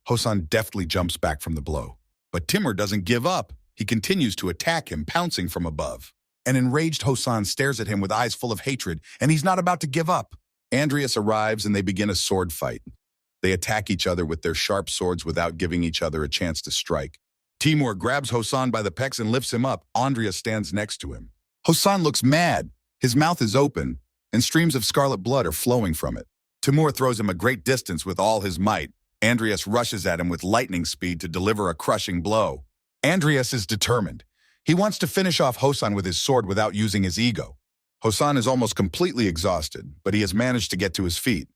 Hosan deftly jumps back from the blow. But Timur doesn't give up. He continues to attack him, pouncing from above. An enraged Hosan stares at him with eyes full of hatred, and he's not about to give up. Andreas arrives and they begin a sword fight. They attack each other with their sharp swords without giving each other a chance to strike. Timur grabs Hosan by the pecs and lifts him up. Andreas stands next to him. Hosan looks mad. His mouth is open, and streams of scarlet blood are flowing from it. Timur throws him a great distance with all his might. Andreas rushes at him with lightning speed to deliver a crushing blow. Andreas is determined. He wants to finish off Hosan with his sword without using his ego. Hosan is almost completely exhausted, but he has managed to get to his feet.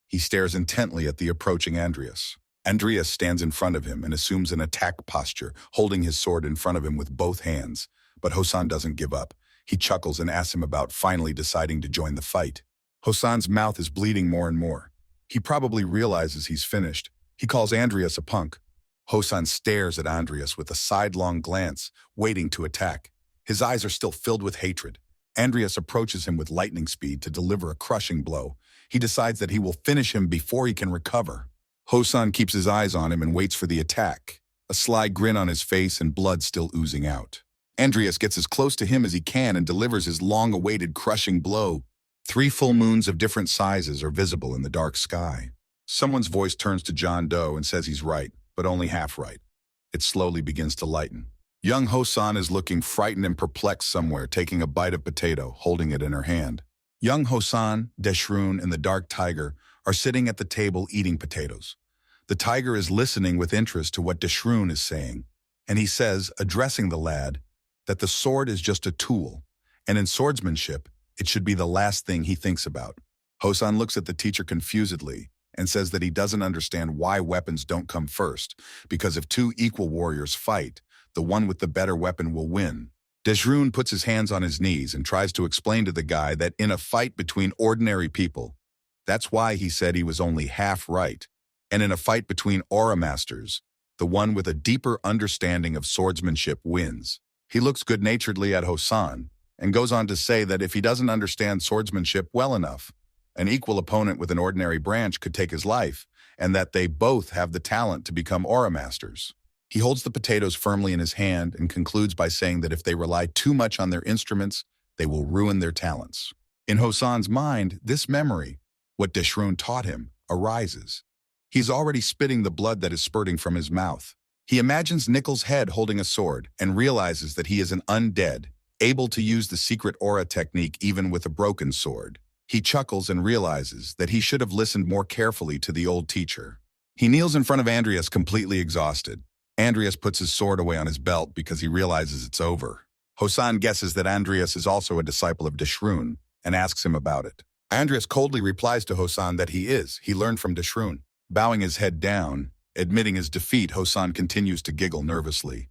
He stares intently at the approaching Andreas. Andreas stands in front of him and assumes an attack posture, holding his sword in front of him with both hands. But Hosan doesn't give up. He chuckles and asks him about finally deciding to join the fight. Hosan's mouth is bleeding more and more. He probably realizes he's finished. He calls Andreas a punk. Hosan stares at Andreas with a sidelong glance, waiting to attack. His eyes are still filled with hatred. Andreas approaches him with lightning speed to deliver a crushing blow. He decides that he will finish him before he can recover. Hosan keeps his eyes on him and waits for the attack, a sly grin on his face and blood still oozing out. Andreas gets as close to him as he can and delivers his long-awaited crushing blow. 3 full moons of different sizes are visible in the dark sky. Someone's voice turns to John Doe and says he's right, but only half right. It slowly begins to lighten. Young Hosan is looking frightened and perplexed somewhere, taking a bite of potato, holding it in her hand. Young Hosan, Deshroon, and the dark tiger are sitting at the table eating potatoes. The tiger is listening with interest to what Deshroon is saying, and he says, addressing the lad, that the sword is just a tool, and in swordsmanship, it should be the last thing he thinks about. Hosan looks at the teacher confusedly and says that he doesn't understand why weapons don't come first, because if 2 equal warriors fight, the one with the better weapon will win. Deshroon puts his hands on his knees and tries to explain to the guy that in a fight between ordinary people, that's why he said he was only half right, and in a fight between aura masters, the one with a deeper understanding of swordsmanship wins. He looks good-naturedly at Hosan and goes on to say that if he doesn't understand swordsmanship well enough, an equal opponent with an ordinary branch could take his life, and that they both have the talent to become aura masters. He holds the potatoes firmly in his hand and concludes by saying that if they rely too much on their instruments, they will ruin their talents. In Hosan's mind, this memory, what Deshroon taught him, arises. He's already spitting the blood that is spurting from his mouth. He imagines Nickel's head holding a sword and realizes that he is an undead, able to use the secret aura technique even with a broken sword. He chuckles and realizes that he should have listened more carefully to the old teacher. He kneels in front of Andreas completely exhausted. Andreas puts his sword away on his belt because he realizes it's over. Hosan guesses that Andreas is also a disciple of Deshroon and asks him about it. Andreas coldly replies to Hosan that he is. He learned from Deshroon. Bowing his head down, admitting his defeat, Hosan continues to giggle nervously.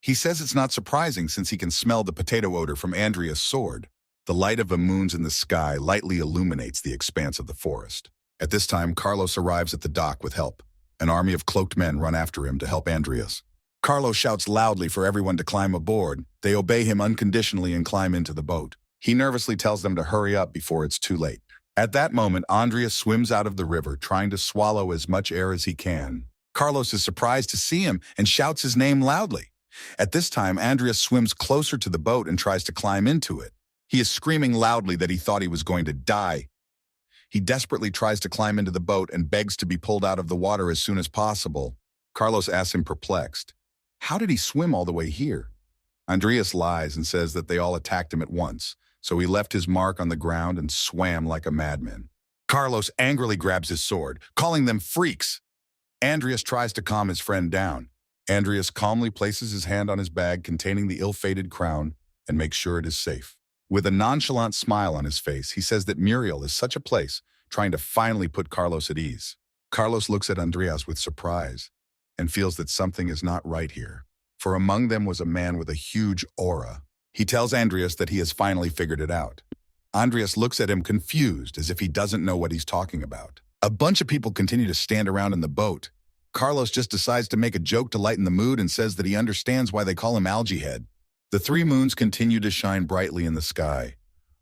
He says it's not surprising since he can smell the potato odor from Andreas' sword. The light of the moons in the sky lightly illuminates the expanse of the forest. At this time, Carlos arrives at the dock with help. An army of cloaked men run after him to help Andreas. Carlos shouts loudly for everyone to climb aboard. They obey him unconditionally and climb into the boat. He nervously tells them to hurry up before it's too late. At that moment, Andreas swims out of the river, trying to swallow as much air as he can. Carlos is surprised to see him and shouts his name loudly. At this time, Andreas swims closer to the boat and tries to climb into it. He is screaming loudly that he thought he was going to die. He desperately tries to climb into the boat and begs to be pulled out of the water as soon as possible. Carlos asks him perplexed, "How did he swim all the way here?" Andreas lies and says that they all attacked him at once, so he left his mark on the ground and swam like a madman. Carlos angrily grabs his sword, calling them freaks. Andreas tries to calm his friend down. Andreas calmly places his hand on his bag containing the ill-fated crown and makes sure it is safe. With a nonchalant smile on his face, he says that Muriel is such a place, trying to finally put Carlos at ease. Carlos looks at Andreas with surprise and feels that something is not right here, for among them was a man with a huge aura. He tells Andreas that he has finally figured it out. Andreas looks at him confused, as if he doesn't know what he's talking about. A bunch of people continue to stand around in the boat. Carlos just decides to make a joke to lighten the mood and says that he understands why they call him Algae Head. The three moons continue to shine brightly in the sky.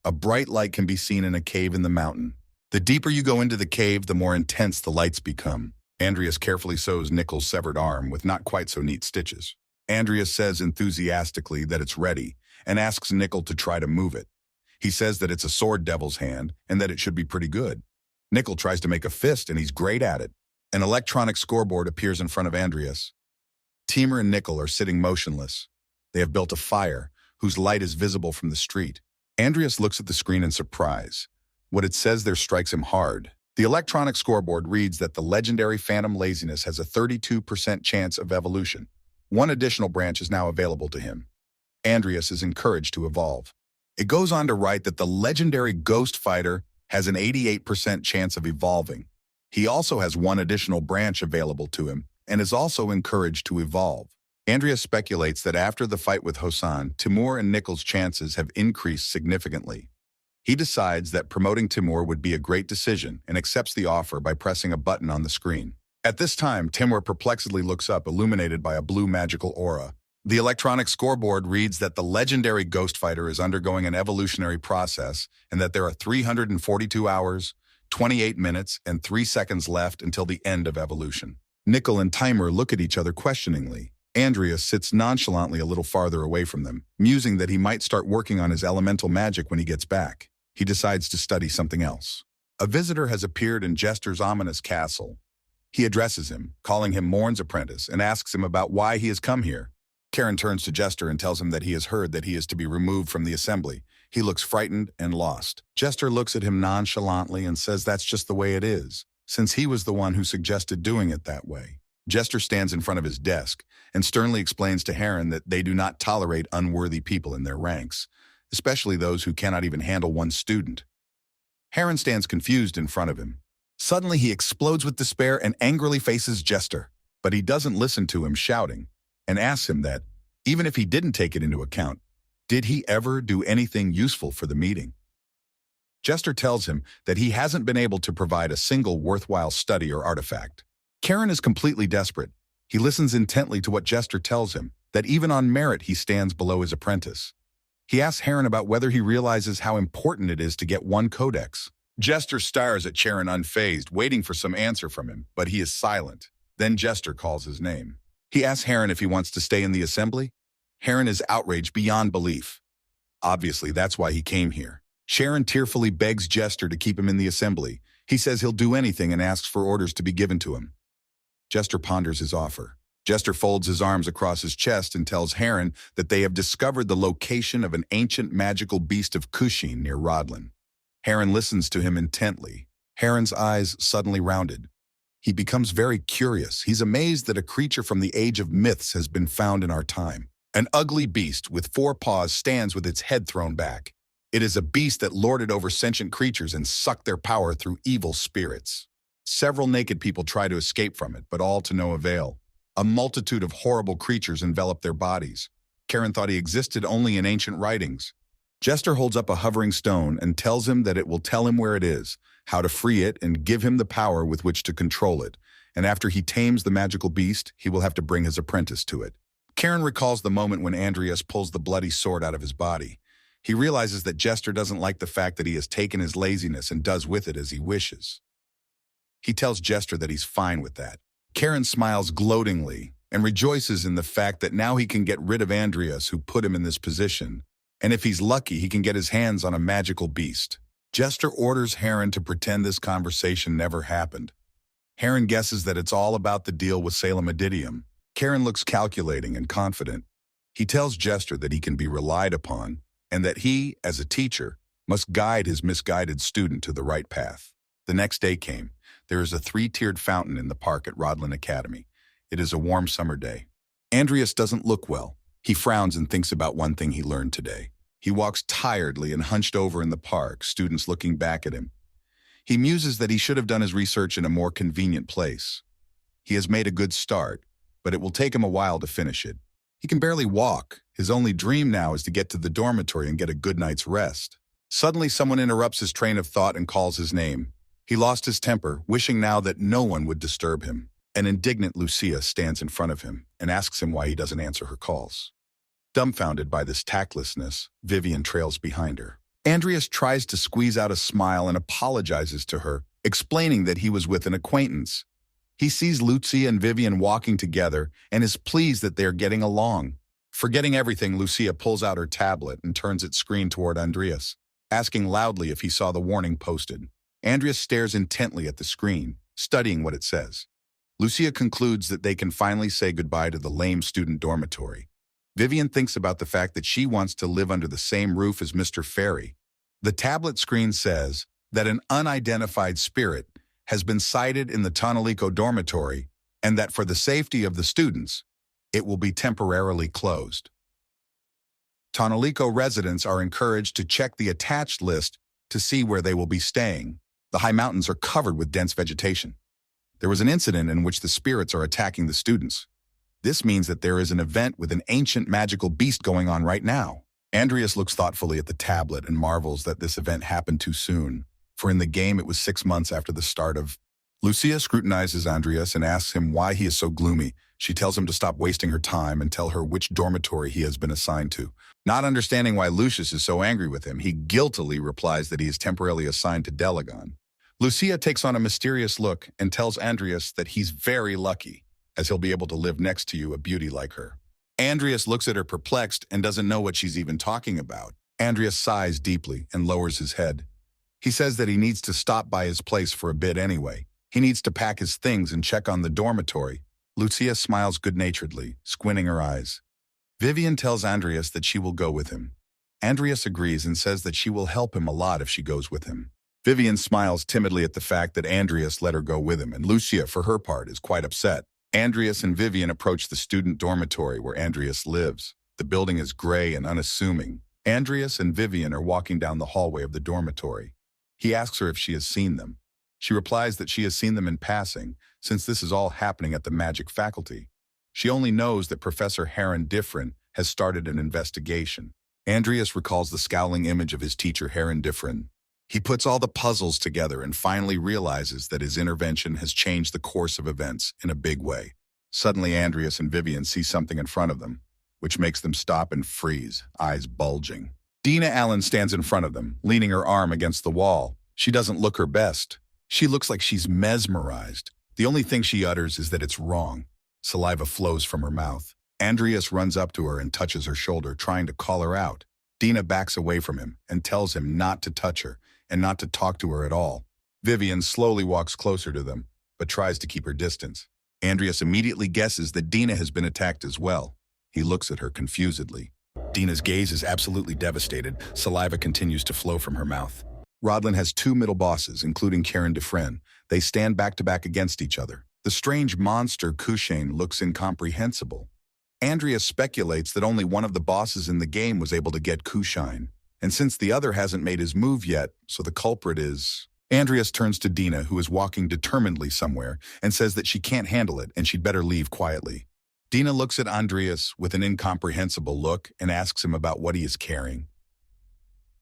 A bright light can be seen in a cave in the mountain. The deeper you go into the cave, the more intense the lights become. Andreas carefully sews Nickel's severed arm with not quite so neat stitches. Andreas says enthusiastically that it's ready and asks Nickel to try to move it. He says that it's a sword devil's hand and that it should be pretty good. Nickel tries to make a fist and he's great at it. An electronic scoreboard appears in front of Andreas. Timur and Nickel are sitting motionless. They have built a fire whose light is visible from the street. Andreas looks at the screen in surprise. What it says there strikes him hard. The electronic scoreboard reads that the legendary Phantom Laziness has a 32% chance of evolution. One additional branch is now available to him. Andreas is encouraged to evolve. It goes on to write that the legendary Ghost Fighter has an 88% chance of evolving. He also has one additional branch available to him and is also encouraged to evolve. Andreas speculates that after the fight with Hosan, Timur and Nickel's chances have increased significantly. He decides that promoting Timur would be a great decision and accepts the offer by pressing a button on the screen. At this time, Timur perplexedly looks up, illuminated by a blue magical aura. The electronic scoreboard reads that the legendary Ghost Fighter is undergoing an evolutionary process and that there are 342 hours, 28 minutes, and 3 seconds left until the end of evolution. Nickel and Timur look at each other questioningly. Andreas sits nonchalantly a little farther away from them, musing that he might start working on his elemental magic when he gets back. He decides to study something else. A visitor has appeared in Jester's ominous castle. He addresses him, calling him Morn's apprentice, and asks him about why he has come here. Karen turns to Jester and tells him that he has heard that he is to be removed from the assembly. He looks frightened and lost. Jester looks at him nonchalantly and says that's just the way it is, since he was the one who suggested doing it that way. Jester stands in front of his desk and sternly explains to Heron that they do not tolerate unworthy people in their ranks, especially those who cannot even handle one student. Heron stands confused in front of him. Suddenly he explodes with despair and angrily faces Jester, but he doesn't listen to him shouting and asks him that, even if he didn't take it into account, did he ever do anything useful for the meeting? Jester tells him that he hasn't been able to provide a single worthwhile study or artifact. Karen is completely desperate. He listens intently to what Jester tells him, that even on merit he stands below his apprentice. He asks Heron about whether he realizes how important it is to get one codex. Jester stares at Charon unfazed, waiting for some answer from him, but he is silent. Then Jester calls his name. He asks Heron if he wants to stay in the assembly. Heron is outraged beyond belief. Obviously, that's why he came here. Sharon tearfully begs Jester to keep him in the assembly. He says he'll do anything and asks for orders to be given to him. Jester ponders his offer. Jester folds his arms across his chest and tells Heron that they have discovered the location of an ancient magical beast of Kushin near Rodlin. Heron listens to him intently. Heron's eyes suddenly rounded. He becomes very curious. He's amazed that a creature from the age of myths has been found in our time. An ugly beast with 4 paws stands with its head thrown back. It is a beast that lorded over sentient creatures and sucked their power through evil spirits. Several naked people try to escape from it, but all to no avail. A multitude of horrible creatures envelop their bodies. Karen thought he existed only in ancient writings. Jester holds up a hovering stone and tells him that it will tell him where it is, how to free it, and give him the power with which to control it. And after he tames the magical beast, he will have to bring his apprentice to it. Karen recalls the moment when Andreas pulls the bloody sword out of his body. He realizes that Jester doesn't like the fact that he has taken his laziness and does with it as he wishes. He tells Jester that he's fine with that. Karen smiles gloatingly and rejoices in the fact that now he can get rid of Andreas, who put him in this position, and if he's lucky, he can get his hands on a magical beast. Jester orders Heron to pretend this conversation never happened. Heron guesses that it's all about the deal with Salem Adidium. Karen looks calculating and confident. He tells Jester that he can be relied upon and that he, as a teacher, must guide his misguided student to the right path. The next day came. There is a 3-tiered fountain in the park at Rodlin Academy. It is a warm summer day. Andreas doesn't look well. He frowns and thinks about one thing he learned today. He walks tiredly and hunched over in the park, students looking back at him. He muses that he should have done his research in a more convenient place. He has made a good start, but it will take him a while to finish it. He can barely walk. His only dream now is to get to the dormitory and get a good night's rest. Suddenly, someone interrupts his train of thought and calls his name. He lost his temper, wishing now that no one would disturb him. An indignant Lucia stands in front of him and asks him why he doesn't answer her calls. Dumbfounded by this tactlessness, Vivian trails behind her. Andreas tries to squeeze out a smile and apologizes to her, explaining that he was with an acquaintance. He sees Lucia and Vivian walking together and is pleased that they are getting along. Forgetting everything, Lucia pulls out her tablet and turns its screen toward Andreas, asking loudly if he saw the warning posted. Andreas stares intently at the screen, studying what it says. Lucia concludes that they can finally say goodbye to the lame student dormitory. Vivian thinks about the fact that she wants to live under the same roof as Mr. Fairy. The tablet screen says that an unidentified spirit has been sighted in the Tonalico dormitory and that for the safety of the students, it will be temporarily closed. Tonalico residents are encouraged to check the attached list to see where they will be staying. The high mountains are covered with dense vegetation. There was an incident in which the spirits are attacking the students. This means that there is an event with an ancient magical beast going on right now. Andreas looks thoughtfully at the tablet and marvels that this event happened too soon, for in the game it was 6 months after the start of... Lucia scrutinizes Andreas and asks him why he is so gloomy. She tells him to stop wasting her time and tell her which dormitory he has been assigned to. Not understanding why Lucius is so angry with him, he guiltily replies that he is temporarily assigned to Delagon. Lucia takes on a mysterious look and tells Andreas that he's very lucky, as he'll be able to live next to you, a beauty like her. Andreas looks at her perplexed and doesn't know what she's even talking about. Andreas sighs deeply and lowers his head. He says that he needs to stop by his place for a bit anyway. He needs to pack his things and check on the dormitory. Lucia smiles good-naturedly, squinting her eyes. Vivian tells Andreas that she will go with him. Andreas agrees and says that she will help him a lot if she goes with him. Vivian smiles timidly at the fact that Andreas let her go with him, and Lucia, for her part, is quite upset. Andreas and Vivian approach the student dormitory where Andreas lives. The building is gray and unassuming. Andreas and Vivian are walking down the hallway of the dormitory. He asks her if she has seen them. She replies that she has seen them in passing, since this is all happening at the magic faculty. She only knows that Professor Heron Diffrin has started an investigation. Andreas recalls the scowling image of his teacher Heron Diffrin. He puts all the puzzles together and finally realizes that his intervention has changed the course of events in a big way. Suddenly, Andreas and Vivian see something in front of them, which makes them stop and freeze, eyes bulging. Dina Allen stands in front of them, leaning her arm against the wall. She doesn't look her best. She looks like she's mesmerized. The only thing she utters is that it's wrong. Saliva flows from her mouth. Andreas runs up to her and touches her shoulder, trying to call her out. Dina backs away from him and tells him not to touch her and not to talk to her at all. Vivian slowly walks closer to them, but tries to keep her distance. Andreas immediately guesses that Dina has been attacked as well. He looks at her confusedly. Dina's gaze is absolutely devastated. Saliva continues to flow from her mouth. Rodlin has 2 middle bosses, including Karen Dufresne. They stand back-to-back against each other. The strange monster Kushane looks incomprehensible. Andreas speculates that only one of the bosses in the game was able to get Kushine. And since the other hasn't made his move yet, so the culprit is... Andreas turns to Dina, who is walking determinedly somewhere, and says that she can't handle it and she'd better leave quietly. Dina looks at Andreas with an incomprehensible look and asks him about what he is carrying.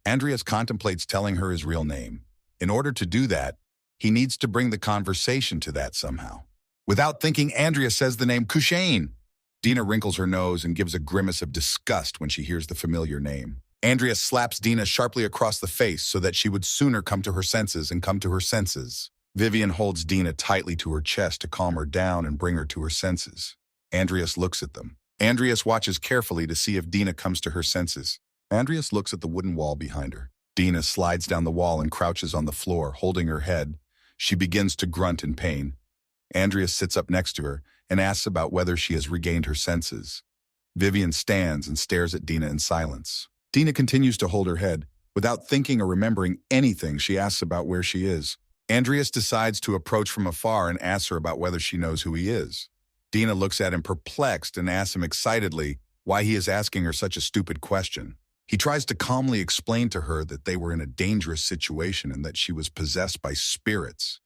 Andreas contemplates telling her his real name. In order to do that, he needs to bring the conversation to that somehow. Without thinking, Andreas says the name Kushane. Dina wrinkles her nose and gives a grimace of disgust when she hears the familiar name. Andreas slaps Dina sharply across the face so that she would sooner come to her senses and come to her senses. Vivian holds Dina tightly to her chest to calm her down and bring her to her senses. Andreas looks at them. Andreas watches carefully to see if Dina comes to her senses. Andreas looks at the wooden wall behind her. Dina slides down the wall and crouches on the floor, holding her head. She begins to grunt in pain. Andreas sits up next to her and asks about whether she has regained her senses. Vivian stands and stares at Dina in silence. Dina continues to hold her head. Without thinking or remembering anything, she asks about where she is. Andreas decides to approach from afar and asks her about whether she knows who he is. Dina looks at him perplexed and asks him excitedly why he is asking her such a stupid question. He tries to calmly explain to her that they were in a dangerous situation and that she was possessed by spirits.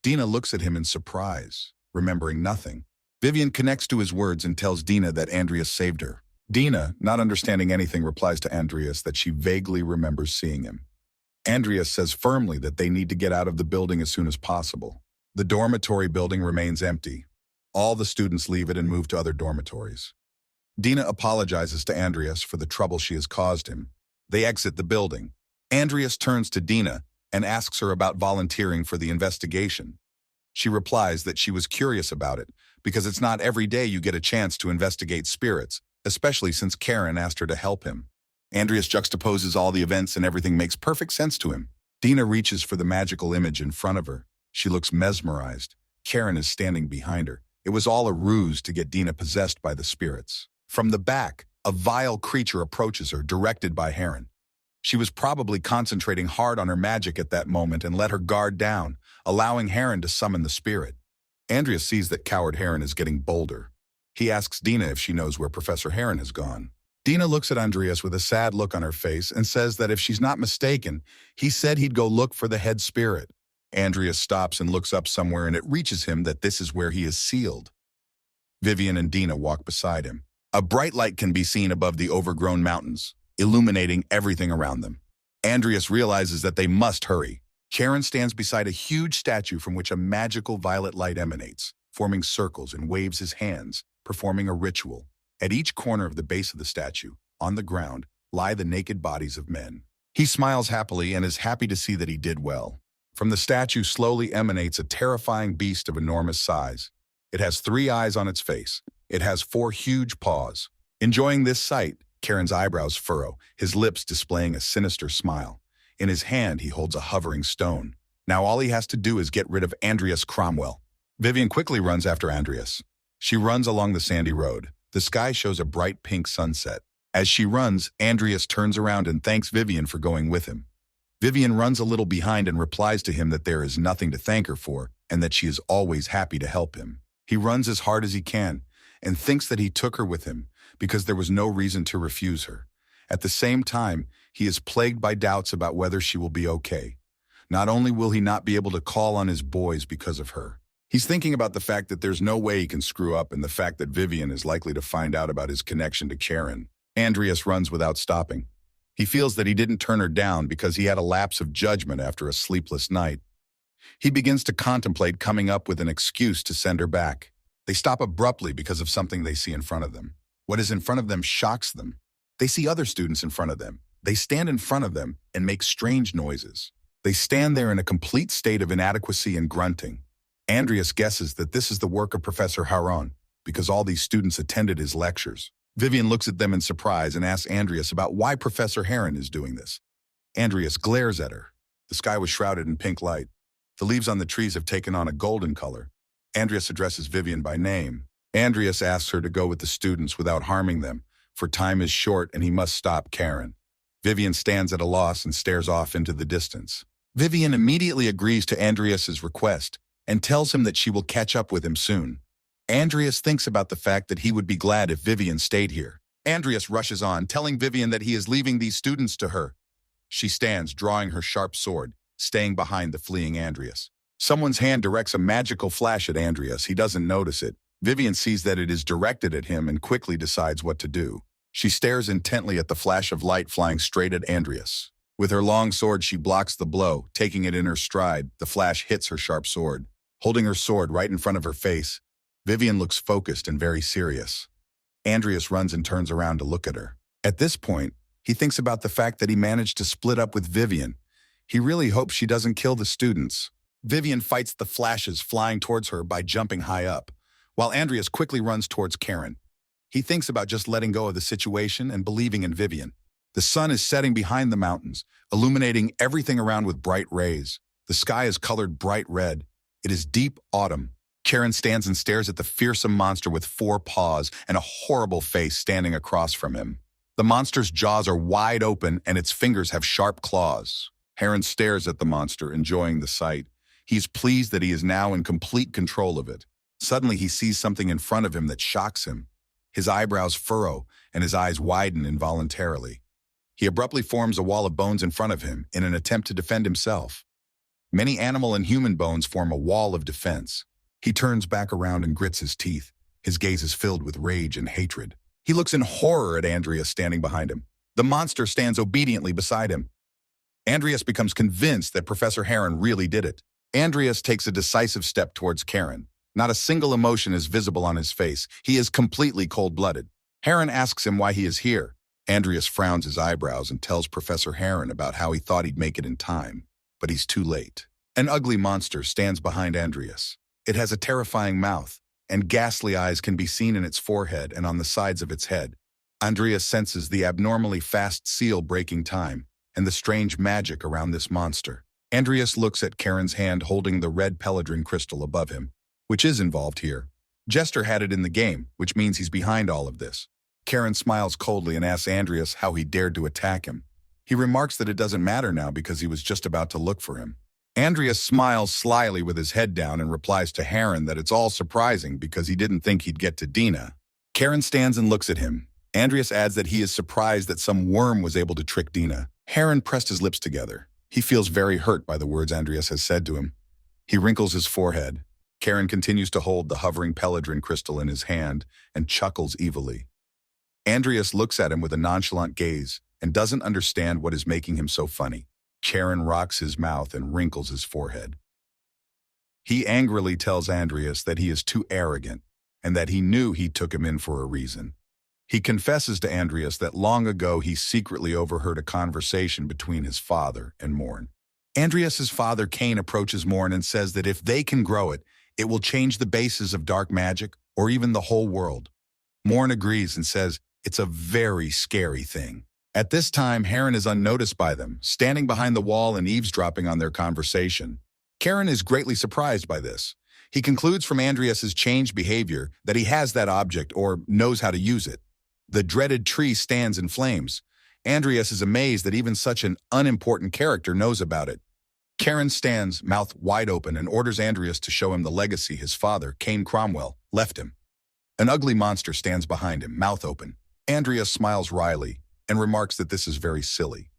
Dina looks at him in surprise, remembering nothing. Vivian connects to his words and tells Dina that Andreas saved her. Dina, not understanding anything, replies to Andreas that she vaguely remembers seeing him. Andreas says firmly that they need to get out of the building as soon as possible. The dormitory building remains empty. All the students leave it and move to other dormitories. Dina apologizes to Andreas for the trouble she has caused him. They exit the building. Andreas turns to Dina and asks her about volunteering for the investigation. She replies that she was curious about it because it's not every day you get a chance to investigate spirits, especially since Karen asked her to help him. Andreas juxtaposes all the events and everything makes perfect sense to him. Dina reaches for the magical image in front of her. She looks mesmerized. Karen is standing behind her. It was all a ruse to get Dina possessed by the spirits. From the back, a vile creature approaches her, directed by Heron. She was probably concentrating hard on her magic at that moment and let her guard down, allowing Heron to summon the spirit. Andreas sees that coward Heron is getting bolder. He asks Dina if she knows where Professor Heron has gone. Dina looks at Andreas with a sad look on her face and says that if she's not mistaken, he said he'd go look for the head spirit. Andreas stops and looks up somewhere, and it reaches him that this is where he is sealed. Vivian and Dina walk beside him. A bright light can be seen above the overgrown mountains, illuminating everything around them. Andreas realizes that they must hurry. Karen stands beside a huge statue from which a magical violet light emanates, forming circles, and waves his hands, performing a ritual. At each corner of the base of the statue, on the ground, lie the naked bodies of men. He smiles happily and is happy to see that he did well. From the statue slowly emanates a terrifying beast of enormous size. It has 3 eyes on its face. It has 4 huge paws. Enjoying this sight, Karen's eyebrows furrow, his lips displaying a sinister smile. In his hand, he holds a hovering stone. Now all he has to do is get rid of Andreas Cromwell. Vivian quickly runs after Andreas. She runs along the sandy road. The sky shows a bright pink sunset. As she runs, Andreas turns around and thanks Vivian for going with him. Vivian runs a little behind and replies to him that there is nothing to thank her for and that she is always happy to help him. He runs as hard as he can and thinks that he took her with him because there was no reason to refuse her. At the same time, he is plagued by doubts about whether she will be okay. Not only will he not be able to call on his boys because of her, he's thinking about the fact that there's no way he can screw up and the fact that Vivian is likely to find out about his connection to Karen. Andreas runs without stopping. He feels that he didn't turn her down because he had a lapse of judgment after a sleepless night. He begins to contemplate coming up with an excuse to send her back. They stop abruptly because of something they see in front of them. What is in front of them shocks them. They see other students in front of them. They stand in front of them and make strange noises. They stand there in a complete state of inadequacy and grunting. Andreas guesses that this is the work of Professor Heron because all these students attended his lectures. Vivian looks at them in surprise and asks Andreas about why Professor Heron is doing this. Andreas glares at her. The sky was shrouded in pink light. The leaves on the trees have taken on a golden color. Andreas addresses Vivian by name. Andreas asks her to go with the students without harming them, for time is short and he must stop Karen. Vivian stands at a loss and stares off into the distance. Vivian immediately agrees to Andreas's request and tells him that she will catch up with him soon. Andreas thinks about the fact that he would be glad if Vivian stayed here. Andreas rushes on, telling Vivian that he is leaving these students to her. She stands, drawing her sharp sword, staying behind the fleeing Andreas. Someone's hand directs a magical flash at Andreas. He doesn't notice it. Vivian sees that it is directed at him and quickly decides what to do. She stares intently at the flash of light flying straight at Andreas. With her long sword, she blocks the blow, taking it in her stride. The flash hits her sharp sword. Holding her sword right in front of her face, Vivian looks focused and very serious. Andreas runs and turns around to look at her. At this point, He thinks about the fact that he managed to split up with Vivian. He really hopes she doesn't kill the students. Vivian fights the flashes flying towards her by jumping high up, while Andreas quickly runs towards Karen. He thinks about just letting go of the situation and believing in Vivian. The sun is setting behind the mountains, illuminating everything around with bright rays. The sky is colored bright red. It is deep autumn. Karen stands and stares at the fearsome monster with 4 paws and a horrible face standing across from him. The monster's jaws are wide open and its fingers have sharp claws. Karen stares at the monster, enjoying the sight. He is pleased that he is now in complete control of it. Suddenly he sees something in front of him that shocks him. His eyebrows furrow and his eyes widen involuntarily. He abruptly forms a wall of bones in front of him in an attempt to defend himself. Many animal and human bones form a wall of defense. He turns back around and grits his teeth. His gaze is filled with rage and hatred. He looks in horror at Andreas standing behind him. The monster stands obediently beside him. Andreas becomes convinced that Professor Heron really did it. Andreas takes a decisive step towards Karen. Not a single emotion is visible on his face. He is completely cold-blooded. Heron asks him why he is here. Andreas frowns his eyebrows and tells Professor Heron about how he thought he'd make it in time, but he's too late. An ugly monster stands behind Andreas. It has a terrifying mouth, and ghastly eyes can be seen in its forehead and on the sides of its head. Andreas senses the abnormally fast seal breaking time and the strange magic around this monster. Andreas looks at Karen's hand holding the red peladrin crystal above him, which is involved here. Jester had it in the game, which means he's behind all of this. Karen smiles coldly and asks Andreas how he dared to attack him. He remarks that it doesn't matter now because he was just about to look for him. Andreas smiles slyly with his head down and replies to Heron that it's all surprising because he didn't think he'd get to Dina. Karen stands and looks at him. Andreas adds that he is surprised that some worm was able to trick Dina. Heron pressed his lips together. He feels very hurt by the words Andreas has said to him. He wrinkles his forehead. Karen continues to hold the hovering peladrin crystal in his hand and chuckles evilly. Andreas looks at him with a nonchalant gaze and doesn't understand what is making him so funny. Karen rocks his mouth and wrinkles his forehead. He angrily tells Andreas that he is too arrogant and that he knew he took him in for a reason. He confesses to Andreas that long ago he secretly overheard a conversation between his father and Morn. Andreas's father Cain approaches Morn and says that if they can grow it, it will change the basis of dark magic or even the whole world. Morn agrees and says it's a very scary thing. At this time, Heron is unnoticed by them, standing behind the wall and eavesdropping on their conversation. Karen is greatly surprised by this. He concludes from Andreas's changed behavior that he has that object or knows how to use it. The dreaded tree stands in flames. Andreas is amazed that even such an unimportant character knows about it. Karen stands, mouth wide open, and orders Andreas to show him the legacy his father, Cain Cromwell, left him. An ugly monster stands behind him, mouth open. Andreas smiles wryly and remarks that this is very silly.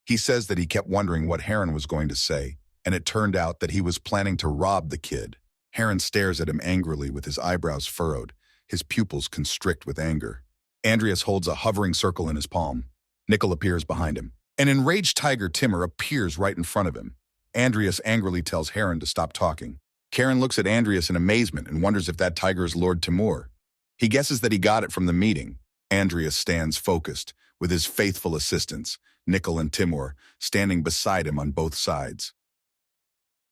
He says that he kept wondering what Heron was going to say, and it turned out that he was planning to rob the kid. Heron stares at him angrily with his eyebrows furrowed. His pupils constrict with anger. Andreas holds a hovering circle in his palm. Nickel appears behind him. An enraged tiger Timur appears right in front of him. Andreas angrily tells Heron to stop talking. Karen looks at Andreas in amazement and wonders if that tiger is Lord Timur. He guesses that he got it from the meeting. Andreas stands focused, with his faithful assistants, Nickel and Timur, standing beside him on both sides.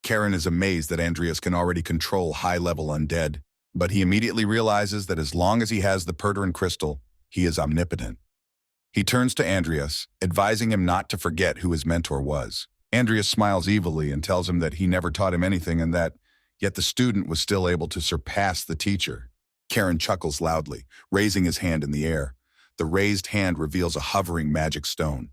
Karen is amazed that Andreas can already control high-level undead, but he immediately realizes that as long as he has the Perterin crystal, he is omnipotent. He turns to Andreas, advising him not to forget who his mentor was. Andreas smiles evilly and tells him that he never taught him anything and that, yet the student was still able to surpass the teacher. Karen chuckles loudly, raising his hand in the air. The raised hand reveals a hovering magic stone.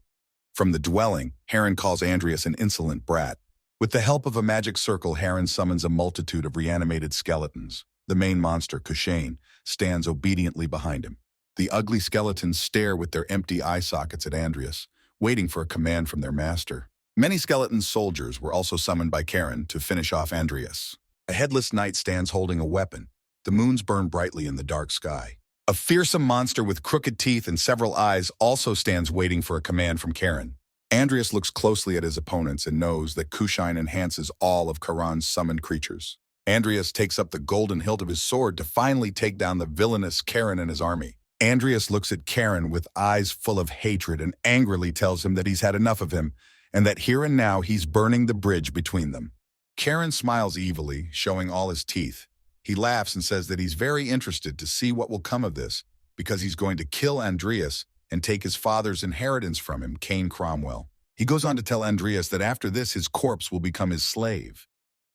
From the dwelling, Heron calls Andreas an insolent brat. With the help of a magic circle, Heron summons a multitude of reanimated skeletons. The main monster, Kushane, stands obediently behind him. The ugly skeletons stare with their empty eye sockets at Andreas, waiting for a command from their master. Many skeleton soldiers were also summoned by Karen to finish off Andreas. A headless knight stands holding a weapon. The moons burn brightly in the dark sky. A fearsome monster with crooked teeth and several eyes also stands waiting for a command from Karen. Andreas looks closely at his opponents and knows that Kushine enhances all of Karan's summoned creatures. Andreas takes up the golden hilt of his sword to finally take down the villainous Karen and his army. Andreas looks at Karen with eyes full of hatred and angrily tells him that he's had enough of him and that here and now he's burning the bridge between them. Karen smiles evilly, showing all his teeth. He laughs and says that he's very interested to see what will come of this because he's going to kill Andreas and take his father's inheritance from him, Cain Cromwell. He goes on to tell Andreas that after this his corpse will become his slave.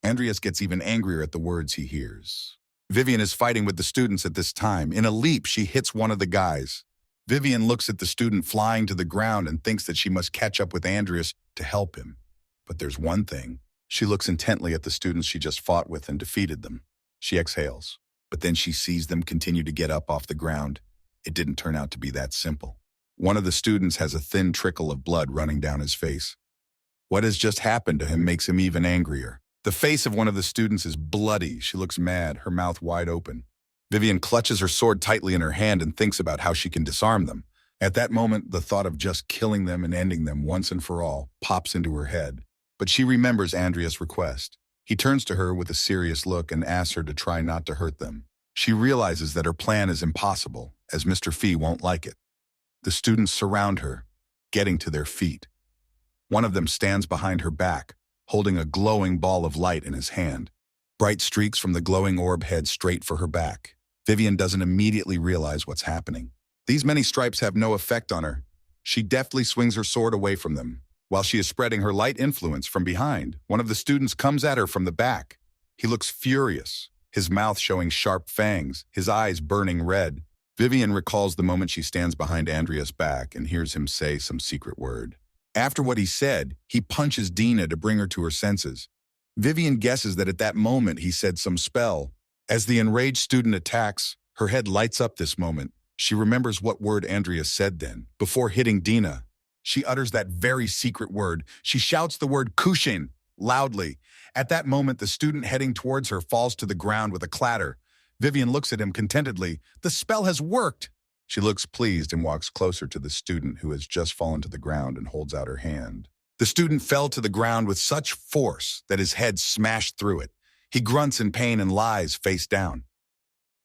Andreas gets even angrier at the words he hears. Vivian is fighting with the students at this time. In a leap, she hits one of the guys. Vivian looks at the student flying to the ground and thinks that she must catch up with Andreas to help him. But there's one thing. She looks intently at the students she just fought with and defeated them. She exhales, but then she sees them continue to get up off the ground. It didn't turn out to be that simple. One of the students has a thin trickle of blood running down his face. What has just happened to him makes him even angrier. The face of one of the students is bloody. She looks mad, her mouth wide open. Vivian clutches her sword tightly in her hand and thinks about how she can disarm them. At that moment, the thought of just killing them and ending them once and for all pops into her head. But she remembers Andreas' request. He turns to her with a serious look and asks her to try not to hurt them. She realizes that her plan is impossible, as Mr. Fee won't like it. The students surround her, getting to their feet. One of them stands behind her back, holding a glowing ball of light in his hand. Bright streaks from the glowing orb head straight for her back. Vivian doesn't immediately realize what's happening. These many stripes have no effect on her. She deftly swings her sword away from them. While she is spreading her light influence from behind, one of the students comes at her from the back. He looks furious, his mouth showing sharp fangs, his eyes burning red. Vivian recalls the moment she stands behind Andreas' back and hears him say some secret word. After what he said, he punches Dina to bring her to her senses. Vivian guesses that at that moment he said some spell. As the enraged student attacks, her head lights up this moment. She remembers what word Andreas said then, before hitting Dina. She utters that very secret word. She shouts the word Kushin loudly. At that moment, the student heading towards her falls to the ground with a clatter. Vivian looks at him contentedly. The spell has worked. She looks pleased and walks closer to the student who has just fallen to the ground and holds out her hand. The student fell to the ground with such force that his head smashed through it. He grunts in pain and lies face down.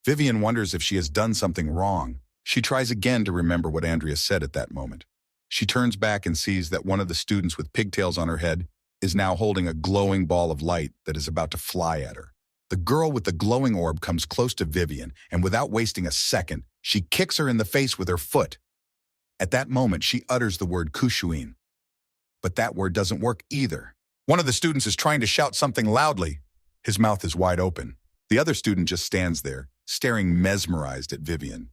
Vivian wonders if she has done something wrong. She tries again to remember what Andrea said at that moment. She turns back and sees that one of the students with pigtails on her head is now holding a glowing ball of light that is about to fly at her. The girl with the glowing orb comes close to Vivian, and without wasting a second, she kicks her in the face with her foot. At that moment, she utters the word Kushuin. But that word doesn't work either. One of the students is trying to shout something loudly. His mouth is wide open. The other student just stands there, staring mesmerized at Vivian.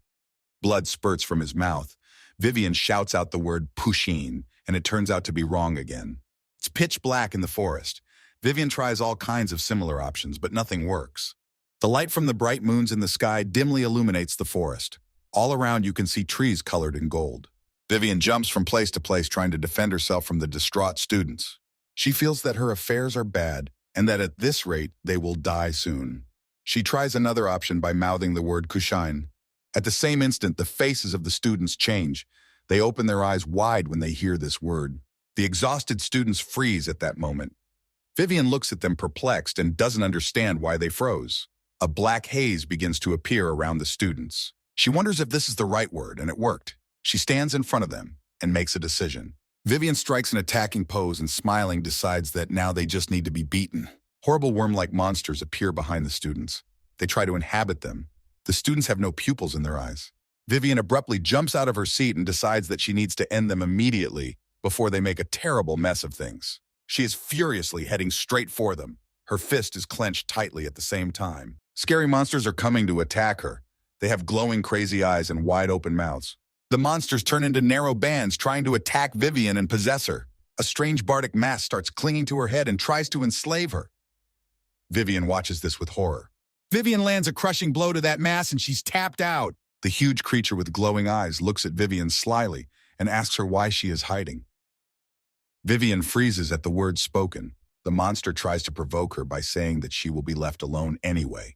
Blood spurts from his mouth. Vivian shouts out the word Pushin, and it turns out to be wrong again. It's pitch black in the forest. Vivian tries all kinds of similar options, but nothing works. The light from the bright moons in the sky dimly illuminates the forest. All around you can see trees colored in gold. Vivian jumps from place to place trying to defend herself from the distraught students. She feels that her affairs are bad, and that at this rate they will die soon. She tries another option by mouthing the word Kushain. At the same instant, the faces of the students change. They open their eyes wide when they hear this word. The exhausted students freeze at that moment. Vivian looks at them perplexed and doesn't understand why they froze. A black haze begins to appear around the students. She wonders if this is the right word, and it worked. She stands in front of them and makes a decision. Vivian strikes an attacking pose and smiling decides that now they just need to be beaten. Horrible worm-like monsters appear behind the students. They try to inhabit them. The students have no pupils in their eyes. Vivian abruptly jumps out of her seat and decides that she needs to end them immediately before they make a terrible mess of things. She is furiously heading straight for them. Her fist is clenched tightly at the same time. Scary monsters are coming to attack her. They have glowing crazy eyes and wide open mouths. The monsters turn into narrow bands trying to attack Vivian and possess her. A strange bardic mask starts clinging to her head and tries to enslave her. Vivian watches this with horror. Vivian lands a crushing blow to that mass and she's tapped out. The huge creature with glowing eyes looks at Vivian slyly and asks her why she is hiding. Vivian freezes at the words spoken. The monster tries to provoke her by saying that she will be left alone anyway.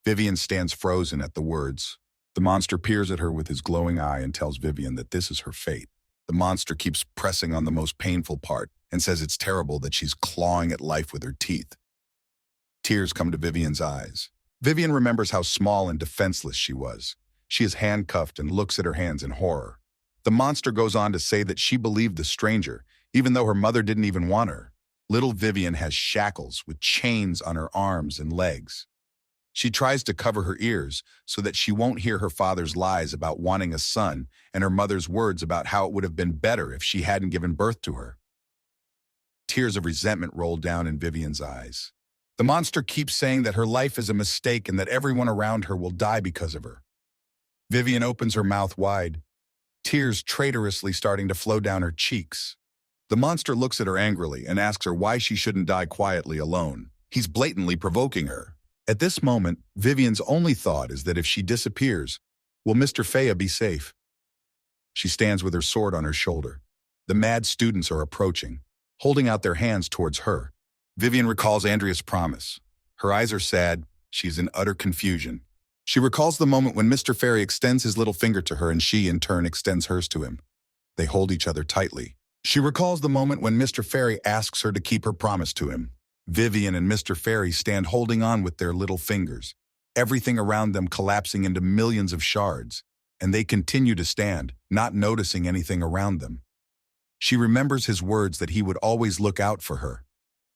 Vivian stands frozen at the words. The monster peers at her with his glowing eye and tells Vivian that this is her fate. The monster keeps pressing on the most painful part and says it's terrible that she's clawing at life with her teeth. Tears come to Vivian's eyes. Vivian remembers how small and defenseless she was. She is handcuffed and looks at her hands in horror. The monster goes on to say that she believed the stranger, even though her mother didn't even want her. Little Vivian has shackles with chains on her arms and legs. She tries to cover her ears so that she won't hear her father's lies about wanting a son and her mother's words about how it would have been better if she hadn't given birth to her. Tears of resentment roll down in Vivian's eyes. The monster keeps saying that her life is a mistake and that everyone around her will die because of her. Vivian opens her mouth wide, tears traitorously starting to flow down her cheeks. The monster looks at her angrily and asks her why she shouldn't die quietly alone. He's blatantly provoking her. At this moment, Vivian's only thought is that if she disappears, will Mr. Faya be safe? She stands with her sword on her shoulder. The mad students are approaching, holding out their hands towards her. Vivian recalls Andrea's promise. Her eyes are sad. She's in utter confusion. She recalls the moment when Mr. Fairy extends his little finger to her and she, in turn, extends hers to him. They hold each other tightly. She recalls the moment when Mr. Fairy asks her to keep her promise to him. Vivian and Mr. Fairy stand holding on with their little fingers, everything around them collapsing into millions of shards, and they continue to stand, not noticing anything around them. She remembers his words that he would always look out for her.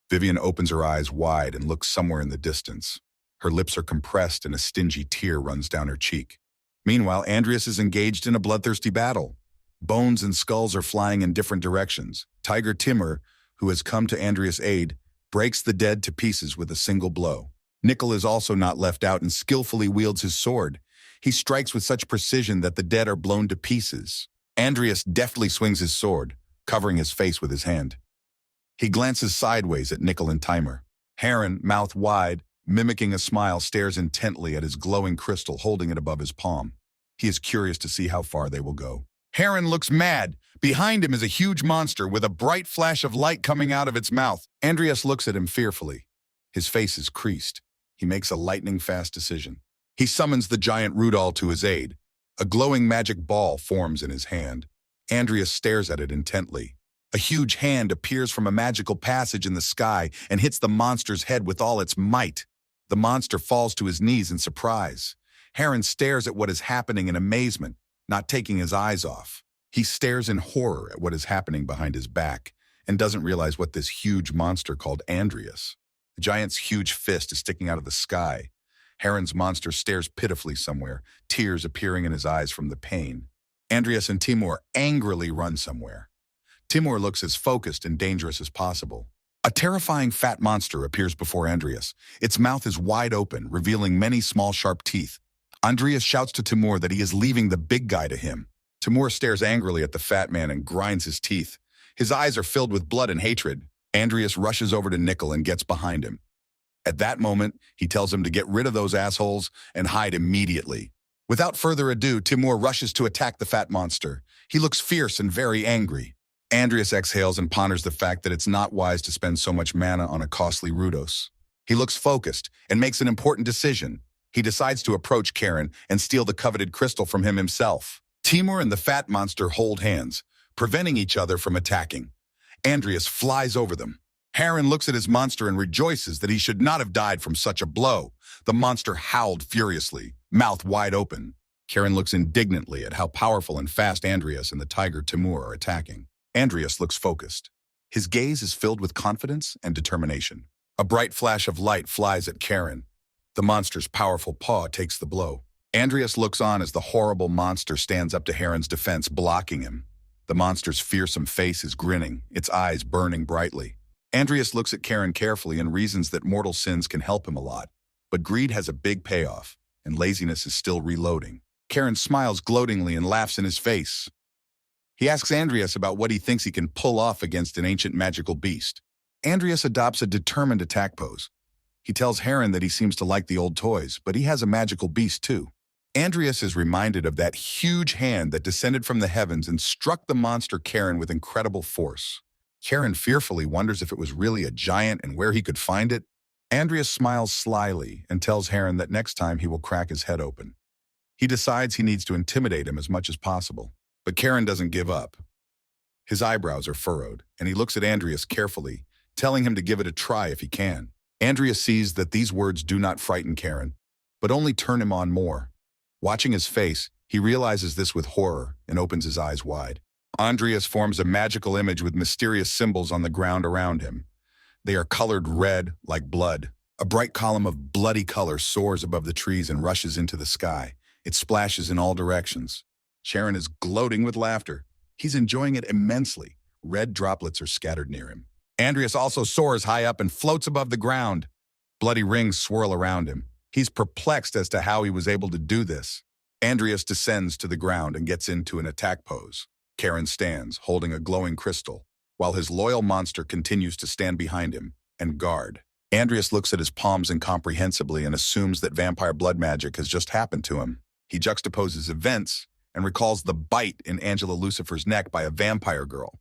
Vivian opens her eyes wide and looks somewhere in the distance. Her lips are compressed and a stingy tear runs down her cheek. Meanwhile, Andreas is engaged in a bloodthirsty battle. Bones and skulls are flying in different directions. Tiger Timur, who has come to Andreas' aid, breaks the dead to pieces with a single blow. Nickel is also not left out and skillfully wields his sword. He strikes with such precision that the dead are blown to pieces. Andreas deftly swings his sword, covering his face with his hand. He glances sideways at Nickel and Timer. Heron, mouth wide, mimicking a smile, stares intently at his glowing crystal, holding it above his palm. He is curious to see how far they will go. Heron looks mad. Behind him is a huge monster with a bright flash of light coming out of its mouth. Andreas looks at him fearfully. His face is creased. He makes a lightning-fast decision. He summons the giant Rudol to his aid. A glowing magic ball forms in his hand. Andreas stares at it intently. A huge hand appears from a magical passage in the sky and hits the monster's head with all its might. The monster falls to his knees in surprise. Heron stares at what is happening in amazement, not taking his eyes off. He stares in horror at what is happening behind his back and doesn't realize what this huge monster called Andreas. The giant's huge fist is sticking out of the sky. Heron's monster stares pitifully somewhere, tears appearing in his eyes from the pain. Andreas and Timur angrily run somewhere. Timur looks as focused and dangerous as possible. A terrifying fat monster appears before Andreas. Its mouth is wide open, revealing many small sharp teeth. Andreas shouts to Timur that he is leaving the big guy to him. Timur stares angrily at the fat man and grinds his teeth. His eyes are filled with blood and hatred. Andreas rushes over to Nickel and gets behind him. At that moment, he tells him to get rid of those assholes and hide immediately. Without further ado, Timur rushes to attack the fat monster. He looks fierce and very angry. Andreas exhales and ponders the fact that it's not wise to spend so much mana on a costly Rudos. He looks focused and makes an important decision. He decides to approach Karen and steal the coveted crystal from him himself. Timur and the fat monster hold hands, preventing each other from attacking. Andreas flies over them. Heron looks at his monster and rejoices that he should not have died from such a blow. The monster howled furiously, mouth wide open. Karen looks indignantly at how powerful and fast Andreas and the tiger Timur are attacking. Andreas looks focused. His gaze is filled with confidence and determination. A bright flash of light flies at Karen. The monster's powerful paw takes the blow. Andreas looks on as the horrible monster stands up to Heron's defense, blocking him. The monster's fearsome face is grinning, its eyes burning brightly. Andreas looks at Karen carefully and reasons that mortal sins can help him a lot. But greed has a big payoff, and laziness is still reloading. Karen smiles gloatingly and laughs in his face. He asks Andreas about what he thinks he can pull off against an ancient magical beast. Andreas adopts a determined attack pose. He tells Heron that he seems to like the old toys, but he has a magical beast too. Andreas is reminded of that huge hand that descended from the heavens and struck the monster Karen with incredible force. Karen fearfully wonders if it was really a giant and where he could find it. Andreas smiles slyly and tells Heron that next time he will crack his head open. He decides he needs to intimidate him as much as possible. But Karen doesn't give up. His eyebrows are furrowed, and he looks at Andreas carefully, telling him to give it a try if he can. Andreas sees that these words do not frighten Karen, but only turn him on more. Watching his face, he realizes this with horror and opens his eyes wide. Andreas forms a magical image with mysterious symbols on the ground around him. They are colored red, like blood. A bright column of bloody color soars above the trees and rushes into the sky. It splashes in all directions. Sharon is gloating with laughter. He's enjoying it immensely. Red droplets are scattered near him. Andreas also soars high up and floats above the ground. Bloody rings swirl around him. He's perplexed as to how he was able to do this. Andreas descends to the ground and gets into an attack pose. Karen stands, holding a glowing crystal, while his loyal monster continues to stand behind him and guard. Andreas looks at his palms incomprehensibly and assumes that vampire blood magic has just happened to him. He juxtaposes events and recalls the bite in Angela Lucifer's neck by a vampire girl.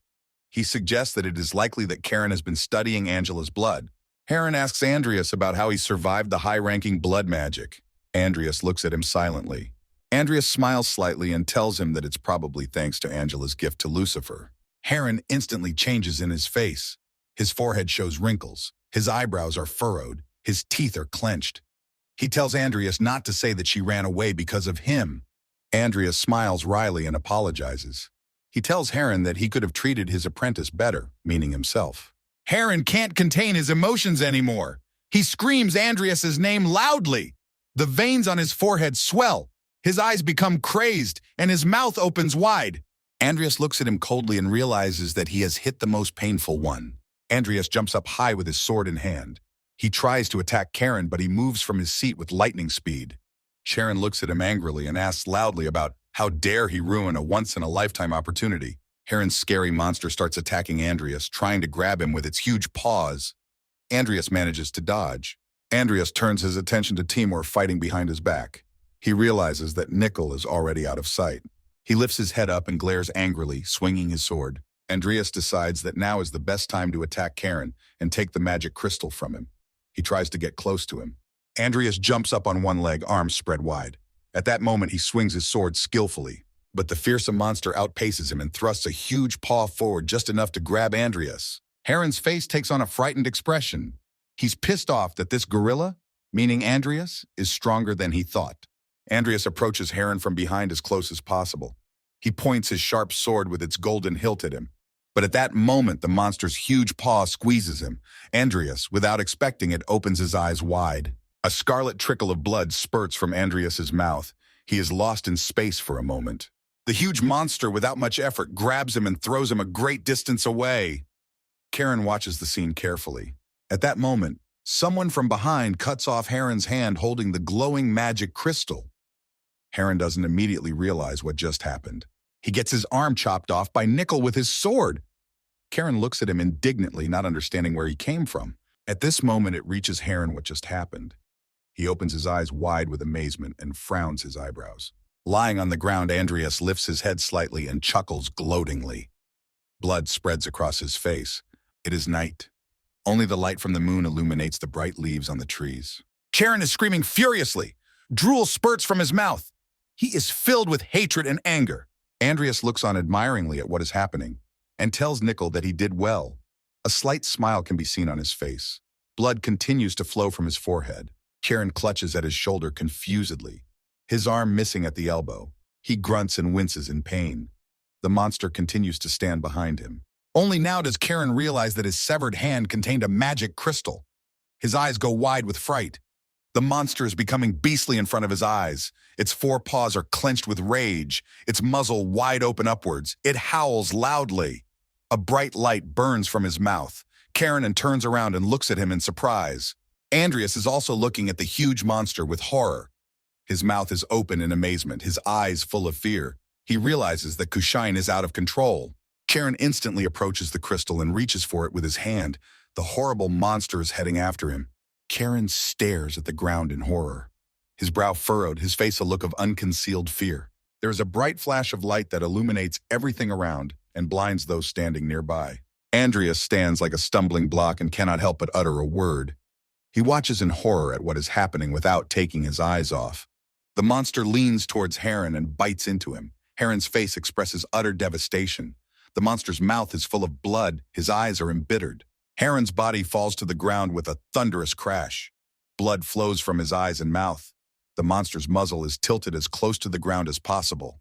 He suggests that it is likely that Karen has been studying Angela's blood. Heron asks Andreas about how he survived the high-ranking blood magic. Andreas looks at him silently. Andreas smiles slightly and tells him that it's probably thanks to Angela's gift to Lucifer. Heron instantly changes in his face. His forehead shows wrinkles. His eyebrows are furrowed. His teeth are clenched. He tells Andreas not to say that she ran away because of him. Andreas smiles wryly and apologizes. He tells Heron that he could have treated his apprentice better, meaning himself. Heron can't contain his emotions anymore. He screams Andreas's name loudly. The veins on his forehead swell. His eyes become crazed, and his mouth opens wide. Andreas looks at him coldly and realizes that he has hit the most painful one. Andreas jumps up high with his sword in hand. He tries to attack Karen, but he moves from his seat with lightning speed. Sharon looks at him angrily and asks loudly about how dare he ruin a once-in-a-lifetime opportunity. Heron's scary monster starts attacking Andreas, trying to grab him with its huge paws. Andreas manages to dodge. Andreas turns his attention to Timur fighting behind his back. He realizes that Nickel is already out of sight. He lifts his head up and glares angrily, swinging his sword. Andreas decides that now is the best time to attack Karen and take the magic crystal from him. He tries to get close to him. Andreas jumps up on one leg, arms spread wide. At that moment, he swings his sword skillfully, but the fearsome monster outpaces him and thrusts a huge paw forward just enough to grab Andreas. Heron's face takes on a frightened expression. He's pissed off that this gorilla, meaning Andreas, is stronger than he thought. Andreas approaches Heron from behind as close as possible. He points his sharp sword with its golden hilt at him. But at that moment, the monster's huge paw squeezes him. Andreas, without expecting it, opens his eyes wide. A scarlet trickle of blood spurts from Andreas's mouth. He is lost in space for a moment. The huge monster, without much effort, grabs him and throws him a great distance away. Karen watches the scene carefully. At that moment, someone from behind cuts off Heron's hand holding the glowing magic crystal. Heron doesn't immediately realize what just happened. He gets his arm chopped off by Nickel with his sword. Karen looks at him indignantly, not understanding where he came from. At this moment, it reaches Heron what just happened. He opens his eyes wide with amazement and frowns his eyebrows. Lying on the ground, Andreas lifts his head slightly and chuckles gloatingly. Blood spreads across his face. It is night. Only the light from the moon illuminates the bright leaves on the trees. Karen is screaming furiously. Drool spurts from his mouth. He is filled with hatred and anger. Andreas looks on admiringly at what is happening and tells Nickel that he did well. A slight smile can be seen on his face. Blood continues to flow from his forehead. Karen clutches at his shoulder confusedly, his arm missing at the elbow. He grunts and winces in pain. The monster continues to stand behind him. Only now does Karen realize that his severed hand contained a magic crystal. His eyes go wide with fright. The monster is becoming beastly in front of his eyes. Its four paws are clenched with rage, its muzzle wide open upwards. It howls loudly. A bright light burns from his mouth. Karen turns around and looks at him in surprise. Andreas is also looking at the huge monster with horror. His mouth is open in amazement, his eyes full of fear. He realizes that Kushain is out of control. Karen instantly approaches the crystal and reaches for it with his hand. The horrible monster is heading after him. Karen stares at the ground in horror. His brow furrowed, his face a look of unconcealed fear. There is a bright flash of light that illuminates everything around and blinds those standing nearby. Andreas stands like a stumbling block and cannot help but utter a word. He watches in horror at what is happening without taking his eyes off. The monster leans towards Heron and bites into him. Heron's face expresses utter devastation. The monster's mouth is full of blood. His eyes are embittered. Heron's body falls to the ground with a thunderous crash. Blood flows from his eyes and mouth. The monster's muzzle is tilted as close to the ground as possible.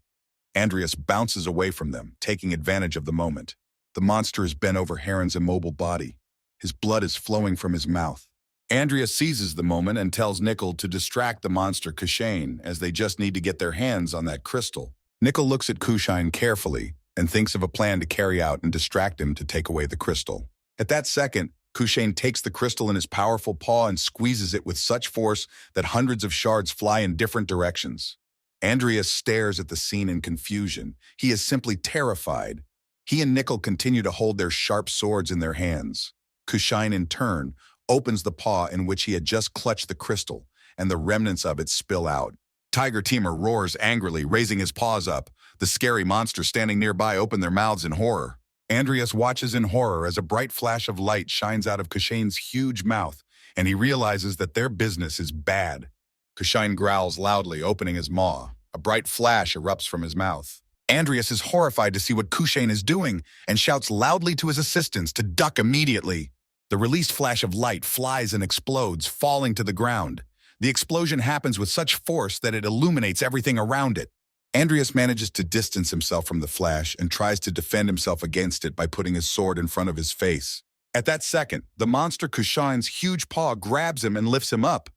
Andreas bounces away from them, taking advantage of the moment. The monster is bent over Heron's immobile body. His blood is flowing from his mouth. Andreas seizes the moment and tells Nickel to distract the monster Kushane, as they just need to get their hands on that crystal. Nickel looks at Kushane carefully and thinks of a plan to carry out and distract him to take away the crystal. At that second, Kushane takes the crystal in his powerful paw and squeezes it with such force that hundreds of shards fly in different directions. Andreas stares at the scene in confusion. He is simply terrified. He and Nickel continue to hold their sharp swords in their hands. Kushane, in turn, opens the paw in which he had just clutched the crystal, and the remnants of it spill out. Tiger Timur roars angrily, raising his paws up. The scary monsters standing nearby open their mouths in horror. Andreas watches in horror as a bright flash of light shines out of Kushane's huge mouth, and he realizes that their business is bad. Kushane growls loudly, opening his maw. A bright flash erupts from his mouth. Andreas is horrified to see what Kushane is doing and shouts loudly to his assistants to duck immediately. The released flash of light flies and explodes, falling to the ground. The explosion happens with such force that it illuminates everything around it. Andreas manages to distance himself from the flash and tries to defend himself against it by putting his sword in front of his face. At that second, the monster Kushane's huge paw grabs him and lifts him up.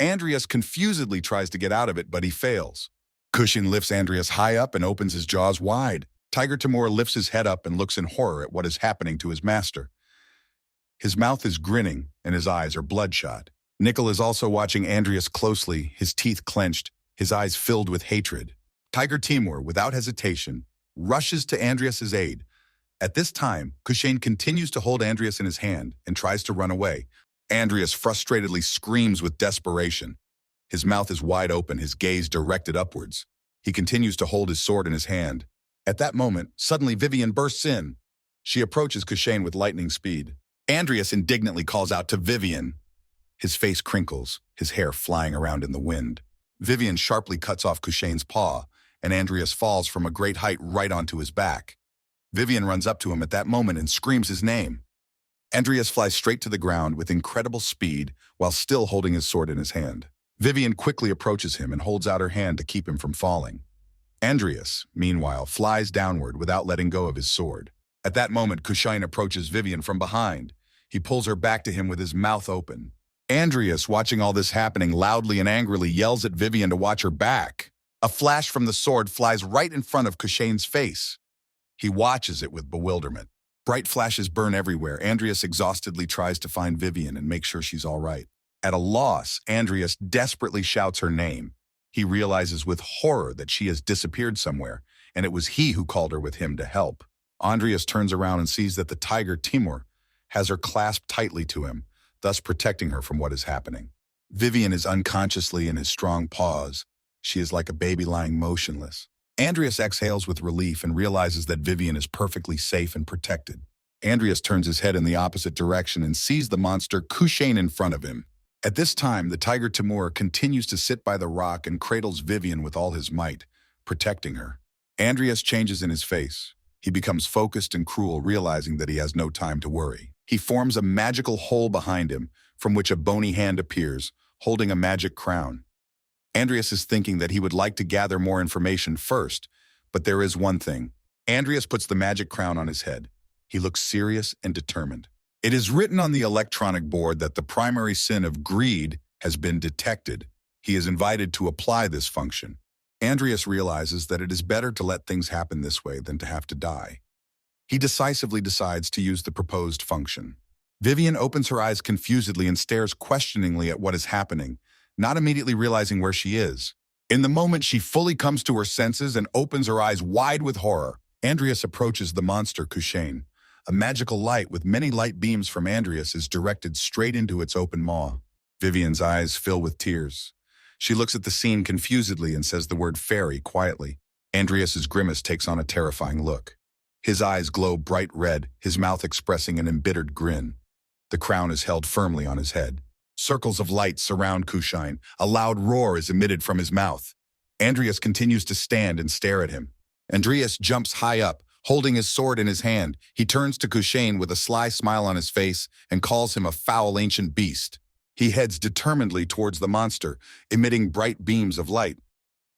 Andreas confusedly tries to get out of it, but he fails. Kushane lifts Andreas high up and opens his jaws wide. Tiger Timur lifts his head up and looks in horror at what is happening to his master. His mouth is grinning and his eyes are bloodshot. Nickel is also watching Andreas closely, his teeth clenched, his eyes filled with hatred. Tiger Timur, without hesitation, rushes to Andreas's aid. At this time, Kushane continues to hold Andreas in his hand and tries to run away. Andreas frustratedly screams with desperation. His mouth is wide open, his gaze directed upwards. He continues to hold his sword in his hand. At that moment, suddenly Vivian bursts in. She approaches Kushane with lightning speed. Andreas indignantly calls out to Vivian. His face crinkles, his hair flying around in the wind. Vivian sharply cuts off Kushane's paw, and Andreas falls from a great height right onto his back. Vivian runs up to him at that moment and screams his name. Andreas flies straight to the ground with incredible speed while still holding his sword in his hand. Vivian quickly approaches him and holds out her hand to keep him from falling. Andreas, meanwhile, flies downward without letting go of his sword. At that moment, Kushane approaches Vivian from behind. He pulls her back to him with his mouth open. Andreas, watching all this happening, loudly and angrily yells at Vivian to watch her back. A flash from the sword flies right in front of Kushane's face. He watches it with bewilderment. Bright flashes burn everywhere. Andreas exhaustedly tries to find Vivian and make sure she's all right. At a loss, Andreas desperately shouts her name. He realizes with horror that she has disappeared somewhere, and it was he who called her with him to help. Andreas turns around and sees that the tiger Timur has her clasped tightly to him, thus protecting her from what is happening. Vivian is unconsciously in his strong paws. She is like a baby lying motionless. Andreas exhales with relief and realizes that Vivian is perfectly safe and protected. Andreas turns his head in the opposite direction and sees the monster Kushane in front of him. At this time, the tiger Timur continues to sit by the rock and cradles Vivian with all his might, protecting her. Andreas changes in his face. He becomes focused and cruel, realizing that he has no time to worry. He forms a magical hole behind him, from which a bony hand appears, holding a magic crown. Andreas is thinking that he would like to gather more information first, but there is one thing. Andreas puts the magic crown on his head. He looks serious and determined. It is written on the electronic board that the primary sin of greed has been detected. He is invited to apply this function. Andreas realizes that it is better to let things happen this way than to have to die. He decisively decides to use the proposed function. Vivian opens her eyes confusedly and stares questioningly at what is happening, not immediately realizing where she is. In the moment, she fully comes to her senses and opens her eyes wide with horror. Andreas approaches the monster Kushane. A magical light with many light beams from Andreas is directed straight into its open maw. Vivian's eyes fill with tears. She looks at the scene confusedly and says the word fairy quietly. Andreas's grimace takes on a terrifying look. His eyes glow bright red, his mouth expressing an embittered grin. The crown is held firmly on his head. Circles of light surround Kushane. A loud roar is emitted from his mouth. Andreas continues to stand and stare at him. Andreas jumps high up, holding his sword in his hand. He turns to Kushane with a sly smile on his face and calls him a foul ancient beast. He heads determinedly towards the monster, emitting bright beams of light.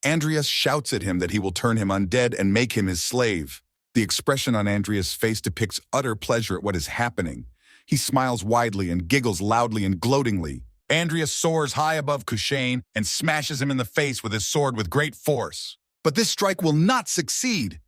Andreas shouts at him that he will turn him undead and make him his slave. The expression on Andreas' face depicts utter pleasure at what is happening. He smiles widely and giggles loudly and gloatingly. Andreas soars high above Kushane and smashes him in the face with his sword with great force. But this strike will not succeed.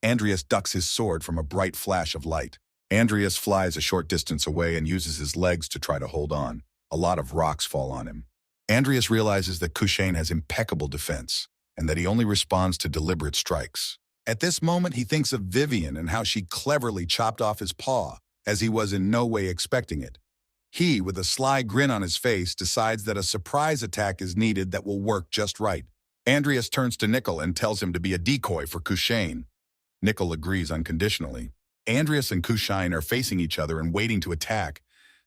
Andreas ducks his sword from a bright flash of light. Andreas flies a short distance away and uses his legs to try to hold on. A lot of rocks fall on him. Andreas realizes that Kushane has impeccable defense and that he only responds to deliberate strikes. At this moment, he thinks of Vivian and how she cleverly chopped off his paw, as he was in no way expecting it. He, with a sly grin on his face, decides that a surprise attack is needed that will work just right. Andreas turns to Nickel and tells him to be a decoy for Kushane. Nickel agrees unconditionally. Andreas and Kushane are facing each other and waiting to attack.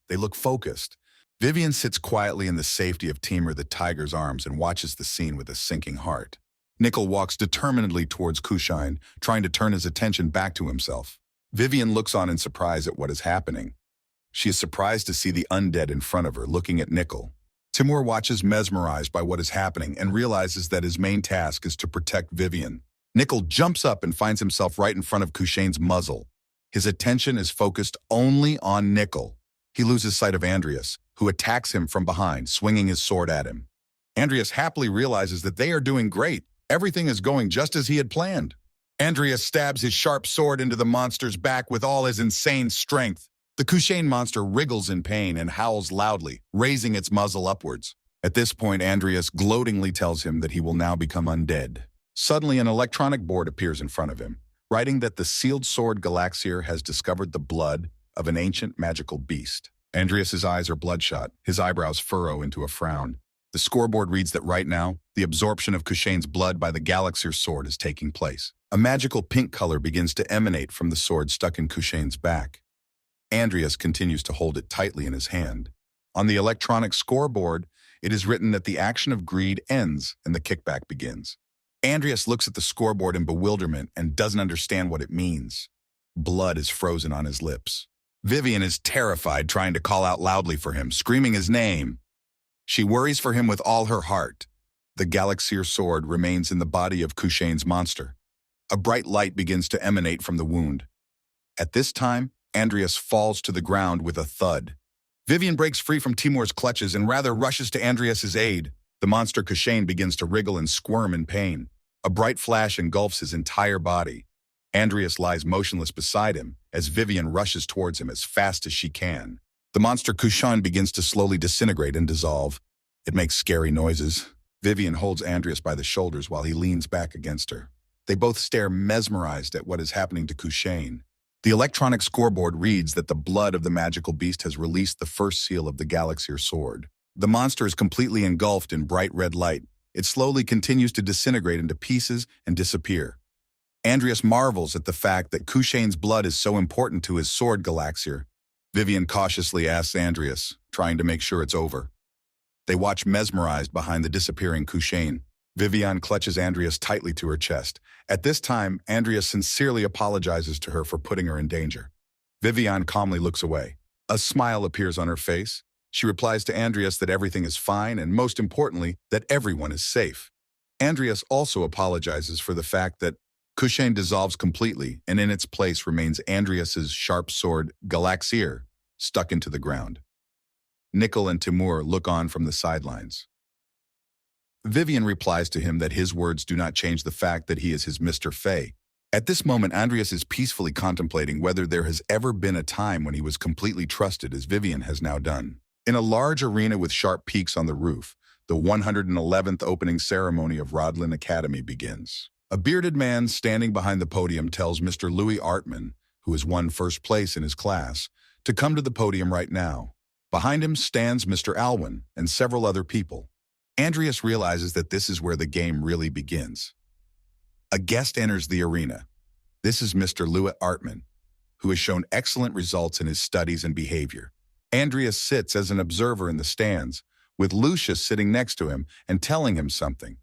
They look focused. Vivian sits quietly in the safety of Timur the tiger's arms and watches the scene with a sinking heart. Nickel walks determinedly towards Kushane, trying to turn his attention back to himself. Vivian looks on in surprise at what is happening. She is surprised to see the undead in front of her, looking at Nickel. Timur watches mesmerized by what is happening and realizes that his main task is to protect Vivian. Nickel jumps up and finds himself right in front of Kushane's muzzle. His attention is focused only on Nickel. He loses sight of Andreas, who attacks him from behind, swinging his sword at him. Andreas happily realizes that they are doing great. Everything is going just as he had planned. Andreas stabs his sharp sword into the monster's back with all his insane strength. The Kushane monster wriggles in pain and howls loudly, raising its muzzle upwards. At this point, Andreas gloatingly tells him that he will now become undead. Suddenly, an electronic board appears in front of him, writing that the sealed sword Galaxier has discovered the blood of an ancient magical beast. Andreas's eyes are bloodshot, his eyebrows furrow into a frown. The scoreboard reads that right now, the absorption of Kushane's blood by the Galaxier sword is taking place. A magical pink color begins to emanate from the sword stuck in Kushane's back. Andreas continues to hold it tightly in his hand. On the electronic scoreboard, it is written that the action of greed ends and the kickback begins. Andreas looks at the scoreboard in bewilderment and doesn't understand what it means. Blood is frozen on his lips. Vivian is terrified, trying to call out loudly for him, screaming his name. She worries for him with all her heart. The Galaxier sword remains in the body of Kushane's monster. A bright light begins to emanate from the wound. At this time, Andreas falls to the ground with a thud. Vivian breaks free from Timur's clutches and rather rushes to Andreas's aid. The monster Kushane begins to wriggle and squirm in pain. A bright flash engulfs his entire body. Andreas lies motionless beside him as Vivian rushes towards him as fast as she can. The monster Kushane begins to slowly disintegrate and dissolve. It makes scary noises. Vivian holds Andreas by the shoulders while he leans back against her. They both stare mesmerized at what is happening to Kushane. The electronic scoreboard reads that the blood of the magical beast has released the first seal of the Galaxier sword. The monster is completely engulfed in bright red light. It slowly continues to disintegrate into pieces and disappear. Andreas marvels at the fact that Kushane's blood is so important to his sword Galaxier. Vivian cautiously asks Andreas, trying to make sure it's over. They watch mesmerized behind the disappearing Kushane. Vivian clutches Andreas tightly to her chest. At this time, Andreas sincerely apologizes to her for putting her in danger. Vivian calmly looks away. A smile appears on her face. She replies to Andreas that everything is fine and, most importantly, that everyone is safe. Andreas also apologizes for the fact that Kushane dissolves completely, and in its place remains Andreas's sharp sword, Galaxier, stuck into the ground. Nickel and Timur look on from the sidelines. Vivian replies to him that his words do not change the fact that he is his Mr. Fey. At this moment, Andreas is peacefully contemplating whether there has ever been a time when he was completely trusted as Vivian has now done. In a large arena with sharp peaks on the roof, the 111th opening ceremony of Rodlin Academy begins. A bearded man standing behind the podium tells Mr. Louis Artman, who has won first place in his class, to come to the podium right now. Behind him stands Mr. Alwyn and several other people. Andreas realizes that this is where the game really begins. A guest enters the arena. This is Mr. Louis Artman, who has shown excellent results in his studies and behavior. Andreas sits as an observer in the stands, with Lucius sitting next to him and telling him something.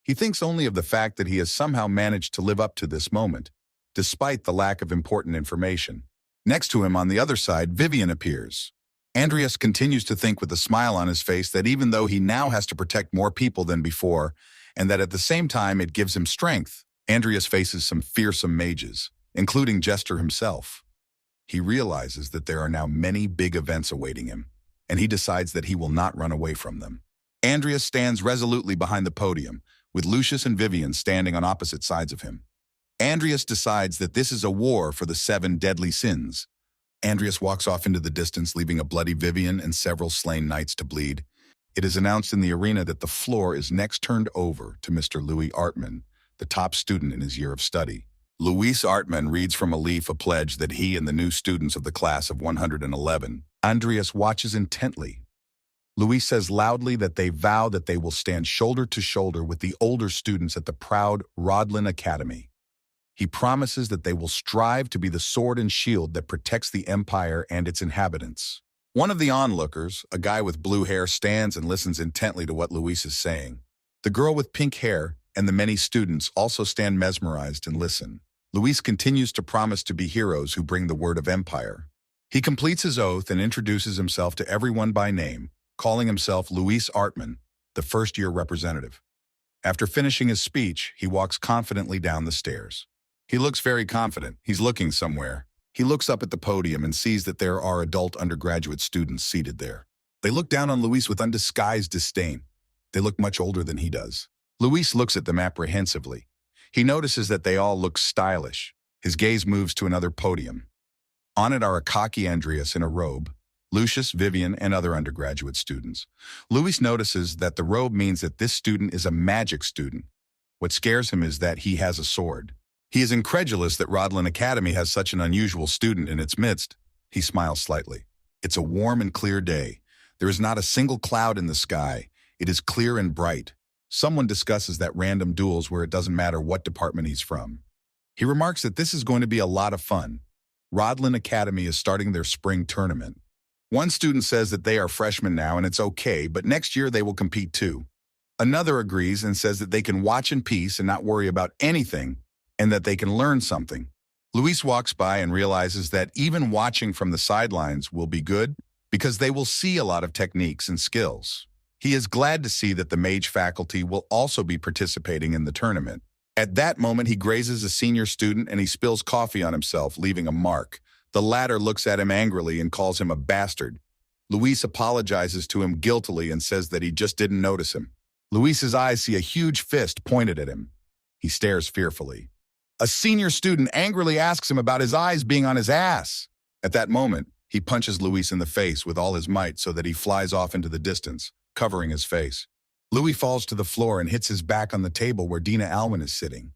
He thinks only of the fact that he has somehow managed to live up to this moment, despite the lack of important information. Next to him on the other side, Vivian appears. Andreas continues to think with a smile on his face that even though he now has to protect more people than before, and that at the same time it gives him strength, Andreas faces some fearsome mages, including Jester himself. He realizes that there are now many big events awaiting him, and he decides that he will not run away from them. Andreas stands resolutely behind the podium, with Lucius and Vivian standing on opposite sides of him. Andreas decides that this is a war for the 7 deadly sins. Andreas walks off into the distance, leaving a bloody Vivian and several slain knights to bleed. It is announced in the arena that the floor is next turned over to Mr. Louis Artman, the top student in his year of study. Louis Artman reads from a leaf a pledge that he and the new students of the class of 111. Andreas watches intently. Louis says loudly that they vow that they will stand shoulder to shoulder with the older students at the proud Rodlin Academy. He promises that they will strive to be the sword and shield that protects the empire and its inhabitants. One of the onlookers, a guy with blue hair, stands and listens intently to what Luis is saying. The girl with pink hair and the many students also stand mesmerized and listen. Luis continues to promise to be heroes who bring the word of empire. He completes his oath and introduces himself to everyone by name, calling himself Louis Artman, the first-year representative. After finishing his speech, he walks confidently down the stairs. He looks very confident. He's looking somewhere. He looks up at the podium and sees that there are adult undergraduate students seated there. They look down on Luis with undisguised disdain. They look much older than he does. Luis looks at them apprehensively. He notices that they all look stylish. His gaze moves to another podium. On it are a cocky Andreas in a robe, Lucius, Vivian, and other undergraduate students. Luis notices that the robe means that this student is a magic student. What scares him is that he has a sword. He is incredulous that Rodlin Academy has such an unusual student in its midst. He smiles slightly. It's a warm and clear day. There is not a single cloud in the sky. It is clear and bright. Someone discusses that random duels where it doesn't matter what department he's from. He remarks that this is going to be a lot of fun. Rodlin Academy is starting their spring tournament. One student says that they are freshmen now and it's okay, but next year they will compete too. Another agrees and says that they can watch in peace and not worry about anything, and that they can learn something. Luis walks by and realizes that even watching from the sidelines will be good because they will see a lot of techniques and skills. He is glad to see that the mage faculty will also be participating in the tournament. At that moment, he grazes a senior student and he spills coffee on himself, leaving a mark. The latter looks at him angrily and calls him a bastard. Luis apologizes to him guiltily and says that he just didn't notice him. Luis's eyes see a huge fist pointed at him. He stares fearfully. A senior student angrily asks him about his eyes being on his ass. At that moment, he punches Luis in the face with all his might so that he flies off into the distance, covering his face. Louis falls to the floor and hits his back on the table where Dina Alwyn is sitting.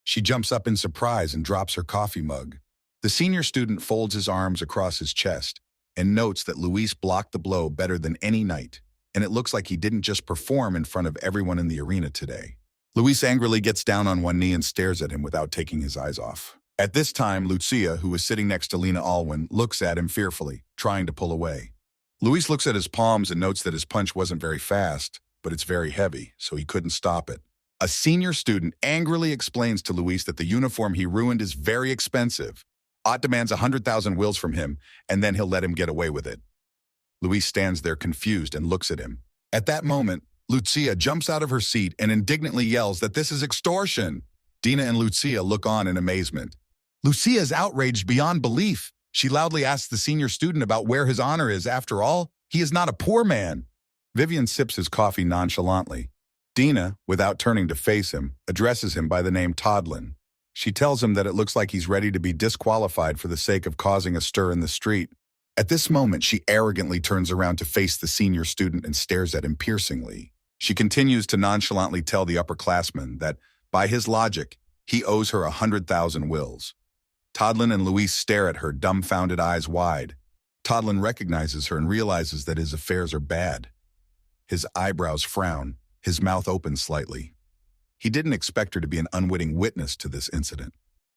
She jumps up in surprise and drops her coffee mug. The senior student folds his arms across his chest and notes that Luis blocked the blow better than any knight, and it looks like he didn't just perform in front of everyone in the arena today. Luis angrily gets down on one knee and stares at him without taking his eyes off. At this time, Lucia, who is sitting next to Lena Alwyn, looks at him fearfully, trying to pull away. Luis looks at his palms and notes that his punch wasn't very fast, but it's very heavy, so he couldn't stop it. A senior student angrily explains to Luis that the uniform he ruined is very expensive. Ott demands 100,000 wills from him, and then he'll let him get away with it. Luis stands there confused and looks at him. At that moment, Lucia jumps out of her seat and indignantly yells that this is extortion. Dina and Lucia look on in amazement. Lucia is outraged beyond belief. She loudly asks the senior student about where his honor is. After all, he is not a poor man. Vivian sips his coffee nonchalantly. Dina, without turning to face him, addresses him by the name Todlin. She tells him that it looks like he's ready to be disqualified for the sake of causing a stir in the street. At this moment, she arrogantly turns around to face the senior student and stares at him piercingly. She continues to nonchalantly tell the upperclassman that, by his logic, he owes her 100,000 wills. Todlin and Luis stare at her, dumbfounded eyes wide. Todlin recognizes her and realizes that his affairs are bad. His eyebrows frown, his mouth opens slightly. He didn't expect her to be an unwitting witness to this incident.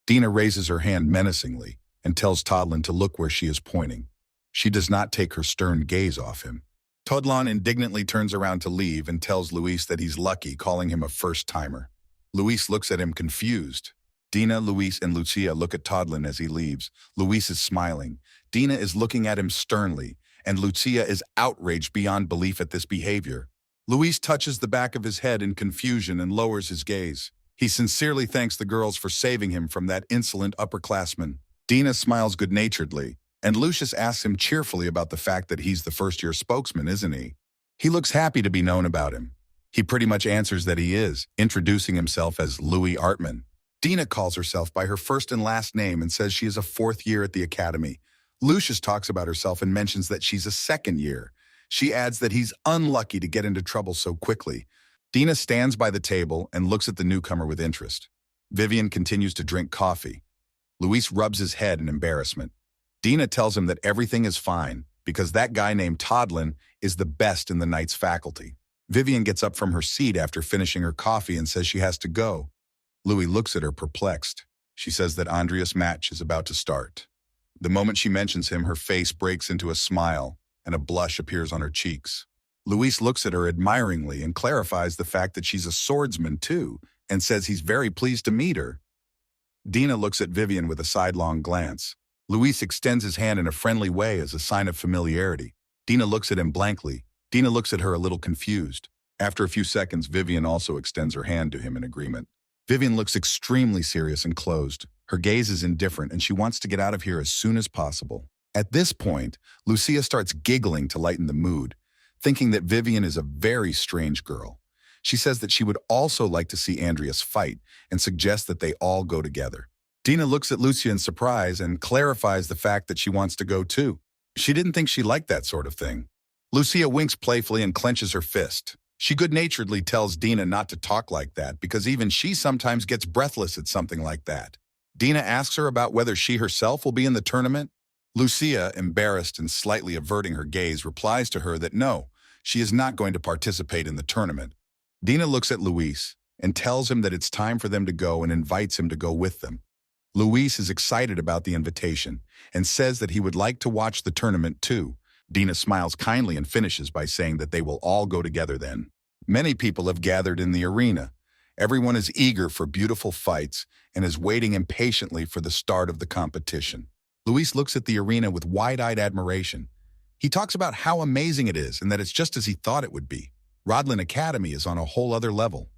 Dina raises her hand menacingly and tells Todlin to look where she is pointing. She does not take her stern gaze off him. Todlin indignantly turns around to leave and tells Luis that he's lucky, calling him a first-timer. Luis looks at him confused. Dina, Luis, and Lucia look at Todlin as he leaves. Luis is smiling. Dina is looking at him sternly, and Lucia is outraged beyond belief at this behavior. Luis touches the back of his head in confusion and lowers his gaze. He sincerely thanks the girls for saving him from that insolent upperclassman. Dina smiles good-naturedly, and Lucius asks him cheerfully about the fact that he's the first-year spokesman, isn't he? He looks happy to be known about him. He pretty much answers that he is, introducing himself as Louis Artman. Dina calls herself by her first and last name and says she is a fourth year at the academy. Lucius talks about herself and mentions that she's a second year. She adds that he's unlucky to get into trouble so quickly. Dina stands by the table and looks at the newcomer with interest. Vivian continues to drink coffee. Luis rubs his head in embarrassment. Dina tells him that everything is fine because that guy named Todlin is the best in the Knight's faculty. Vivian gets up from her seat after finishing her coffee and says she has to go. Louis looks at her perplexed. She says that Andreas' match is about to start. The moment she mentions him, her face breaks into a smile and a blush appears on her cheeks. Luis looks at her admiringly and clarifies the fact that she's a swordsman too and says he's very pleased to meet her. Dina looks at Vivian with a sidelong glance. Luis extends his hand in a friendly way as a sign of familiarity. Dina looks at him blankly. Dina looks at her a little confused. After a few seconds, Vivian also extends her hand to him in agreement. Vivian looks extremely serious and closed. Her gaze is indifferent and she wants to get out of here as soon as possible. At this point, Lucia starts giggling to lighten the mood, thinking that Vivian is a very strange girl. She says that she would also like to see Andreas fight and suggests that they all go together. Dina looks at Lucia in surprise and clarifies the fact that she wants to go too. She didn't think she liked that sort of thing. Lucia winks playfully and clenches her fist. She good-naturedly tells Dina not to talk like that because even she sometimes gets breathless at something like that. Dina asks her about whether she herself will be in the tournament. Lucia, embarrassed and slightly averting her gaze, replies to her that no, she is not going to participate in the tournament. Dina looks at Luis and tells him that it's time for them to go and invites him to go with them. Luis is excited about the invitation and says that he would like to watch the tournament too. Dina smiles kindly and finishes by saying that they will all go together then. Many people have gathered in the arena. Everyone is eager for beautiful fights and is waiting impatiently for the start of the competition. Luis looks at the arena with wide-eyed admiration. He talks about how amazing it is and that it's just as he thought it would be. Rodlin Academy is on a whole other level.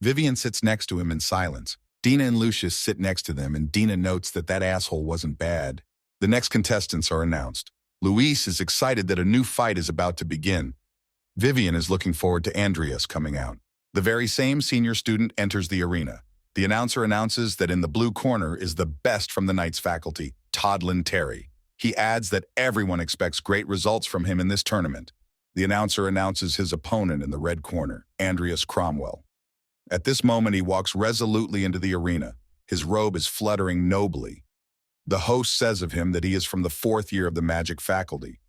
Vivian sits next to him in silence. Dina and Lucius sit next to them and Dina notes that that asshole wasn't bad. The next contestants are announced. Luis is excited that a new fight is about to begin. Vivian is looking forward to Andreas coming out. The very same senior student enters the arena. The announcer announces that in the blue corner is the best from the Knight's faculty, Todlin Terry. He adds that everyone expects great results from him in this tournament. The announcer announces his opponent in the red corner, Andreas Cromwell. At this moment, he walks resolutely into the arena. His robe is fluttering nobly. The host says of him that he is from the fourth year of the magic faculty.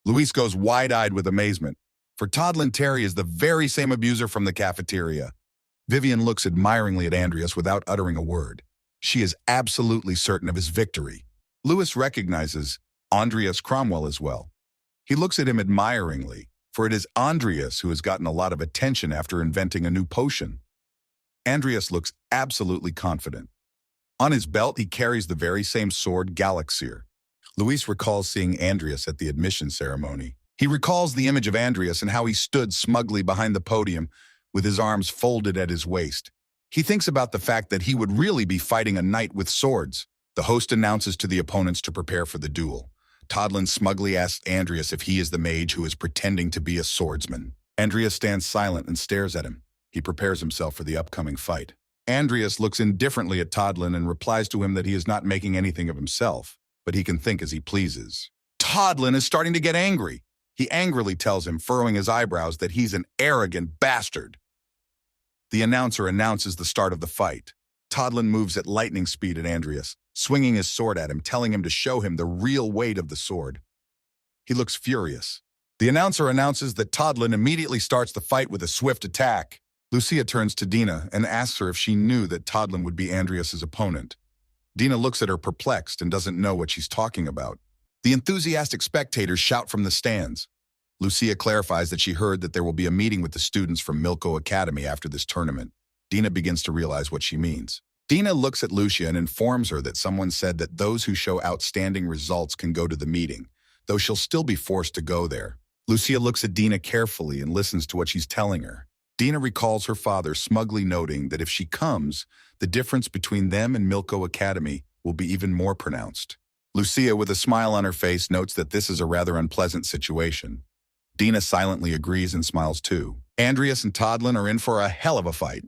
Luis goes wide-eyed with amazement, for Todlin Terry is the very same abuser from the cafeteria. Vivian looks admiringly at Andreas without uttering a word. She is absolutely certain of his victory. Luis recognizes Andreas Cromwell as well. He looks at him admiringly, for it is Andreas who has gotten a lot of attention after inventing a new potion. Andreas looks absolutely confident. On his belt, he carries the very same sword, Galaxir. Luis recalls seeing Andreas at the admission ceremony. He recalls the image of Andreas and how he stood smugly behind the podium with his arms folded at his waist. He thinks about the fact that he would really be fighting a knight with swords. The host announces to the opponents to prepare for the duel. Todlin smugly asks Andreas if he is the mage who is pretending to be a swordsman. Andreas stands silent and stares at him. He prepares himself for the upcoming fight. Andreas looks indifferently at Todlin and replies to him that he is not making anything of himself, but he can think as he pleases. Todlin is starting to get angry. He angrily tells him, furrowing his eyebrows, that he's an arrogant bastard. The announcer announces the start of the fight. Todlin moves at lightning speed at Andreas, swinging his sword at him, telling him to show him the real weight of the sword. He looks furious. The announcer announces that Todlin immediately starts the fight with a swift attack. Lucia turns to Dina and asks her if she knew that Todlin would be Andreas's opponent. Dina looks at her perplexed and doesn't know what she's talking about. The enthusiastic spectators shout from the stands. Lucia clarifies that she heard that there will be a meeting with the students from Milko Academy after this tournament. Dina begins to realize what she means. Dina looks at Lucia and informs her that someone said that those who show outstanding results can go to the meeting. though she'll still be forced to go there. Lucia looks at Dina carefully and listens to what she's telling her. Dina recalls her father smugly noting that if she comes, the difference between them and Milko Academy will be even more pronounced. Lucia, with a smile on her face, notes that this is a rather unpleasant situation. Dina silently agrees and smiles too. Andreas and Todlin are in for a hell of a fight.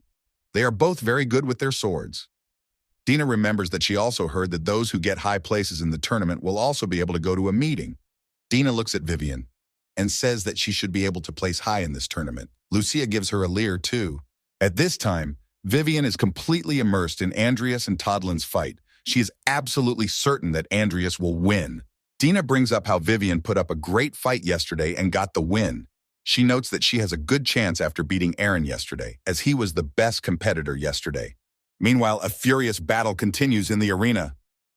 They are both very good with their swords. Dina remembers that she also heard that those who get high places in the tournament will also be able to go to a meeting. Dina looks at Vivian and says that she should be able to place high in this tournament. Lucia gives her a leer too. At this time, Vivian is completely immersed in Andreas and Todlin's fight. She is absolutely certain that Andreas will win. Dina brings up how Vivian put up a great fight yesterday and got the win. She notes that she has a good chance after beating Aaron yesterday, as he was the best competitor yesterday. Meanwhile, a furious battle continues in the arena.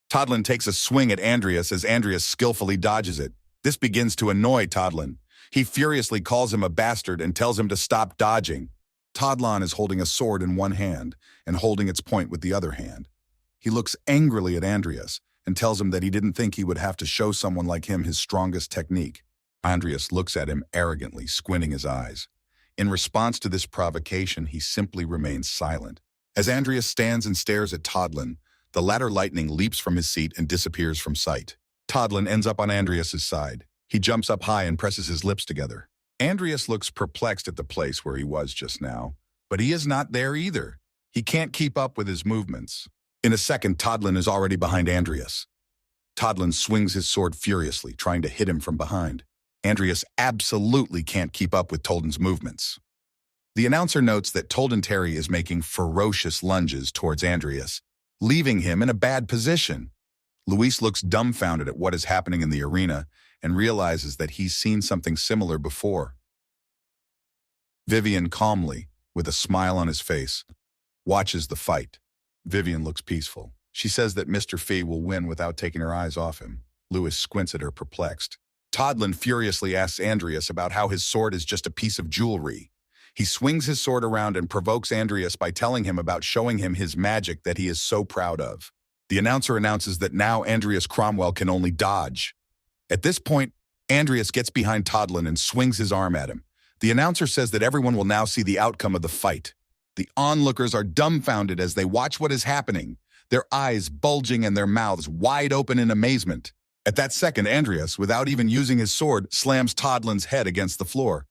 Todlin takes a swing at Andreas as Andreas skillfully dodges it. This begins to annoy Todlin. He furiously calls him a bastard and tells him to stop dodging. Todlin is holding a sword in one hand and holding its point with the other hand. He looks angrily at Andreas and tells him that he didn't think he would have to show someone like him his strongest technique. Andreas looks at him arrogantly, squinting his eyes. In response to this provocation, he simply remains silent. As Andreas stands and stares at Todlin, the latter lightning leaps from his seat and disappears from sight. Todlin ends up on Andreas's side. He jumps up high and presses his lips together. Andreas looks perplexed at the place where he was just now, but he is not there either. He can't keep up with his movements. In a second, Todlin is already behind Andreas. Todlin swings his sword furiously, trying to hit him from behind. Andreas absolutely can't keep up with Todlin's movements. The announcer notes that Tolden Terry is making ferocious lunges towards Andreas, leaving him in a bad position. Luis looks dumbfounded at what is happening in the arena and realizes that he's seen something similar before. Vivian calmly, with a smile on his face, watches the fight. Vivian looks peaceful. She says that Mr. Fee will win without taking her eyes off him. Luis squints at her, perplexed. Todlin furiously asks Andreas about how his sword is just a piece of jewelry. He swings his sword around and provokes Andreas by telling him about showing him his magic that he is so proud of. The announcer announces that now Andreas Cromwell can only dodge. At this point, Andreas gets behind Todlin and swings his arm at him. The announcer says that everyone will now see the outcome of the fight. The onlookers are dumbfounded as they watch what is happening, their eyes bulging and their mouths wide open in amazement. At that second, Andreas, without even using his sword, slams Todlin's head against the floor.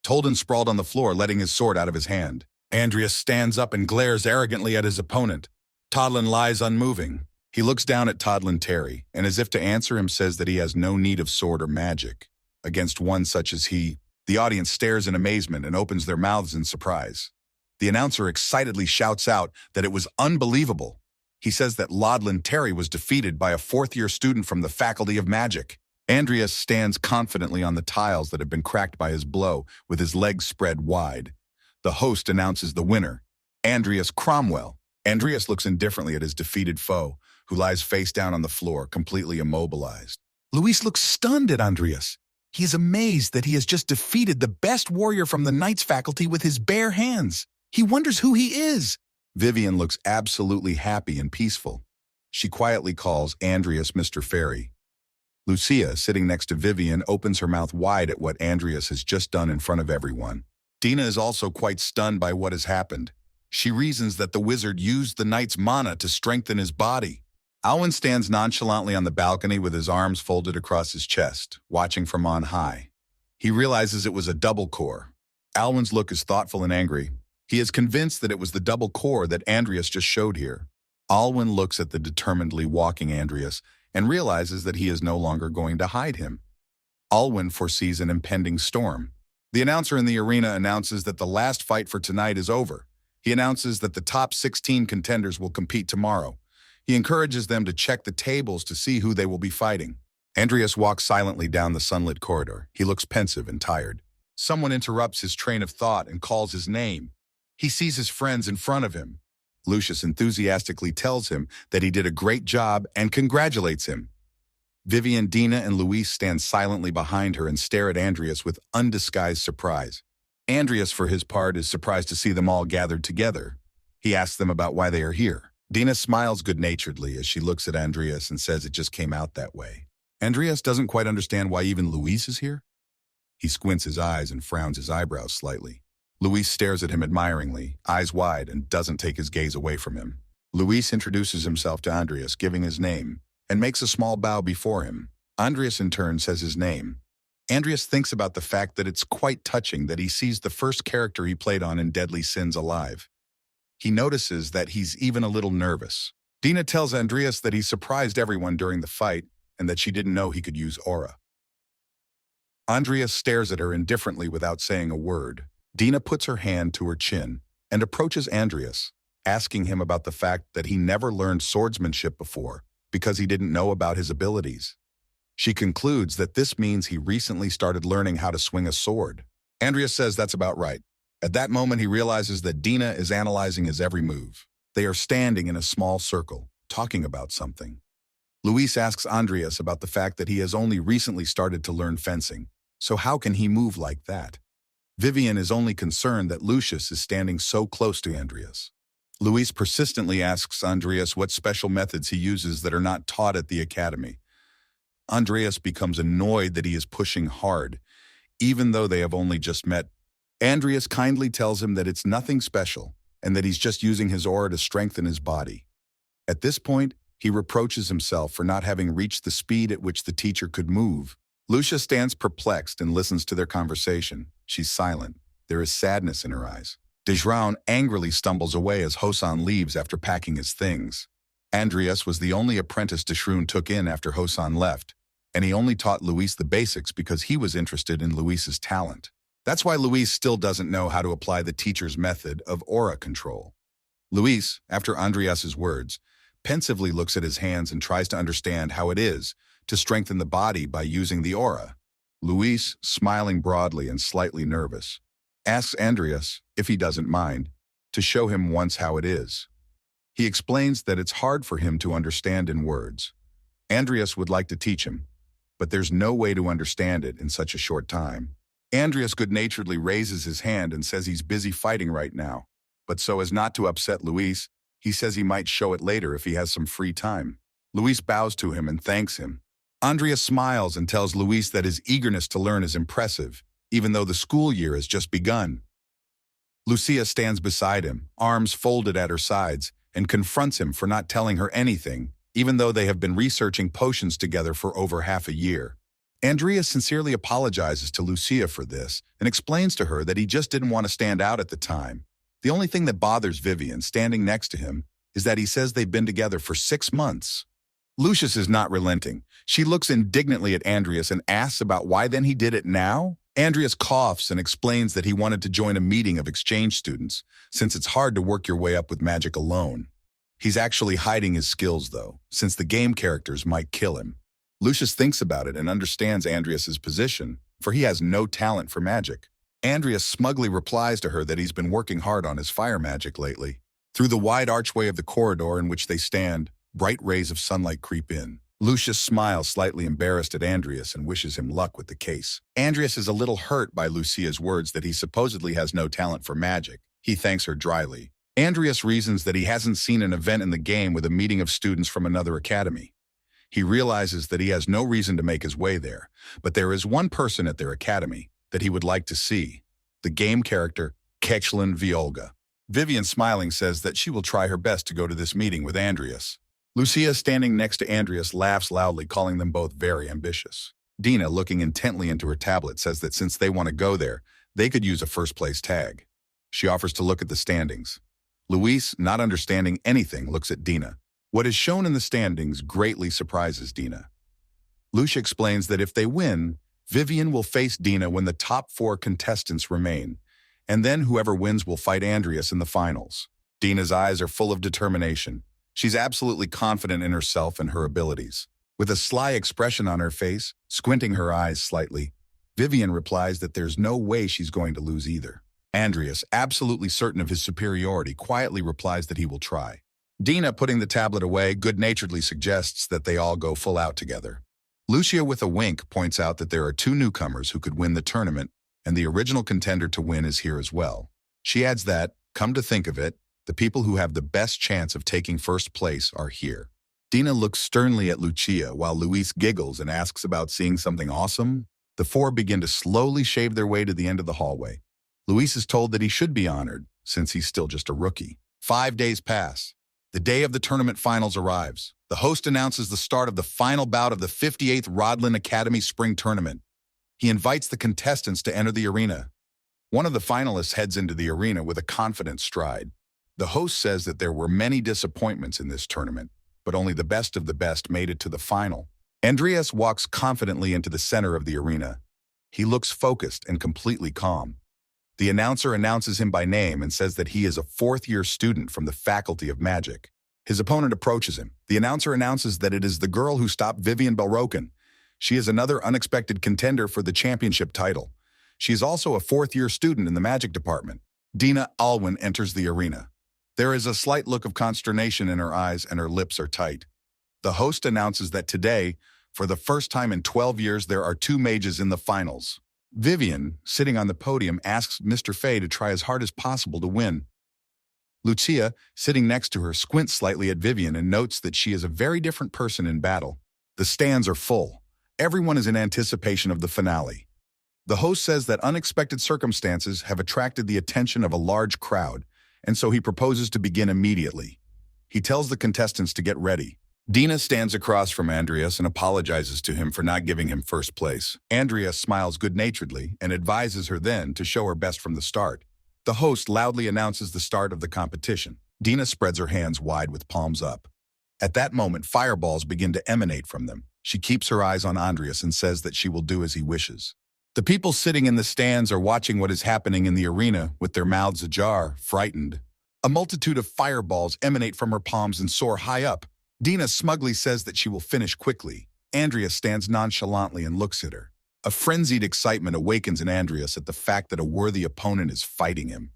Tolden sprawled on the floor, letting his sword out of his hand. Andreas stands up and glares arrogantly at his opponent. Todlin lies unmoving. He looks down at Todlin Terry, and as if to answer him says that he has no need of sword or magic. Against one such as he, the audience stares in amazement and opens their mouths in surprise. The announcer excitedly shouts out that it was unbelievable. He says that Todlin Terry was defeated by a fourth-year student from the Faculty of Magic. Andreas stands confidently on the tiles that have been cracked by his blow, with his legs spread wide. The host announces the winner, Andreas Cromwell. Andreas looks indifferently at his defeated foe, who lies face down on the floor, completely immobilized. Luis looks stunned at Andreas. He is amazed that he has just defeated the best warrior from the Knights faculty with his bare hands. He wonders who he is. Vivian looks absolutely happy and peaceful. She quietly calls Andreas Mr. Fairy. Lucia, sitting next to Vivian, opens her mouth wide at what Andreas has just done in front of everyone. Dina is also quite stunned by what has happened. She reasons that the wizard used the knight's mana to strengthen his body. Alwyn stands nonchalantly on the balcony with his arms folded across his chest, watching from on high. He realizes it was a double core. Alwyn's look is thoughtful and angry. He is convinced that it was the double core that Andreas just showed here. Alwyn looks at the determinedly walking Andreas and realizes that he is no longer going to hide him. Alwyn foresees an impending storm. The announcer in the arena announces that the last fight for tonight is over. He announces that the top 16 contenders will compete tomorrow. He encourages them to check the tables to see who they will be fighting. Andreas walks silently down the sunlit corridor. He looks pensive and tired. Someone interrupts his train of thought and calls his name. He sees his friends in front of him. Lucius enthusiastically tells him that he did a great job and congratulates him. Vivian, Dina, and Luis stand silently behind her and stare at Andreas with undisguised surprise. Andreas, for his part, is surprised to see them all gathered together. He asks them about why they are here. Dina smiles good-naturedly as she looks at Andreas and says it just came out that way. Andreas doesn't quite understand why even Luis is here. He squints his eyes and frowns his eyebrows slightly. Luis stares at him admiringly, eyes wide, and doesn't take his gaze away from him. Luis introduces himself to Andreas, giving his name, and makes a small bow before him. Andreas in turn says his name. Andreas thinks about the fact that it's quite touching that he sees the first character he played on in Deadly Sins alive. He notices that he's even a little nervous. Dina tells Andreas that he surprised everyone during the fight and that she didn't know he could use aura. Andreas stares at her indifferently without saying a word. Dina puts her hand to her chin and approaches Andreas, asking him about the fact that he never learned swordsmanship before because he didn't know about his abilities. She concludes that this means he recently started learning how to swing a sword. Andreas says that's about right. At that moment, he realizes that Dina is analyzing his every move. They are standing in a small circle, talking about something. Luis asks Andreas about the fact that he has only recently started to learn fencing, so how can he move like that? Vivian is only concerned that Lucius is standing so close to Andreas. Luis persistently asks Andreas what special methods he uses that are not taught at the academy. Andreas becomes annoyed that he is pushing hard, even though they have only just met. Andreas kindly tells him that it's nothing special and that he's just using his aura to strengthen his body. At this point, he reproaches himself for not having reached the speed at which the teacher could move. Lucia stands perplexed and listens to their conversation. She's silent. There is sadness in her eyes. Dejraun angrily stumbles away as Hosan leaves after packing his things. Andreas was the only apprentice Dejraun took in after Hosan left, and he only taught Luis the basics because he was interested in Luis's talent. That's why Luis still doesn't know how to apply the teacher's method of aura control. Luis, after Andreas's words, pensively looks at his hands and tries to understand how it is to strengthen the body by using the aura. Luis, smiling broadly and slightly nervous, asks Andreas, if he doesn't mind, to show him once how it is. He explains that it's hard for him to understand in words. Andreas would like to teach him, but there's no way to understand it in such a short time. Andreas good-naturedly raises his hand and says he's busy fighting right now, but so as not to upset Luis, he says he might show it later if he has some free time. Luis bows to him and thanks him. Andreas smiles and tells Luis that his eagerness to learn is impressive, even though the school year has just begun. Lucia stands beside him, arms folded at her sides, and confronts him for not telling her anything, even though they have been researching potions together for over half a year. Andreas sincerely apologizes to Lucia for this and explains to her that he just didn't want to stand out at the time. The only thing that bothers Vivian, standing next to him, is that he says they've been together for 6 months. Lucius is not relenting. She looks indignantly at Andreas and asks about why then he did it now. Andreas coughs and explains that he wanted to join a meeting of exchange students, since it's hard to work your way up with magic alone. He's actually hiding his skills, though, since the game characters might kill him. Lucius thinks about it and understands Andreas's position, for he has no talent for magic. Andreas smugly replies to her that he's been working hard on his fire magic lately. Through the wide archway of the corridor in which they stand, bright rays of sunlight creep in. Lucius smiles, slightly embarrassed at Andreas, and wishes him luck with the case. Andreas is a little hurt by Lucia's words that he supposedly has no talent for magic. He thanks her dryly. Andreas reasons that he hasn't seen an event in the game with a meeting of students from another academy. He realizes that he has no reason to make his way there, but there is one person at their academy that he would like to see, the game character, Kechlin Violga. Vivian, smiling, says that she will try her best to go to this meeting with Andreas. Lucia, standing next to Andreas, laughs loudly, calling them both very ambitious. Dina, looking intently into her tablet, says that since they want to go there, they could use a first-place tag. She offers to look at the standings. Luis, not understanding anything, looks at Dina. What is shown in the standings greatly surprises Dina. Lucia explains that if they win, Vivian will face Dina when the top 4 contestants remain, and then whoever wins will fight Andreas in the finals. Dina's eyes are full of determination. She's absolutely confident in herself and her abilities. With a sly expression on her face, squinting her eyes slightly, Vivian replies that there's no way she's going to lose either. Andreas, absolutely certain of his superiority, quietly replies that he will try. Dina, putting the tablet away, good-naturedly suggests that they all go full out together. Lucia, with a wink, points out that there are 2 newcomers who could win the tournament, and the original contender to win is here as well. She adds that, come to think of it, the people who have the best chance of taking first place are here. Dina looks sternly at Lucia while Luis giggles and asks about seeing something awesome. The four begin to slowly shave their way to the end of the hallway. Luis is told that he should be honored, since he's still just a rookie. 5 days pass. The day of the tournament finals arrives. The host announces the start of the final bout of the 58th Rodlin Academy Spring Tournament. He invites the contestants to enter the arena. One of the finalists heads into the arena with a confident stride. The host says that there were many disappointments in this tournament, but only the best of the best made it to the final. Andreas walks confidently into the center of the arena. He looks focused and completely calm. The announcer announces him by name and says that he is a fourth-year student from the Faculty of Magic. His opponent approaches him. The announcer announces that it is the girl who stopped Vivian Belroken. She is another unexpected contender for the championship title. She is also a fourth-year student in the magic department. Dina Alwyn enters the arena. There is a slight look of consternation in her eyes and her lips are tight. The host announces that today, for the first time in 12 years, there are 2 mages in the finals. Vivian, sitting on the podium, asks Mr. Fay to try as hard as possible to win. Lucia, sitting next to her, squints slightly at Vivian and notes that she is a very different person in battle. The stands are full. Everyone is in anticipation of the finale. The host says that unexpected circumstances have attracted the attention of a large crowd, and so he proposes to begin immediately. He tells the contestants to get ready. Dina stands across from Andreas and apologizes to him for not giving him first place. Andreas smiles good-naturedly and advises her then to show her best from the start. The host loudly announces the start of the competition. Dina spreads her hands wide with palms up. At that moment, fireballs begin to emanate from them. She keeps her eyes on Andreas and says that she will do as he wishes. The people sitting in the stands are watching what is happening in the arena with their mouths ajar, frightened. A multitude of fireballs emanate from her palms and soar high up. Dina smugly says that she will finish quickly. Andreas stands nonchalantly and looks at her. A frenzied excitement awakens in Andreas at the fact that a worthy opponent is fighting him.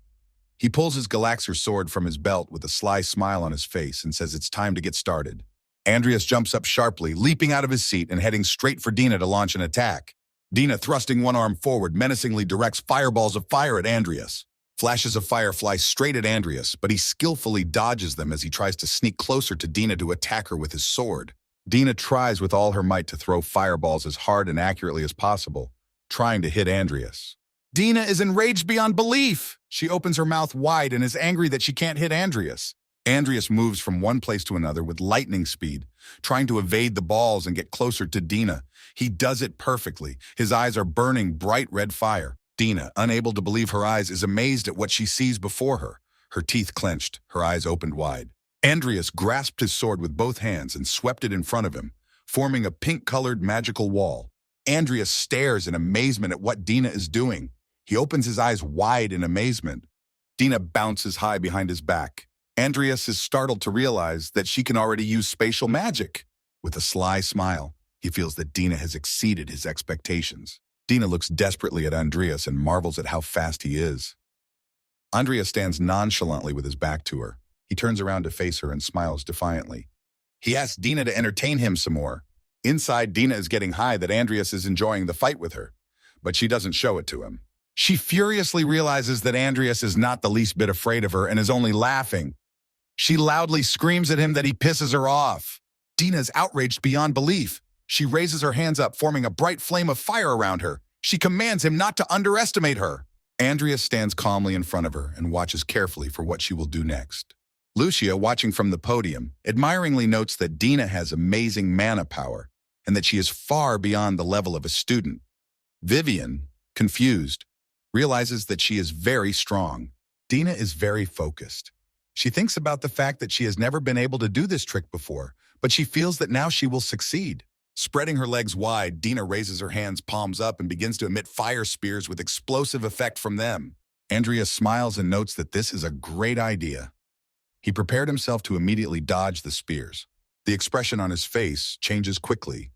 He pulls his Galaxer sword from his belt with a sly smile on his face and says it's time to get started. Andreas jumps up sharply, leaping out of his seat and heading straight for Dina to launch an attack. Dina, thrusting one arm forward, menacingly directs fireballs of fire at Andreas. Flashes of fire fly straight at Andreas, but he skillfully dodges them as he tries to sneak closer to Dina to attack her with his sword. Dina tries with all her might to throw fireballs as hard and accurately as possible, trying to hit Andreas. Dina is enraged beyond belief. She opens her mouth wide and is angry that she can't hit Andreas. Andreas moves from one place to another with lightning speed, trying to evade the balls and get closer to Dina. He does it perfectly. His eyes are burning bright red fire. Dina, unable to believe her eyes, is amazed at what she sees before her. Her teeth clenched, her eyes opened wide. Andreas grasped his sword with both hands and swept it in front of him, forming a pink-colored magical wall. Andreas stares in amazement at what Dina is doing. He opens his eyes wide in amazement. Dina bounces high behind his back. Andreas is startled to realize that she can already use spatial magic. With a sly smile, he feels that Dina has exceeded his expectations. Dina looks desperately at Andreas and marvels at how fast he is. Andreas stands nonchalantly with his back to her. He turns around to face her and smiles defiantly. He asks Dina to entertain him some more. Inside, Dina is getting high that Andreas is enjoying the fight with her, but she doesn't show it to him. She furiously realizes that Andreas is not the least bit afraid of her and is only laughing. She loudly screams at him that he pisses her off. Dina is outraged beyond belief. She raises her hands up, forming a bright flame of fire around her. She commands him not to underestimate her. Andreas stands calmly in front of her and watches carefully for what she will do next. Lucia, watching from the podium, admiringly notes that Dina has amazing mana power and that she is far beyond the level of a student. Vivian, confused, realizes that she is very strong. Dina is very focused. She thinks about the fact that she has never been able to do this trick before, but she feels that now she will succeed. Spreading her legs wide, Dina raises her hands palms up and begins to emit fire spears with explosive effect from them. Andreas smiles and notes that this is a great idea. He prepared himself to immediately dodge the spears. The expression on his face changes quickly.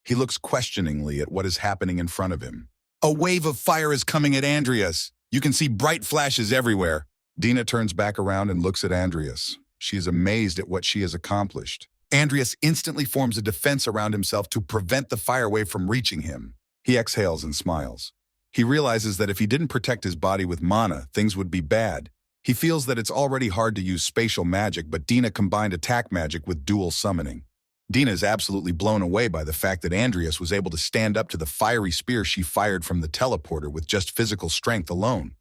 He looks questioningly at what is happening in front of him. A wave of fire is coming at Andreas. You can see bright flashes everywhere. Dina turns back around and looks at Andreas. She is amazed at what she has accomplished. Andreas instantly forms a defense around himself to prevent the fire wave from reaching him. He exhales and smiles. He realizes that if he didn't protect his body with mana, things would be bad. He feels that it's already hard to use spatial magic, but Dina combined attack magic with dual summoning. Dina is absolutely blown away by the fact that Andreas was able to stand up to the fiery spear she fired from the teleporter with just physical strength alone.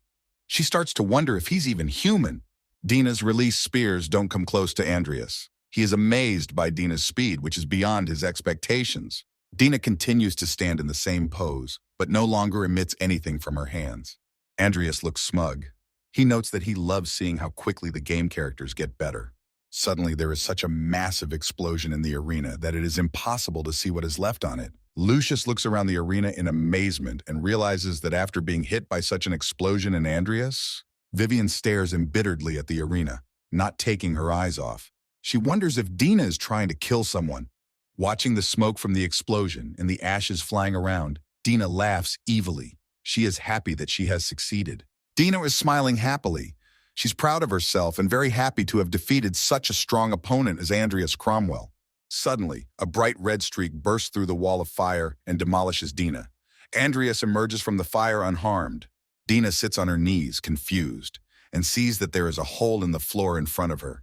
She starts to wonder if he's even human. Dina's released spears don't come close to Andreas. He is amazed by Dina's speed, which is beyond his expectations. Dina continues to stand in the same pose, but no longer emits anything from her hands. Andreas looks smug. He notes that he loves seeing how quickly the game characters get better. Suddenly, there is such a massive explosion in the arena that it is impossible to see what is left on it. Lucius looks around the arena in amazement and realizes that after being hit by such an explosion in Andreas, Vivian stares embitteredly at the arena, not taking her eyes off. She wonders if Dina is trying to kill someone. Watching the smoke from the explosion and the ashes flying around, Dina laughs evilly. She is happy that she has succeeded. Dina is smiling happily. She's proud of herself and very happy to have defeated such a strong opponent as Andreas Cromwell. Suddenly, a bright red streak bursts through the wall of fire and demolishes Dina. Andreas emerges from the fire unharmed. Dina sits on her knees, confused, and sees that there is a hole in the floor in front of her.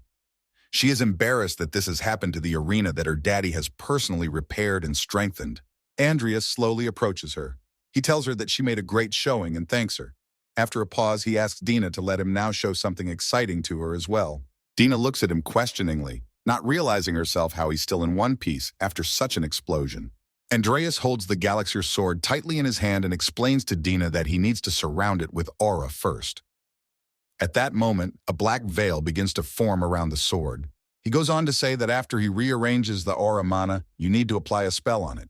She is embarrassed that this has happened to the arena that her daddy has personally repaired and strengthened. Andreas slowly approaches her. He tells her that she made a great showing and thanks her. After a pause, he asks Dina to let him now show something exciting to her as well. Dina looks at him questioningly, not realizing herself how he's still in one piece after such an explosion. Andreas holds the Galaxyr sword tightly in his hand and explains to Dina that he needs to surround it with aura first. At that moment, a black veil begins to form around the sword. He goes on to say that after he rearranges the aura mana, you need to apply a spell on it.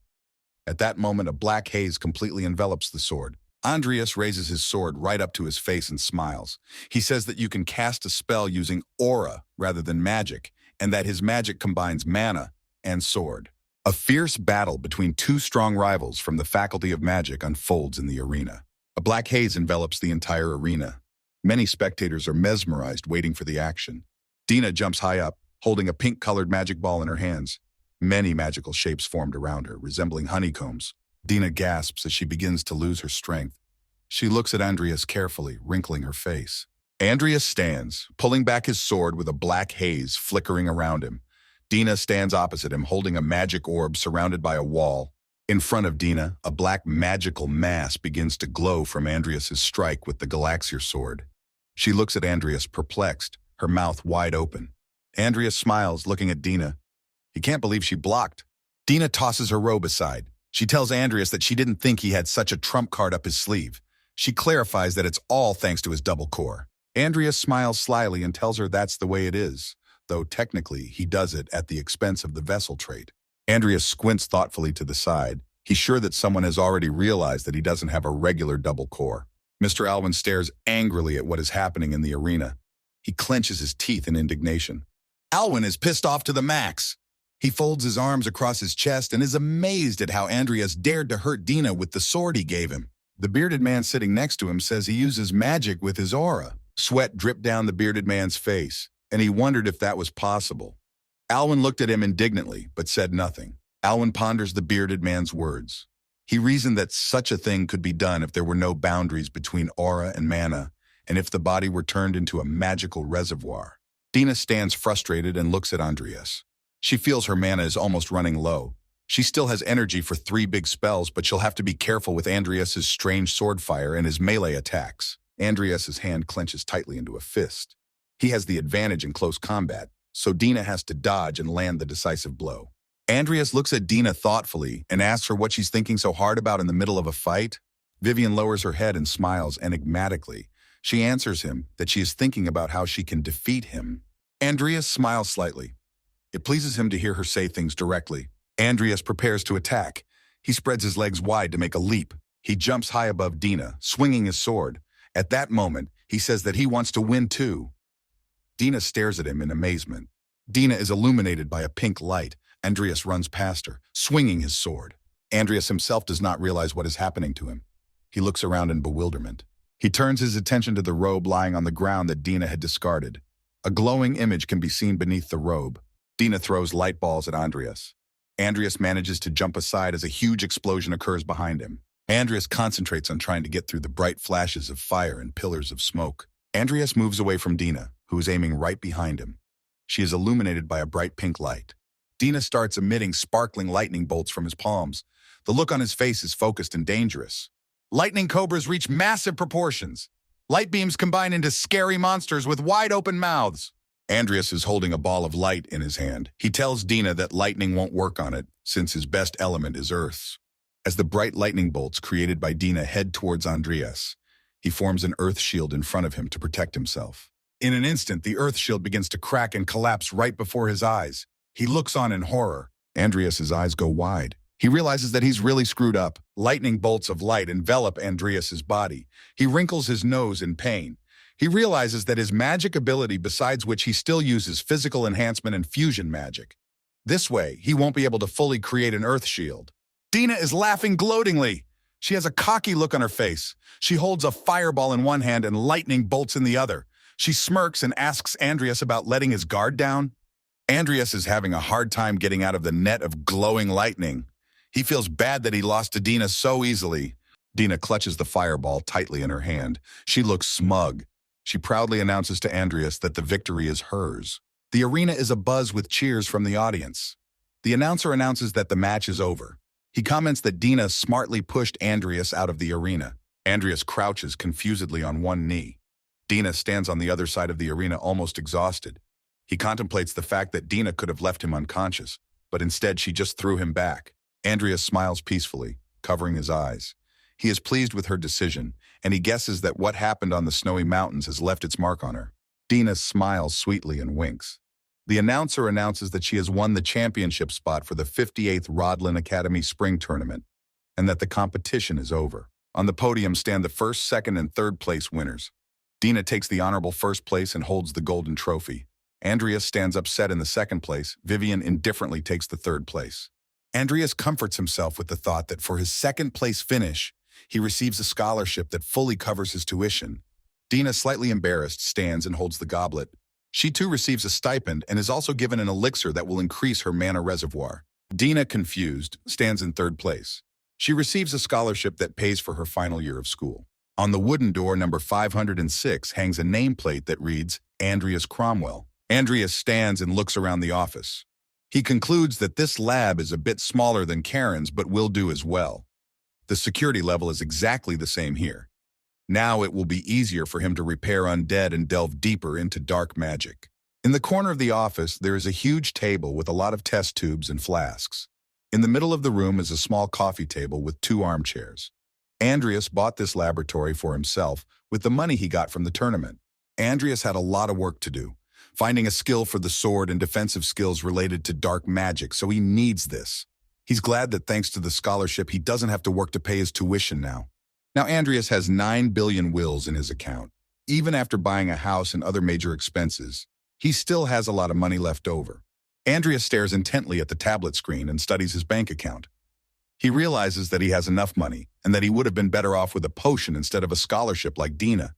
At that moment, a black haze completely envelops the sword. Andreas raises his sword right up to his face and smiles. He says that you can cast a spell using aura rather than magic, and that his magic combines mana and sword. A fierce battle between two strong rivals from the Faculty of Magic unfolds in the arena. A black haze envelops the entire arena. Many spectators are mesmerized, waiting for the action. Dina jumps high up, holding a pink-colored magic ball in her hands. Many magical shapes formed around her, resembling honeycombs. Dina gasps as she begins to lose her strength. She looks at Andreas carefully, wrinkling her face. Andreas stands, pulling back his sword with a black haze flickering around him. Dina stands opposite him, holding a magic orb surrounded by a wall. In front of Dina, a black magical mass begins to glow from Andreas's strike with the Galaxyr sword. She looks at Andreas perplexed, her mouth wide open. Andreas smiles, looking at Dina. He can't believe she blocked. Dina tosses her robe aside. She tells Andreas that she didn't think he had such a trump card up his sleeve. She clarifies that it's all thanks to his double core. Andreas smiles slyly and tells her that's the way it is, though technically he does it at the expense of the vessel trait. Andreas squints thoughtfully to the side. He's sure that someone has already realized that he doesn't have a regular double core. Mr. Alwyn stares angrily at what is happening in the arena. He clenches his teeth in indignation. Alwyn is pissed off to the max. He folds his arms across his chest and is amazed at how Andreas dared to hurt Dina with the sword he gave him. The bearded man sitting next to him says he uses magic with his aura. Sweat dripped down the bearded man's face, and he wondered if that was possible. Alwyn looked at him indignantly, but said nothing. Alwyn ponders the bearded man's words. He reasoned that such a thing could be done if there were no boundaries between aura and mana, and if the body were turned into a magical reservoir. Dina stands frustrated and looks at Andreas. She feels her mana is almost running low. She still has energy for 3 big spells, but she'll have to be careful with Andreas's strange sword fire and his melee attacks. Andreas's hand clenches tightly into a fist. He has the advantage in close combat, so Dina has to dodge and land the decisive blow. Andreas looks at Dina thoughtfully and asks her what she's thinking so hard about in the middle of a fight. Vivian lowers her head and smiles enigmatically. She answers him that she is thinking about how she can defeat him. Andreas smiles slightly. It pleases him to hear her say things directly. Andreas prepares to attack. He spreads his legs wide to make a leap. He jumps high above Dina, swinging his sword. At that moment, he says that he wants to win too. Dina stares at him in amazement. Dina is illuminated by a pink light. Andreas runs past her, swinging his sword. Andreas himself does not realize what is happening to him. He looks around in bewilderment. He turns his attention to the robe lying on the ground that Dina had discarded. A glowing image can be seen beneath the robe. Dina throws light balls at Andreas. Andreas manages to jump aside as a huge explosion occurs behind him. Andreas concentrates on trying to get through the bright flashes of fire and pillars of smoke. Andreas moves away from Dina, who is aiming right behind him. She is illuminated by a bright pink light. Dina starts emitting sparkling lightning bolts from his palms. The look on his face is focused and dangerous. Lightning cobras reach massive proportions. Light beams combine into scary monsters with wide-open mouths. Andreas is holding a ball of light in his hand. He tells Dina that lightning won't work on it, since his best element is Earth's. As the bright lightning bolts created by Dina head towards Andreas, he forms an Earth shield in front of him to protect himself. In an instant, the Earth shield begins to crack and collapse right before his eyes. He looks on in horror. Andreas's eyes go wide. He realizes that he's really screwed up. Lightning bolts of light envelop Andreas's body. He wrinkles his nose in pain. He realizes that his magic ability, besides which he still uses physical enhancement and fusion magic. This way, he won't be able to fully create an Earth shield. Dina is laughing gloatingly. She has a cocky look on her face. She holds a fireball in one hand and lightning bolts in the other. She smirks and asks Andreas about letting his guard down. Andreas is having a hard time getting out of the net of glowing lightning. He feels bad that he lost to Dina so easily. Dina clutches the fireball tightly in her hand. She looks smug. She proudly announces to Andreas that the victory is hers. The arena is abuzz with cheers from the audience. The announcer announces that the match is over. He comments that Dina smartly pushed Andreas out of the arena. Andreas crouches confusedly on one knee. Dina stands on the other side of the arena almost exhausted. He contemplates the fact that Dina could have left him unconscious, but instead she just threw him back. Andreas smiles peacefully, covering his eyes. He is pleased with her decision, and he guesses that what happened on the snowy mountains has left its mark on her. Dina smiles sweetly and winks. The announcer announces that she has won the championship spot for the 58th Rodlin Academy Spring Tournament, and that the competition is over. On the podium stand the first, second, and third place winners. Dina takes the honorable first place and holds the golden trophy. Andreas stands upset in the second place. Vivian indifferently takes the third place. Andreas comforts himself with the thought that for his second place finish, he receives a scholarship that fully covers his tuition. Dina, slightly embarrassed, stands and holds the goblet. She too receives a stipend and is also given an elixir that will increase her mana reservoir. Dina, confused, stands in third place. She receives a scholarship that pays for her final year of school. On the wooden door number 506 hangs a nameplate that reads, Andreas Cromwell. Andreas stands and looks around the office. He concludes that this lab is a bit smaller than Karen's but will do as well. The security level is exactly the same here. Now it will be easier for him to repair undead and delve deeper into dark magic. In the corner of the office, there is a huge table with a lot of test tubes and flasks. In the middle of the room is a small coffee table with 2 armchairs. Andreas bought this laboratory for himself with the money he got from the tournament. Andreas had a lot of work to do, finding a skill for the sword and defensive skills related to dark magic, so he needs this. He's glad that thanks to the scholarship, he doesn't have to work to pay his tuition now. Now Andreas has 9 billion wills in his account. Even after buying a house and other major expenses, he still has a lot of money left over. Andreas stares intently at the tablet screen and studies his bank account. He realizes that he has enough money and that he would have been better off with a potion instead of a scholarship like Dina.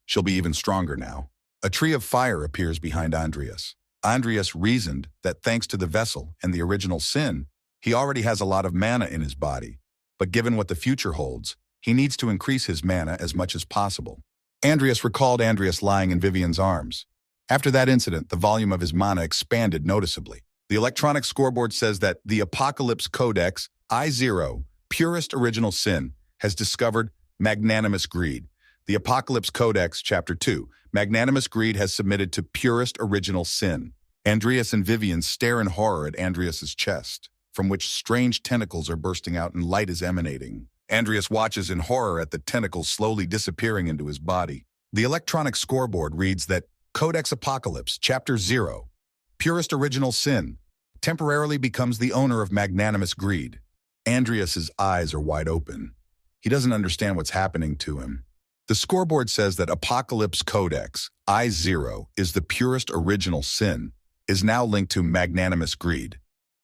She'll be even stronger now. A tree of fire appears behind Andreas. Andreas reasoned that thanks to the vessel and the original sin, he already has a lot of mana in his body. But given what the future holds, he needs to increase his mana as much as possible. Andreas recalled Andreas lying in Vivian's arms. After that incident, the volume of his mana expanded noticeably. The electronic scoreboard says that the Apocalypse Codex I0, Purest Original Sin, has discovered magnanimous greed. The Apocalypse Codex, Chapter 2, Magnanimous Greed has submitted to Purest Original Sin. Andreas and Vivian stare in horror at Andreas's chest, from which strange tentacles are bursting out and light is emanating. Andreas watches in horror at the tentacles slowly disappearing into his body. The electronic scoreboard reads that Codex Apocalypse, Chapter 0, Purest Original Sin, temporarily becomes the owner of magnanimous greed. Andreas's eyes are wide open. He doesn't understand what's happening to him. The scoreboard says that Apocalypse Codex, I0, is the purest original sin, is now linked to magnanimous greed.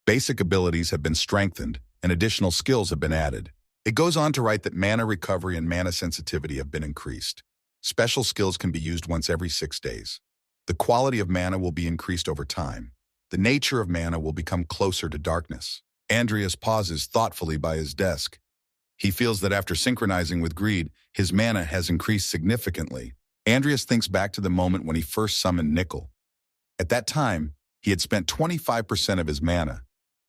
Basic abilities have been strengthened, and additional skills have been added. It goes on to write that mana recovery and mana sensitivity have been increased. Special skills can be used once every 6 days. The quality of mana will be increased over time. The nature of mana will become closer to darkness. Andreas pauses thoughtfully by his desk. He feels that after synchronizing with greed, his mana has increased significantly. Andreas thinks back to the moment when he first summoned Nickel. At that time, He had spent 25% of his mana,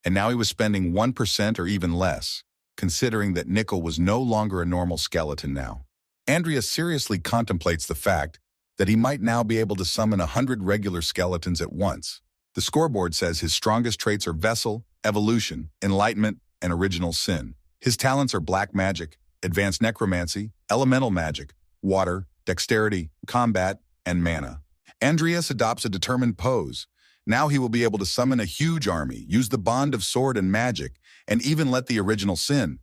and now he was spending 1% or even less, considering that Nickel was no longer a normal skeleton now. Andreas seriously contemplates the fact that he might now be able to summon 100 regular skeletons at once. The scoreboard says his strongest traits are Vessel, Evolution, Enlightenment, and Original Sin. His talents are Black Magic, Advanced Necromancy, Elemental Magic, Water, Dexterity, Combat, and Mana. Andreas adopts a determined pose. Now he will be able to summon a huge army, use the bond of sword and magic, and even let the Original Sin.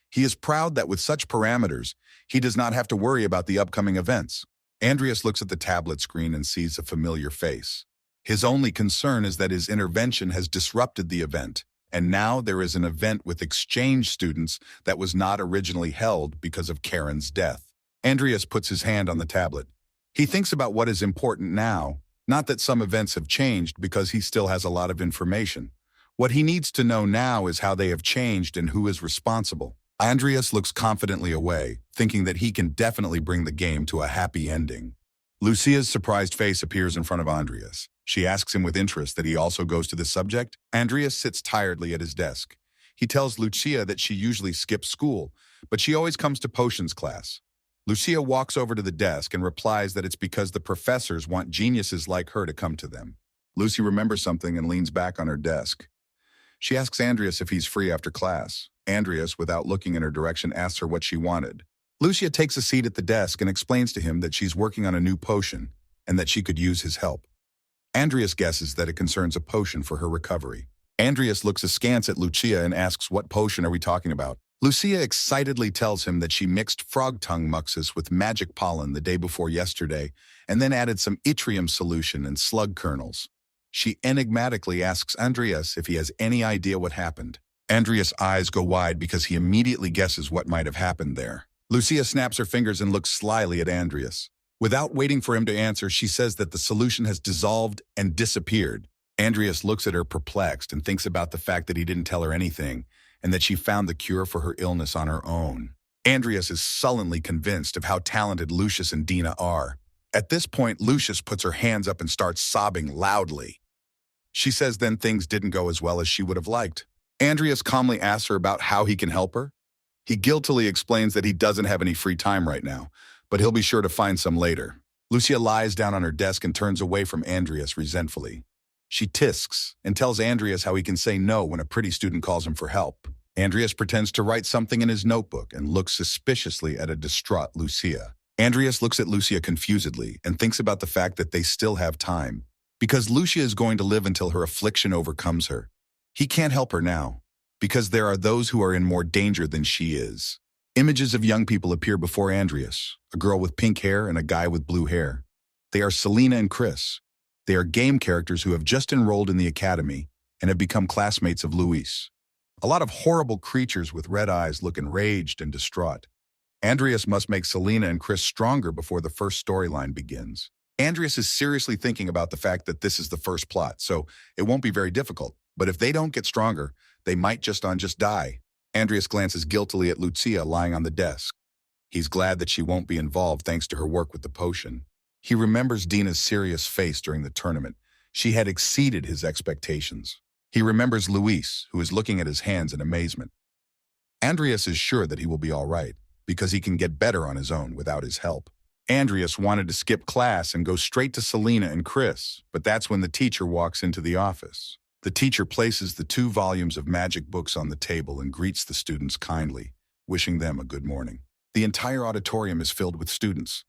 He is proud that with such parameters, he does not have to worry about the upcoming events. Andreas looks at the tablet screen and sees a familiar face. His only concern is that his intervention has disrupted the event, and now there is an event with exchange students that was not originally held because of Karen's death. Andreas puts his hand on the tablet. He thinks about what is important now, not that some events have changed because he still has a lot of information. What he needs to know now is how they have changed and who is responsible. Andreas looks confidently away, thinking that he can definitely bring the game to a happy ending. Lucia's surprised face appears in front of Andreas. She asks him with interest that he also goes to the subject. Andreas sits tiredly at his desk. He tells Lucia that she usually skips school, but she always comes to potions class. Lucia walks over to the desk and replies that it's because the professors want geniuses like her to come to them. Lucy remembers something and leans back on her desk. She asks Andreas if he's free after class. Andreas, without looking in her direction, asks her what she wanted. Lucia takes a seat at the desk and explains to him that she's working on a new potion and that she could use his help. Andreas guesses that it concerns a potion for her recovery. Andreas looks askance at Lucia and asks, "What potion are we talking about?" Lucia excitedly tells him that she mixed frog tongue muxus with magic pollen the day before yesterday and then added some yttrium solution and slug kernels. She enigmatically asks Andreas if he has any idea what happened. Andreas' eyes go wide because he immediately guesses what might have happened there. Lucia snaps her fingers and looks slyly at Andreas. Without waiting for him to answer, she says that the solution has dissolved and disappeared. Andreas looks at her perplexed and thinks about the fact that he didn't tell her anything and that she found the cure for her illness on her own. Andreas is sullenly convinced of how talented Lucius and Dina are. At this point, Lucius puts her hands up and starts sobbing loudly. She says then things didn't go as well as she would have liked. Andreas calmly asks her about how he can help her. He guiltily explains that he doesn't have any free time right now, but he'll be sure to find some later. Lucia lies down on her desk and turns away from Andreas resentfully. She tisks and tells Andreas how he can say no when a pretty student calls him for help. Andreas pretends to write something in his notebook and looks suspiciously at a distraught Lucia. Andreas looks at Lucia confusedly and thinks about the fact that they still have time, because Lucia is going to live until her affliction overcomes her. He can't help her now, because there are those who are in more danger than she is. Images of young people appear before Andreas, a girl with pink hair and a guy with blue hair. They are Selena and Chris. They are game characters who have just enrolled in the academy and have become classmates of Luis. A lot of horrible creatures with red eyes look enraged and distraught. Andreas must make Selena and Chris stronger before the first storyline begins. Andreas is seriously thinking about the fact that this is the first plot, so it won't be very difficult. But if they don't get stronger, they might just die. Andreas glances guiltily at Lucia lying on the desk. He's glad that she won't be involved thanks to her work with the potion. He remembers Dina's serious face during the tournament. She had exceeded his expectations. He remembers Luis, who is looking at his hands in amazement. Andreas is sure that he will be all right, because he can get better on his own without his help. Andreas wanted to skip class and go straight to Selena and Chris, but that's when the teacher walks into the office. The teacher places the 2 volumes of magic books on the table and greets the students kindly, wishing them a good morning. The entire auditorium is filled with students.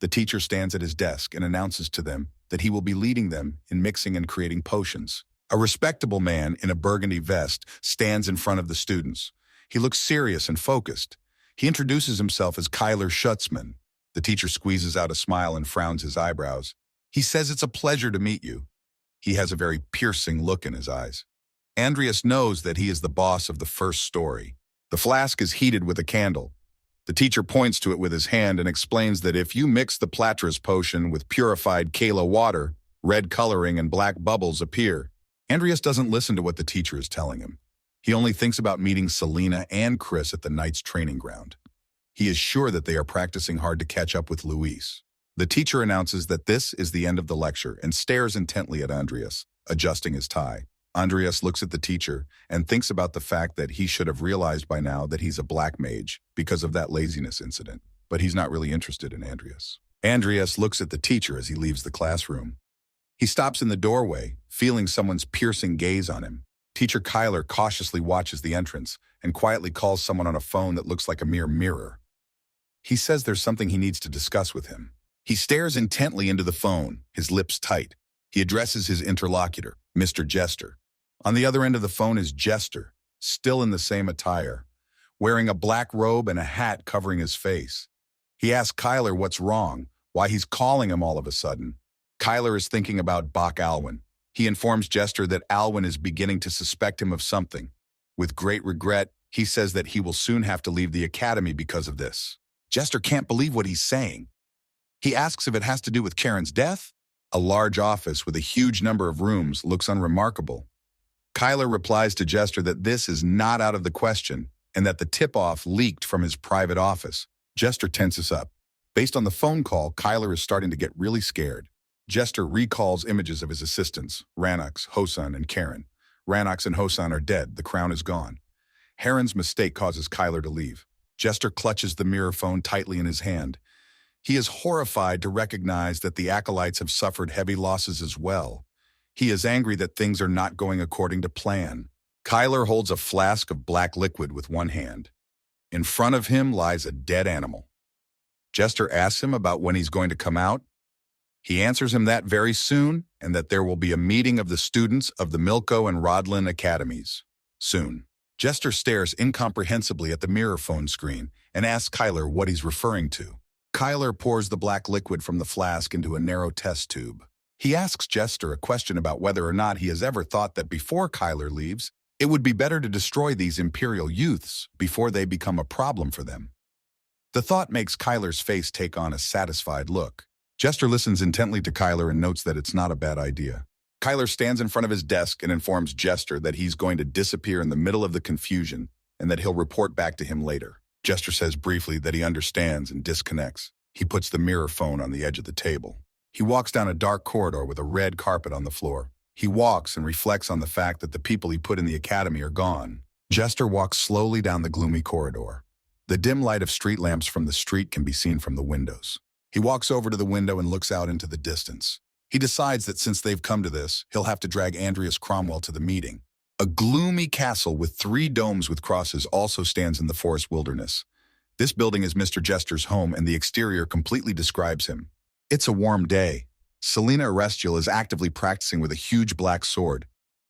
The teacher stands at his desk and announces to them that he will be leading them in mixing and creating potions. A respectable man in a burgundy vest stands in front of the students. He looks serious and focused. He introduces himself as Kyler Schutzman. The teacher squeezes out a smile and frowns his eyebrows. He says it's a pleasure to meet you. He has a very piercing look in his eyes. Andreas knows that he is the boss of the first story. The flask is heated with a candle. The teacher points to it with his hand and explains that if you mix the Platras potion with purified Kala water, red coloring and black bubbles appear. Andreas doesn't listen to what the teacher is telling him. He only thinks about meeting Selena and Chris at the Knights training ground. He is sure that they are practicing hard to catch up with Luis. The teacher announces that this is the end of the lecture and stares intently at Andreas. adjusting his tie. Andreas looks at the teacher and thinks about the fact that he should have realized by now that he's a black mage because of that laziness incident, but he's not really interested in Andreas. Andreas looks at the teacher as he leaves the classroom. He stops in the doorway, feeling someone's piercing gaze on him. Teacher Kyler cautiously watches the entrance and quietly calls someone on a phone that looks like a mere mirror. He says there's something he needs to discuss with him. He stares intently into the phone, his lips tight. He addresses his interlocutor, Mr. Jester. On the other end of the phone is Jester, still in the same attire, wearing a black robe and a hat covering his face. He asks Kyler what's wrong, why he's calling him all of a sudden. Kyler is thinking about Bach Alwyn. He informs Jester that Alwyn is beginning to suspect him of something. With great regret, he says that he will soon have to leave the academy because of this. Jester can't believe what he's saying. He asks if it has to do with Karen's death. A large office with a huge number of rooms looks unremarkable. Kyler replies to Jester that this is not out of the question and that the tip-off leaked from his private office. Jester tenses up. Based on the phone call, Kyler is starting to get really scared. Jester recalls images of his assistants, Rannox, Hosan, and Karen. Rannox and Hosan are dead. The crown is gone. Heron's mistake causes Kyler to leave. Jester clutches the mirror phone tightly in his hand. He is horrified to recognize that the acolytes have suffered heavy losses as well. He is angry that things are not going according to plan. Kyler holds a flask of black liquid with one hand. In front of him lies a dead animal. Jester asks him about when he's going to come out. He answers him that very soon and that there will be a meeting of the students of the Milko and Rodlin academies. Soon. Jester stares incomprehensibly at the mirror phone screen and asks Kyler what he's referring to. Kyler pours the black liquid from the flask into a narrow test tube. He asks Jester a question about whether or not he has ever thought that before Kyler leaves, it would be better to destroy these Imperial youths before they become a problem for them. The thought makes Kyler's face take on a satisfied look. Jester listens intently to Kyler and notes that it's not a bad idea. Kyler stands in front of his desk and informs Jester that he's going to disappear in the middle of the confusion and that he'll report back to him later. Jester says briefly that he understands and disconnects. He puts the mirror phone on the edge of the table. He walks down a dark corridor with a red carpet on the floor. He walks and reflects on the fact that the people he put in the academy are gone. Jester walks slowly down the gloomy corridor. The dim light of street lamps from the street can be seen from the windows. He walks over to the window and looks out into the distance. He decides that since they've come to this, he'll have to drag Andreas Cromwell to the meeting. A gloomy castle with 3 domes with crosses also stands in the forest wilderness. This building is Mr. Jester's home, and the exterior completely describes him. It's a warm day. Selena Arestial is actively practicing with a huge black sword.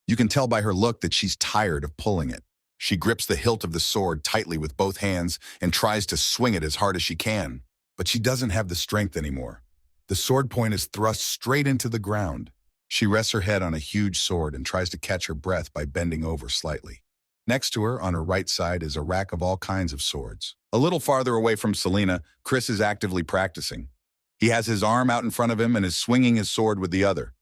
You can tell by her look that she's tired of pulling it. She grips the hilt of the sword tightly with both hands and tries to swing it as hard as she can. But she doesn't have the strength anymore. The sword point is thrust straight into the ground. She rests her head on a huge sword and tries to catch her breath by bending over slightly. Next to her, on her right side, is a rack of all kinds of swords. A little farther away from Selena, Chris is actively practicing. He has his arm out in front of him and is swinging his sword with the other.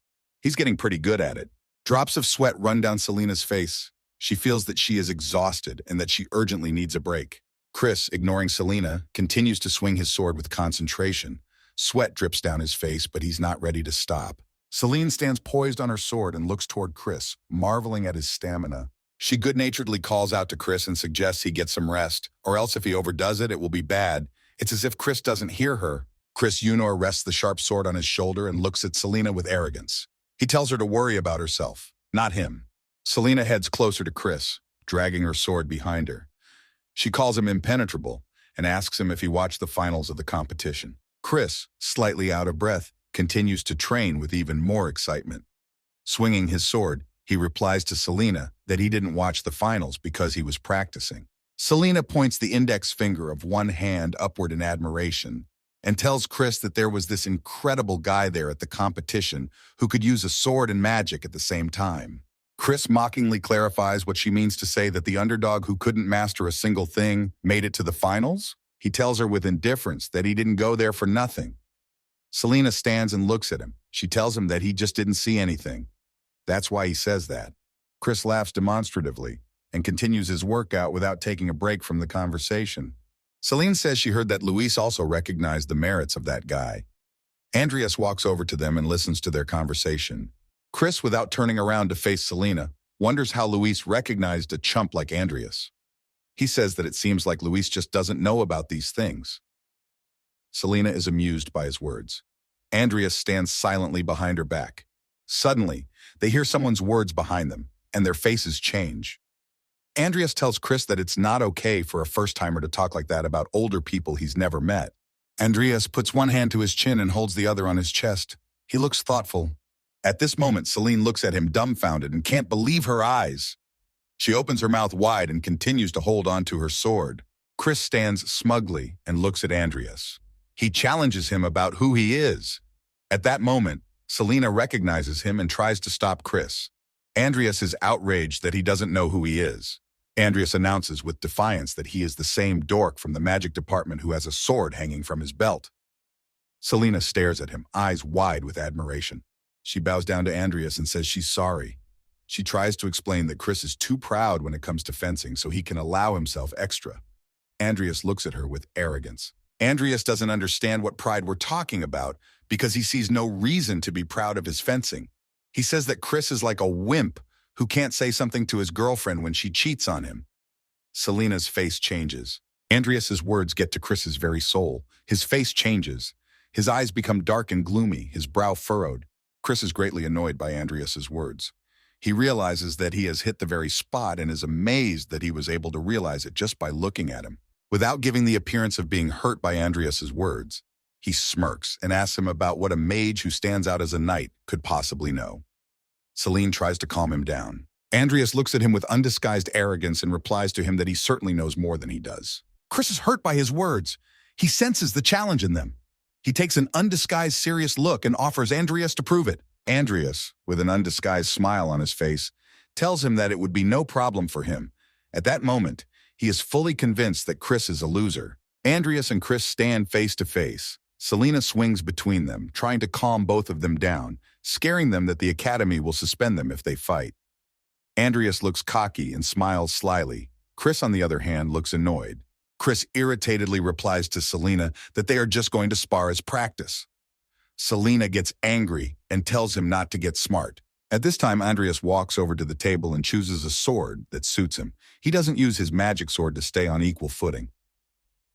He's getting pretty good at it. Drops of sweat run down Selena's face. She feels that she is exhausted and that she urgently needs a break. Chris, ignoring Selena, continues to swing his sword with concentration. Sweat drips down his face, but he's not ready to stop. Selene stands poised on her sword and looks toward Chris, marveling at his stamina. She good-naturedly calls out to Chris and suggests he get some rest, or else if he overdoes it, it will be bad. It's as if Chris doesn't hear her. Chris Unor rests the sharp sword on his shoulder and looks at Selena with arrogance. He tells her to worry about herself, not him. Selena heads closer to Chris, dragging her sword behind her. She calls him impenetrable and asks him if he watched the finals of the competition. Chris, slightly out of breath, continues to train with even more excitement. Swinging his sword, he replies to Selena that he didn't watch the finals because he was practicing. Selena points the index finger of one hand upward in admiration and tells Chris that there was this incredible guy there at the competition who could use a sword and magic at the same time. Chris mockingly clarifies what she means to say that the underdog who couldn't master a single thing made it to the finals. He tells her with indifference that he didn't go there for nothing. Selena stands and looks at him. She tells him that he just didn't see anything. That's why he says that. Chris laughs demonstratively and continues his workout without taking a break from the conversation. Selene says she heard that Luis also recognized the merits of that guy. Andreas walks over to them and listens to their conversation. Chris, without turning around to face Selena, wonders how Luis recognized a chump like Andreas. He says that it seems like Luis just doesn't know about these things. Selena is amused by his words. Andreas stands silently behind her back. Suddenly, they hear someone's words behind them, and their faces change. Andreas tells Chris that it's not okay for a first-timer to talk like that about older people he's never met. Andreas puts one hand to his chin and holds the other on his chest. He looks thoughtful. At this moment, Celine looks at him dumbfounded and can't believe her eyes. She opens her mouth wide and continues to hold on to her sword. Chris stands smugly and looks at Andreas. He challenges him about who he is. At that moment, Selena recognizes him and tries to stop Chris. Andreas is outraged that he doesn't know who he is. Andreas announces with defiance that he is the same dork from the magic department who has a sword hanging from his belt. Selena stares at him, eyes wide with admiration. She bows down to Andreas and says she's sorry. She tries to explain that Chris is too proud when it comes to fencing, so he can allow himself extra. Andreas looks at her with arrogance. Andreas doesn't understand what pride we're talking about because he sees no reason to be proud of his fencing. He says that Chris is like a wimp who can't say something to his girlfriend when she cheats on him. Selena's face changes. Andreas's words get to Chris's very soul. His face changes. His eyes become dark and gloomy, his brow furrowed. Chris is greatly annoyed by Andreas's words. He realizes that he has hit the very spot and is amazed that he was able to realize it just by looking at him. Without giving the appearance of being hurt by Andreas's words, he smirks and asks him about what a mage who stands out as a knight could possibly know. Celine tries to calm him down. Andreas looks at him with undisguised arrogance and replies to him that he certainly knows more than he does. Chris is hurt by his words. He senses the challenge in them. He takes an undisguised serious look and offers Andreas to prove it. Andreas, with an undisguised smile on his face, tells him that it would be no problem for him. At that moment, he is fully convinced that Chris is a loser. Andreas and Chris stand face to face. Selena swings between them, trying to calm both of them down, scaring them that the academy will suspend them if they fight. Andreas looks cocky and smiles slyly. Chris, on the other hand, looks annoyed. Chris irritatedly replies to Selena that they are just going to spar as practice. Selena gets angry and tells him not to get smart. At this time, Andreas walks over to the table and chooses a sword that suits him. He doesn't use his magic sword to stay on equal footing.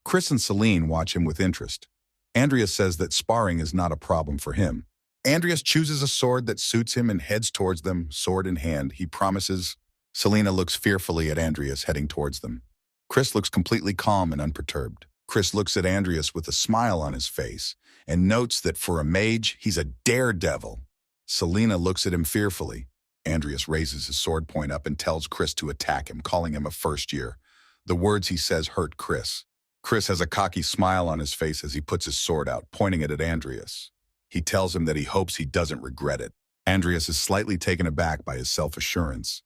Chris and Celine watch him with interest. Andreas says that sparring is not a problem for him. Andreas chooses a sword that suits him and heads towards them, sword in hand. He promises. Selena looks fearfully at Andreas heading towards them. Chris looks completely calm and unperturbed. Chris looks at Andreas with a smile on his face and notes that for a mage, he's a daredevil. Selena looks at him fearfully. Andreas raises his sword point up and tells Chris to attack him, calling him a first year. The words he says hurt Chris. Chris has a cocky smile on his face as he puts his sword out, pointing it at Andreas. He tells him that he hopes he doesn't regret it. Andreas is slightly taken aback by his self-assurance.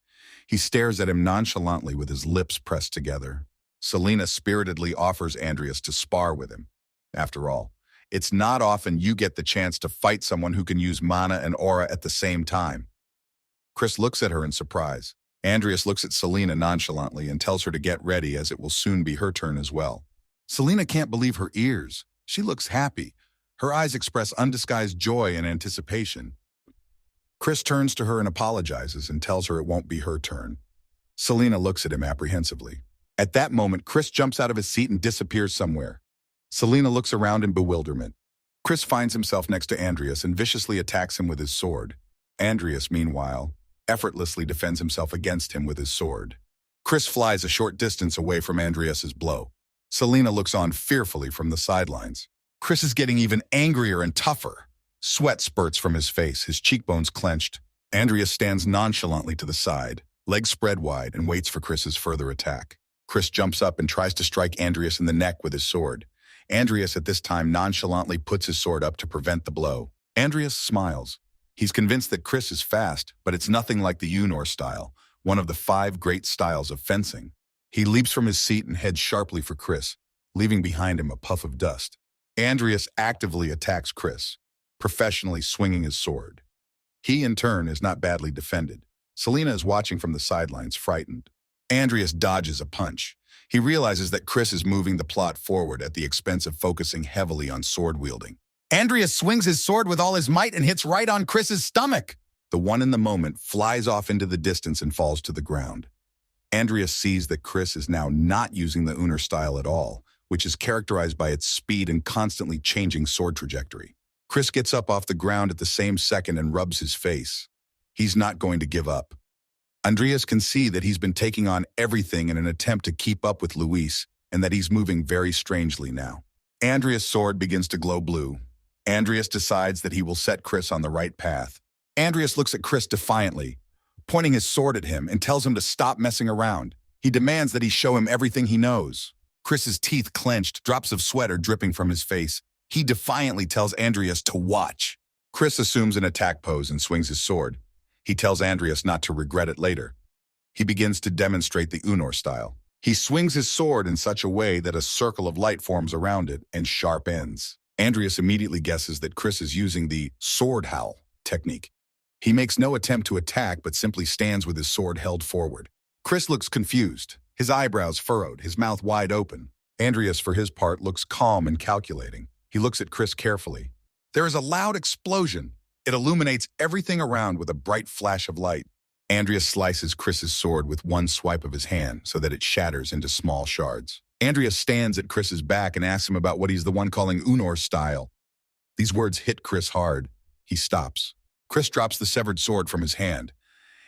He stares at him nonchalantly with his lips pressed together. Selena spiritedly offers Andreas to spar with him. After all, it's not often you get the chance to fight someone who can use mana and aura at the same time. Chris looks at her in surprise. Andreas looks at Selena nonchalantly and tells her to get ready as it will soon be her turn as well. Selena can't believe her ears. She looks happy. Her eyes express undisguised joy and anticipation. Chris turns to her and apologizes and tells her it won't be her turn. Selena looks at him apprehensively. At that moment, Chris jumps out of his seat and disappears somewhere. Selena looks around in bewilderment. Chris finds himself next to Andreas and viciously attacks him with his sword. Andreas, meanwhile, effortlessly defends himself against him with his sword. Chris flies a short distance away from Andreas's blow. Selena looks on fearfully from the sidelines. Chris is getting even angrier and tougher. Sweat spurts from his face, his cheekbones clenched. Andreas stands nonchalantly to the side, legs spread wide, and waits for Chris's further attack. Chris jumps up and tries to strike Andreas in the neck with his sword. Andreas at this time nonchalantly puts his sword up to prevent the blow. Andreas smiles. He's convinced that Chris is fast, but it's nothing like the Yunor style, one of the 5 great styles of fencing. He leaps from his seat and heads sharply for Chris, leaving behind him a puff of dust. Andreas actively attacks Chris, professionally swinging his sword. He, in turn, is not badly defended. Selena is watching from the sidelines, frightened. Andreas dodges a punch. He realizes that Chris is moving the plot forward at the expense of focusing heavily on sword wielding. Andreas swings his sword with all his might and hits right on Chris's stomach. The one in the moment flies off into the distance and falls to the ground. Andreas sees that Chris is now not using the Uner style at all, which is characterized by its speed and constantly changing sword trajectory. Chris gets up off the ground at the same second and rubs his face. He's not going to give up. Andreas can see that he's been taking on everything in an attempt to keep up with Luis, and that he's moving very strangely now. Andreas' sword begins to glow blue. Andreas decides that he will set Chris on the right path. Andreas looks at Chris defiantly, pointing his sword at him, and tells him to stop messing around. He demands that he show him everything he knows. Chris's teeth clenched, drops of sweat are dripping from his face. He defiantly tells Andreas to watch. Chris assumes an attack pose and swings his sword. He tells Andreas not to regret it later. He begins to demonstrate the Unor style. He swings his sword in such a way that a circle of light forms around it and sharp ends. Andreas immediately guesses that Chris is using the sword howl technique. He makes no attempt to attack, but simply stands with his sword held forward. Chris looks confused, his eyebrows furrowed, his mouth wide open. Andreas, for his part, looks calm and calculating. He looks at Chris carefully. There is a loud explosion. It illuminates everything around with a bright flash of light. Andreas slices Chris's sword with one swipe of his hand so that it shatters into small shards. Andreas stands at Chris's back and asks him about what he's the one calling Unor style. These words hit Chris hard. He stops. Chris drops the severed sword from his hand.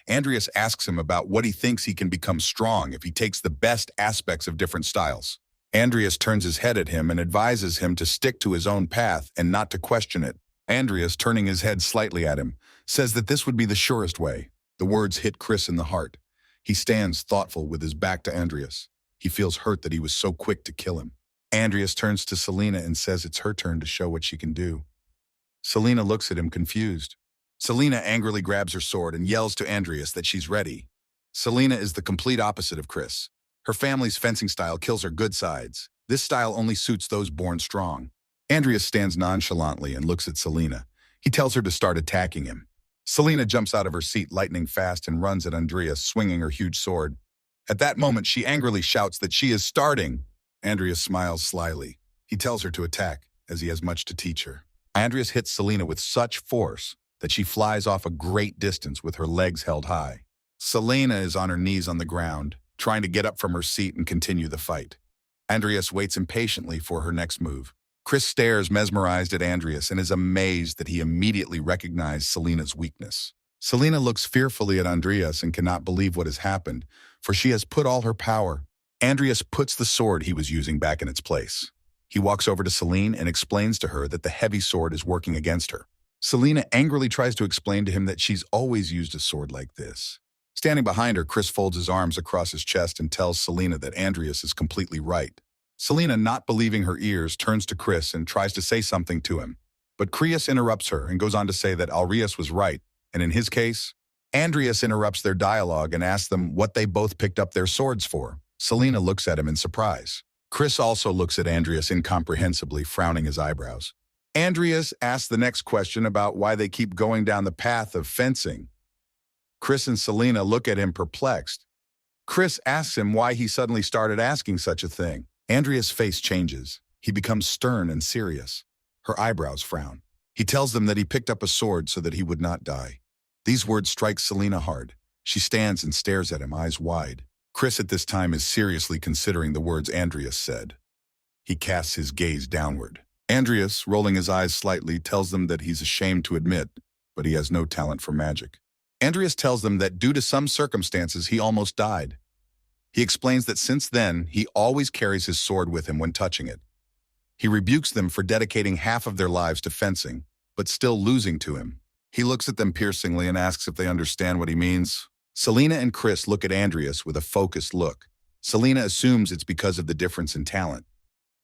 Andreas asks him about what he thinks he can become strong if he takes the best aspects of different styles. Andreas turns his head at him and advises him to stick to his own path and not to question it. Andreas, turning his head slightly at him, says that this would be the surest way. The words hit Chris in the heart. He stands thoughtful with his back to Andreas. He feels hurt that he was so quick to kill him. Andreas turns to Selena and says it's her turn to show what she can do. Selena looks at him confused. Selena angrily grabs her sword and yells to Andreas that she's ready. Selena is the complete opposite of Chris. Her family's fencing style kills her good sides. This style only suits those born strong. Andreas stands nonchalantly and looks at Selena. He tells her to start attacking him. Selena jumps out of her seat lightning fast and runs at Andreas, swinging her huge sword. At that moment, she angrily shouts that she is starting. Andreas smiles slyly. He tells her to attack, as he has much to teach her. Andreas hits Selena with such force that she flies off a great distance with her legs held high. Selena is on her knees on the ground, trying to get up from her seat and continue the fight. Andreas waits impatiently for her next move. Chris stares mesmerized at Andreas and is amazed that he immediately recognized Selena's weakness. Selena looks fearfully at Andreas and cannot believe what has happened, for she has put all her power. Andreas puts the sword he was using back in its place. He walks over to Selena and explains to her that the heavy sword is working against her. Selena angrily tries to explain to him that she's always used a sword like this. Standing behind her, Chris folds his arms across his chest and tells Selena that Andreas is completely right. Selena, not believing her ears, turns to Chris and tries to say something to him. But Chris interrupts her and goes on to say that Andreas was right, and in his case, Andreas interrupts their dialogue and asks them what they both picked up their swords for. Selena looks at him in surprise. Chris also looks at Andreas incomprehensibly, frowning his eyebrows. Andreas asks the next question about why they keep going down the path of fencing. Chris and Selena look at him perplexed. Chris asks him why he suddenly started asking such a thing. Andreas' face changes. He becomes stern and serious. Her eyebrows frown. He tells them that he picked up a sword so that he would not die. These words strike Selena hard. She stands and stares at him, eyes wide. Chris at this time is seriously considering the words Andreas said. He casts his gaze downward. Andreas, rolling his eyes slightly, tells them that he's ashamed to admit, but he has no talent for magic. Andreas tells them that due to some circumstances, he almost died. He explains that since then, he always carries his sword with him when touching it. He rebukes them for dedicating half of their lives to fencing, but still losing to him. He looks at them piercingly and asks if they understand what he means. Selena and Chris look at Andreas with a focused look. Selena assumes it's because of the difference in talent.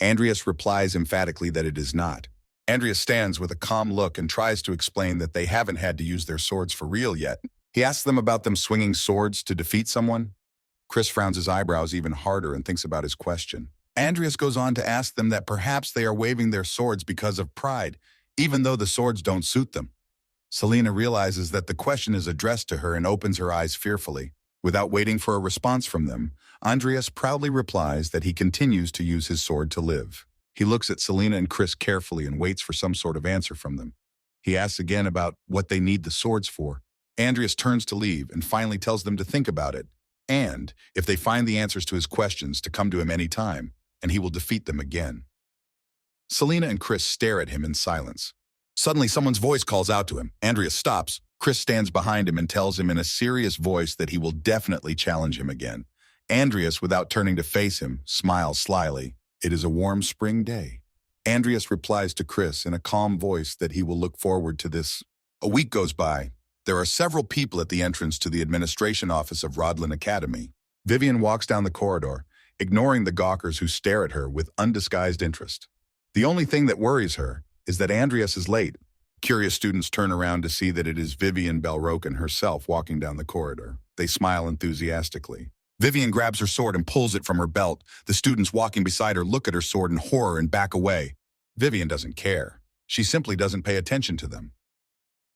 Andreas replies emphatically that it is not. Andreas stands with a calm look and tries to explain that they haven't had to use their swords for real yet. He asks them about them swinging swords to defeat someone. Chris frowns his eyebrows even harder and thinks about his question. Andreas goes on to ask them that perhaps they are waving their swords because of pride, even though the swords don't suit them. Selena realizes that the question is addressed to her and opens her eyes fearfully. Without waiting for a response from them, Andreas proudly replies that he continues to use his sword to live. He looks at Selena and Chris carefully and waits for some sort of answer from them. He asks again about what they need the swords for. Andreas turns to leave and finally tells them to think about it, and, if they find the answers to his questions, to come to him any time, and he will defeat them again. Selena and Chris stare at him in silence. Suddenly, someone's voice calls out to him. Andreas stops. Chris stands behind him and tells him in a serious voice that he will definitely challenge him again. Andreas, without turning to face him, smiles slyly. It is a warm spring day. Andreas replies to Chris in a calm voice that he will look forward to this. A week goes by. There are several people at the entrance to the administration office of Rodlin Academy. Vivian walks down the corridor, ignoring the gawkers who stare at her with undisguised interest. The only thing that worries her is that Andreas is late. Curious students turn around to see that it is Vivian Belroken herself walking down the corridor. They smile enthusiastically. Vivian grabs her sword and pulls it from her belt. The students walking beside her look at her sword in horror and back away. Vivian doesn't care. She simply doesn't pay attention to them.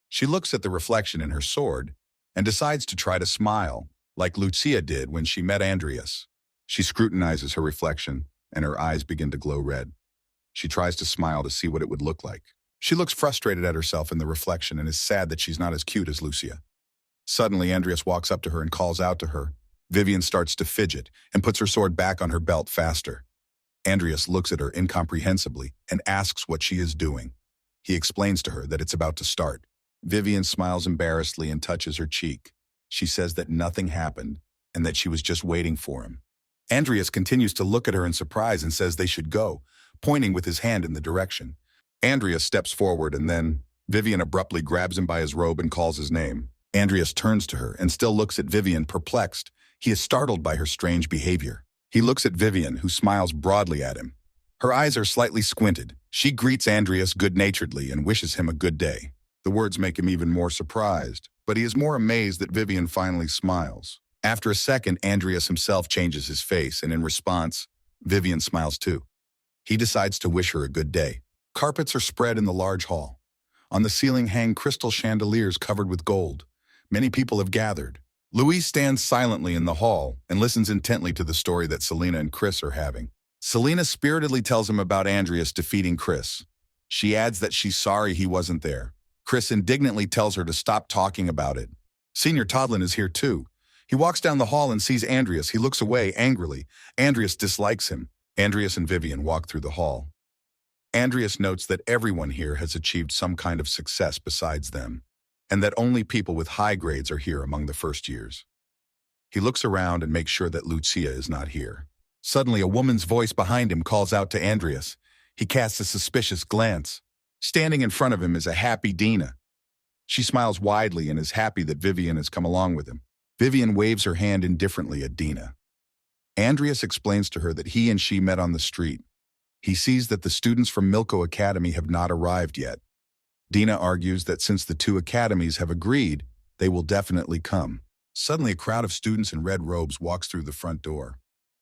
She looks at the reflection in her sword and decides to try to smile, like Lucia did when she met Andreas. She scrutinizes her reflection, and her eyes begin to glow red. She tries to smile to see what it would look like. She looks frustrated at herself in the reflection and is sad that she's not as cute as Lucia. Suddenly, Andreas walks up to her and calls out to her. Vivian starts to fidget and puts her sword back on her belt faster. Andreas looks at her incomprehensibly and asks what she is doing. He explains to her that it's about to start. Vivian smiles embarrassedly and touches her cheek. She says that nothing happened and that she was just waiting for him. Andreas continues to look at her in surprise and says they should go, pointing with his hand in the direction. Andreas steps forward and then Vivian abruptly grabs him by his robe and calls his name. Andreas turns to her and still looks at Vivian, perplexed. He is startled by her strange behavior. He looks at Vivian, who smiles broadly at him. Her eyes are slightly squinted. She greets Andreas good-naturedly and wishes him a good day. The words make him even more surprised, but he is more amazed that Vivian finally smiles. After a second, Andreas himself changes his face, and in response, Vivian smiles too. He decides to wish her a good day. Carpets are spread in the large hall. On the ceiling hang crystal chandeliers covered with gold. Many people have gathered. Louise stands silently in the hall and listens intently to the story that Selena and Chris are having. Selena spiritedly tells him about Andreas defeating Chris. She adds that she's sorry he wasn't there. Chris indignantly tells her to stop talking about it. Senior Todlin is here too. He walks down the hall and sees Andreas. He looks away angrily. Andreas dislikes him. Andreas and Vivian walk through the hall. Andreas notes that everyone here has achieved some kind of success besides them, and that only people with high grades are here among the first years. He looks around and makes sure that Lucia is not here. Suddenly, a woman's voice behind him calls out to Andreas. He casts a suspicious glance. Standing in front of him is a happy Dina. She smiles widely and is happy that Vivian has come along with him. Vivian waves her hand indifferently at Dina. Andreas explains to her that he and she met on the street. He sees that the students from Milko Academy have not arrived yet. Dina argues that since the two academies have agreed, they will definitely come. Suddenly, a crowd of students in red robes walks through the front door.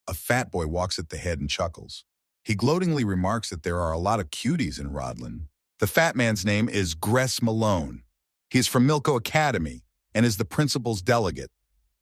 A fat boy walks at the head and chuckles. He gloatingly remarks that there are a lot of cuties in Rodlin. The fat man's name is Gress Malone. He is from Milko Academy and is the principal's delegate.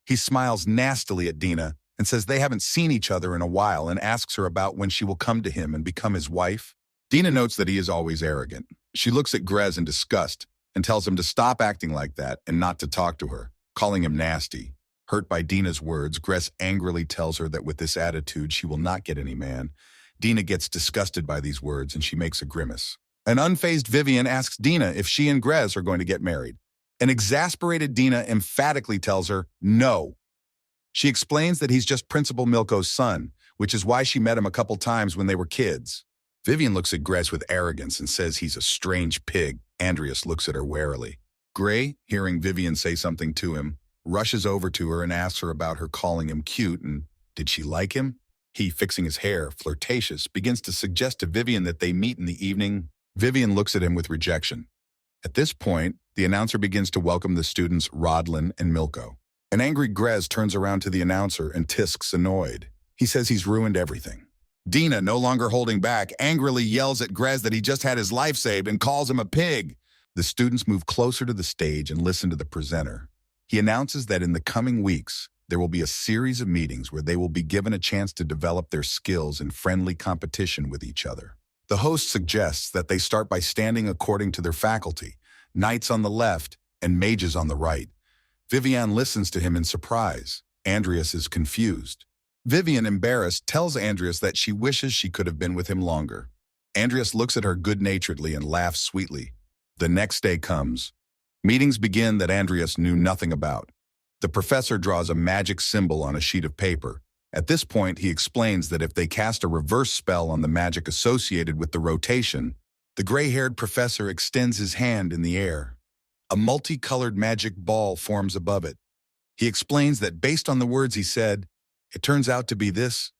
He smiles nastily at Dina and says they haven't seen each other in a while and asks her about when she will come to him and become his wife. Dina notes that he is always arrogant. She looks at Grez in disgust and tells him to stop acting like that and not to talk to her, calling him nasty. Hurt by Dina's words, Gress angrily tells her that with this attitude she will not get any man. Dina gets disgusted by these words and she makes a grimace. An unfazed Vivian asks Dina if she and Grez are going to get married. An exasperated Dina emphatically tells her no. She explains that he's just Principal Milko's son, which is why she met him a couple times when they were kids. Vivian looks at Grez with arrogance and says he's a strange pig. Andreas looks at her warily. Gray, hearing Vivian say something to him, rushes over to her and asks her about her calling him cute and did she like him? He, fixing his hair, flirtatious, begins to suggest to Vivian that they meet in the evening. Vivian looks at him with rejection. At this point, the announcer begins to welcome the students Rodlin and Milko. An angry Grez turns around to the announcer and tisks annoyed. He says he's ruined everything. Dina, no longer holding back, angrily yells at Grez that he just had his life saved and calls him a pig. The students move closer to the stage and listen to the presenter. He announces that in the coming weeks, there will be a series of meetings where they will be given a chance to develop their skills in friendly competition with each other. The host suggests that they start by standing according to their faculty, knights on the left and mages on the right. Vivian listens to him in surprise. Andreas is confused. Vivian, embarrassed, tells Andreas that she wishes she could have been with him longer. Andreas looks at her good-naturedly and laughs sweetly. The next day comes. Meetings begin that Andreas knew nothing about. The professor draws a magic symbol on a sheet of paper. At this point, he explains that if they cast a reverse spell on the magic associated with the rotation, the gray-haired professor extends his hand in the air. A multicolored magic ball forms above it. He explains that based on the words he said, it turns out to be this.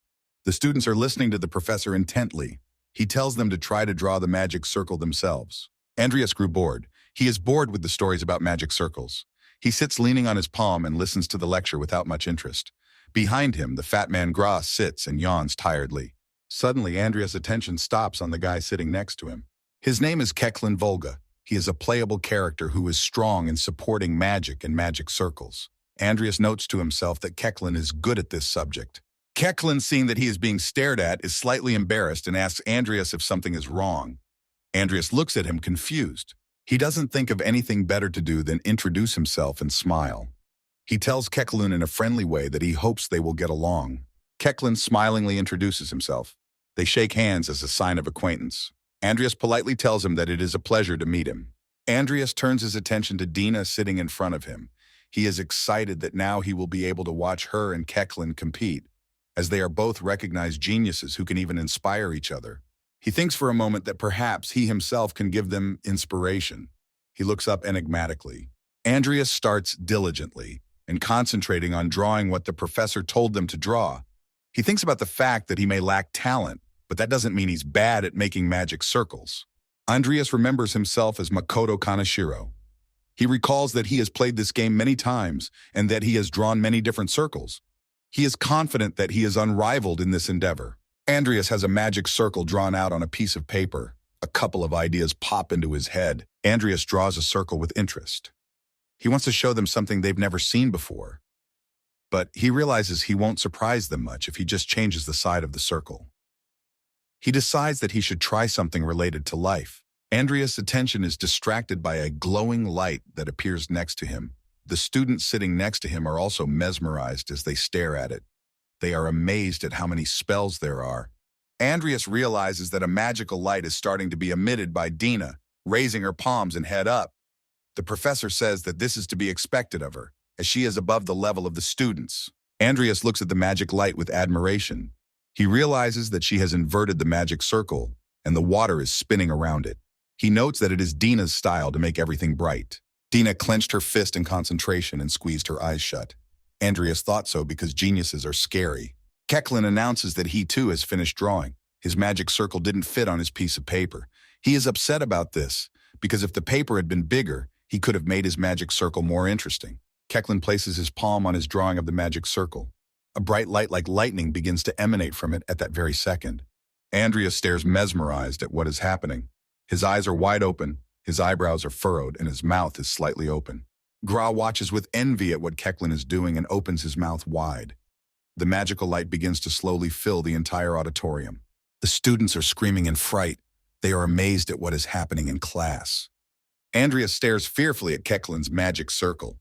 The students are listening to the professor intently. He tells them to try to draw the magic circle themselves. Andreas grew bored. He is bored with the stories about magic circles. He sits leaning on his palm and listens to the lecture without much interest. Behind him, the fat man Gras sits and yawns tiredly. Suddenly, Andreas' attention stops on the guy sitting next to him. His name is Keklin Volga. He is a playable character who is strong in supporting magic and magic circles. Andreas notes to himself that Keklin is good at this subject. Keklin, seeing that he is being stared at, is slightly embarrassed and asks Andreas if something is wrong. Andreas looks at him confused. He doesn't think of anything better to do than introduce himself and smile. He tells Keklin in a friendly way that he hopes they will get along. Keklin smilingly introduces himself. They shake hands as a sign of acquaintance. Andreas politely tells him that it is a pleasure to meet him. Andreas turns his attention to Dina sitting in front of him. He is excited that now he will be able to watch her and Keklin compete, as they are both recognized geniuses who can even inspire each other. He thinks for a moment that perhaps he himself can give them inspiration. He looks up enigmatically. Andreas starts diligently and concentrating on drawing what the professor told them to draw. He thinks about the fact that he may lack talent, but that doesn't mean he's bad at making magic circles. Andreas remembers himself as Makoto Kaneshiro. He recalls that he has played this game many times and that he has drawn many different circles. He is confident that he is unrivaled in this endeavor. Andreas has a magic circle drawn out on a piece of paper. A couple of ideas pop into his head. Andreas draws a circle with interest. He wants to show them something they've never seen before. But he realizes he won't surprise them much if he just changes the side of the circle. He decides that he should try something related to life. Andreas' attention is distracted by a glowing light that appears next to him. The students sitting next to him are also mesmerized as they stare at it. They are amazed at how many spells there are. Andreas realizes that a magical light is starting to be emitted by Dina, raising her palms and head up. The professor says that this is to be expected of her, as she is above the level of the students. Andreas looks at the magic light with admiration. He realizes that she has inverted the magic circle, and the water is spinning around it. He notes that it is Dina's style to make everything bright. Dina clenched her fist in concentration and squeezed her eyes shut. Andreas thought so because geniuses are scary. Keklin announces that he too has finished drawing. His magic circle didn't fit on his piece of paper. He is upset about this, because if the paper had been bigger, he could have made his magic circle more interesting. Keklin places his palm on his drawing of the magic circle. A bright light like lightning begins to emanate from it at that very second. Andreas stares mesmerized at what is happening. His eyes are wide open, his eyebrows are furrowed, and his mouth is slightly open. Gra watches with envy at what Keklin is doing and opens his mouth wide. The magical light begins to slowly fill the entire auditorium. The students are screaming in fright. They are amazed at what is happening in class. Andreas stares fearfully at Keklin's magic circle.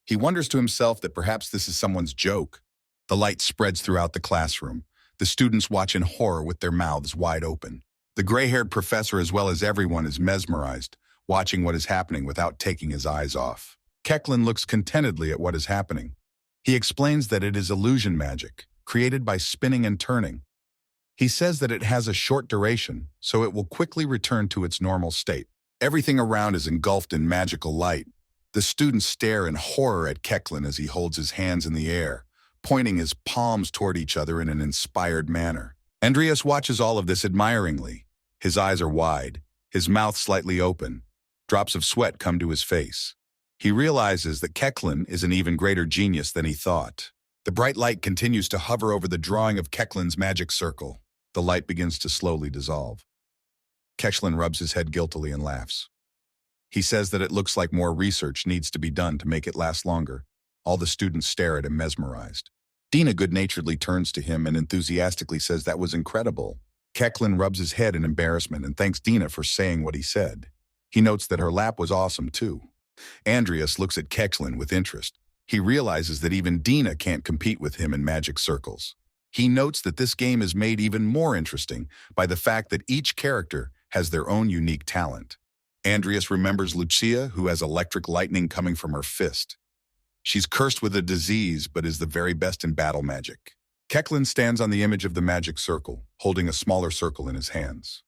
He wonders to himself that perhaps this is someone's joke. The light spreads throughout the classroom. The students watch in horror with their mouths wide open. The gray-haired professor, as well as everyone, is mesmerized, watching what is happening without taking his eyes off. Keklin looks contentedly at what is happening. He explains that it is illusion magic, created by spinning and turning. He says that it has a short duration, so it will quickly return to its normal state. Everything around is engulfed in magical light. The students stare in horror at Keklin as he holds his hands in the air, pointing his palms toward each other in an inspired manner. Andreas watches all of this admiringly. His eyes are wide, his mouth slightly open. Drops of sweat come to his face. He realizes that Keklin is an even greater genius than he thought. The bright light continues to hover over the drawing of Keklin's magic circle. The light begins to slowly dissolve. Keklin rubs his head guiltily and laughs. He says that it looks like more research needs to be done to make it last longer. All the students stare at him mesmerized. Dina good-naturedly turns to him and enthusiastically says that was incredible. Keklin rubs his head in embarrassment and thanks Dina for saying what he said. He notes that her lap was awesome too. Andreas looks at Kechlin with interest. He realizes that even Dina can't compete with him in magic circles. He notes that this game is made even more interesting by the fact that each character has their own unique talent. Andreas remembers Lucia, who has electric lightning coming from her fist. She's cursed with a disease, but is the very best in battle magic. Kechlin stands on the image of the magic circle, holding a smaller circle in his hands.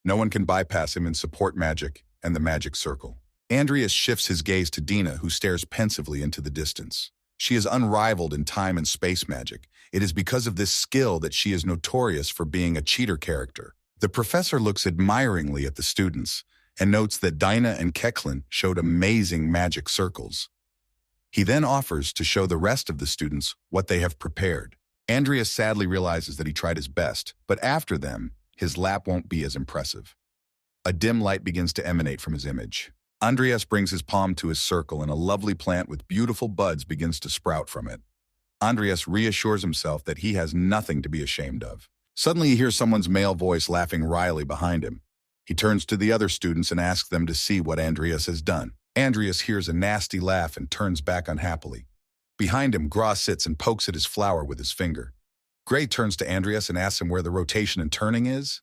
No one can bypass him in support magic and the magic circle. Andreas shifts his gaze to Dina, who stares pensively into the distance. She is unrivaled in time and space magic. It is because of this skill that she is notorious for being a cheater character. The professor looks admiringly at the students and notes that Dina and Kechlin showed amazing magic circles. He then offers to show the rest of the students what they have prepared. Andreas sadly realizes that he tried his best, but after them, his lap won't be as impressive. A dim light begins to emanate from his image. Andreas brings his palm to his circle and a lovely plant with beautiful buds begins to sprout from it. Andreas reassures himself that he has nothing to be ashamed of. Suddenly he hears someone's male voice laughing wryly behind him. He turns to the other students and asks them to see what Andreas has done. Andreas hears a nasty laugh and turns back unhappily. Behind him, Gra sits and pokes at his flower with his finger. Gray turns to Andreas and asks him where the rotation and turning is.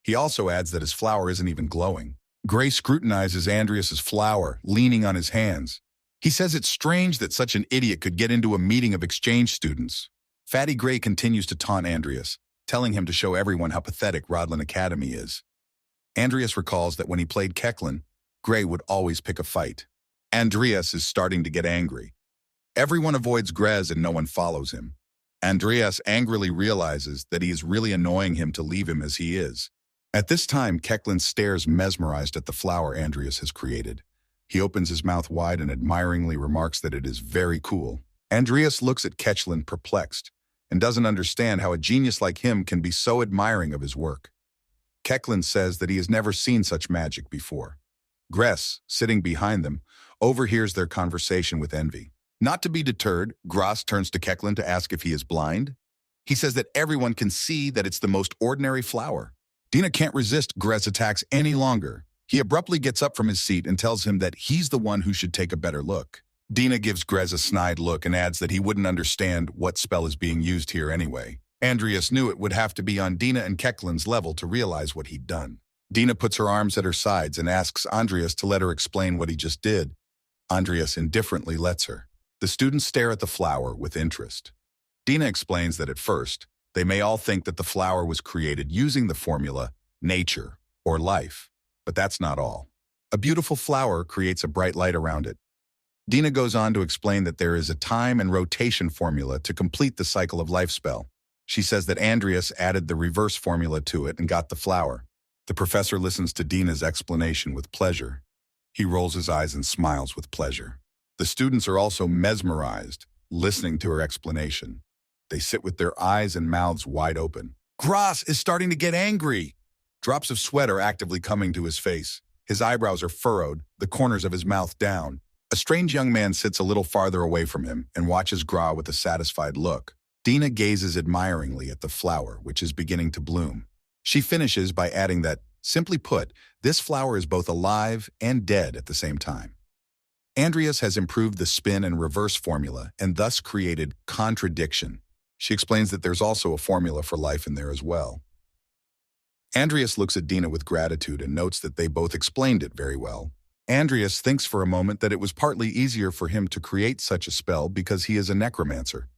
He also adds that his flower isn't even glowing. Gray scrutinizes Andreas's flower, leaning on his hands. He says it's strange that such an idiot could get into a meeting of exchange students. Fatty Gray continues to taunt Andreas, telling him to show everyone how pathetic Rodlin Academy is. Andreas recalls that when he played Kechlin, Gray would always pick a fight. Andreas is starting to get angry. Everyone avoids Grez and no one follows him. Andreas angrily realizes that he is really annoying him to leave him as he is. At this time, Kechlin stares mesmerized at the flower Andreas has created. He opens his mouth wide and admiringly remarks that it is very cool. Andreas looks at Kechlin perplexed and doesn't understand how a genius like him can be so admiring of his work. Kechlin says that he has never seen such magic before. Gress, sitting behind them, overhears their conversation with envy. Not to be deterred, Gras turns to Kechlin to ask if he is blind. He says that everyone can see that it's the most ordinary flower. Dina can't resist Gress' attacks any longer. He abruptly gets up from his seat and tells him that he's the one who should take a better look. Dina gives Gress a snide look and adds that he wouldn't understand what spell is being used here anyway. Andreas knew it would have to be on Dina and Kechlin's level to realize what he'd done. Dina puts her arms at her sides and asks Andreas to let her explain what he just did. Andreas indifferently lets her. The students stare at the flower with interest. Dina explains that at first, they may all think that the flower was created using the formula nature or life, but that's not all. A beautiful flower creates a bright light around it. Dina goes on to explain that there is a time and rotation formula to complete the cycle of life spell. She says that Andreas added the reverse formula to it and got the flower. The professor listens to Dina's explanation with pleasure. He rolls his eyes and smiles with pleasure. The students are also mesmerized, listening to her explanation. They sit with their eyes and mouths wide open. Gras is starting to get angry. Drops of sweat are actively coming to his face. His eyebrows are furrowed, the corners of his mouth down. A strange young man sits a little farther away from him and watches Gras with a satisfied look. Dina gazes admiringly at the flower, which is beginning to bloom. She finishes by adding that, simply put, this flower is both alive and dead at the same time. Andreas has improved the spin and reverse formula and thus created contradiction. She explains that there's also a formula for life in there as well. Andreas looks at Dina with gratitude and notes that they both explained it very well. Andreas thinks for a moment that it was partly easier for him to create such a spell because he is a necromancer.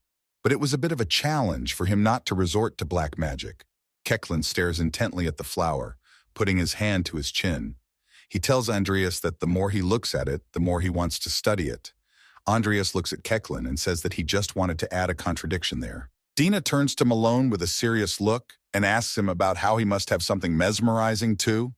But it was a bit of a challenge for him not to resort to black magic. Kechlin stares intently at the flower, putting his hand to his chin. He tells Andreas that the more he looks at it, the more he wants to study it. Andreas looks at Kechlin and says that he just wanted to add a contradiction there. Dina turns to Malone with a serious look and asks him about how he must have something mesmerizing too.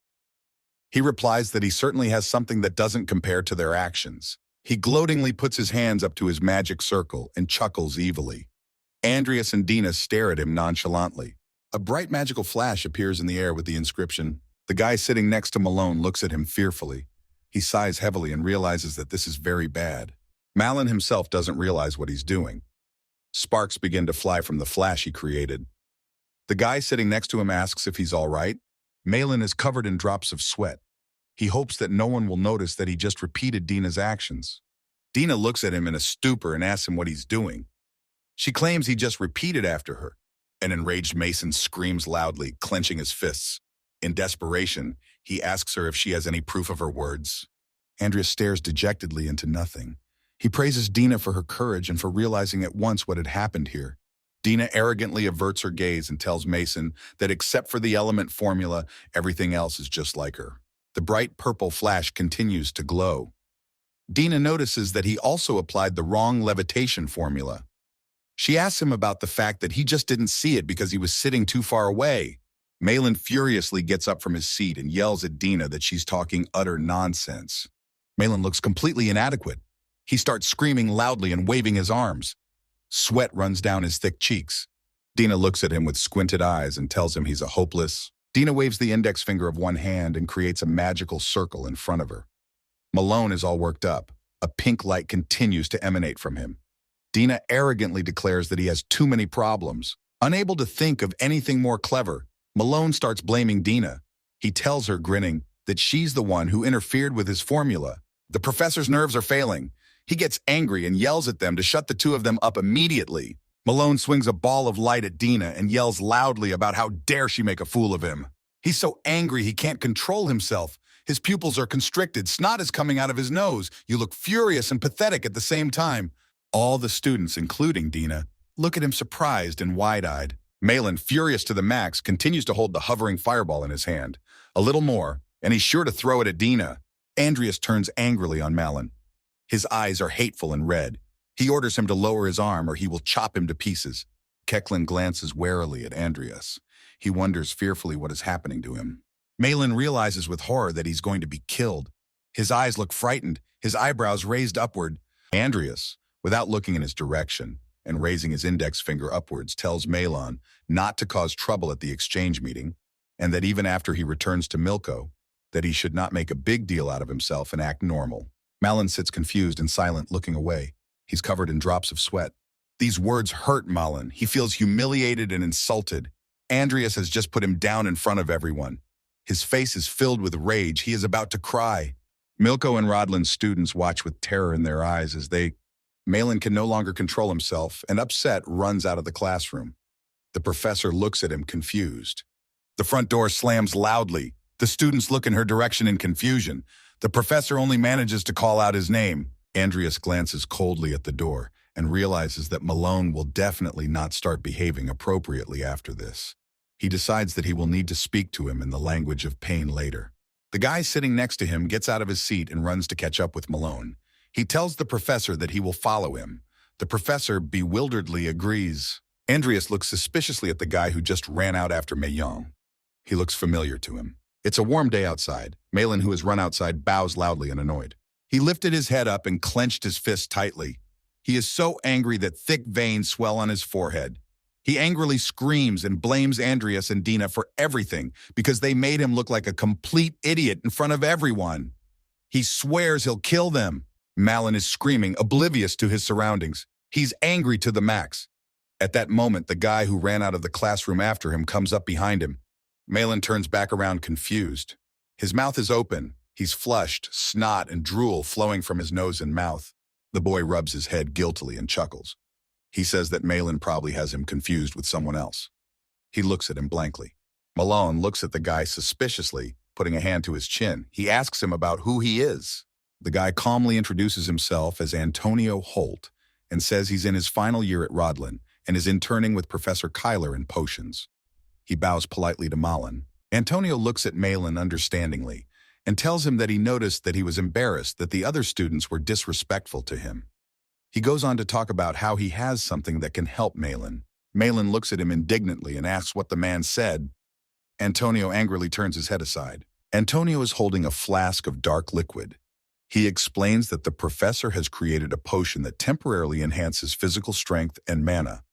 He replies that he certainly has something that doesn't compare to their actions. He gloatingly puts his hands up to his magic circle and chuckles evilly. Andreas and Dina stare at him nonchalantly. A bright magical flash appears in the air with the inscription. The guy sitting next to Malone looks at him fearfully. He sighs heavily and realizes that this is very bad. Malin himself doesn't realize what he's doing. Sparks begin to fly from the flash he created. The guy sitting next to him asks if he's all right. Malin is covered in drops of sweat. He hopes that no one will notice that he just repeated Dina's actions. Dina looks at him in a stupor and asks him what he's doing. She claims he just repeated after her. An enraged Mason screams loudly, clenching his fists. In desperation, he asks her if she has any proof of her words. Andrea stares dejectedly into nothing. He praises Dina for her courage and for realizing at once what had happened here. Dina arrogantly averts her gaze and tells Mason that except for the element formula, everything else is just like her. The bright purple flash continues to glow. Dina notices that he also applied the wrong levitation formula. She asks him about the fact that he just didn't see it because he was sitting too far away. Malin furiously gets up from his seat and yells at Dina that she's talking utter nonsense. Malin looks completely inadequate. He starts screaming loudly and waving his arms. Sweat runs down his thick cheeks. Dina looks at him with squinted eyes and tells him he's a hopeless. Dina waves the index finger of one hand and creates a magical circle in front of her. Malone is all worked up. A pink light continues to emanate from him. Dina arrogantly declares that he has too many problems. Unable to think of anything more clever, Malone starts blaming Dina. He tells her, grinning, that she's the one who interfered with his formula. The professor's nerves are failing. He gets angry and yells at them to shut the two of them up immediately. Malone swings a ball of light at Dina and yells loudly about how dare she make a fool of him. He's so angry he can't control himself. His pupils are constricted, snot is coming out of his nose. You look furious and pathetic at the same time. All the students, including Dina, look at him surprised and wide-eyed. Malin, furious to the max, continues to hold the hovering fireball in his hand. A little more, and he's sure to throw it at Dina. Andreas turns angrily on Malin. His eyes are hateful and red. He orders him to lower his arm or he will chop him to pieces. Keklin glances warily at Andreas. He wonders fearfully what is happening to him. Malin realizes with horror that he's going to be killed. His eyes look frightened, his eyebrows raised upward. Andreas, without looking in his direction and raising his index finger upwards, tells Malin not to cause trouble at the exchange meeting, and that even after he returns to Milko, that he should not make a big deal out of himself and act normal. Malin sits confused and silent, looking away. He's covered in drops of sweat. These words hurt Malin. He feels humiliated and insulted. Andreas has just put him down in front of everyone. His face is filled with rage. He is about to cry. Milko and Rodlin's students watch with terror in their eyes as Malin can no longer control himself and, upset, runs out of the classroom. The professor looks at him confused. The front door slams loudly. The students look in her direction in confusion. The professor only manages to call out his name. Andreas glances coldly at the door and realizes that Malone will definitely not start behaving appropriately after this. He decides that he will need to speak to him in the language of pain later. The guy sitting next to him gets out of his seat and runs to catch up with Malone. He tells the professor that he will follow him. The professor bewilderedly agrees. Andreas looks suspiciously at the guy who just ran out after Mayon. He looks familiar to him. It's a warm day outside. Malin, who has run outside, bows loudly and annoyed. He lifted his head up and clenched his fist tightly. He is so angry that thick veins swell on his forehead. He angrily screams and blames Andreas and Dina for everything because they made him look like a complete idiot in front of everyone. He swears he'll kill them. Malin is screaming, oblivious to his surroundings. He's angry to the max. At that moment, the guy who ran out of the classroom after him comes up behind him. Malin turns back around confused. His mouth is open. He's flushed, snot and drool flowing from his nose and mouth. The boy rubs his head guiltily and chuckles. He says that Malin probably has him confused with someone else. He looks at him blankly. Malone looks at the guy suspiciously, putting a hand to his chin. He asks him about who he is. The guy calmly introduces himself as Antonio Holt and says he's in his final year at Rodlin and is interning with Professor Kyler in potions. He bows politely to Malin. Antonio looks at Malin understandingly and tells him that he noticed that he was embarrassed that the other students were disrespectful to him. He goes on to talk about how he has something that can help Malin. Malin looks at him indignantly and asks what the man said. Antonio angrily turns his head aside. Antonio is holding a flask of dark liquid. He explains that the professor has created a potion that temporarily enhances physical strength and mana,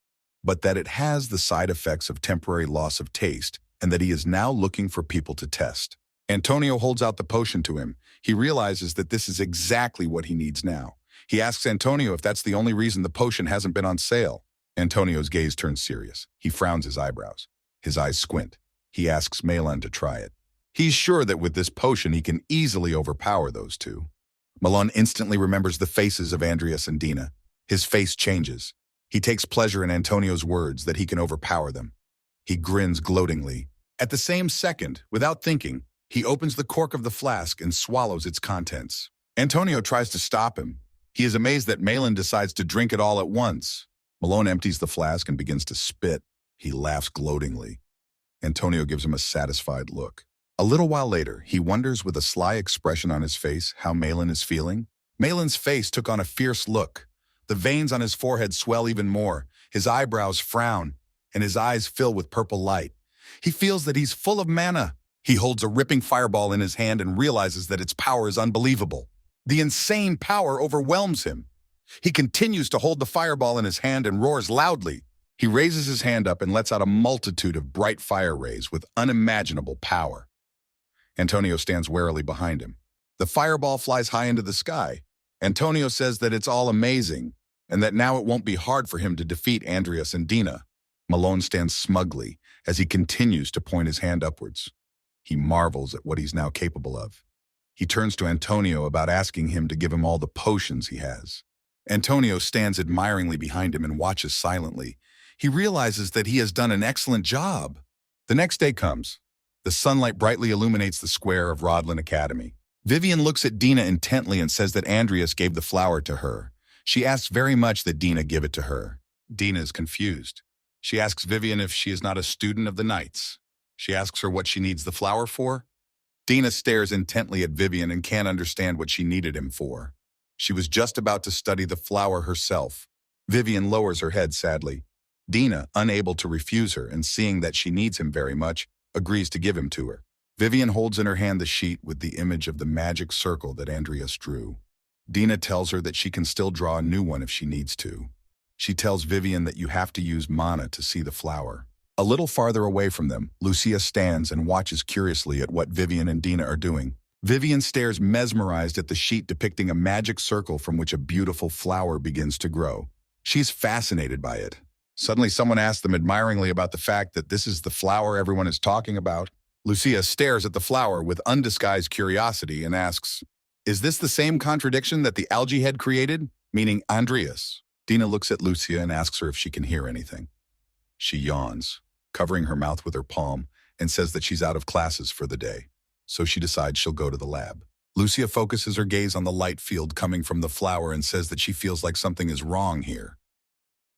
but that it has the side effects of temporary loss of taste, and that he is now looking for people to test. Antonio holds out the potion to him. He realizes that this is exactly what he needs now. He asks Antonio if that's the only reason the potion hasn't been on sale. Antonio's gaze turns serious. He frowns his eyebrows. His eyes squint. He asks Malin to try it. He's sure that with this potion he can easily overpower those two. Malone instantly remembers the faces of Andreas and Dina. His face changes. He takes pleasure in Antonio's words that he can overpower them. He grins gloatingly. At the same second, without thinking, he opens the cork of the flask and swallows its contents. Antonio tries to stop him. He is amazed that Malin decides to drink it all at once. Malone empties the flask and begins to spit. He laughs gloatingly. Antonio gives him a satisfied look. A little while later, he wonders with a sly expression on his face how Malin is feeling. Malin's face took on a fierce look. The veins on his forehead swell even more. His eyebrows frown, and his eyes fill with purple light. He feels that he's full of mana. He holds a ripping fireball in his hand and realizes that its power is unbelievable. The insane power overwhelms him. He continues to hold the fireball in his hand and roars loudly. He raises his hand up and lets out a multitude of bright fire rays with unimaginable power. Antonio stands warily behind him. The fireball flies high into the sky. Antonio says that it's all amazing, and that now it won't be hard for him to defeat Andreas and Dina. Malone stands smugly as he continues to point his hand upwards. He marvels at what he's now capable of. He turns to Antonio about asking him to give him all the potions he has. Antonio stands admiringly behind him and watches silently. He realizes that he has done an excellent job. The next day comes. The sunlight brightly illuminates the square of Rodlin Academy. Vivian looks at Dina intently and says that Andreas gave the flower to her. She asks very much that Dina give it to her. Dina is confused. She asks Vivian if she is not a student of the Knights. She asks her what she needs the flower for. Dina stares intently at Vivian and can't understand what she needed him for. She was just about to study the flower herself. Vivian lowers her head sadly. Dina, unable to refuse her and seeing that she needs him very much, agrees to give him to her. Vivian holds in her hand the sheet with the image of the magic circle that Andreas drew. Dina tells her that she can still draw a new one if she needs to. She tells Vivian that you have to use mana to see the flower. A little farther away from them, Lucia stands and watches curiously at what Vivian and Dina are doing. Vivian stares mesmerized at the sheet depicting a magic circle from which a beautiful flower begins to grow. She's fascinated by it. Suddenly someone asks them admiringly about the fact that this is the flower everyone is talking about. Lucia stares at the flower with undisguised curiosity and asks, "Is this the same contradiction that the algae head created?" Meaning Andreas. Dina looks at Lucia and asks her if she can hear anything. She yawns, covering her mouth with her palm, and says that she's out of classes for the day. So she decides she'll go to the lab. Lucia focuses her gaze on the light field coming from the flower and says that she feels like something is wrong here.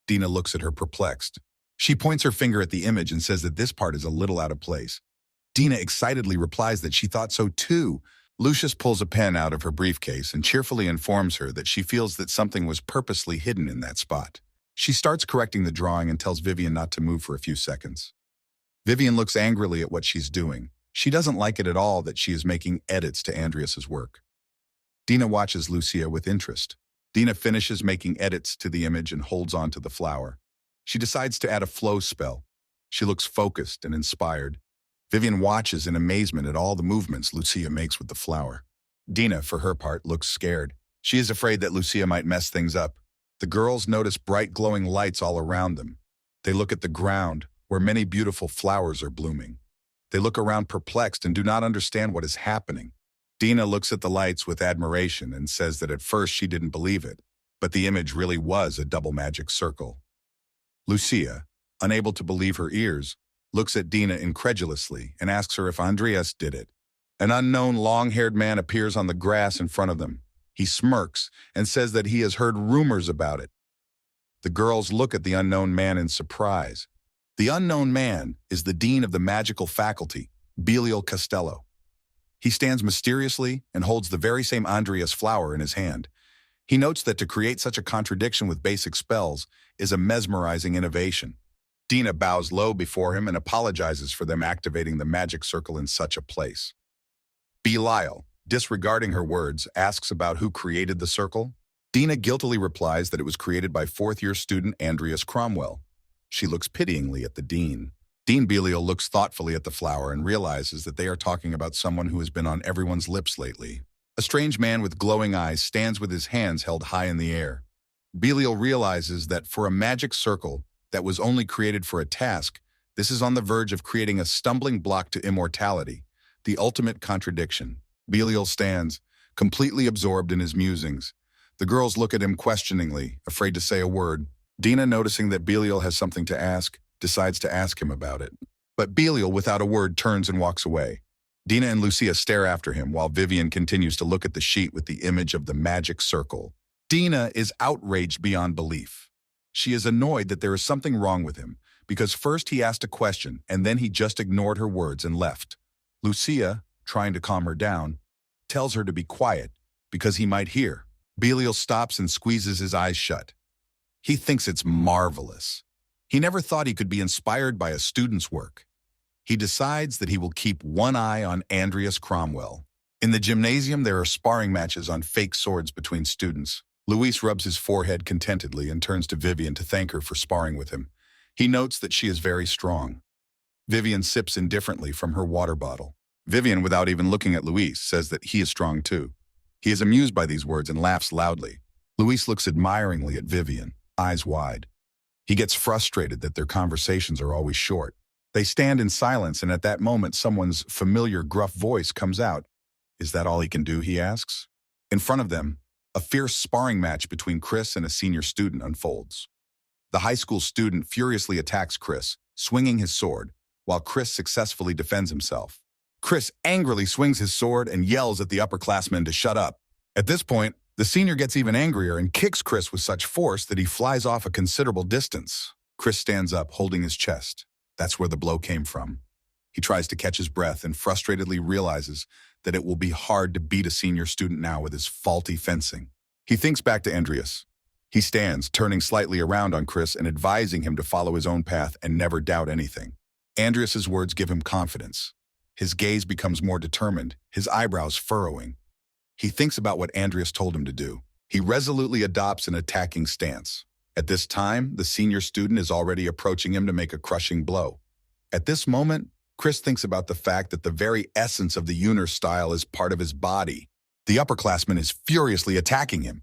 Dina looks at her perplexed. She points her finger at the image and says that this part is a little out of place. Dina excitedly replies that she thought so too. Lucius pulls a pen out of her briefcase and cheerfully informs her that she feels that something was purposely hidden in that spot. She starts correcting the drawing and tells Vivian not to move for a few seconds. Vivian looks angrily at what she's doing. She doesn't like it at all that she is making edits to Andreas's work. Dina watches Lucia with interest. Dina finishes making edits to the image and holds on to the flower. She decides to add a flow spell. She looks focused and inspired. Vivian watches in amazement at all the movements Lucia makes with the flower. Dina, for her part, looks scared. She is afraid that Lucia might mess things up. The girls notice bright glowing lights all around them. They look at the ground, where many beautiful flowers are blooming. They look around perplexed and do not understand what is happening. Dina looks at the lights with admiration and says that at first she didn't believe it, but the image really was a double magic circle. Lucia, unable to believe her ears, looks at Dina incredulously and asks her if Andreas did it. An unknown long-haired man appears on the grass in front of them. He smirks and says that he has heard rumors about it. The girls look at the unknown man in surprise. The unknown man is the dean of the magical faculty, Belial Costello. He stands mysteriously and holds the very same Andreas flower in his hand. He notes that to create such a contradiction with basic spells is a mesmerizing innovation. Dina bows low before him and apologizes for them activating the magic circle in such a place. Belial, disregarding her words, asks about who created the circle. Dina guiltily replies that it was created by fourth-year student Andreas Cromwell. She looks pityingly at the dean. Dean Belial looks thoughtfully at the flower and realizes that they are talking about someone who has been on everyone's lips lately. A strange man with glowing eyes stands with his hands held high in the air. Belial realizes that for a magic circle that was only created for a task, this is on the verge of creating a stumbling block to immortality. The ultimate contradiction. Belial stands, completely absorbed in his musings. The girls look at him questioningly, afraid to say a word. Dina, noticing that Belial has something to ask, decides to ask him about it. But Belial, without a word, turns and walks away. Dina and Lucia stare after him while Vivian continues to look at the sheet with the image of the magic circle. Dina is outraged beyond belief. She is annoyed that there is something wrong with him, because first he asked a question and then he just ignored her words and left. Lucia, trying to calm her down, tells her to be quiet because he might hear. Belial stops and squeezes his eyes shut. He thinks it's marvelous. He never thought he could be inspired by a student's work. He decides that he will keep one eye on Andreas Cromwell. In the gymnasium, there are sparring matches on fake swords between students. Luis rubs his forehead contentedly and turns to Vivian to thank her for sparring with him. He notes that she is very strong. Vivian sips indifferently from her water bottle. Vivian, without even looking at Luis, says that he is strong too. He is amused by these words and laughs loudly. Luis looks admiringly at Vivian, eyes wide. He gets frustrated that their conversations are always short. They stand in silence, and at that moment someone's familiar gruff voice comes out. Is that all he can do, he asks. In front of them, a fierce sparring match between Chris and a senior student unfolds. The high school student furiously attacks Chris, swinging his sword, while Chris successfully defends himself. Chris angrily swings his sword and yells at the upperclassmen to shut up. At this point, the senior gets even angrier and kicks Chris with such force that he flies off a considerable distance. Chris stands up, holding his chest. That's where the blow came from. He tries to catch his breath and frustratedly realizes that it will be hard to beat a senior student now with his faulty fencing. He thinks back to Andreas. He stands, turning slightly around on Chris and advising him to follow his own path and never doubt anything. Andreas's words give him confidence. His gaze becomes more determined, his eyebrows furrowing. He thinks about what Andreas told him to do. He resolutely adopts an attacking stance. At this time, the senior student is already approaching him to make a crushing blow. At this moment, Chris thinks about the fact that the very essence of the Uner style is part of his body. The upperclassman is furiously attacking him.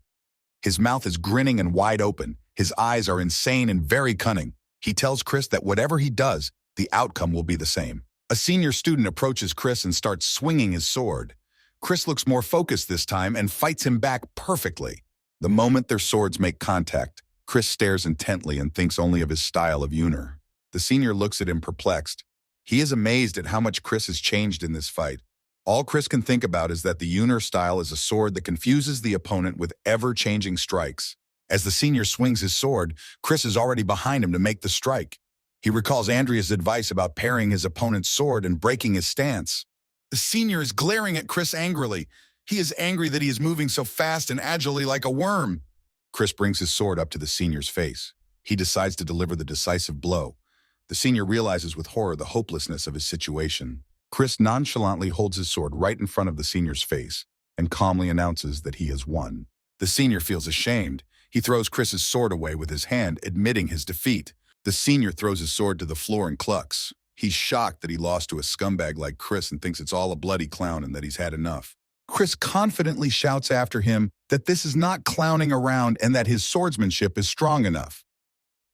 His mouth is grinning and wide open. His eyes are insane and very cunning. He tells Chris that whatever he does, the outcome will be the same. A senior student approaches Chris and starts swinging his sword. Chris looks more focused this time and fights him back perfectly. The moment their swords make contact, Chris stares intently and thinks only of his style of Uner. The senior looks at him perplexed. He is amazed at how much Chris has changed in this fight. All Chris can think about is that the Uner style is a sword that confuses the opponent with ever-changing strikes. As the senior swings his sword, Chris is already behind him to make the strike. He recalls Andrea's advice about parrying his opponent's sword and breaking his stance. The senior is glaring at Chris angrily. He is angry that he is moving so fast and agilely like a worm. Chris brings his sword up to the senior's face. He decides to deliver the decisive blow. The senior realizes with horror the hopelessness of his situation. Chris nonchalantly holds his sword right in front of the senior's face and calmly announces that he has won. The senior feels ashamed. He throws Chris's sword away with his hand, admitting his defeat. The senior throws his sword to the floor and clucks. He's shocked that he lost to a scumbag like Chris and thinks it's all a bloody clown and that he's had enough. Chris confidently shouts after him that this is not clowning around and that his swordsmanship is strong enough.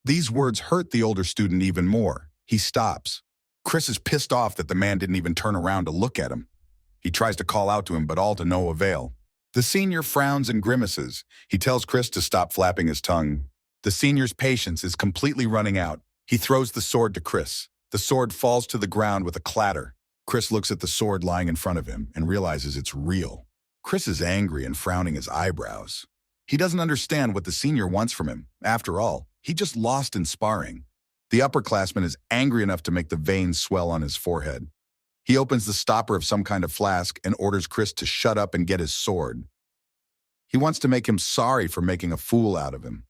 These words hurt the older student even more. He stops. Chris is pissed off that the man didn't even turn around to look at him. He tries to call out to him, but all to no avail. The senior frowns and grimaces. He tells Chris to stop flapping his tongue. The senior's patience is completely running out. He throws the sword to Chris. The sword falls to the ground with a clatter. Chris looks at the sword lying in front of him and realizes it's real. Chris is angry and frowning his eyebrows. He doesn't understand what the senior wants from him. After all, he just lost in sparring. The upperclassman is angry enough to make the veins swell on his forehead. He opens the stopper of some kind of flask and orders Chris to shut up and get his sword. He wants to make him sorry for making a fool out of him.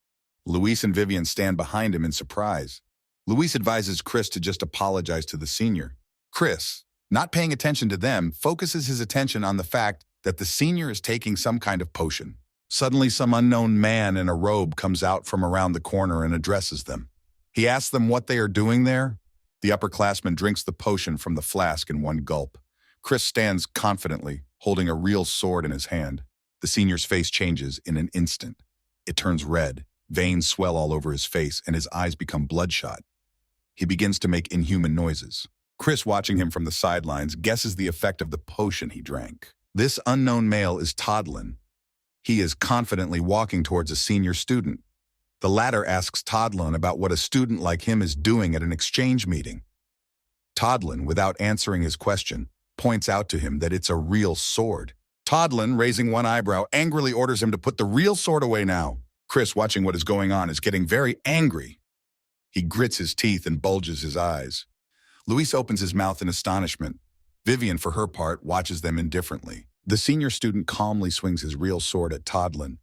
Luis and Vivian stand behind him in surprise. Luis advises Chris to just apologize to the senior. Chris, not paying attention to them, focuses his attention on the fact that the senior is taking some kind of potion. Suddenly, some unknown man in a robe comes out from around the corner and addresses them. He asks them what they are doing there. The upperclassman drinks the potion from the flask in one gulp. Chris stands confidently, holding a real sword in his hand. The senior's face changes in an instant. It turns red, veins swell all over his face, and his eyes become bloodshot. He begins to make inhuman noises. Chris, watching him from the sidelines, guesses the effect of the potion he drank. This unknown male is Toddlin. He is confidently walking towards a senior student. The latter asks Toddlin about what a student like him is doing at an exchange meeting. Toddlin, without answering his question, points out to him that it's a real sword. Toddlin, raising one eyebrow, angrily orders him to put the real sword away now. Chris, watching what is going on, is getting very angry. He grits his teeth and bulges his eyes. Luis opens his mouth in astonishment. Vivian, for her part, watches them indifferently. The senior student calmly swings his real sword at Toddlin.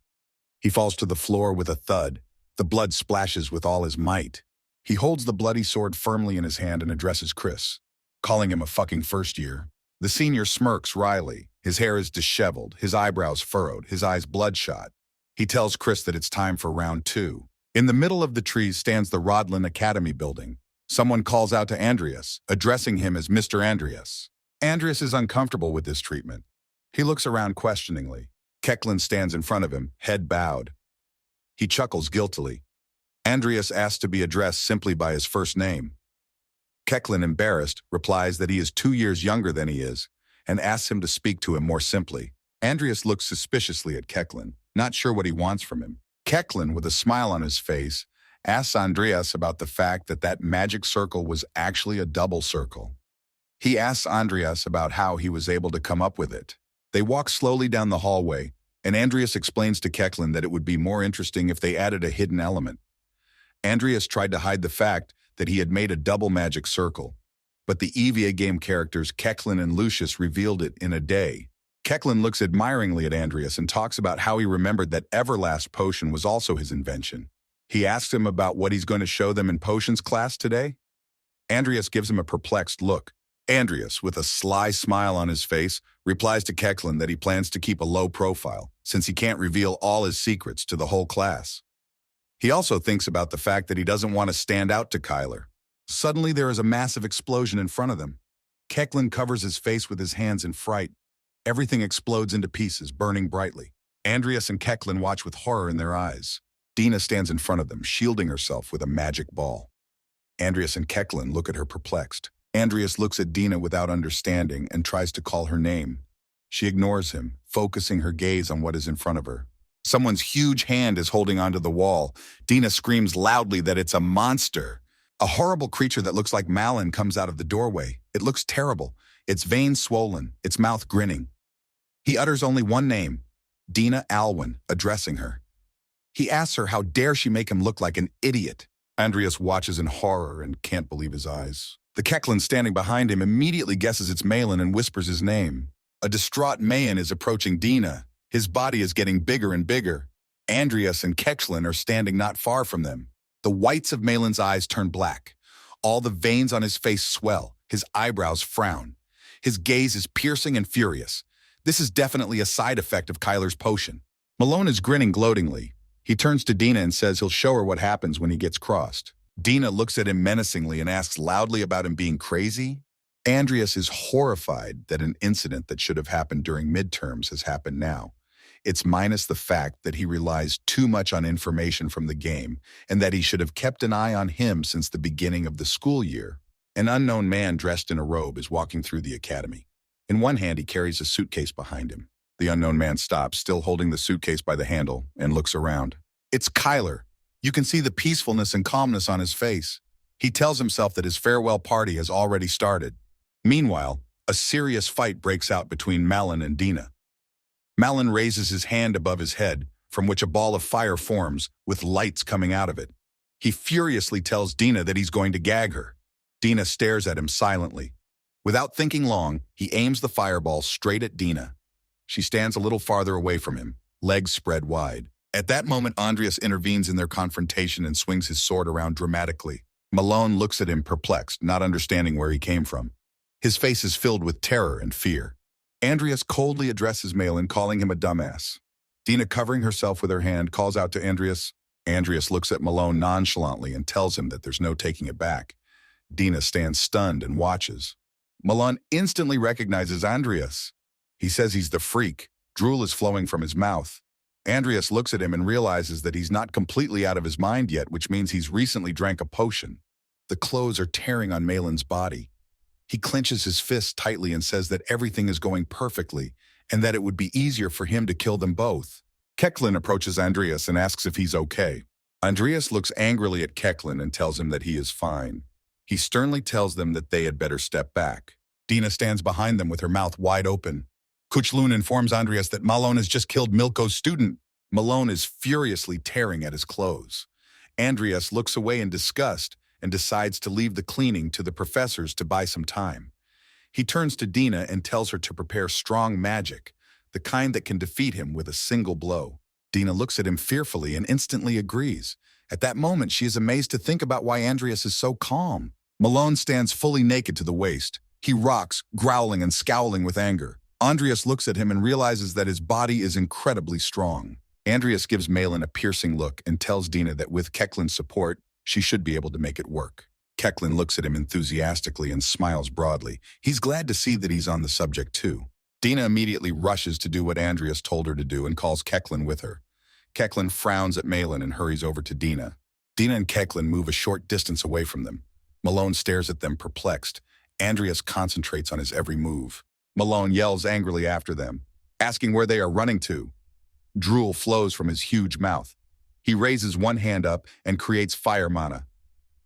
He falls to the floor with a thud. The blood splashes with all his might. He holds the bloody sword firmly in his hand and addresses Chris, calling him a fucking first year. The senior smirks wryly. His hair is disheveled, his eyebrows furrowed, his eyes bloodshot. He tells Chris that it's time for round 2. In the middle of the trees stands the Rodlin Academy building. Someone calls out to Andreas, addressing him as Mr. Andreas. Andreas is uncomfortable with this treatment. He looks around questioningly. Keklin stands in front of him, head bowed. He chuckles guiltily. Andreas asks to be addressed simply by his first name. Keklin, embarrassed, replies that he is 2 years younger than he is, and asks him to speak to him more simply. Andreas looks suspiciously at Keklin, not sure what he wants from him. Keklin, with a smile on his face, asks Andreas about the fact that that magic circle was actually a double circle. He asks Andreas about how he was able to come up with it. They walk slowly down the hallway, and Andreas explains to Keklin that it would be more interesting if they added a hidden element. Andreas tried to hide the fact that he had made a double magic circle, but the EVA game characters Keklin and Lucius revealed it in a day. Keklin looks admiringly at Andreas and talks about how he remembered that Everlast potion was also his invention. He asks him about what he's going to show them in potions class today. Andreas gives him a perplexed look. Andreas, with a sly smile on his face, replies to Keklin that he plans to keep a low profile, since he can't reveal all his secrets to the whole class. He also thinks about the fact that he doesn't want to stand out to Kyler. Suddenly, there is a massive explosion in front of them. Keklin covers his face with his hands in fright. Everything explodes into pieces, burning brightly. Andreas and Keklin watch with horror in their eyes. Dina stands in front of them, shielding herself with a magic ball. Andreas and Keklin look at her perplexed. Andreas looks at Dina without understanding and tries to call her name. She ignores him, focusing her gaze on what is in front of her. Someone's huge hand is holding onto the wall. Dina screams loudly that it's a monster. A horrible creature that looks like Malin comes out of the doorway. It looks terrible, its veins swollen, its mouth grinning. He utters only one name, Dina Alwyn, addressing her. He asks her how dare she make him look like an idiot. Andreas watches in horror and can't believe his eyes. The Keklin standing behind him immediately guesses it's Malin and whispers his name. A distraught Mayan is approaching Dina. His body is getting bigger and bigger. Andreas and Keklin are standing not far from them. The whites of Malin's eyes turn black. All the veins on his face swell. His eyebrows frown. His gaze is piercing and furious. This is definitely a side effect of Kyler's potion. Malone is grinning gloatingly. He turns to Dina and says he'll show her what happens when he gets crossed. Dina looks at him menacingly and asks loudly about him being crazy. Andreas is horrified that an incident that should have happened during midterms has happened now. It's minus the fact that he relies too much on information from the game and that he should have kept an eye on him since the beginning of the school year. An unknown man dressed in a robe is walking through the academy. In one hand, he carries a suitcase behind him. The unknown man stops, still holding the suitcase by the handle, and looks around. It's Kyler. You can see the peacefulness and calmness on his face. He tells himself that his farewell party has already started. Meanwhile, a serious fight breaks out between Malin and Dina. Malin raises his hand above his head, from which a ball of fire forms, with lights coming out of it. He furiously tells Dina that he's going to gag her. Dina stares at him silently. Without thinking long, he aims the fireball straight at Dina. She stands a little farther away from him, legs spread wide. At that moment, Andreas intervenes in their confrontation and swings his sword around dramatically. Malone looks at him perplexed, not understanding where he came from. His face is filled with terror and fear. Andreas coldly addresses Malin, calling him a dumbass. Dina, covering herself with her hand, calls out to Andreas. Andreas looks at Malone nonchalantly and tells him that there's no taking it back. Dina stands stunned and watches. Malone instantly recognizes Andreas. He says he's the freak. Drool is flowing from his mouth. Andreas looks at him and realizes that he's not completely out of his mind yet, which means he's recently drank a potion. The clothes are tearing on Malin's body. He clenches his fists tightly and says that everything is going perfectly and that it would be easier for him to kill them both. Keklin approaches Andreas and asks if he's okay. Andreas looks angrily at Keklin and tells him that he is fine. He sternly tells them that they had better step back. Dina stands behind them with her mouth wide open. Kuchlun informs Andreas that Malone has just killed Milko's student. Malone is furiously tearing at his clothes. Andreas looks away in disgust and decides to leave the cleaning to the professors to buy some time. He turns to Dina and tells her to prepare strong magic, the kind that can defeat him with a single blow. Dina looks at him fearfully and instantly agrees. At that moment, she is amazed to think about why Andreas is so calm. Malone stands fully naked to the waist. He rocks, growling and scowling with anger. Andreas looks at him and realizes that his body is incredibly strong. Andreas gives Malin a piercing look and tells Dina that with Keklin's support, she should be able to make it work. Keklin looks at him enthusiastically and smiles broadly. He's glad to see that he's on the subject too. Dina immediately rushes to do what Andreas told her to do and calls Keklin with her. Keklin frowns at Malin and hurries over to Dina. Dina and Keklin move a short distance away from them. Malone stares at them perplexed. Andreas concentrates on his every move. Malone yells angrily after them, asking where they are running to. Drool flows from his huge mouth. He raises one hand up and creates fire mana.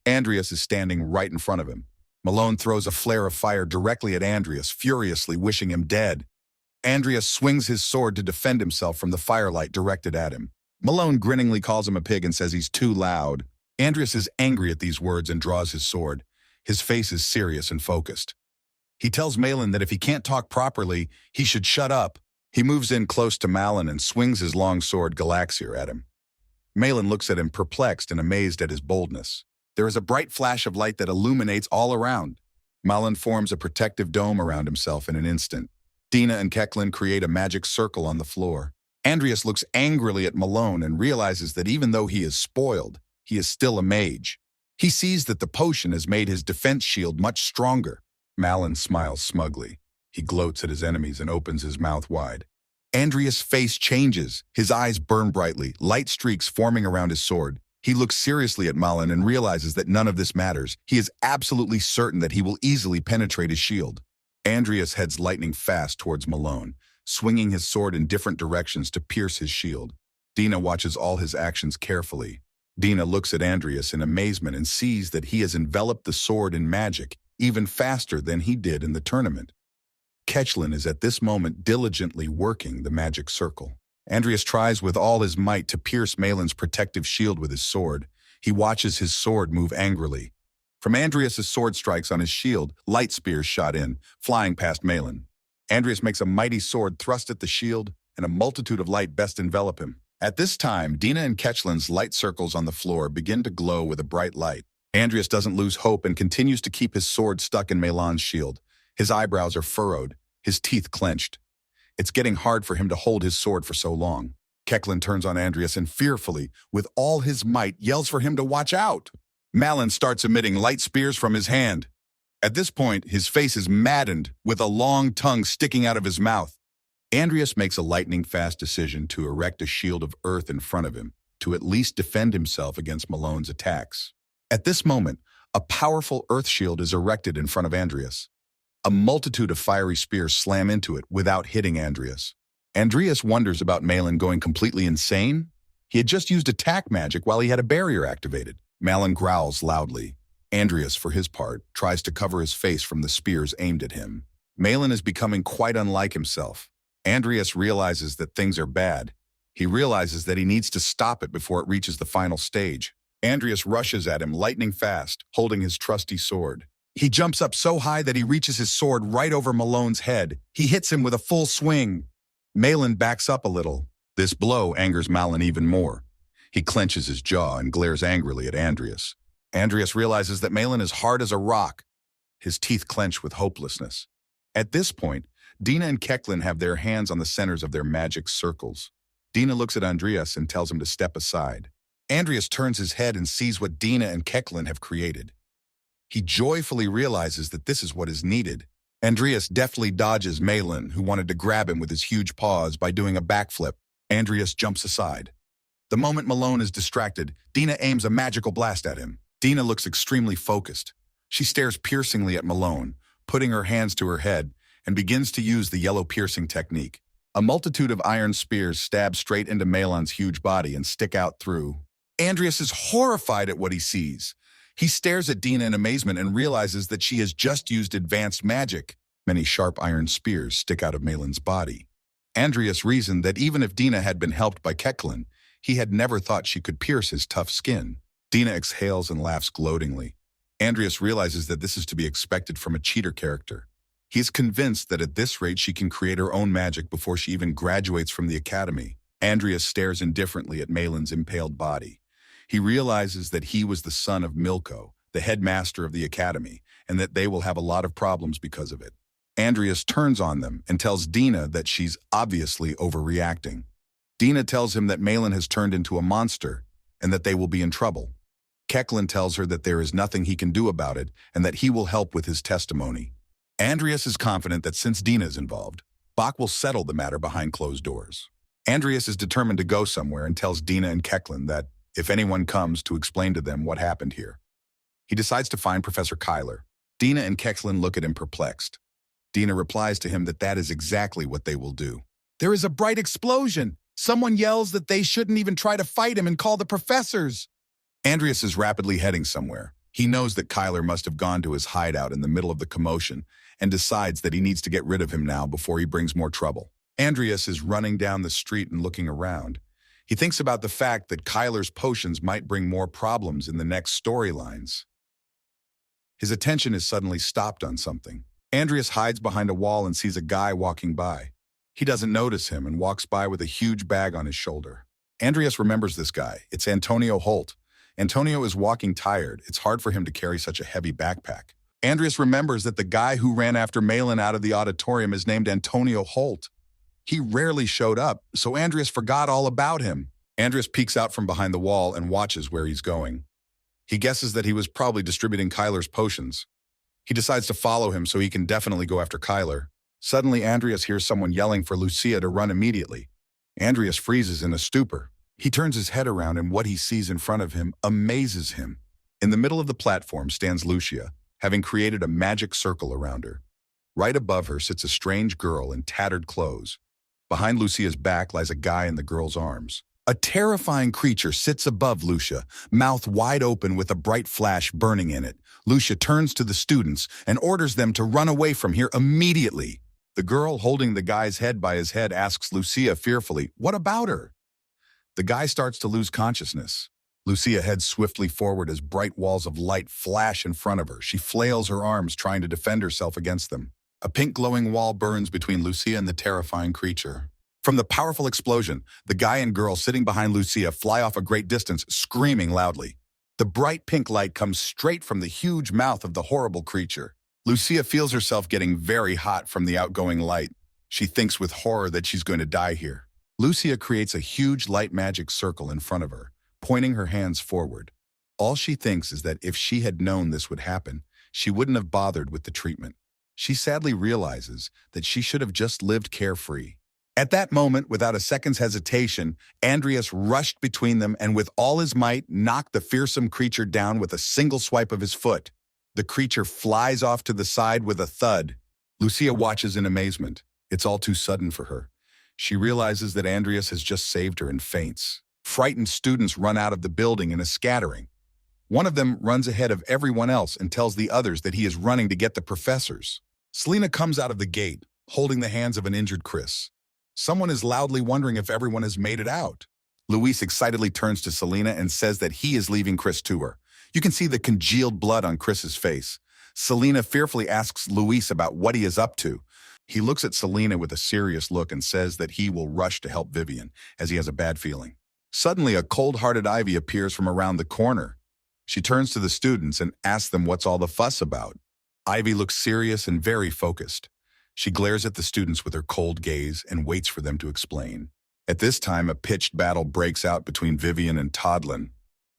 Andreas is standing right in front of him. Malone throws a flare of fire directly at Andreas, furiously wishing him dead. Andreas swings his sword to defend himself from the firelight directed at him. Malone grinningly calls him a pig and says he's too loud. Andreas is angry at these words and draws his sword. His face is serious and focused. He tells Malin that if he can't talk properly, he should shut up. He moves in close to Malin and swings his long sword Galaxier at him. Malin looks at him perplexed and amazed at his boldness. There is a bright flash of light that illuminates all around. Malin forms a protective dome around himself in an instant. Dina and Keklin create a magic circle on the floor. Andreas looks angrily at Malone and realizes that even though he is spoiled, he is still a mage. He sees that the potion has made his defense shield much stronger. Malin smiles smugly. He gloats at his enemies and opens his mouth wide. Andreas' face changes. His eyes burn brightly, light streaks forming around his sword. He looks seriously at Malin and realizes that none of this matters. He is absolutely certain that he will easily penetrate his shield. Andreas heads lightning fast towards Malone, swinging his sword in different directions to pierce his shield. Dina watches all his actions carefully. Dina looks at Andreas in amazement and sees that he has enveloped the sword in magic even faster than he did in the tournament. Keklin is at this moment diligently working the magic circle. Andreas tries with all his might to pierce Malin's protective shield with his sword. He watches his sword move angrily. From Andreas' sword strikes on his shield, light spears shot in, flying past Malin. Andreas makes a mighty sword thrust at the shield, and a multitude of light best envelop him. At this time, Dina and Keklin's light circles on the floor begin to glow with a bright light. Andreas doesn't lose hope and continues to keep his sword stuck in Malin's shield. His eyebrows are furrowed, his teeth clenched. It's getting hard for him to hold his sword for so long. Keklin turns on Andreas and fearfully, with all his might, yells for him to watch out. Malin starts emitting light spears from his hand. At this point, his face is maddened, with a long tongue sticking out of his mouth. Andreas makes a lightning-fast decision to erect a shield of earth in front of him, to at least defend himself against Malone's attacks. At this moment, a powerful earth shield is erected in front of Andreas. A multitude of fiery spears slam into it without hitting Andreas. Andreas wonders about Malin going completely insane. He had just used attack magic while he had a barrier activated. Malin growls loudly. Andreas, for his part, tries to cover his face from the spears aimed at him. Malin is becoming quite unlike himself. Andreas realizes that things are bad. He realizes that he needs to stop it before it reaches the final stage. Andreas rushes at him lightning fast, holding his trusty sword. He jumps up so high that he reaches his sword right over Malone's head. He hits him with a full swing. Malin backs up a little. This blow angers Malin even more. He clenches his jaw and glares angrily at Andreas. Andreas realizes that Malin is hard as a rock. His teeth clench with hopelessness. At this point, Dina and Keklin have their hands on the centers of their magic circles. Dina looks at Andreas and tells him to step aside. Andreas turns his head and sees what Dina and Keklin have created. He joyfully realizes that this is what is needed. Andreas deftly dodges Malin, who wanted to grab him with his huge paws by doing a backflip. Andreas jumps aside. The moment Malone is distracted, Dina aims a magical blast at him. Dina looks extremely focused. She stares piercingly at Malone, putting her hands to her head, and begins to use the yellow piercing technique. A multitude of iron spears stab straight into Malon's huge body and stick out through. Andreas is horrified at what he sees. He stares at Dina in amazement and realizes that she has just used advanced magic. Many sharp iron spears stick out of Malon's body. Andreas reasoned that even if Dina had been helped by Keklin, he had never thought she could pierce his tough skin. Dina exhales and laughs gloatingly. Andreas realizes that this is to be expected from a cheater character. He is convinced that at this rate she can create her own magic before she even graduates from the academy. Andreas stares indifferently at Malon's impaled body. He realizes that he was the son of Milko, the headmaster of the academy, and that they will have a lot of problems because of it. Andreas turns on them and tells Dina that she's obviously overreacting. Dina tells him that Malon has turned into a monster and that they will be in trouble. Keklin tells her that there is nothing he can do about it and that he will help with his testimony. Andreas is confident that since Dina is involved, Bach will settle the matter behind closed doors. Andreas is determined to go somewhere and tells Dina and Keklin that if anyone comes to explain to them what happened here. He decides to find Professor Kyler. Dina and Keklin look at him perplexed. Dina replies to him that that is exactly what they will do. There is a bright explosion. Someone yells that they shouldn't even try to fight him and call the professors. Andreas is rapidly heading somewhere. He knows that Kyler must have gone to his hideout in the middle of the commotion and decides that he needs to get rid of him now before he brings more trouble. Andreas is running down the street and looking around. He thinks about the fact that Kyler's potions might bring more problems in the next storylines. His attention is suddenly stopped on something. Andreas hides behind a wall and sees a guy walking by. He doesn't notice him and walks by with a huge bag on his shoulder. Andreas remembers this guy. It's Antonio Holt. Antonio is walking tired. It's hard for him to carry such a heavy backpack. Andreas remembers that the guy who ran after Malon out of the auditorium is named Antonio Holt. He rarely showed up, so Andreas forgot all about him. Andreas peeks out from behind the wall and watches where he's going. He guesses that he was probably distributing Kyler's potions. He decides to follow him so he can definitely go after Kyler. Suddenly, Andreas hears someone yelling for Lucia to run immediately. Andreas freezes in a stupor. He turns his head around and what he sees in front of him amazes him. In the middle of the platform stands Lucia, having created a magic circle around her. Right above her sits a strange girl in tattered clothes. Behind Lucia's back lies a guy in the girl's arms. A terrifying creature sits above Lucia, mouth wide open with a bright flash burning in it. Lucia turns to the students and orders them to run away from here immediately. The girl holding the guy's head by his head asks Lucia fearfully, "What about her?" The guy starts to lose consciousness. Lucia heads swiftly forward as bright walls of light flash in front of her. She flails her arms trying to defend herself against them. A pink glowing wall burns between Lucia and the terrifying creature. From the powerful explosion, the guy and girl sitting behind Lucia fly off a great distance, screaming loudly. The bright pink light comes straight from the huge mouth of the horrible creature. Lucia feels herself getting very hot from the outgoing light. She thinks with horror that she's going to die here. Lucia creates a huge light magic circle in front of her, pointing her hands forward. All she thinks is that if she had known this would happen, she wouldn't have bothered with the treatment. She sadly realizes that she should have just lived carefree. At that moment, without a second's hesitation, Andreas rushed between them and with all his might knocked the fearsome creature down with a single swipe of his foot. The creature flies off to the side with a thud. Lucia watches in amazement. It's all too sudden for her. She realizes that Andreas has just saved her and faints. Frightened students run out of the building in a scattering. One of them runs ahead of everyone else and tells the others that he is running to get the professors. Selena comes out of the gate, holding the hands of an injured Chris. Someone is loudly wondering if everyone has made it out. Luis excitedly turns to Selena and says that he is leaving Chris to her. You can see the congealed blood on Chris's face. Selena fearfully asks Luis about what he is up to. He looks at Selena with a serious look and says that he will rush to help Vivian, as he has a bad feeling. Suddenly, a cold-hearted Ivy appears from around the corner. She turns to the students and asks them what's all the fuss about. Ivy looks serious and very focused. She glares at the students with her cold gaze and waits for them to explain. At this time, a pitched battle breaks out between Vivian and Toddlin.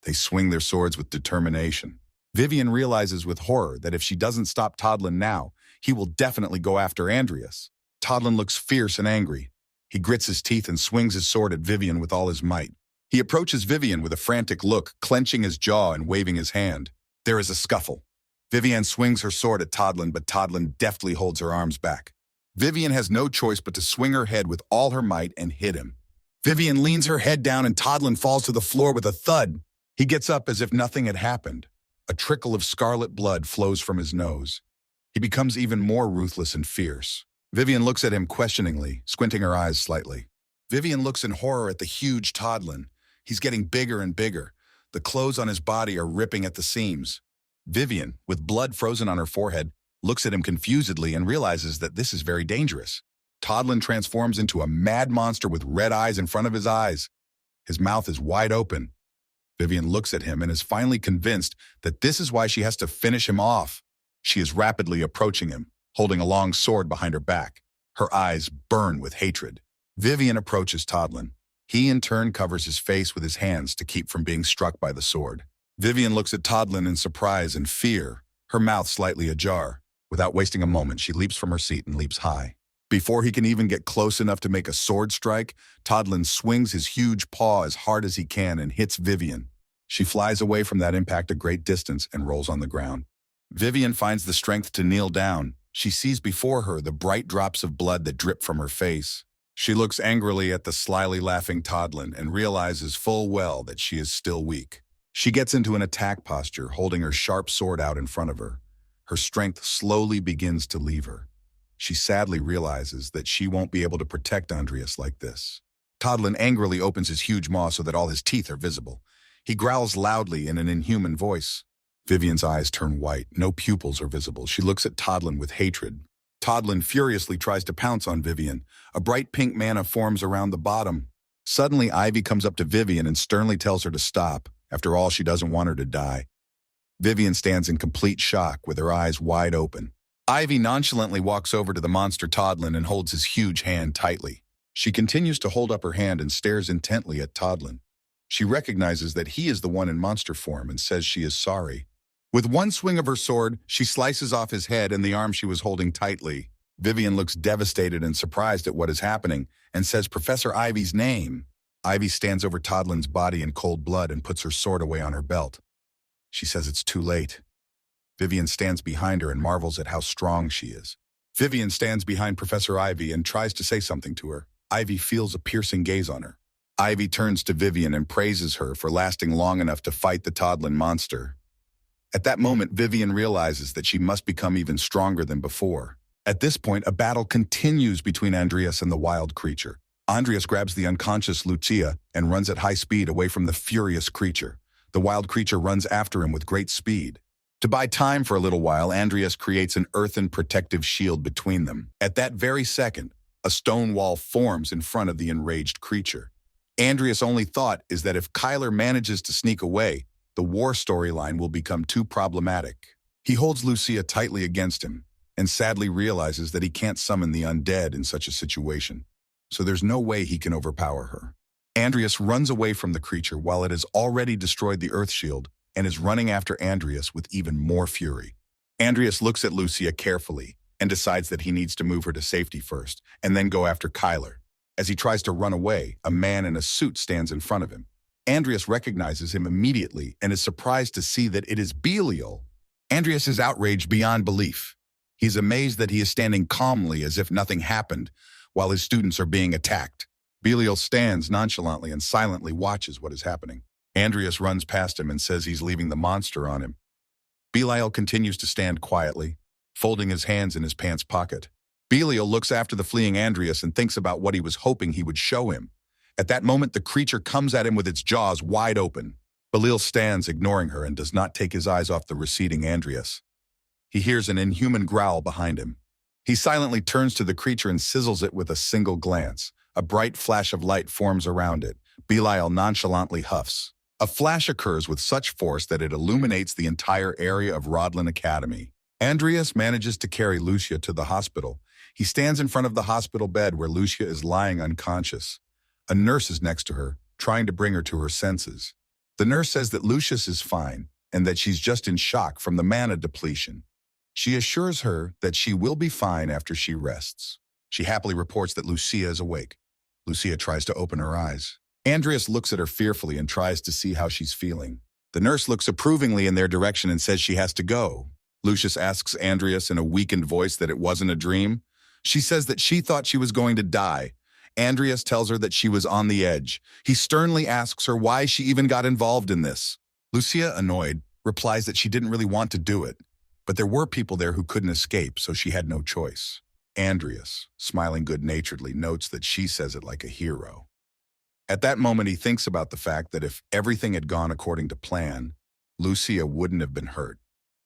They swing their swords with determination. Vivian realizes with horror that if she doesn't stop Toddlin now, he will definitely go after Andreas. Toddlin looks fierce and angry. He grits his teeth and swings his sword at Vivian with all his might. He approaches Vivian with a frantic look, clenching his jaw and waving his hand. There is a scuffle. Vivian swings her sword at Toddlin, but Toddlin deftly holds her arms back. Vivian has no choice but to swing her head with all her might and hit him. Vivian leans her head down and Toddlin falls to the floor with a thud. He gets up as if nothing had happened. A trickle of scarlet blood flows from his nose. He becomes even more ruthless and fierce. Vivian looks at him questioningly, squinting her eyes slightly. Vivian looks in horror at the huge Toddlin. He's getting bigger and bigger. The clothes on his body are ripping at the seams. Vivian, with blood frozen on her forehead, looks at him confusedly and realizes that this is very dangerous. Toddlin transforms into a mad monster with red eyes in front of his eyes. His mouth is wide open. Vivian looks at him and is finally convinced that this is why she has to finish him off. She is rapidly approaching him, holding a long sword behind her back. Her eyes burn with hatred. Vivian approaches Toddlin. He in turn covers his face with his hands to keep from being struck by the sword. Vivian looks at Toddlin in surprise and fear, her mouth slightly ajar. Without wasting a moment, she leaps from her seat and leaps high. Before he can even get close enough to make a sword strike, Toddlin swings his huge paw as hard as he can and hits Vivian. She flies away from that impact a great distance and rolls on the ground. Vivian finds the strength to kneel down. She sees before her the bright drops of blood that drip from her face. She looks angrily at the slyly laughing Toddlin and realizes full well that she is still weak. She gets into an attack posture, holding her sharp sword out in front of her. Her strength slowly begins to leave her. She sadly realizes that she won't be able to protect Andreas like this. Toddlin angrily opens his huge maw so that all his teeth are visible. He growls loudly in an inhuman voice. Vivian's eyes turn white. No pupils are visible. She looks at Toddlin with hatred. Toddlin furiously tries to pounce on Vivian. A bright pink mana forms around the bottom. Suddenly, Ivy comes up to Vivian and sternly tells her to stop. After all, she doesn't want her to die. Vivian stands in complete shock with her eyes wide open. Ivy nonchalantly walks over to the monster Toddlin and holds his huge hand tightly. She continues to hold up her hand and stares intently at Toddlin. She recognizes that he is the one in monster form and says she is sorry. With one swing of her sword, she slices off his head and the arm she was holding tightly. Vivian looks devastated and surprised at what is happening and says Professor Ivy's name. Ivy stands over Toddlin's body in cold blood and puts her sword away on her belt. She says it's too late. Vivian stands behind her and marvels at how strong she is. Vivian stands behind Professor Ivy and tries to say something to her. Ivy feels a piercing gaze on her. Ivy turns to Vivian and praises her for lasting long enough to fight the Toddlin monster. At that moment, Vivian realizes that she must become even stronger than before. At this point, a battle continues between Andreas and the wild creature. Andreas grabs the unconscious Lucia and runs at high speed away from the furious creature. The wild creature runs after him with great speed. To buy time for a little while, Andreas creates an earthen protective shield between them. At that very second, a stone wall forms in front of the enraged creature. Andreas' only thought is that if Kyler manages to sneak away, the war storyline will become too problematic. He holds Lucia tightly against him and sadly realizes that he can't summon the undead in such a situation, so there's no way he can overpower her. Andreas runs away from the creature while it has already destroyed the earth shield and is running after Andreas with even more fury. Andreas looks at Lucia carefully and decides that he needs to move her to safety first and then go after Kyler. As he tries to run away, a man in a suit stands in front of him. Andreas recognizes him immediately and is surprised to see that it is Belial. Andreas is outraged beyond belief. He's amazed that he is standing calmly as if nothing happened while his students are being attacked. Belial stands nonchalantly and silently watches what is happening. Andreas runs past him and says he's leaving the monster on him. Belial continues to stand quietly, folding his hands in his pants pocket. Belial looks after the fleeing Andreas and thinks about what he was hoping he would show him. At that moment, the creature comes at him with its jaws wide open. Belial stands, ignoring her, and does not take his eyes off the receding Andreas. He hears an inhuman growl behind him. He silently turns to the creature and sizzles it with a single glance. A bright flash of light forms around it. Belial nonchalantly huffs. A flash occurs with such force that it illuminates the entire area of Rodlin Academy. Andreas manages to carry Lucia to the hospital. He stands in front of the hospital bed where Lucia is lying unconscious. A nurse is next to her, trying to bring her to her senses. The nurse says that Lucius is fine and that she's just in shock from the mana depletion. She assures her that she will be fine after she rests. She happily reports that Lucia is awake. Lucia tries to open her eyes. Andreas looks at her fearfully and tries to see how she's feeling. The nurse looks approvingly in their direction and says she has to go. Lucius asks Andreas in a weakened voice that it wasn't a dream. She says that she thought she was going to die. Andreas tells her that she was on the edge. He sternly asks her why she even got involved in this. Lucia, annoyed, replies that she didn't really want to do it, but there were people there who couldn't escape, so she had no choice. Andreas, smiling good-naturedly, notes that she says it like a hero. At that moment, he thinks about the fact that if everything had gone according to plan, Lucia wouldn't have been hurt.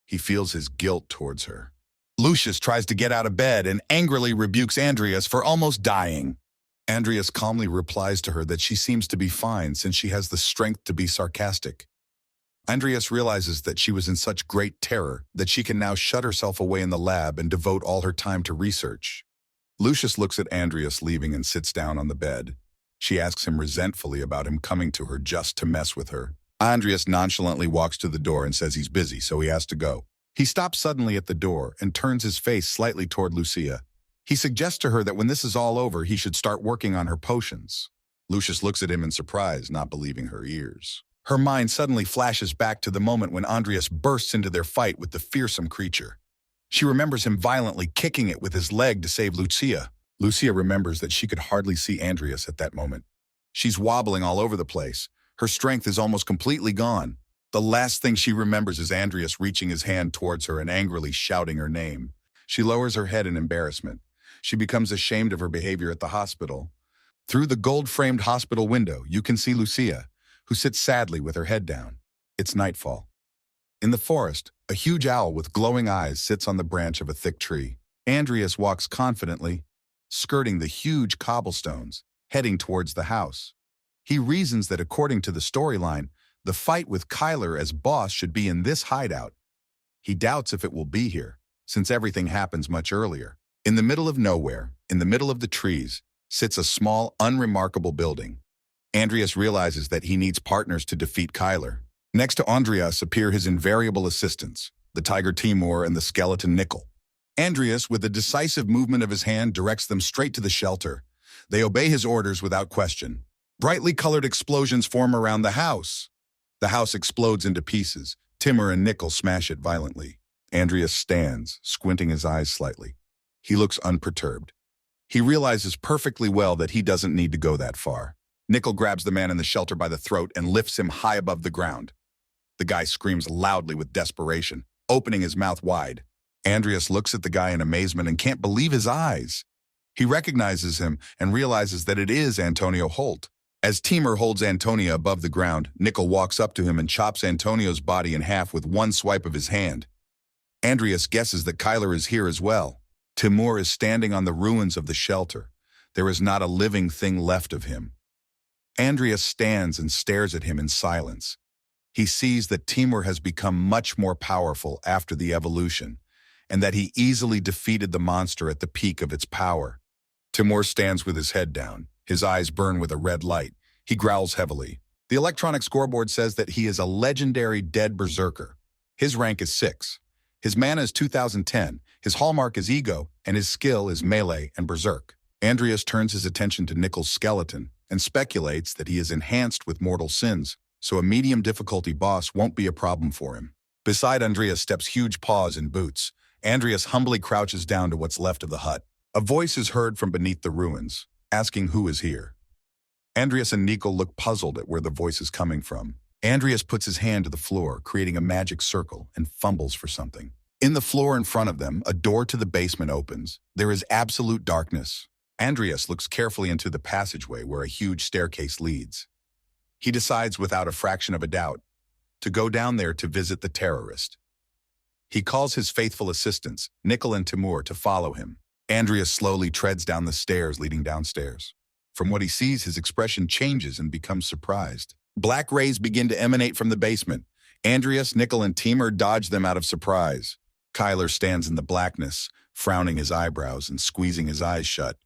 He feels his guilt towards her. Lucius tries to get out of bed and angrily rebukes Andreas for almost dying. Andreas calmly replies to her that she seems to be fine since she has the strength to be sarcastic. Andreas realizes that she was in such great terror that she can now shut herself away in the lab and devote all her time to research. Lucius looks at Andreas leaving and sits down on the bed. She asks him resentfully about him coming to her just to mess with her. Andreas nonchalantly walks to the door and says he's busy, so he has to go. He stops suddenly at the door and turns his face slightly toward Lucia. He suggests to her that when this is all over, he should start working on her potions. Lucius looks at him in surprise, not believing her ears. Her mind suddenly flashes back to the moment when Andreas bursts into their fight with the fearsome creature. She remembers him violently kicking it with his leg to save Lucia. Lucia remembers that she could hardly see Andreas at that moment. She's wobbling all over the place. Her strength is almost completely gone. The last thing she remembers is Andreas reaching his hand towards her and angrily shouting her name. She lowers her head in embarrassment. She becomes ashamed of her behavior at the hospital. Through the gold-framed hospital window, you can see Lucia, who sits sadly with her head down. It's nightfall. In the forest, a huge owl with glowing eyes sits on the branch of a thick tree. Andreas walks confidently, skirting the huge cobblestones, heading towards the house. He reasons that according to the storyline, the fight with Kyler as boss should be in this hideout. He doubts if it will be here, since everything happens much earlier. In the middle of nowhere, in the middle of the trees, sits a small, unremarkable building. Andreas realizes that he needs partners to defeat Kyler. Next to Andreas appear his invariable assistants, the tiger Timur and the skeleton Nickel. Andreas, with a decisive movement of his hand, directs them straight to the shelter. They obey his orders without question. Brightly colored explosions form around the house. The house explodes into pieces. Timur and Nickel smash it violently. Andreas stands, squinting his eyes slightly. He looks unperturbed. He realizes perfectly well that he doesn't need to go that far. Nickel grabs the man in the shelter by the throat and lifts him high above the ground. The guy screams loudly with desperation, opening his mouth wide. Andreas looks at the guy in amazement and can't believe his eyes. He recognizes him and realizes that it is Antonio Holt. As Timur holds Antonio above the ground, Nickel walks up to him and chops Antonio's body in half with one swipe of his hand. Andreas guesses that Kyler is here as well. Timur is standing on the ruins of the shelter. There is not a living thing left of him. Andreas stands and stares at him in silence. He sees that Timur has become much more powerful after the evolution, and that he easily defeated the monster at the peak of its power. Timur stands with his head down. His eyes burn with a red light. He growls heavily. The electronic scoreboard says that he is a legendary dead berserker. His rank is 6. His mana is 2010, his hallmark is ego, and his skill is melee and berserk. Andreas turns his attention to Nickel's skeleton and speculates that he is enhanced with mortal sins, so a medium difficulty boss won't be a problem for him. Beside Andreas steps huge paws and boots. Andreas humbly crouches down to what's left of the hut. A voice is heard from beneath the ruins, asking who is here. Andreas and Nickel look puzzled at where the voice is coming from. Andreas puts his hand to the floor, creating a magic circle, and fumbles for something. In the floor in front of them, a door to the basement opens. There is absolute darkness. Andreas looks carefully into the passageway where a huge staircase leads. He decides without a fraction of a doubt to go down there to visit the terrorist. He calls his faithful assistants, Nickel and Timur, to follow him. Andreas slowly treads down the stairs leading downstairs. From what he sees, his expression changes and becomes surprised. Black rays begin to emanate from the basement. Andreas, Nickel, and Timur dodge them out of surprise. Kyler stands in the blackness, frowning his eyebrows and squeezing his eyes shut.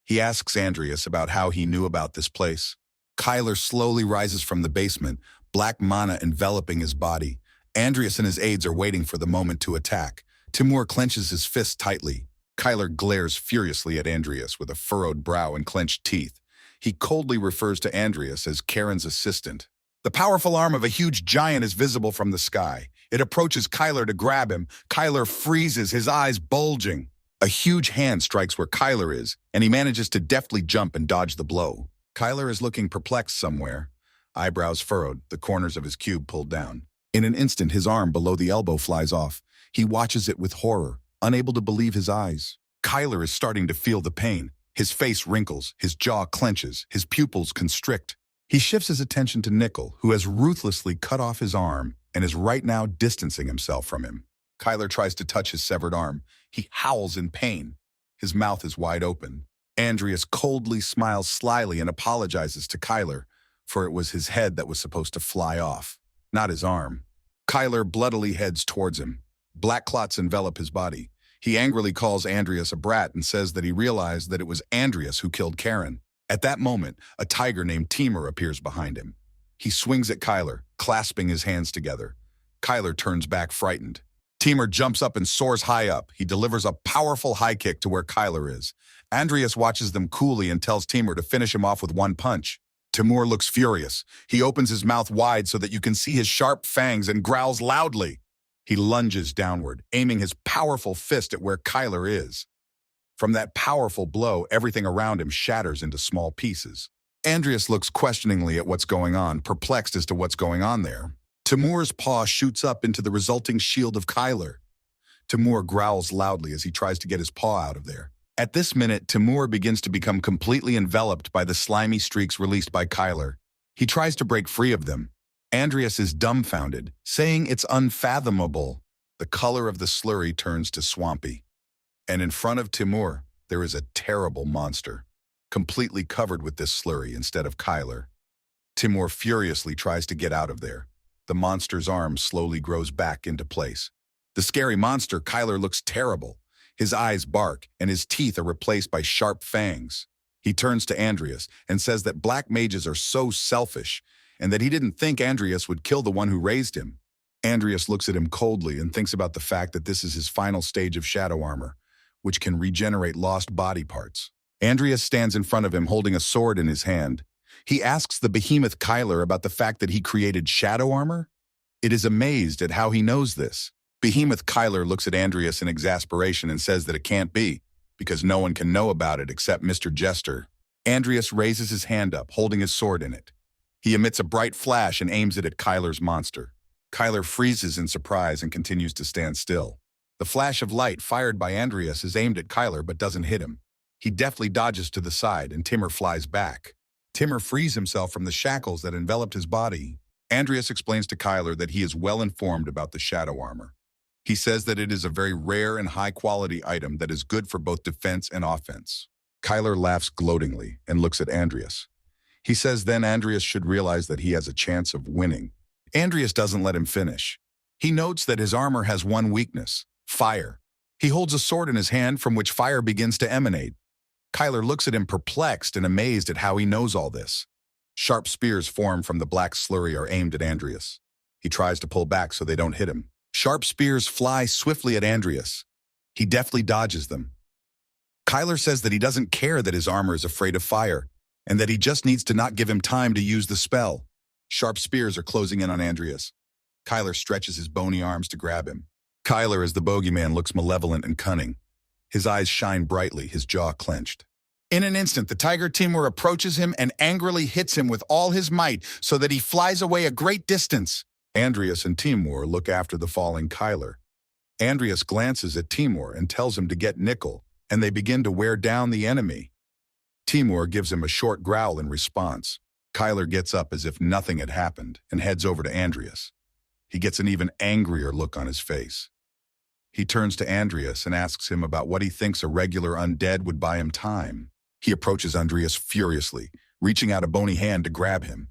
He asks Andreas about how he knew about this place. Kyler slowly rises from the basement, black mana enveloping his body. Andreas and his aides are waiting for the moment to attack. Timur clenches his fist tightly. Kyler glares furiously at Andreas with a furrowed brow and clenched teeth. He coldly refers to Andreas as Karen's assistant. The powerful arm of a huge giant is visible from the sky. It approaches Kyler to grab him. Kyler freezes, his eyes bulging. A huge hand strikes where Kyler is, and he manages to deftly jump and dodge the blow. Kyler is looking perplexed somewhere, eyebrows furrowed, the corners of his cube pulled down. In an instant, his arm below the elbow flies off. He watches it with horror, unable to believe his eyes. Kyler is starting to feel the pain. His face wrinkles, his jaw clenches, his pupils constrict. He shifts his attention to Nickel, who has ruthlessly cut off his arm and is right now distancing himself from him. Kyler tries to touch his severed arm. He howls in pain. His mouth is wide open. Andreas coldly smiles slyly and apologizes to Kyler, for it was his head that was supposed to fly off, not his arm. Kyler bloodily heads towards him. Black clots envelop his body. He angrily calls Andreas a brat and says that he realized that it was Andreas who killed Karen. At that moment, a tiger named Timur appears behind him. He swings at Kyler, clasping his hands together. Kyler turns back frightened. Timur jumps up and soars high up. He delivers a powerful high kick to where Kyler is. Andreas watches them coolly and tells Timur to finish him off with one punch. Timur looks furious. He opens his mouth wide so that you can see his sharp fangs and growls loudly. He lunges downward, aiming his powerful fist at where Kyler is. From that powerful blow, everything around him shatters into small pieces. Andreas looks questioningly at what's going on, perplexed as to what's going on there. Timur's paw shoots up into the resulting shield of Kyler. Timur growls loudly as he tries to get his paw out of there. At this minute, Timur begins to become completely enveloped by the slimy streaks released by Kyler. He tries to break free of them. Andreas is dumbfounded, saying it's unfathomable. The color of the slurry turns to swampy. And in front of Timur, there is a terrible monster, completely covered with this slurry instead of Kyler. Timur furiously tries to get out of there. The monster's arm slowly grows back into place. The scary monster, Kyler, looks terrible. His eyes bark, and his teeth are replaced by sharp fangs. He turns to Andreas and says that black mages are so selfish, and that he didn't think Andreas would kill the one who raised him. Andreas looks at him coldly and thinks about the fact that this is his final stage of shadow armor, which can regenerate lost body parts. Andreas stands in front of him holding a sword in his hand. He asks the behemoth Kyler about the fact that he created shadow armor. It is amazed at how he knows this. Behemoth Kyler looks at Andreas in exasperation and says that it can't be, because no one can know about it except Mr. Jester. Andreas raises his hand up, holding his sword in it. He emits a bright flash and aims it at Kyler's monster. Kyler freezes in surprise and continues to stand still. The flash of light fired by Andreas is aimed at Kyler but doesn't hit him. He deftly dodges to the side and Timur flies back. Timur frees himself from the shackles that enveloped his body. Andreas explains to Kyler that he is well informed about the shadow armor. He says that it is a very rare and high-quality item that is good for both defense and offense. Kyler laughs gloatingly and looks at Andreas. He says then Andreas should realize that he has a chance of winning. Andreas doesn't let him finish. He notes that his armor has one weakness: fire. He holds a sword in his hand from which fire begins to emanate. Kyler looks at him perplexed and amazed at how he knows all this. Sharp spears formed from the black slurry are aimed at Andreas. He tries to pull back so they don't hit him. Sharp spears fly swiftly at Andreas. He deftly dodges them. Kyler says that he doesn't care that his armor is afraid of fire, and that he just needs to not give him time to use the spell. Sharp spears are closing in on Andreas. Kyler stretches his bony arms to grab him. Kyler, as the bogeyman, looks malevolent and cunning. His eyes shine brightly, his jaw clenched. In an instant, the tiger Timur approaches him and angrily hits him with all his might so that he flies away a great distance. Andreas and Timur look after the falling Kyler. Andreas glances at Timur and tells him to get Nickel, and they begin to wear down the enemy. Timur gives him a short growl in response. Kyler gets up as if nothing had happened and heads over to Andreas. He gets an even angrier look on his face. He turns to Andreas and asks him about what he thinks a regular undead would buy him time. He approaches Andreas furiously, reaching out a bony hand to grab him.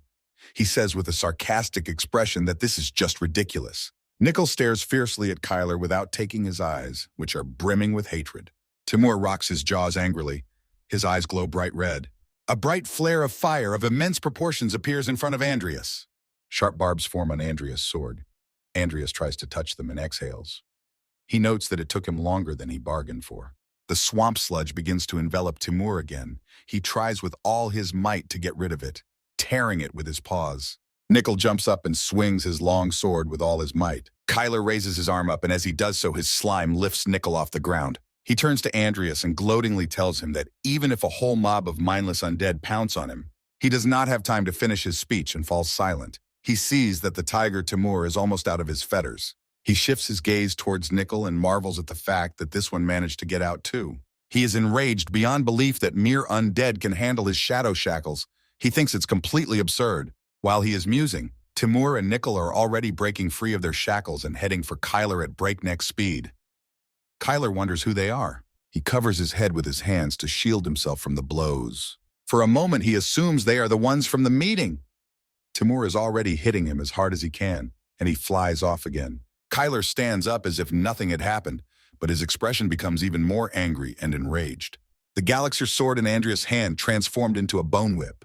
He says with a sarcastic expression that this is just ridiculous. Nickel stares fiercely at Kyler without taking his eyes, which are brimming with hatred. Timur rocks his jaws angrily. His eyes glow bright red. A bright flare of fire of immense proportions appears in front of Andreas. Sharp barbs form on Andreas' sword. Andreas tries to touch them and exhales. He notes that it took him longer than he bargained for. The swamp sludge begins to envelop Timur again. He tries with all his might to get rid of it, tearing it with his paws. Nickel jumps up and swings his long sword with all his might. Kyler raises his arm up, and as he does so, his slime lifts Nickel off the ground. He turns to Andreas and gloatingly tells him that even if a whole mob of mindless undead pounce on him, he does not have time to finish his speech and falls silent. He sees that the tiger Timur is almost out of his fetters. He shifts his gaze towards Nickel and marvels at the fact that this one managed to get out too. He is enraged beyond belief that mere undead can handle his shadow shackles. He thinks it's completely absurd. While he is musing, Timur and Nickel are already breaking free of their shackles and heading for Kyler at breakneck speed. Kyler wonders who they are. He covers his head with his hands to shield himself from the blows. For a moment, he assumes they are the ones from the meeting. Timur is already hitting him as hard as he can, and he flies off again. Kyler stands up as if nothing had happened, but his expression becomes even more angry and enraged. The Galaxer sword in Andreas' hand transformed into a bone whip.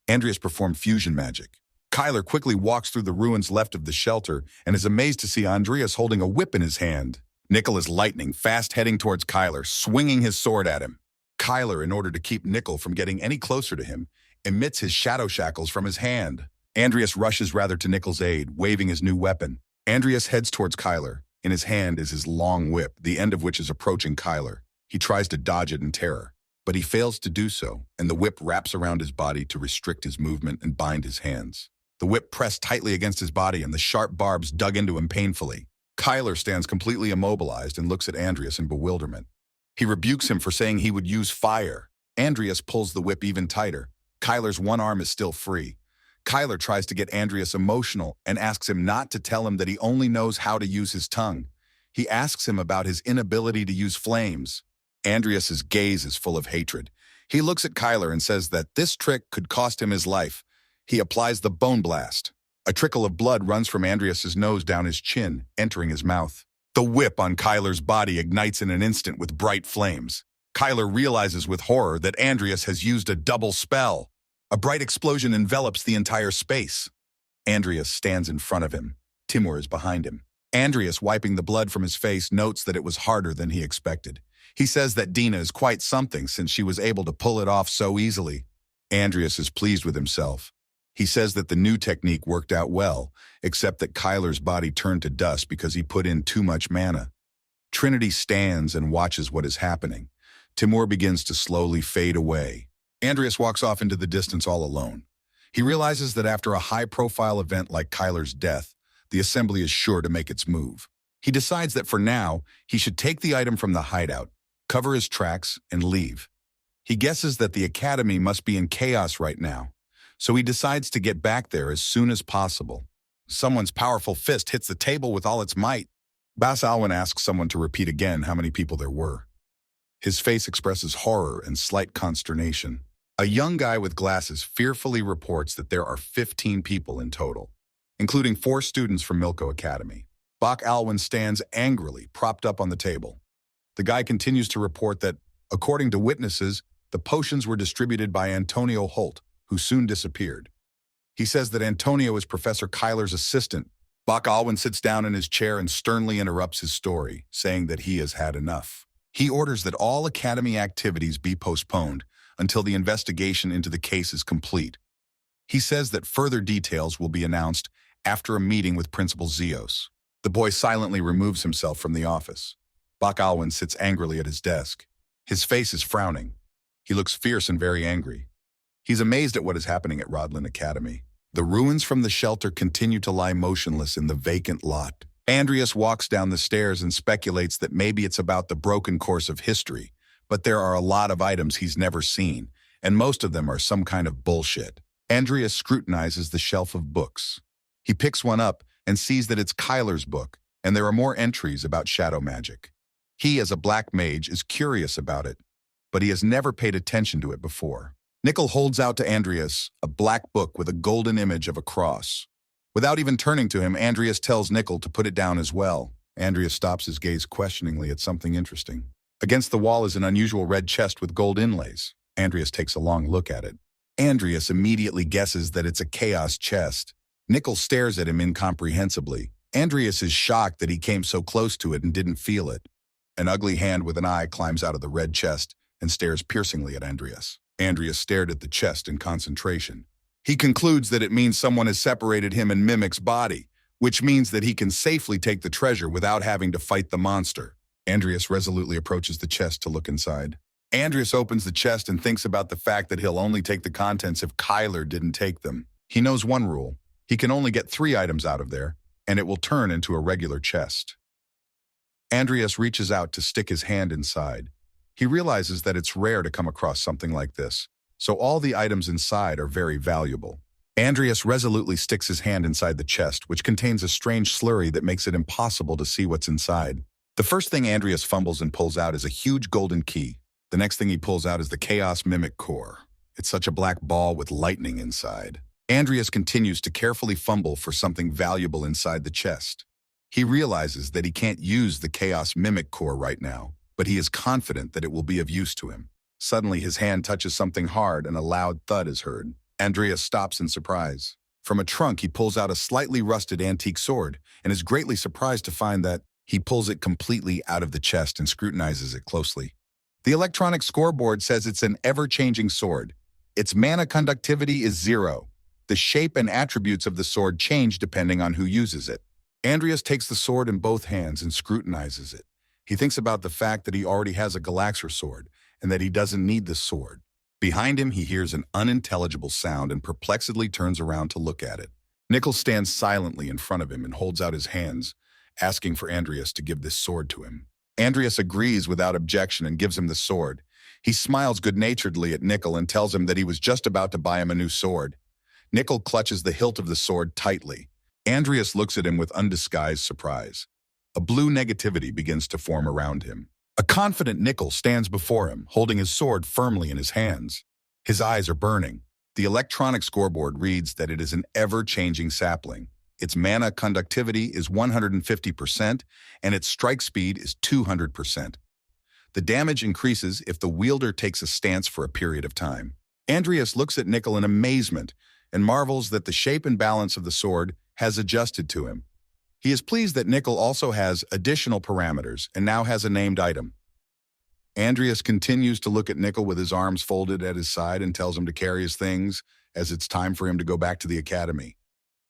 Andreas performed fusion magic. Kyler quickly walks through the ruins left of the shelter and is amazed to see Andreas holding a whip in his hand. Nickel is lightning, fast heading towards Kyler, swinging his sword at him. Kyler, in order to keep Nickel from getting any closer to him, emits his shadow shackles from his hand. Andreas rushes rather to Nickel's aid, waving his new weapon. Andreas heads towards Kyler. In his hand is his long whip, the end of which is approaching Kyler. He tries to dodge it in terror, but he fails to do so, and the whip wraps around his body to restrict his movement and bind his hands. The whip pressed tightly against his body, and the sharp barbs dug into him painfully. Kyler stands completely immobilized and looks at Andreas in bewilderment. He rebukes him for saying he would use fire. Andreas pulls the whip even tighter. Kyler's one arm is still free. Kyler tries to get Andreas emotional and asks him not to tell him that he only knows how to use his tongue. He asks him about his inability to use flames. Andreas's gaze is full of hatred. He looks at Kyler and says that this trick could cost him his life. He applies the bone blast. A trickle of blood runs from Andreas's nose down his chin, entering his mouth. The whip on Kyler's body ignites in an instant with bright flames. Kyler realizes with horror that Andreas has used a double spell. A bright explosion envelops the entire space. Andreas stands in front of him. Timur is behind him. Andreas, wiping the blood from his face, notes that it was harder than he expected. He says that Dina is quite something since she was able to pull it off so easily. Andreas is pleased with himself. He says that the new technique worked out well, except that Kyler's body turned to dust because he put in too much mana. Trinity stands and watches what is happening. Timur begins to slowly fade away. Andreas walks off into the distance all alone. He realizes that after a high-profile event like Kyler's death, the assembly is sure to make its move. He decides that for now, he should take the item from the hideout, cover his tracks, and leave. He guesses that the academy must be in chaos right now, so he decides to get back there as soon as possible. Someone's powerful fist hits the table with all its might. Bas Alwyn asks someone to repeat again how many people there were. His face expresses horror and slight consternation. A young guy with glasses fearfully reports that there are 15 people in total, including 4 students from Milko Academy. Bak Alwyn stands angrily, propped up on the table. The guy continues to report that, according to witnesses, the potions were distributed by Antonio Holt, who soon disappeared. He says that Antonio is Professor Kyler's assistant. Bak Alwyn sits down in his chair and sternly interrupts his story, saying that he has had enough. He orders that all academy activities be postponed until the investigation into the case is complete. He says that further details will be announced after a meeting with Principal Zeos. The boy silently removes himself from the office. Bak Alwyn sits angrily at his desk. His face is frowning. He looks fierce and very angry. He's amazed at what is happening at Rodlin Academy. The ruins from the shelter continue to lie motionless in the vacant lot. Andreas walks down the stairs and speculates that maybe it's about the broken course of history, but there are a lot of items he's never seen, and most of them are some kind of bullshit. Andreas scrutinizes the shelf of books. He picks one up and sees that it's Kyler's book, and there are more entries about shadow magic. He, as a black mage, is curious about it, but he has never paid attention to it before. Nickel holds out to Andreas a black book with a golden image of a cross. Without even turning to him, Andreas tells Nickel to put it down as well. Andreas stops his gaze questioningly at something interesting. Against the wall is an unusual red chest with gold inlays. Andreas takes a long look at it. Andreas immediately guesses that it's a chaos chest. Nickel stares at him incomprehensibly. Andreas is shocked that he came so close to it and didn't feel it. An ugly hand with an eye climbs out of the red chest and stares piercingly at Andreas. Andreas stared at the chest in concentration. He concludes that it means someone has separated him and Mimic's body, which means that he can safely take the treasure without having to fight the monster. Andreas resolutely approaches the chest to look inside. Andreas opens the chest and thinks about the fact that he'll only take the contents if Kyler didn't take them. He knows one rule. He can only get 3 items out of there, and it will turn into a regular chest. Andreas reaches out to stick his hand inside. He realizes that it's rare to come across something like this, so all the items inside are very valuable. Andreas resolutely sticks his hand inside the chest, which contains a strange slurry that makes it impossible to see what's inside. The first thing Andreas fumbles and pulls out is a huge golden key. The next thing he pulls out is the Chaos Mimic Core. It's such a black ball with lightning inside. Andreas continues to carefully fumble for something valuable inside the chest. He realizes that he can't use the Chaos Mimic Core right now, but he is confident that it will be of use to him. Suddenly, his hand touches something hard and a loud thud is heard. Andreas stops in surprise. From a trunk, he pulls out a slightly rusted antique sword and is greatly surprised to find that he pulls it completely out of the chest and scrutinizes it closely. The electronic scoreboard says it's an ever-changing sword. Its mana conductivity is 0. The shape and attributes of the sword change depending on who uses it. Andreas takes the sword in both hands and scrutinizes it. He thinks about the fact that he already has a Galaxer sword and that he doesn't need this sword. Behind him, he hears an unintelligible sound and perplexedly turns around to look at it. Nickel stands silently in front of him and holds out his hands, asking for Andreas to give this sword to him. Andreas agrees without objection and gives him the sword. He smiles good-naturedly at Nickel and tells him that he was just about to buy him a new sword. Nickel clutches the hilt of the sword tightly. Andreas looks at him with undisguised surprise. A blue negativity begins to form around him. A confident Nickel stands before him, holding his sword firmly in his hands. His eyes are burning. The electronic scoreboard reads that it is an ever-changing sapling. Its mana conductivity is 150%, and its strike speed is 200%. The damage increases if the wielder takes a stance for a period of time. Andreas looks at Nickel in amazement and marvels that the shape and balance of the sword has adjusted to him. He is pleased that Nickel also has additional parameters and now has a named item. Andreas continues to look at Nickel with his arms folded at his side and tells him to carry his things, as it's time for him to go back to the academy.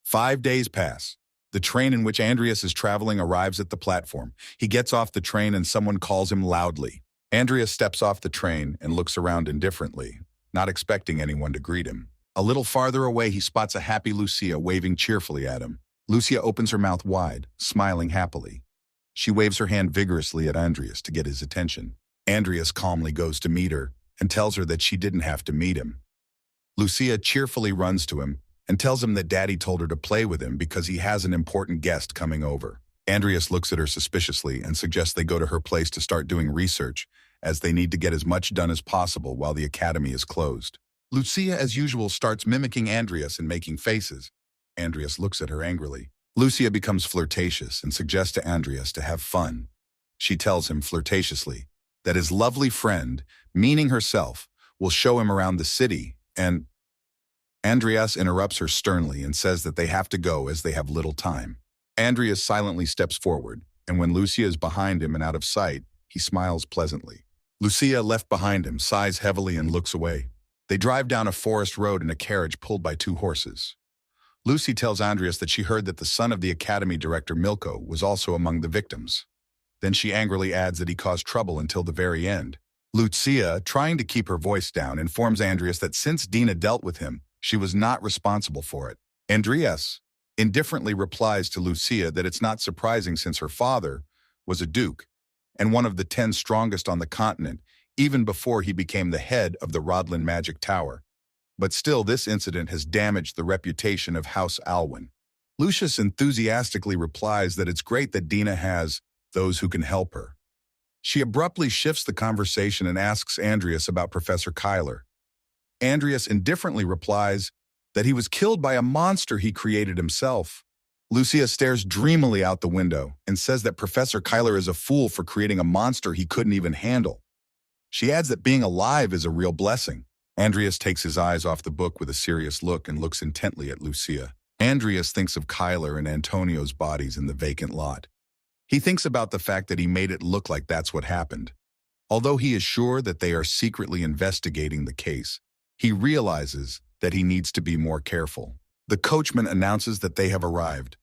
5 days pass. The train in which Andreas is traveling arrives at the platform. He gets off the train and someone calls him loudly. Andreas steps off the train and looks around indifferently, not expecting anyone to greet him. A little farther away, he spots a happy Lucia waving cheerfully at him. Lucia opens her mouth wide, smiling happily. She waves her hand vigorously at Andreas to get his attention. Andreas calmly goes to meet her and tells her that she didn't have to meet him. Lucia cheerfully runs to him and tells him that Daddy told her to play with him because he has an important guest coming over. Andreas looks at her suspiciously and suggests they go to her place to start doing research, as they need to get as much done as possible while the academy is closed. Lucia, as usual, starts mimicking Andreas and making faces. Andreas looks at her angrily. Lucia becomes flirtatious and suggests to Andreas to have fun. She tells him flirtatiously that his lovely friend, meaning herself, will show him around the city, and Andreas interrupts her sternly and says that they have to go as they have little time. Andreas silently steps forward, and when Lucia is behind him and out of sight, he smiles pleasantly. Lucia, left behind him, sighs heavily and looks away. They drive down a forest road in a carriage pulled by 2 horses. Lucy tells Andreas that she heard that the son of the academy director, Milko, was also among the victims. Then she angrily adds that he caused trouble until the very end. Lucia, trying to keep her voice down, informs Andreas that since Dina dealt with him, she was not responsible for it. Andreas indifferently replies to Lucia that it's not surprising since her father was a duke and one of the 10 strongest on the continent, even before he became the head of the Rodlin Magic Tower. But still, this incident has damaged the reputation of House Alwyn. Lucius enthusiastically replies that it's great that Dina has those who can help her. She abruptly shifts the conversation and asks Andreas about Professor Kyler. Andreas indifferently replies that he was killed by a monster he created himself. Lucia stares dreamily out the window and says that Professor Kyler is a fool for creating a monster he couldn't even handle. She adds that being alive is a real blessing. Andreas takes his eyes off the book with a serious look and looks intently at Lucia. Andreas thinks of Kyler and Antonio's bodies in the vacant lot. He thinks about the fact that he made it look like that's what happened. Although he is sure that they are secretly investigating the case, he realizes that he needs to be more careful. The coachman announces that they have arrived.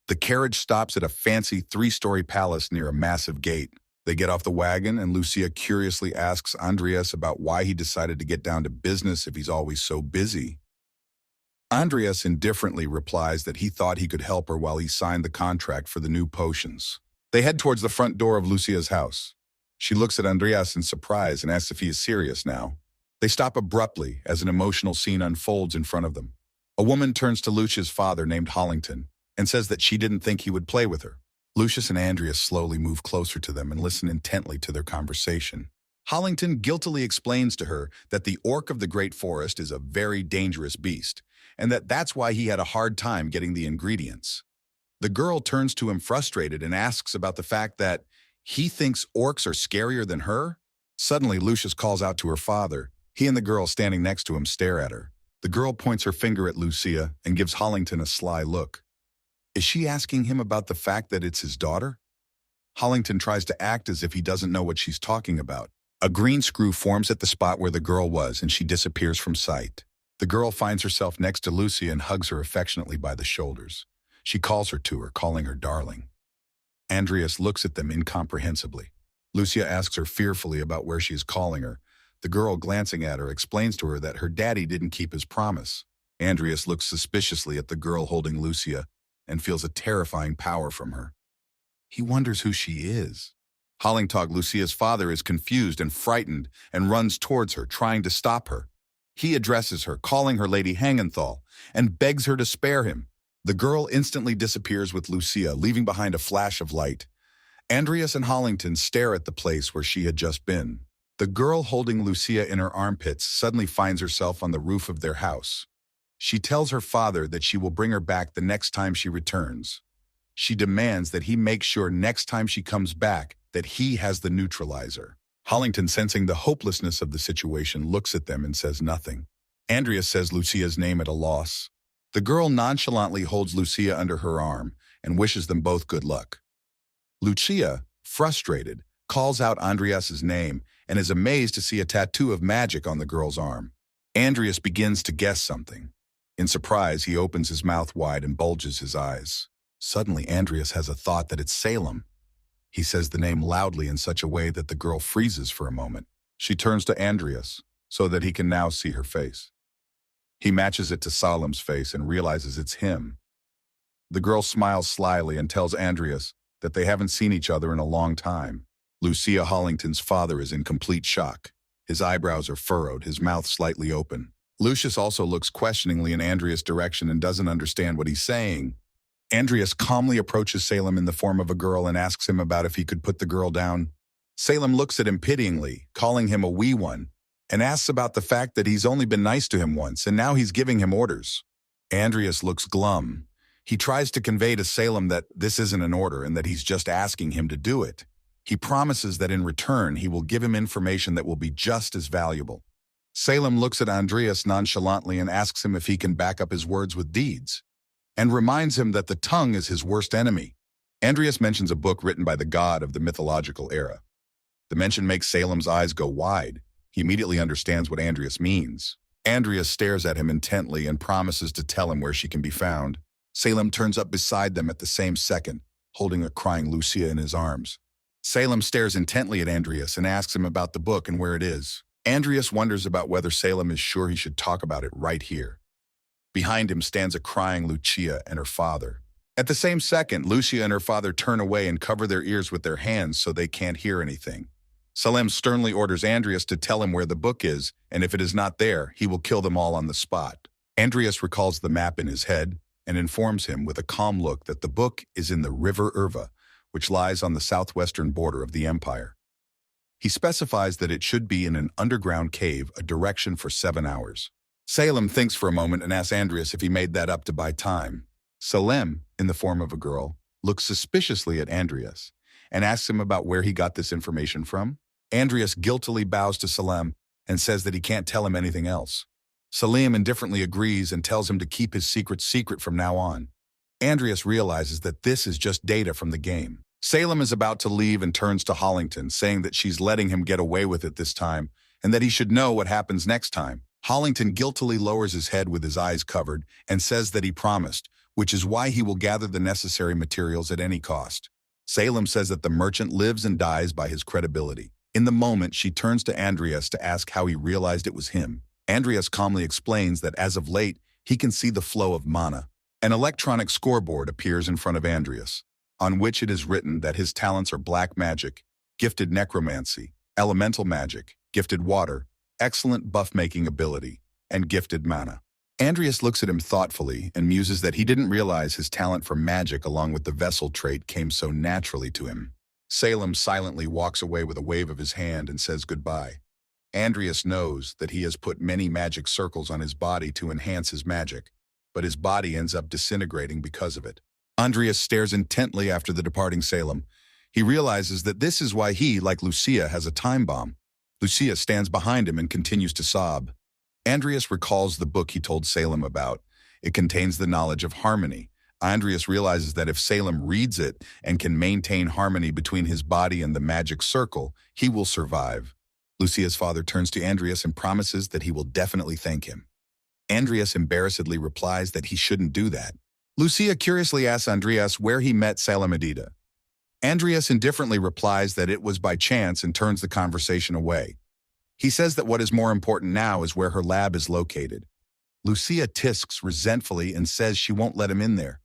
The carriage stops at a fancy 3-story palace near a massive gate. They get off the wagon, and Lucia curiously asks Andreas about why he decided to get down to business if he's always so busy. Andreas indifferently replies that he thought he could help her while he signed the contract for the new potions. They head towards the front door of Lucia's house. She looks at Andreas in surprise and asks if he is serious now. They stop abruptly as an emotional scene unfolds in front of them. A woman turns to Lucia's father named Hollington and says that she didn't think he would play with her. Lucius and Andreas slowly move closer to them and listen intently to their conversation. Hollington guiltily explains to her that the orc of the Great Forest is a very dangerous beast, and that's why he had a hard time getting the ingredients. The girl turns to him frustrated and asks about the fact that he thinks orcs are scarier than her. Suddenly, Lucius calls out to her father. He and the girl standing next to him stare at her. The girl points her finger at Lucia and gives Hollington a sly look. Is she asking him about the fact that it's his daughter? Hollington tries to act as if he doesn't know what she's talking about. A green screw forms at the spot where the girl was, and she disappears from sight. The girl finds herself next to Lucia and hugs her affectionately by the shoulders. She calls her to her, calling her darling. Andreas looks at them incomprehensibly. Lucia asks her fearfully about where she is calling her. The girl, glancing at her, explains to her that her daddy didn't keep his promise. Andreas looks suspiciously at the girl holding Lucia and feels a terrifying power from her. He wonders who she is. Hollingtog, Lucia's father, is confused and frightened and runs towards her, trying to stop her. He addresses her, calling her Lady Hangenthal, and begs her to spare him. The girl instantly disappears with Lucia, leaving behind a flash of light. Andreas and Hollington stare at the place where she had just been. The girl holding Lucia in her armpits suddenly finds herself on the roof of their house. She tells her father that she will bring her back the next time she returns. She demands that he make sure next time she comes back that he has the neutralizer. Hollington, sensing the hopelessness of the situation, looks at them and says nothing. Andreas says Lucia's name at a loss. The girl nonchalantly holds Lucia under her arm and wishes them both good luck. Lucia, frustrated, calls out Andreas's name and is amazed to see a tattoo of magic on the girl's arm. Andreas begins to guess something. In surprise, he opens his mouth wide and bulges his eyes. Suddenly, Andreas has a thought that it's Salem. He says the name loudly in such a way that the girl freezes for a moment. She turns to Andreas so that he can now see her face. He matches it to Salem's face and realizes it's him. The girl smiles slyly and tells Andreas that they haven't seen each other in a long time. Lucia Hollington's father is in complete shock. His eyebrows are furrowed, his mouth slightly open. Lucius also looks questioningly in Andreas' direction and doesn't understand what he's saying. Andreas calmly approaches Salem in the form of a girl and asks him about if he could put the girl down. Salem looks at him pityingly, calling him a wee one, and asks about the fact that he's only been nice to him once and now he's giving him orders. Andreas looks glum. He tries to convey to Salem that this isn't an order and that he's just asking him to do it. He promises that in return he will give him information that will be just as valuable. Salem looks at Andreas nonchalantly and asks him if he can back up his words with deeds, and reminds him that the tongue is his worst enemy. Andreas mentions a book written by the god of the mythological era. The mention makes Salem's eyes go wide. He immediately understands what Andreas means. Andreas stares at him intently and promises to tell him where she can be found. Salem turns up beside them at the same second, holding a crying Lucia in his arms. Salem stares intently at Andreas and asks him about the book and where it is. Andreas wonders about whether Salem is sure he should talk about it right here. Behind him stands a crying Lucia and her father. At the same second, Lucia and her father turn away and cover their ears with their hands so they can't hear anything. Salem sternly orders Andreas to tell him where the book is, and if it is not there, he will kill them all on the spot. Andreas recalls the map in his head and informs him with a calm look that the book is in the River Irva, which lies on the southwestern border of the empire. He specifies that it should be in an underground cave, a direction for 7 hours. Salem thinks for a moment and asks Andreas if he made that up to buy time. Salem, in the form of a girl, looks suspiciously at Andreas and asks him about where he got this information from. Andreas guiltily bows to Salem and says that he can't tell him anything else. Salem indifferently agrees and tells him to keep his secret from now on. Andreas realizes that this is just data from the game. Salem is about to leave and turns to Hollington, saying that she's letting him get away with it this time and that he should know what happens next time. Hollington guiltily lowers his head with his eyes covered and says that he promised, which is why he will gather the necessary materials at any cost. Salem says that the merchant lives and dies by his credibility. In the moment, she turns to Andreas to ask how he realized it was him. Andreas calmly explains that as of late, he can see the flow of mana. An electronic scoreboard appears in front of Andreas, on which it is written that his talents are black magic, gifted necromancy, elemental magic, gifted water, excellent buff-making ability, and gifted mana. Andreas looks at him thoughtfully and muses that he didn't realize his talent for magic along with the vessel trait came so naturally to him. Salem silently walks away with a wave of his hand and says goodbye. Andreas knows that he has put many magic circles on his body to enhance his magic, but his body ends up disintegrating because of it. Andreas stares intently after the departing Salem. He realizes that this is why he, like Lucia, has a time bomb. Lucia stands behind him and continues to sob. Andreas recalls the book he told Salem about. It contains the knowledge of harmony. Andreas realizes that if Salem reads it and can maintain harmony between his body and the magic circle, he will survive. Lucia's father turns to Andreas and promises that he will definitely thank him. Andreas embarrassedly replies that he shouldn't do that. Lucia curiously asks Andreas where he met Salamedida. Andreas indifferently replies that it was by chance and turns the conversation away. He says that what is more important now is where her lab is located. Lucia tisks resentfully and says she won't let him in there.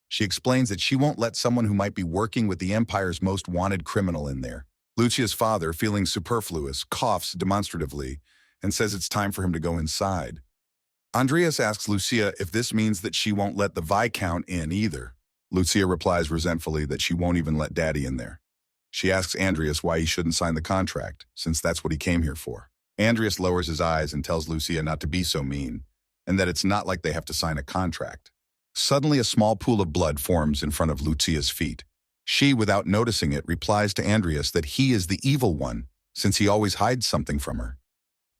She explains that she won't let someone who might be working with the Empire's most wanted criminal in there. Lucia's father, feeling superfluous, coughs demonstratively and says it's time for him to go inside. Andreas asks Lucia if this means that she won't let the Viscount in either. Lucia replies resentfully that she won't even let Daddy in there. She asks Andreas why he shouldn't sign the contract, since that's what he came here for. Andreas lowers his eyes and tells Lucia not to be so mean, and that it's not like they have to sign a contract. Suddenly, a small pool of blood forms in front of Lucia's feet. She, without noticing it, replies to Andreas that he is the evil one, since he always hides something from her.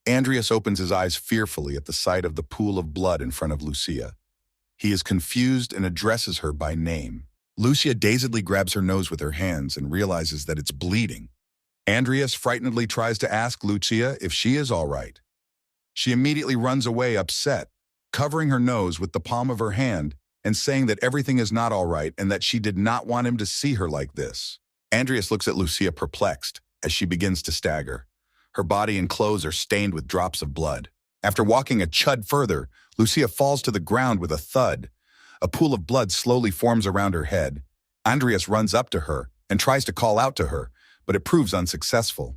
Andreas opens his eyes fearfully at the sight of the pool of blood in front of Lucia. He is confused and addresses her by name. Lucia dazedly grabs her nose with her hands and realizes that it's bleeding. Andreas frightenedly tries to ask Lucia if she is all right. She immediately runs away upset, covering her nose with the palm of her hand and saying that everything is not all right and that she did not want him to see her like this. Andreas looks at Lucia perplexed as she begins to stagger. Her body and clothes are stained with drops of blood. After walking a chud further, Lucia falls to the ground with a thud. A pool of blood slowly forms around her head. Andreas runs up to her and tries to call out to her, but it proves unsuccessful.